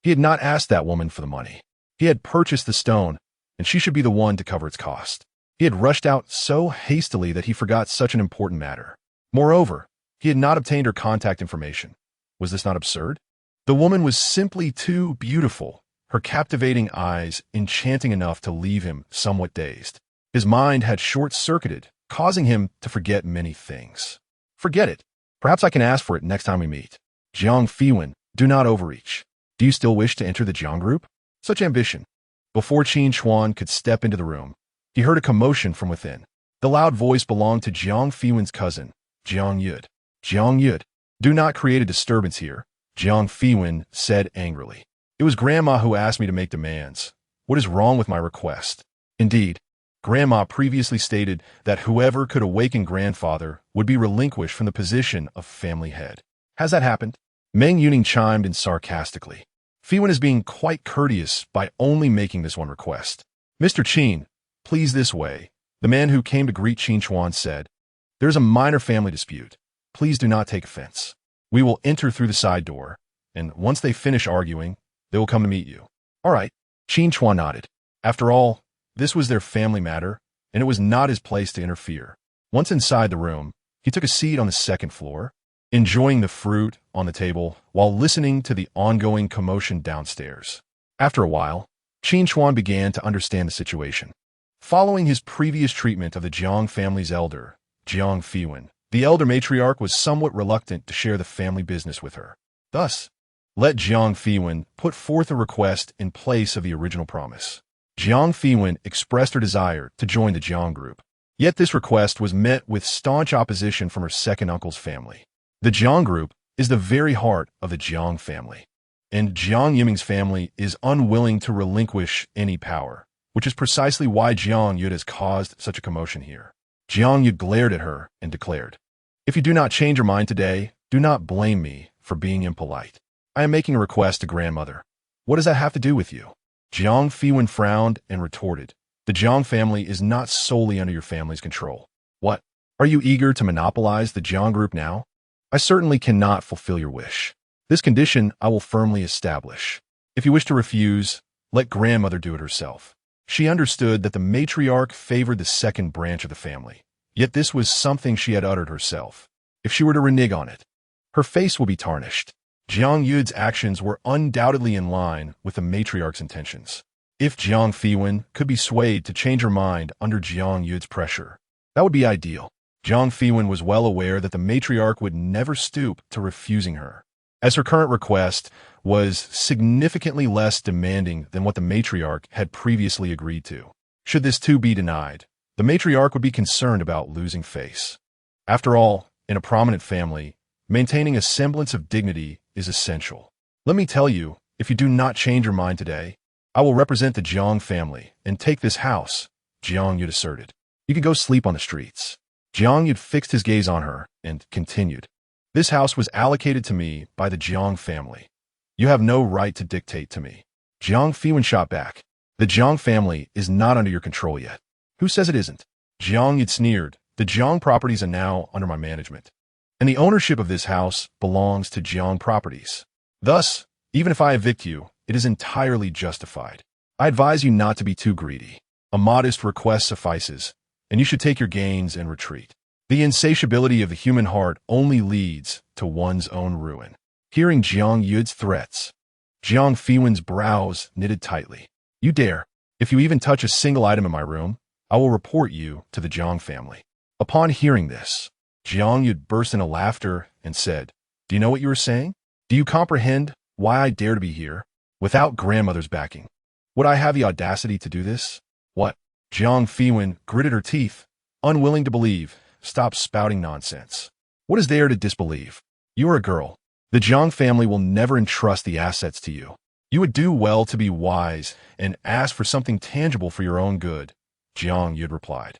He had not asked that woman for the money. He had purchased the stone, and she should be the one to cover its cost. He had rushed out so hastily that he forgot such an important matter. Moreover, he had not obtained her contact information. Was this not absurd? The woman was simply too beautiful, her captivating eyes enchanting enough to leave him somewhat dazed. His mind had short-circuited, causing him to forget many things. Forget it. Perhaps I can ask for it next time we meet. Jiang Fiwen, do not overreach. Do you still wish to enter the Jiang group? Such ambition. Before Qin Chuan could step into the room, he heard a commotion from within. The loud voice belonged to Jiang Fiwen's cousin, Jiang Yud. Jiang Yud, do not create a disturbance here, Jiang Fiwen said angrily. It was Grandma who asked me to make demands. What is wrong with my request? Indeed, Grandma previously stated that whoever could awaken grandfather would be relinquished from the position of family head. Has that happened? Meng Yuning chimed in sarcastically. Fiwen is being quite courteous by only making this one request. Mr. Qin, please this way, the man who came to greet Qin Chuan said. There's a minor family dispute. Please do not take offense. We will enter through the side door, and once they finish arguing, they will come to meet you. All right. Qin Chuan nodded. After all, this was their family matter, and it was not his place to interfere. Once inside the room, he took a seat on the second floor, enjoying the fruit on the table while listening to the ongoing commotion downstairs. After a while, Qin Chuan began to understand the situation. Following his previous treatment of the Jiang family's elder, Jiang Fiwen, the elder matriarch was somewhat reluctant to share the family business with her. Thus, let Jiang Fiwen put forth a request in place of the original promise. Jiang Fiwen expressed her desire to join the Jiang group. Yet this request was met with staunch opposition from her second uncle's family. The Jiang group is the very heart of the Jiang family, and Jiang Yiming's family is unwilling to relinquish any power, which is precisely why Jiang Yud has caused such a commotion here. Jiang Yud glared at her and declared, If you do not change your mind today, do not blame me for being impolite. I am making a request to grandmother. What does that have to do with you? Jiang Fiwen frowned and retorted, The Jiang family is not solely under your family's control. What? Are you eager to monopolize the Jiang group now? I certainly cannot fulfill your wish. This condition I will firmly establish. If you wish to refuse, let grandmother do it herself. She understood that the matriarch favored the second branch of the family, yet this was something she had uttered herself. If she were to renege on it, her face will be tarnished. Jiang Yud's actions were undoubtedly in line with the matriarch's intentions. If Jiang Fiwen could be swayed to change her mind under Jiang Yud's pressure, that would be ideal. Jiang Fiwen was well aware that the matriarch would never stoop to refusing her, as her current request was significantly less demanding than what the matriarch had previously agreed to. Should this too be denied, the matriarch would be concerned about losing face. After all, in a prominent family, maintaining a semblance of dignity is essential. Let me tell you, if you do not change your mind today, I will represent the Jiang family and take this house, Jiang Yud asserted. You can go sleep on the streets. Jiang Yud fixed his gaze on her and continued. This house was allocated to me by the Jiang family. You have no right to dictate to me. Jiang Fiwen shot back. The Jiang family is not under your control yet. Who says it isn't? Jiang Yud sneered. The Jiang properties are now under my management, and the ownership of this house belongs to Jiang properties. Thus, even if I evict you, it is entirely justified. I advise you not to be too greedy. A modest request suffices, and you should take your gains and retreat. The insatiability of the human heart only leads to one's own ruin. Hearing Jiang Yud's threats, Jiang Fiwen's brows knitted tightly. You dare. If you even touch a single item in my room, I will report you to the Jiang family. Upon hearing this, Jiang Yud burst into laughter and said, Do you know what you are saying? Do you comprehend why I dare to be here? Without grandmother's backing, would I have the audacity to do this? What? Jiang Fiwen gritted her teeth, unwilling to believe. Stop spouting nonsense. What is there to disbelieve? You are a girl. The Jiang family will never entrust the assets to you. You would do well to be wise and ask for something tangible for your own good, Jiang Yud replied.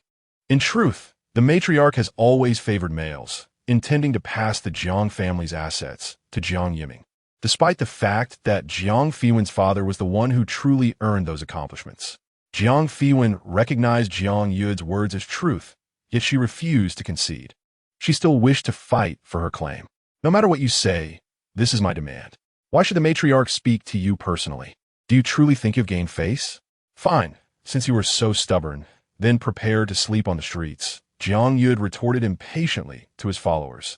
In truth, the matriarch has always favored males, intending to pass the Jiang family's assets to Jiang Yiming, despite the fact that Jiang Fiwen's father was the one who truly earned those accomplishments. Jiang Fiwen recognized Jiang Yud's words as truth, yet she refused to concede. She still wished to fight for her claim. No matter what you say, this is my demand. Why should the matriarch speak to you personally? Do you truly think you've gained face? Fine, since you are so stubborn, then prepare to sleep on the streets, Jiang Yud retorted impatiently to his followers.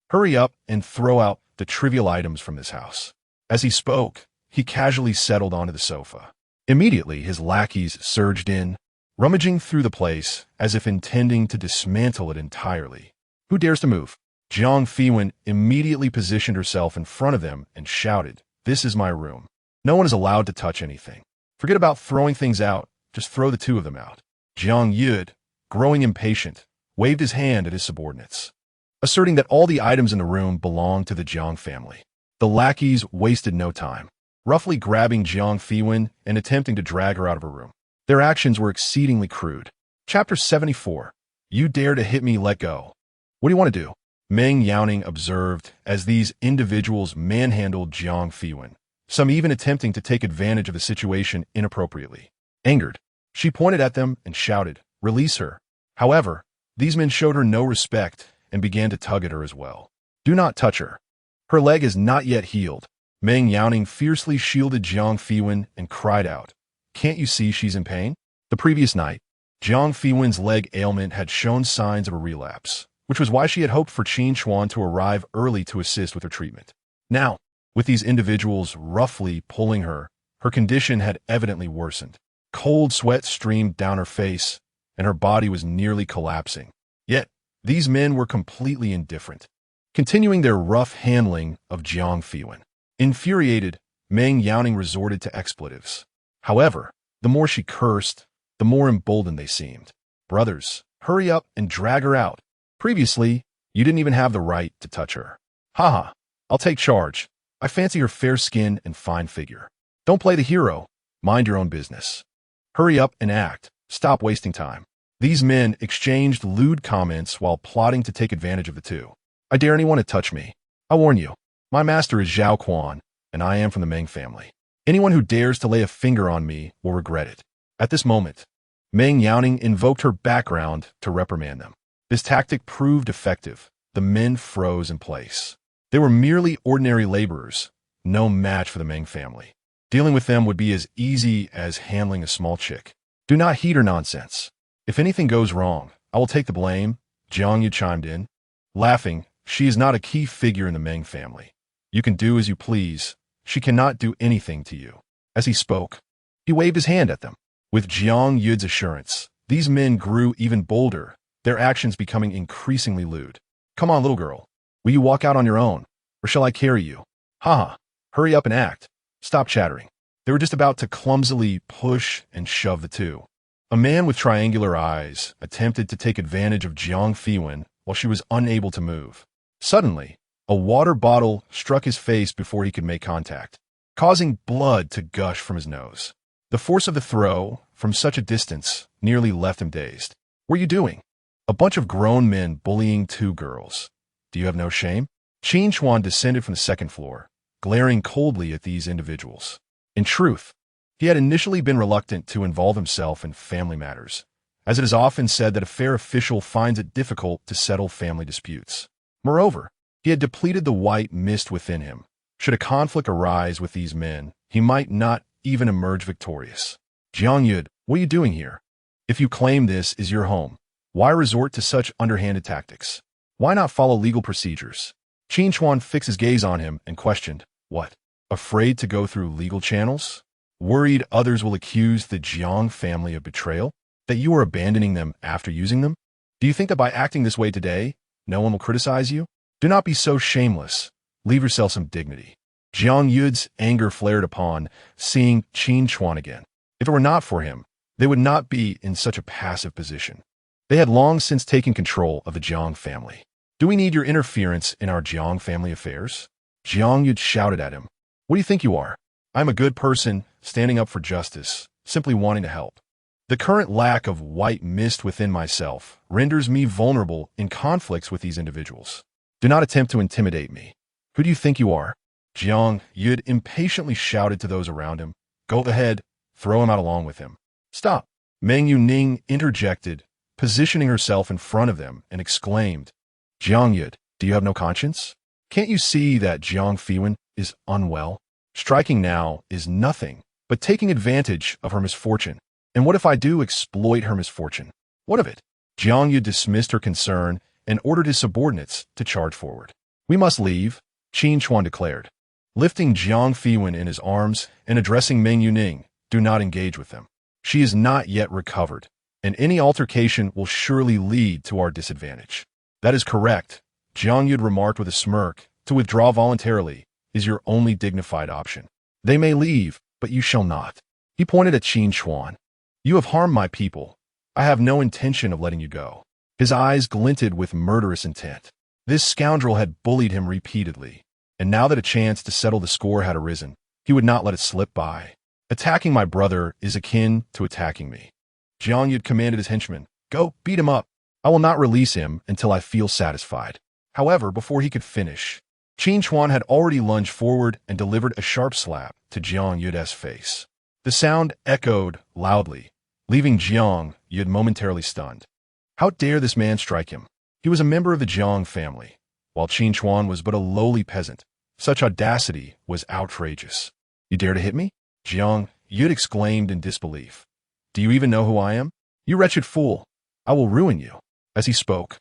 Hurry up and throw out the trivial items from this house. As he spoke, he casually settled onto the sofa. Immediately, his lackeys surged in, rummaging through the place as if intending to dismantle it entirely. Who dares to move? Jiang Fiwen immediately positioned herself in front of them and shouted, "This is my room. No one is allowed to touch anything. Forget about throwing things out. Just throw the two of them out." Jiang Yud, growing impatient, waved his hand at his subordinates, asserting that all the items in the room belonged to the Jiang family. The lackeys wasted no time, roughly grabbing Jiang Fiwen and attempting to drag her out of her room. Their actions were exceedingly crude. Chapter 74. You dare to hit me, let go. What do you want to do? Meng Yaoning observed as these individuals manhandled Jiang Fiwen, some even attempting to take advantage of the situation inappropriately. Angered, she pointed at them and shouted, "Release her." However, these men showed her no respect and began to tug at her as well. "Do not touch her. Her leg is not yet healed." Meng Yaoning fiercely shielded Jiang Fiwen and cried out, "Can't you see she's in pain?" The previous night, Jiang Fiwen's leg ailment had shown signs of a relapse, which was why she had hoped for Qin Chuan to arrive early to assist with her treatment. Now, with these individuals roughly pulling her, her condition had evidently worsened. Cold sweat streamed down her face, and her body was nearly collapsing. Yet, these men were completely indifferent, continuing their rough handling of Jiang Fiwen. Infuriated, Meng Yaoning resorted to expletives. However, the more she cursed, the more emboldened they seemed. "Brothers, hurry up and drag her out. Previously, you didn't even have the right to touch her." "Haha, I'll take charge. I fancy her fair skin and fine figure. Don't play the hero. Mind your own business. Hurry up and act. Stop wasting time." These men exchanged lewd comments while plotting to take advantage of the two. "I dare anyone to touch me. I warn you, my master is Zhao Quan, and I am from the Meng family. Anyone who dares to lay a finger on me will regret it." At this moment, Meng Yaoning invoked her background to reprimand them. This tactic proved effective. The men froze in place. They were merely ordinary laborers, no match for the Meng family. Dealing with them would be as easy as handling a small chick. "Do not heed her nonsense. If anything goes wrong, I will take the blame," Jiang Yu chimed in. Laughing, "She is not a key figure in the Meng family. You can do as you please. She cannot do anything to you." As he spoke, he waved his hand at them. With Jiang Yud's assurance, these men grew even bolder, their actions becoming increasingly lewd. "Come on, little girl. Will you walk out on your own, or shall I carry you? Haha, hurry up and act. Stop chattering." They were just about to clumsily push and shove the two. A man with triangular eyes attempted to take advantage of Jiang Fiwen while she was unable to move. Suddenly, a water bottle struck his face before he could make contact, causing blood to gush from his nose. The force of the throw, from such a distance, nearly left him dazed. "What are you doing?" A bunch of grown men bullying two girls. "Do you have no shame?" Qin Chuan descended from the second floor, glaring coldly at these individuals. In truth, he had initially been reluctant to involve himself in family matters, as it is often said that a fair official finds it difficult to settle family disputes. Moreover, he had depleted the white mist within him. Should a conflict arise with these men, he might not even emerge victorious. "Jiang Yud, what are you doing here? If you claim this is your home, why resort to such underhanded tactics? Why not follow legal procedures?" Qin Chuan fixed his gaze on him and questioned, "What? Afraid to go through legal channels? Worried others will accuse the Jiang family of betrayal? That you are abandoning them after using them? Do you think that by acting this way today, no one will criticize you? Do not be so shameless. Leave yourself some dignity." Jiang Yud's anger flared upon seeing Qin Chuan again. If it were not for him, they would not be in such a passive position. They had long since taken control of the Jiang family. "Do we need your interference in our Jiang family affairs?" Jiang Yud shouted at him. "What do you think you are? I'm a good person, standing up for justice, simply wanting to help. The current lack of white mist within myself renders me vulnerable in conflicts with these individuals. Do not attempt to intimidate me. Who do you think you are?" Jiang Yud impatiently shouted to those around him. "Go ahead, throw him out along with him." "Stop." Meng Yuning interjected, positioning herself in front of them, and exclaimed, "Jiang Yud, do you have no conscience? Can't you see that Jiang Fiwen is unwell? Striking now is nothing but taking advantage of her misfortune. And what if I do exploit her misfortune? What of it?" Jiang Yu dismissed her concern and ordered his subordinates to charge forward. "We must leave," Qin Chuan declared. lifting Jiang Fiwen in his arms and addressing Meng Yuning. Do not engage with them. She is not yet recovered, and any altercation will surely lead to our disadvantage. That is correct, Jiang Yud remarked with a smirk. To withdraw voluntarily is your only dignified option. They may leave, but you shall not. He pointed at Qin Chuan. You have harmed my people. I have no intention of letting you go. His eyes glinted with murderous intent. This scoundrel had bullied him repeatedly, and now that a chance to settle the score had arisen, he would not let it slip by. Attacking my brother is akin to attacking me. Jiang Yud commanded his henchman, Go, beat him up. I will not release him until I feel satisfied. However, before he could finish, Qin Chuan had already lunged forward and delivered a sharp slap to Jiang Yud's face. The sound echoed loudly, leaving Jiang Yud momentarily stunned. How dare this man strike him? He was a member of the Jiang family, while Qin Chuan was but a lowly peasant. Such audacity was outrageous. You dare to hit me? Jiang Yud exclaimed in disbelief. Do you even know who I am? You wretched fool! I will ruin you. As he spoke,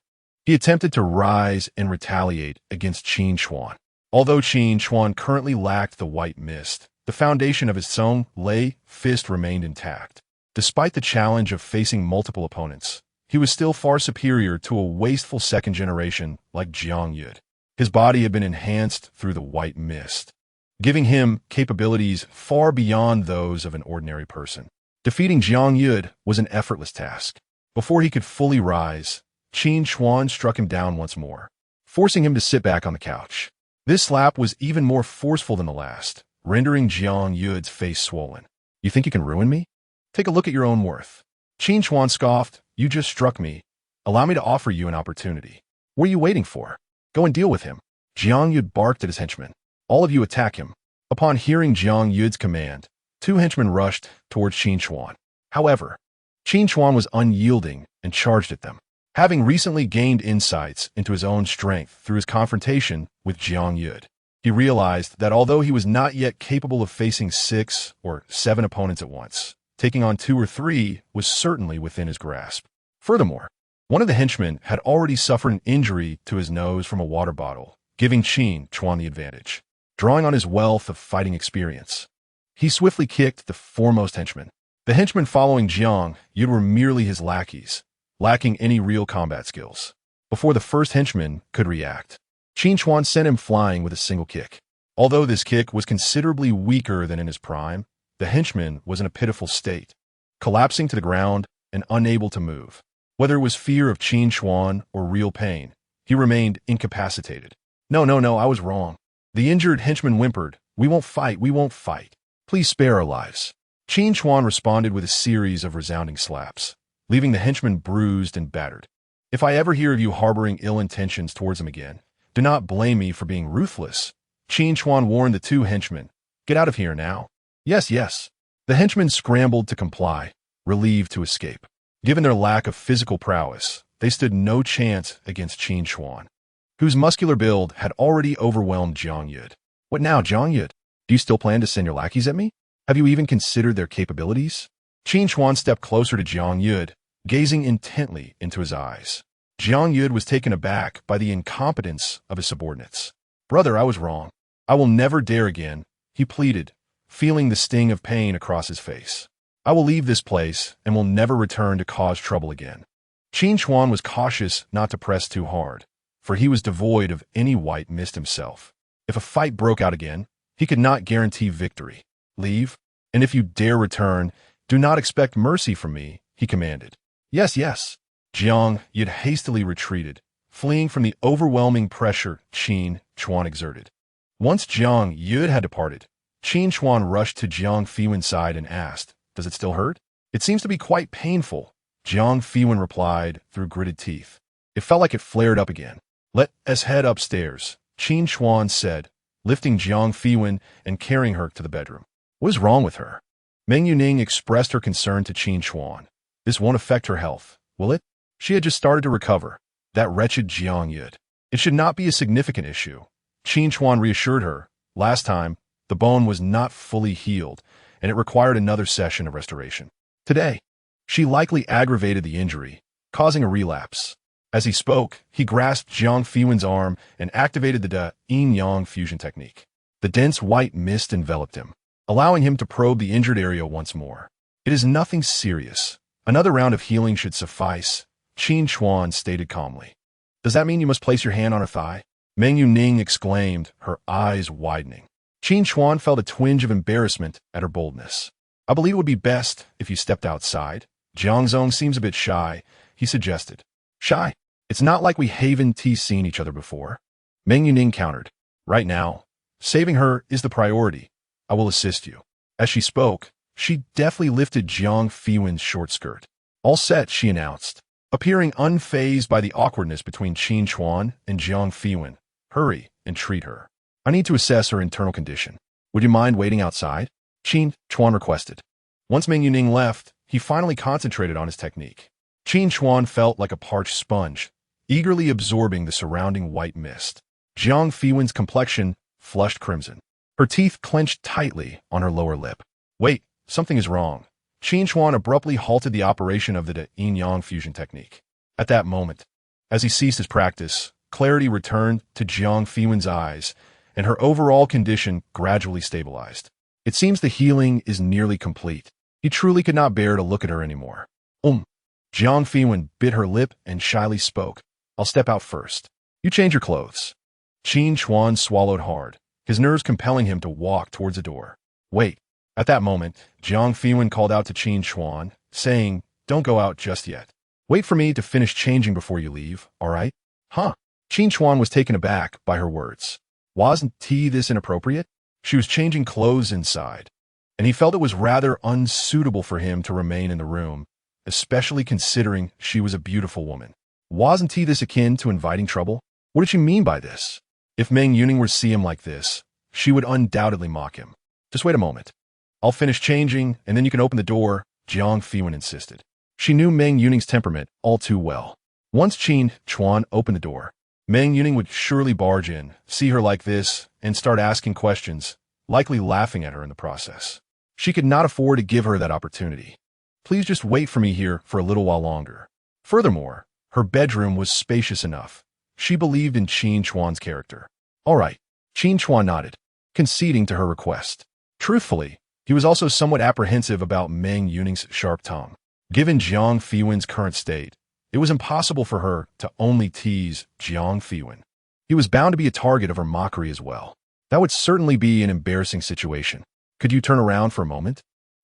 he attempted to rise and retaliate against Qin Chuan. Although Qin Chuan currently lacked the white mist, the foundation of his Song Lei fist remained intact. Despite the challenge of facing multiple opponents, he was still far superior to a wasteful second generation like Jiang Yud. His body had been enhanced through the white mist, giving him capabilities far beyond those of an ordinary person. Defeating Jiang Yud was an effortless task. Before he could fully rise, Qin Chuan struck him down once more, forcing him to sit back on the couch. This slap was even more forceful than the last, rendering Jiang Yud's face swollen. You think you can ruin me? Take a look at your own worth. Qin Chuan scoffed. You just struck me. Allow me to offer you an opportunity. What are you waiting for? Go and deal with him. Jiang Yud barked at his henchmen. All of you attack him. Upon hearing Jiang Yud's command, two henchmen rushed towards Qin Chuan. However, Qin Chuan was unyielding and charged at them. Having recently gained insights into his own strength through his confrontation with Jiang Yud, he realized that although he was not yet capable of facing 6 or 7 opponents at once, taking on 2 or 3 was certainly within his grasp. Furthermore, one of the henchmen had already suffered an injury to his nose from a water bottle, giving Qin Chuan the advantage. Drawing on his wealth of fighting experience, he swiftly kicked the foremost henchman. The henchmen following Jiang Yud were merely his lackeys, lacking any real combat skills. Before the first henchman could react, Qin Chuan sent him flying with a single kick. Although this kick was considerably weaker than in his prime, the henchman was in a pitiful state, collapsing to the ground and unable to move. Whether it was fear of Qin Chuan or real pain, he remained incapacitated. No, I was wrong. The injured henchman whimpered, We won't fight. Please spare our lives. Qin Chuan responded with a series of resounding slaps, leaving the henchman bruised and battered. If I ever hear of you harboring ill intentions towards him again, do not blame me for being ruthless. Qin Chuan warned the two henchmen. Get out of here now. Yes. The henchmen scrambled to comply, relieved to escape. Given their lack of physical prowess, they stood no chance against Qin Chuan, whose muscular build had already overwhelmed Jiang Yud. What now, Jiang Yud? Do you still plan to send your lackeys at me? Have you even considered their capabilities? Qin Chuan stepped closer to Jiang Yud, gazing intently into his eyes. Jiang Yud was taken aback by the incompetence of his subordinates. Brother, I was wrong. I will never dare again, he pleaded, feeling the sting of pain across his face. I will leave this place and will never return to cause trouble again. Qin Chuan was cautious not to press too hard, for he was devoid of any white mist himself. If a fight broke out again, he could not guarantee victory. Leave, and if you dare return, do not expect mercy from me, he commanded. Yes. Jiang Yud hastily retreated, fleeing from the overwhelming pressure Qin Chuan exerted. Once Jiang Yud had departed, Qin Chuan rushed to Jiang Fiwen's side and asked, Does it still hurt? It seems to be quite painful, Jiang Fiwen replied through gritted teeth. It felt like it flared up again. Let us head upstairs, Qin Chuan said, lifting Jiang Fiwen and carrying her to the bedroom. What is wrong with her? Meng Yuning expressed her concern to Qin Chuan. This won't affect her health, will it? She had just started to recover. That wretched Jiang Yud. It should not be a significant issue. Qin Chuan reassured her. Last time, the bone was not fully healed, and it required another session of restoration. Today, she likely aggravated the injury, causing a relapse. As he spoke, he grasped Jiang Fiwen's arm and activated the yin-yang fusion technique. The The dense white mist enveloped him, allowing him to probe the injured area once more. It is nothing serious. Another round of healing should suffice, Qin Chuan stated calmly. Does that mean you must place your hand on her thigh? Meng Yuning exclaimed, her eyes widening. Qin Chuan felt a twinge of embarrassment at her boldness. I believe it would be best if you stepped outside. Jiangzong seems a bit shy, he suggested. Shy? It's not like we haven't seen each other before. Meng Yuning countered. Right now, saving her is the priority. I will assist you. As she spoke, she deftly lifted Jiang Fiwen's short skirt. All set, she announced, appearing unfazed by the awkwardness between Qin Chuan and Jiang Fiwen. Hurry and treat her. I need to assess her internal condition. Would you mind waiting outside? Qin Chuan requested. Once Meng Yuning left, he finally concentrated on his technique. Qin Chuan felt like a parched sponge, eagerly absorbing the surrounding white mist. Jiang Fiwen's complexion flushed crimson. Her teeth clenched tightly on her lower lip. Wait, something is wrong. Qin Chuan abruptly halted the operation of the yin-yang fusion technique. At that moment, as he ceased his practice, clarity returned to Jiang Fiwen's eyes, and her overall condition gradually stabilized. It seems the healing is nearly complete. He truly could not bear to look at her anymore. Jiang Fiwen bit her lip and shyly spoke. I'll step out first. You change your clothes. Qin Chuan swallowed hard, his nerves compelling him to walk towards the door. Wait. At that moment, Jiang Fiwen called out to Qin Chuan, saying, Don't go out just yet. Wait for me to finish changing before you leave, all right? Huh? Qin Chuan was taken aback by her words. Wasn't this inappropriate? She was changing clothes inside, and he felt it was rather unsuitable for him to remain in the room, especially considering she was a beautiful woman. Wasn't this akin to inviting trouble? What did she mean by this? If Meng Yuning were to see him like this, she would undoubtedly mock him. Just wait a moment. I'll finish changing, and then you can open the door, Jiang Fiwen insisted. She knew Meng Yuning's temperament all too well. Once Qin Chuan opened the door, Meng Yuning would surely barge in, see her like this, and start asking questions, likely laughing at her in the process. She could not afford to give her that opportunity. Please just wait for me here for a little while longer. Furthermore, her bedroom was spacious enough. She believed in Qin Chuan's character. All right, Qin Chuan nodded, conceding to her request. Truthfully, he was also somewhat apprehensive about Meng Yuning's sharp tongue. Given Jiang Fiwen's current state, it was impossible for her to only tease Jiang Fiwen. He was bound to be a target of her mockery as well. That would certainly be an embarrassing situation. Could you turn around for a moment?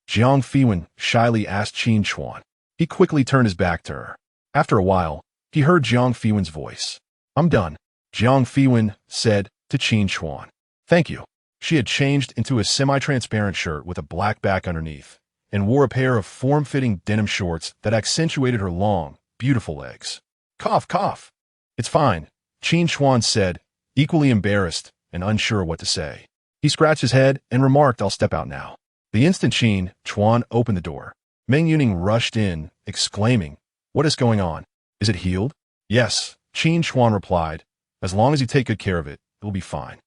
Jiang Fiwen shyly asked Qin Chuan. He quickly turned his back to her. After a while, he heard Jiang Fiwen's voice. I'm done, Jiang Fiwen said to Qin Chuan. Thank you. She had changed into a semi-transparent shirt with a black back underneath, and wore a pair of form-fitting denim shorts that accentuated her long, beautiful legs. Cough, cough. It's fine, Qin Chuan said, equally embarrassed and unsure what to say. He scratched his head and remarked, I'll step out now. The instant Qin Chuan opened the door, Meng Yuning rushed in, exclaiming, What is going on? Is it healed? Yes, Qin Chuan replied. As long as you take good care of it, it will be fine.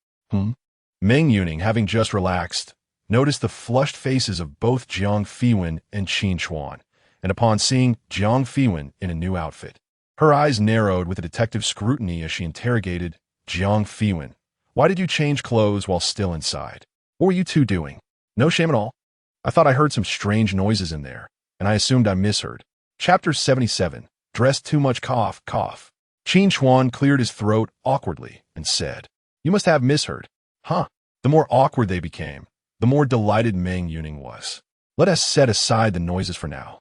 Meng Yuning, having just relaxed, noticed the flushed faces of both Jiang Fiwen and Qin Chuan, and upon seeing Jiang Fiwen in a new outfit, her eyes narrowed with a detective's scrutiny as she interrogated Jiang Fiwen. Why did you change clothes while still inside? What were you two doing? No shame at all. I thought I heard some strange noises in there, and I assumed I misheard. Chapter 77. Dressed too much, cough, cough. Qin Chuan cleared his throat awkwardly and said, You must have misheard. Huh. The more awkward they became, the more delighted Meng Yuning was. Let us set aside the noises for now.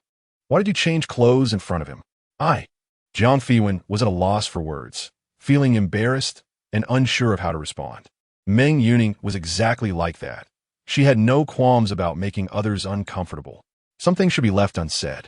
Why did you change clothes in front of him? Jiang Fiwen was at a loss for words, feeling embarrassed and unsure of how to respond. Meng Yuning was exactly like that. She had no qualms about making others uncomfortable. Some things should be left unsaid.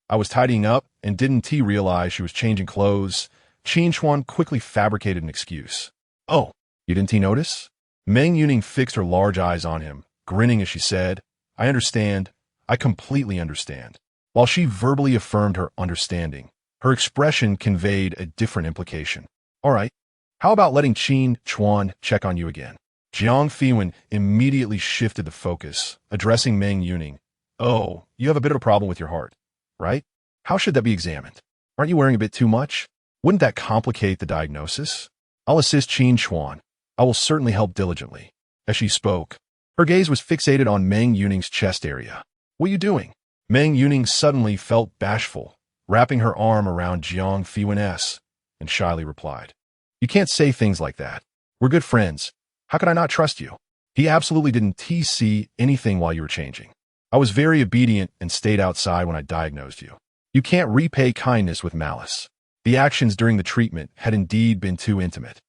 I was tidying up and didn't realize she was changing clothes. Qin Chuan quickly fabricated an excuse. Oh, you didn't notice? Meng Yuning fixed her large eyes on him, grinning as she said, I understand. I completely understand. While she verbally affirmed her understanding, her expression conveyed a different implication. All right, how about letting Qin Chuan check on you again? Jiang Fiwen immediately shifted the focus, addressing Meng Yuning. Oh, you have a bit of a problem with your heart, right? How should that be examined? Aren't you wearing a bit too much? Wouldn't that complicate the diagnosis? I'll assist Qin Chuan. I will certainly help diligently. as she spoke. Her gaze was fixated on Meng Yuning's chest area. "What are you doing?" Meng Yuning suddenly felt bashful, wrapping her arm around Jiang Fiwen's, and shyly replied, "You can't say things like that. We're good friends. How could I not trust you?" He absolutely didn't see anything while you were changing. "I was very obedient and stayed outside when I diagnosed you. You can't repay kindness with malice." The actions during the treatment had indeed been too intimate.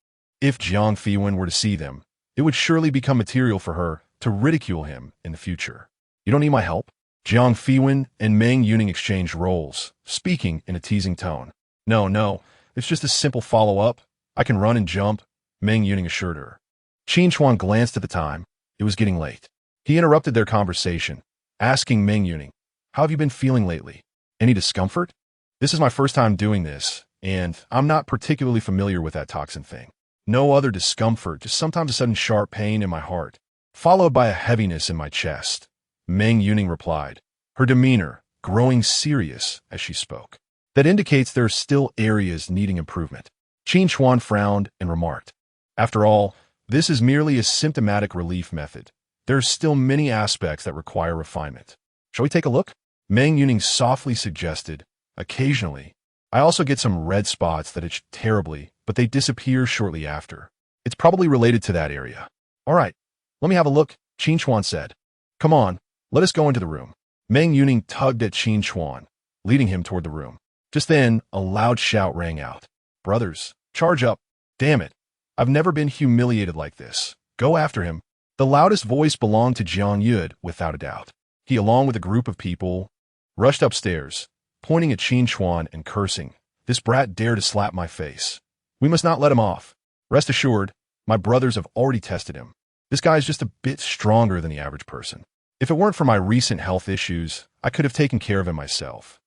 If Jiang Fiwen were to see them, it would surely become material for her to ridicule him in the future. "You don't need my help?" Jiang Fiwen and Meng Yuning exchanged roles, speaking in a teasing tone. No, it's just a simple follow-up. I can run and jump," Meng Yuning assured her. Qin Chuan glanced at the time. It was getting late. He interrupted their conversation, asking Meng Yuning, "How have you been feeling lately? Any discomfort?" "This is my first time doing this, and I'm not particularly familiar with that toxin thing. No other discomfort, just sometimes a sudden sharp pain in my heart, followed by a heaviness in my chest," Meng Yuning replied, her demeanor growing serious as she spoke. "That indicates there are still areas needing improvement." Qin Chuan frowned and remarked, "After all, this is merely a symptomatic relief method. There are still many aspects that require refinement. Shall we take a look?" Meng Yuning softly suggested, "Occasionally, I also get some red spots that itch terribly, but they disappear shortly after. It's probably related to that area." "All right, let me have a look," Qin Chuan said. "Come on, let us go into the room." Meng Yuning tugged at Qin Chuan, leading him toward the room. Just then, a loud shout rang out. "Brothers, charge up. Damn it. I've never been humiliated like this. Go after him." The loudest voice belonged to Jiang Yud, without a doubt. He, along with a group of people, rushed upstairs, pointing at Qin Chuan and cursing, "This brat dared to slap my face. We must not let him off. Rest assured, my brothers have already tested him. This guy is just a bit stronger than the average person. If it weren't for my recent health issues, I could have taken care of him myself."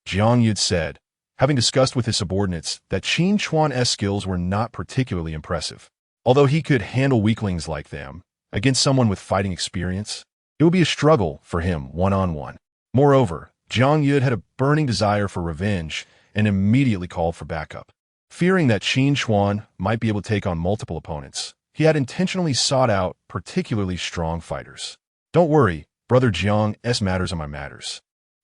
Jiang Yud said, having discussed with his subordinates that Qin Chuan's skills were not particularly impressive. Although he could handle weaklings like them, against someone with fighting experience, it would be a struggle for him one-on-one. Moreover, Jiang Yud had a burning desire for revenge and immediately called for backup. Fearing that Qin Chuan might be able to take on multiple opponents, he had intentionally sought out particularly strong fighters. "Don't worry, Brother Jiang's matters are my matters.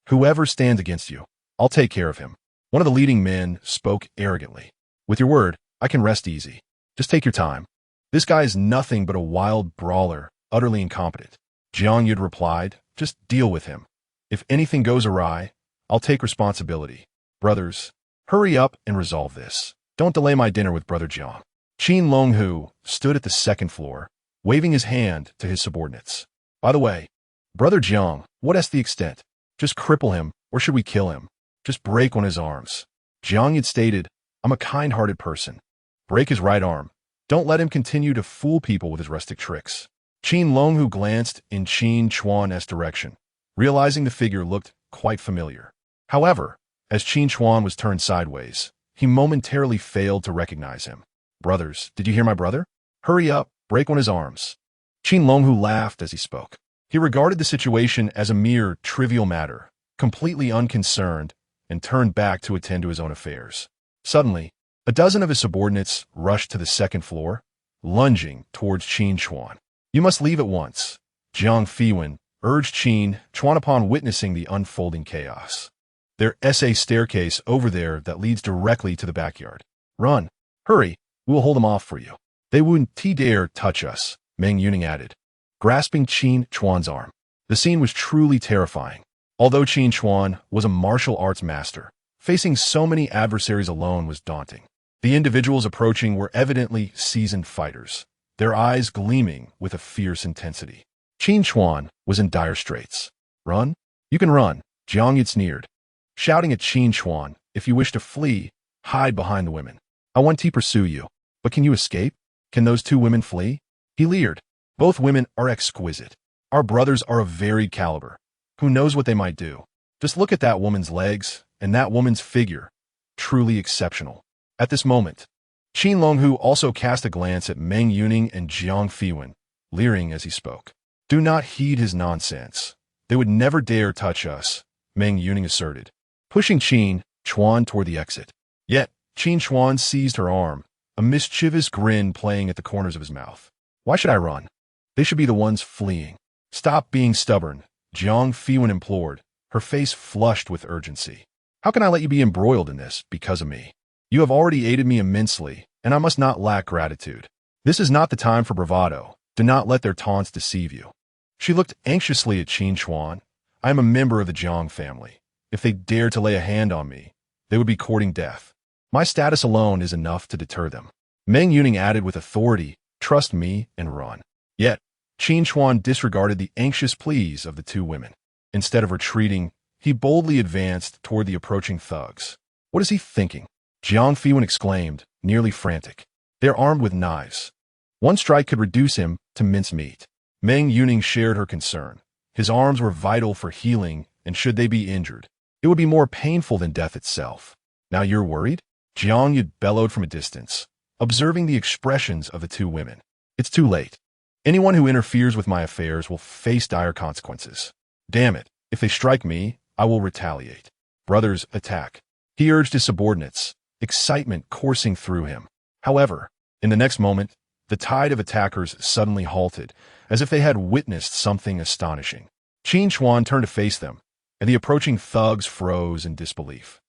Whoever stands against you, I'll take care of him." One of the leading men spoke arrogantly. "With your word, I can rest easy. Just take your time. This guy is nothing but a wild brawler, utterly incompetent." Jiang Yud replied, "Just deal with him. If anything goes awry, I'll take responsibility. Brothers, hurry up and resolve this. Don't delay my dinner with Brother Jiang." Qin Longhu stood at the second floor, waving his hand to his subordinates. "By the way, Brother Jiang, what's the extent? Just cripple him, or should we kill him? Just break one of his arms." Jiang Yud stated, "I'm a kind-hearted person. Break his right arm. Don't let him continue to fool people with his rustic tricks." Qin Longhu glanced in Qin Chuan's direction, realizing the figure looked quite familiar. However, as Qin Chuan was turned sideways, he momentarily failed to recognize him. "Brothers, did you hear my brother? Hurry up, break one of his arms." Qin Longhu laughed as he spoke. He regarded the situation as a mere trivial matter, completely unconcerned, and turned back to attend to his own affairs. Suddenly, a dozen of his subordinates rushed to the second floor, lunging towards Qin Chuan. "You must leave at once," Jiang Fiwen urged Qin Chuan upon witnessing the unfolding chaos. "There's a staircase over there that leads directly to the backyard. Run. Hurry, we will hold them off for you." "They wouldn't dare touch us," Meng Yuning added, grasping Qin Chuan's arm. The scene was truly terrifying. Although Qin Chuan was a martial arts master, facing so many adversaries alone was daunting. The individuals approaching were evidently seasoned fighters, their eyes gleaming with a fierce intensity. Qin Chuan was in dire straits. "Run? You can run," Jiang Yud sneered, shouting at Qin Chuan, "If you wish to flee, hide behind the women. I want to pursue you, but can you escape? Can those two women flee?" He leered. "Both women are exquisite. Our brothers are of varied caliber. Who knows what they might do? Just look at that woman's legs and that woman's figure. Truly exceptional." At this moment, Qin Longhu also cast a glance at Meng Yuning and Jiang Fiwen, leering as he spoke. "Do not heed his nonsense. They would never dare touch us," Meng Yuning asserted, pushing Qin Chuan toward the exit. Yet, Qin Chuan seized her arm, a mischievous grin playing at the corners of his mouth. "Why should I run? They should be the ones fleeing. Stop being stubborn, Jiang Fiwen implored, her face flushed with urgency. How can I let you be embroiled in this because of me? You have already aided me immensely, and I must not lack gratitude. This is not the time for bravado. Do not let their taunts deceive you. She looked anxiously at Qin Chuan. I am a member of the Jiang family. If they dared to lay a hand on me, they would be courting death. My status alone is enough to deter them. Meng Yuning added with authority, trust me and run. Yet, Qin Chuan disregarded the anxious pleas of the two women. Instead of retreating, he boldly advanced toward the approaching thugs. What is he thinking? Jiang Fiwen exclaimed, nearly frantic. They are armed with knives. One strike could reduce him to mincemeat. Meng Yuning shared her concern. His arms were vital for healing, and should they be injured, it would be more painful than death itself. Now you're worried? Jiang Yu bellowed from a distance, observing the expressions of the two women. It's too late. Anyone who interferes with my affairs will face dire consequences. Damn it, if they strike me, I will retaliate. Brothers, attack. He urged his subordinates, excitement coursing through him. However, in the next moment, the tide of attackers suddenly halted, as if they had witnessed something astonishing. Qin Chuan turned to face them, and the approaching thugs froze in disbelief.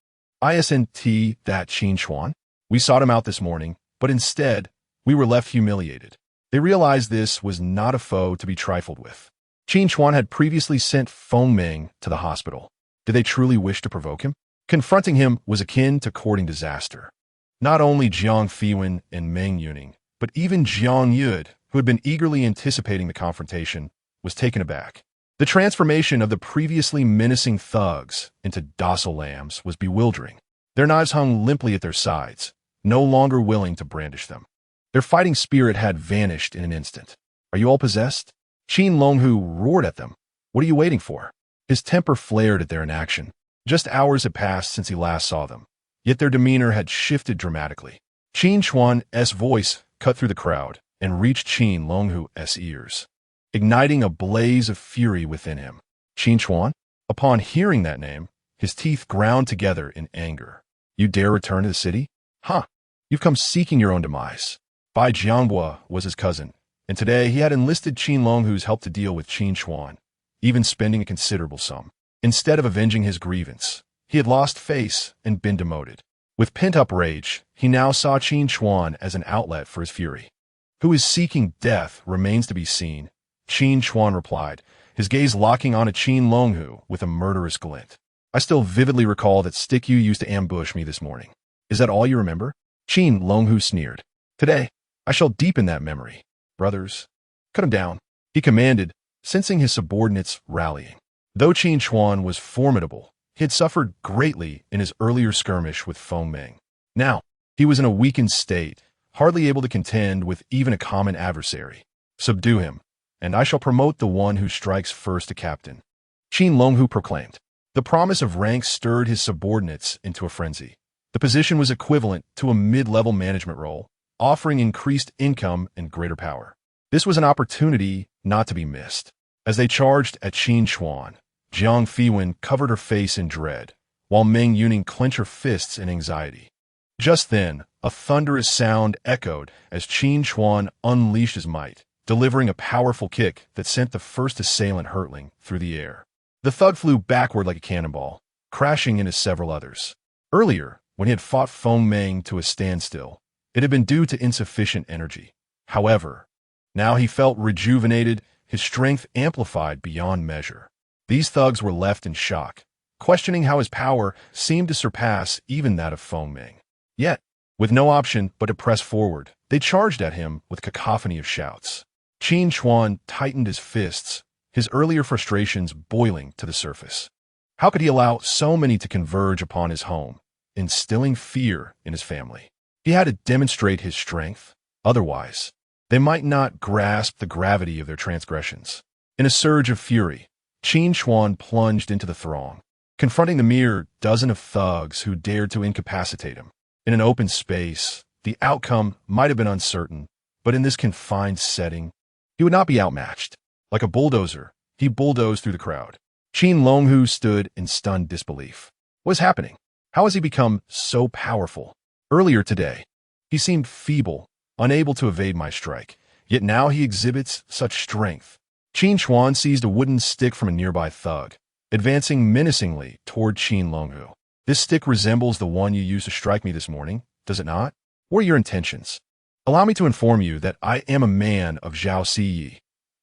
Isn't that Qin Chuan? We sought him out this morning, but instead, we were left humiliated. They realized this was not a foe to be trifled with. Qin Chuan had previously sent Feng Ming to the hospital. Did they truly wish to provoke him? Confronting him was akin to courting disaster. Not only Jiang Fiwen and Meng Yuning, but even Jiang Yud, who had been eagerly anticipating the confrontation, was taken aback. The transformation of the previously menacing thugs into docile lambs was bewildering. Their knives hung limply at their sides, no longer willing to brandish them. Their fighting spirit had vanished in an instant. Are you all possessed? Qin Longhu roared at them. What are you waiting for? His temper flared at their inaction. Just hours had passed since he last saw them, yet their demeanor had shifted dramatically. Qin Chuan's voice cut through the crowd and reached Qin Longhu's ears, igniting a blaze of fury within him. Qin Chuan? Upon hearing that name, his teeth ground together in anger. You dare return to the city? Huh, you've come seeking your own demise. Bai Jianghua was his cousin, and today he had enlisted Qin Longhu's help to deal with Qin Chuan, even spending a considerable sum. Instead of avenging his grievance, he had lost face and been demoted. With pent-up rage, he now saw Qin Chuan as an outlet for his fury. Who is seeking death remains to be seen, Qin Chuan replied, his gaze locking on a Qin Longhu with a murderous glint. I still vividly recall that stick you used to ambush me this morning. Is that all you remember? Qin Longhu sneered. Today, I shall deepen that memory. Brothers, cut him down, he commanded, sensing his subordinates rallying. Though Qin Chuan was formidable, he had suffered greatly in his earlier skirmish with Feng Ming. Now, he was in a weakened state, hardly able to contend with even a common adversary. Subdue him, and I shall promote the one who strikes first to captain. Qin Longhu proclaimed. The promise of rank stirred his subordinates into a frenzy. The position was equivalent to a mid-level management role, offering increased income and greater power. This was an opportunity not to be missed. As they charged at Qin Chuan, Jiang Fiwen covered her face in dread, while Meng Yuning clenched her fists in anxiety. Just then, a thunderous sound echoed as Qin Chuan unleashed his might, delivering a powerful kick that sent the first assailant hurtling through the air. The thug flew backward like a cannonball, crashing into several others. Earlier, when he had fought Feng Ming to a standstill, it had been due to insufficient energy. However, now he felt rejuvenated, his strength amplified beyond measure. These thugs were left in shock, questioning how his power seemed to surpass even that of Feng Ming. Yet, with no option but to press forward, they charged at him with cacophony of shouts. Qin Chuan tightened his fists, his earlier frustrations boiling to the surface. How could he allow so many to converge upon his home, instilling fear in his family? He had to demonstrate his strength. Otherwise, they might not grasp the gravity of their transgressions. In a surge of fury, Qin Chuan plunged into the throng, confronting the mere dozen of thugs who dared to incapacitate him. In an open space, the outcome might have been uncertain, but in this confined setting, he would not be outmatched. Like a bulldozer, he bulldozed through the crowd. Qin Longhu stood in stunned disbelief. What is happening? How has he become so powerful? Earlier today, he seemed feeble, unable to evade my strike, Yet now he exhibits such strength. Qin Chuan seized a wooden stick from a nearby thug, advancing menacingly toward Qin Longhu. This stick resembles the one you used to strike me this morning, does it not? What are your intentions? Allow me to inform you that I am a man of Zhao Siyi.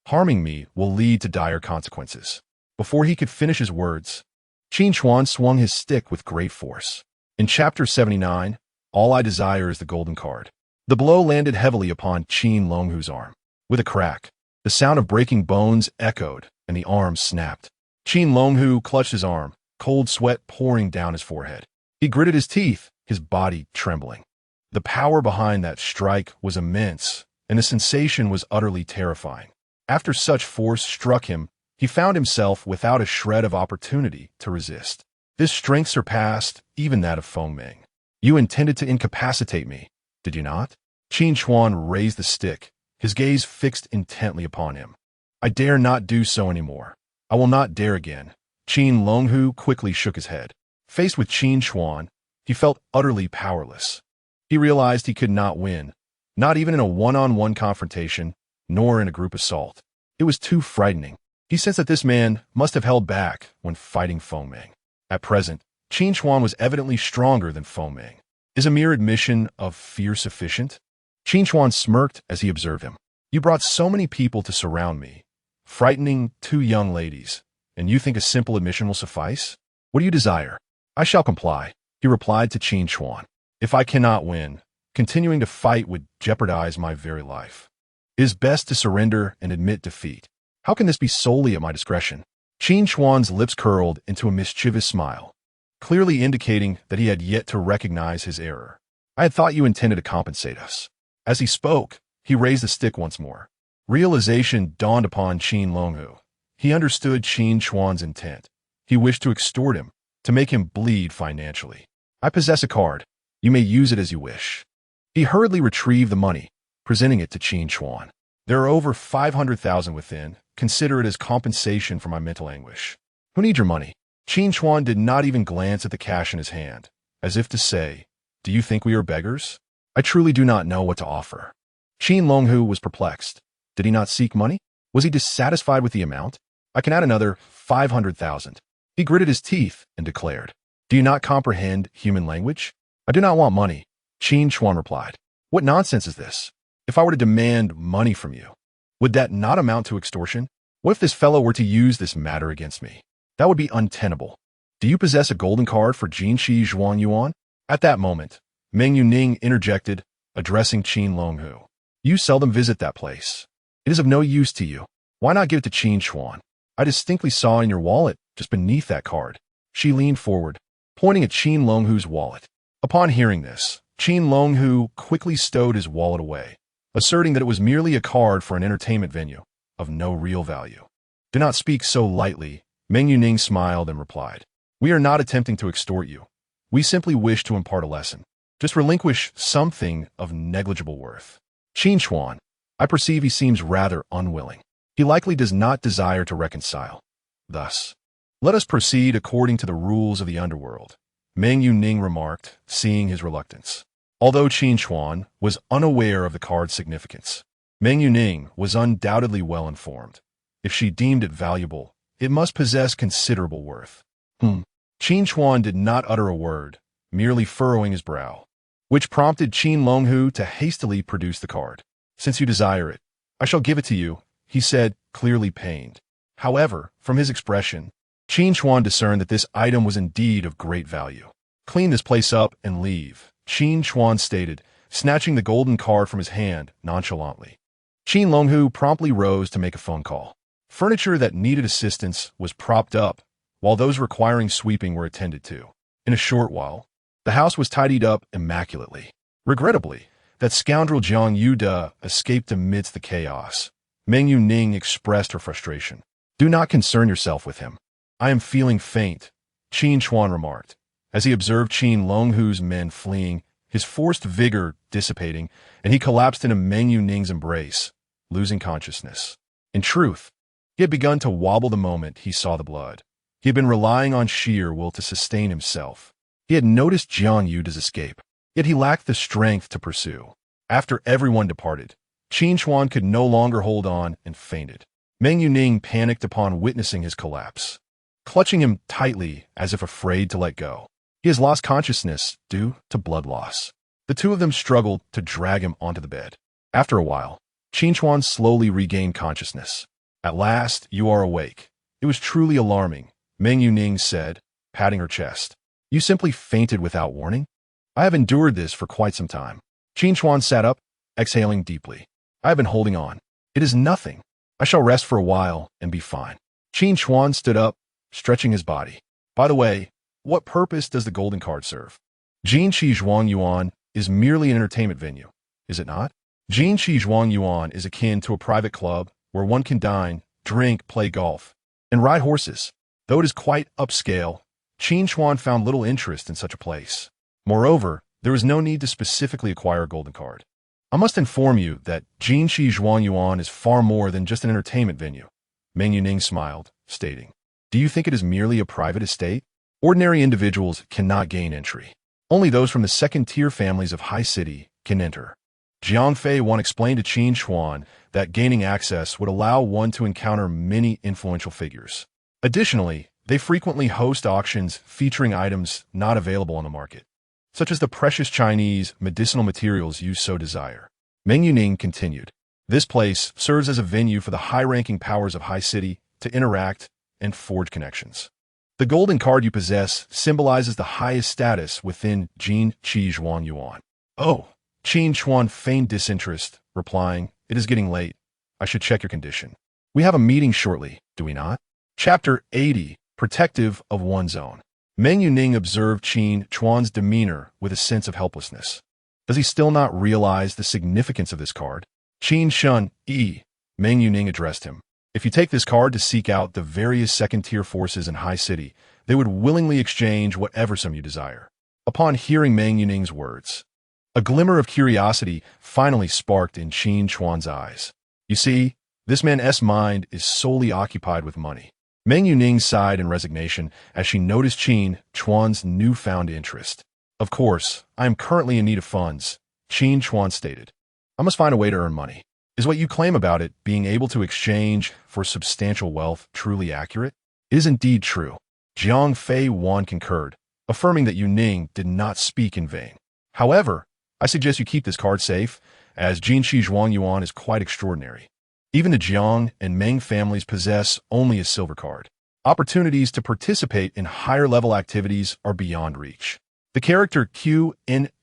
Harming me will lead to dire consequences. Before he could finish his words, Qin Chuan swung his stick with great force. In Chapter 79, all I desire is the golden card. The blow landed heavily upon Qin Longhu's arm. With a crack, the sound of breaking bones echoed, and the arm snapped. Qin Longhu clutched his arm, cold sweat pouring down his forehead. He gritted his teeth, his body trembling. The power behind that strike was immense, and the sensation was utterly terrifying. After such force struck him, he found himself without a shred of opportunity to resist. This strength surpassed even that of Feng Ming. You intended to incapacitate me, did you not? Qin Chuan raised the stick, his gaze fixed intently upon him. I dare not do so anymore. I will not dare again. Qin Longhu quickly shook his head. Faced with Qin Chuan, he felt utterly powerless. He realized he could not win, not even in a one-on-one confrontation, nor in a group assault. It was too frightening. He sensed that this man must have held back when fighting Feng Ming. At present, Qin Chuan was evidently stronger than Feng Ming. Is a mere admission of fear sufficient? Qin Chuan smirked as he observed him. You brought so many people to surround me, frightening 2 young ladies, and you think a simple admission will suffice? What do you desire? I shall comply, he replied to Qin Chuan. If I cannot win, continuing to fight would jeopardize my very life. It is best to surrender and admit defeat. How can this be solely at my discretion? Qin Chuan's lips curled into a mischievous smile, clearly indicating that he had yet to recognize his error. I had thought you intended to compensate us. As he spoke, he raised the stick once more. Realization dawned upon Qin Longhu. He understood Qin Chuan's intent. He wished to extort him, to make him bleed financially. I possess a card. You may use it as you wish. He hurriedly retrieved the money, presenting it to Qin Chuan. There are over 500,000 within. Consider it as compensation for my mental anguish. Who needs your money? Qin Chuan did not even glance at the cash in his hand, as if to say, do you think we are beggars? I truly do not know what to offer. Qin Longhu was perplexed. Did he not seek money? Was he dissatisfied with the amount? I can add another 500,000. He gritted his teeth and declared, do you not comprehend human language? I do not want money, Qin Chuan replied. What nonsense is this? If I were to demand money from you, would that not amount to extortion? What if this fellow were to use this matter against me? That would be untenable. Do you possess a golden card for Jinshi Zhuan Yuan? At that moment, Meng Yuning interjected, addressing Qin Longhu. You seldom visit that place. It is of no use to you. Why not give it to Qin Chuan? I distinctly saw in your wallet, just beneath that card. She leaned forward, pointing at Qin Longhu's wallet. Upon hearing this, Qin Longhu quickly stowed his wallet away, asserting that it was merely a card for an entertainment venue, of no real value. Do not speak so lightly, Meng Yuning smiled and replied. We are not attempting to extort you. We simply wish to impart a lesson. Just relinquish something of negligible worth. Qin Chuan, I perceive he seems rather unwilling. He likely does not desire to reconcile. Thus, let us proceed according to the rules of the underworld, Meng Yuning remarked, seeing his reluctance. Although Qin Chuan was unaware of the card's significance, Meng Yuning was undoubtedly well informed. If she deemed it valuable, it must possess considerable worth. Qin Chuan did not utter a word, merely furrowing his brow, which prompted Qin Longhu to hastily produce the card. Since you desire it, I shall give it to you, he said, clearly pained. However, from his expression, Qin Chuan discerned that this item was indeed of great value. Clean this place up and leave, Qin Chuan stated, snatching the golden card from his hand nonchalantly. Qin Longhu promptly rose to make a phone call. Furniture that needed assistance was propped up, while those requiring sweeping were attended to. In a short while, the house was tidied up immaculately. Regrettably, that scoundrel Jiang Yude escaped amidst the chaos. Meng Yuning expressed her frustration. Do not concern yourself with him. I am feeling faint, Qin Chuan remarked, as he observed Qin Longhu's men fleeing, his forced vigor dissipating, and he collapsed into Meng Yuning's embrace, losing consciousness. In truth, he had begun to wobble the moment he saw the blood. He had been relying on sheer will to sustain himself. He had noticed Jiang Yude's escape, yet he lacked the strength to pursue. After everyone departed, Qin Chuan could no longer hold on and fainted. Meng Yuning panicked upon witnessing his collapse, clutching him tightly as if afraid to let go. He has lost consciousness due to blood loss. The two of them struggled to drag him onto the bed. After a while, Qin Chuan slowly regained consciousness. At last, you are awake. It was truly alarming, Meng Yuning said, patting her chest. You simply fainted without warning? I have endured this for quite some time. Qin Chuan sat up, exhaling deeply. I have been holding on. It is nothing. I shall rest for a while and be fine. Qin Chuan stood up, stretching his body. By the way, what purpose does the golden card serve? Jin Shi Zhuang Yuan is merely an entertainment venue, is it not? Jin Shi Zhuang Yuan is akin to a private club where one can dine, drink, play golf, and ride horses. Though it is quite upscale, Qin Chuan found little interest in such a place. Moreover, there is no need to specifically acquire a golden card. I must inform you that Jin Shi Zhuang Yuan is far more than just an entertainment venue. Meng Yuning smiled, stating, Do you think it is merely a private estate? Ordinary individuals cannot gain entry. Only those from the second-tier families of High City can enter. Jiang Fei Wan explained to Qin Chuan that gaining access would allow one to encounter many influential figures. Additionally, they frequently host auctions featuring items not available on the market, such as the precious Chinese medicinal materials you so desire. Meng Yuning continued, This place serves as a venue for the high-ranking powers of High City to interact and forge connections. The golden card you possess symbolizes the highest status within Jin Shi Zhuang Yuan. Oh, Qin Chuan feigned disinterest, replying, It is getting late. I should check your condition. We have a meeting shortly, do we not? Chapter 80, Protective of One's Own. Meng Yuning observed Qin Chuan's demeanor with a sense of helplessness. Does he still not realize the significance of this card? Qin Shun, Meng Yuning addressed him. If you take this card to seek out the various second-tier forces in High City, they would willingly exchange whatever sum you desire. Upon hearing Meng Yuning's words, a glimmer of curiosity finally sparked in Qin Chuan's eyes. You see, this man's mind is solely occupied with money. Meng Yuning sighed in resignation as she noticed Qin Chuan's newfound interest. Of course, I am currently in need of funds, Qin Chuan stated. I must find a way to earn money. Is what you claim about it being able to exchange for substantial wealth truly accurate? It is indeed true. Jiang Fei Wan concurred, affirming that Yuning did not speak in vain. However, I suggest you keep this card safe, as Jin Shi Zhuang Yuan is quite extraordinary. Even the Jiang and Meng families possess only a silver card. Opportunities to participate in higher-level activities are beyond reach. The character Qin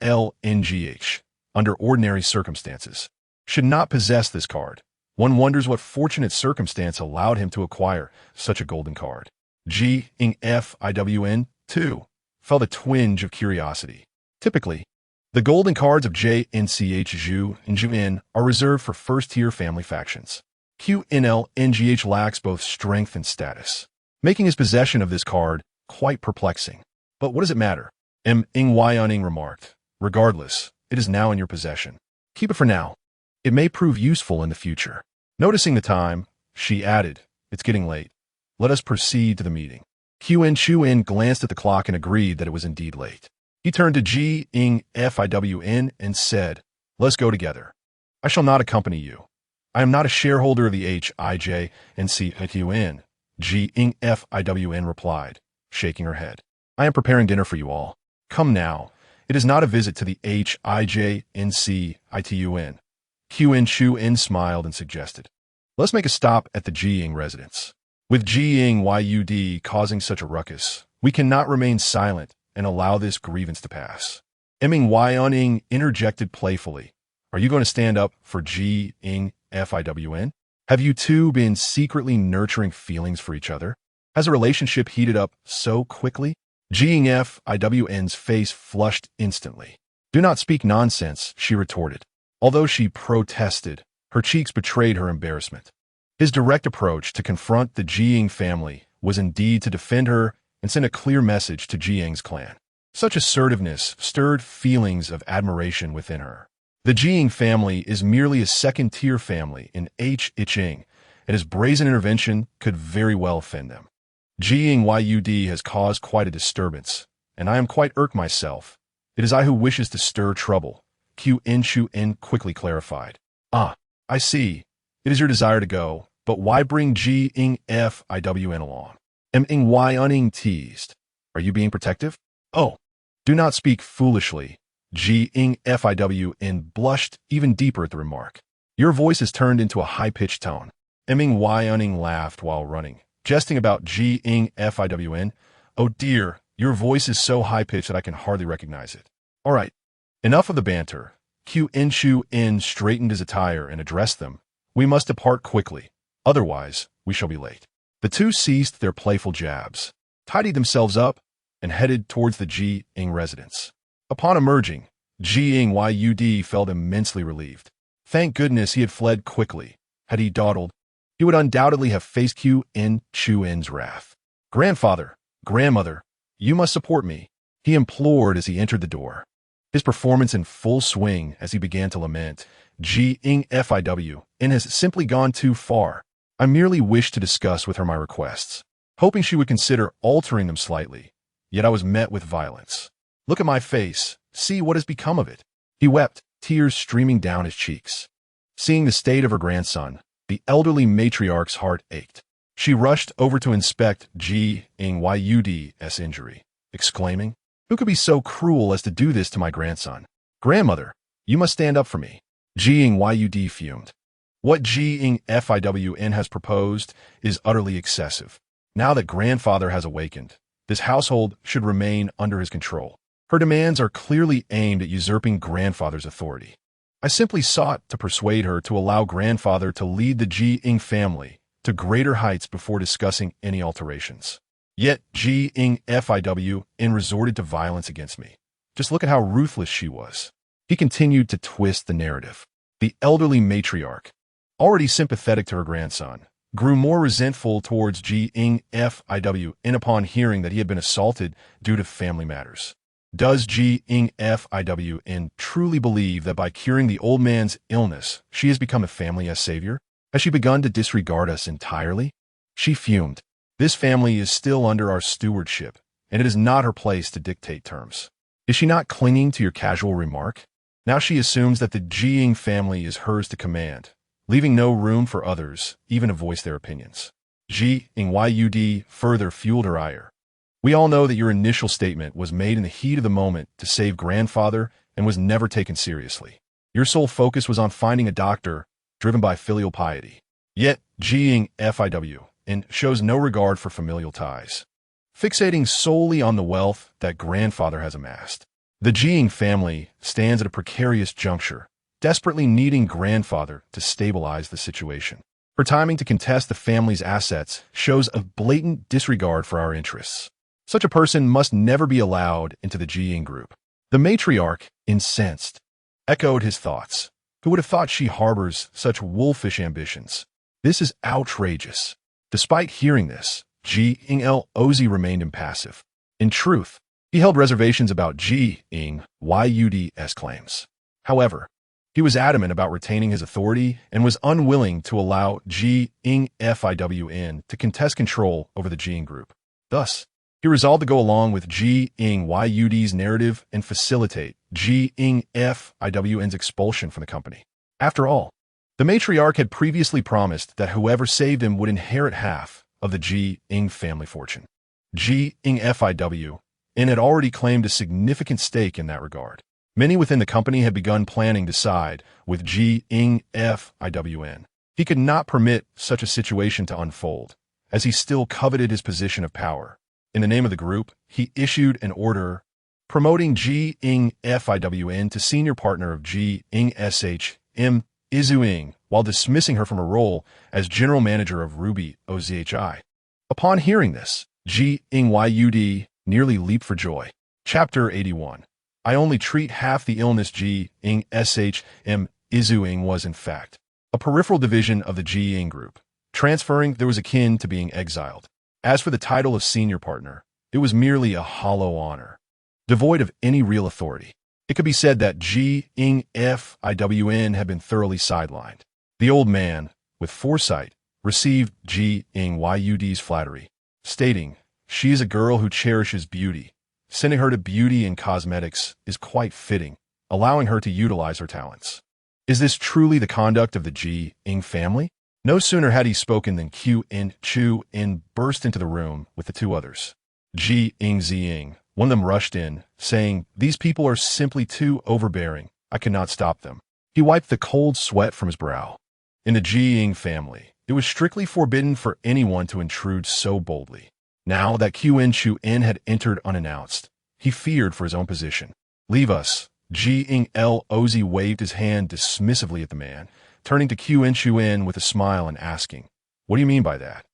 Lngh, under ordinary circumstances, should not possess this card. One wonders what fortunate circumstance allowed him to acquire such a golden card. Fiwn, too, felt a twinge of curiosity. Typically, the golden cards of Jnch Zhu and Zhuin are reserved for first-tier family factions. Qnlngh lacks both strength and status, making his possession of this card quite perplexing. But what does it matter? Yunning remarked. Regardless, it is now in your possession. Keep it for now. It may prove useful in the future. Noticing the time, she added, It's getting late. Let us proceed to the meeting. Qin Chuan glanced at the clock and agreed that it was indeed late. He turned to Fiwn and said, Let's go together. I shall not accompany you. I am not a shareholder of the Hij and Cun. Fiwn replied, shaking her head. I am preparing dinner for you all. Come now. It is not a visit to the Hij and Citun. Qin Chuan smiled and suggested, Let's make a stop at the Jiying residence. With Jiying Yud causing such a ruckus, we cannot remain silent and allow this grievance to pass. Yunning interjected playfully, Are you going to stand up for Fiwn? Have you two been secretly nurturing feelings for each other? Has a relationship heated up so quickly? Fiwn's face flushed instantly. Do not speak nonsense, she retorted. Although she protested, her cheeks betrayed her embarrassment. His direct approach to confront the Jiying family was indeed to defend her and send a clear message to Jiying's clan. Such assertiveness stirred feelings of admiration within her. The Jiying family is merely a second-tier family in Iching, and his brazen intervention could very well offend them. Jiying Yud has caused quite a disturbance, and I am quite irked myself. It is I who wishes to stir trouble, Qin Chuan quickly clarified. I see. It is your desire to go, but why bring Jing Fiwn along? Ing Yunning teased. Are you being protective? Oh, do not speak foolishly. Jing Fiwn blushed even deeper at the remark. Your voice is turned into a high-pitched tone. Ming Yunning laughed while running, jesting about Jing Fiwn. Oh dear, your voice is so high-pitched that I can hardly recognize it. All right, enough of the banter. Qin Chuan straightened his attire and addressed them. We must depart quickly, otherwise we shall be late. The two ceased their playful jabs, tidied themselves up, and headed towards the Jing residence. Upon emerging, Jing Yud felt immensely relieved. Thank goodness he had fled quickly. Had he dawdled, he would undoubtedly have faced Qin Chuan's wrath. Grandfather, grandmother, you must support me, he implored as he entered the door. His performance in full swing as he began to lament, Jing Fiwn has simply gone too far. I merely wished to discuss with her my requests, hoping she would consider altering them slightly. Yet I was met with violence. Look at my face. See what has become of it. He wept, tears streaming down his cheeks. Seeing the state of her grandson, the elderly matriarch's heart ached. She rushed over to inspect Jing Yud's injury, exclaiming, "Who could be so cruel as to do this to my grandson? Grandmother, you must stand up for me." Jing Yud fumed. What Jing Fiwn has proposed is utterly excessive. Now that grandfather has awakened, this household should remain under his control. Her demands are clearly aimed at usurping grandfather's authority. I simply sought to persuade her to allow grandfather to lead the Jing family to greater heights before discussing any alterations. Yet Jing Fiwn resorted to violence against me. Just look at how ruthless she was. He continued to twist the narrative. The elderly matriarch, already sympathetic to her grandson, grew more resentful towards Jing Fiwn upon hearing that he had been assaulted due to family matters. Does Jing Fiwn truly believe that by curing the old man's illness, she has become a family's savior? Has she begun to disregard us entirely? She fumed. This family is still under our stewardship, and it is not her place to dictate terms. Is she not clinging to your casual remark? Now she assumes that the Jing family is hers to command, leaving no room for others, even to voice their opinions. Jing Yud further fueled her ire. We all know that your initial statement was made in the heat of the moment to save grandfather and was never taken seriously. Your sole focus was on finding a doctor, driven by filial piety. Yet Jing Fiwn shows no regard for familial ties, fixating solely on the wealth that grandfather has amassed. The Jing family stands at a precarious juncture, desperately needing grandfather to stabilize the situation. Her timing to contest the family's assets shows a blatant disregard for our interests. Such a person must never be allowed into the Jing group. The matriarch, incensed, echoed his thoughts. Who would have thought she harbors such wolfish ambitions? This is outrageous. Despite hearing this, Jing Oz remained impassive. In truth, he held reservations about Jing Yud's claims. However, he was adamant about retaining his authority and was unwilling to allow Jing Fiwn to contest control over the Jing group. Thus, he resolved to go along with Jing Yud's narrative and facilitate Jing Fiwn's expulsion from the company. After all, the matriarch had previously promised that whoever saved him would inherit half of the Jing family fortune. Jing Fiwn had already claimed a significant stake in that regard. Many within the company had begun planning to side with Jing Fiwn. He could not permit such a situation to unfold, as he still coveted his position of power. In the name of the group, he issued an order promoting Jing Fiwn to senior partner of Jing Shm Izuing while dismissing her from her role as general manager of Ruby Ozhi. Upon hearing this, Jing Yud nearly leaped for joy. Chapter 81. I only treat half the illness. Jing Shm Izuing was, in fact, a peripheral division of the Jing group. Transferring, there was akin to being exiled. As for the title of senior partner, it was merely a hollow honor, devoid of any real authority. It could be said that Jing Fiwn had been thoroughly sidelined. The old man, with foresight, received Jing Yud's flattery, stating, "She is a girl who cherishes beauty. Sending her to beauty and cosmetics is quite fitting, allowing her to utilize her talents." Is this truly the conduct of the Qin family? No sooner had he spoken than Qin Chuan burst into the room with the two others. Ziying, one of them rushed in, saying, "These people are simply too overbearing. I cannot stop them." He wiped the cold sweat from his brow. In the Qin family, it was strictly forbidden for anyone to intrude so boldly. Now that Qin Chuan had entered unannounced, he feared for his own position. "Leave us." Oz waved his hand dismissively at the man, turning to Qin Chuan with a smile and asking, "What do you mean by that?"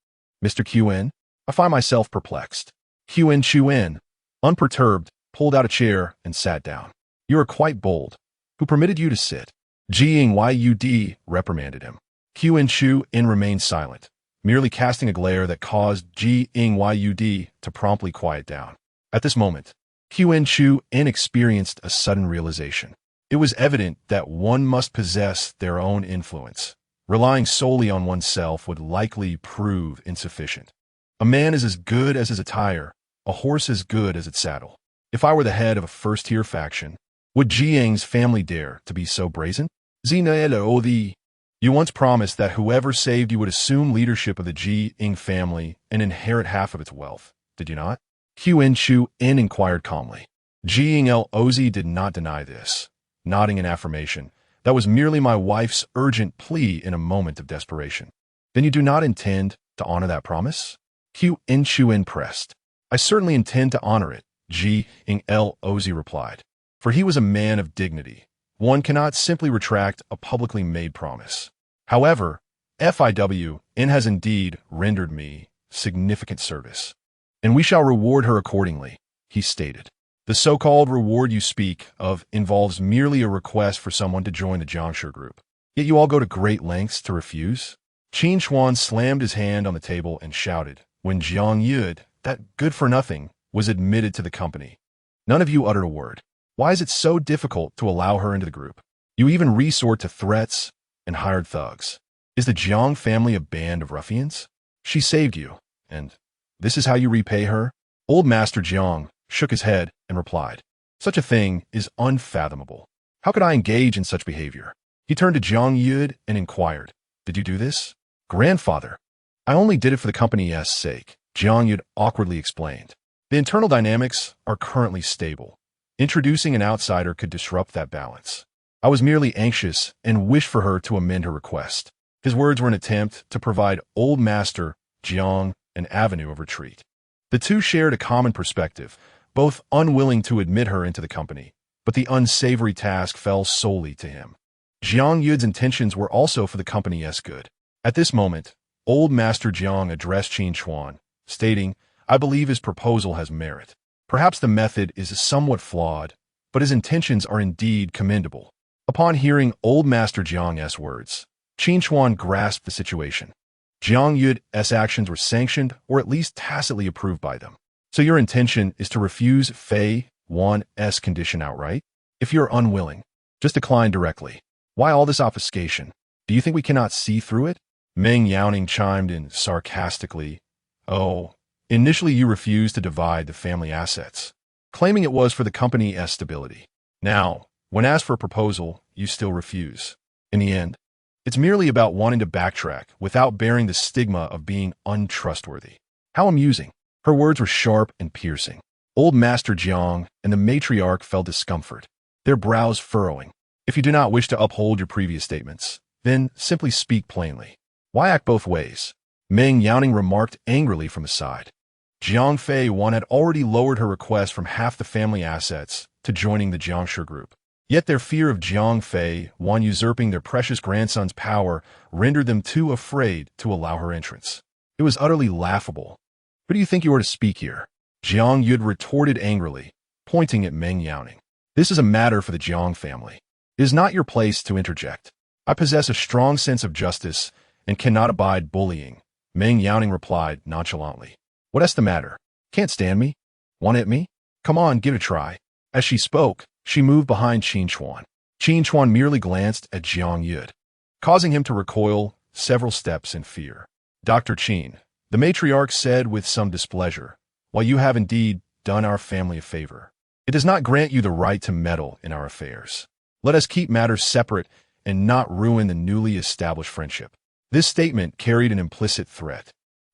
"Mr. Qin, I find myself perplexed." Qin Chuan, unperturbed, pulled out a chair and sat down. "You are quite bold. Who permitted you to sit?" Yud reprimanded him. Qin Chuan remained silent, merely casting a glare that caused Yud to promptly quiet down. At this moment, Qin Chuan experienced a sudden realization. It was evident that one must possess their own influence. Relying solely on oneself would likely prove insufficient. A man is as good as his attire, a horse as good as its saddle. If I were the head of a first-tier faction, would Jiang's family dare to be so brazen? You once promised that whoever saved you would assume leadership of the Qin family and inherit half of its wealth, did you not? Qin Chuan inquired calmly. Oz did not deny this, nodding in affirmation. "That was merely my wife's urgent plea in a moment of desperation." "Then you do not intend to honor that promise?" Qin Chuan pressed. "I certainly intend to honor it," Oz replied. For he was a man of dignity. One cannot simply retract a publicly made promise. "However, FIWN has indeed rendered me significant service, and we shall reward her accordingly," he stated. "The so-called reward you speak of involves merely a request for someone to join the Jiangshi group. Yet you all go to great lengths to refuse?" Qin Chuan slammed his hand on the table and shouted, when Jiang Yud, that good-for-nothing, was admitted to the company. "None of you uttered a word. Why is it so difficult to allow her into the group? You even resort to threats and hired thugs. Is the Jiang family a band of ruffians? She saved you, and this is how you repay her?" Old Master Jiang shook his head and replied, "Such a thing is unfathomable. How could I engage in such behavior?" He turned to Jiang Yud and inquired, "Did you do this?" "Grandfather, I only did it for the company's sake," Jiang Yud awkwardly explained. "The internal dynamics are currently stable. Introducing an outsider could disrupt that balance. I was merely anxious and wished for her to amend her request." His words were an attempt to provide Old Master Jiang an avenue of retreat. The two shared a common perspective, both unwilling to admit her into the company, but the unsavory task fell solely to him. Jiang Yud's intentions were also for the company's good. At this moment, Old Master Jiang addressed Qin Chuan, stating, "I believe his proposal has merit. Perhaps the method is somewhat flawed, but his intentions are indeed commendable." Upon hearing Old Master Jiang's words, Qin Chuan grasped the situation. Jiang Yud's actions were sanctioned or at least tacitly approved by them. "So your intention is to refuse Fei Wan's condition outright? If you're unwilling, just decline directly. Why all this obfuscation? Do you think we cannot see through it?" Meng Yaoning chimed in sarcastically. "Oh, initially you refused to divide the family assets, claiming it was for the company's stability. Now, when asked for a proposal, you still refuse. In the end, it's merely about wanting to backtrack without bearing the stigma of being untrustworthy." How amusing. Her words were sharp and piercing. Old Master Jiang and the matriarch felt discomfort, their brows furrowing. "If you do not wish to uphold your previous statements, then simply speak plainly. Why act both ways?" Meng Yaoning remarked angrily from the side. Jiang Fei Wan had already lowered her request from half the family assets to joining the Jiangshi group. Yet their fear of Jiang Fei Wan usurping their precious grandson's power rendered them too afraid to allow her entrance. It was utterly laughable. "Who do you think you are to speak here?" Jiang Yud retorted angrily, pointing at Meng Yaoning. "This is a matter for the Jiang family. It is not your place to interject. I possess a strong sense of justice and cannot abide bullying," Meng Yaoning replied nonchalantly. "What's the matter? Can't stand me? Want to hit me? Come on, give it a try." As she spoke, she moved behind Qin Chuan. Qin Chuan merely glanced at Jiang Yud, causing him to recoil several steps in fear. "Dr. Qin," the matriarch said with some displeasure, "while you have indeed done our family a favor, it does not grant you the right to meddle in our affairs. Let us keep matters separate and not ruin the newly established friendship. This statement carried an implicit threat.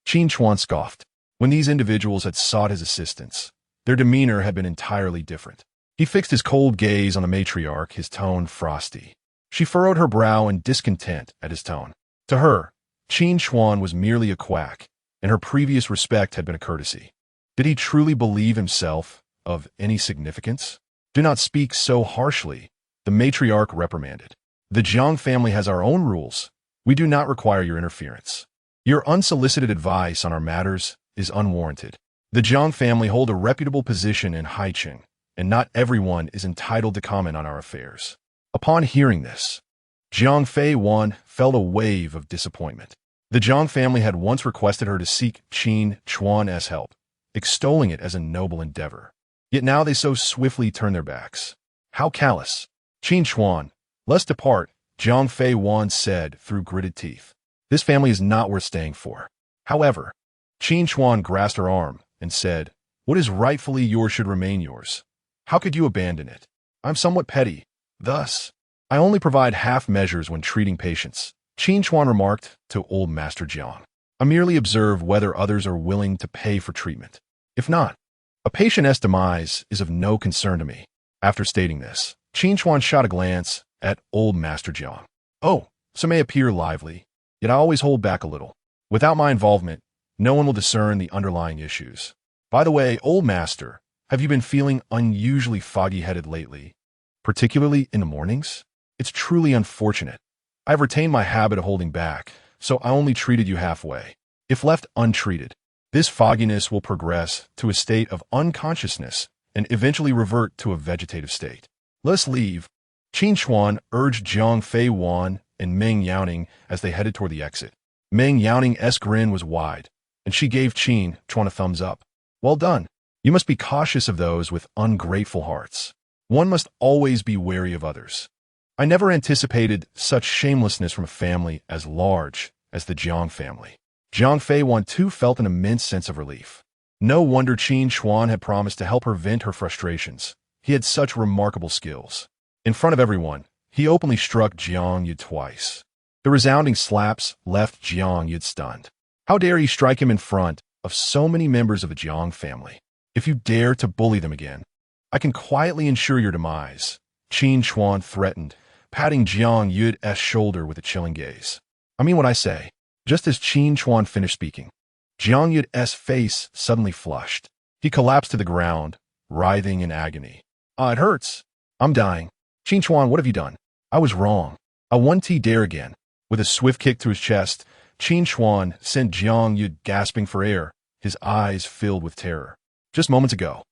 Qin Chuan scoffed. When these individuals had sought his assistance, their demeanor had been entirely different. He fixed his cold gaze on the matriarch, his tone frosty. She furrowed her brow in discontent at his tone. To her, Qin Chuan was merely a quack, and her previous respect had been a courtesy. Did he truly believe himself of any significance? Do not speak so harshly, the matriarch reprimanded. The Zhang family has our own rules. We do not require your interference. Your unsolicited advice on our matters is unwarranted. The Zhang family hold a reputable position in Haicheng, and not everyone is entitled to comment on our affairs. Upon hearing this, Jiang Fei Wan felt a wave of disappointment. The Zhang family had once requested her to seek Qin Chuan's help, extolling it as a noble endeavor. Yet now they so swiftly turn their backs. How callous! Qin Chuan, let's depart, Jiang Fei Wan said through gritted teeth. This family is not worth staying for. However, Qin Chuan grasped her arm and said, what is rightfully yours should remain yours. How could you abandon it? I'm somewhat petty. Thus, I only provide half measures when treating patients, Qin Chuan remarked to old Master Jiang. I merely observe whether others are willing to pay for treatment. If not, a patient's demise is of no concern to me. After stating this, Qin Chuan shot a glance at old Master Jiang. Oh, some may appear lively, yet I always hold back a little. Without my involvement, no one will discern the underlying issues. By the way, old Master, have you been feeling unusually foggy-headed lately, particularly in the mornings? It's truly unfortunate. I've retained my habit of holding back, so I only treated you halfway. If left untreated, this fogginess will progress to a state of unconsciousness and eventually revert to a vegetative state. Let us leave. Qin Chuan urged Jiang Fei Wan and Meng Yaoning as they headed toward the exit. Meng Yaoning's grin was wide, and she gave Qin Chuan a thumbs up. Well done. You must be cautious of those with ungrateful hearts. One must always be wary of others. I never anticipated such shamelessness from a family as large as the Jiang family. Jiang Fei Wan too felt an immense sense of relief. No wonder Qin Chuan had promised to help her vent her frustrations. He had such remarkable skills. In front of everyone, he openly struck Jiang Yu twice. The resounding slaps left Jiang Yu stunned. How dare he strike him in front of so many members of the Jiang family? If you dare to bully them again, I can quietly ensure your demise, Qin Chuan threatened, patting Jiang Yu's shoulder with a chilling gaze. I mean what I say. Just as Qin Chuan finished speaking, Jiang Yu's face suddenly flushed. He collapsed to the ground, writhing in agony. Ah, it hurts. I'm dying. Qin Chuan, what have you done? I was wrong. I won't dare again. With a swift kick to his chest, Qin Chuan sent Jiang Yu gasping for air, his eyes filled with terror. Just moments ago,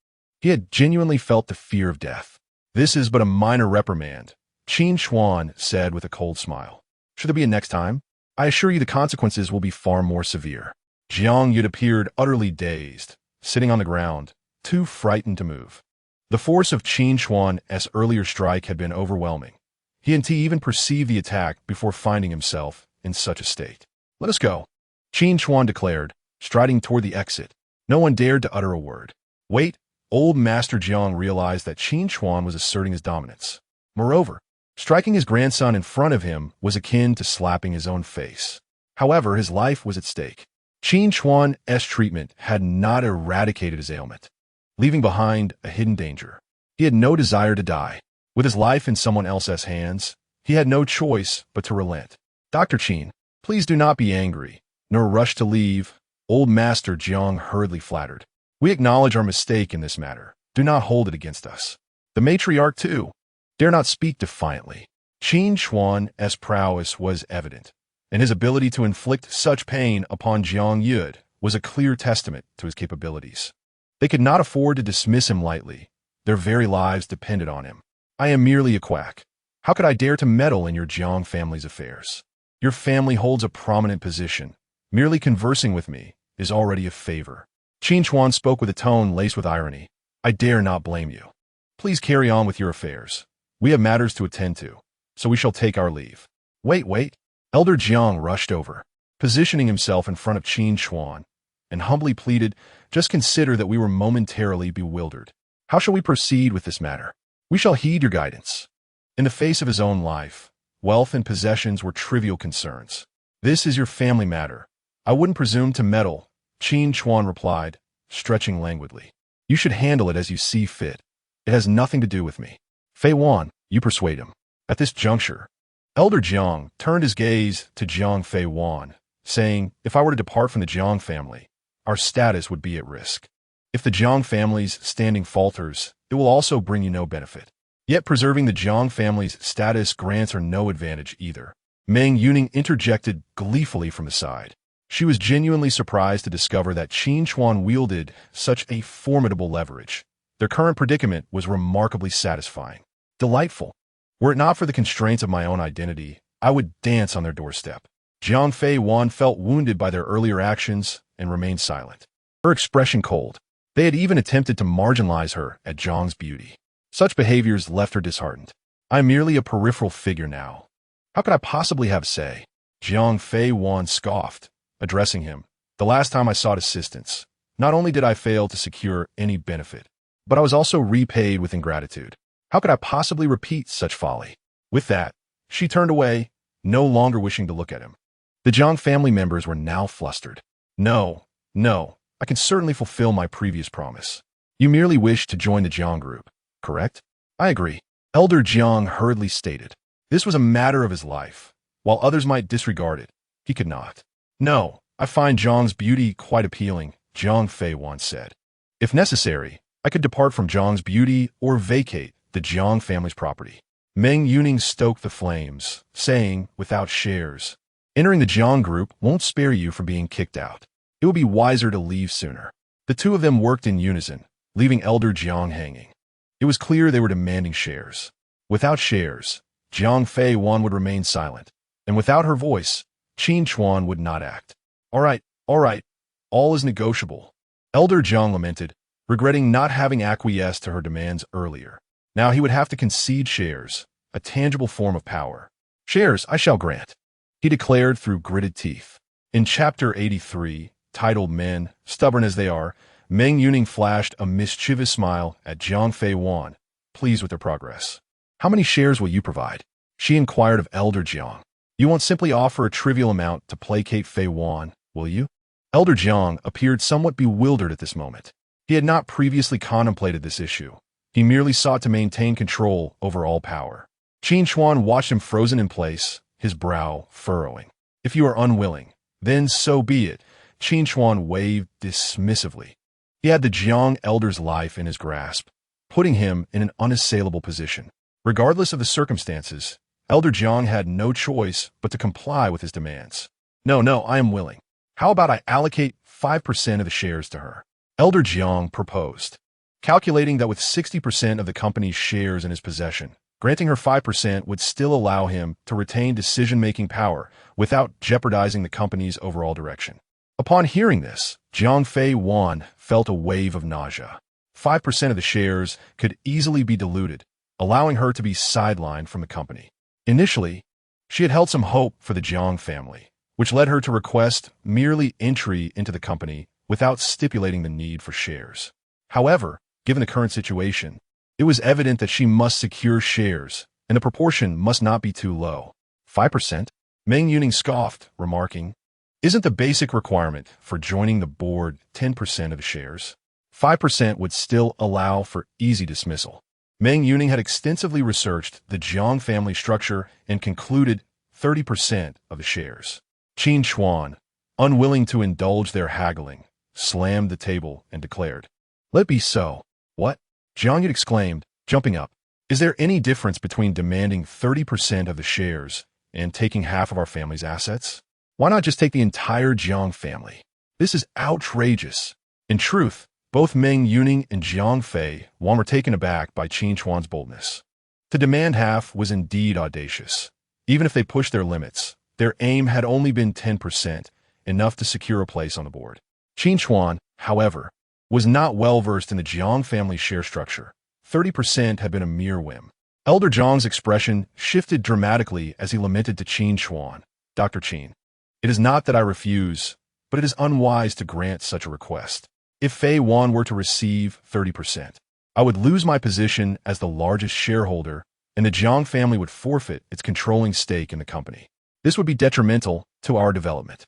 he had genuinely felt the fear of death. This is but a minor reprimand, Qin Chuan said with a cold smile. Should there be a next time? I assure you the consequences will be far more severe. Jiang Yu appeared utterly dazed, sitting on the ground, too frightened to move. The force of Qin Chuan's earlier strike had been overwhelming. He hadn't even perceived the attack before finding himself in such a state. Let us go, Qin Chuan declared, striding toward the exit. No one dared to utter a word. Wait, old Master Jiang realized that Qin Chuan was asserting his dominance. Moreover, striking his grandson in front of him was akin to slapping his own face. However, his life was at stake. Qin Chuan's treatment had not eradicated his ailment, leaving behind a hidden danger. He had no desire to die. With his life in someone else's hands, he had no choice but to relent. Dr. Qin, please do not be angry, nor rush to leave, old Master Jiang hurriedly flattered. We acknowledge our mistake in this matter. Do not hold it against us. The matriarch, too, dare not speak defiantly. Qin Chuan's prowess was evident, and his ability to inflict such pain upon Jiang Yu was a clear testament to his capabilities. They could not afford to dismiss him lightly. Their very lives depended on him. I am merely a quack. How could I dare to meddle in your Jiang family's affairs? Your family holds a prominent position. Merely conversing with me is already a favor. Qin Chuan spoke with a tone laced with irony. I dare not blame you. Please carry on with your affairs. We have matters to attend to, so we shall take our leave. Wait. Elder Jiang rushed over, positioning himself in front of Qin Chuan, and humbly pleaded, just consider that we were momentarily bewildered. How shall we proceed with this matter? We shall heed your guidance. In the face of his own life, wealth and possessions were trivial concerns. This is your family matter. I wouldn't presume to meddle, Qin Chuan replied, stretching languidly. You should handle it as you see fit. It has nothing to do with me. Fei Wan, you persuade him. At this juncture, Elder Jiang turned his gaze to Jiang Fei Wan, saying, if I were to depart from the Jiang family, our status would be at risk. If the Jiang family's standing falters, it will also bring you no benefit. Yet preserving the Jiang family's status grants her no advantage either. Meng Yuning interjected gleefully from the side. She was genuinely surprised to discover that Qin Chuan wielded such a formidable leverage. Their current predicament was remarkably satisfying. Delightful. Were it not for the constraints of my own identity, I would dance on their doorstep. Jiang Fei Wan felt wounded by their earlier actions and remained silent. Her expression cold. They had even attempted to marginalize her at Jiang's beauty. Such behaviors left her disheartened. I am merely a peripheral figure now. How could I possibly have say? Jiang Fei Wan scoffed, addressing him. The last time I sought assistance, not only did I fail to secure any benefit, but I was also repaid with ingratitude. How could I possibly repeat such folly? With that, she turned away, no longer wishing to look at him. The Jiang family members were now flustered. No, I can certainly fulfill my previous promise. You merely wish to join the Jiang group, correct? I agree. Elder Jiang hurriedly stated. This was a matter of his life. While others might disregard it, he could not. No, I find Jiang's beauty quite appealing, Jiang Fei once said. If necessary, I could depart from Jiang's beauty or vacate the Jiang family's property. Meng Yuning stoked the flames, saying, without shares, entering the Jiang group won't spare you from being kicked out. It would be wiser to leave sooner. The two of them worked in unison, leaving Elder Jiang hanging. It was clear they were demanding shares. Without shares, Jiang Fei Wan would remain silent, and without her voice, Qin Chuan would not act. All right, all is negotiable. Elder Jiang lamented, regretting not having acquiesced to her demands earlier. Now he would have to concede shares, a tangible form of power. Shares I shall grant, he declared through gritted teeth. In Chapter 83, titled Men, Stubborn as They Are, Meng Yuning flashed a mischievous smile at Jiang Fei Wan, pleased with their progress. How many shares will you provide? She inquired of Elder Jiang. You won't simply offer a trivial amount to placate Fei Wan, will you? Elder Jiang appeared somewhat bewildered at this moment. He had not previously contemplated this issue. He merely sought to maintain control over all power. Qin Chuan watched him frozen in place, his brow furrowing. If you are unwilling, then so be it, Qin Chuan waved dismissively. He had the Jiang elder's life in his grasp, putting him in an unassailable position. Regardless of the circumstances, Elder Jiang had no choice but to comply with his demands. No, I am willing. How about I allocate 5% of the shares to her? Elder Jiang proposed, calculating that with 60% of the company's shares in his possession, granting her 5% would still allow him to retain decision-making power without jeopardizing the company's overall direction. Upon hearing this, Jiang Fei Wan felt a wave of nausea. 5% of the shares could easily be diluted, allowing her to be sidelined from the company. Initially, she had held some hope for the Jiang family, which led her to request merely entry into the company without stipulating the need for shares. However, given the current situation, it was evident that she must secure shares, and the proportion must not be too low. 5%? Meng Yuning scoffed, remarking, isn't the basic requirement for joining the board 10% of the shares? 5% would still allow for easy dismissal. Meng Yuning had extensively researched the Jiang family structure and concluded 30% of the shares. Qin Chuan, unwilling to indulge their haggling, slammed the table and declared, let it be so. What? Jiang Yud exclaimed, jumping up. Is there any difference between demanding 30% of the shares and taking half of our family's assets? Why not just take the entire Jiang family? This is outrageous. In truth, both Meng Yuning and Jiang Fei Wan were taken aback by Qin Chuan's boldness. To demand half was indeed audacious. Even if they pushed their limits, their aim had only been 10%, enough to secure a place on the board. Qin Chuan, however, was not well versed in the Jiang family share structure. 30% had been a mere whim. Elder Jiang's expression shifted dramatically as he lamented to Qin Chuan. Dr. Qin, it is not that I refuse, but it is unwise to grant such a request. If Fei Wan were to receive 30%, I would lose my position as the largest shareholder and the Zhang family would forfeit its controlling stake in the company. This would be detrimental to our development.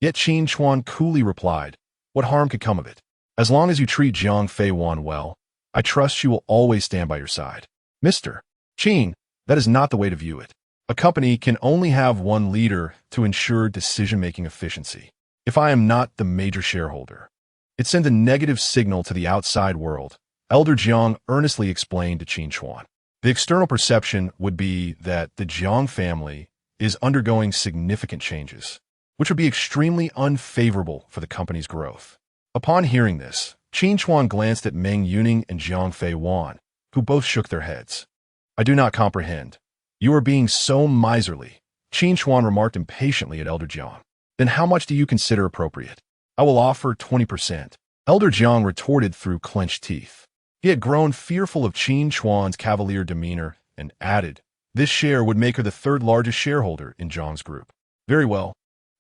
Yet Qin Chuan coolly replied, "What harm could come of it? As long as you treat Jiang Fei-wan well, I trust she will always stand by your side." Mr. Qin, that is not the way to view it. A company can only have one leader to ensure decision-making efficiency. If I am not the major shareholder, it sends a negative signal to the outside world, Elder Jiang earnestly explained to Qin Chuan. The external perception would be that the Jiang family is undergoing significant changes, which would be extremely unfavorable for the company's growth. Upon hearing this, Qin Chuan glanced at Meng Yuning and Jiang Fei-wan, who both shook their heads. "I do not comprehend. You are being so miserly," Qin Chuan remarked impatiently at Elder Jiang. "Then how much do you consider appropriate?" "I will offer 20%. Elder Jiang retorted through clenched teeth. He had grown fearful of Qin Chuan's cavalier demeanor and added, "This share would make her the third largest shareholder in Jiang's group." "Very well.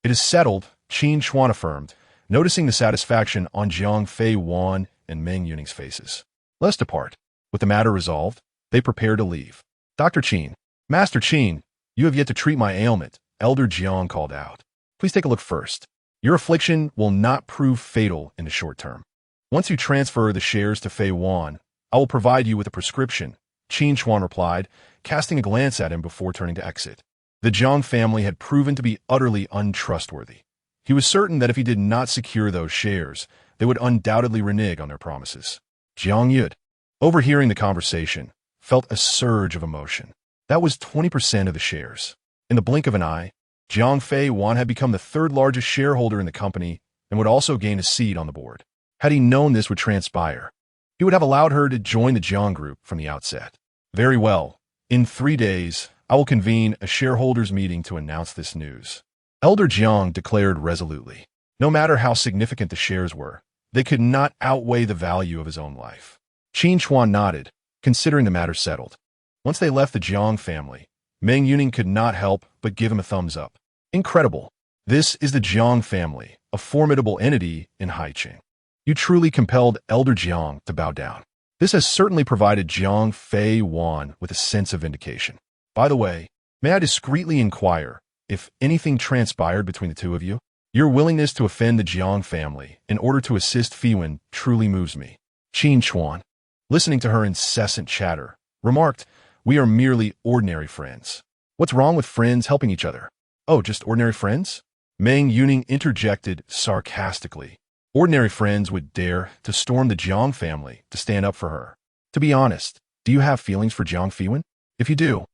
It is settled," Qin Chuan affirmed, noticing the satisfaction on Jiang Fei-wan and Meng Yuning's faces. "Let's depart." With the matter resolved, they prepared to leave. "Dr. Qin, Master Qin, you have yet to treat my ailment," Elder Jiang called out. "Please take a look first. Your affliction will not prove fatal in the short term. Once you transfer the shares to Fei-wan, I will provide you with a prescription," Qin Chuan replied, casting a glance at him before turning to exit. The Jiang family had proven to be utterly untrustworthy. He was certain that if he did not secure those shares, they would undoubtedly renege on their promises. Jiang Yud, overhearing the conversation, felt a surge of emotion. That was 20% of the shares. In the blink of an eye, Jiang Fei-wan had become the third largest shareholder in the company and would also gain a seat on the board. Had he known this would transpire, he would have allowed her to join the Jiang group from the outset. "Very well. In 3 days, I will convene a shareholders' meeting to announce this news," Elder Jiang declared resolutely. No matter how significant the shares were, they could not outweigh the value of his own life. Qin Chuan nodded, considering the matter settled. Once they left the Jiang family, Meng Yuning could not help but give him a thumbs up. "Incredible. This is the Jiang family, a formidable entity in Haiqing. You truly compelled Elder Jiang to bow down. This has certainly provided Jiang Fei-wan with a sense of vindication. By the way, may I discreetly inquire if anything transpired between the two of you? Your willingness to offend the Jiang family in order to assist Feiwen truly moves me." Qin Chuan, listening to her incessant chatter, remarked, "We are merely ordinary friends. What's wrong with friends helping each other?" "Oh, just ordinary friends?" Meng Yuning interjected sarcastically. Ordinary friends would dare to storm the Jiang family to stand up for her. "To be honest, do you have feelings for Jiang Feiwen? If you do,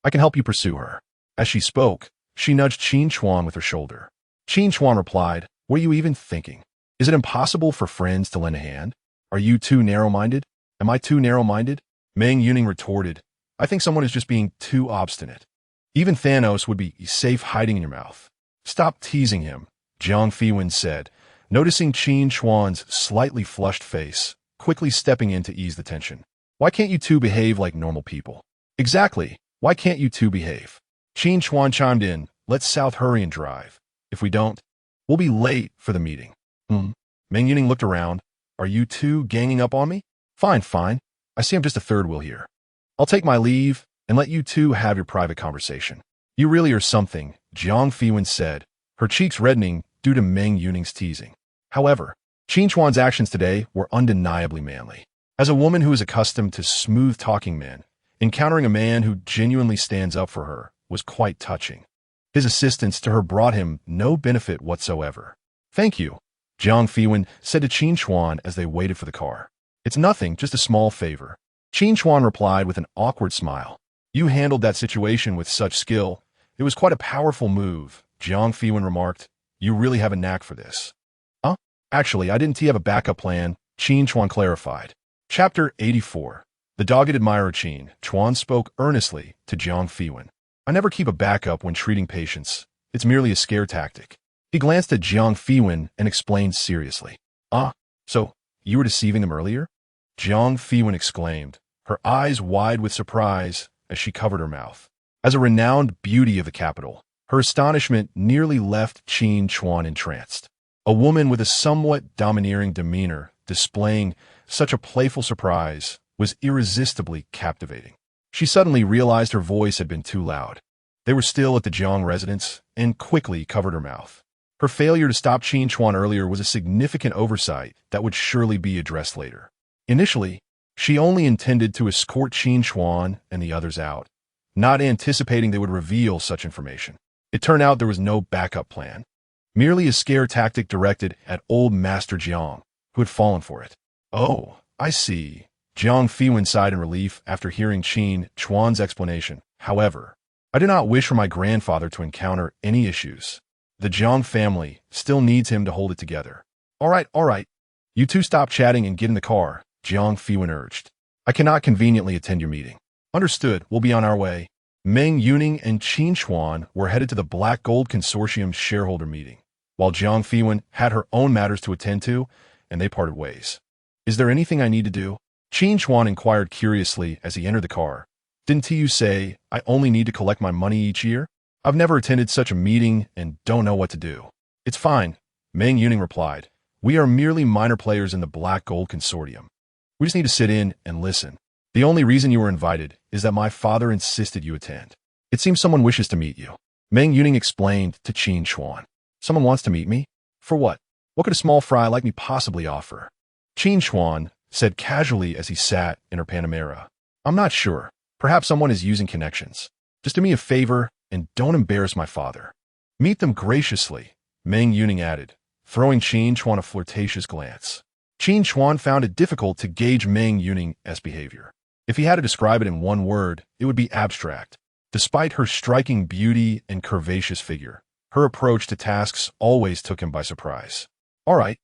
I can help you pursue her." As she spoke, she nudged Qin Chuan with her shoulder. Qin Chuan replied, "What are you even thinking? Is it impossible for friends to lend a hand? Are you too narrow-minded? Am I too narrow-minded?" Meng Yuning retorted, "I think someone is just being too obstinate. Even Thanos would be safe hiding in your mouth." "Stop teasing him," Jiang Feiwen said, noticing Qin Chuan's slightly flushed face, quickly stepping in to ease the tension. "Why can't you two behave like normal people?" "Exactly. Why can't you two behave?" Qin Chuan chimed in, "Let's south hurry and drive. If we don't, we'll be late for the meeting." Meng Yuning looked around. "Are you two ganging up on me?" Fine. I see I'm just a third wheel here. I'll take my leave and let you two have your private conversation." "You really are something," Jiang Feiwen said, her cheeks reddening due to Meng Yuning's teasing. However, Qin Chuan's actions today were undeniably manly. As a woman who is accustomed to smooth-talking men, encountering a man who genuinely stands up for her was quite touching. His assistance to her brought him no benefit whatsoever. "Thank you," Jiang Feiwen said to Qin Chuan as they waited for the car. "It's nothing, just a small favor." Qin Chuan replied with an awkward smile. "You handled that situation with such skill. It was quite a powerful move," Jiang Feiwen remarked. "You really have a knack for this." "Huh? Actually, I didn't have a backup plan," Qin Chuan clarified. Chapter 84. The dogged admirer Qin Chuan spoke earnestly to Jiang Feiwen. "I never keep a backup when treating patients. It's merely a scare tactic." He glanced at Jiang Feiwen and explained seriously. So you were deceiving them earlier?" Jiang Feiwen exclaimed, her eyes wide with surprise as she covered her mouth. As a renowned beauty of the capital, her astonishment nearly left Qin Chuan entranced. A woman with a somewhat domineering demeanor displaying such a playful surprise was irresistibly captivating. She suddenly realized her voice had been too loud. They were still at the Jiang residence and quickly covered her mouth. Her failure to stop Qin Chuan earlier was a significant oversight that would surely be addressed later. Initially, she only intended to escort Qin Chuan and the others out, not anticipating they would reveal such information. It turned out there was no backup plan, merely a scare tactic directed at old Master Jiang, who had fallen for it. Oh, I see. Jiang Fiwen sighed in relief after hearing Qin Chuan's explanation. However, I do not wish for my grandfather to encounter any issues. The Jiang family still needs him to hold it together. All right. You two stop chatting and get in the car, Jiang Fiwen urged. I cannot conveniently attend your meeting. Understood, we'll be on our way. Meng Yuning and Qin Chuan were headed to the Black Gold Consortium's shareholder meeting, while Jiang Fiwen had her own matters to attend to, and they parted ways. Is there anything I need to do? Qin Chuan inquired curiously as he entered the car. Didn't you say I only need to collect my money each year? I've never attended such a meeting and don't know what to do. It's fine, Meng Yuning replied. We are merely minor players in the Black Gold Consortium. We just need to sit in and listen. The only reason you were invited is that my father insisted you attend. It seems someone wishes to meet you. Meng Yuning explained to Qin Chuan. Someone wants to meet me? For what? What could a small fry like me possibly offer? Qin Chuan said casually as he sat in her Panamera. I'm not sure. Perhaps someone is using connections. Just do me a favor and don't embarrass my father. Meet them graciously, Meng Yuning added, throwing Qin Chuan a flirtatious glance. Qin Chuan found it difficult to gauge Meng Yuning's behavior. If he had to describe it in one word, it would be abstract. Despite her striking beauty and curvaceous figure, her approach to tasks always took him by surprise. All right,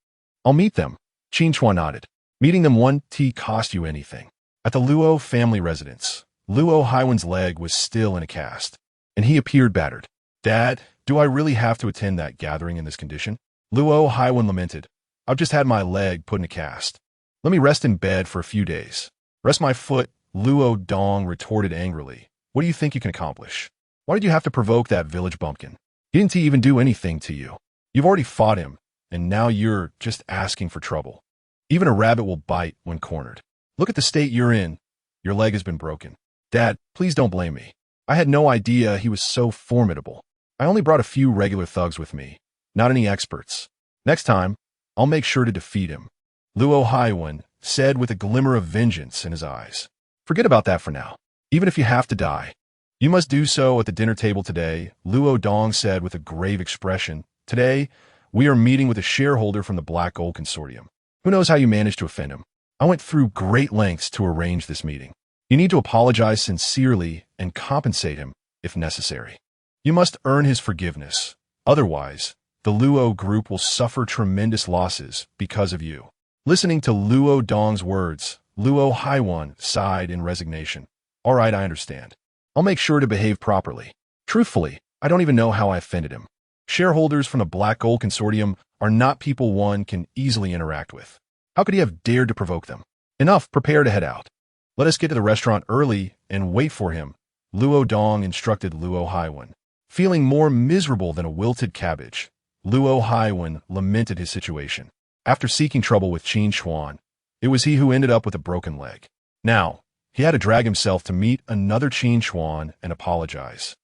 I'll meet them, Qin Chuan nodded. Meeting them won't cost you anything. At the Luo family residence, Luo Haiwen's leg was still in a cast, and he appeared battered. Dad, do I really have to attend that gathering in this condition? Luo Haiwen lamented. I've just had my leg put in a cast. Let me rest in bed for a few days. Rest my foot, Luo Dong retorted angrily. What do you think you can accomplish? Why did you have to provoke that village bumpkin? He didn't even do anything to you. You've already fought him, and now you're just asking for trouble. Even a rabbit will bite when cornered. Look at the state you're in. Your leg has been broken. Dad, please don't blame me. I had no idea he was so formidable. I only brought a few regular thugs with me, not any experts. Next time, I'll make sure to defeat him, Luo Haiwen said with a glimmer of vengeance in his eyes. Forget about that for now. Even if you have to die, you must do so at the dinner table today, Luo Dong said with a grave expression. Today, we are meeting with a shareholder from the Black Gold Consortium. Who knows how you managed to offend him? I went through great lengths to arrange this meeting. You need to apologize sincerely and compensate him if necessary. You must earn his forgiveness. Otherwise, the Luo group will suffer tremendous losses because of you. Listening to Luo Dong's words, Luo Haiwen sighed in resignation. All right, I understand. I'll make sure to behave properly. Truthfully, I don't even know how I offended him. Shareholders from the Black Gold Consortium are not people one can easily interact with. How could he have dared to provoke them? Enough, prepare to head out. Let us get to the restaurant early and wait for him, Luo Dong instructed Luo Haiwen. Feeling more miserable than a wilted cabbage, Luo Haiwen lamented his situation. After seeking trouble with Qin Chuan, it was he who ended up with a broken leg. Now, he had to drag himself to meet another Qin Chuan and apologize.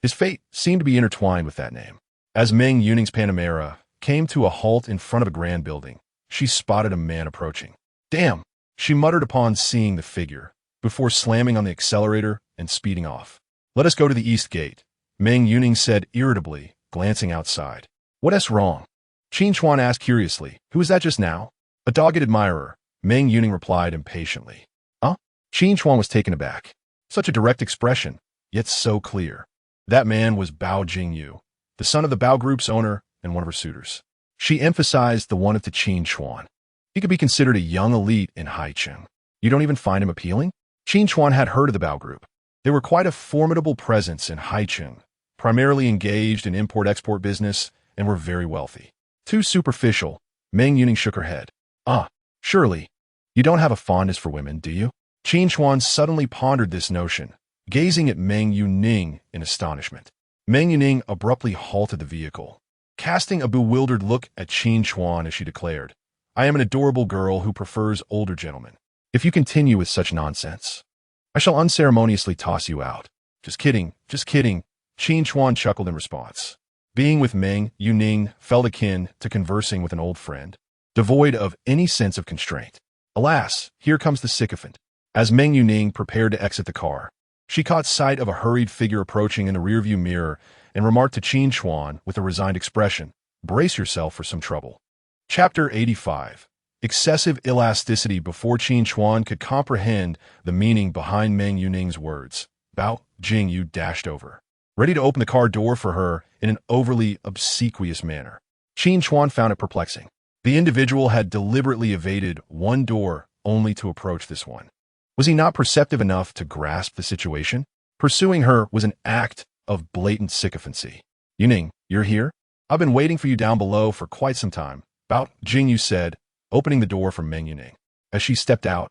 His fate seemed to be intertwined with that name. As Meng Yuning's Panamera came to a halt in front of a grand building, she spotted a man approaching. Damn, she muttered upon seeing the figure, before slamming on the accelerator and speeding off. Let us go to the east gate, Meng Yuning said irritably, glancing outside. What's wrong? Qin Chuan asked curiously. Who was that just now? A dogged admirer, Meng Yuning replied impatiently. Huh? Qin Chuan was taken aback. Such a direct expression, yet so clear. That man was Bao Jingyu, the son of the Bao Group's owner and one of her suitors. She emphasized the one of the Qin Chuan. He could be considered a young elite in Haicheng. You don't even find him appealing? Qin Chuan had heard of the Bao Group. They were quite a formidable presence in Haicheng, primarily engaged in import-export business, and were very wealthy. Too superficial, Meng Yuning shook her head. Surely, you don't have a fondness for women, do you? Qin Chuan suddenly pondered this notion, gazing at Meng Yuning in astonishment. Meng Yuning abruptly halted the vehicle, casting a bewildered look at Qin Chuan as she declared, I am an adorable girl who prefers older gentlemen. If you continue with such nonsense, I shall unceremoniously toss you out. Just kidding, just kidding, Qin Chuan chuckled in response. Being with Meng Yuning felt akin to conversing with an old friend, devoid of any sense of constraint. Alas, here comes the sycophant. As Meng Yuning prepared to exit the car, she caught sight of a hurried figure approaching in the rearview mirror and remarked to Qin Chuan with a resigned expression, "Brace yourself for some trouble." Chapter 85. Excessive elasticity. Before Qin Chuan could comprehend the meaning behind Meng Yuning's words, Bao Jingyu dashed over, ready to open the car door for her in an overly obsequious manner. Qin Chuan found it perplexing. The individual had deliberately evaded one door only to approach this one. Was he not perceptive enough to grasp the situation? Pursuing her was an act of blatant sycophancy. "Yuning, you're here? I've been waiting for you down below for quite some time," Bao Jingyu said, opening the door for Meng Yuning. As she stepped out,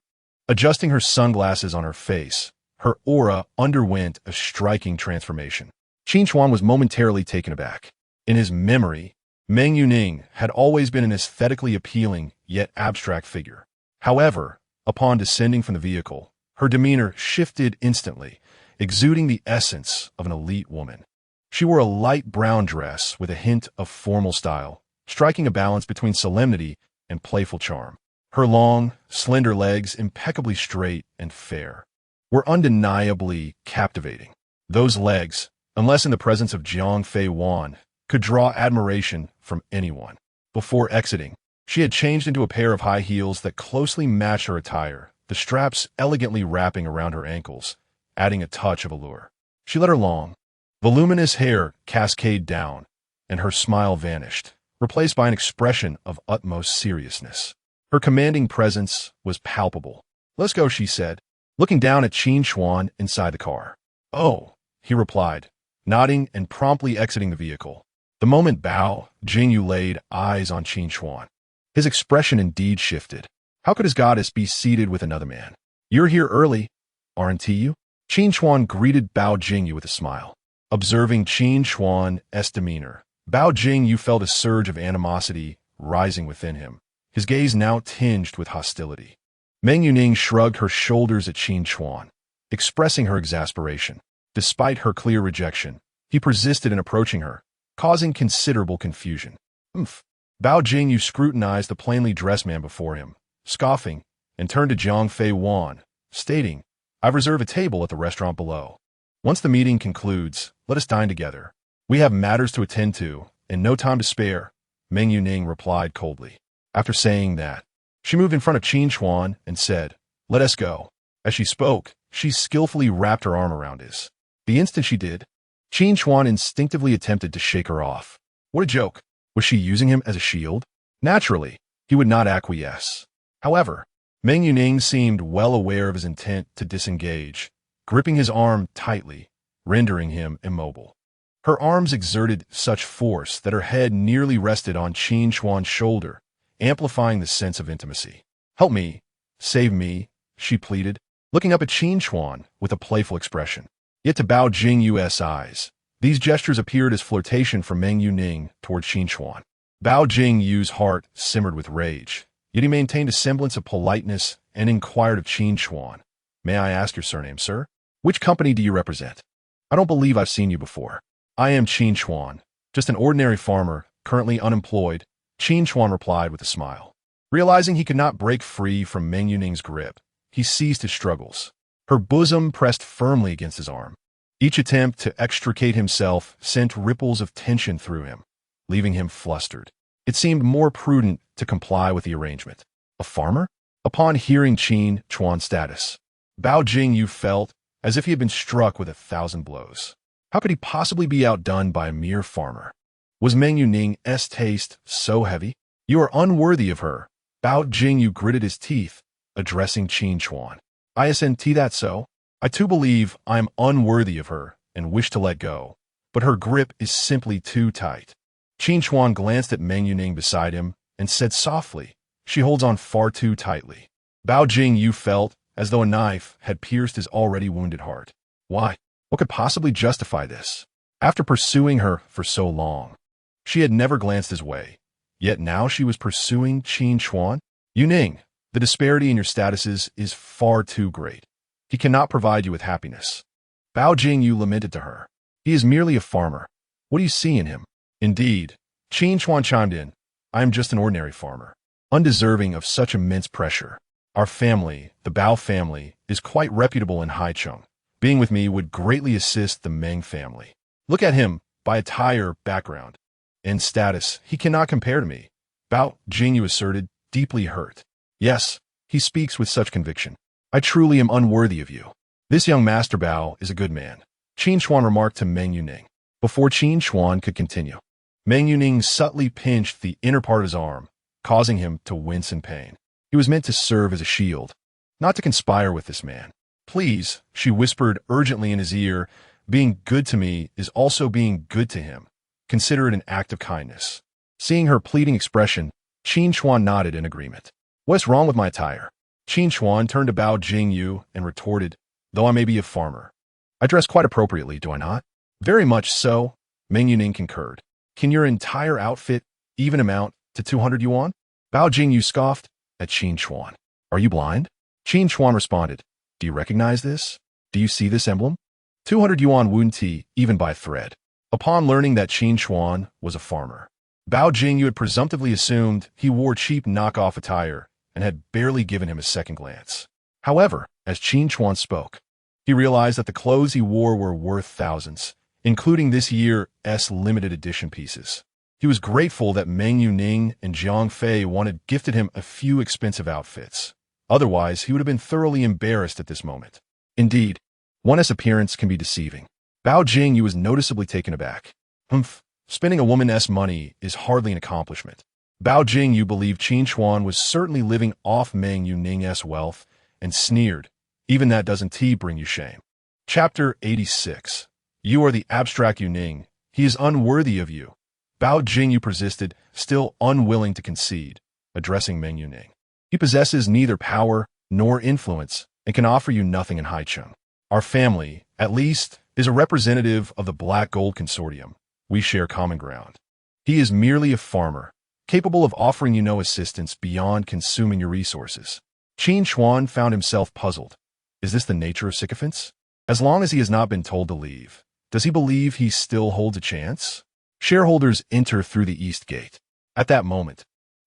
adjusting her sunglasses on her face, her aura underwent a striking transformation. Qin Chuan was momentarily taken aback. In his memory, Meng Yuning had always been an aesthetically appealing yet abstract figure. However, upon descending from the vehicle, her demeanor shifted instantly, exuding the essence of an elite woman. She wore a light brown dress with a hint of formal style, striking a balance between solemnity and playful charm. Her long, slender legs, impeccably straight and fair, were undeniably captivating. Those legs, unless in the presence of Jiang Fei Wan, could draw admiration from anyone. Before exiting, she had changed into a pair of high heels that closely matched her attire, the straps elegantly wrapping around her ankles, adding a touch of allure. She let her long, voluminous hair cascade down, and her smile vanished, replaced by an expression of utmost seriousness. Her commanding presence was palpable. "Let's go," she said, looking down at Qin Chuan inside the car. "Oh," he replied, nodding and promptly exiting the vehicle. The moment Bao Jingyu laid eyes on Qin Chuan, his expression indeed shifted. How could his goddess be seated with another man? "You're here early, aren't you?" Qin Chuan greeted Bao Jingyu with a smile. Observing Qin Chuan's demeanor, Bao Jingyu felt a surge of animosity rising within him, his gaze now tinged with hostility. Meng Yuning shrugged her shoulders at Qin Chuan, expressing her exasperation. Despite her clear rejection, he persisted in approaching her, causing considerable confusion. "Umph." Bao Jingyu scrutinized the plainly dressed man before him, scoffing, and turned to Jiang Fei Wan, stating, "I've reserved a table at the restaurant below. Once the meeting concludes, let us dine together. We have matters to attend to, and no time to spare," Meng Yuning replied coldly. After saying that, she moved in front of Qin Chuan and said, "Let us go." As she spoke, she skillfully wrapped her arm around his. The instant she did, Qin Chuan instinctively attempted to shake her off. What a joke! Was she using him as a shield? Naturally, he would not acquiesce. However, Meng Yuning seemed well aware of his intent to disengage, gripping his arm tightly, rendering him immobile. Her arms exerted such force that her head nearly rested on Qin Chuan's shoulder, amplifying the sense of intimacy. "Help me, save me," she pleaded, looking up at Qin Chuan with a playful expression. Yet to Bao Jingyu's eyes, these gestures appeared as flirtation from Meng Yuning toward Qin Chuan. Bao Jingyu's heart simmered with rage, yet he maintained a semblance of politeness and inquired of Qin Chuan, "May I ask your surname, sir? Which company do you represent? I don't believe I've seen you before." "I am Qin Chuan, just an ordinary farmer, currently unemployed," Qin Chuan replied with a smile. Realizing he could not break free from Meng Yuning's grip, he ceased his struggles. Her bosom pressed firmly against his arm. Each attempt to extricate himself sent ripples of tension through him, leaving him flustered. It seemed more prudent to comply with the arrangement. A farmer? Upon hearing Qin Chuan's status, Bao Jingyu felt as if he had been struck with 1,000 blows. How could he possibly be outdone by a mere farmer? Was Meng Yuning's taste so heavy? "You are unworthy of her." Bao Jingyu gritted his teeth, addressing Qin Chuan. "Isn't that so? I too believe I am unworthy of her and wish to let go, but her grip is simply too tight." Qin Chuan glanced at Meng Yuning beside him and said softly, "She holds on far too tightly." Bao Jingyu felt as though a knife had pierced his already wounded heart. Why? What could possibly justify this? After pursuing her for so long, she had never glanced his way, yet now she was pursuing Qin Chuan? "Yuning, the disparity in your statuses is far too great." He cannot provide you with happiness. Bao Jingyu lamented to her. He is merely a farmer. What do you see in him? Indeed, Qin Chuan chimed in. I am just an ordinary farmer, undeserving of such immense pressure. Our family, the Bao family, is quite reputable in Haicheng. Being with me would greatly assist the Meng family. Look at him, by attire, background, and status, he cannot compare to me. Bao Jingyu asserted, deeply hurt. Yes, he speaks with such conviction. I truly am unworthy of you. This young Master Bao is a good man, Qin Chuan remarked to Meng Yuning. Before Qin Chuan could continue, Meng Yuning subtly pinched the inner part of his arm, causing him to wince in pain. He was meant to serve as a shield, not to conspire with this man. Please, she whispered urgently in his ear, being good to me is also being good to him. Consider it an act of kindness. Seeing her pleading expression, Qin Chuan nodded in agreement. What's wrong with my attire? Qin Chuan turned to Bao Jingyu and retorted, though I may be a farmer, I dress quite appropriately, do I not? Very much so, Meng Yuning concurred. Can your entire outfit even amount to 200 yuan? Bao Jingyu scoffed at Qin Chuan. Are you blind? Qin Chuan responded. Do you recognize this? Do you see this emblem? 200 yuan wunti, even by thread. Upon learning that Qin Chuan was a farmer, Bao Jingyu had presumptively assumed he wore cheap knockoff attire and had barely given him a second glance. However, as Qin Chuan spoke, he realized that the clothes he wore were worth thousands, including this year's limited edition pieces. He was grateful that Meng Yuning and Jiang Fei wanted gifted him a few expensive outfits. Otherwise, he would have been thoroughly embarrassed at this moment. Indeed, one's appearance can be deceiving. Bao Jingyu was noticeably taken aback. Spending a woman's money is hardly an accomplishment. Bao Jingyu believed Qin Chuan was certainly living off Meng Yuning's wealth and sneered, even that doesn't bring you shame. Chapter 86. You are the abstract Yuning. He is unworthy of you. Bao Jingyu persisted, still unwilling to concede, addressing Meng Yuning. He possesses neither power nor influence and can offer you nothing in Haicheng. Our family, at least, is a representative of the Black Gold Consortium. We share common ground. He is merely a farmer, capable of offering you no assistance beyond consuming your resources. Qin Chuan found himself puzzled. Is this the nature of sycophants? As long as he has not been told to leave, does he believe he still holds a chance? Shareholders enter through the east gate. At that moment,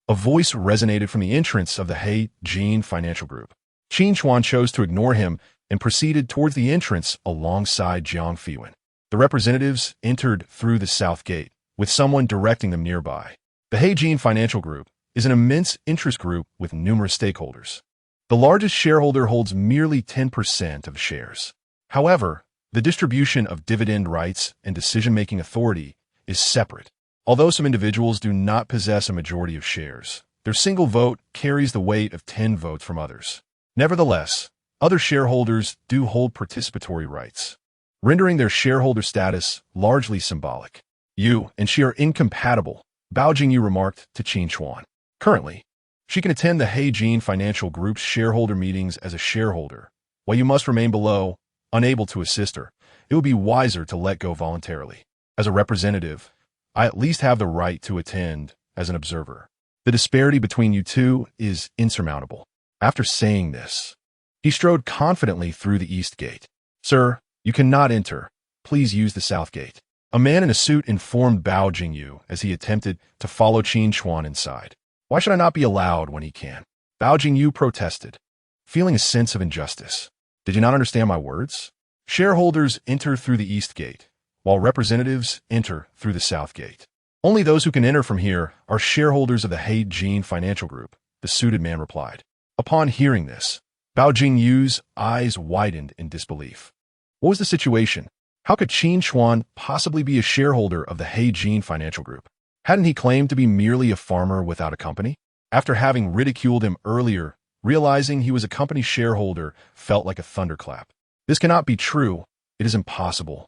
a voice resonated from the entrance of the Heir Financial Group. Qin Chuan chose to ignore him and proceeded towards the entrance alongside Jiang Fiwen. The representatives entered through the south gate, with someone directing them nearby. The Heir Financial Group is an immense interest group with numerous stakeholders. The largest shareholder holds merely 10% of shares. However, the distribution of dividend rights and decision-making authority is separate. Although some individuals do not possess a majority of shares, their single vote carries the weight of 10 votes from others. Nevertheless, other shareholders do hold participatory rights, rendering their shareholder status largely symbolic. You and she are incompatible, Bao Jingyu remarked to Qin Chuan. Currently, she can attend the Heir Financial Group's shareholder meetings as a shareholder. While you must remain below, unable to assist her, it would be wiser to let go voluntarily. As a representative, I at least have the right to attend as an observer. The disparity between you two is insurmountable. After saying this, he strode confidently through the east gate. Sir, you cannot enter. Please use the south gate. A man in a suit informed Bao Jingyu as he attempted to follow Qin Chuan inside. Why should I not be allowed when he can? Bao Jingyu protested, feeling a sense of injustice. Did you not understand my words? Shareholders enter through the east gate, while representatives enter through the south gate. Only those who can enter from here are shareholders of the Heir Financial Group, the suited man replied. Upon hearing this, Bao Jingyu's eyes widened in disbelief. What was the situation? How could Qin Chuan possibly be a shareholder of the Heir Financial Group? Hadn't he claimed to be merely a farmer without a company? After having ridiculed him earlier, realizing he was a company shareholder felt like a thunderclap. This cannot be true. It is impossible.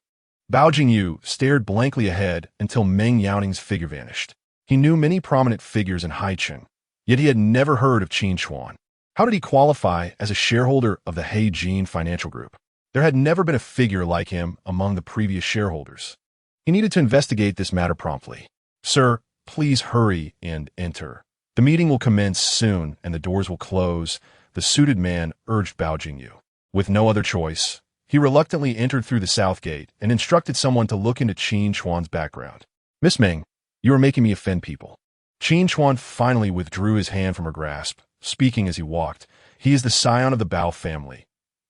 Bao Jingyu stared blankly ahead until Meng Yaoning's figure vanished. He knew many prominent figures in Haicheng, yet he had never heard of Qin Chuan. How did he qualify as a shareholder of the Heir Financial Group? There had never been a figure like him among the previous shareholders. He needed to investigate this matter promptly. Sir, please hurry and enter. The meeting will commence soon and the doors will close, the suited man urged Bao Jingyu. With no other choice, he reluctantly entered through the south gate and instructed someone to look into Qin Chuan's background. Miss Meng, you are making me offend people. Qin Chuan finally withdrew his hand from her grasp, speaking as he walked. He is the scion of the Bao family.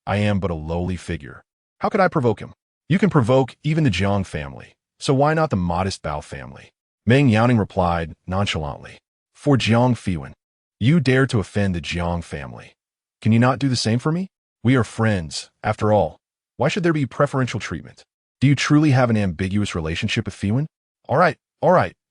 I am but a lowly figure. How could I provoke him? You can provoke even the Jiang family, so why not the modest Bao family? Meng Yaoning replied nonchalantly. For Jiang Fiwen, you dare to offend the Jiang family. Can you not do the same for me? We are friends, after all. Why should there be preferential treatment? Do you truly have an ambiguous relationship with Fiwen? All right,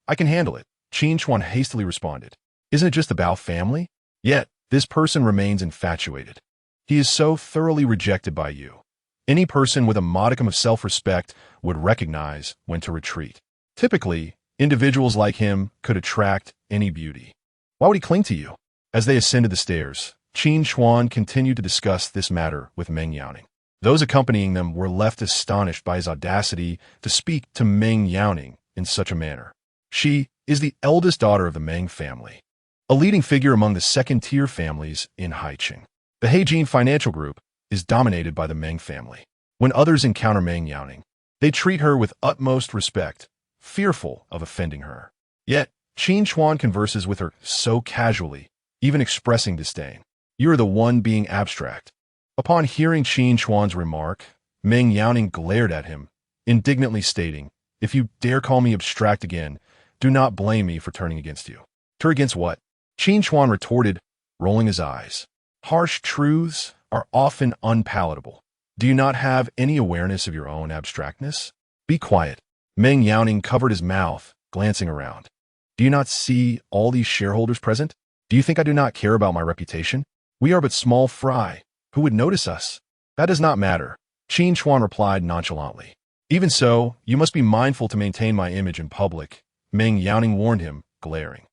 I can handle it. Qin Chuan hastily responded. Isn't it just the Bao family? Yet, this person remains infatuated. He is so thoroughly rejected by you. Any person with a modicum of self-respect would recognize when to retreat. Typically, individuals like him could attract any beauty. Why would he cling to you? As they ascended the stairs, Qin Chuan continued to discuss this matter with Meng Yaoning. Those accompanying them were left astonished by his audacity to speak to Meng Yaoning in such a manner. She is the eldest daughter of the Meng family, a leading figure among the second-tier families in Haiqing. The Heijin financial group is dominated by the Meng family. When others encounter Meng Yaoning, they treat her with utmost respect, fearful of offending her. Yet, Qin Chuan converses with her so casually, even expressing disdain. You are the one being abstract. Upon hearing Qin Chuan's remark, Meng Yaoning glared at him, indignantly stating, If you dare call me abstract again, do not blame me for turning against you. Turn against what? Qin Chuan retorted, rolling his eyes. Harsh truths are often unpalatable. Do you not have any awareness of your own abstractness? Be quiet. Meng Yaoning covered his mouth, glancing around. Do you not see all these shareholders present? Do you think I do not care about my reputation? We are but small fry. Who would notice us? That does not matter, Qin Chuan replied nonchalantly. Even so, you must be mindful to maintain my image in public, Meng Yaoning warned him, glaring.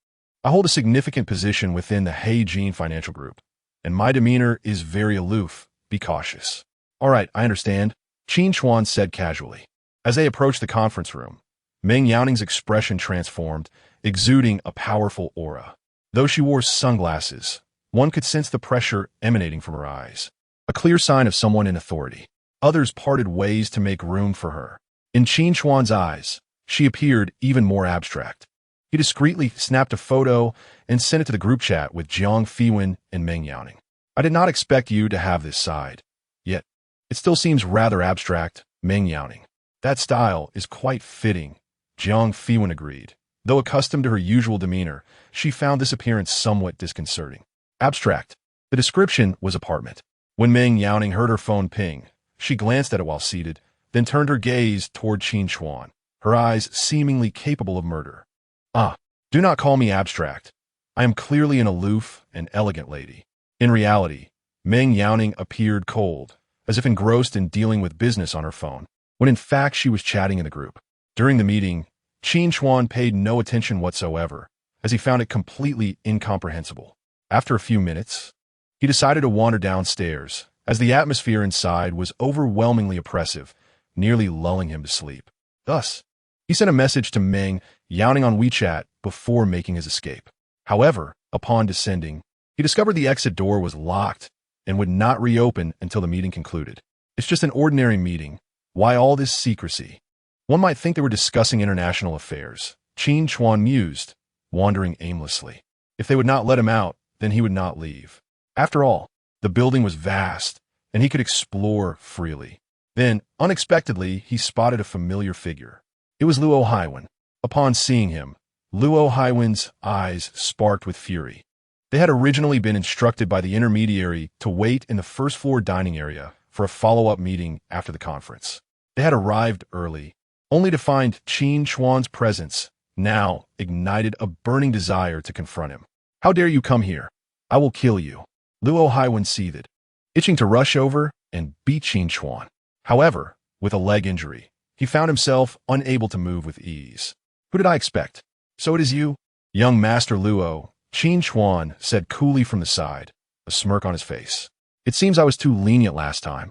I hold a significant position within the Heijin financial group, and my demeanor is very aloof. Be cautious. All right, I understand, Qin Chuan said casually. As they approached the conference room, Meng Yaoning's expression transformed, exuding a powerful aura. Though she wore sunglasses, one could sense the pressure emanating from her eyes, a clear sign of someone in authority. Others parted ways to make room for her. In Qin Chuan's eyes, she appeared even more abstract. He discreetly snapped a photo and sent it to the group chat with Jiang Fiwen and Meng Yaoning. I did not expect you to have this side. Yet, it still seems rather abstract, Meng Yaoning. That style is quite fitting, Jiang Fiwen agreed. Though accustomed to her usual demeanor, she found this appearance somewhat disconcerting. Abstract. The description was apartment. When Meng Yaoning heard her phone ping, she glanced at it while seated, then turned her gaze toward Qin Chuan, her eyes seemingly capable of murder. Do not call me abstract. I am clearly an aloof and elegant lady. In reality, Meng Yaoning appeared cold, as if engrossed in dealing with business on her phone, when in fact she was chatting in the group. During the meeting, Qin Chuan paid no attention whatsoever, as he found it completely incomprehensible. After a few minutes, he decided to wander downstairs, as the atmosphere inside was overwhelmingly oppressive, nearly lulling him to sleep. Thus, he sent a message to Meng Yaoning on WeChat before making his escape. However, upon descending, he discovered the exit door was locked and would not reopen until the meeting concluded. It's just an ordinary meeting. Why all this secrecy? One might think they were discussing international affairs, Qin Chuan mused, wandering aimlessly. If they would not let him out, then he would not leave. After all, the building was vast, and he could explore freely. Then, unexpectedly, he spotted a familiar figure. It was Luo Haiwen. Upon seeing him, Luo Haiwen's eyes sparked with fury. They had originally been instructed by the intermediary to wait in the first-floor dining area for a follow-up meeting after the conference. They had arrived early, only to find Qin Chuan's presence now ignited a burning desire to confront him. How dare you come here? I will kill you. Luo Haiwen seethed, itching to rush over and beat Qin Chuan. However, with a leg injury, he found himself unable to move with ease. Who did I expect? So it is you? Young Master Luo, Qin Chuan said coolly from the side, a smirk on his face. It seems I was too lenient last time.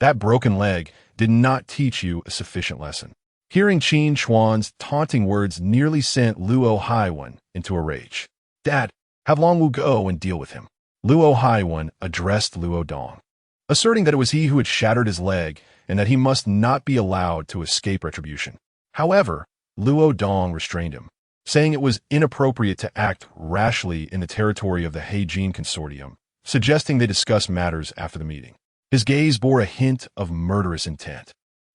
That broken leg did not teach you a sufficient lesson. Hearing Qin Chuan's taunting words nearly sent Luo Haiwen into a rage. Dad, have Long Wu go and deal with him. Luo Haiwen addressed Luo Dong. asserting that it was he who had shattered his leg and that he must not be allowed to escape retribution. However, Luo Dong restrained him, saying it was inappropriate to act rashly in the territory of the Heijin Consortium, suggesting they discuss matters after the meeting. His gaze bore a hint of murderous intent.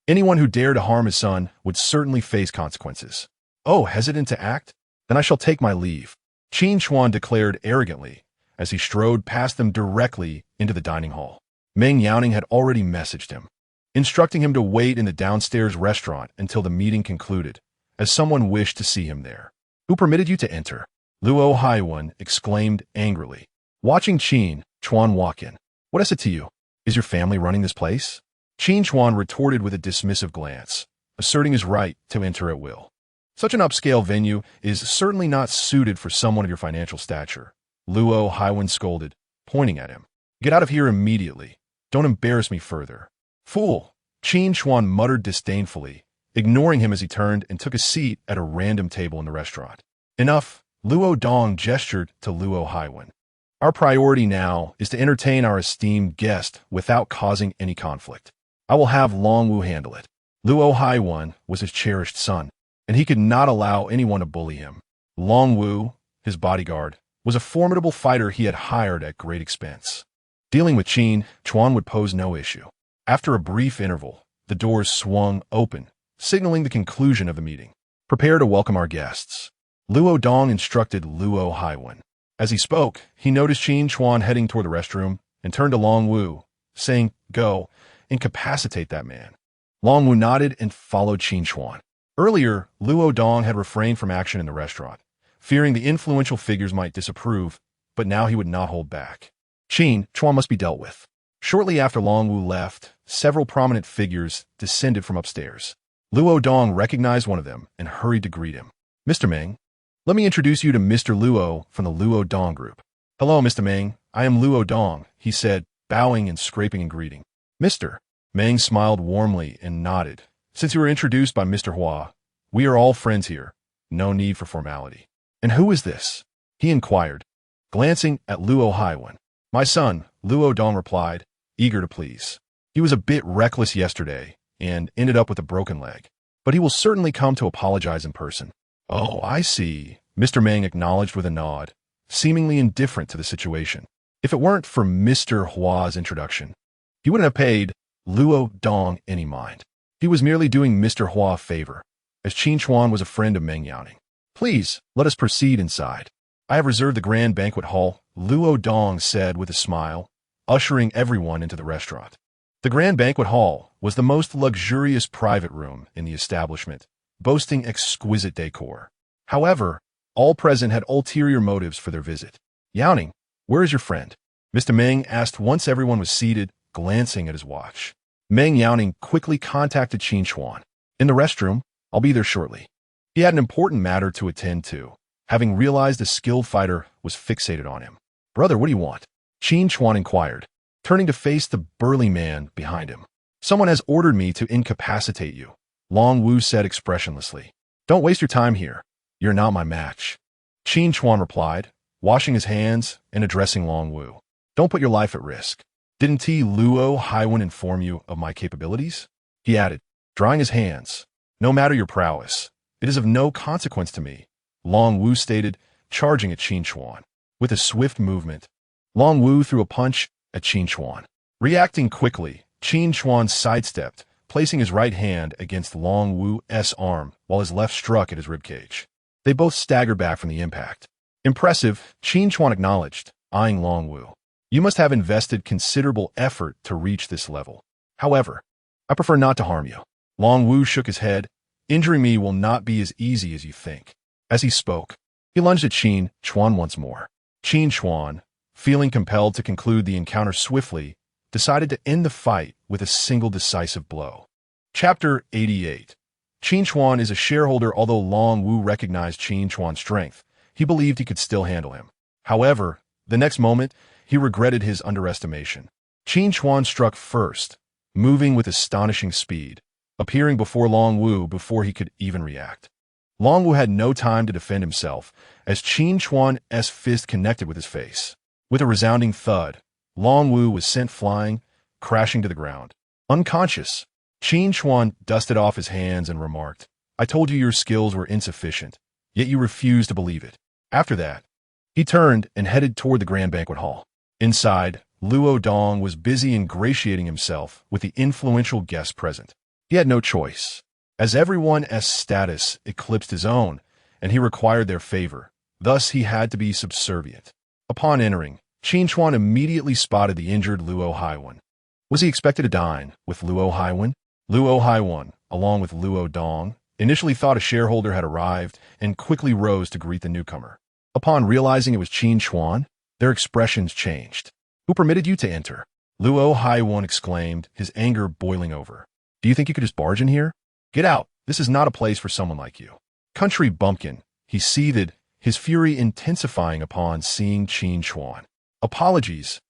Anyone who dared to harm his son would certainly face consequences. Oh, hesitant to act? Then I shall take my leave, Qin Chuan declared arrogantly as he strode past them directly into the dining hall. Meng Yaoning had already messaged him, instructing him to wait in the downstairs restaurant until the meeting concluded, as someone wished to see him there. Who permitted you to enter? Luo Haiwan exclaimed angrily, watching Qin Chuan walk in. What is it to you? Is your family running this place? Qin Chuan retorted with a dismissive glance, asserting his right to enter at will. Such an upscale venue is certainly not suited for someone of your financial stature, Luo Haiwan scolded, pointing at him. Get out of here immediately. Don't embarrass me further. Fool, Qin Chuan muttered disdainfully, ignoring him as he turned and took a seat at a random table in the restaurant. Enough, Luo Dong gestured to Luo Haiwan. Our priority now is to entertain our esteemed guest without causing any conflict. I will have Long Wu handle it. Luo Haiwan was his cherished son, and he could not allow anyone to bully him. Long Wu, his bodyguard, was a formidable fighter he had hired at great expense. Dealing with Qin Chuan would pose no issue. After a brief interval, the doors swung open, signaling the conclusion of the meeting. Prepare to welcome our guests, Luo Dong instructed Luo Haiwan. As he spoke, he noticed Qin Chuan heading toward the restroom and turned to Long Wu, saying, Go, incapacitate that man. Long Wu nodded and followed Qin Chuan. Earlier, Luo Dong had refrained from action in the restaurant, fearing the influential figures might disapprove, but now he would not hold back. Qin Chuan must be dealt with. Shortly after Long Wu left, several prominent figures descended from upstairs. Luo Dong recognized one of them and hurried to greet him. Mr. Meng, let me introduce you to Mr. Luo from the Luo Dong group. Hello, Mr. Meng. I am Luo Dong, he said, bowing and scraping in greeting. Mr. Meng smiled warmly and nodded. Since you were introduced by Mr. Hua, we are all friends here. No need for formality. And who is this? He inquired, glancing at Luo Haiwan. My son, Luo Dong replied, eager to please. He was a bit reckless yesterday and ended up with a broken leg, but he will certainly come to apologize in person. Oh, I see, Mr. Meng acknowledged with a nod, seemingly indifferent to the situation. If it weren't for Mr. Hua's introduction, he wouldn't have paid Luo Dong any mind. He was merely doing Mr. Hua a favor, as Qin Chuan was a friend of Meng Yaoning. Please, let us proceed inside. I have reserved the grand banquet hall, Luo Dong said with a smile, ushering everyone into the restaurant. The grand banquet hall was the most luxurious private room in the establishment, boasting exquisite decor. However, all present had ulterior motives for their visit. Yaoning, where is your friend? Mr. Meng asked once everyone was seated, glancing at his watch. Meng Yaoning quickly contacted Qin Chuan. In the restroom, I'll be there shortly. He had an important matter to attend to, having realized the skilled fighter was fixated on him. Brother, what do you want? Qin Chuan inquired, turning to face the burly man behind him. Someone has ordered me to incapacitate you, Long Wu said expressionlessly. Don't waste your time here. You're not my match. Qin Chuan replied, washing his hands and addressing Long Wu. Don't put your life at risk. Didn't T. Luo Haiwan inform you of my capabilities? He added, drying his hands. No matter your prowess, it is of no consequence to me, Long Wu stated, charging at Qin Chuan. With a swift movement, Long Wu threw a punch at Qin Chuan. Reacting quickly, Qin Chuan sidestepped, placing his right hand against Long Wu's arm while his left struck at his ribcage. They both staggered back from the impact. Impressive, Qin Chuan acknowledged, eyeing Long Wu. You must have invested considerable effort to reach this level. However, I prefer not to harm you. Long Wu shook his head. Injuring me will not be as easy as you think. As he spoke, he lunged at Qin Chuan once more. Qin Chuan, feeling compelled to conclude the encounter swiftly, decided to end the fight with a single decisive blow. Chapter 88. Qin Chuan is a shareholder. Although Long Wu recognized Qin Chuan's strength, he believed he could still handle him. However, the next moment, he regretted his underestimation. Qin Chuan struck first, moving with astonishing speed, appearing before Long Wu before he could even react. Long Wu had no time to defend himself, as Qin Chuan's fist connected with his face. With a resounding thud, Long Wu was sent flying, crashing to the ground. Unconscious, Qin Chuan dusted off his hands and remarked, "I told you your skills were insufficient, yet you refused to believe it." After that, he turned and headed toward the grand banquet hall. Inside, Luo Dong was busy ingratiating himself with the influential guests present. He had no choice, as everyone's status eclipsed his own, and he required their favor. Thus, he had to be subservient. Upon entering, Qin Chuan immediately spotted the injured Luo Haiwan. Was he expected to dine with Luo Haiwan? Luo Haiwan, along with Luo Dong, initially thought a shareholder had arrived and quickly rose to greet the newcomer. Upon realizing it was Qin Chuan, their expressions changed. "Who permitted you to enter?" Luo Haiwan exclaimed, his anger boiling over. "Do you think you could just barge in here? Get out. This is not a place for someone like you." Country bumpkin, he seethed, his fury intensifying upon seeing Qin Chuan. "Apologies."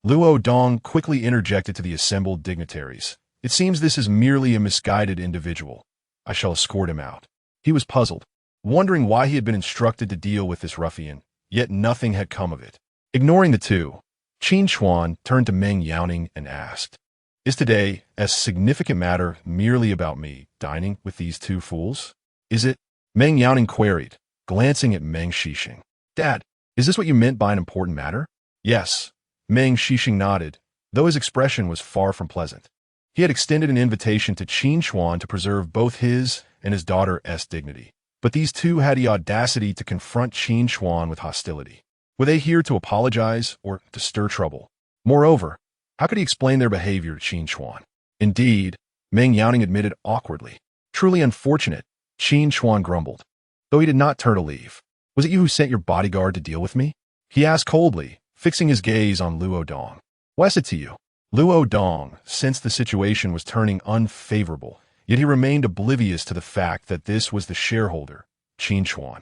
Luo Dong quickly interjected to the assembled dignitaries. "It seems this is merely a misguided individual. I shall escort him out." He was puzzled, wondering why he had been instructed to deal with this ruffian, yet nothing had come of it. Ignoring the two, Qin Chuan turned to Meng Yaoning and asked, "Is today a significant matter merely about me dining with these two fools? Is it?" Meng Yaoning queried, glancing at Meng Shixing. "Dad, is this what you meant by an important matter?" "Yes." Meng Shixing nodded, though his expression was far from pleasant. He had extended an invitation to Qin Chuan to preserve both his and his daughter's dignity. But these two had the audacity to confront Qin Chuan with hostility. Were they here to apologize or to stir trouble? Moreover, how could he explain their behavior to Qin Chuan? Indeed, Meng Yaoning admitted awkwardly. "Truly unfortunate," Qin Chuan grumbled, though he did not turn to leave. "Was it you who sent your bodyguard to deal with me?" he asked coldly, fixing his gaze on Luo Dong. "Was it to you?" Luo Dong sensed the situation was turning unfavorable, yet he remained oblivious to the fact that this was the shareholder, Qin Chuan.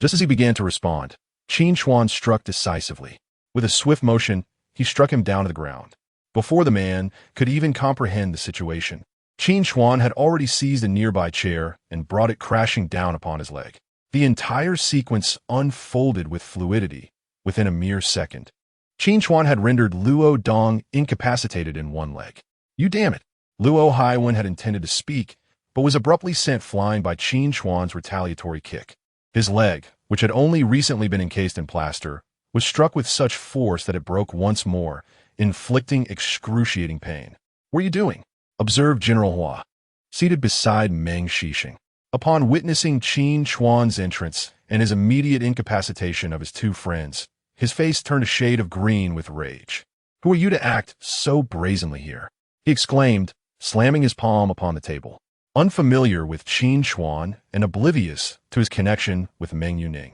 Just as he began to respond, Qin Chuan struck decisively. With a swift motion, he struck him down to the ground. Before the man could even comprehend the situation, Qin Chuan had already seized a nearby chair and brought it crashing down upon his leg. The entire sequence unfolded with fluidity within a mere second. Qin Chuan had rendered Luo Dong incapacitated in one leg. "You damn it!" Luo Haiwan had intended to speak, but was abruptly sent flying by Qin Chuan's retaliatory kick. His leg, which had only recently been encased in plaster, was struck with such force that it broke once more, inflicting excruciating pain. "What are you doing?" observed General Hua, seated beside Meng Shixing. Upon witnessing Qin Chuan's entrance and his immediate incapacitation of his two friends, his face turned a shade of green with rage. "Who are you to act so brazenly here?" he exclaimed, slamming his palm upon the table. Unfamiliar with Qin Chuan and oblivious to his connection with Meng Yuning,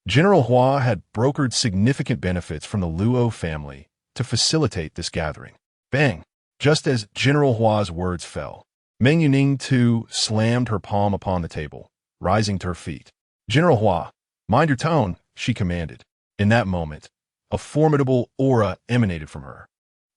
General Hua had brokered significant benefits from the Luo family to facilitate this gathering. Bang! Just as General Hua's words fell, Meng Yuning too slammed her palm upon the table, rising to her feet. "General Hua, mind your tone," she commanded. In that moment, a formidable aura emanated from her,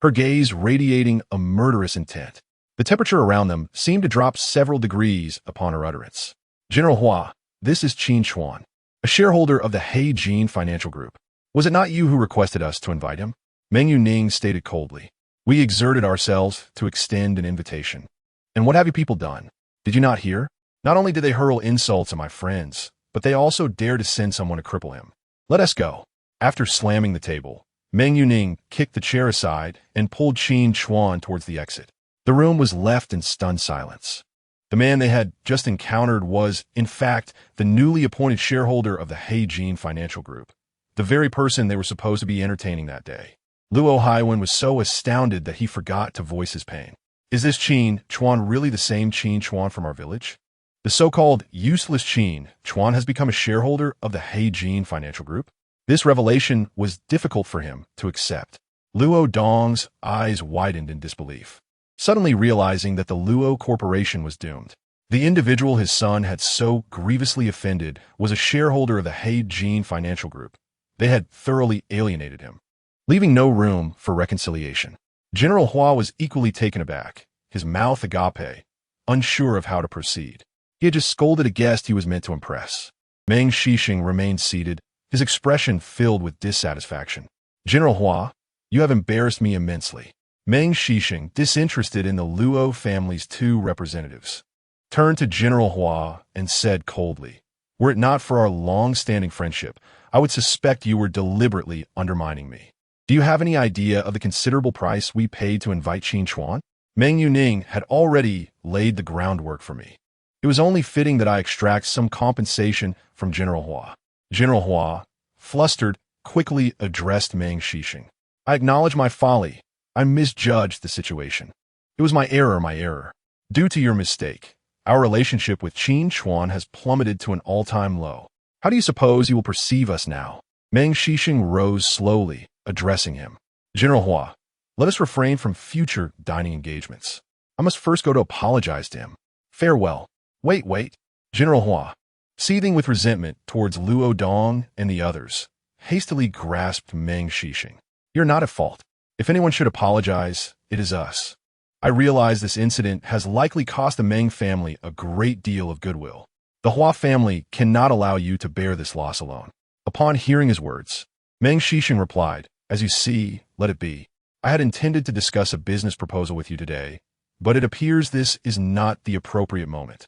her gaze radiating a murderous intent. The temperature around them seemed to drop several degrees upon her utterance. "General Hua, this is Qin Chuan, a shareholder of the Heijin Financial Group. Was it not you who requested us to invite him?" Meng Yuning stated coldly. "We exerted ourselves to extend an invitation. And what have you people done? Did you not hear? Not only did they hurl insults at my friends, but they also dared to send someone to cripple him. Let us go." After slamming the table, Meng Yuning kicked the chair aside and pulled Qin Chuan towards the exit. The room was left in stunned silence. The man they had just encountered was, in fact, the newly appointed shareholder of the Heijin Financial Group, the very person they were supposed to be entertaining that day. Luo Haiwan was so astounded that he forgot to voice his pain. "Is this Qin Chuan really the same Qin Chuan from our village? The so-called useless Qin Chuan has become a shareholder of the Heijin Financial Group?" This revelation was difficult for him to accept. Luo Dong's eyes widened in disbelief, suddenly realizing that the Luo Corporation was doomed. The individual his son had so grievously offended was a shareholder of the Heijin Financial Group. They had thoroughly alienated him, leaving no room for reconciliation. General Hua was equally taken aback, his mouth agape, unsure of how to proceed. He had just scolded a guest he was meant to impress. Meng Shixing remained seated, his expression filled with dissatisfaction. "General Hua, you have embarrassed me immensely." Meng Shishing, disinterested in the Luo family's two representatives, turned to General Hua and said coldly, "Were it not for our long-standing friendship, I would suspect you were deliberately undermining me. Do you have any idea of the considerable price we paid to invite Qin Chuan?" Meng Yuning had already laid the groundwork for me. It was only fitting that I extract some compensation from General Hua. General Hua, flustered, quickly addressed Meng Shishing. "I acknowledge my folly. I misjudged the situation. It was my error. Due to your mistake, our relationship with Qin Chuan has plummeted to an all-time low. How do you suppose you will perceive us now?" Meng Shishing rose slowly, addressing him. "General Hua, let us refrain from future dining engagements. I must first go to apologize to him. Farewell." Wait. General Hua, seething with resentment towards Luo Dong and the others, hastily grasped Meng Shishing. "You're not at fault. If anyone should apologize, it is us. I realize this incident has likely cost the Meng family a great deal of goodwill. The Hua family cannot allow you to bear this loss alone." Upon hearing his words, Meng Shishing replied, "As you see, let it be. I had intended to discuss a business proposal with you today, but it appears this is not the appropriate moment.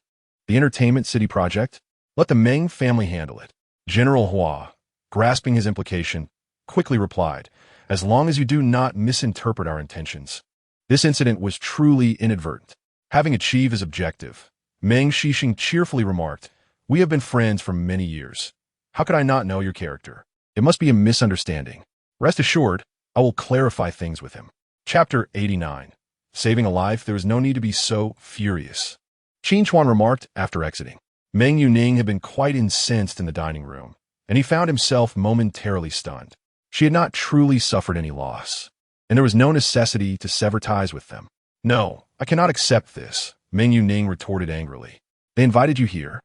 The Entertainment City project? Let the Meng family handle it." General Hua, grasping his implication, quickly replied, "As long as you do not misinterpret our intentions." This incident was truly inadvertent. Having achieved his objective, Meng Shishing cheerfully remarked, "We have been friends for many years. How could I not know your character? It must be a misunderstanding. Rest assured, I will clarify things with him." Chapter 89. Saving a life, there is no need to be so furious. Qin Chuan remarked after exiting. Meng Yuning had been quite incensed in the dining room, and he found himself momentarily stunned. She had not truly suffered any loss, and there was no necessity to sever ties with them. "No, I cannot accept this," Meng Yuning retorted angrily. "They invited you here,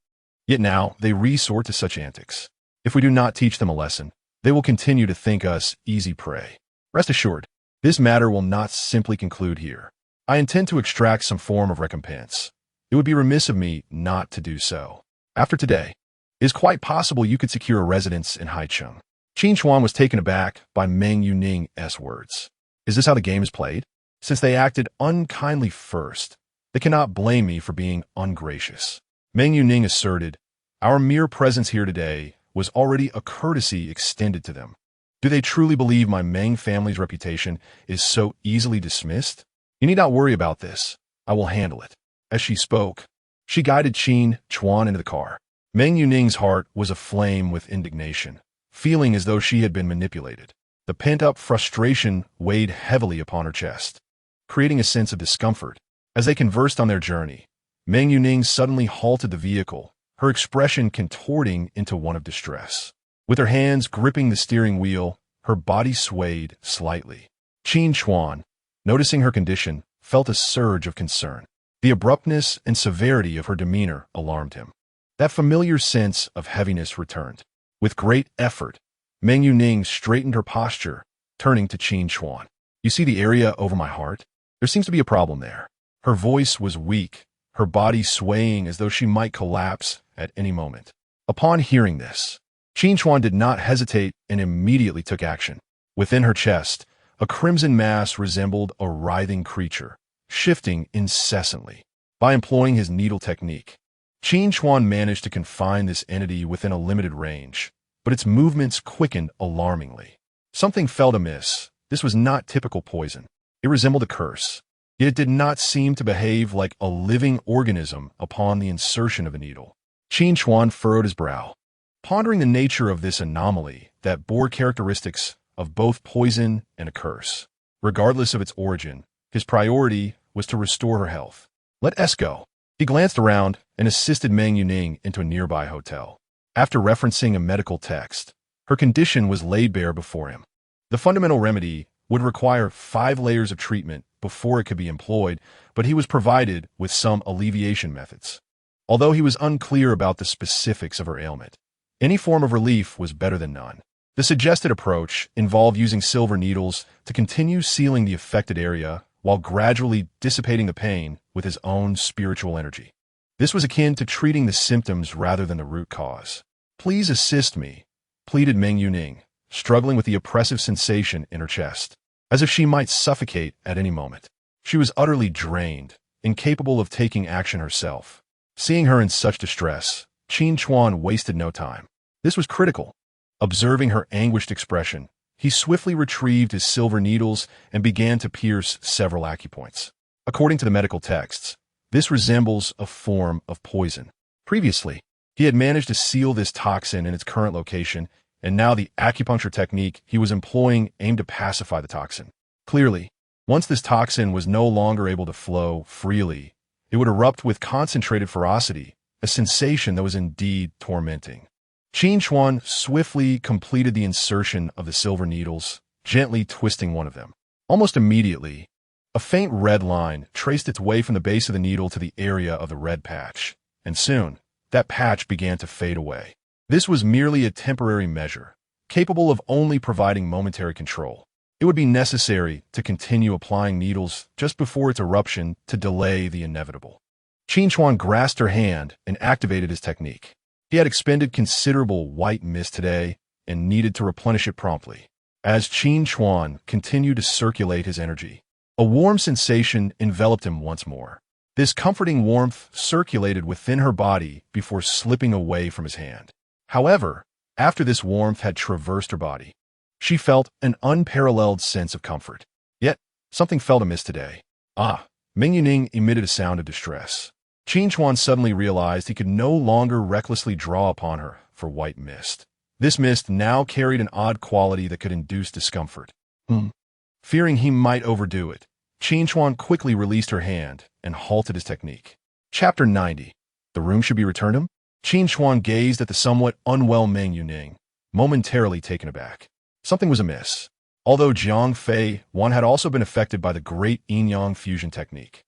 yet now they resort to such antics. If we do not teach them a lesson, they will continue to think us easy prey. Rest assured, this matter will not simply conclude here. I intend to extract some form of recompense. It would be remiss of me not to do so. After today, it is quite possible you could secure a residence in Haicheng." Qin Chuan was taken aback by Meng Yuning's words. Is this how the game is played? Since they acted unkindly first, they cannot blame me for being ungracious. Meng Yuning asserted, "Our mere presence here today was already a courtesy extended to them. Do they truly believe my Meng family's reputation is so easily dismissed? You need not worry about this. I will handle it." As she spoke, she guided Qin Chuan into the car. Meng Yuning's heart was aflame with indignation, feeling as though she had been manipulated. The pent-up frustration weighed heavily upon her chest, creating a sense of discomfort. As they conversed on their journey, Meng Yuning suddenly halted the vehicle, her expression contorting into one of distress. With her hands gripping the steering wheel, her body swayed slightly. Qin Chuan, noticing her condition, felt a surge of concern. The abruptness and severity of her demeanor alarmed him. That familiar sense of heaviness returned. With great effort, Meng Yuning straightened her posture, turning to Qin Chuan. "You see the area over my heart? There seems to be a problem there." Her voice was weak, her body swaying as though she might collapse at any moment. Upon hearing this, Qin Chuan did not hesitate and immediately took action. Within her chest, a crimson mass resembled a writhing creature, shifting incessantly. By employing his needle technique, Qin Chuan managed to confine this entity within a limited range, but its movements quickened alarmingly. Something felt amiss. This was not typical poison. It resembled a curse, yet it did not seem to behave like a living organism upon the insertion of a needle. Qin Chuan furrowed his brow, pondering the nature of this anomaly that bore characteristics of both poison and a curse. Regardless of its origin, his priority was to restore her health. "Let us go." He glanced around and assisted Meng Yuning into a nearby hotel. After referencing a medical text, her condition was laid bare before him. The fundamental remedy would require 5 layers of treatment before it could be employed, but he was provided with some alleviation methods. Although he was unclear about the specifics of her ailment, any form of relief was better than none. The suggested approach involved using silver needles to continue sealing the affected area while gradually dissipating the pain with his own spiritual energy. This was akin to treating the symptoms rather than the root cause. "Please assist me," pleaded Meng Yuning, struggling with the oppressive sensation in her chest. as if she might suffocate at any moment. She was utterly drained, incapable of taking action herself. Seeing her in such distress, Qin Chuan wasted no time. This was critical. Observing her anguished expression, he swiftly retrieved his silver needles and began to pierce several acupoints. According to the medical texts, this resembles a form of poison. Previously, he had managed to seal this toxin in its current location, and now the acupuncture technique he was employing aimed to pacify the toxin. Clearly, once this toxin was no longer able to flow freely, it would erupt with concentrated ferocity, a sensation that was indeed tormenting. Qin Chuan swiftly completed the insertion of the silver needles, gently twisting one of them. Almost immediately, a faint red line traced its way from the base of the needle to the area of the red patch, and soon, that patch began to fade away. This was merely a temporary measure, capable of only providing momentary control. It would be necessary to continue applying needles just before its eruption to delay the inevitable. Qin Chuan grasped her hand and activated his technique. He had expended considerable white mist today and needed to replenish it promptly. As Qin Chuan continued to circulate his energy, a warm sensation enveloped him once more. This comforting warmth circulated within her body before slipping away from his hand. However, after this warmth had traversed her body, she felt an unparalleled sense of comfort. Yet, something felt amiss today. Meng Yuning emitted a sound of distress. Qin Chuan suddenly realized he could no longer recklessly draw upon her for white mist. This mist now carried an odd quality that could induce discomfort. Fearing he might overdo it, Qin Chuan quickly released her hand and halted his technique. Chapter 90. The room should be returned him? Qin Chuan gazed at the somewhat unwell Meng Yuning, momentarily taken aback. Something was amiss. Although Jiang Fei Wan had also been affected by the great yin-yang fusion technique,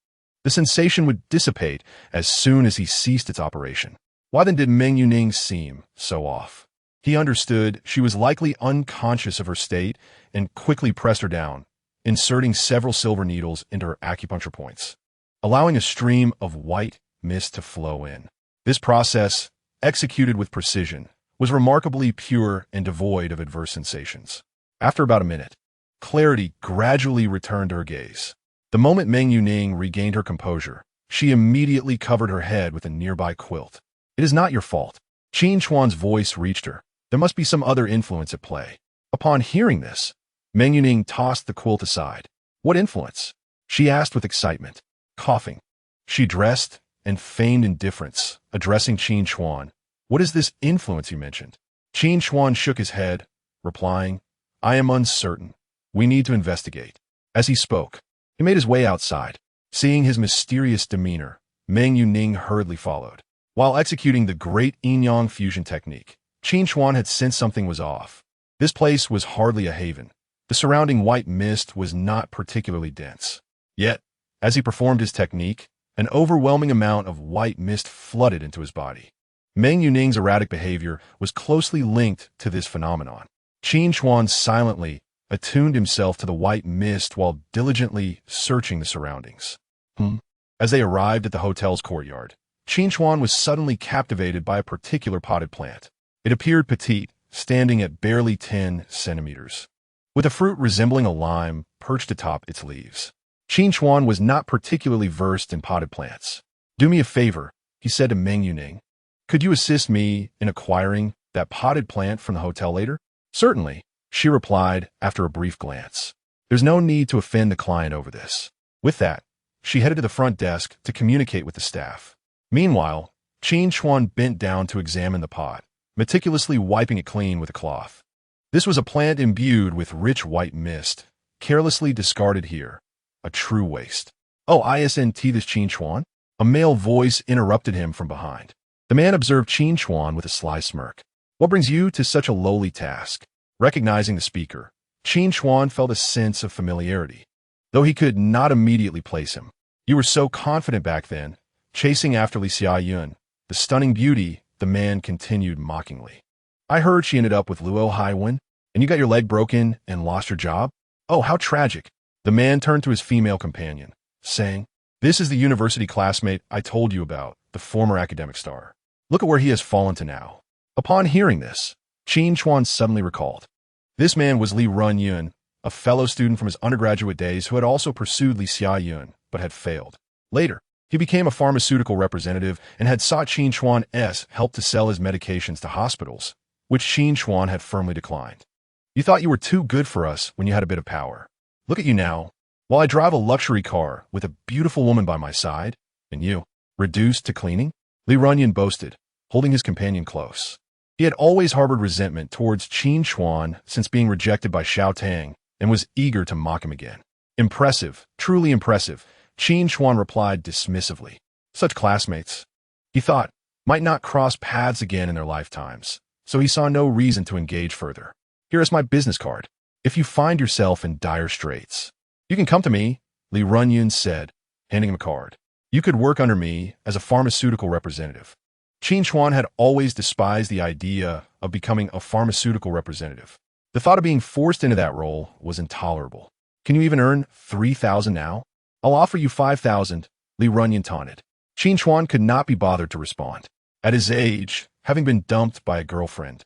the sensation would dissipate as soon as he ceased its operation. Why then did Meng Yuning seem so off? He understood she was likely unconscious of her state and quickly pressed her down, inserting several silver needles into her acupuncture points, allowing a stream of white mist to flow in. This process, executed with precision, was remarkably pure and devoid of adverse sensations. After about a minute, clarity gradually returned to her gaze. The moment Meng Yuning regained her composure, she immediately covered her head with a nearby quilt. "It is not your fault." Qin Chuan's voice reached her. There must be some other influence at play. Upon hearing this, Meng Yuning tossed the quilt aside. "What influence?" she asked with excitement. Coughing, she dressed and feigned indifference, addressing Qin Chuan. "What is this influence you mentioned?" Qin Chuan shook his head, replying, "I am uncertain. We need to investigate." As he spoke, he made his way outside. Seeing his mysterious demeanor, Meng Yuning hurriedly followed. While executing the great yin-yang fusion technique, Qin Chuan had sensed something was off. This place was hardly a haven. The surrounding white mist was not particularly dense. Yet, as he performed his technique, an overwhelming amount of white mist flooded into his body. Meng Yuning's erratic behavior was closely linked to this phenomenon. Qin Chuan silently attuned himself to the white mist while diligently searching the surroundings. As they arrived at the hotel's courtyard, Qin Chuan was suddenly captivated by a particular potted plant. It appeared petite, standing at barely 10 centimeters, with a fruit resembling a lime perched atop its leaves. Qin Chuan was not particularly versed in potted plants. "Do me a favor," he said to Meng Yuning. "Could you assist me in acquiring that potted plant from the hotel later?" "Certainly," she replied after a brief glance. "There's no need to offend the client over this." With that, she headed to the front desk to communicate with the staff. Meanwhile, Qin Chuan bent down to examine the pot, meticulously wiping it clean with a cloth. This was a plant imbued with rich white mist, carelessly discarded here. A true waste. "Oh, isn't this Qin Chuan?" A male voice interrupted him from behind. The man observed Qin Chuan with a sly smirk. "What brings you to such a lowly task?" Recognizing the speaker, Qin Chuan felt a sense of familiarity, though he could not immediately place him. "You were so confident back then, chasing after Li Xiaoyun, the stunning beauty," the man continued mockingly. "I heard she ended up with Luo Haiwen, and you got your leg broken and lost your job? Oh, how tragic." The man turned to his female companion, saying, "This is the university classmate I told you about, the former academic star. Look at where he has fallen to now." Upon hearing this, Qin Chuan suddenly recalled. This man was Li Runyun, a fellow student from his undergraduate days who had also pursued Li Xiaoyun but had failed. Later, he became a pharmaceutical representative and had sought Qin Chuan's help to sell his medications to hospitals, which Qin Chuan had firmly declined. You thought you were too good for us when you had a bit of power. Look at you now. While I drive a luxury car with a beautiful woman by my side, and you, reduced to cleaning? Li Runyan boasted, holding his companion close. He had always harbored resentment towards Qin Chuan since being rejected by Xiao Tang and was eager to mock him again. Impressive, truly impressive, Qin Chuan replied dismissively. Such classmates, he thought, might not cross paths again in their lifetimes, so he saw no reason to engage further. Here is my business card. If you find yourself in dire straits, you can come to me, Li Runyan said, handing him a card. You could work under me as a pharmaceutical representative. Qin Chuan had always despised the idea of becoming a pharmaceutical representative. The thought of being forced into that role was intolerable. Can you even earn 3,000 now? I'll offer you 5,000, Li Runyan taunted. Qin Chuan could not be bothered to respond. At his age, having been dumped by a girlfriend,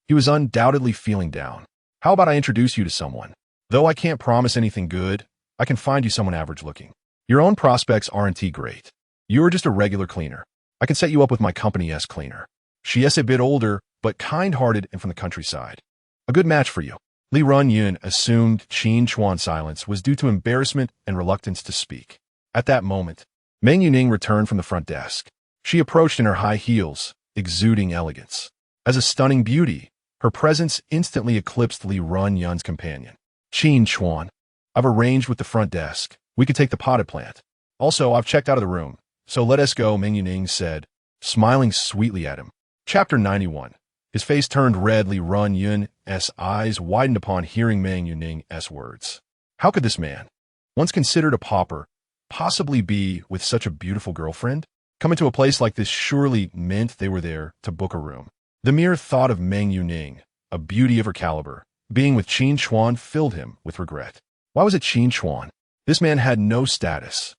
he was undoubtedly feeling down. How about I introduce you to someone? Though I can't promise anything good, I can find you someone average looking. Your own prospects aren't great. You're just a regular cleaner. I can set you up with my company's cleaner. She is a bit older, but kind-hearted and from the countryside. A good match for you. Li Runyan assumed Qin Chuan's silence was due to embarrassment and reluctance to speak. At that moment, Meng Yuning returned from the front desk. She approached in her high heels, exuding elegance. As a stunning beauty, her presence instantly eclipsed Li Runyan's companion. Qin Chuan, I've arranged with the front desk. We could take the potted plant. Also, I've checked out of the room, so let us go, Meng Yuning said, smiling sweetly at him. Chapter 91. His face turned red. Li Runyan's eyes widened upon hearing Meng Yuning's words. How could this man, once considered a pauper, possibly be with such a beautiful girlfriend? Coming to a place like this surely meant they were there to book a room. The mere thought of Meng Yuning, a beauty of her caliber, being with Qin Chuan filled him with regret. Why was it Qin Chuan? This man had no status,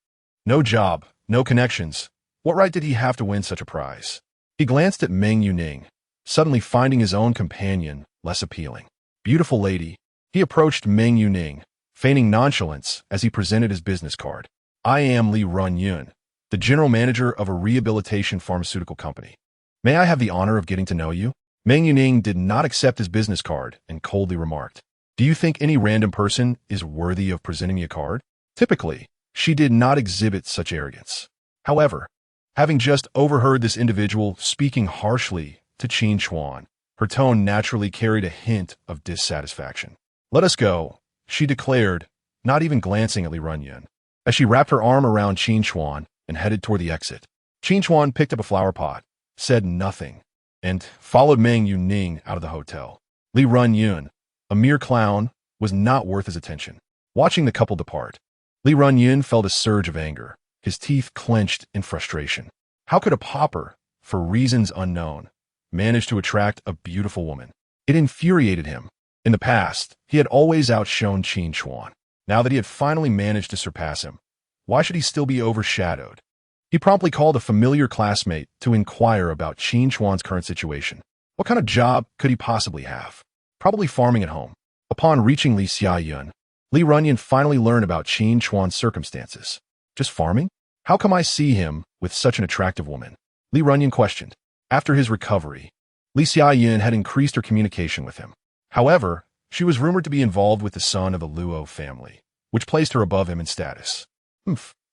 no job, no connections. What right did he have to win such a prize? He glanced at Meng Yuning, suddenly finding his own companion less appealing. Beautiful lady, he approached Meng Yuning, feigning nonchalance as he presented his business card. I am Li Runyan, the general manager of a rehabilitation pharmaceutical company. May I have the honor of getting to know you? Meng Yuning did not accept his business card and coldly remarked, do you think any random person is worthy of presenting me a card? Typically, she did not exhibit such arrogance. However, having just overheard this individual speaking harshly to Qin Chuan, her tone naturally carried a hint of dissatisfaction. Let us go, she declared, not even glancing at Li Runyan, as she wrapped her arm around Qin Chuan and headed toward the exit. Qin Chuan picked up a flower pot, said nothing, and followed Meng Yuning out of the hotel. Li Runyan, a mere clown, was not worth his attention. Watching the couple depart, Li Runyan felt a surge of anger, his teeth clenched in frustration. How could a pauper, for reasons unknown, manage to attract a beautiful woman? It infuriated him. In the past, he had always outshone Qin Chuan. Now that he had finally managed to surpass him, why should he still be overshadowed? He promptly called a familiar classmate to inquire about Qin Chuan's current situation. What kind of job could he possibly have? Probably farming at home. Upon reaching Li Xiaoyun, Li Runyan finally learned about Qin Chuan's circumstances. Just farming? How come I see him with such an attractive woman? Li Runyan questioned. After his recovery, Li Xiaoyun had increased her communication with him. However, she was rumored to be involved with the son of the Luo family, which placed her above him in status.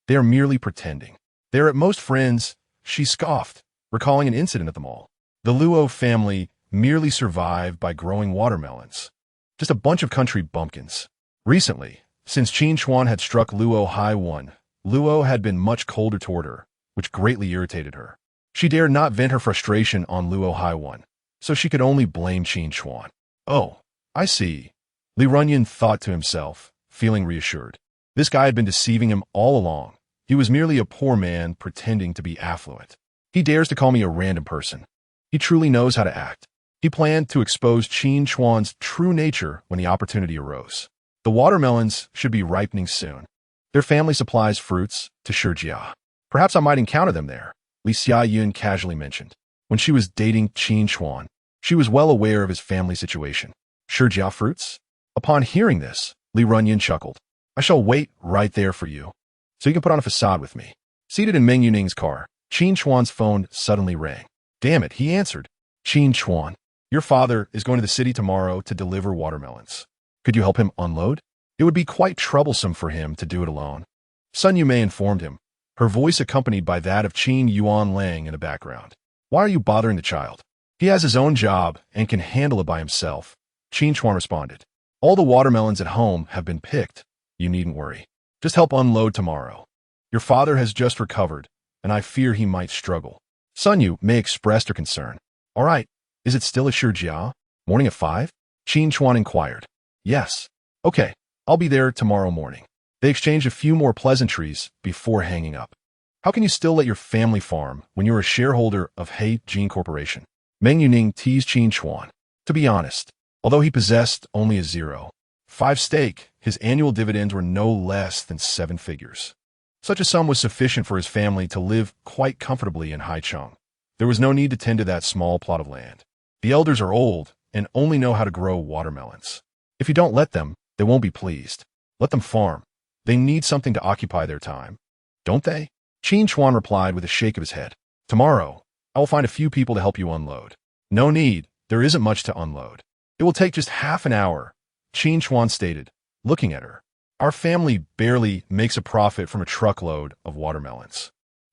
They are merely pretending. They are at most friends, she scoffed, recalling an incident at the mall. The Luo family merely survived by growing watermelons. Just a bunch of country bumpkins. Recently, since Qin Chuan had struck Luo High One, Luo had been much colder toward her, which greatly irritated her. She dared not vent her frustration on Luo High One, so she could only blame Qin Chuan. Oh, I see. Li Runyan thought to himself, feeling reassured. This guy had been deceiving him all along. He was merely a poor man pretending to be affluent. He dares to call me a random person. He truly knows how to act. He planned to expose Qin Chuan's true nature when the opportunity arose. The watermelons should be ripening soon. Their family supplies fruits to Shijia. Perhaps I might encounter them there, Li Xiaoyun casually mentioned. When she was dating Qin Chuan, she was well aware of his family situation. Shijia fruits? Upon hearing this, Li Runyan chuckled. I shall wait right there for you, so you can put on a facade with me. Seated in Meng Yuning's car, Qin Chuan's phone suddenly rang. Damn it, he answered. Qin Chuan, your father is going to the city tomorrow to deliver watermelons. Could you help him unload? It would be quite troublesome for him to do it alone. Sun Yumei informed him, her voice accompanied by that of Qin Yuan Lang in the background. Why are you bothering the child? He has his own job and can handle it by himself. Qin Chuan responded. All the watermelons at home have been picked. You needn't worry. Just help unload tomorrow. Your father has just recovered, and I fear he might struggle. Sun Yumei expressed her concern. All right, is it still a sure jia? Morning at 5? Qin Chuan inquired. Yes. Okay, I'll be there tomorrow morning. They exchanged a few more pleasantries before hanging up. How can you still let your family farm when you're a shareholder of He Jin Corporation? Meng Yuning teased Qin Chuan. To be honest, although he possessed only a 0.5 stake, his annual dividends were no less than 7 figures. Such a sum was sufficient for his family to live quite comfortably in Haicheng. There was no need to tend to that small plot of land. The elders are old and only know how to grow watermelons. If you don't let them, they won't be pleased. Let them farm. They need something to occupy their time. Don't they? Qin Chuan replied with a shake of his head. Tomorrow, I will find a few people to help you unload. No need, there isn't much to unload. It will take just half an hour, Qin Chuan stated, looking at her. Our family barely makes a profit from a truckload of watermelons.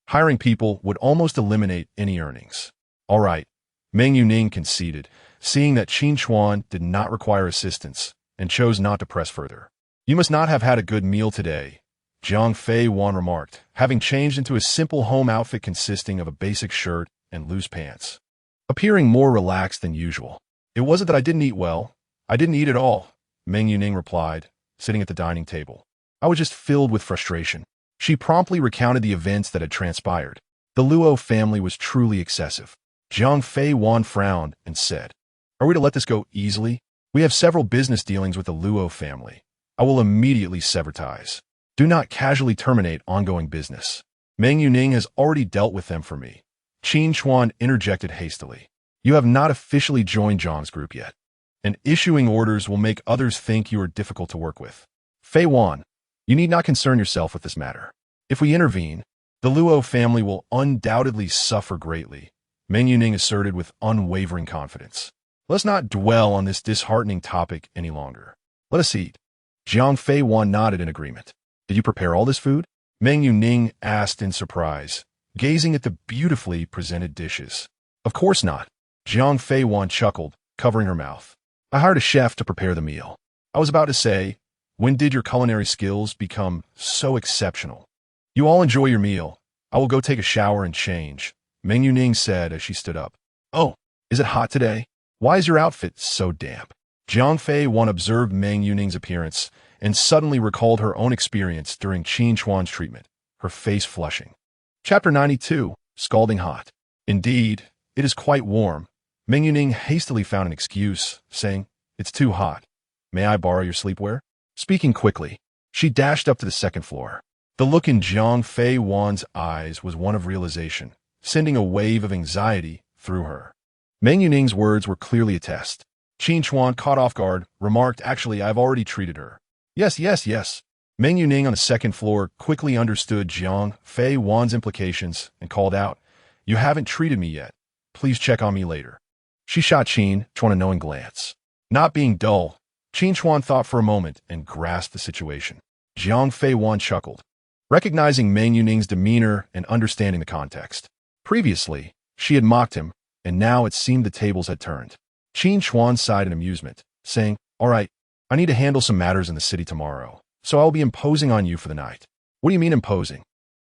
Hiring people would almost eliminate any earnings. All right, Meng Yuning conceded, seeing that Qin Chuan did not require assistance and chose not to press further. You must not have had a good meal today, Jiang Fei Wan remarked, having changed into a simple home outfit consisting of a basic shirt and loose pants. Appearing more relaxed than usual. It wasn't that I didn't eat well. I didn't eat at all, Meng Yuning replied, sitting at the dining table. I was just filled with frustration. She promptly recounted the events that had transpired. The Luo family was truly excessive. Jiang Fei Wan frowned and said, Are we to let this go easily? We have several business dealings with the Luo family. I will immediately sever ties. Do not casually terminate ongoing business. Meng Yuning has already dealt with them for me. Qin Chuan interjected hastily. You have not officially joined Zhang's group yet, and issuing orders will make others think you are difficult to work with. Fei Wan, you need not concern yourself with this matter. If we intervene, the Luo family will undoubtedly suffer greatly, Meng Yuning asserted with unwavering confidence. Let's not dwell on this disheartening topic any longer. Let us eat. Jiang Fei Wan nodded in agreement. Did you prepare all this food? Meng Yuning asked in surprise, gazing at the beautifully presented dishes. Of course not. Jiang Fei Wan chuckled, covering her mouth. I hired a chef to prepare the meal. I was about to say, when did your culinary skills become so exceptional? You all enjoy your meal. I will go take a shower and change, Meng Yuning said as she stood up. Oh, is it hot today? Why is your outfit so damp? Jiang Fei Wan observed Meng Yuning's appearance and suddenly recalled her own experience during Qin Chuan's treatment, her face flushing. Chapter 92, Scalding Hot. Indeed, it is quite warm. Meng Yuning hastily found an excuse, saying, It's too hot. May I borrow your sleepwear? Speaking quickly, she dashed up to the second floor. The look in Jiang Fei Wan's eyes was one of realization, sending a wave of anxiety through her. Meng Yuning's words were clearly a test. Qin Chuan, caught off guard, remarked, Actually, I've already treated her. Yes. Meng Yuning on the second floor quickly understood Jiang Fei Wan's implications and called out, You haven't treated me yet. Please check on me later. She shot Qin Chuan a knowing glance. Not being dull, Qin Chuan thought for a moment and grasped the situation. Jiang Fei Wan chuckled, recognizing Meng Yuning's demeanor and understanding the context. Previously, she had mocked him, and now it seemed the tables had turned. Qin Chuan sighed in amusement, saying, All right, I need to handle some matters in the city tomorrow, so I will be imposing on you for the night. What do you mean imposing?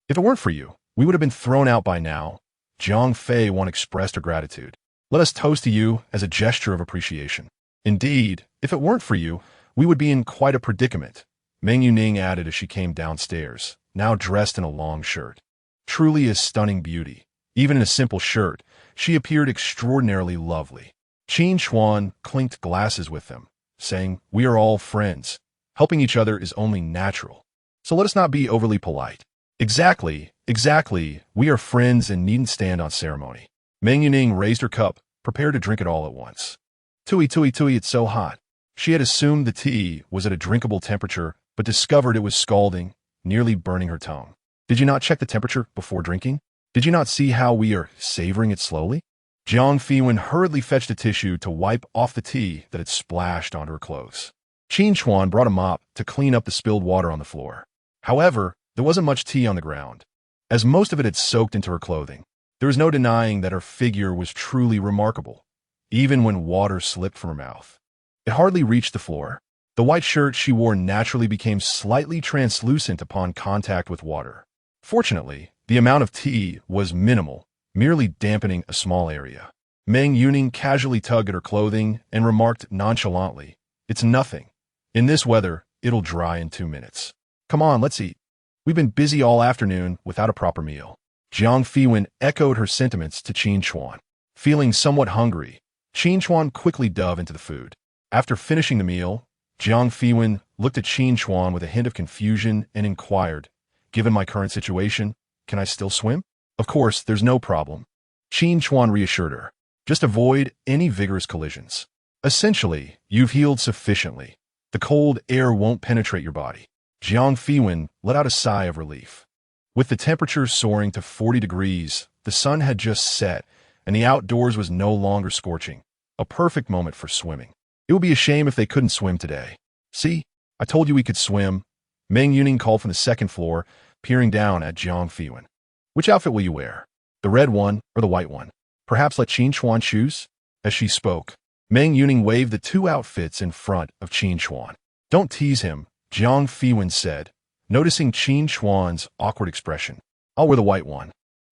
If it weren't for you, we would have been thrown out by now. Jiang Fei Wan expressed her gratitude. Let us toast to you as a gesture of appreciation. Indeed, if it weren't for you, we would be in quite a predicament, Meng Yuning added as she came downstairs, now dressed in a long shirt. Truly a stunning beauty. Even in a simple shirt, she appeared extraordinarily lovely. Qin Chuan clinked glasses with them, saying, We are all friends. Helping each other is only natural. So let us not be overly polite. Exactly. We are friends and needn't stand on ceremony. Meng Yuning raised her cup, prepared to drink it all at once. Tui, it's so hot. She had assumed the tea was at a drinkable temperature, but discovered it was scalding, nearly burning her tongue. Did you not check the temperature before drinking? Did you not see how we are savoring it slowly? Jiang Fewen hurriedly fetched a tissue to wipe off the tea that had splashed onto her clothes. Qin Chuan brought a mop to clean up the spilled water on the floor. However, there wasn't much tea on the ground, as most of it had soaked into her clothing. There was no denying that her figure was truly remarkable, even when water slipped from her mouth. It hardly reached the floor. The white shirt she wore naturally became slightly translucent upon contact with water. Fortunately, the amount of tea was minimal, merely dampening a small area. Meng Yuning casually tugged at her clothing and remarked nonchalantly, "It's nothing. In this weather, it'll dry in 2 minutes. Come on, let's eat. We've been busy all afternoon without a proper meal." Jiang Fewen echoed her sentiments to Qin Chuan. Feeling somewhat hungry, Qin Chuan quickly dove into the food. After finishing the meal, Jiang Fewen looked at Qin Chuan with a hint of confusion and inquired, "Given my current situation, can I still swim?" "Of course, there's no problem," Qin Chuan reassured her. "Just avoid any vigorous collisions. Essentially, you've healed sufficiently. The cold air won't penetrate your body." Jiang Fewen let out a sigh of relief. With the temperature soaring to 40 degrees, the sun had just set, and the outdoors was no longer scorching. A perfect moment for swimming. It would be a shame if they couldn't swim today. "See, I told you we could swim," Meng Yuning called from the second floor, peering down at Jiang Fewen. "Which outfit will you wear? The red one or the white one? Perhaps let Qin Chuan choose?" As she spoke, Meng Yuning waved the 2 outfits in front of Qin Chuan. "Don't tease him," Jiang Fewen said, noticing Qin Chuan's awkward expression. "I'll wear the white one."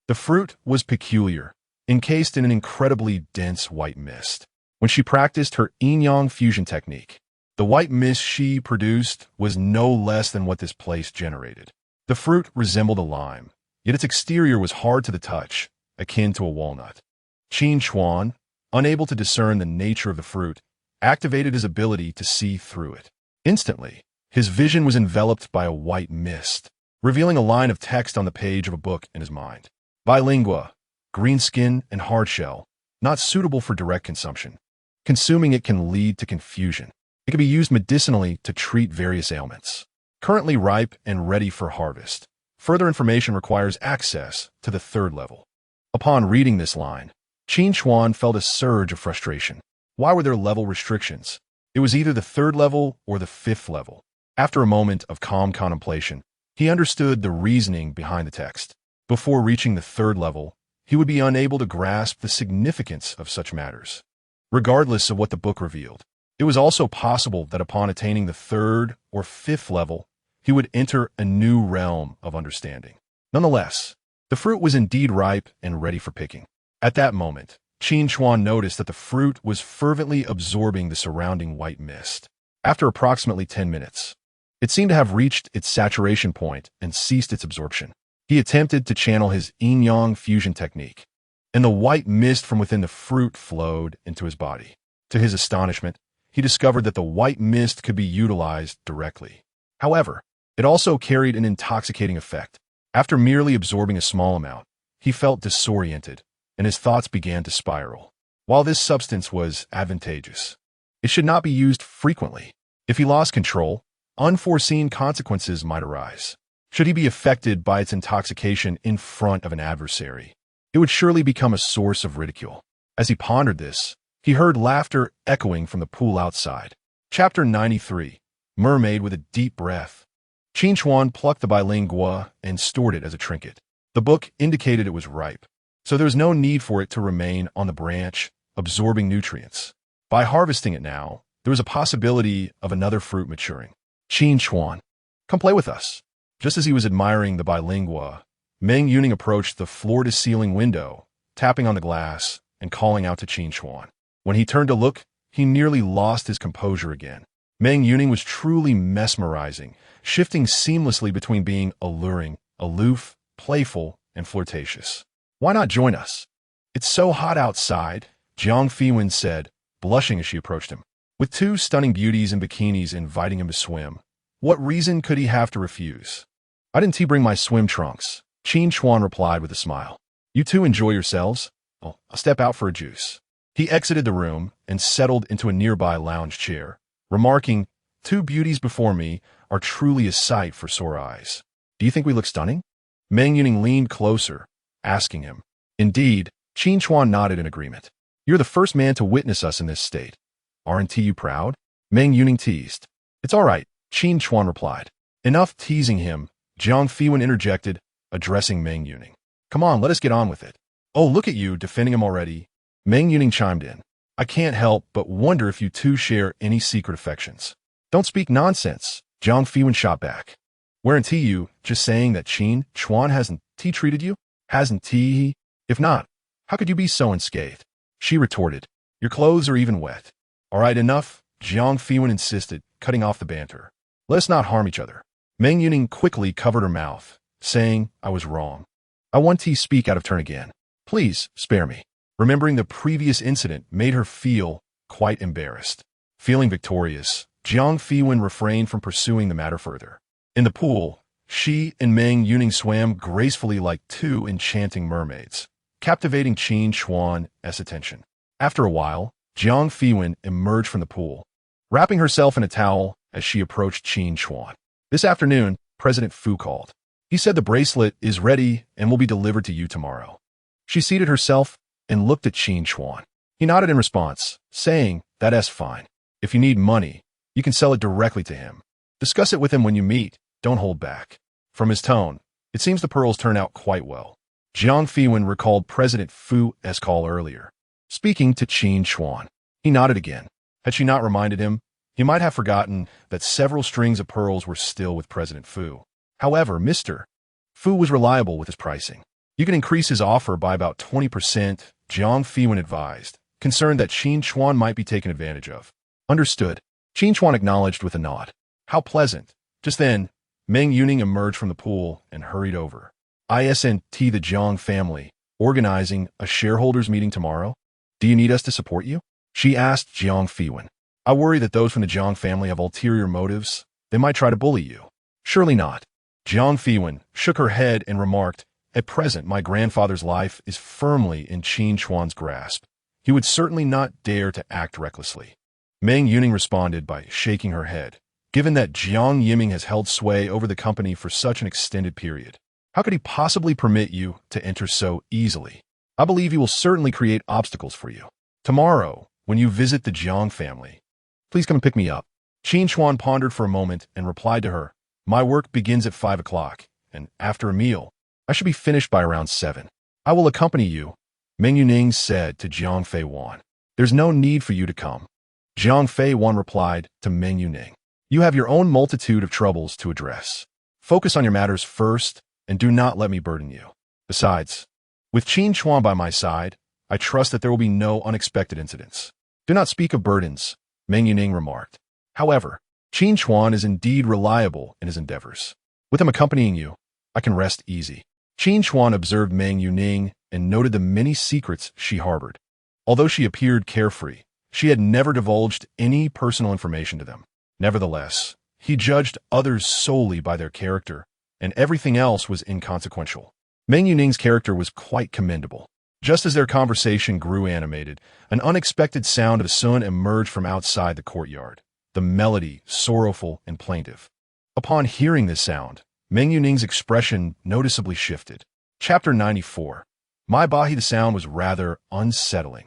The fruit was peculiar, encased in an incredibly dense white mist. When she practiced her yin-yang fusion technique, the white mist she produced was no less than what this place generated. The fruit resembled a lime, yet its exterior was hard to the touch, akin to a walnut. Qin Chuan, unable to discern the nature of the fruit, activated his ability to see through it. Instantly, his vision was enveloped by a white mist, revealing a line of text on the page of a book in his mind. Bilingua, green skin and hard shell, not suitable for direct consumption. Consuming it can lead to confusion. It can be used medicinally to treat various ailments. Currently ripe and ready for harvest. Further information requires access to the 3rd level. Upon reading this line, Qin Chuan felt a surge of frustration. Why were there level restrictions? It was either the 3rd level or the 5th level. After a moment of calm contemplation, he understood the reasoning behind the text. Before reaching the 3rd level, he would be unable to grasp the significance of such matters. Regardless of what the book revealed, it was also possible that upon attaining the 3rd or 5th level, he would enter a new realm of understanding. Nonetheless, the fruit was indeed ripe and ready for picking. At that moment, Qin Chuan noticed that the fruit was fervently absorbing the surrounding white mist. After approximately 10 minutes, it seemed to have reached its saturation point and ceased its absorption. He attempted to channel his yin-yang fusion technique, and the white mist from within the fruit flowed into his body. To his astonishment, he discovered that the white mist could be utilized directly. However, it also carried an intoxicating effect. After merely absorbing a small amount, he felt disoriented, and his thoughts began to spiral. While this substance was advantageous, it should not be used frequently. If he lost control, unforeseen consequences might arise. Should he be affected by its intoxication in front of an adversary, it would surely become a source of ridicule. As he pondered this, he heard laughter echoing from the pool outside. Chapter 93. Mermaid with a deep breath. Qin Chuan plucked the bilingua and stored it as a trinket. The book indicated it was ripe, so there was no need for it to remain on the branch, absorbing nutrients. By harvesting it now, there was a possibility of another fruit maturing. Qin Chuan, come play with us. Just as he was admiring the bilingua, Meng Yuning approached the floor-to-ceiling window, tapping on the glass and calling out to Qin Chuan. When he turned to look, he nearly lost his composure again. Meng Yuning was truly mesmerizing, shifting seamlessly between being alluring, aloof, playful, and flirtatious. "Why not join us? It's so hot outside," Jiang Fewen said, blushing as she approached him. With 2 stunning beauties in bikinis inviting him to swim, what reason could he have to refuse? "I didn't bring my swim trunks," Qin Chuan replied with a smile. "You two enjoy yourselves. I'll step out for a juice." He exited the room and settled into a nearby lounge chair, remarking, "Two beauties before me are truly a sight for sore eyes. Do you think we look stunning?" Meng Yuning leaned closer, asking him. Indeed, Qin Chuan nodded in agreement. "You're the first man to witness us in this state. Aren't you proud?" Meng Yuning teased. "It's all right," Qin Chuan replied. Enough teasing him, Jiang Fiwen interjected, addressing Meng Yuning. "Come on, let us get on with it." "Oh, look at you, defending him already." Meng Yuning chimed in. "I can't help but wonder if you two share any secret affections." "Don't speak nonsense," Jiang Fiwen shot back. "Weren't you just saying that Qin Chuan hasn't treated you? Hasn't he? If not, how could you be so unscathed?" She retorted. "Your clothes are even wet." "All right, enough," Jiang Fiwen insisted, cutting off the banter. "Let's not harm each other." Meng Yuning quickly covered her mouth, saying, "I was wrong. I want to speak out of turn again. Please, spare me." Remembering the previous incident made her feel quite embarrassed. Feeling victorious, Jiang Fiwen refrained from pursuing the matter further. In the pool, she and Meng Yuning swam gracefully like two enchanting mermaids, captivating Qin Chuan's attention. After a while, Jiang Fiwen emerged from the pool, wrapping herself in a towel as she approached Qin Chuan. "This afternoon, President Fu called. He said the bracelet is ready and will be delivered to you tomorrow." She seated herself and looked at Qin Chuan. He nodded in response, saying, "That's fine. If you need money, you can sell it directly to him. Discuss it with him when you meet. Don't hold back." From his tone, it seems the pearls turn out quite well. Jiang Fiwen recalled President Fu's call earlier, speaking to Qin Chuan. He nodded again. Had she not reminded him, he might have forgotten that several strings of pearls were still with President Fu. However, Mr. Fu was reliable with his pricing. "You can increase his offer by about 20%, Jiang Fiwen advised, concerned that Qin Chuan might be taken advantage of. "Understood," Qin Chuan acknowledged with a nod. "How pleasant." Just then, Meng Yuning emerged from the pool and hurried over. "Isn't the Jiang family organizing a shareholders meeting tomorrow? Do you need us to support you?" she asked Jiang Fiwen. "I worry that those from the Jiang family have ulterior motives. They might try to bully you." "Surely not." Jiang Fiwen shook her head and remarked, "At present, my grandfather's life is firmly in Qin Chuan's grasp. He would certainly not dare to act recklessly." Meng Yuning responded by shaking her head. "Given that Jiang Yiming has held sway over the company for such an extended period, how could he possibly permit you to enter so easily? I believe he will certainly create obstacles for you. Tomorrow, when you visit the Jiang family, please come and pick me up." Qin Chuan pondered for a moment and replied to her, "My work begins at 5 o'clock, and after a meal, I should be finished by around 7. "I will accompany you," Meng Yuning said to Jiang Fei Wan. "There's no need for you to come." Jiang Fei Wan replied to Meng Yuning, "You have your own multitude of troubles to address. Focus on your matters first, and do not let me burden you. Besides, with Qin Chuan by my side, I trust that there will be no unexpected incidents." "Do not speak of burdens," Meng Yuning remarked. "However, Qin Chuan is indeed reliable in his endeavors. With him accompanying you, I can rest easy." Qin Chuan observed Meng Yuning and noted the many secrets she harbored. Although she appeared carefree, she had never divulged any personal information to them. Nevertheless, he judged others solely by their character, and everything else was inconsequential. Meng Yuning's character was quite commendable. Just as their conversation grew animated, an unexpected sound of sun emerged from outside the courtyard, the melody sorrowful and plaintive. Upon hearing this sound, Meng Yuning's expression noticeably shifted. Chapter 94. My Bahi. The sound was rather unsettling,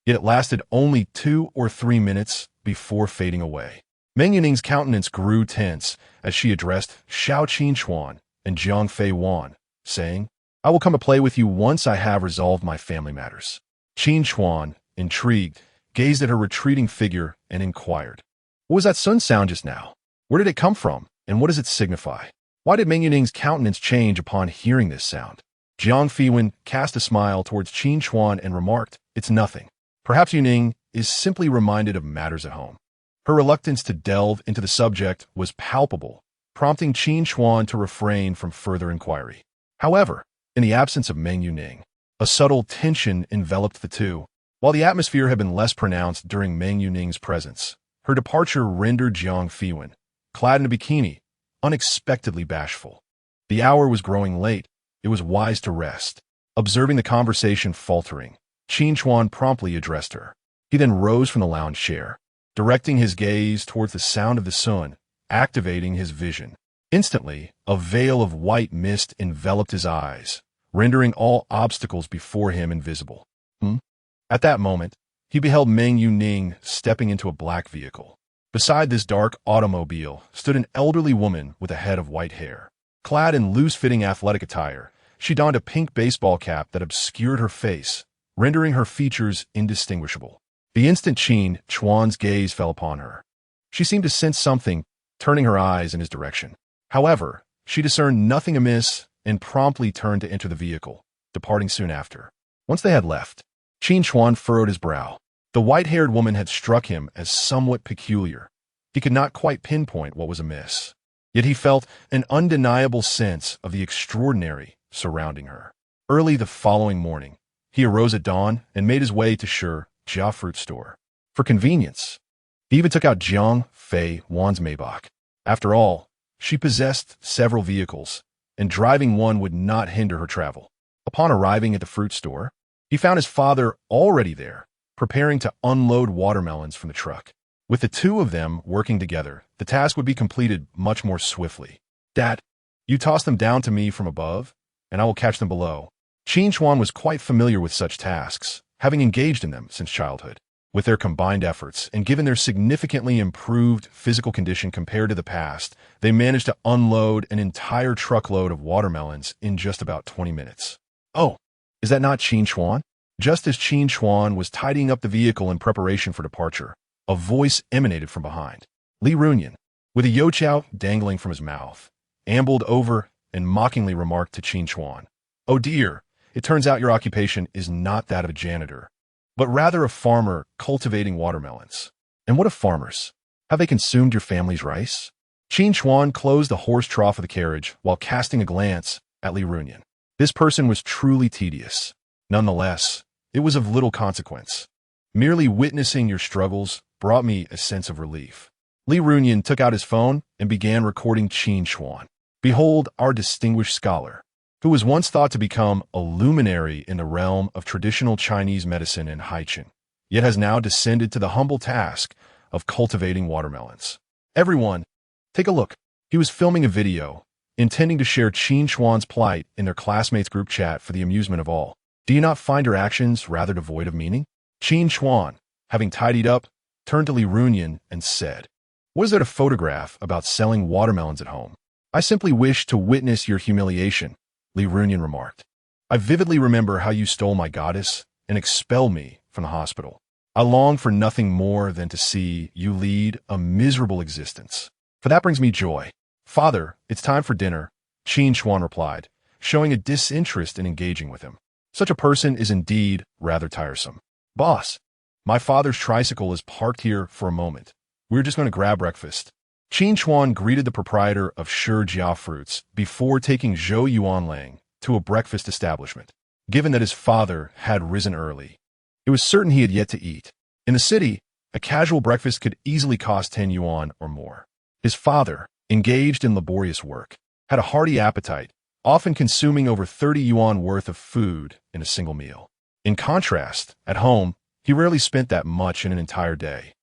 yet it lasted only 2 or 3 minutes before fading away. Meng Yuning's countenance grew tense as she addressed Xiao Qin Chuan and Jiang Fei Wan, saying, "I will come to play with you once I have resolved my family matters." Qin Chuan, intrigued, gazed at her retreating figure and inquired, "What was that sun sound just now? Where did it come from, and what does it signify?" Why did Meng Yuning's countenance change upon hearing this sound? Jiang Fiwen cast a smile towards Qin Chuan and remarked, "It's nothing. Perhaps Yuning is simply reminded of matters at home." Her reluctance to delve into the subject was palpable, prompting Qin Chuan to refrain from further inquiry. However, in the absence of Meng Yuning, a subtle tension enveloped the two. While the atmosphere had been less pronounced during Meng Yuning's presence, her departure rendered Jiang Fiwen, clad in a bikini, unexpectedly bashful. The hour was growing late. It was wise to rest. Observing the conversation faltering, Qin Chuan promptly addressed her. He then rose from the lounge chair. directing his gaze towards the sound of the sun, activating his vision. Instantly, a veil of white mist enveloped his eyes, rendering all obstacles before him invisible. At that moment, he beheld Meng Yuning stepping into a black vehicle. Beside this dark automobile stood an elderly woman with a head of white hair. Clad in loose-fitting athletic attire, she donned a pink baseball cap that obscured her face, rendering her features indistinguishable. The instant Qin Chuan's gaze fell upon her. She seemed to sense something, turning her eyes in his direction. However, she discerned nothing amiss and promptly turned to enter the vehicle, departing soon after. Once they had left, Qin Chuan furrowed his brow. The white-haired woman had struck him as somewhat peculiar. He could not quite pinpoint what was amiss. Yet he felt an undeniable sense of the extraordinary surrounding her. Early the following morning, he arose at dawn and made his way to Jia fruit store. For convenience, he even took out Jiang Fei Wan's Maybach. After all, she possessed several vehicles, and driving one would not hinder her travel. Upon arriving at the fruit store, he found his father already there, preparing to unload watermelons from the truck. With the two of them working together, the task would be completed much more swiftly. "Dad, you toss them down to me from above, and I will catch them below." Qin Chuan was quite familiar with such tasks, having engaged in them since childhood. With their combined efforts, and given their significantly improved physical condition compared to the past, they managed to unload an entire truckload of watermelons in just about 20 minutes. "Oh, is that not Qin Chuan?" Just as Qin Chuan was tidying up the vehicle in preparation for departure, a voice emanated from behind. Li Runyan, with a youtiao dangling from his mouth, ambled over and mockingly remarked to Qin Chuan, "Oh dear, it turns out your occupation is not that of a janitor, but rather a farmer cultivating watermelons. And what of farmers? Have they consumed your family's rice?" Qin Chuan closed the horse trough of the carriage while casting a glance at Li Runyan. This person was truly tedious. Nonetheless, it was of little consequence. Merely witnessing your struggles brought me a sense of relief. Li Runyan took out his phone and began recording Qin Chuan. "Behold our distinguished scholar, who was once thought to become a luminary in the realm of traditional Chinese medicine and Haichin, yet has now descended to the humble task of cultivating watermelons. Everyone, take a look." He was filming a video, intending to share Qin Chuan's plight in their classmates' group chat for the amusement of all. "Do you not find her actions rather devoid of meaning?" Qin Chuan, having tidied up, turned to Li Runyan and said, "What is there to photograph about selling watermelons at home?" "I simply wish to witness your humiliation," Li Runyan remarked. "I vividly remember how you stole my goddess and expelled me from the hospital. I long for nothing more than to see you lead a miserable existence. For that brings me joy." "Father, it's time for dinner," Qin Chuan replied, showing a disinterest in engaging with him. Such a person is indeed rather tiresome. "Boss, my father's tricycle is parked here for a moment. We're just going to grab breakfast." Qin Chuan greeted the proprietor of Jia Fruits before taking Zhou Yuanlang to a breakfast establishment. Given that his father had risen early, it was certain he had yet to eat. In the city, a casual breakfast could easily cost 10 yuan or more. His father, engaged in laborious work, had a hearty appetite, often consuming over 30 yuan worth of food in a single meal. In contrast, at home, he rarely spent that much in an entire day.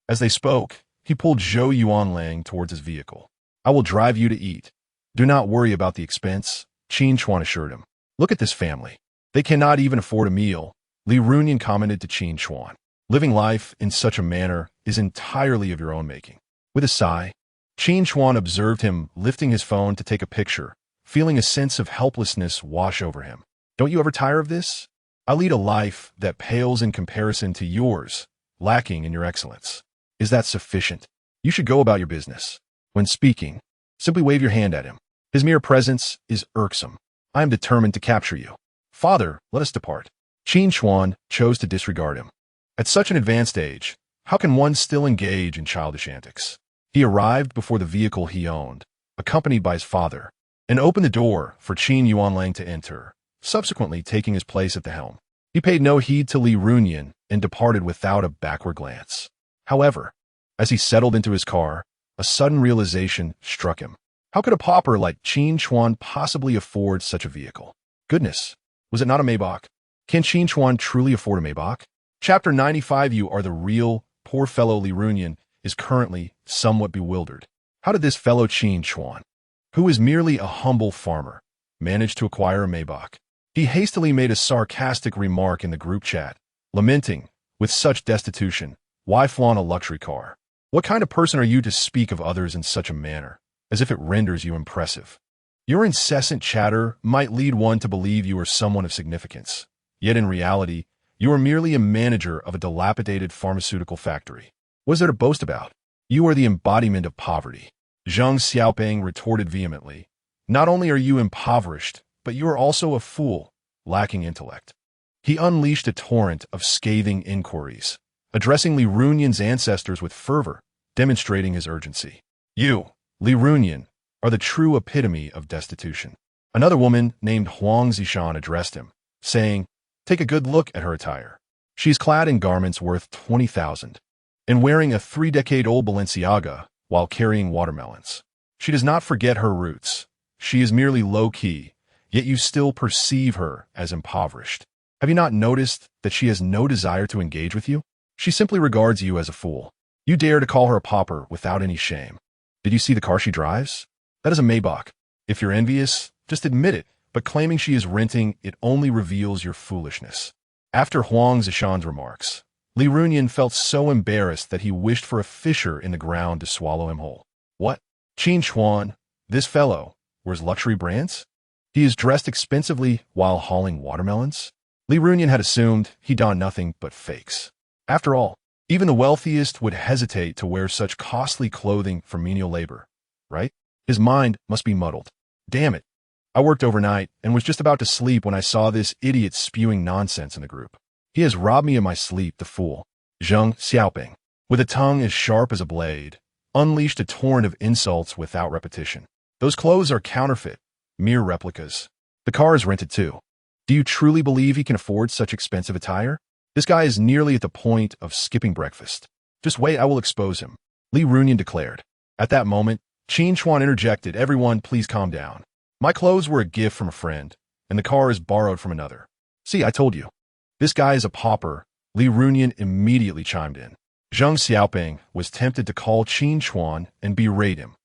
As they spoke, he pulled Zhou Yuanlang towards his vehicle. "I will drive you to eat. Do not worry about the expense," Qin Chuan assured him. "Look at this family. They cannot even afford a meal," Li Runyan commented to Qin Chuan. "Living life in such a manner is entirely of your own making." With a sigh, Qin Chuan observed him lifting his phone to take a picture, feeling a sense of helplessness wash over him. "Don't you ever tire of this? I lead a life that pales in comparison to yours, lacking in your excellence. Is that sufficient? You should go about your business. When speaking, simply wave your hand at him. His mere presence is irksome. I am determined to capture you. Father, let us depart." Qin Chuan chose to disregard him. At such an advanced age, how can one still engage in childish antics? He arrived before the vehicle he owned, accompanied by his father, and opened the door for Qin Yuanlang to enter, subsequently taking his place at the helm. He paid no heed to Li Runyan and departed without a backward glance. However, as he settled into his car, a sudden realization struck him. How could a pauper like Qin Chuan possibly afford such a vehicle? Goodness, was it not a Maybach? Can Qin Chuan truly afford a Maybach? Chapter 95. You are the real poor fellow Li Runyan is currently somewhat bewildered. How did this fellow Qin Chuan, who is merely a humble farmer, manage to acquire a Maybach? He hastily made a sarcastic remark in the group chat, lamenting, with such destitution, why flaunt a luxury car? What kind of person are you to speak of others in such a manner, as if it renders you impressive? Your incessant chatter might lead one to believe you are someone of significance, yet in reality, you are merely a manager of a dilapidated pharmaceutical factory. What is there to boast about? You are the embodiment of poverty. Zhang Xiaoping retorted vehemently. Not only are you impoverished, but you are also a fool, lacking intellect. He unleashed a torrent of scathing inquiries, addressing Li Runyan's ancestors with fervor, demonstrating his urgency. You, Li Runyan, are the true epitome of destitution. Another woman named Huang Zishan addressed him, saying, take a good look at her attire. She is clad in garments worth 20,000 and wearing a 3-decade-old Balenciaga while carrying watermelons. She does not forget her roots. She is merely low-key, yet you still perceive her as impoverished. Have you not noticed that she has no desire to engage with you? She simply regards you as a fool. You dare to call her a pauper without any shame. Did you see the car she drives? That is a Maybach. If you're envious, just admit it, but claiming she is renting it only reveals your foolishness. After Huang Zishan's remarks, Li Runyan felt so embarrassed that he wished for a fissure in the ground to swallow him whole. What? Qin Chuan, this fellow, wears luxury brands? He is dressed expensively while hauling watermelons? Li Runyan had assumed he donned nothing but fakes. After all, even the wealthiest would hesitate to wear such costly clothing for menial labor, right? His mind must be muddled. Damn it. I worked overnight and was just about to sleep when I saw this idiot spewing nonsense in the group. He has robbed me of my sleep, the fool. Zhang Xiaoping, with a tongue as sharp as a blade, unleashed a torrent of insults without repetition. Those clothes are counterfeit, mere replicas. The car is rented too. Do you truly believe he can afford such expensive attire? This guy is nearly at the point of skipping breakfast. Just wait, I will expose him, Li Runyan declared. At that moment, Qin Chuan interjected, everyone please calm down. My clothes were a gift from a friend, and the car is borrowed from another. See, I told you. This guy is a pauper, Li Runyan immediately chimed in. Zhang Xiaoping was tempted to call Qin Chuan and berate him.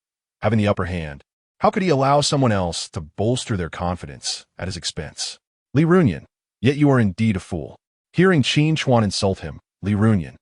Having the upper hand, how could he allow someone else to bolster their confidence at his expense? Li Runyan, yet you are indeed a fool. Hearing Qin Chuan insult him, Li Runyan,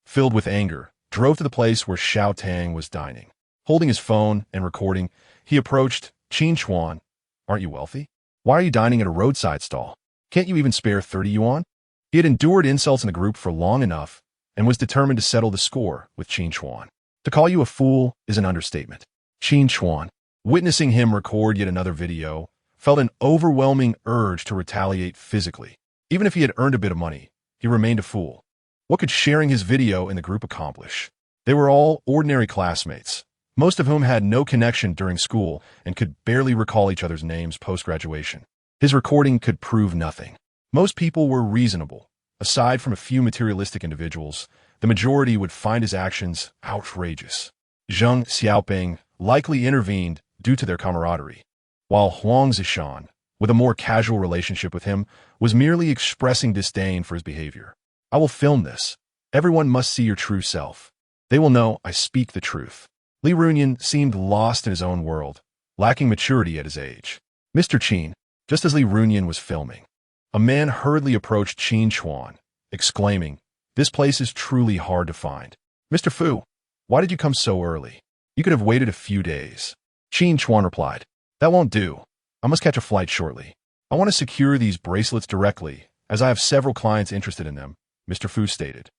filled with anger, drove to the place where Xiao Tang was dining. Holding his phone and recording, he approached Qin Chuan. Aren't you wealthy? Why are you dining at a roadside stall? Can't you even spare 30 yuan? He had endured insults in the group for long enough and was determined to settle the score with Qin Chuan. To call you a fool is an understatement. Qin Chuan, witnessing him record yet another video, felt an overwhelming urge to retaliate physically. Even if he had earned a bit of money, he remained a fool. What could sharing his video in the group accomplish? They were all ordinary classmates, most of whom had no connection during school and could barely recall each other's names post-graduation. His recording could prove nothing. Most people were reasonable. Aside from a few materialistic individuals, the majority would find his actions outrageous. Zhang Xiaoping likely intervened due to their camaraderie, while Huang Zishan, with a more casual relationship with him, was merely expressing disdain for his behavior. I will film this. Everyone must see your true self. They will know I speak the truth. Li Runyan seemed lost in his own world, lacking maturity at his age. Mr. Qin, just as Li Runyan was filming, a man hurriedly approached Qin Chuan, exclaiming, this place is truly hard to find. Mr. Fu, why did you come so early? You could have waited a few days. Qin Chuan replied, that won't do. I must catch a flight shortly. I want to secure these bracelets directly, as I have several clients interested in them, Mr. Fu stated.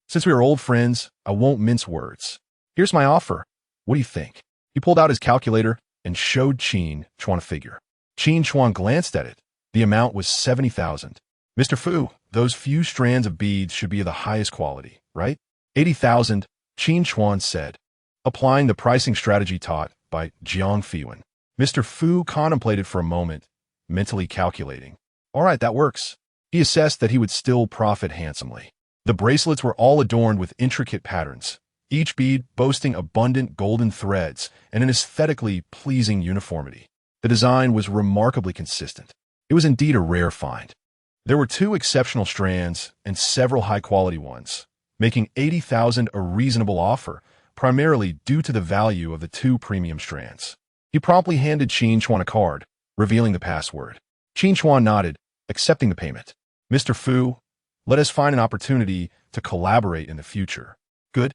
Since we are old friends, I won't mince words. Here's my offer. What do you think? He pulled out his calculator and showed Qin Chuan a figure. Qin Chuan glanced at it. The amount was 70,000. Mr. Fu, those few strands of beads should be of the highest quality, right? 80,000, Qin Chuan said, applying the pricing strategy taught by Jiang Fiwen. Mr. Fu contemplated for a moment, mentally calculating. All right, that works. He assessed that he would still profit handsomely. The bracelets were all adorned with intricate patterns, each bead boasting abundant golden threads and an aesthetically pleasing uniformity. The design was remarkably consistent. It was indeed a rare find. There were 2 exceptional strands and several high-quality ones, making 80,000 a reasonable offer, primarily due to the value of the 2 premium strands. He promptly handed Qin Chuan a card, revealing the password. Qin Chuan nodded, accepting the payment. Mr. Fu, let us find an opportunity to collaborate in the future. Good?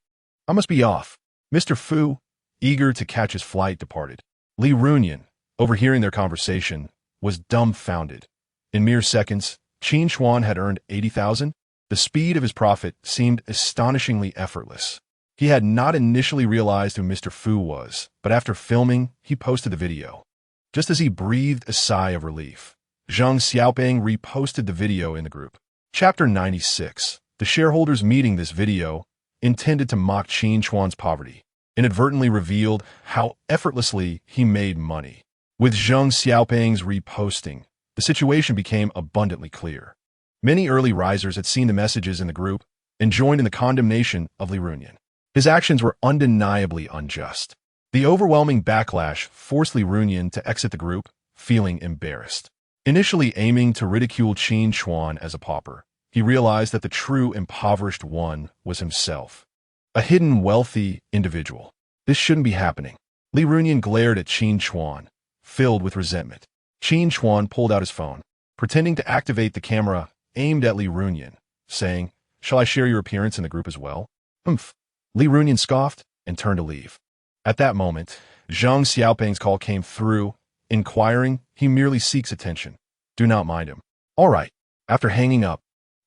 I must be off. Mr. Fu, eager to catch his flight, departed. Li Runyan, overhearing their conversation, was dumbfounded. In mere seconds, Qin Chuan had earned 80,000. The speed of his profit seemed astonishingly effortless. He had not initially realized who Mr. Fu was, but after filming, he posted the video. Just as he breathed a sigh of relief, Zhang Xiaoping reposted the video in the group. Chapter 96. The shareholders meeting. This video, intended to mock Qin Chuan's poverty, inadvertently revealed how effortlessly he made money. With Zhang Xiaoping's reposting, the situation became abundantly clear. Many early risers had seen the messages in the group and joined in the condemnation of Li Runyan. His actions were undeniably unjust. The overwhelming backlash forced Li Runyan to exit the group, feeling embarrassed. Initially aiming to ridicule Qin Chuan as a pauper, he realized that the true impoverished one was himself, a hidden wealthy individual. This shouldn't be happening. Li Runyan glared at Qin Chuan, filled with resentment. Qin Chuan pulled out his phone, pretending to activate the camera aimed at Li Runyan, saying, "Shall I share your appearance in the group as well?" "Humph." Li Runyan scoffed and turned to leave. At that moment, Zhang Xiaoping's call came through, inquiring, "He merely seeks attention. Do not mind him." "All right." After hanging up,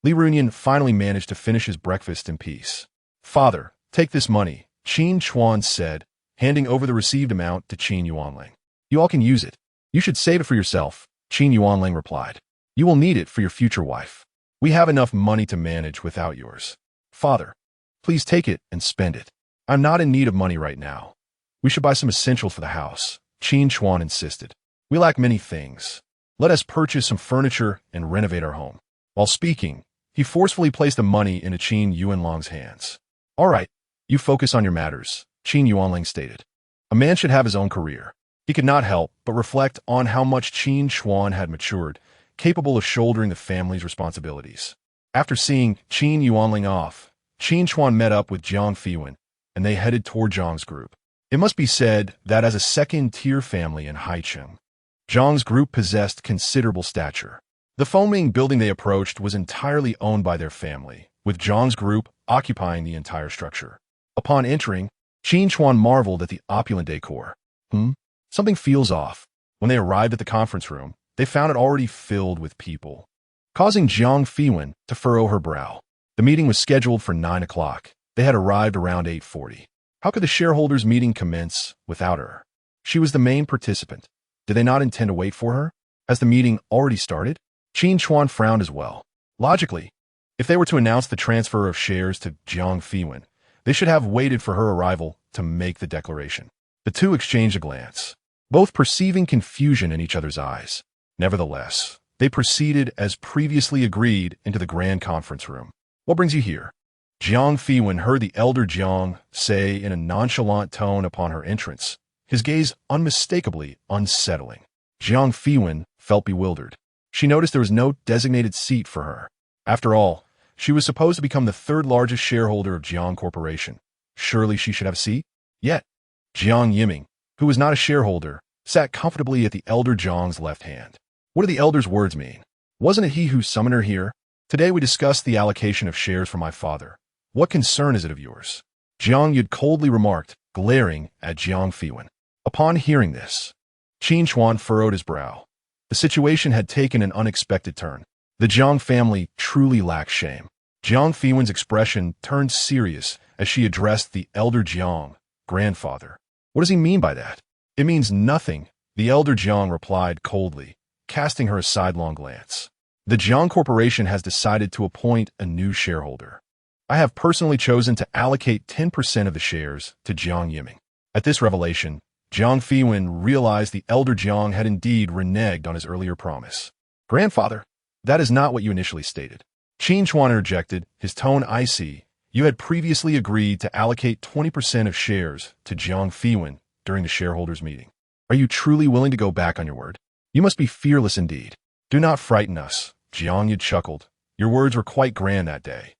Li Runyan finally managed to finish his breakfast in peace. "Father, take this money," Qin Chuan said, handing over the received amount to Qin Yuanling. "You all can use it. You should save it for yourself," Qin Yuanling replied. "You will need it for your future wife. We have enough money to manage without yours." "Father, please take it and spend it. I'm not in need of money right now. We should buy some essentials for the house," Qin Chuan insisted. "We lack many things. Let us purchase some furniture and renovate our home." While speaking, he forcefully placed the money into Qin Yuanling's hands. "All right, you focus on your matters," Qin Yuanling stated. A man should have his own career. He could not help but reflect on how much Qin Chuan had matured, capable of shouldering the family's responsibilities. After seeing Qin Yuanling off, Qin Chuan met up with Jiang Fiwen, and they headed toward Zhang's group. It must be said that as a second-tier family in Haicheng, Zhang's group possessed considerable stature. The foaming building they approached was entirely owned by their family, with Zhang's group occupying the entire structure. Upon entering, Qin Chuan marveled at the opulent decor. Something feels off. When they arrived at the conference room, they found it already filled with people, causing Jiang Fiwen to furrow her brow. The meeting was scheduled for 9 o'clock. They had arrived around 8:40. How could the shareholders' meeting commence without her? She was the main participant. Did they not intend to wait for her? Has the meeting already started? Qin Chuan frowned as well. Logically, if they were to announce the transfer of shares to Jiang Fiwen, they should have waited for her arrival to make the declaration. The two exchanged a glance, both perceiving confusion in each other's eyes. Nevertheless, they proceeded as previously agreed into the grand conference room. "What brings you here?" Jiang Fiwen heard the elder Jiang say in a nonchalant tone upon her entrance, his gaze unmistakably unsettling. Jiang Fiwen felt bewildered. She noticed there was no designated seat for her. After all, she was supposed to become the third largest shareholder of Jiang Corporation. Surely she should have a seat? Yet, Jiang Yiming, who was not a shareholder, sat comfortably at the elder Jiang's left hand. What do the elder's words mean? Wasn't it he who summoned her here? Today we discussed the allocation of shares for my father. What concern is it of yours? Jiang Yud coldly remarked, glaring at Jiang Fiwen. Upon hearing this, Qin Chuan furrowed his brow. The situation had taken an unexpected turn. The Jiang family truly lacked shame. Jiang Fiwen's expression turned serious as she addressed the elder Jiang, grandfather. What does he mean by that? It means nothing, the elder Jiang replied coldly, casting her a sidelong glance. The Jiang Corporation has decided to appoint a new shareholder. I have personally chosen to allocate 10% of the shares to Jiang Yiming. At this revelation, Jiang Fiwen realized the elder Jiang had indeed reneged on his earlier promise. Grandfather, that is not what you initially stated. Qin Chuan interjected, his tone icy. You had previously agreed to allocate 20% of shares to Jiang Fiwen during the shareholders' meeting. Are you truly willing to go back on your word? You must be fearless indeed. Do not frighten us, Jiang Yud chuckled. Your words were quite grand that day.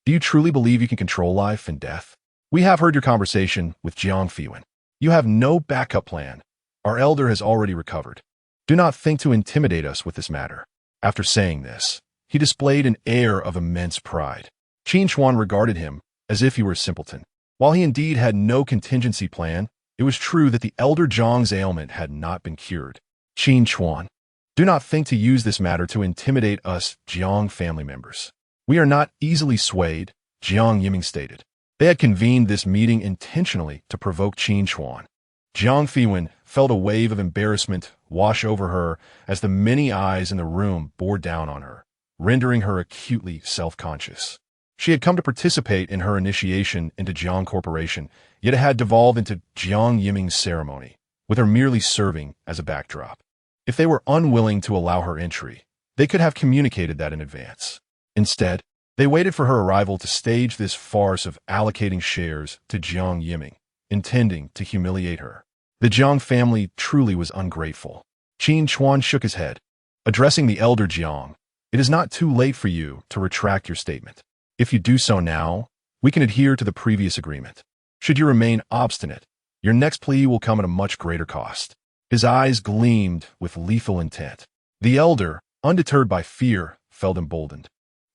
Do you truly believe you can control life and death? We have heard your conversation with Jiang Fiwen. You have no backup plan. Our elder has already recovered. Do not think to intimidate us with this matter. After saying this, he displayed an air of immense pride. Qin Chuan regarded him as if he were a simpleton. While he indeed had no contingency plan, it was true that the elder Jiang's ailment had not been cured. Qin Chuan, do not think to use this matter to intimidate us Jiang family members. We are not easily swayed, Jiang Yiming stated. They had convened this meeting intentionally to provoke Qin Chuan. Jiang Fiwen felt a wave of embarrassment wash over her as the many eyes in the room bore down on her, rendering her acutely self-conscious. She had come to participate in her initiation into Jiang Corporation, yet it had devolved into Jiang Yiming's ceremony, with her merely serving as a backdrop. If they were unwilling to allow her entry, they could have communicated that in advance. Instead, they waited for her arrival to stage this farce of allocating shares to Jiang Yiming, intending to humiliate her. The Jiang family truly was ungrateful. Qin Chuan shook his head. Addressing the elder Jiang, it is not too late for you to retract your statement. If you do so now, we can adhere to the previous agreement. Should you remain obstinate, your next plea will come at a much greater cost. His eyes gleamed with lethal intent. The elder, undeterred by fear, felt emboldened.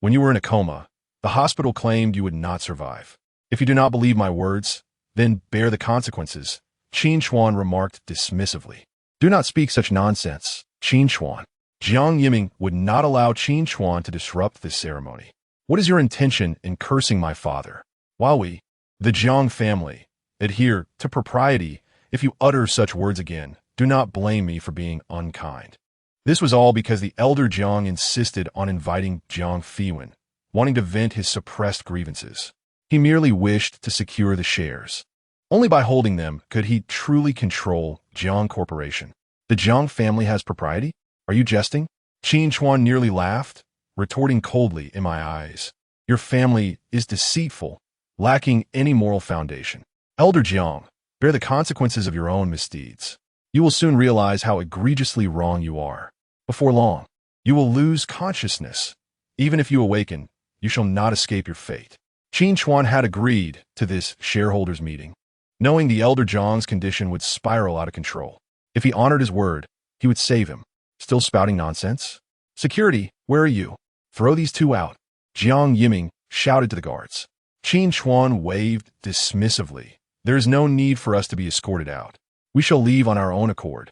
When you were in a coma, the hospital claimed you would not survive. If you do not believe my words, then bear the consequences, Qin Chuan remarked dismissively. Do not speak such nonsense, Qin Chuan. Jiang Yiming would not allow Qin Chuan to disrupt this ceremony. What is your intention in cursing my father? While we, the Jiang family, adhere to propriety, if you utter such words again, do not blame me for being unkind. This was all because the elder Jiang insisted on inviting Jiang Fiwen, wanting to vent his suppressed grievances. He merely wished to secure the shares. Only by holding them could he truly control Jiang Corporation. The Jiang family has propriety? Are you jesting? Qin Chuan nearly laughed, retorting coldly in my eyes. Your family is deceitful, lacking any moral foundation. Elder Jiang, bear the consequences of your own misdeeds. You will soon realize how egregiously wrong you are. Before long, you will lose consciousness. Even if you awaken, you shall not escape your fate. Qin Chuan had agreed to this shareholders' meeting, knowing the elder Jiang's condition would spiral out of control. If he honored his word, he would save him. Still spouting nonsense? Security, where are you? Throw these two out. Jiang Yiming shouted to the guards. Qin Chuan waved dismissively. There is no need for us to be escorted out. We shall leave on our own accord.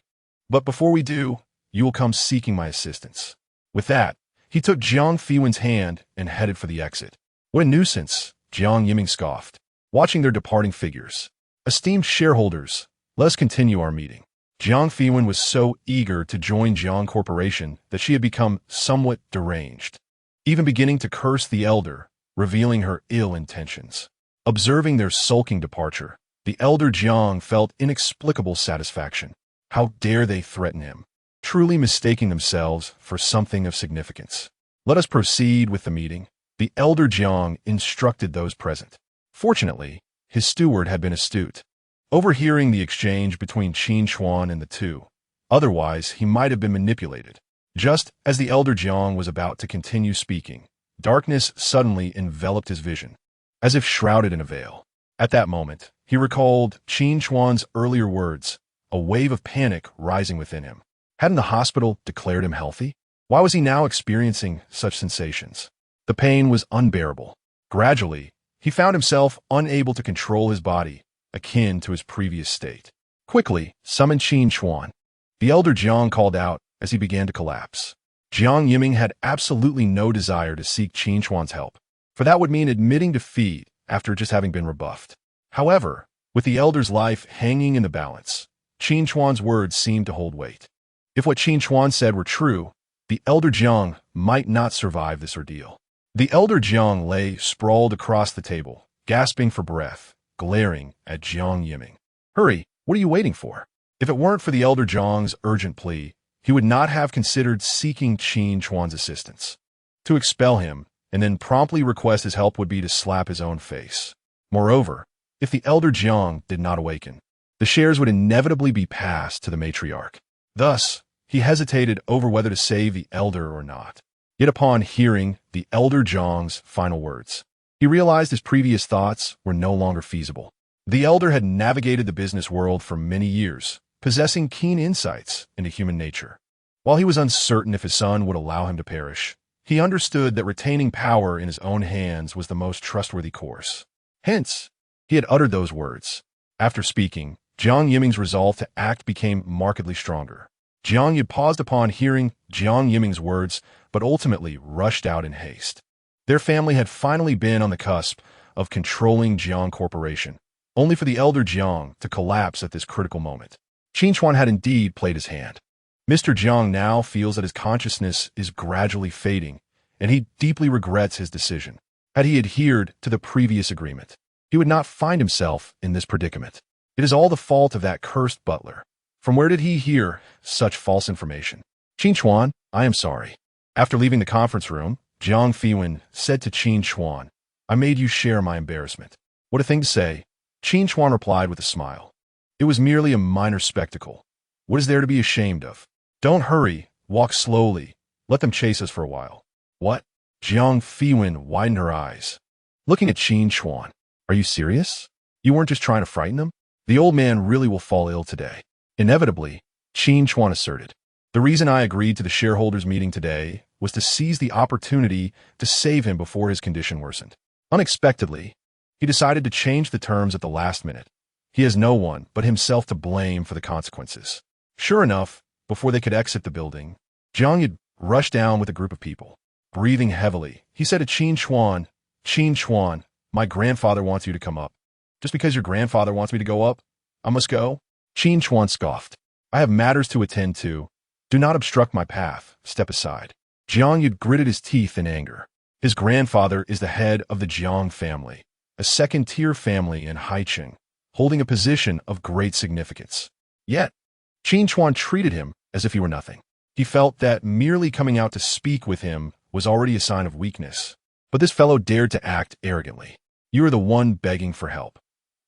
But before we do, you will come seeking my assistance. With that, he took Jiang Fiwen's hand and headed for the exit. What a nuisance, Jiang Yiming scoffed, watching their departing figures. Esteemed shareholders, let us continue our meeting. Jiang Fiwen was so eager to join Jiang Corporation that she had become somewhat deranged, even beginning to curse the elder, revealing her ill intentions. Observing their sulking departure, the elder Jiang felt inexplicable satisfaction. How dare they threaten him, truly mistaking themselves for something of significance. Let us proceed with the meeting, the elder Jiang instructed those present. Fortunately, his steward had been astute, overhearing the exchange between Qin Chuan and the two. Otherwise, he might have been manipulated. Just as the elder Jiang was about to continue speaking, darkness suddenly enveloped his vision, as if shrouded in a veil. At that moment, he recalled Qin Chuan's earlier words, a wave of panic rising within him. Hadn't the hospital declared him healthy? Why was he now experiencing such sensations? The pain was unbearable. Gradually, he found himself unable to control his body, akin to his previous state. Quickly, summon Qin Chuan. The elder Jiang called out as he began to collapse. Jiang Yiming had absolutely no desire to seek Qin Chuan's help, for that would mean admitting defeat after just having been rebuffed. However, with the elder's life hanging in the balance, Qin Chuan's words seemed to hold weight. If what Qin Chuan said were true, the elder Jiang might not survive this ordeal. The elder Jiang lay sprawled across the table, gasping for breath, glaring at Jiang Yiming. Hurry, what are you waiting for? If it weren't for the elder Jiang's urgent plea, he would not have considered seeking Qin Chuan's assistance. To expel him, and then promptly request his help would be to slap his own face. Moreover, if the elder Jiang did not awaken, the shares would inevitably be passed to the matriarch. Thus, he hesitated over whether to save the elder or not. Yet upon hearing the elder Jiang's final words, He realized his previous thoughts were no longer feasible. The elder had navigated the business world for many years, possessing keen insights into human nature. While he was uncertain if his son would allow him to perish, he understood that retaining power in his own hands was the most trustworthy course. Hence, he had uttered those words. After speaking, Jiang Yiming's resolve to act became markedly stronger. Jiang Yu paused upon hearing Jiang Yiming's words, but ultimately rushed out in haste. Their family had finally been on the cusp of controlling Jiang Corporation, only for the elder Jiang to collapse at this critical moment. Qin Chuan had indeed played his hand. Mr. Jiang now feels that his consciousness is gradually fading, and he deeply regrets his decision. Had he adhered to the previous agreement, he would not find himself in this predicament. It is all the fault of that cursed butler. From where did he hear such false information? Qin Chuan, I am sorry. After leaving the conference room, Jiang Fiwen said to Qin Chuan, I made you share my embarrassment. What a thing to say. Qin Chuan replied with a smile. It was merely a minor spectacle. What is there to be ashamed of? Don't hurry, walk slowly. Let them chase us for a while. What? Jiang Fiwen widened her eyes, looking at Qin Chuan. Are you serious? You weren't just trying to frighten them? The old man really will fall ill today. Inevitably, Qin Chuan asserted. The reason I agreed to the shareholders' meeting today was to seize the opportunity to save him before his condition worsened. Unexpectedly, he decided to change the terms at the last minute. He has no one but himself to blame for the consequences. Sure enough, before they could exit the building, Jiang Yu rushed down with a group of people. Breathing heavily, he said to Qin Chuan, my grandfather wants you to come up. Just because your grandfather wants me to go up, I must go? Qin Chuan scoffed. I have matters to attend to. Do not obstruct my path. Step aside. Jiang Yu gritted his teeth in anger. His grandfather is the head of the Jiang family, a second-tier family in Haicheng, holding a position of great significance. Yet, Qin Chuan treated him as if he were nothing. He felt that merely coming out to speak with him was already a sign of weakness. But this fellow dared to act arrogantly. You are the one begging for help.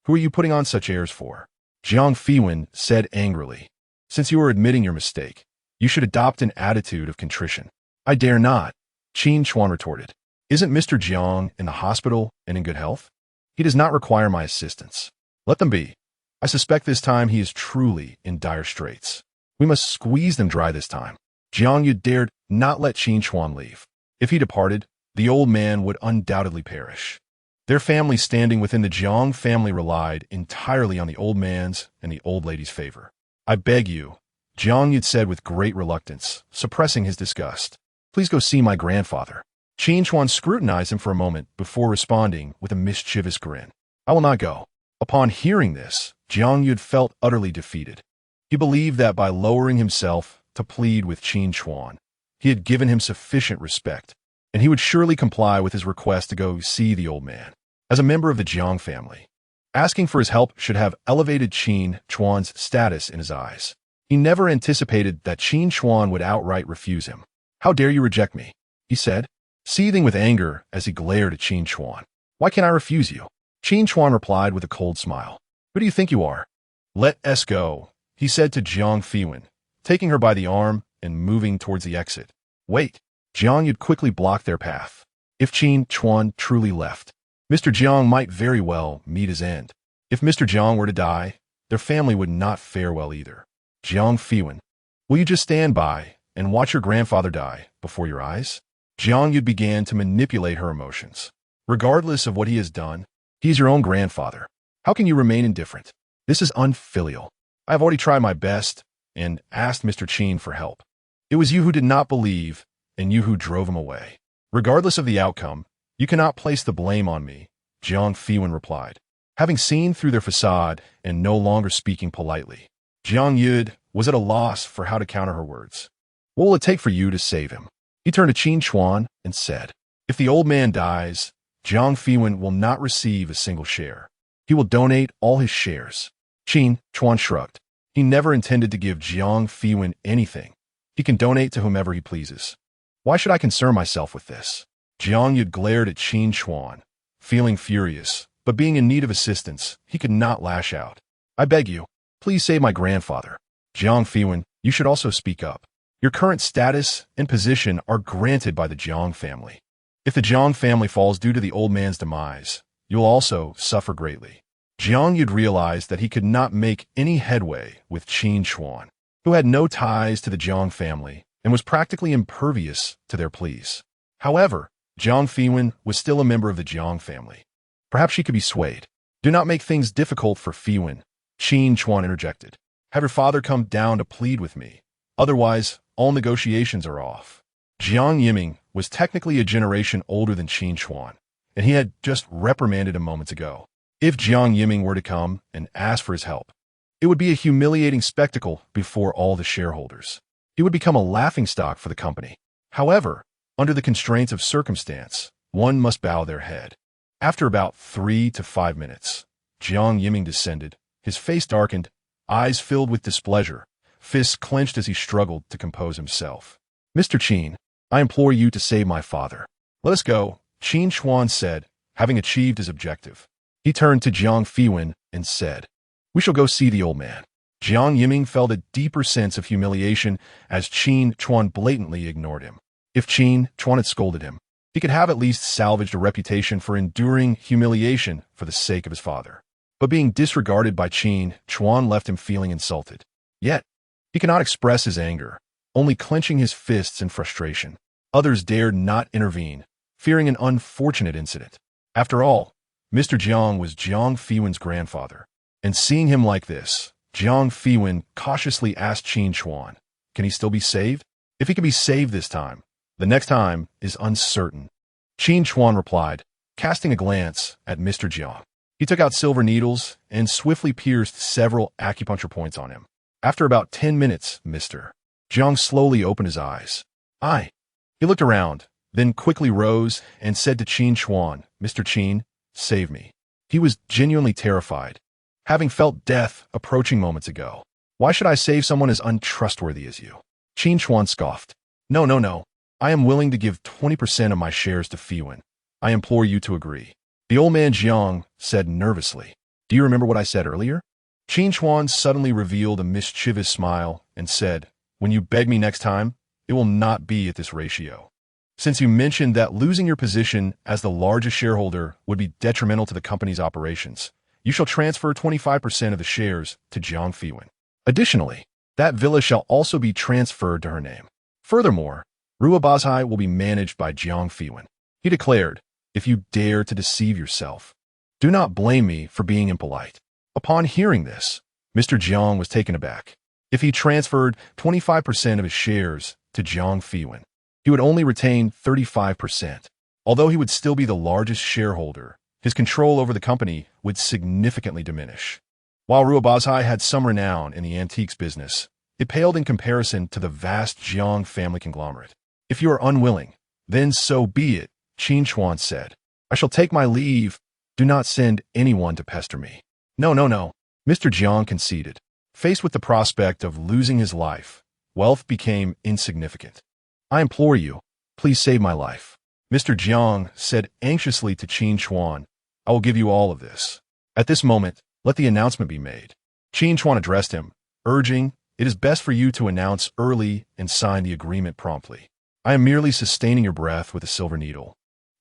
Who are you putting on such airs for? Jiang Fiwen said angrily. Since you are admitting your mistake, you should adopt an attitude of contrition. I dare not, Qin Chuan retorted. Isn't Mr. Jiang in the hospital and in good health? He does not require my assistance. Let them be. I suspect this time he is truly in dire straits. We must squeeze them dry this time. Jiang Yu dared not let Qin Chuan leave. If he departed, the old man would undoubtedly perish. Their family standing within the Jiang family relied entirely on the old man's and the old lady's favor. I beg you, Jiang Yu said with great reluctance, suppressing his disgust. Please go see my grandfather. Qin Chuan scrutinized him for a moment before responding with a mischievous grin. I will not go. Upon hearing this, Jiang Yu felt utterly defeated. He believed that by lowering himself to plead with Qin Chuan, he had given him sufficient respect, and he would surely comply with his request to go see the old man. As a member of the Jiang family, asking for his help should have elevated Qin Chuan's status in his eyes. He never anticipated that Qin Chuan would outright refuse him. How dare you reject me? He said, seething with anger as he glared at Qin Chuan. Why can't I refuse you? Qin Chuan replied with a cold smile. Who do you think you are? Let us go, he said to Jiang Fiwen, taking her by the arm and moving towards the exit. Wait. Jiang Yu quickly blocked their path. If Qin Chuan truly left, Mr. Jiang might very well meet his end. If Mr. Jiang were to die, their family would not fare well either. Jiang Fiwen, will you just stand by and watch your grandfather die before your eyes? Jiang Yu began to manipulate her emotions. Regardless of what he has done, he is your own grandfather. How can you remain indifferent? This is unfilial. I have already tried my best and asked Mr. Qin for help. It was you who did not believe and you who drove him away. Regardless of the outcome, you cannot place the blame on me, Jiang Fiwen replied. Having seen through their facade and no longer speaking politely, Jiang Yu was at a loss for how to counter her words. What will it take for you to save him? He turned to Qin Chuan and said, if the old man dies, Jiang Fiwen will not receive a single share. He will donate all his shares. Qin Chuan shrugged. He never intended to give Jiang Fiwen anything. He can donate to whomever he pleases. Why should I concern myself with this? Jiang Yu glared at Qin Chuan, feeling furious, but being in need of assistance, he could not lash out. I beg you, please save my grandfather. Jiang Fiwen, you should also speak up. Your current status and position are granted by the Jiang family. If the Jiang family falls due to the old man's demise, you'll also suffer greatly. Jiang Yud realized that he could not make any headway with Qin Chuan, who had no ties to the Jiang family and was practically impervious to their pleas. However, Jiang Fiwen was still a member of the Jiang family. Perhaps she could be swayed. Do not make things difficult for Fiwen, Qin Chuan interjected. Have your father come down to plead with me. Otherwise, all negotiations are off. Jiang Yiming was technically a generation older than Qin Chuan, and he had just reprimanded him moments ago. If Jiang Yiming were to come and ask for his help, it would be a humiliating spectacle before all the shareholders. He would become a laughingstock for the company. However, under the constraints of circumstance, one must bow their head. After about 3 to 5 minutes, Jiang Yiming descended, his face darkened, eyes filled with displeasure, fists clenched as he struggled to compose himself. Mr. Qin, I implore you to save my father. Let us go, Qin Chuan said, having achieved his objective. He turned to Jiang Fiwen and said, we shall go see the old man. Jiang Yiming felt a deeper sense of humiliation as Qin Chuan blatantly ignored him. If Qin Chuan had scolded him, he could have at least salvaged a reputation for enduring humiliation for the sake of his father. But being disregarded by Qin Chuan left him feeling insulted. Yet, he cannot express his anger, only clenching his fists in frustration. Others dared not intervene, fearing an unfortunate incident. After all, Mr. Jiang was Jiang Fiwen's grandfather, and seeing him like this, Jiang Fiwen cautiously asked Qin Chuan, can he still be saved? If he can be saved this time, the next time is uncertain. Qin Chuan replied, casting a glance at Mr. Jiang. He took out silver needles and swiftly pierced several acupuncture points on him. After about 10 minutes, Mr. Jiang slowly opened his eyes. He looked around, then quickly rose and said to Qin Chuan, Mr. Qin, save me. He was genuinely terrified, having felt death approaching moments ago. Why should I save someone as untrustworthy as you? Qin Chuan scoffed. No. I am willing to give 20% of my shares to Fiwen. I implore you to agree. The old man Jiang said nervously. Do you remember what I said earlier? Qin Chuan suddenly revealed a mischievous smile and said, when you beg me next time, it will not be at this ratio. Since you mentioned that losing your position as the largest shareholder would be detrimental to the company's operations, you shall transfer 25% of the shares to Jiang Fiwen. Additionally, that villa shall also be transferred to her name. Furthermore, Ruabazhai will be managed by Jiang Fiwen. He declared, if you dare to deceive yourself, do not blame me for being impolite. Upon hearing this, Mr. Jiang was taken aback. If he transferred 25% of his shares to Jiang Fiwen, he would only retain 35%. Although he would still be the largest shareholder, his control over the company would significantly diminish. While Ruabazhai had some renown in the antiques business, it paled in comparison to the vast Jiang family conglomerate. If you are unwilling, then so be it, Qin Chuan said. I shall take my leave. Do not send anyone to pester me. No. Mr. Jiang conceded. Faced with the prospect of losing his life, wealth became insignificant. I implore you, please save my life. Mr. Jiang said anxiously to Qin Chuan, I will give you all of this. At this moment, let the announcement be made. Qin Chuan addressed him, urging, it is best for you to announce early and sign the agreement promptly. I am merely sustaining your breath with a silver needle.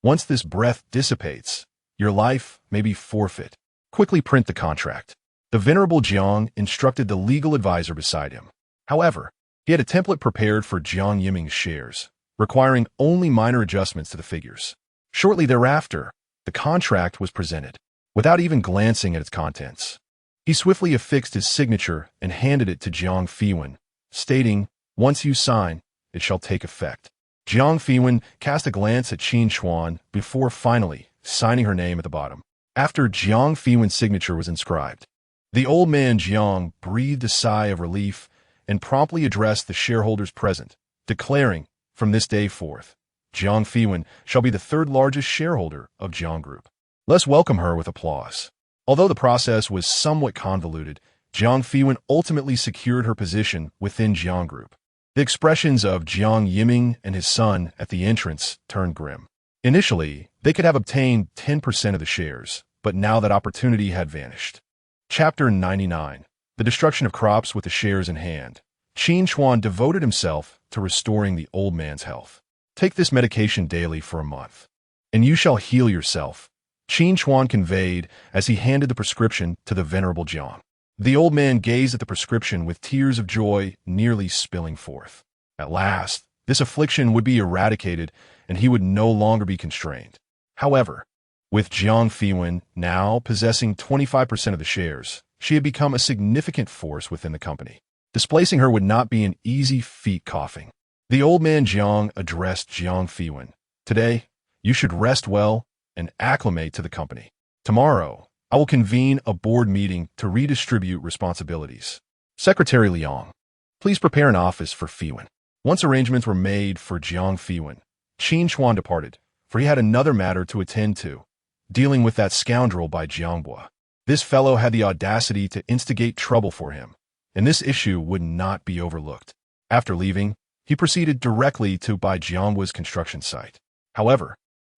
Once this breath dissipates, your life may be forfeit. Quickly print the contract. The venerable Jiang instructed the legal advisor beside him. However, he had a template prepared for Jiang Yiming's shares, requiring only minor adjustments to the figures. Shortly thereafter, the contract was presented, without even glancing at its contents. He swiftly affixed his signature and handed it to Jiang Fiwen, stating, once you sign, it shall take effect. Jiang Fiwen cast a glance at Qin Chuan before finally signing her name at the bottom. After Jiang Fiwen's signature was inscribed, the old man Jiang breathed a sigh of relief and promptly addressed the shareholders present, declaring, from this day forth, Jiang Fiwen shall be the third largest shareholder of Jiang Group. Let's welcome her with applause. Although the process was somewhat convoluted, Jiang Fiwen ultimately secured her position within Jiang Group. The expressions of Jiang Yiming and his son at the entrance turned grim. Initially, they could have obtained 10% of the shares, but now that opportunity had vanished. Chapter 99. The destruction of crops with the shares in hand. Qin Chuan devoted himself to restoring the old man's health. Take this medication daily for a month. and you shall heal yourself," Qin Chuan conveyed as he handed the prescription to the venerable Jiang. The old man gazed at the prescription with tears of joy nearly spilling forth. At last, this affliction would be eradicated, and he would no longer be constrained. However, with Jiang Fiwen now possessing 25% of the shares, she had become a significant force within the company. Displacing her would not be an easy feat. Coughing, the old man Jiang addressed Jiang Fiwen. "Today, you should rest well and acclimate to the company. Tomorrow, I will convene a board meeting to redistribute responsibilities. Secretary Liang, please prepare an office for Fiwen." Once arrangements were made for Jiang Fiwen, Qin Chuan departed, for he had another matter to attend to, dealing with that scoundrel by Jiangbua. This fellow had the audacity to instigate trouble for him, and this issue would not be overlooked. After leaving, he proceeded directly to Bai Jiangbua's construction site. However,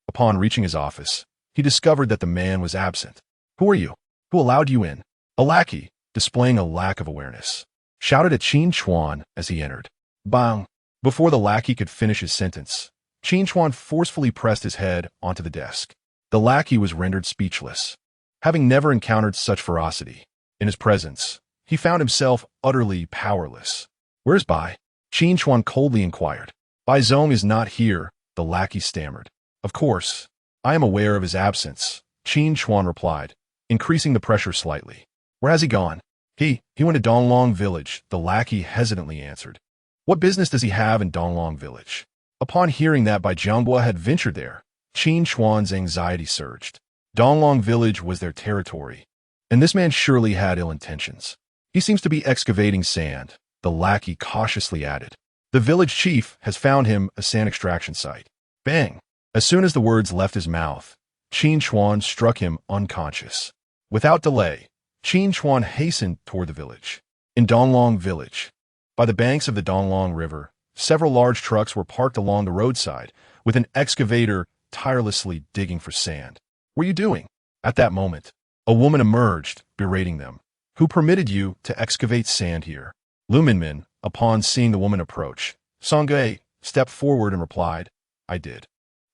upon reaching his office, he discovered that the man was absent. "Who are you? Who allowed you in?" A lackey, displaying a lack of awareness, shouted at Qin Chuan as he entered. "Bang!" Before the lackey could finish his sentence, Qin Chuan forcefully pressed his head onto the desk. The lackey was rendered speechless. Having never encountered such ferocity, in his presence, he found himself utterly powerless. "Where's Bai?" Qin Chuan coldly inquired. "Bai Zong is not here," the lackey stammered. "Of course, I am aware of his absence," Qin Chuan replied, increasing the pressure slightly. "Where has he gone?" He went to Donglong Village," the lackey hesitantly answered. "What business does he have in Donglong Village?" Upon hearing that Bai Jiangbua had ventured there, Qin Chuan's anxiety surged. Donglong Village was their territory, and this man surely had ill intentions. "He seems to be excavating sand," the lackey cautiously added. "The village chief has found him a sand extraction site." Bang! As soon as the words left his mouth, Qin Chuan struck him unconscious. Without delay, Qin Chuan hastened toward the village. In Donglong Village, by the banks of the Donglong River, several large trucks were parked along the roadside, with an excavator tirelessly digging for sand. "What are you doing?" At that moment, a woman emerged, berating them. "Who permitted you to excavate sand here?" Lu Minmin, upon seeing the woman approach, Songge stepped forward and replied, "I did.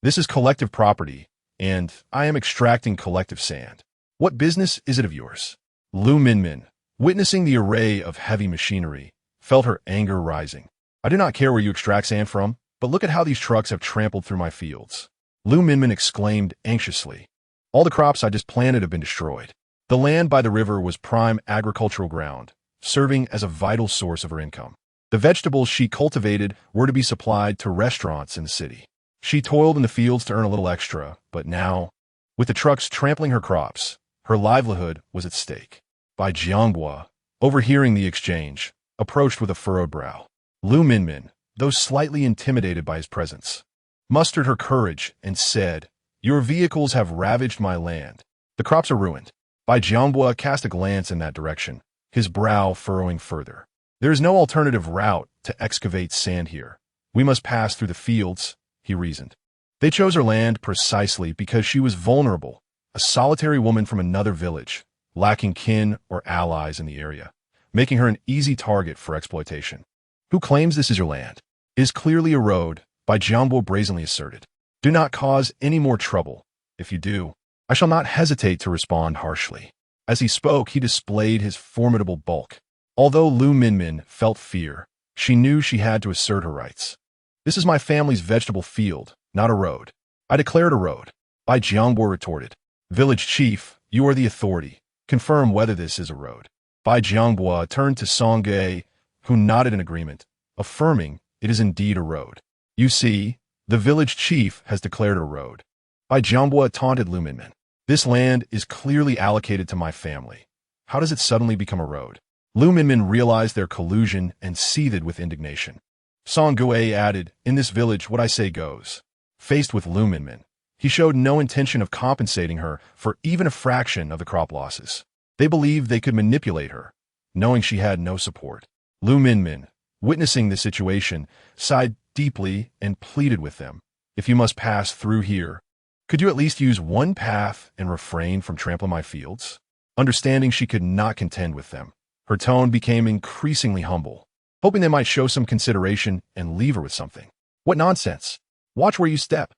This is collective property, and I am extracting collective sand. What business is it of yours?" Lu Minmin, witnessing the array of heavy machinery, felt her anger rising. "I do not care where you extract sand from, but look at how these trucks have trampled through my fields." Lu Minmin exclaimed anxiously. "All the crops I just planted have been destroyed." The land by the river was prime agricultural ground, serving as a vital source of her income. The vegetables she cultivated were to be supplied to restaurants in the city. She toiled in the fields to earn a little extra, but now, with the trucks trampling her crops, her livelihood was at stake. Bai Jiangbua, overhearing the exchange, approached with a furrowed brow. Lu Minmin, though slightly intimidated by his presence, mustered her courage and said, "Your vehicles have ravaged my land. The crops are ruined." Bai Jiangbua cast a glance in that direction, his brow furrowing further. "There is no alternative route to excavate sand here. We must pass through the fields," he reasoned. They chose her land precisely because she was vulnerable, a solitary woman from another village, lacking kin or allies in the area, making her an easy target for exploitation. "Who claims this is your land?" "It is clearly a road," Bai Jiangbua brazenly asserted. "Do not cause any more trouble. If you do, I shall not hesitate to respond harshly." As he spoke, he displayed his formidable bulk. Although Lu Minmin felt fear, she knew she had to assert her rights. "This is my family's vegetable field, not a road. I declare it a road," Bai Jiangbua retorted. "Village chief, you are the authority. Confirm whether this is a road." Bai Jiangbua turned to Songge, who nodded in agreement, affirming it is indeed a road. "You see, the village chief has declared it a road." Bai Jiangbua taunted Lu Minmin. "This land is clearly allocated to my family. How does it suddenly become a road?" Lu Minmin realized their collusion and seethed with indignation. Song Gue added, "In this village, what I say goes." Faced with Lu Minmin, he showed no intention of compensating her for even a fraction of the crop losses. They believed they could manipulate her, knowing she had no support. Lu Minmin, witnessing the situation, sighed deeply and pleaded with them. "If you must pass through here, could you at least use one path and refrain from trampling my fields?" Understanding she could not contend with them, her tone became increasingly humble, hoping they might show some consideration and leave her with something. "What nonsense! Watch where you step."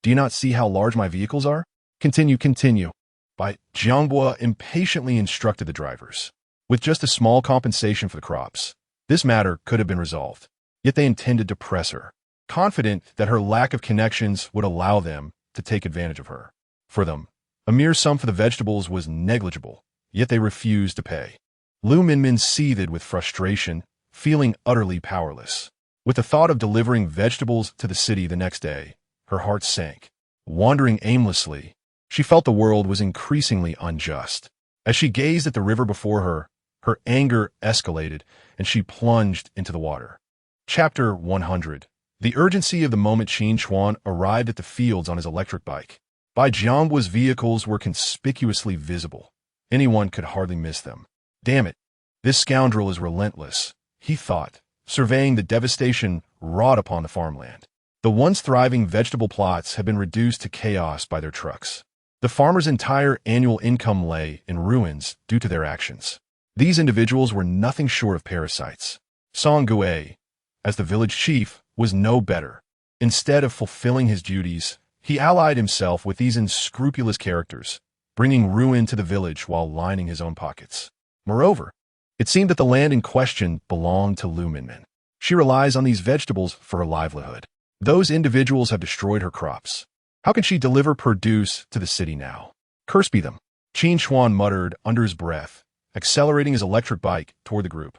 Do you not see how large my vehicles are? Continue. By Jianghua impatiently instructed the drivers. With just a small compensation for the crops, this matter could have been resolved. Yet they intended to press her, confident that her lack of connections would allow them to take advantage of her. For them, a mere sum for the vegetables was negligible, yet they refused to pay. Lu Minmin seethed with frustration, feeling utterly powerless. With the thought of delivering vegetables to the city the next day, her heart sank. Wandering aimlessly, she felt the world was increasingly unjust. As she gazed at the river before her, her anger escalated, and she plunged into the water. Chapter 100. The urgency of the moment. Qin Chuan arrived at the fields on his electric bike. Bai Jianghua's vehicles were conspicuously visible. Anyone could hardly miss them. Damn it, this scoundrel is relentless, he thought, surveying the devastation wrought upon the farmland. The once thriving vegetable plots had been reduced to chaos by their trucks. The farmer's entire annual income lay in ruins due to their actions. These individuals were nothing short of parasites. Song Gue, as the village chief, was no better. Instead of fulfilling his duties, he allied himself with these unscrupulous characters, bringing ruin to the village while lining his own pockets. Moreover, it seemed that the land in question belonged to Lu Minmin. She relies on these vegetables for her livelihood. Those individuals have destroyed her crops. How can she deliver produce to the city now? Curse be them, Qin Chuan muttered under his breath, accelerating his electric bike toward the group.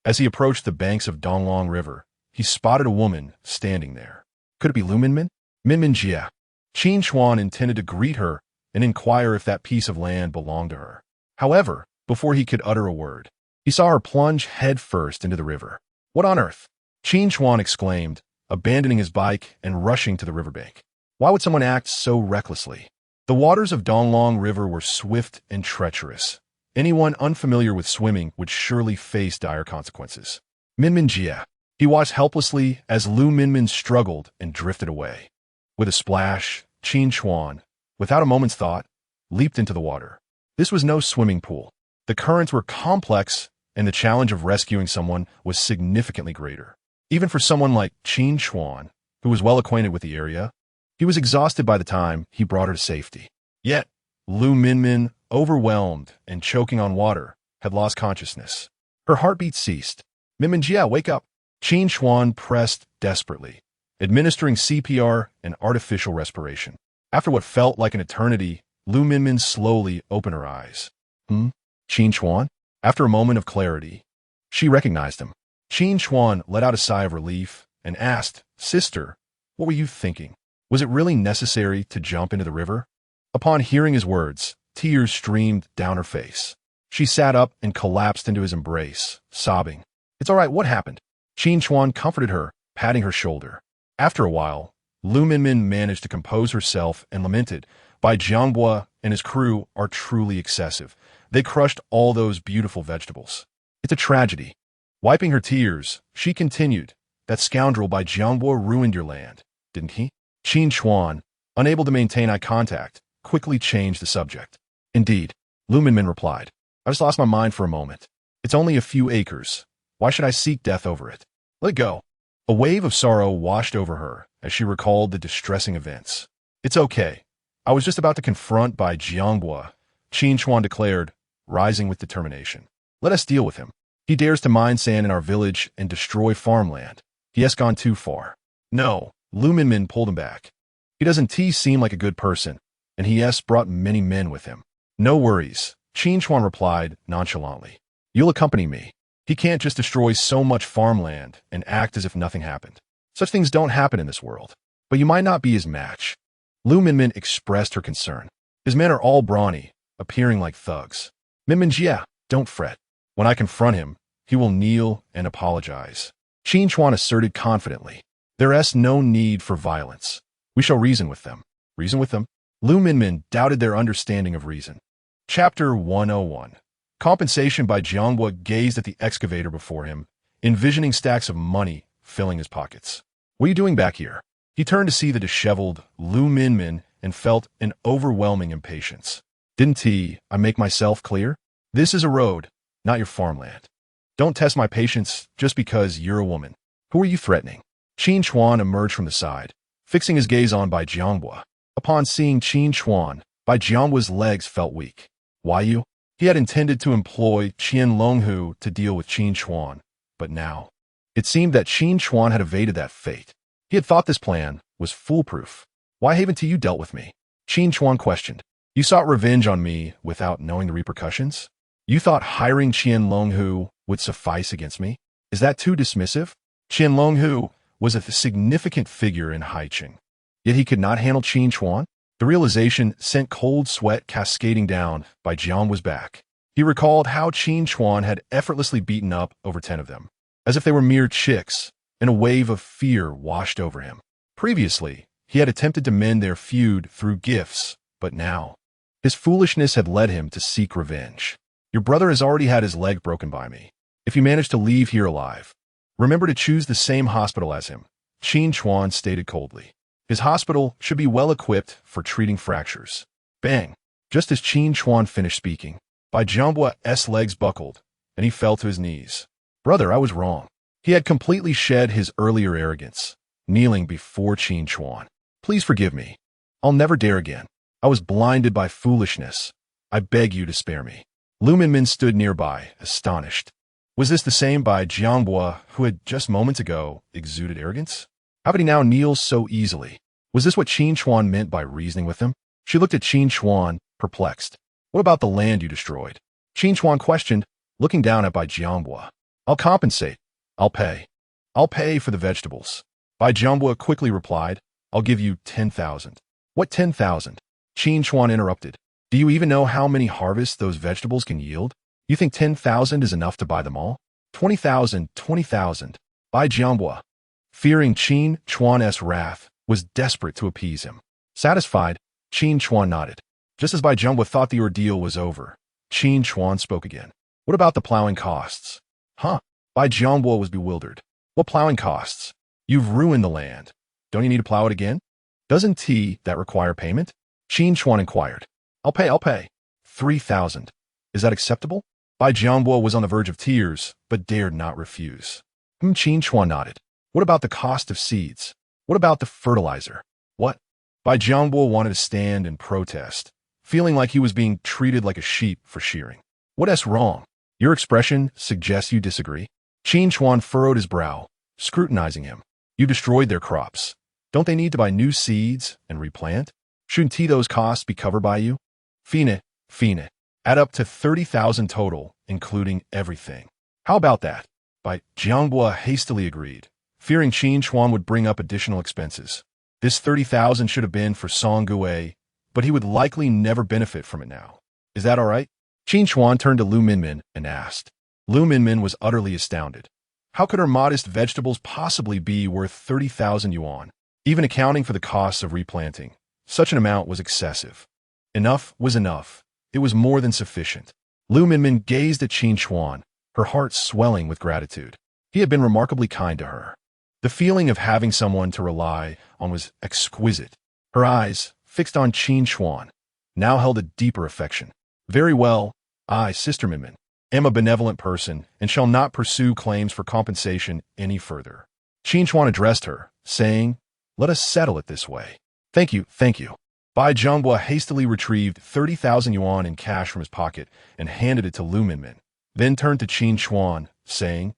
As he approached the banks of Donglong River, he spotted a woman standing there. Could it be Lu Minmin? Minmin Jia. Qin Chuan intended to greet her and inquire if that piece of land belonged to her. However, before he could utter a word, he saw her plunge headfirst into the river. What on earth? Qin Chuan exclaimed, abandoning his bike and rushing to the riverbank. Why would someone act so recklessly? The waters of Donglong River were swift and treacherous. Anyone unfamiliar with swimming would surely face dire consequences. Minmin Jia. He watched helplessly as Lu Minmin struggled and drifted away. With a splash, Qin Chuan, without a moment's thought, leaped into the water. This was no swimming pool. The currents were complex, and the challenge of rescuing someone was significantly greater. Even for someone like Qin Chuan, who was well acquainted with the area, he was exhausted by the time he brought her to safety. Yet, Lu Minmin, overwhelmed and choking on water, had lost consciousness. Her heartbeat ceased. Minmin Jia, wake up! Qin Chuan pressed desperately, administering CPR and artificial respiration. After what felt like an eternity, Lu Minmin slowly opened her eyes. Qin Chuan? After a moment of clarity, she recognized him. Qin Chuan let out a sigh of relief and asked, Sister, what were you thinking? Was it really necessary to jump into the river? Upon hearing his words, tears streamed down her face. She sat up and collapsed into his embrace, sobbing. It's all right, what happened? Qin Chuan comforted her, patting her shoulder. After a while, Lu Minmin managed to compose herself and lamented, Bai Jianghua and his crew are truly excessive. They crushed all those beautiful vegetables. It's a tragedy. Wiping her tears, she continued, that scoundrel Bai Jianghua ruined your land, didn't he? Qin Chuan, unable to maintain eye contact, quickly changed the subject. Indeed, Lu Minmin replied. I just lost my mind for a moment. It's only a few acres. Why should I seek death over it? Let it go. A wave of sorrow washed over her as she recalled the distressing events. It's okay. I was just about to confront Bai Jianghua, Qin Chuan declared, rising with determination. Let us deal with him. He dares to mine sand in our village and destroy farmland. He has gone too far. No, Lu Minmin pulled him back. He doesn't seem like a good person, and he has brought many men with him. No worries, Qin Chuan replied nonchalantly. You'll accompany me. He can't just destroy so much farmland and act as if nothing happened. Such things don't happen in this world. But you might not be his match. Lu Minmin expressed her concern. His men are all brawny, appearing like thugs. Minmin Jia, don't fret. When I confront him, he will kneel and apologize. Qin Chuan asserted confidently. There is no need for violence. We shall reason with them. Reason with them? Lu Minmin doubted their understanding of reason. Chapter 101. Compensation. Bai Jianghua gazed at the excavator before him, envisioning stacks of money filling his pockets. What are you doing back here? He turned to see the disheveled Lu Minmin and felt an overwhelming impatience. Didn't I make myself clear? This is a road, not your farmland. Don't test my patience just because you're a woman. Who are you threatening? Qin Chuan emerged from the side, fixing his gaze on Bai Jianghua. Upon seeing Qin Chuan, Bai Jianghua's legs felt weak. Why you? He had intended to employ Qian Longhu to deal with Qin Chuan, but now it seemed that Qin Chuan had evaded that fate. He had thought this plan was foolproof. Why haven't you dealt with me? Qin Chuan questioned. You sought revenge on me without knowing the repercussions? You thought hiring Qian Longhu would suffice against me? Is that too dismissive? Qian Longhu was a significant figure in Haiqing, yet he could not handle Qin Chuan. The realization sent cold sweat cascading down Bai Jianghua's back. He recalled how Qin Chuan had effortlessly beaten up over 10 of them, as if they were mere chicks, and a wave of fear washed over him. Previously, he had attempted to mend their feud through gifts, but now, his foolishness had led him to seek revenge. Your brother has already had his leg broken by me. If you manage to leave here alive, remember to choose the same hospital as him, Qin Chuan stated coldly. His hospital should be well equipped for treating fractures. Bang! Just as Qin Chuan finished speaking, Bai Jianghua's legs buckled, and he fell to his knees. Brother, I was wrong. He had completely shed his earlier arrogance, kneeling before Qin Chuan. Please forgive me. I'll never dare again. I was blinded by foolishness. I beg you to spare me. Lu Minmin stood nearby, astonished. Was this the same Bai Jianghua who had just moments ago exuded arrogance? How could he now kneel so easily? Was this what Qin Chuan meant by reasoning with him? She looked at Qin Chuan, perplexed. What about the land you destroyed? Qin Chuan questioned, looking down at Bai Jianghua. I'll compensate. I'll pay. I'll pay for the vegetables. Bai Jianghua quickly replied, I'll give you 10,000. What 10,000? Qin Chuan interrupted. Do you even know how many harvests those vegetables can yield? You think 10,000 is enough to buy them all? 20,000, 20,000. Bai Jianghua, fearing Qin Chuan's wrath, was desperate to appease him. Satisfied, Qin Chuan nodded. Just as Bai Jianghua thought the ordeal was over, Qin Chuan spoke again. What about the plowing costs? Huh? Bai Jianghua was bewildered. What plowing costs? You've ruined the land. Don't you need to plow it again? Doesn't that require payment? Qin Chuan inquired. I'll pay. 3,000. Is that acceptable? Bai Jianghua was on the verge of tears, but dared not refuse. Qin Chuan nodded. What about the cost of seeds? What about the fertilizer? What? Bai Jianghua wanted to stand and protest, feeling like he was being treated like a sheep for shearing. What's wrong? Your expression suggests you disagree. Qin Chuan furrowed his brow, scrutinizing him. You destroyed their crops. Don't they need to buy new seeds and replant? Shouldn't those costs be covered by you? Fine. Add up to 30,000 total, including everything. How about that? Bai Jianghua hastily agreed, fearing Qin Chuan would bring up additional expenses. This 30,000 should have been for Song Gui, but he would likely never benefit from it now. Is that all right? Qin Chuan turned to Lu Minmin and asked. Lu Minmin was utterly astounded. How could her modest vegetables possibly be worth 30,000 yuan? Even accounting for the costs of replanting, such an amount was excessive. Enough was enough. It was more than sufficient. Lu Minmin gazed at Qin Chuan, her heart swelling with gratitude. He had been remarkably kind to her. The feeling of having someone to rely on was exquisite. Her eyes, fixed on Qin Chuan, now held a deeper affection. Very well, I, Sister Minmin, am a benevolent person and shall not pursue claims for compensation any further. Qin Chuan addressed her, saying, let us settle it this way. Thank you. Bai Jianghua hastily retrieved 30,000 yuan in cash from his pocket and handed it to Lu Minmin, then turned to Qin Chuan, saying,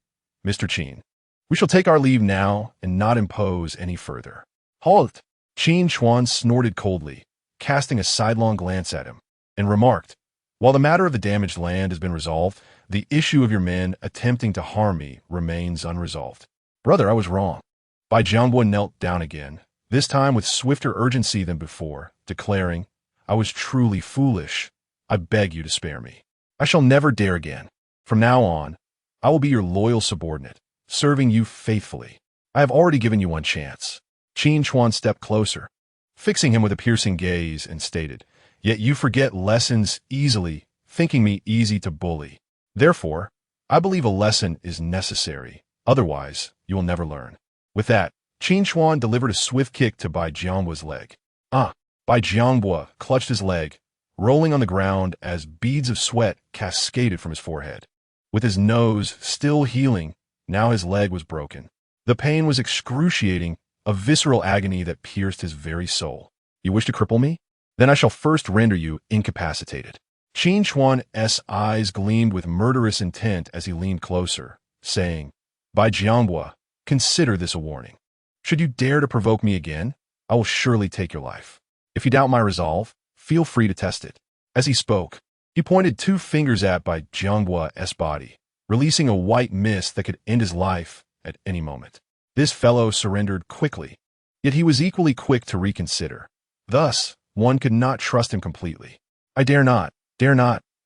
Mr. Qin, we shall take our leave now and not impose any further. Halt! Qin Chuan snorted coldly, casting a sidelong glance at him, and remarked, while the matter of the damaged land has been resolved, the issue of your men attempting to harm me remains unresolved. Brother, I was wrong. Bai Jianghua knelt down again, this time with swifter urgency than before, declaring, I was truly foolish. I beg you to spare me. I shall never dare again. From now on, I will be your loyal subordinate, serving you faithfully. I have already given you one chance. Qin Chuan stepped closer, fixing him with a piercing gaze, and stated, Yet you forget lessons easily, thinking me easy to bully. Therefore, I believe a lesson is necessary. Otherwise, you will never learn. With that, Qin Chuan delivered a swift kick to Bai Jianghua's leg. Bai Jianghua clutched his leg, rolling on the ground as beads of sweat cascaded from his forehead. With his nose still healing, now his leg was broken. The pain was excruciating, a visceral agony that pierced his very soul. You wish to cripple me? Then I shall first render you incapacitated. Qin Chuan's eyes gleamed with murderous intent as he leaned closer, saying, By Jianghua, consider this a warning. Should you dare to provoke me again, I will surely take your life. If you doubt my resolve, feel free to test it. As he spoke, he pointed 2 fingers at Bai Jianghua's body, releasing a white mist that could end his life at any moment. This fellow surrendered quickly, yet he was equally quick to reconsider. Thus, one could not trust him completely. I dare not,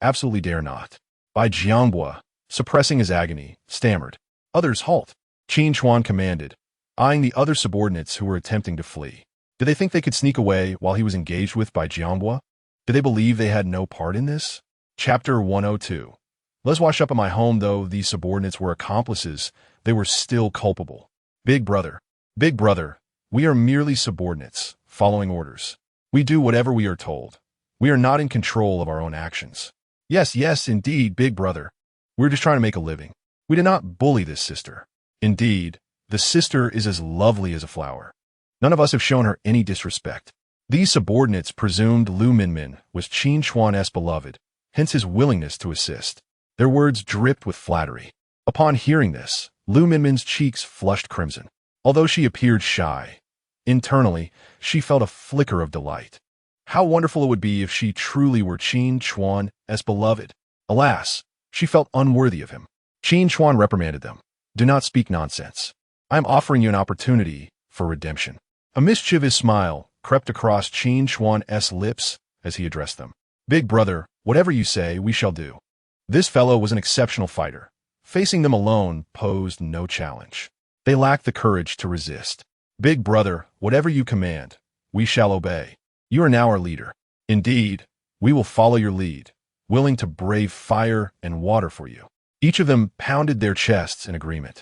absolutely dare not. Bai Jianghua, suppressing his agony, stammered. Others halt. Qin Chuan commanded, eyeing the other subordinates who were attempting to flee. Did they think they could sneak away while he was engaged with Bai Jianghua? Did they believe they had no part in this? Chapter 102. Let's wash up at my home, though these subordinates were accomplices, they were still culpable. Big brother, we are merely subordinates, following orders. We do whatever we are told. We are not in control of our own actions. Yes, indeed, big brother. We're just trying to make a living. We did not bully this sister. Indeed, the sister is as lovely as a flower. None of us have shown her any disrespect. These subordinates presumed Lu Minmin was Qin Chuan's beloved, hence his willingness to assist. Their words dripped with flattery. Upon hearing this, Lu Minmin's cheeks flushed crimson. Although she appeared shy, internally, she felt a flicker of delight. How wonderful it would be if she truly were Qin Chuan's beloved. Alas, she felt unworthy of him. Qin Chuan reprimanded them. Do not speak nonsense. I am offering you an opportunity for redemption. A mischievous smile crept across Qin Chuan's lips as he addressed them. Big brother, whatever you say, we shall do. This fellow was an exceptional fighter. Facing them alone posed no challenge. They lacked the courage to resist. Big brother, whatever you command, we shall obey. You are now our leader. Indeed, we will follow your lead, willing to brave fire and water for you. Each of them pounded their chests in agreement.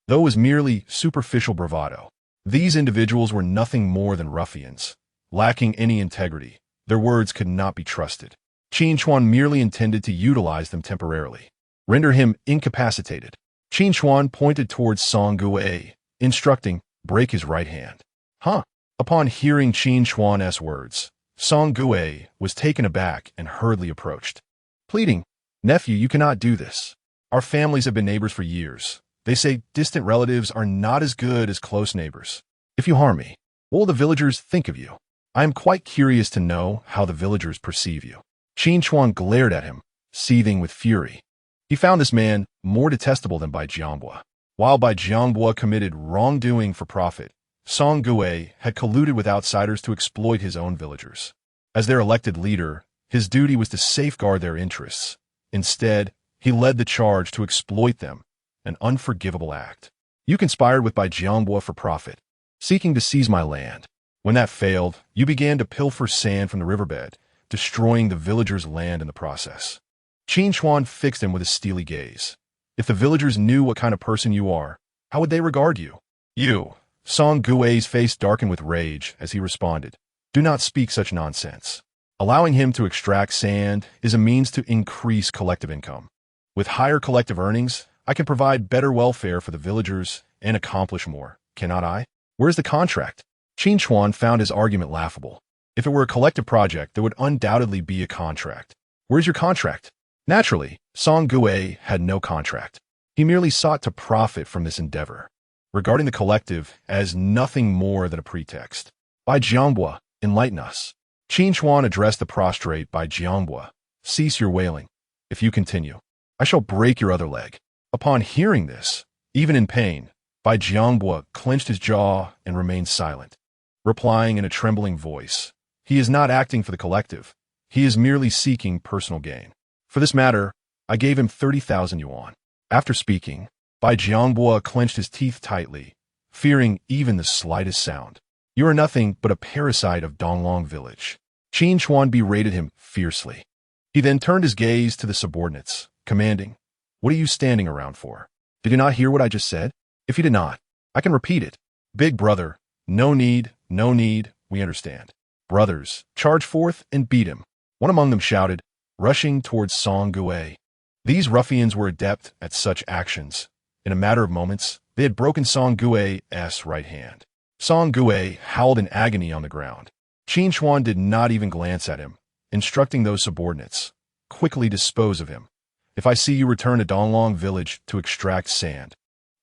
Though it was merely superficial bravado, these individuals were nothing more than ruffians, lacking any integrity. Their words could not be trusted. Qin Chuan merely intended to utilize them temporarily, render him incapacitated. Qin Chuan pointed towards Song Gui, instructing, break his right hand. Huh? Upon hearing Qin Chuan's words, Song Gui was taken aback and hurriedly approached, pleading, Nephew, you cannot do this. Our families have been neighbors for years. They say distant relatives are not as good as close neighbors. If you harm me, what will the villagers think of you? I am quite curious to know how the villagers perceive you. Qin Chuan glared at him, seething with fury. He found this man more detestable than Bai Jianghua. While Bai Jianghua committed wrongdoing for profit, Song Gui had colluded with outsiders to exploit his own villagers. As their elected leader, his duty was to safeguard their interests. Instead, he led the charge to exploit them, an unforgivable act. You conspired with Bai Jianghua for profit, seeking to seize my land. When that failed, you began to pilfer sand from the riverbed, destroying the villagers' land in the process. Qin Chuan fixed him with a steely gaze. If the villagers knew what kind of person you are, how would they regard you? You. Song Gui's face darkened with rage as he responded, do not speak such nonsense. Allowing him to extract sand is a means to increase collective income. With higher collective earnings, I can provide better welfare for the villagers and accomplish more, cannot I? Where's the contract? Qin Chuan found his argument laughable. If it were a collective project, there would undoubtedly be a contract. Where's your contract? Naturally, Song Gui had no contract. He merely sought to profit from this endeavor, regarding the collective as nothing more than a pretext. Bai Jianghua, enlighten us. Qin Chuan addressed the prostrate Bai Jianghua. Cease your wailing. If you continue, I shall break your other leg. Upon hearing this, even in pain, Bai Jianghua clenched his jaw and remained silent, replying in a trembling voice. He is not acting for the collective. He is merely seeking personal gain. For this matter, I gave him 30,000 yuan. After speaking, Bai Jianghua clenched his teeth tightly, fearing even the slightest sound. You are nothing but a parasite of Donglong village. Qin Chuan berated him fiercely. He then turned his gaze to the subordinates, commanding, what are you standing around for? Did you not hear what I just said? If you did not, I can repeat it. Big brother, no need, we understand. Brothers, charge forth and beat him. One among them shouted, rushing towards Song Gui. These ruffians were adept at such actions. In a matter of moments, they had broken Song Gui's right hand. Song Gue howled in agony on the ground. Qin Chuan did not even glance at him, instructing those subordinates, quickly dispose of him. If I see you return to Donglong village to extract sand,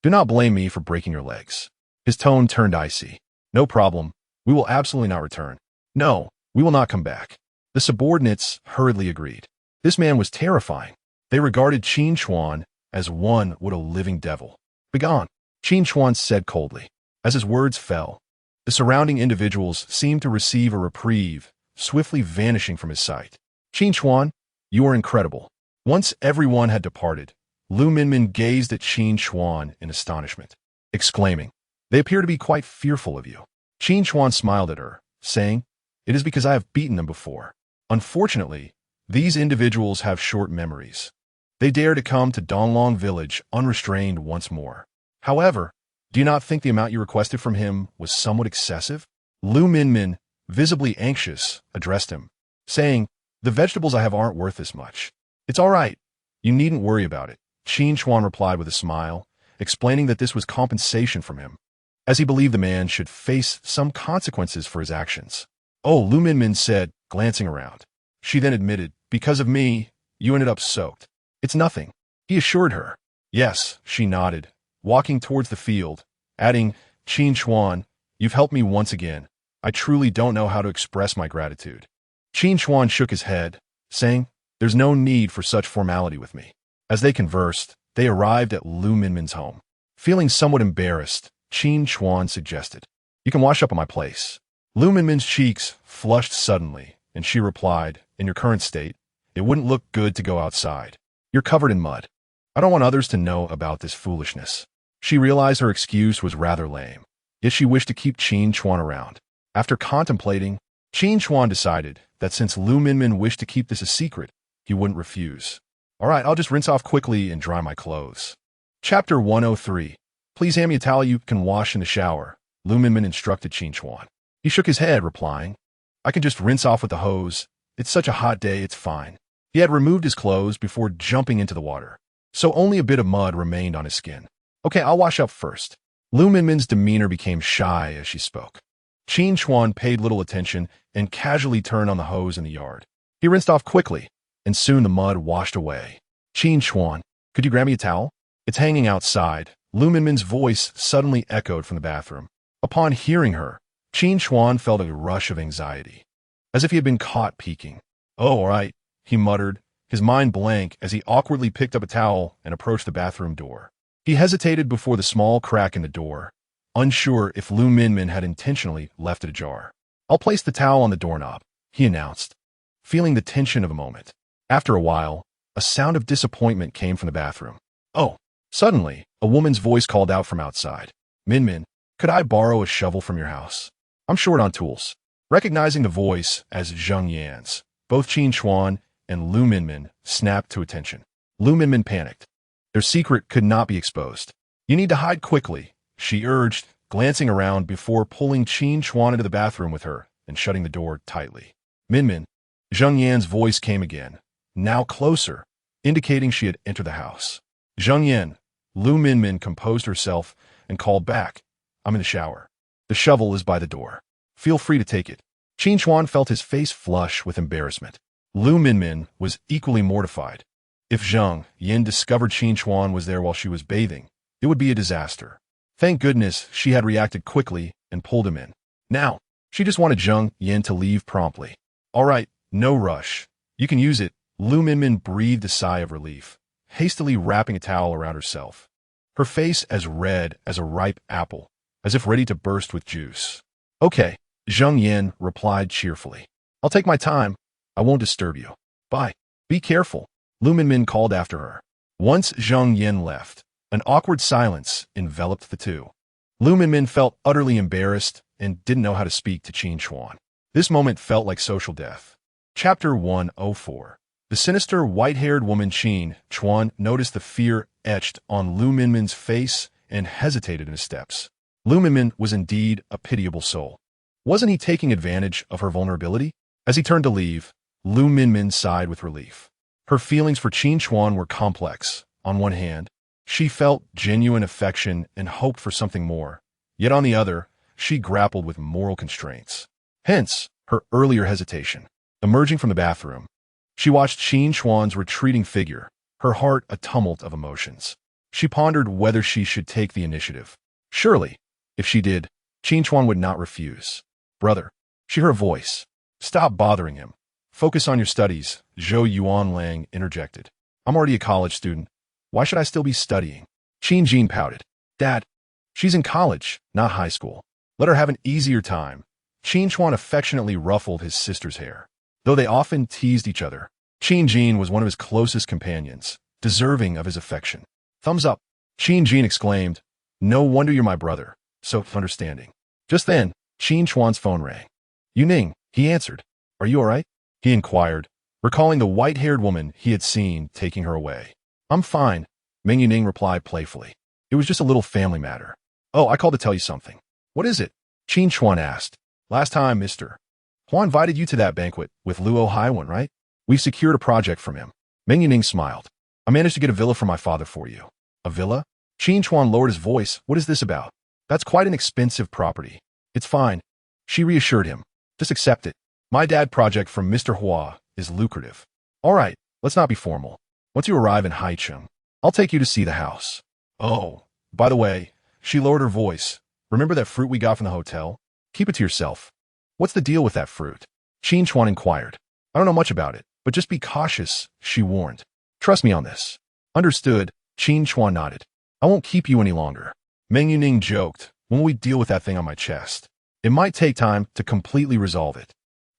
do not blame me for breaking your legs. His tone turned icy. No problem. We will absolutely not return. No, we will not come back. The subordinates hurriedly agreed. This man was terrifying. They regarded Qin Chuan as one would a living devil. Begone, Qin Chuan said coldly. As his words fell, the surrounding individuals seemed to receive a reprieve, swiftly vanishing from his sight. Qin Chuan, you are incredible. Once everyone had departed, Lu Minmin gazed at Qin Chuan in astonishment, exclaiming, they appear to be quite fearful of you. Qin Chuan smiled at her, saying, it is because I have beaten them before. Unfortunately, these individuals have short memories. They dare to come to Donglong village unrestrained once more. However, do you not think the amount you requested from him was somewhat excessive? Lu Minmin, visibly anxious, addressed him, saying, the vegetables I have aren't worth this much. It's all right. You needn't worry about it. Qin Chuan replied with a smile, explaining that this was compensation from him, as he believed the man should face some consequences for his actions. Oh, Lu Minmin said, glancing around. She then admitted, because of me, you ended up soaked. It's nothing. He assured her. Yes, she nodded, walking towards the field, adding, Qin Chuan, you've helped me once again. I truly don't know how to express my gratitude. Qin Chuan shook his head, saying, there's no need for such formality with me. As they conversed, they arrived at Lu Minmin's home. Feeling somewhat embarrassed, Qin Chuan suggested, you can wash up at my place. Lu Minmin's cheeks flushed suddenly, and she replied, in your current state, it wouldn't look good to go outside. You're covered in mud. I don't want others to know about this foolishness. She realized her excuse was rather lame, yet she wished to keep Qin Chuan around. After contemplating, Qin Chuan decided that since Lu Minmin wished to keep this a secret, he wouldn't refuse. All right, I'll just rinse off quickly and dry my clothes. Chapter 103. Please hand me a towel you can wash in the shower, Lu Minmin instructed Qin Chuan. He shook his head, replying, I can just rinse off with the hose. It's such a hot day, it's fine. He had removed his clothes before jumping into the water, so only a bit of mud remained on his skin. Okay, I'll wash up first. Lu Minmin's demeanor became shy as she spoke. Qin Chuan paid little attention and casually turned on the hose in the yard. He rinsed off quickly, and soon the mud washed away. Qin Chuan, could you grab me a towel? It's hanging outside. Lu Minmin's voice suddenly echoed from the bathroom. Upon hearing her, Qin Chuan felt a rush of anxiety, as if he had been caught peeking. Oh, all right, he muttered, his mind blank as he awkwardly picked up a towel and approached the bathroom door. He hesitated before the small crack in the door, unsure if Lu Minmin had intentionally left it ajar. I'll place the towel on the doorknob, he announced, feeling the tension of a moment. After a while, a sound of disappointment came from the bathroom. Oh, suddenly, a woman's voice called out from outside. Minmin, could I borrow a shovel from your house? I'm short on tools. Recognizing the voice as Zheng Yan's, both Qin Chuan and Lu Minmin snapped to attention. Lu Minmin panicked. Their secret could not be exposed. You need to hide quickly, she urged, glancing around before pulling Qin Chuan into the bathroom with her and shutting the door tightly. Minmin, Zheng Yan's voice came again, now closer, indicating she had entered the house. Zheng Yan, Lu Minmin composed herself and called back. I'm in the shower. The shovel is by the door. Feel free to take it. Qin Chuan felt his face flush with embarrassment. Lu Minmin was equally mortified. If Zheng Yan discovered Qin Chuan was there while she was bathing, it would be a disaster. Thank goodness she had reacted quickly and pulled him in. Now, she just wanted Zheng Yan to leave promptly. All right, no rush. You can use it. Lu Minmin breathed a sigh of relief, hastily wrapping a towel around herself, her face as red as a ripe apple, as if ready to burst with juice. Okay, Zheng Yan replied cheerfully. I'll take my time. I won't disturb you. Bye. Be careful, Lu Minmin called after her. Once Zheng Yan left, an awkward silence enveloped the two. Lu Minmin felt utterly embarrassed and didn't know how to speak to Qin Chuan. This moment felt like social death. Chapter 104. The sinister white-haired woman Qin Chuan noticed the fear etched on Lu Minmin's face and hesitated in his steps. Lu Minmin was indeed a pitiable soul. Wasn't he taking advantage of her vulnerability? As he turned to leave, Lu Minmin sighed with relief. Her feelings for Qin Chuan were complex. On one hand, she felt genuine affection and hoped for something more. Yet on the other, she grappled with moral constraints. Hence, her earlier hesitation. Emerging from the bathroom, she watched Qin Chuan's retreating figure, her heart a tumult of emotions. She pondered whether she should take the initiative. Surely, if she did, Qin Chuan would not refuse. Brother, she heard a voice. Stop bothering him. Focus on your studies, Zhou Yuanlang interjected. I'm already a college student. Why should I still be studying? Qin Jin pouted. Dad, she's in college, not high school. Let her have an easier time. Qin Chuan affectionately ruffled his sister's hair. Though they often teased each other, Qin Jin was one of his closest companions, deserving of his affection. Thumbs up, Qin Jin exclaimed. No wonder you're my brother. So understanding. Just then, Qin Chuan's phone rang. Yuning, he answered. Are you all right? He inquired, recalling the white-haired woman he had seen taking her away. I'm fine, Meng Yuning replied playfully. It was just a little family matter. Oh, I called to tell you something. What is it? Qin Chuan asked. Last time, Mr. Huan invited you to that banquet with Luo Haiwan, right? We've secured a project from him. Meng Yuning smiled. I managed to get a villa for my father for you. A villa? Qin Chuan lowered his voice. What is this about? That's quite an expensive property. It's fine. She reassured him. Just accept it. My dad project from Mr. Hua is lucrative. All right, let's not be formal. Once you arrive in Haicheng, I'll take you to see the house. Oh, by the way, she lowered her voice. Remember that fruit we got from the hotel? Keep it to yourself. What's the deal with that fruit? Qin Chuan inquired. I don't know much about it, but just be cautious, she warned. Trust me on this. Understood, Qin Chuan nodded. I won't keep you any longer. Meng Yuning joked. When will we deal with that thing on my chest? It might take time to completely resolve it.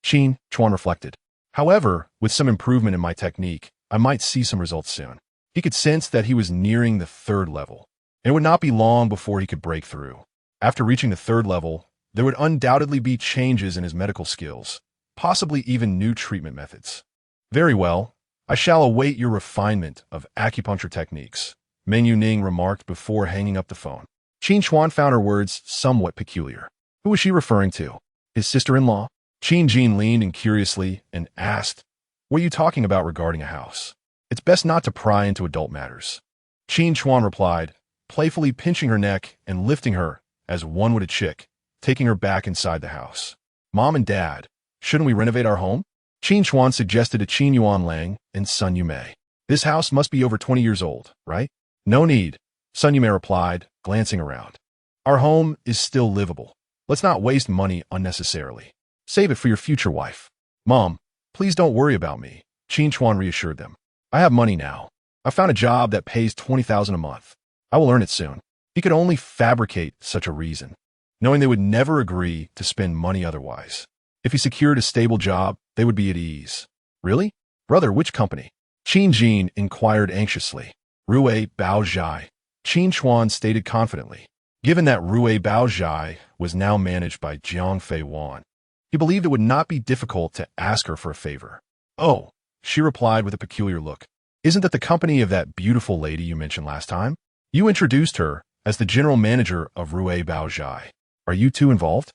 Qin Chuan reflected. However, with some improvement in my technique, I might see some results soon. He could sense that he was nearing the third level, and it would not be long before he could break through. After reaching the third level, there would undoubtedly be changes in his medical skills, possibly even new treatment methods. Very well, I shall await your refinement of acupuncture techniques, Meng Yuning remarked before hanging up the phone. Qin Chuan found her words somewhat peculiar. Who was she referring to? His sister-in-law? Qin Jin leaned in curiously and asked, What are you talking about regarding a house? It's best not to pry into adult matters. Qin Chuan replied, playfully pinching her neck and lifting her, as one would a chick, taking her back inside the house. Mom and Dad, shouldn't we renovate our home? Qin Chuan suggested to Qin Yuanlang and Sun Yumei. This house must be over 20 years old, right? No need, Sun Yumei replied, glancing around. Our home is still livable. Let's not waste money unnecessarily. Save it for your future wife. Mom, please don't worry about me, Qin Chuan reassured them. I have money now. I found a job that pays $20,000 a month. I will earn it soon. He could only fabricate such a reason, knowing they would never agree to spend money otherwise. If he secured a stable job, they would be at ease. Really? Brother, which company? Qin Jin inquired anxiously. Rui Baozhai. Qin Chuan stated confidently. Given that Rui Baozhai was now managed by Jiang Fei Wan, he believed it would not be difficult to ask her for a favor. Oh, she replied with a peculiar look. Isn't that the company of that beautiful lady you mentioned last time? You introduced her as the general manager of Rui Baozhai. Are you two involved?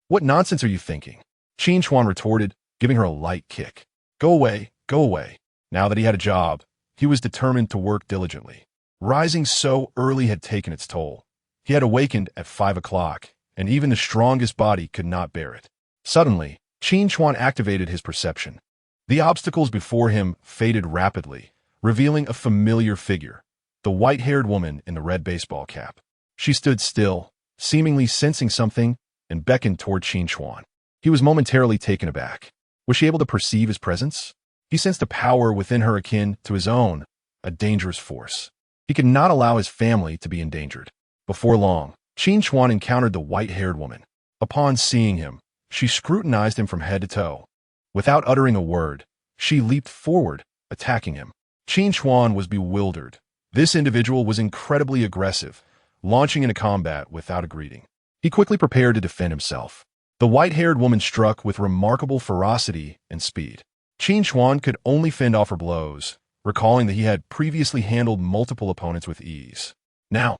What nonsense are you thinking? Qin Chuan retorted, giving her a light kick. Go away, go away. Now that he had a job, he was determined to work diligently. Rising so early had taken its toll. He had awakened at 5 o'clock, and even the strongest body could not bear it. Suddenly, Qin Chuan activated his perception. The obstacles before him faded rapidly, revealing a familiar figure, the white-haired woman in the red baseball cap. She stood still, seemingly sensing something, and beckoned toward Qin Chuan. He was momentarily taken aback. Was she able to perceive his presence? He sensed a power within her akin to his own, a dangerous force. He could not allow his family to be endangered. Before long, Qin Chuan encountered the white-haired woman. Upon seeing him, she scrutinized him from head to toe. Without uttering a word, she leaped forward, attacking him. Qin Chuan was bewildered. This individual was incredibly aggressive, launching into combat without a greeting. He quickly prepared to defend himself. The white-haired woman struck with remarkable ferocity and speed. Qin Chuan could only fend off her blows, recalling that he had previously handled multiple opponents with ease. Now,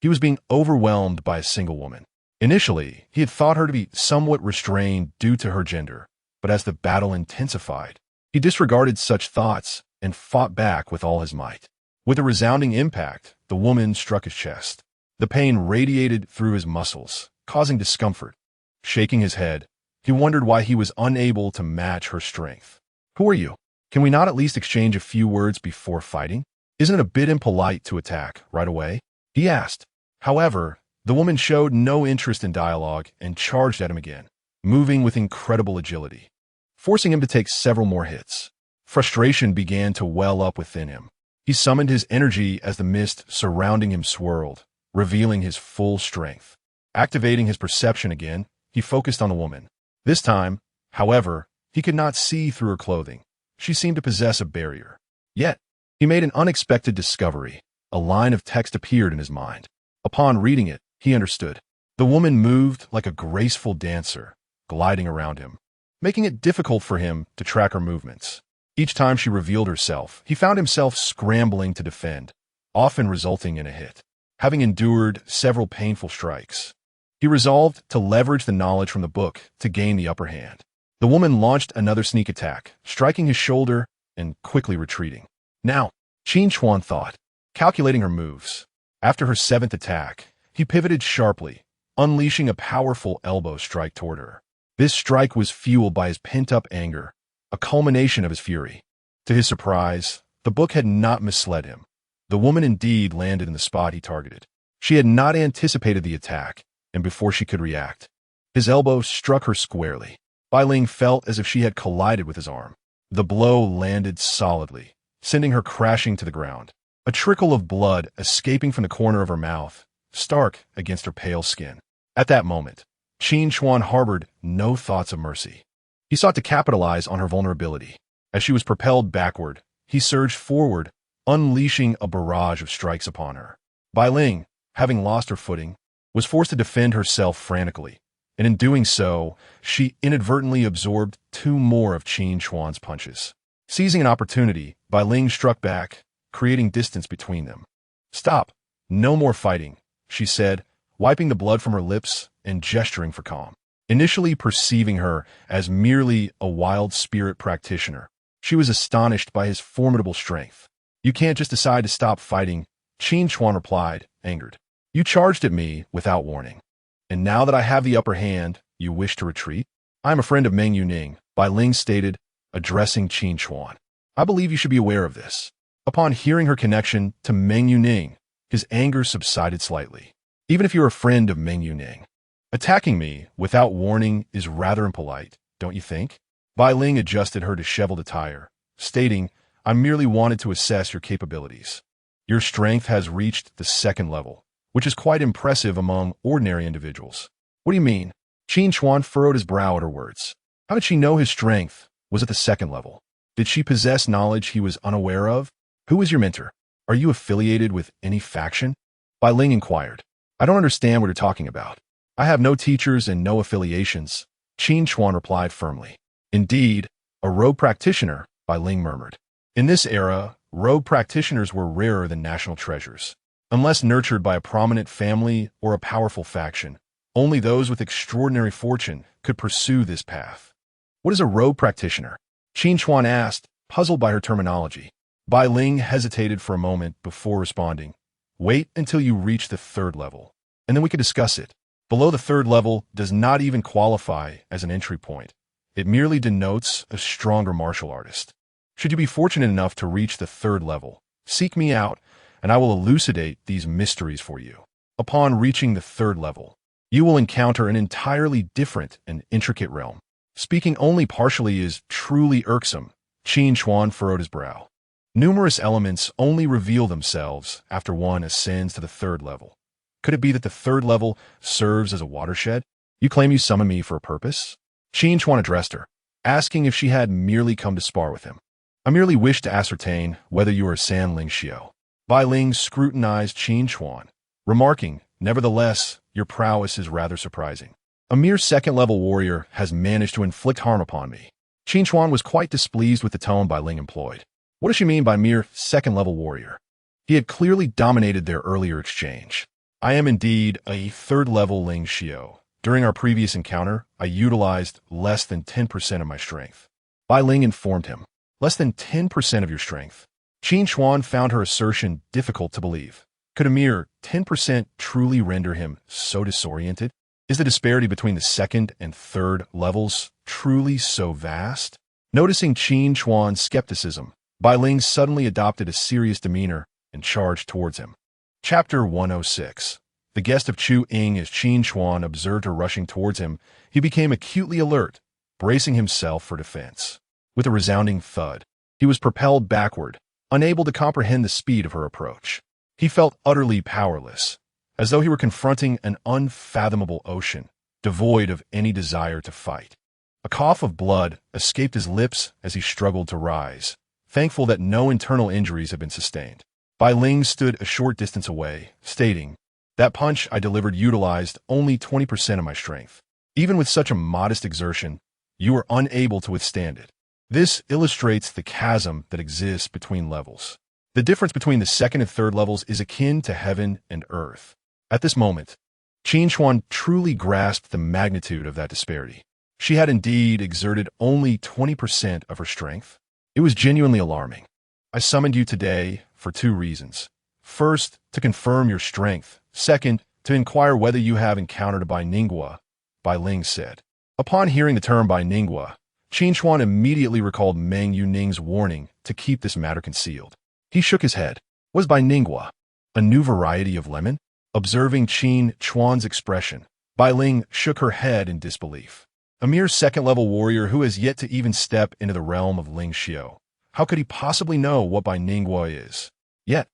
he was being overwhelmed by a single woman. Initially, he had thought her to be somewhat restrained due to her gender, but as the battle intensified, he disregarded such thoughts and fought back with all his might. With a resounding impact, the woman struck his chest. The pain radiated through his muscles, causing discomfort. Shaking his head, he wondered why he was unable to match her strength. "Who are you? Can we not at least exchange a few words before fighting? Isn't it a bit impolite to attack right away?" he asked. However, the woman showed no interest in dialogue and charged at him again, moving with incredible agility, forcing him to take several more hits. Frustration began to well up within him. He summoned his energy as the mist surrounding him swirled, revealing his full strength. Activating his perception again, he focused on the woman. This time, however, he could not see through her clothing. She seemed to possess a barrier. Yet, he made an unexpected discovery. A line of text appeared in his mind. Upon reading it, he understood. The woman moved like a graceful dancer, gliding around him, making it difficult for him to track her movements. Each time she revealed herself, he found himself scrambling to defend, often resulting in a hit. Having endured several painful strikes, he resolved to leverage the knowledge from the book to gain the upper hand. The woman launched another sneak attack, striking his shoulder and quickly retreating. Now, Qin Chuan thought, calculating her moves. After her 7th attack, he pivoted sharply, unleashing a powerful elbow strike toward her. This strike was fueled by his pent-up anger, a culmination of his fury. To his surprise, the book had not misled him. The woman indeed landed in the spot he targeted. She had not anticipated the attack, and before she could react, his elbow struck her squarely. Bai Ling felt as if she had collided with his arm. The blow landed solidly, sending her crashing to the ground, a trickle of blood escaping from the corner of her mouth, stark against her pale skin. At that moment, Qin Chuan harbored no thoughts of mercy. He sought to capitalize on her vulnerability. As she was propelled backward, he surged forward, unleashing a barrage of strikes upon her. Bai Ling, having lost her footing, was forced to defend herself frantically, and in doing so, she inadvertently absorbed 2 more of Qin Chuan's punches. Seizing an opportunity, Bai Ling struck back, creating distance between them. "Stop. No more fighting," she said, wiping the blood from her lips and gesturing for calm. Initially perceiving her as merely a wild spirit practitioner, she was astonished by his formidable strength. "You can't just decide to stop fighting," Qin Chuan replied, angered. "You charged at me without warning. And now that I have the upper hand, you wish to retreat?" "I am a friend of Meng Yuning," Bai Ling stated, addressing Qin Chuan. "I believe you should be aware of this." Upon hearing her connection to Meng Yuning, his anger subsided slightly. "Even if you're a friend of Meng Yuning, attacking me without warning is rather impolite, don't you think?" Bai Ling adjusted her disheveled attire, stating, "I merely wanted to assess your capabilities. Your strength has reached the 2nd level, which is quite impressive among ordinary individuals." "What do you mean?" Qin Chuan furrowed his brow at her words. How did she know his strength was at the 2nd level? Did she possess knowledge he was unaware of? "Who is your mentor? Are you affiliated with any faction?" Bai Ling inquired. "I don't understand what you're talking about." "I have no teachers and no affiliations," Qin Chuan replied firmly. "Indeed, a rogue practitioner," Bai Ling murmured. In this era, rogue practitioners were rarer than national treasures. Unless nurtured by a prominent family or a powerful faction, only those with extraordinary fortune could pursue this path. "What is a rogue practitioner?" Qin Chuan asked, puzzled by her terminology. Bai Ling hesitated for a moment before responding. "Wait until you reach the 3rd level, and then we can discuss it. Below the 3rd level does not even qualify as an entry point. It merely denotes a stronger martial artist. Should you be fortunate enough to reach the 3rd level, seek me out, and I will elucidate these mysteries for you. Upon reaching the 3rd level, you will encounter an entirely different and intricate realm. Speaking only partially is truly irksome." Qin Chuan furrowed his brow. "Numerous elements only reveal themselves after one ascends to the 3rd level. Could it be that the 3rd level serves as a watershed? You claim you summoned me for a purpose?" Qin Chuan addressed her, asking if she had merely come to spar with him. "I merely wish to ascertain whether you are San Ling Xiao." Bai Ling scrutinized Qin Chuan, remarking, "Nevertheless, your prowess is rather surprising. A mere 2nd-level warrior has managed to inflict harm upon me." Qin Chuan was quite displeased with the tone Bai Ling employed. What does she mean by mere 2nd-level warrior? He had clearly dominated their earlier exchange. "I am indeed a 3rd-level Ling Xiao. During our previous encounter, I utilized less than 10% of my strength." Bai Ling informed him. "Less than 10% of your strength?" Qin Chuan found her assertion difficult to believe. Could a mere 10% truly render him so disoriented? Is the disparity between the second and third levels truly so vast? Noticing Qin Chuan's skepticism, Bai Ling suddenly adopted a serious demeanor and charged towards him. Chapter 106. The guest of Chu Ying. As Qin Chuan observed her rushing towards him, he became acutely alert, bracing himself for defense. With a resounding thud, he was propelled backward, unable to comprehend the speed of her approach. He felt utterly powerless, as though he were confronting an unfathomable ocean, devoid of any desire to fight. A cough of blood escaped his lips as he struggled to rise, thankful that no internal injuries had been sustained. Bai Ling stood a short distance away, stating, "That punch I delivered utilized only 20% of my strength. Even with such a modest exertion, you were unable to withstand it." This illustrates the chasm that exists between levels. The difference between the second and third levels is akin to heaven and earth. At this moment, Qin Chuan truly grasped the magnitude of that disparity. She had indeed exerted only 20% of her strength. It was genuinely alarming. "I summoned you today for two reasons. First, to confirm your strength. Second, to inquire whether you have encountered a Bainingua," Bai Ling said. Upon hearing the term Bainingua, Qin Chuan immediately recalled Meng Yuning's warning to keep this matter concealed. He shook his head. Was Bainingua a new variety of lemon? Observing Qin Chuan's expression, Bai Ling shook her head in disbelief. A mere second-level warrior who has yet to even step into the realm of Ling Xiao. How could he possibly know what Bainingua is? Yet,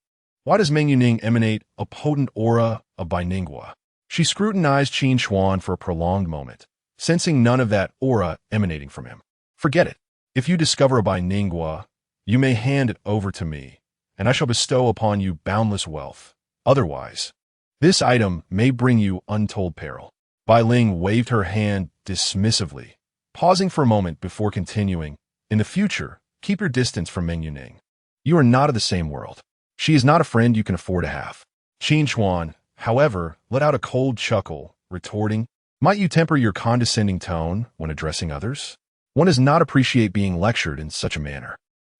why does Meng Yuning emanate a potent aura of Bainingua? She scrutinized Qin Chuan for a prolonged moment, sensing none of that aura emanating from him. "Forget it. If you discover a Bainingua, you may hand it over to me, and I shall bestow upon you boundless wealth. Otherwise, this item may bring you untold peril." Bai Ling waved her hand dismissively, pausing for a moment before continuing, "In the future, keep your distance from Meng Yuning. You are not of the same world. She is not a friend you can afford to have." Qin Chuan, however, let out a cold chuckle, retorting, "Might you temper your condescending tone when addressing others? One does not appreciate being lectured in such a manner.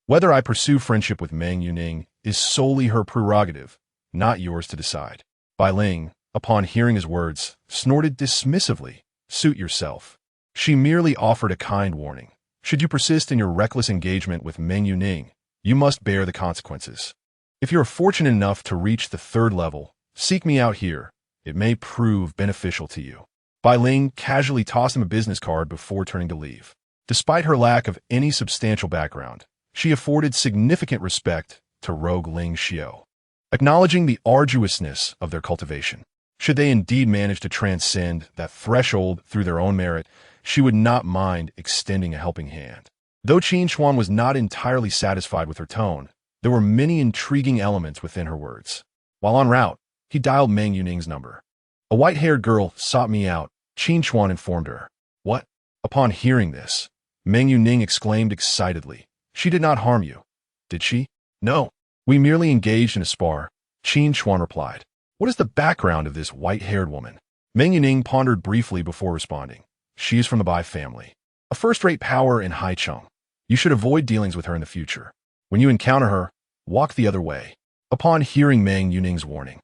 Whether I pursue friendship with Meng Yuning is solely her prerogative, not yours to decide." Bai Ling, upon hearing his words, snorted dismissively. "Suit yourself." She merely offered a kind warning. "Should you persist in your reckless engagement with Meng Yuning, you must bear the consequences. If you are fortunate enough to reach the third level, seek me out here. It may prove beneficial to you." Bai Ling casually tossed him a business card before turning to leave. Despite her lack of any substantial background, she afforded significant respect to rogue Ling Xiao, acknowledging the arduousness of their cultivation. Should they indeed manage to transcend that threshold through their own merit, she would not mind extending a helping hand. Though Qin Chuan was not entirely satisfied with her tone, there were many intriguing elements within her words. While en route, he dialed Meng Yuning's number. "A white-haired girl sought me out," Qin Chuan informed her. "What?" Upon hearing this, Meng Yuning exclaimed excitedly. "She did not harm you, did she?" "No. We merely engaged in a spar," Qin Chuan replied. "What is the background of this white-haired woman?" Meng Yuning pondered briefly before responding. "She is from the Bai family, a first-rate power in Haicheng. You should avoid dealings with her in the future. When you encounter her, walk the other way." Upon hearing Meng Yuning's warning,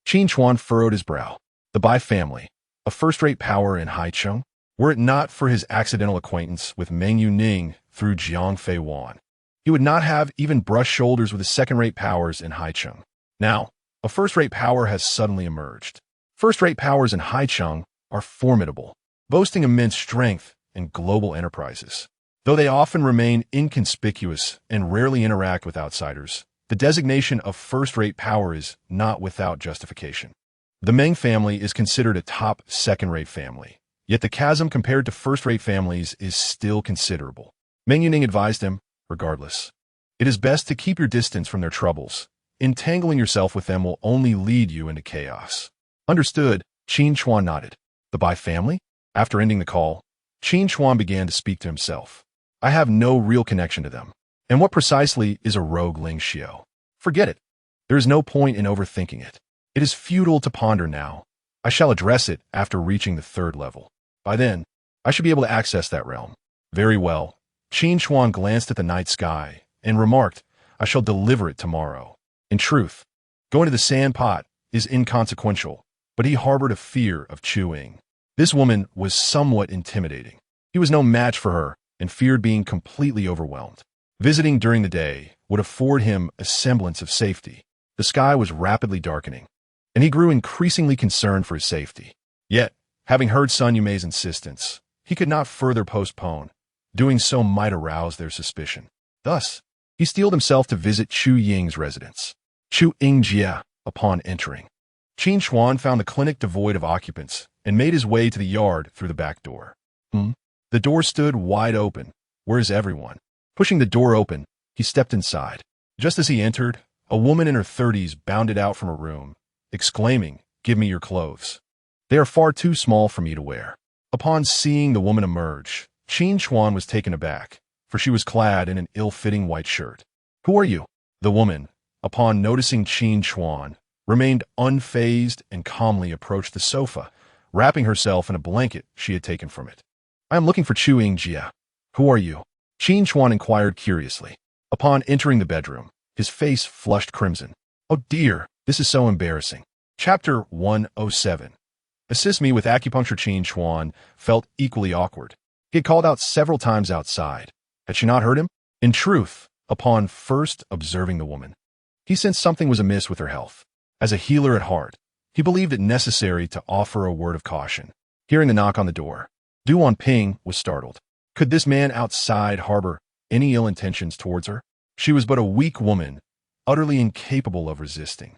Qin Chuan furrowed his brow. The Bai family, a first-rate power in Haicheng? Were it not for his accidental acquaintance with Meng Yuning through Jiang Fei Wan, he would not have even brushed shoulders with the second-rate powers in Haicheng. Now, a first-rate power has suddenly emerged. First-rate powers in Haicheng are formidable, boasting immense strength and global enterprises. Though they often remain inconspicuous and rarely interact with outsiders, the designation of first-rate power is not without justification. The Meng family is considered a top second-rate family, yet the chasm compared to first-rate families is still considerable. Meng Yuning advised him, regardless, "It is best to keep your distance from their troubles. Entangling yourself with them will only lead you into chaos." "Understood," Qin Chuan nodded. "The Bai family?" After ending the call, Qin Chuan began to speak to himself. "I have no real connection to them. And what precisely is a rogue Ling Xiao? Forget it. There is no point in overthinking it. It is futile to ponder now. I shall address it after reaching the third level. By then, I should be able to access that realm." "Very well." Qin Chuan glanced at the night sky and remarked, "I shall deliver it tomorrow." In truth, going to the sand pot is inconsequential, but he harbored a fear of Chu Ying. This woman was somewhat intimidating. He was no match for her and feared being completely overwhelmed. Visiting during the day would afford him a semblance of safety. The sky was rapidly darkening, and he grew increasingly concerned for his safety. Yet, having heard Sun Yume's insistence, he could not further postpone. Doing so might arouse their suspicion. Thus, he steeled himself to visit Chu Ying's residence. Chu Yingjia, upon entering. Qin Chuan found the clinic devoid of occupants and made his way to the yard through the back door. The door stood wide open. Where is everyone? Pushing the door open, he stepped inside. Just as he entered, a woman in her 30s bounded out from a room, exclaiming, "Give me your clothes. They are far too small for me to wear." Upon seeing the woman emerge, Qin Chuan was taken aback, for she was clad in an ill-fitting white shirt. "Who are you?" The woman, upon noticing Qin Chuan, remained unfazed and calmly approached the sofa, wrapping herself in a blanket she had taken from it. "I am looking for Chu Yingjia. Who are you?" Qin Chuan inquired curiously. Upon entering the bedroom, his face flushed crimson. "Oh dear, this is so embarrassing." Chapter 107. Assist me with acupuncture. Qin Chuan felt equally awkward. He had called out several times outside. Had she not heard him? In truth, upon first observing the woman, he sensed something was amiss with her health. As a healer at heart, he believed it necessary to offer a word of caution. Hearing the knock on the door, Du Wanping was startled. Could this man outside harbor any ill intentions towards her? She was but a weak woman, utterly incapable of resisting.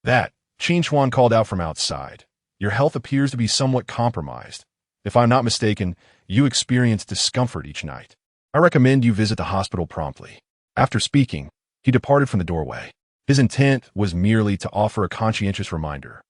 "That," Qin Chuan called out from outside. "Your health appears to be somewhat compromised. If I'm not mistaken, you experience discomfort each night. I recommend you visit the hospital promptly." After speaking, he departed from the doorway. His intent was merely to offer a conscientious reminder,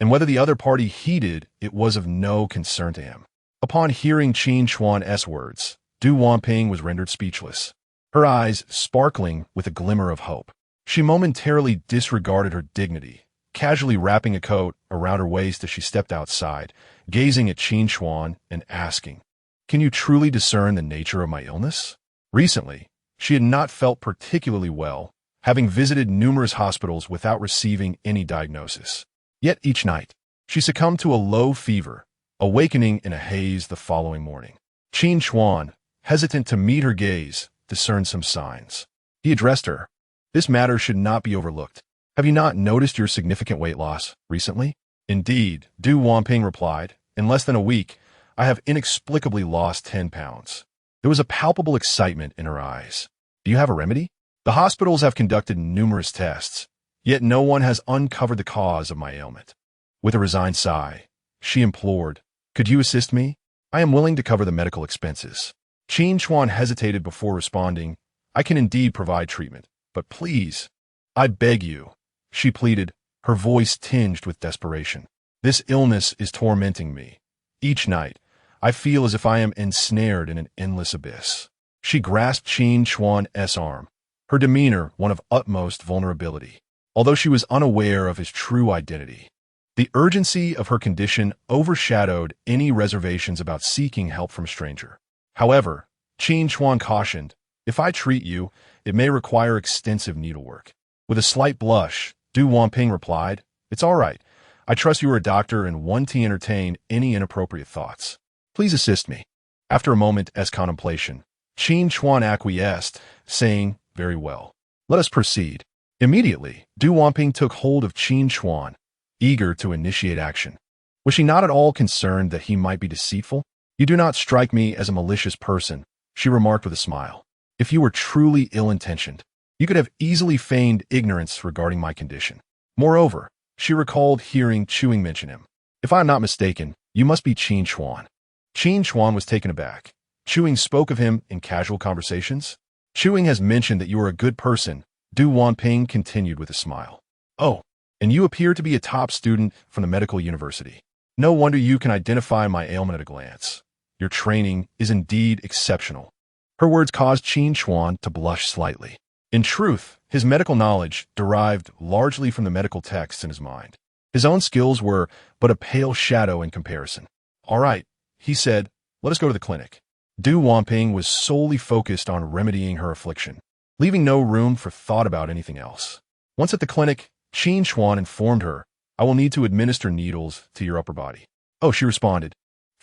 and whether the other party heeded it was of no concern to him. Upon hearing Qin Chuan's words, Du Wanping was rendered speechless, her eyes sparkling with a glimmer of hope. She momentarily disregarded her dignity, casually wrapping a coat around her waist as she stepped outside, gazing at Qin Chuan and asking, "Can you truly discern the nature of my illness?" Recently, she had not felt particularly well, having visited numerous hospitals without receiving any diagnosis. Yet each night, she succumbed to a low fever, awakening in a haze the following morning. Qin Chuan, hesitant to meet her gaze, discerned some signs. He addressed her. "This matter should not be overlooked. Have you not noticed your significant weight loss recently?" "Indeed," Du Wanping replied. "In less than a week, I have inexplicably lost 10 pounds. There was a palpable excitement in her eyes. "Do you have a remedy?" "The hospitals have conducted numerous tests, yet no one has uncovered the cause of my ailment." With a resigned sigh, she implored, "Could you assist me? I am willing to cover the medical expenses." Qin Chuan hesitated before responding, "I can indeed provide treatment, but please, I beg you," she pleaded, her voice tinged with desperation. "This illness is tormenting me. Each night, I feel as if I am ensnared in an endless abyss." She grasped Qin Chuan's arm, her demeanor one of utmost vulnerability, although she was unaware of his true identity. The urgency of her condition overshadowed any reservations about seeking help from a stranger. However, Qin Chuan cautioned, "If I treat you, it may require extensive needlework." With a slight blush, Du Wanping replied, "It's all right. I trust you are a doctor and one to entertain any inappropriate thoughts. Please assist me." After a moment's contemplation, Qin Chuan acquiesced, saying, "Very well. Let us proceed." Immediately, Du Wanping took hold of Qin Chuan, eager to initiate action. Was she not at all concerned that he might be deceitful? "You do not strike me as a malicious person," she remarked with a smile. "If you were truly ill-intentioned, you could have easily feigned ignorance regarding my condition." Moreover, she recalled hearing Chewing mention him. "If I am not mistaken, you must be Qin Chuan." Qin Chuan was taken aback. "Chewing spoke of him in casual conversations?" "Chewing has mentioned that you are a good person," Du Wanping continued with a smile. "Oh, and you appear to be a top student from the medical university. No wonder you can identify my ailment at a glance. Your training is indeed exceptional." Her words caused Qin Chuan to blush slightly. In truth, his medical knowledge derived largely from the medical texts in his mind. His own skills were but a pale shadow in comparison. "All right," he said, "let us go to the clinic." Du Wanping was solely focused on remedying her affliction, leaving no room for thought about anything else. Once at the clinic, Qin Chuan informed her, "I will need to administer needles to your upper body." "Oh," she responded,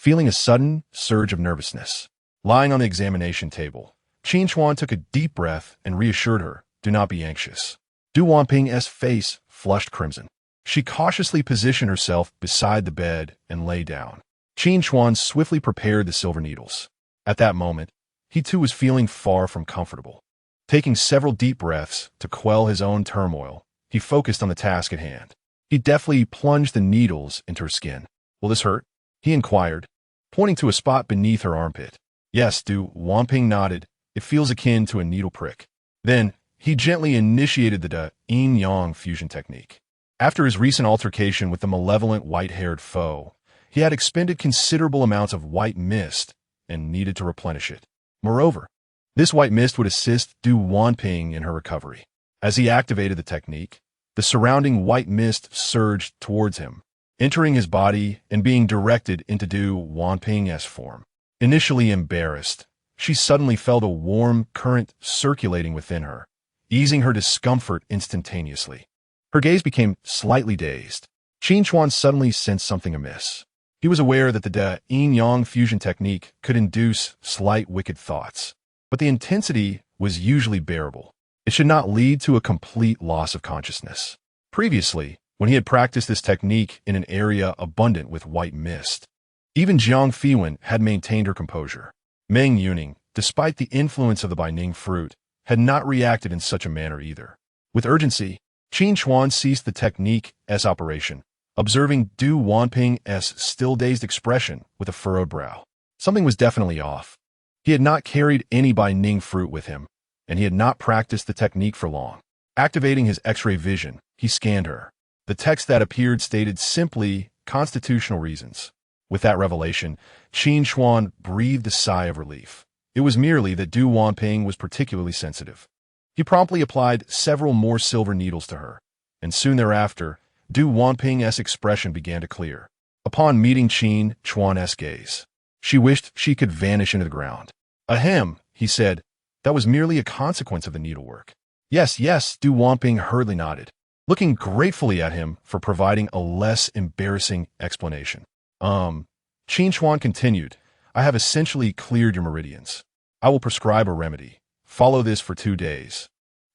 feeling a sudden surge of nervousness. Lying on the examination table, Qin Chuan took a deep breath and reassured her, "Do not be anxious." Du Wanping's face flushed crimson. She cautiously positioned herself beside the bed and lay down. Qin Chuan swiftly prepared the silver needles. At that moment, he too was feeling far from comfortable. Taking several deep breaths to quell his own turmoil, he focused on the task at hand. He deftly plunged the needles into her skin. "Will this hurt?" he inquired, pointing to a spot beneath her armpit. "Yes," Du Wanping nodded. "It feels akin to a needle prick." Then, he gently initiated the yin-yang fusion technique. After his recent altercation with the malevolent white-haired foe, he had expended considerable amounts of white mist and needed to replenish it. Moreover, this white mist would assist Du Wanping in her recovery. As he activated the technique, the surrounding white mist surged towards him, entering his body and being directed into Du Wanping's form. Initially embarrassed, she suddenly felt a warm current circulating within her, easing her discomfort instantaneously. Her gaze became slightly dazed. Qin Chuan suddenly sensed something amiss. He was aware that the yin-yang fusion technique could induce slight wicked thoughts, but the intensity was usually bearable. It should not lead to a complete loss of consciousness. Previously, when he had practiced this technique in an area abundant with white mist, even Jiang Fiwen had maintained her composure. Meng Yuning, despite the influence of the Baining fruit, had not reacted in such a manner either. With urgency, Qin Chuan ceased the technique's operation, observing Du Wanping's still-dazed expression with a furrowed brow. Something was definitely off. He had not carried any Baining fruit with him, and he had not practiced the technique for long. Activating his X-ray vision, he scanned her. The text that appeared stated simply, "constitutional reasons." With that revelation, Qin Chuan breathed a sigh of relief. It was merely that Du Wanping was particularly sensitive. He promptly applied several more silver needles to her, and soon thereafter, Du Wanping's expression began to clear. Upon meeting Qin Chuan's gaze, she wished she could vanish into the ground. "Ahem," he said, "that was merely a consequence of the needlework." "Yes, yes," Du Wanping hurriedly nodded, looking gratefully at him for providing a less embarrassing explanation. Qin Chuan continued, "I have essentially cleared your meridians. I will prescribe a remedy. Follow this for 2 days,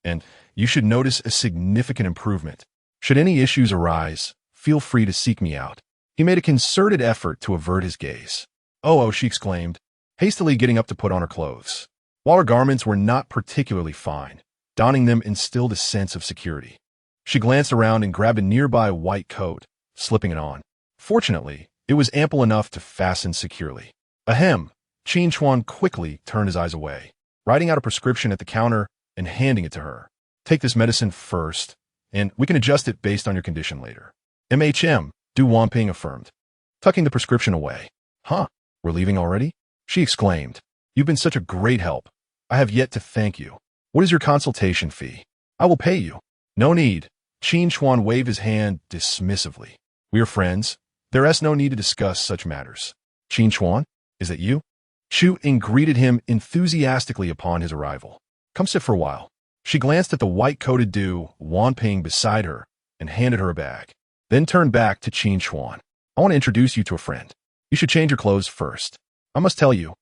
and you should notice a significant improvement. Should any issues arise, feel free to seek me out." He made a concerted effort to avert his gaze. "Oh," she exclaimed, hastily getting up to put on her clothes. While her garments were not particularly fine, donning them instilled a sense of security. She glanced around and grabbed a nearby white coat, slipping it on. Fortunately, it was ample enough to fasten securely. "Ahem." Qin Chuan quickly turned his eyes away, writing out a prescription at the counter and handing it to her. "Take this medicine first, and we can adjust it based on your condition later." "MHM," Du Wanping affirmed, tucking the prescription away. "Huh, we're leaving already?" she exclaimed. "You've been such a great help. I have yet to thank you. What is your consultation fee? I will pay you." "No need." Qin Chuan waved his hand dismissively. "We are friends. There is no need to discuss such matters." "Qin Chuan, is that you?" Chu Ying greeted him enthusiastically upon his arrival. "Come sit for a while." She glanced at the white-coated Du Wanping beside her and handed her a bag, then turned back to Qin Chuan. "I want to introduce you to a friend. You should change your clothes first. I must tell you,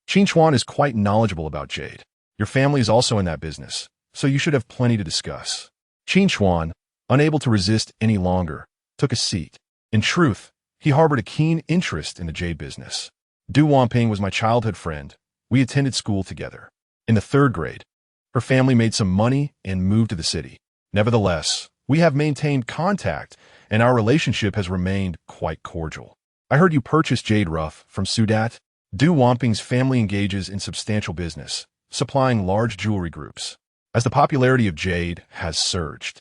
Qin Chuan is quite knowledgeable about Jade. Your family is also in that business, so you should have plenty to discuss." Qin Chuan, unable to resist any longer, took a seat. In truth, he harbored a keen interest in the Jade business. Du Wanping was my childhood friend. We attended school together. In the 3rd grade, her family made some money and moved to the city. Nevertheless, we have maintained contact, and our relationship has remained quite cordial. "I heard you purchased Jade Rough from Sudat." Du Wanping's family engages in substantial business, supplying large jewelry groups. As the popularity of Jade has surged,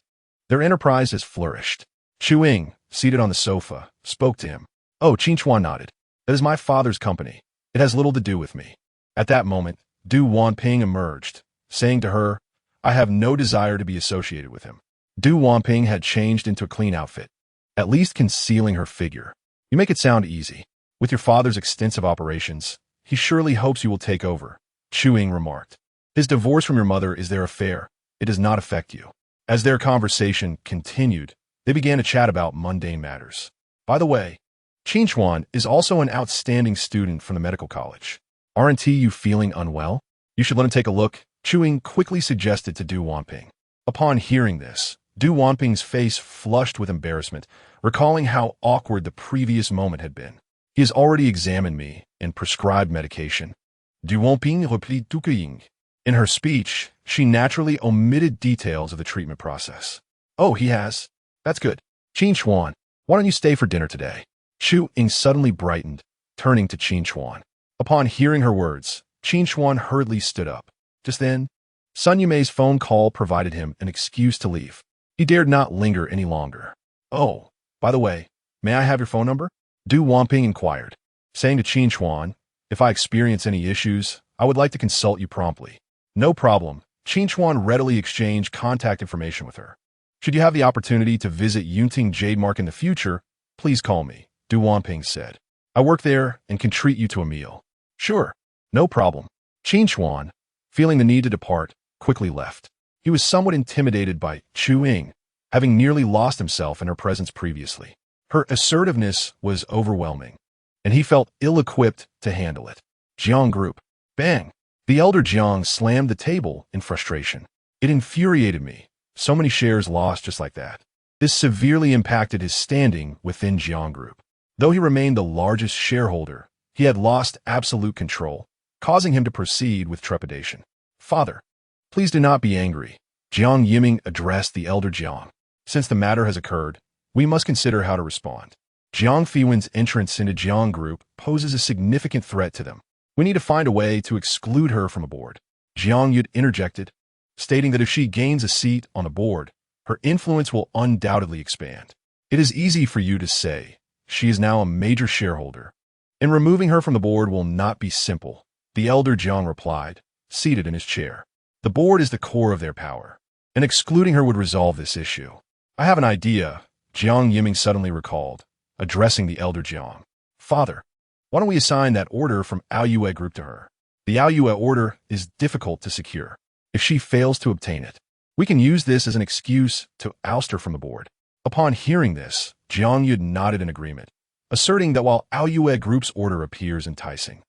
their enterprise has flourished. Chu Ying, seated on the sofa, spoke to him. "Oh," Qin Chuan nodded. "That is my father's company. It has little to do with me." At that moment, Du Wanping emerged, saying to her, "I have no desire to be associated with him." Du Wanping had changed into a clean outfit, at least concealing her figure. "You make it sound easy. With your father's extensive operations, he surely hopes you will take over," Chu Ying remarked. "His divorce from your mother is their affair. It does not affect you." As their conversation continued, they began to chat about mundane matters. "By the way, Qin Chuan is also an outstanding student from the medical college. Aren't you feeling unwell? You should let him take a look, Chuing quickly suggested to Du Wanping. Upon hearing this, Du Wanping's face flushed with embarrassment, recalling how awkward the previous moment had been. He has already examined me and prescribed medication. Du Wanping replied Duqing. In her speech, she naturally omitted details of the treatment process. Oh, he has? That's good. Qin Chuan, why don't you stay for dinner today? Chu Ying suddenly brightened, turning to Qin Chuan. Upon hearing her words, Qin Chuan hurriedly stood up. Just then, Sun Yumei's phone call provided him an excuse to leave. He dared not linger any longer. Oh, by the way, may I have your phone number? Du Wanping inquired, saying to Qin Chuan, if I experience any issues, I would like to consult you promptly. No problem. Qin Chuan readily exchanged contact information with her. Should you have the opportunity to visit Yunting Jade Mark in the future, please call me, Du Wanping said. I work there and can treat you to a meal. Sure, no problem. Qin Chuan, feeling the need to depart, quickly left. He was somewhat intimidated by Chu Ying, having nearly lost himself in her presence previously. Her assertiveness was overwhelming, and he felt ill-equipped to handle it. Jiang Group. Bang! The elder Jiang slammed the table in frustration. It infuriated me. So many shares lost just like that. This severely impacted his standing within Jiang Group. Though he remained the largest shareholder, he had lost absolute control, causing him to proceed with trepidation. Father, please do not be angry. Jiang Yiming addressed the elder Jiang. Since the matter has occurred, we must consider how to respond. Jiang Fiwen's entrance into Jiang Group poses a significant threat to them. We need to find a way to exclude her from a board. Jiang Yud interjected, stating that if she gains a seat on a board, her influence will undoubtedly expand. It is easy for you to say. She is now a major shareholder, and removing her from the board will not be simple, the elder Jiang replied, seated in his chair. The board is the core of their power, and excluding her would resolve this issue. I have an idea, Jiang Yiming suddenly recalled, addressing the elder Jiang. Father, why don't we assign that order from Aoyue Group to her? The Aoyue order is difficult to secure. If she fails to obtain it, we can use this as an excuse to oust her from the board. Upon hearing this, Jiang Yud nodded in agreement, asserting that while Aoyue Group's order appears enticing,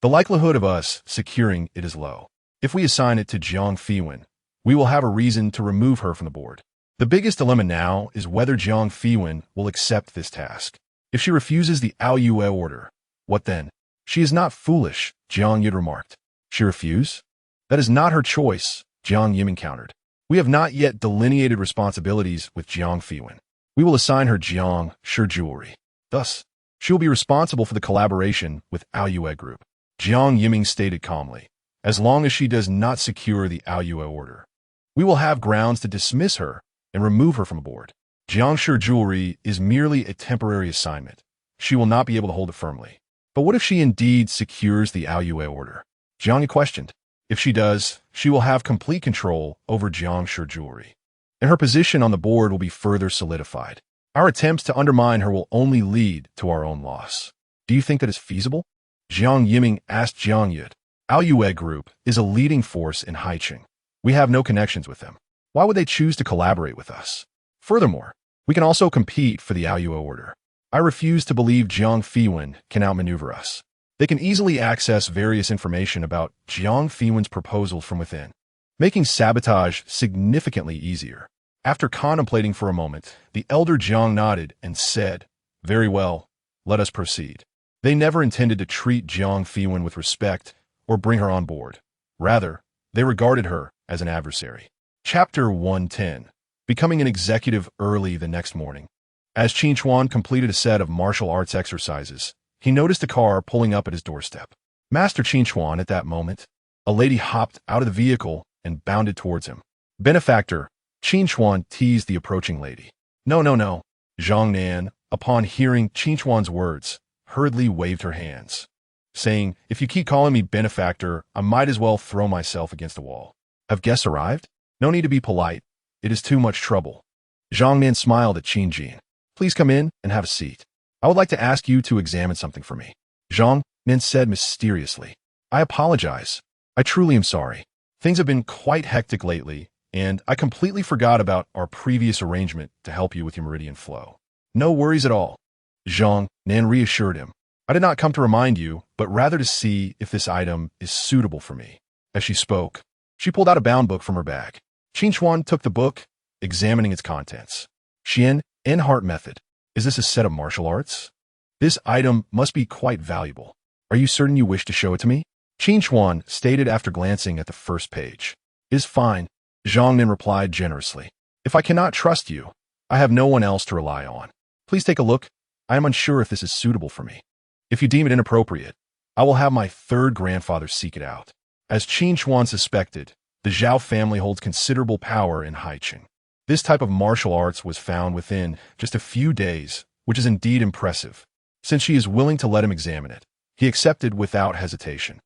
the likelihood of us securing it is low. If we assign it to Jiang Fiwen, we will have a reason to remove her from the board. The biggest dilemma now is whether Jiang Fiwen will accept this task. If she refuses the Aoyue order, what then? She is not foolish, Jiang Yud remarked. She refuse? That is not her choice, Jiang Yiming countered. We have not yet delineated responsibilities with Jiang Fiwen. We will assign her Jiang Shi jewelry. Thus, she will be responsible for the collaboration with Aoyue Group. Jiang Yiming stated calmly, as long as she does not secure the Aoyue order, we will have grounds to dismiss her and remove her from a board. Jiang Shi jewelry is merely a temporary assignment. She will not be able to hold it firmly. But what if she indeed secures the Aoyue order? Jiang questioned. If she does, she will have complete control over Jiang Shi jewelry, and her position on the board will be further solidified. Our attempts to undermine her will only lead to our own loss. Do you think that is feasible? Jiang Yiming asked Jiang Yud. Aoyue Group is a leading force in Haicheng. We have no connections with them. Why would they choose to collaborate with us? Furthermore, we can also compete for the Aoyue order. I refuse to believe Jiang Fiwen can outmaneuver us. They can easily access various information about Jiang Fiwen's proposal from within, making sabotage significantly easier. After contemplating for a moment, the elder Jiang nodded and said, very well, let us proceed. They never intended to treat Jiang Fiwen with respect or bring her on board. Rather, they regarded her as an adversary. Chapter 110. Becoming an executive early the next morning. As Qin Chuan completed a set of martial arts exercises, he noticed a car pulling up at his doorstep. Master Qin Chuan, at that moment, a lady hopped out of the vehicle and bounded towards him. Benefactor, Qin Chuan teased the approaching lady. No, no, no. Zhang Nan, upon hearing Qin Chuan's words, hurriedly waved her hands, saying, if you keep calling me benefactor, I might as well throw myself against the wall. Have guests arrived? No need to be polite. It is too much trouble. Zhang Nan smiled at Qin Jin. Please come in and have a seat. I would like to ask you to examine something for me. Zhang Nan said mysteriously. I apologize. I truly am sorry. Things have been quite hectic lately, and I completely forgot about our previous arrangement to help you with your meridian flow. No worries at all. Zhang Nan reassured him. I did not come to remind you, but rather to see if this item is suitable for me. As she spoke, she pulled out a bound book from her bag. Qin Chuan took the book, examining its contents. Xian and Heart Method. Is this a set of martial arts? This item must be quite valuable. Are you certain you wish to show it to me? Qin Chuan stated after glancing at the first page. It is fine, Zhang Nin replied generously. If I cannot trust you, I have no one else to rely on. Please take a look. I am unsure if this is suitable for me. If you deem it inappropriate, I will have my third grandfather seek it out. As Qin Chuan suspected, the Zhao family holds considerable power in Haicheng. This type of martial arts was found within just a few days, which is indeed impressive. Since she is willing to let him examine it, he accepted without hesitation.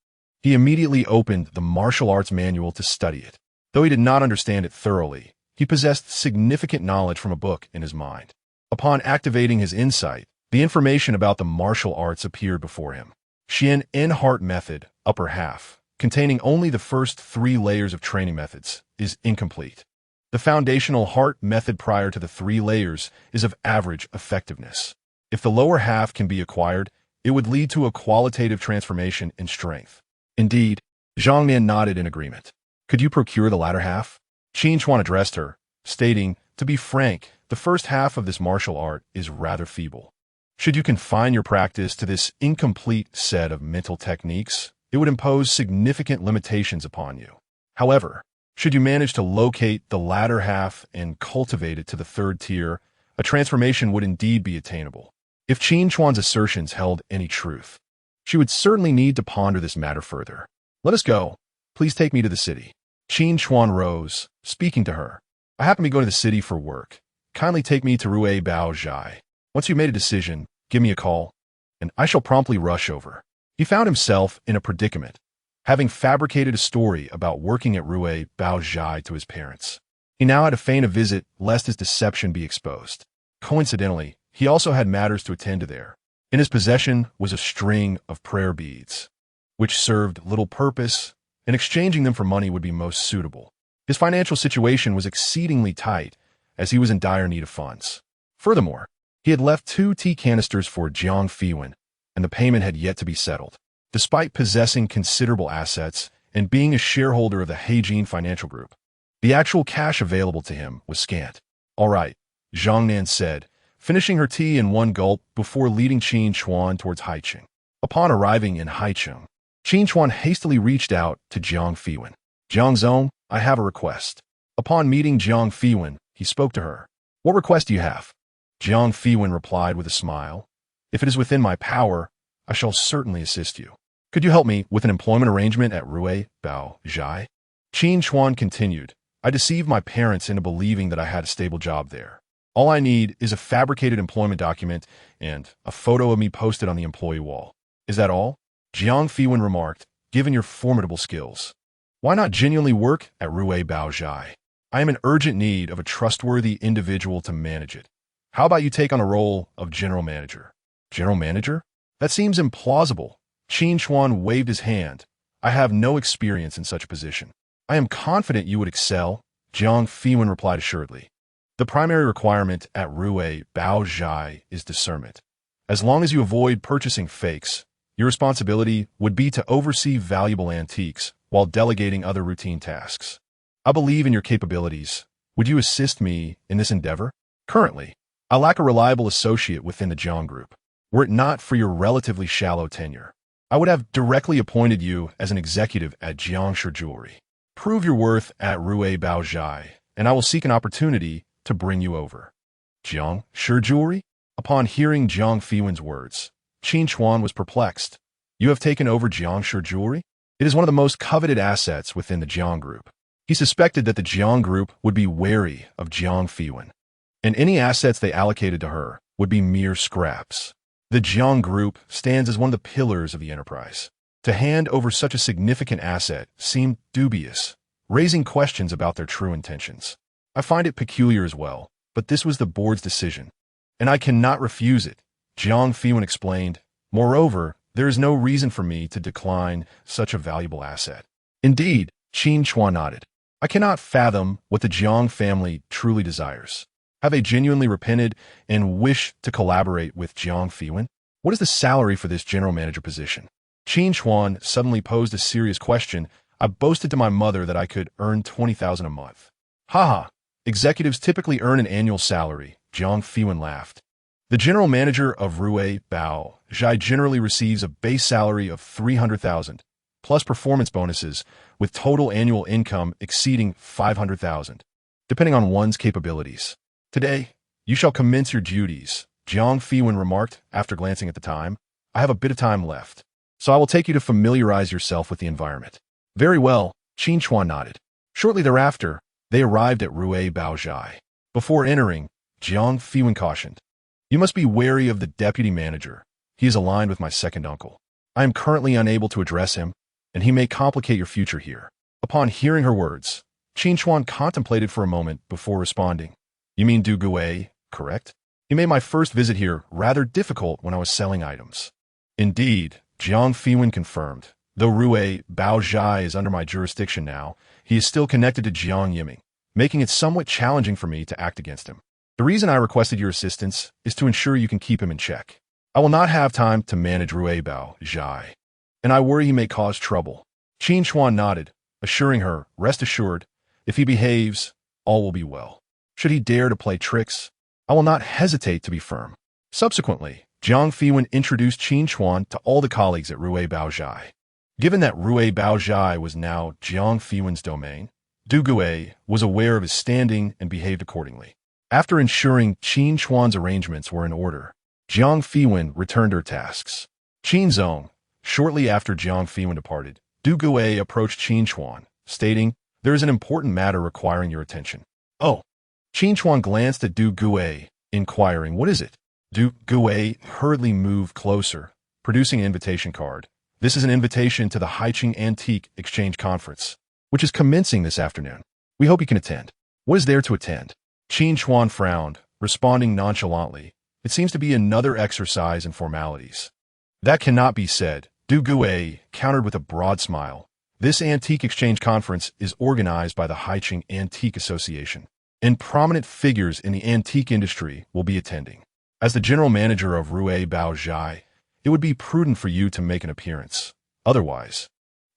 He immediately opened the martial arts manual to study it. Though he did not understand it thoroughly, he possessed significant knowledge from a book in his mind. Upon activating his insight, the information about the martial arts appeared before him. Xian and Heart Method, upper half, containing only the first 3 layers of training methods, is incomplete. The foundational Heart Method prior to the 3 layers is of average effectiveness. If the lower half can be acquired, it would lead to a qualitative transformation in strength. Indeed, Zhang Nan nodded in agreement. Could you procure the latter half? Qin Chuan addressed her, stating, to be frank, the first half of this martial art is rather feeble. Should you confine your practice to this incomplete set of mental techniques, it would impose significant limitations upon you. However, should you manage to locate the latter half and cultivate it to the 3rd tier, a transformation would indeed be attainable. If Qin Chuan's assertions held any truth, she would certainly need to ponder this matter further. Let us go. Please take me to the city. Qin Chuan rose, speaking to her. I happen to be going to the city for work. Kindly take me to Widow Zhao. Once you've made a decision, give me a call, and I shall promptly rush over. He found himself in a predicament, having fabricated a story about working at Widow Zhao to his parents. He now had to feign a visit lest his deception be exposed. Coincidentally, he also had matters to attend to there. In his possession was a string of prayer beads, which served little purpose, and exchanging them for money would be most suitable. His financial situation was exceedingly tight, as he was in dire need of funds. Furthermore, he had left 2 tea canisters for Jiang Fiwen, and the payment had yet to be settled. Despite possessing considerable assets and being a shareholder of the Heijin Financial Group, the actual cash available to him was scant. All right, Zhang Nan said, finishing her tea in one gulp before leading Qin Chuan towards Haicheng. Upon arriving in Haicheng, Qin Chuan hastily reached out to Jiang Fiwen. Jiang Zong, I have a request. Upon meeting Jiang Fiwen, he spoke to her. What request do you have? Jiang Fiwen replied with a smile. If it is within my power, I shall certainly assist you. Could you help me with an employment arrangement at Widow Zhao? Qin Chuan continued. I deceived my parents into believing that I had a stable job there. All I need is a fabricated employment document and a photo of me posted on the employee wall. Is that all? Jiang Fiwen remarked, given your formidable skills, why not genuinely work at Widow Zhao? I am in urgent need of a trustworthy individual to manage it. How about you take on a role of general manager? General manager? That seems implausible. Qin Chuan waved his hand. I have no experience in such a position. I am confident you would excel, Jiang Fiwen replied assuredly. The primary requirement at Widow Zhao is discernment. As long as you avoid purchasing fakes, your responsibility would be to oversee valuable antiques while delegating other routine tasks. I believe in your capabilities. Would you assist me in this endeavor? Currently, I lack a reliable associate within the Jiang Group. Were it not for your relatively shallow tenure, I would have directly appointed you as an executive at Jiangshi Jewelry. Prove your worth at Widow Zhao, and I will seek an opportunity to bring you over. Jiangshi Jewelry? Upon hearing Jiang Fiwen's words, Qin Chuan was perplexed. You have taken over Jiangshi Jewelry? It is one of the most coveted assets within the Jiang Group. He suspected that the Jiang Group would be wary of Jiang Fiwen, and any assets they allocated to her would be mere scraps. The Jiang Group stands as one of the pillars of the enterprise. To hand over such a significant asset seemed dubious, raising questions about their true intentions. I find it peculiar as well, but this was the board's decision, and I cannot refuse it, Jiang Fiwen explained. Moreover, there is no reason for me to decline such a valuable asset. Indeed, Qin Chuan nodded. I cannot fathom what the Jiang family truly desires. Have they genuinely repented and wish to collaborate with Jiang Fiwen? What is the salary for this general manager position? Qin Chuan suddenly posed a serious question. I boasted to my mother that I could earn 20,000 a month. Haha, executives typically earn an annual salary, Jiang Fiwen laughed. The general manager of Widow Zhao generally receives a base salary of 300,000, plus performance bonuses, with total annual income exceeding 500,000, depending on one's capabilities. Today, you shall commence your duties, Jiang Fiwen remarked after glancing at the time. I have a bit of time left, so I will take you to familiarize yourself with the environment. Very well, Qin Chuan nodded. Shortly thereafter, they arrived at Widow Zhao. Before entering, Jiang Fiwen cautioned, "You must be wary of the deputy manager. He is aligned with my second uncle. I am currently unable to address him, and he may complicate your future here." Upon hearing her words, Qin Chuan contemplated for a moment before responding. "You mean Du Gui, correct? He made my first visit here rather difficult when I was selling items." "Indeed," Jiang Fiwen confirmed. "Though Widow Zhao is under my jurisdiction now, he is still connected to Jiang Yiming, making it somewhat challenging for me to act against him. The reason I requested your assistance is to ensure you can keep him in check. I will not have time to manage Widow Zhao, and I worry he may cause trouble." Qin Chuan nodded, assuring her, "Rest assured, if he behaves, all will be well. Should he dare to play tricks, I will not hesitate to be firm." Subsequently, Jiang Fiwen introduced Qin Chuan to all the colleagues at Widow Zhao. Given that Widow Zhao was now Jiang Fiwen's domain, Du Gui was aware of his standing and behaved accordingly. After ensuring Qin Chuan's arrangements were in order, Jiang Fiwen returned her tasks. Qin Zong, shortly after Jiang Fiwen departed, Du Gui approached Qin Chuan, stating, "There is an important matter requiring your attention." "Oh." Qin Chuan glanced at Du Gui, inquiring, "What is it?" Du Gui hurriedly moved closer, producing an invitation card. "This is an invitation to the Haiqing Antique Exchange Conference, which is commencing this afternoon. We hope you can attend." "What is there to attend?" Qin Chuan frowned, responding nonchalantly, "It seems to be another exercise in formalities." "That cannot be said," Du Gui countered with a broad smile. "This Antique Exchange Conference is organized by the Haiqing Antique Association, and prominent figures in the antique industry will be attending. As the general manager of Widow Zhao, it would be prudent for you to make an appearance. Otherwise,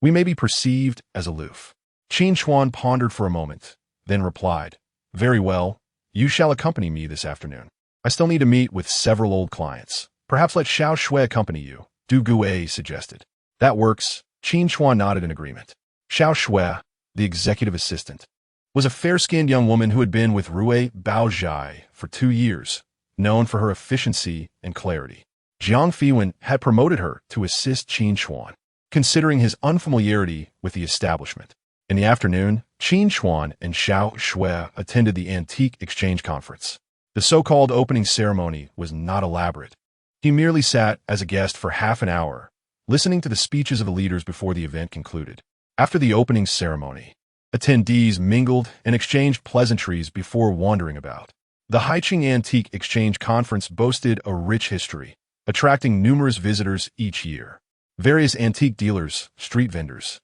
we may be perceived as aloof." Qin Chuan pondered for a moment, then replied, "Very well, you shall accompany me this afternoon. I still need to meet with several old clients. Perhaps let Xiao Shui accompany you," Du Gui suggested. "That works." Qin Chuan nodded in agreement. Xiao Shui, the executive assistant, was a fair-skinned young woman who had been with Widow Zhao for 2 years, known for her efficiency and clarity. Jiang Fiwen had promoted her to assist Qin Chuan, considering his unfamiliarity with the establishment. In the afternoon, Qin Chuan and Xiao Shui attended the Antique Exchange Conference. The so-called opening ceremony was not elaborate. He merely sat as a guest for half an hour, listening to the speeches of the leaders before the event concluded. After the opening ceremony, attendees mingled and exchanged pleasantries before wandering about. The Haiqing Antique Exchange Conference boasted a rich history, attracting numerous visitors each year. Various antique dealers, street vendors,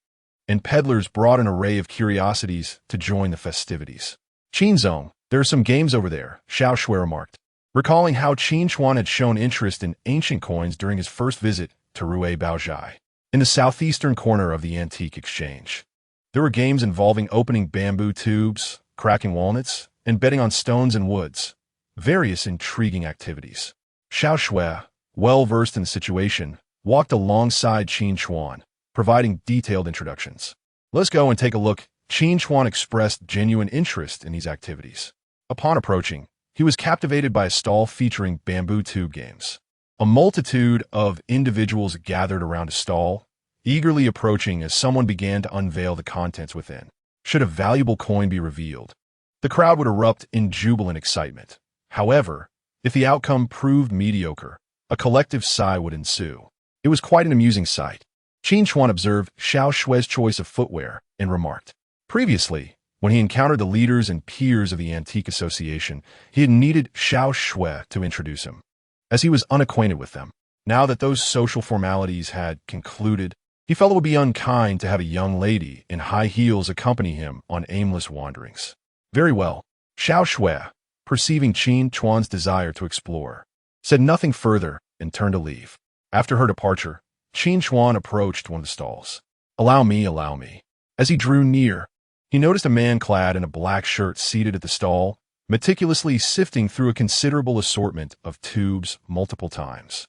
and peddlers brought an array of curiosities to join the festivities. "Qin Zong, there are some games over there," Xiao Shui remarked, recalling how Qin Chuan had shown interest in ancient coins during his first visit to Widow Zhao. In the southeastern corner of the antique exchange, there were games involving opening bamboo tubes, cracking walnuts, and betting on stones and woods. Various intriguing activities. Xiao Shui, well-versed in the situation, walked alongside Qin Chuan, providing detailed introductions. "Let's go and take a look." Qin Chuan expressed genuine interest in these activities. Upon approaching, he was captivated by a stall featuring bamboo tube games. A multitude of individuals gathered around a stall, eagerly approaching as someone began to unveil the contents within. Should a valuable coin be revealed, the crowd would erupt in jubilant excitement. However, if the outcome proved mediocre, a collective sigh would ensue. It was quite an amusing sight. Qin Chuan observed Xiao Shui's choice of footwear and remarked, previously, when he encountered the leaders and peers of the Antique Association, he had needed Xiao Shui to introduce him, as he was unacquainted with them. Now that those social formalities had concluded, he felt it would be unkind to have a young lady in high heels accompany him on aimless wanderings. "Very well, Xiao Shui, perceiving Qin Chuan's desire to explore, said nothing further and turned to leave. After her departure, Qin Chuan approached one of the stalls. Allow me, allow me. As he drew near, he noticed a man clad in a black shirt seated at the stall, meticulously sifting through a considerable assortment of tubes multiple times.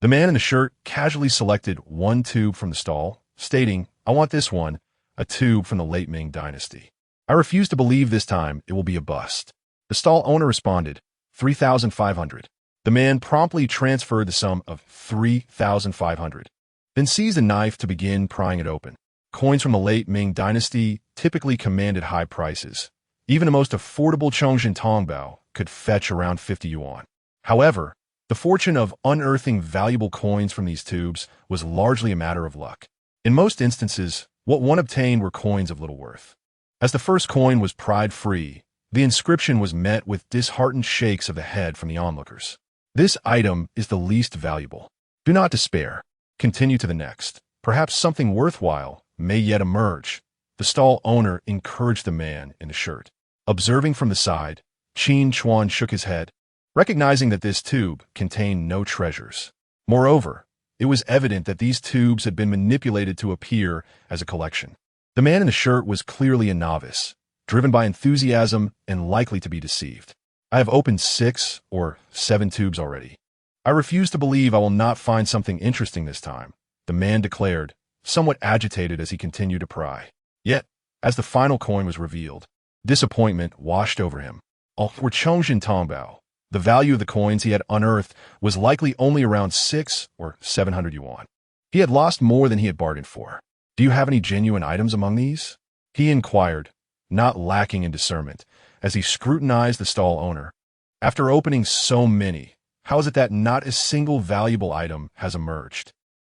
The man in the shirt casually selected one tube from the stall, stating, I want this one, a tube from the late Ming dynasty. I refuse to believe this time it will be a bust. The stall owner responded, 3,500. The man promptly transferred the sum of 3,500, then seized a knife to begin prying it open. Coins from the late Ming dynasty typically commanded high prices. Even the most affordable Chongqing Tongbao could fetch around 50 yuan. However, the fortune of unearthing valuable coins from these tubes was largely a matter of luck. In most instances, what one obtained were coins of little worth. As the first coin was pried free, the inscription was met with disheartened shakes of the head from the onlookers. This item is the least valuable. Do not despair. Continue to the next. Perhaps something worthwhile may yet emerge. The stall owner encouraged the man in the shirt. Observing from the side, Qin Chuan shook his head, recognizing that this tube contained no treasures. Moreover, it was evident that these tubes had been manipulated to appear as a collection. The man in the shirt was clearly a novice, driven by enthusiasm and likely to be deceived. I have opened 6 or 7 tubes already. I refuse to believe I will not find something interesting this time, the man declared, somewhat agitated as he continued to pry. Yet, as the final coin was revealed, disappointment washed over him. All were Chongqing Tongbao. The value of the coins he had unearthed was likely only around 6 or 700 yuan. He had lost more than he had bargained for. Do you have any genuine items among these? He inquired, not lacking in discernment, as he scrutinized the stall owner. After opening so many, how is it that not a single valuable item has emerged?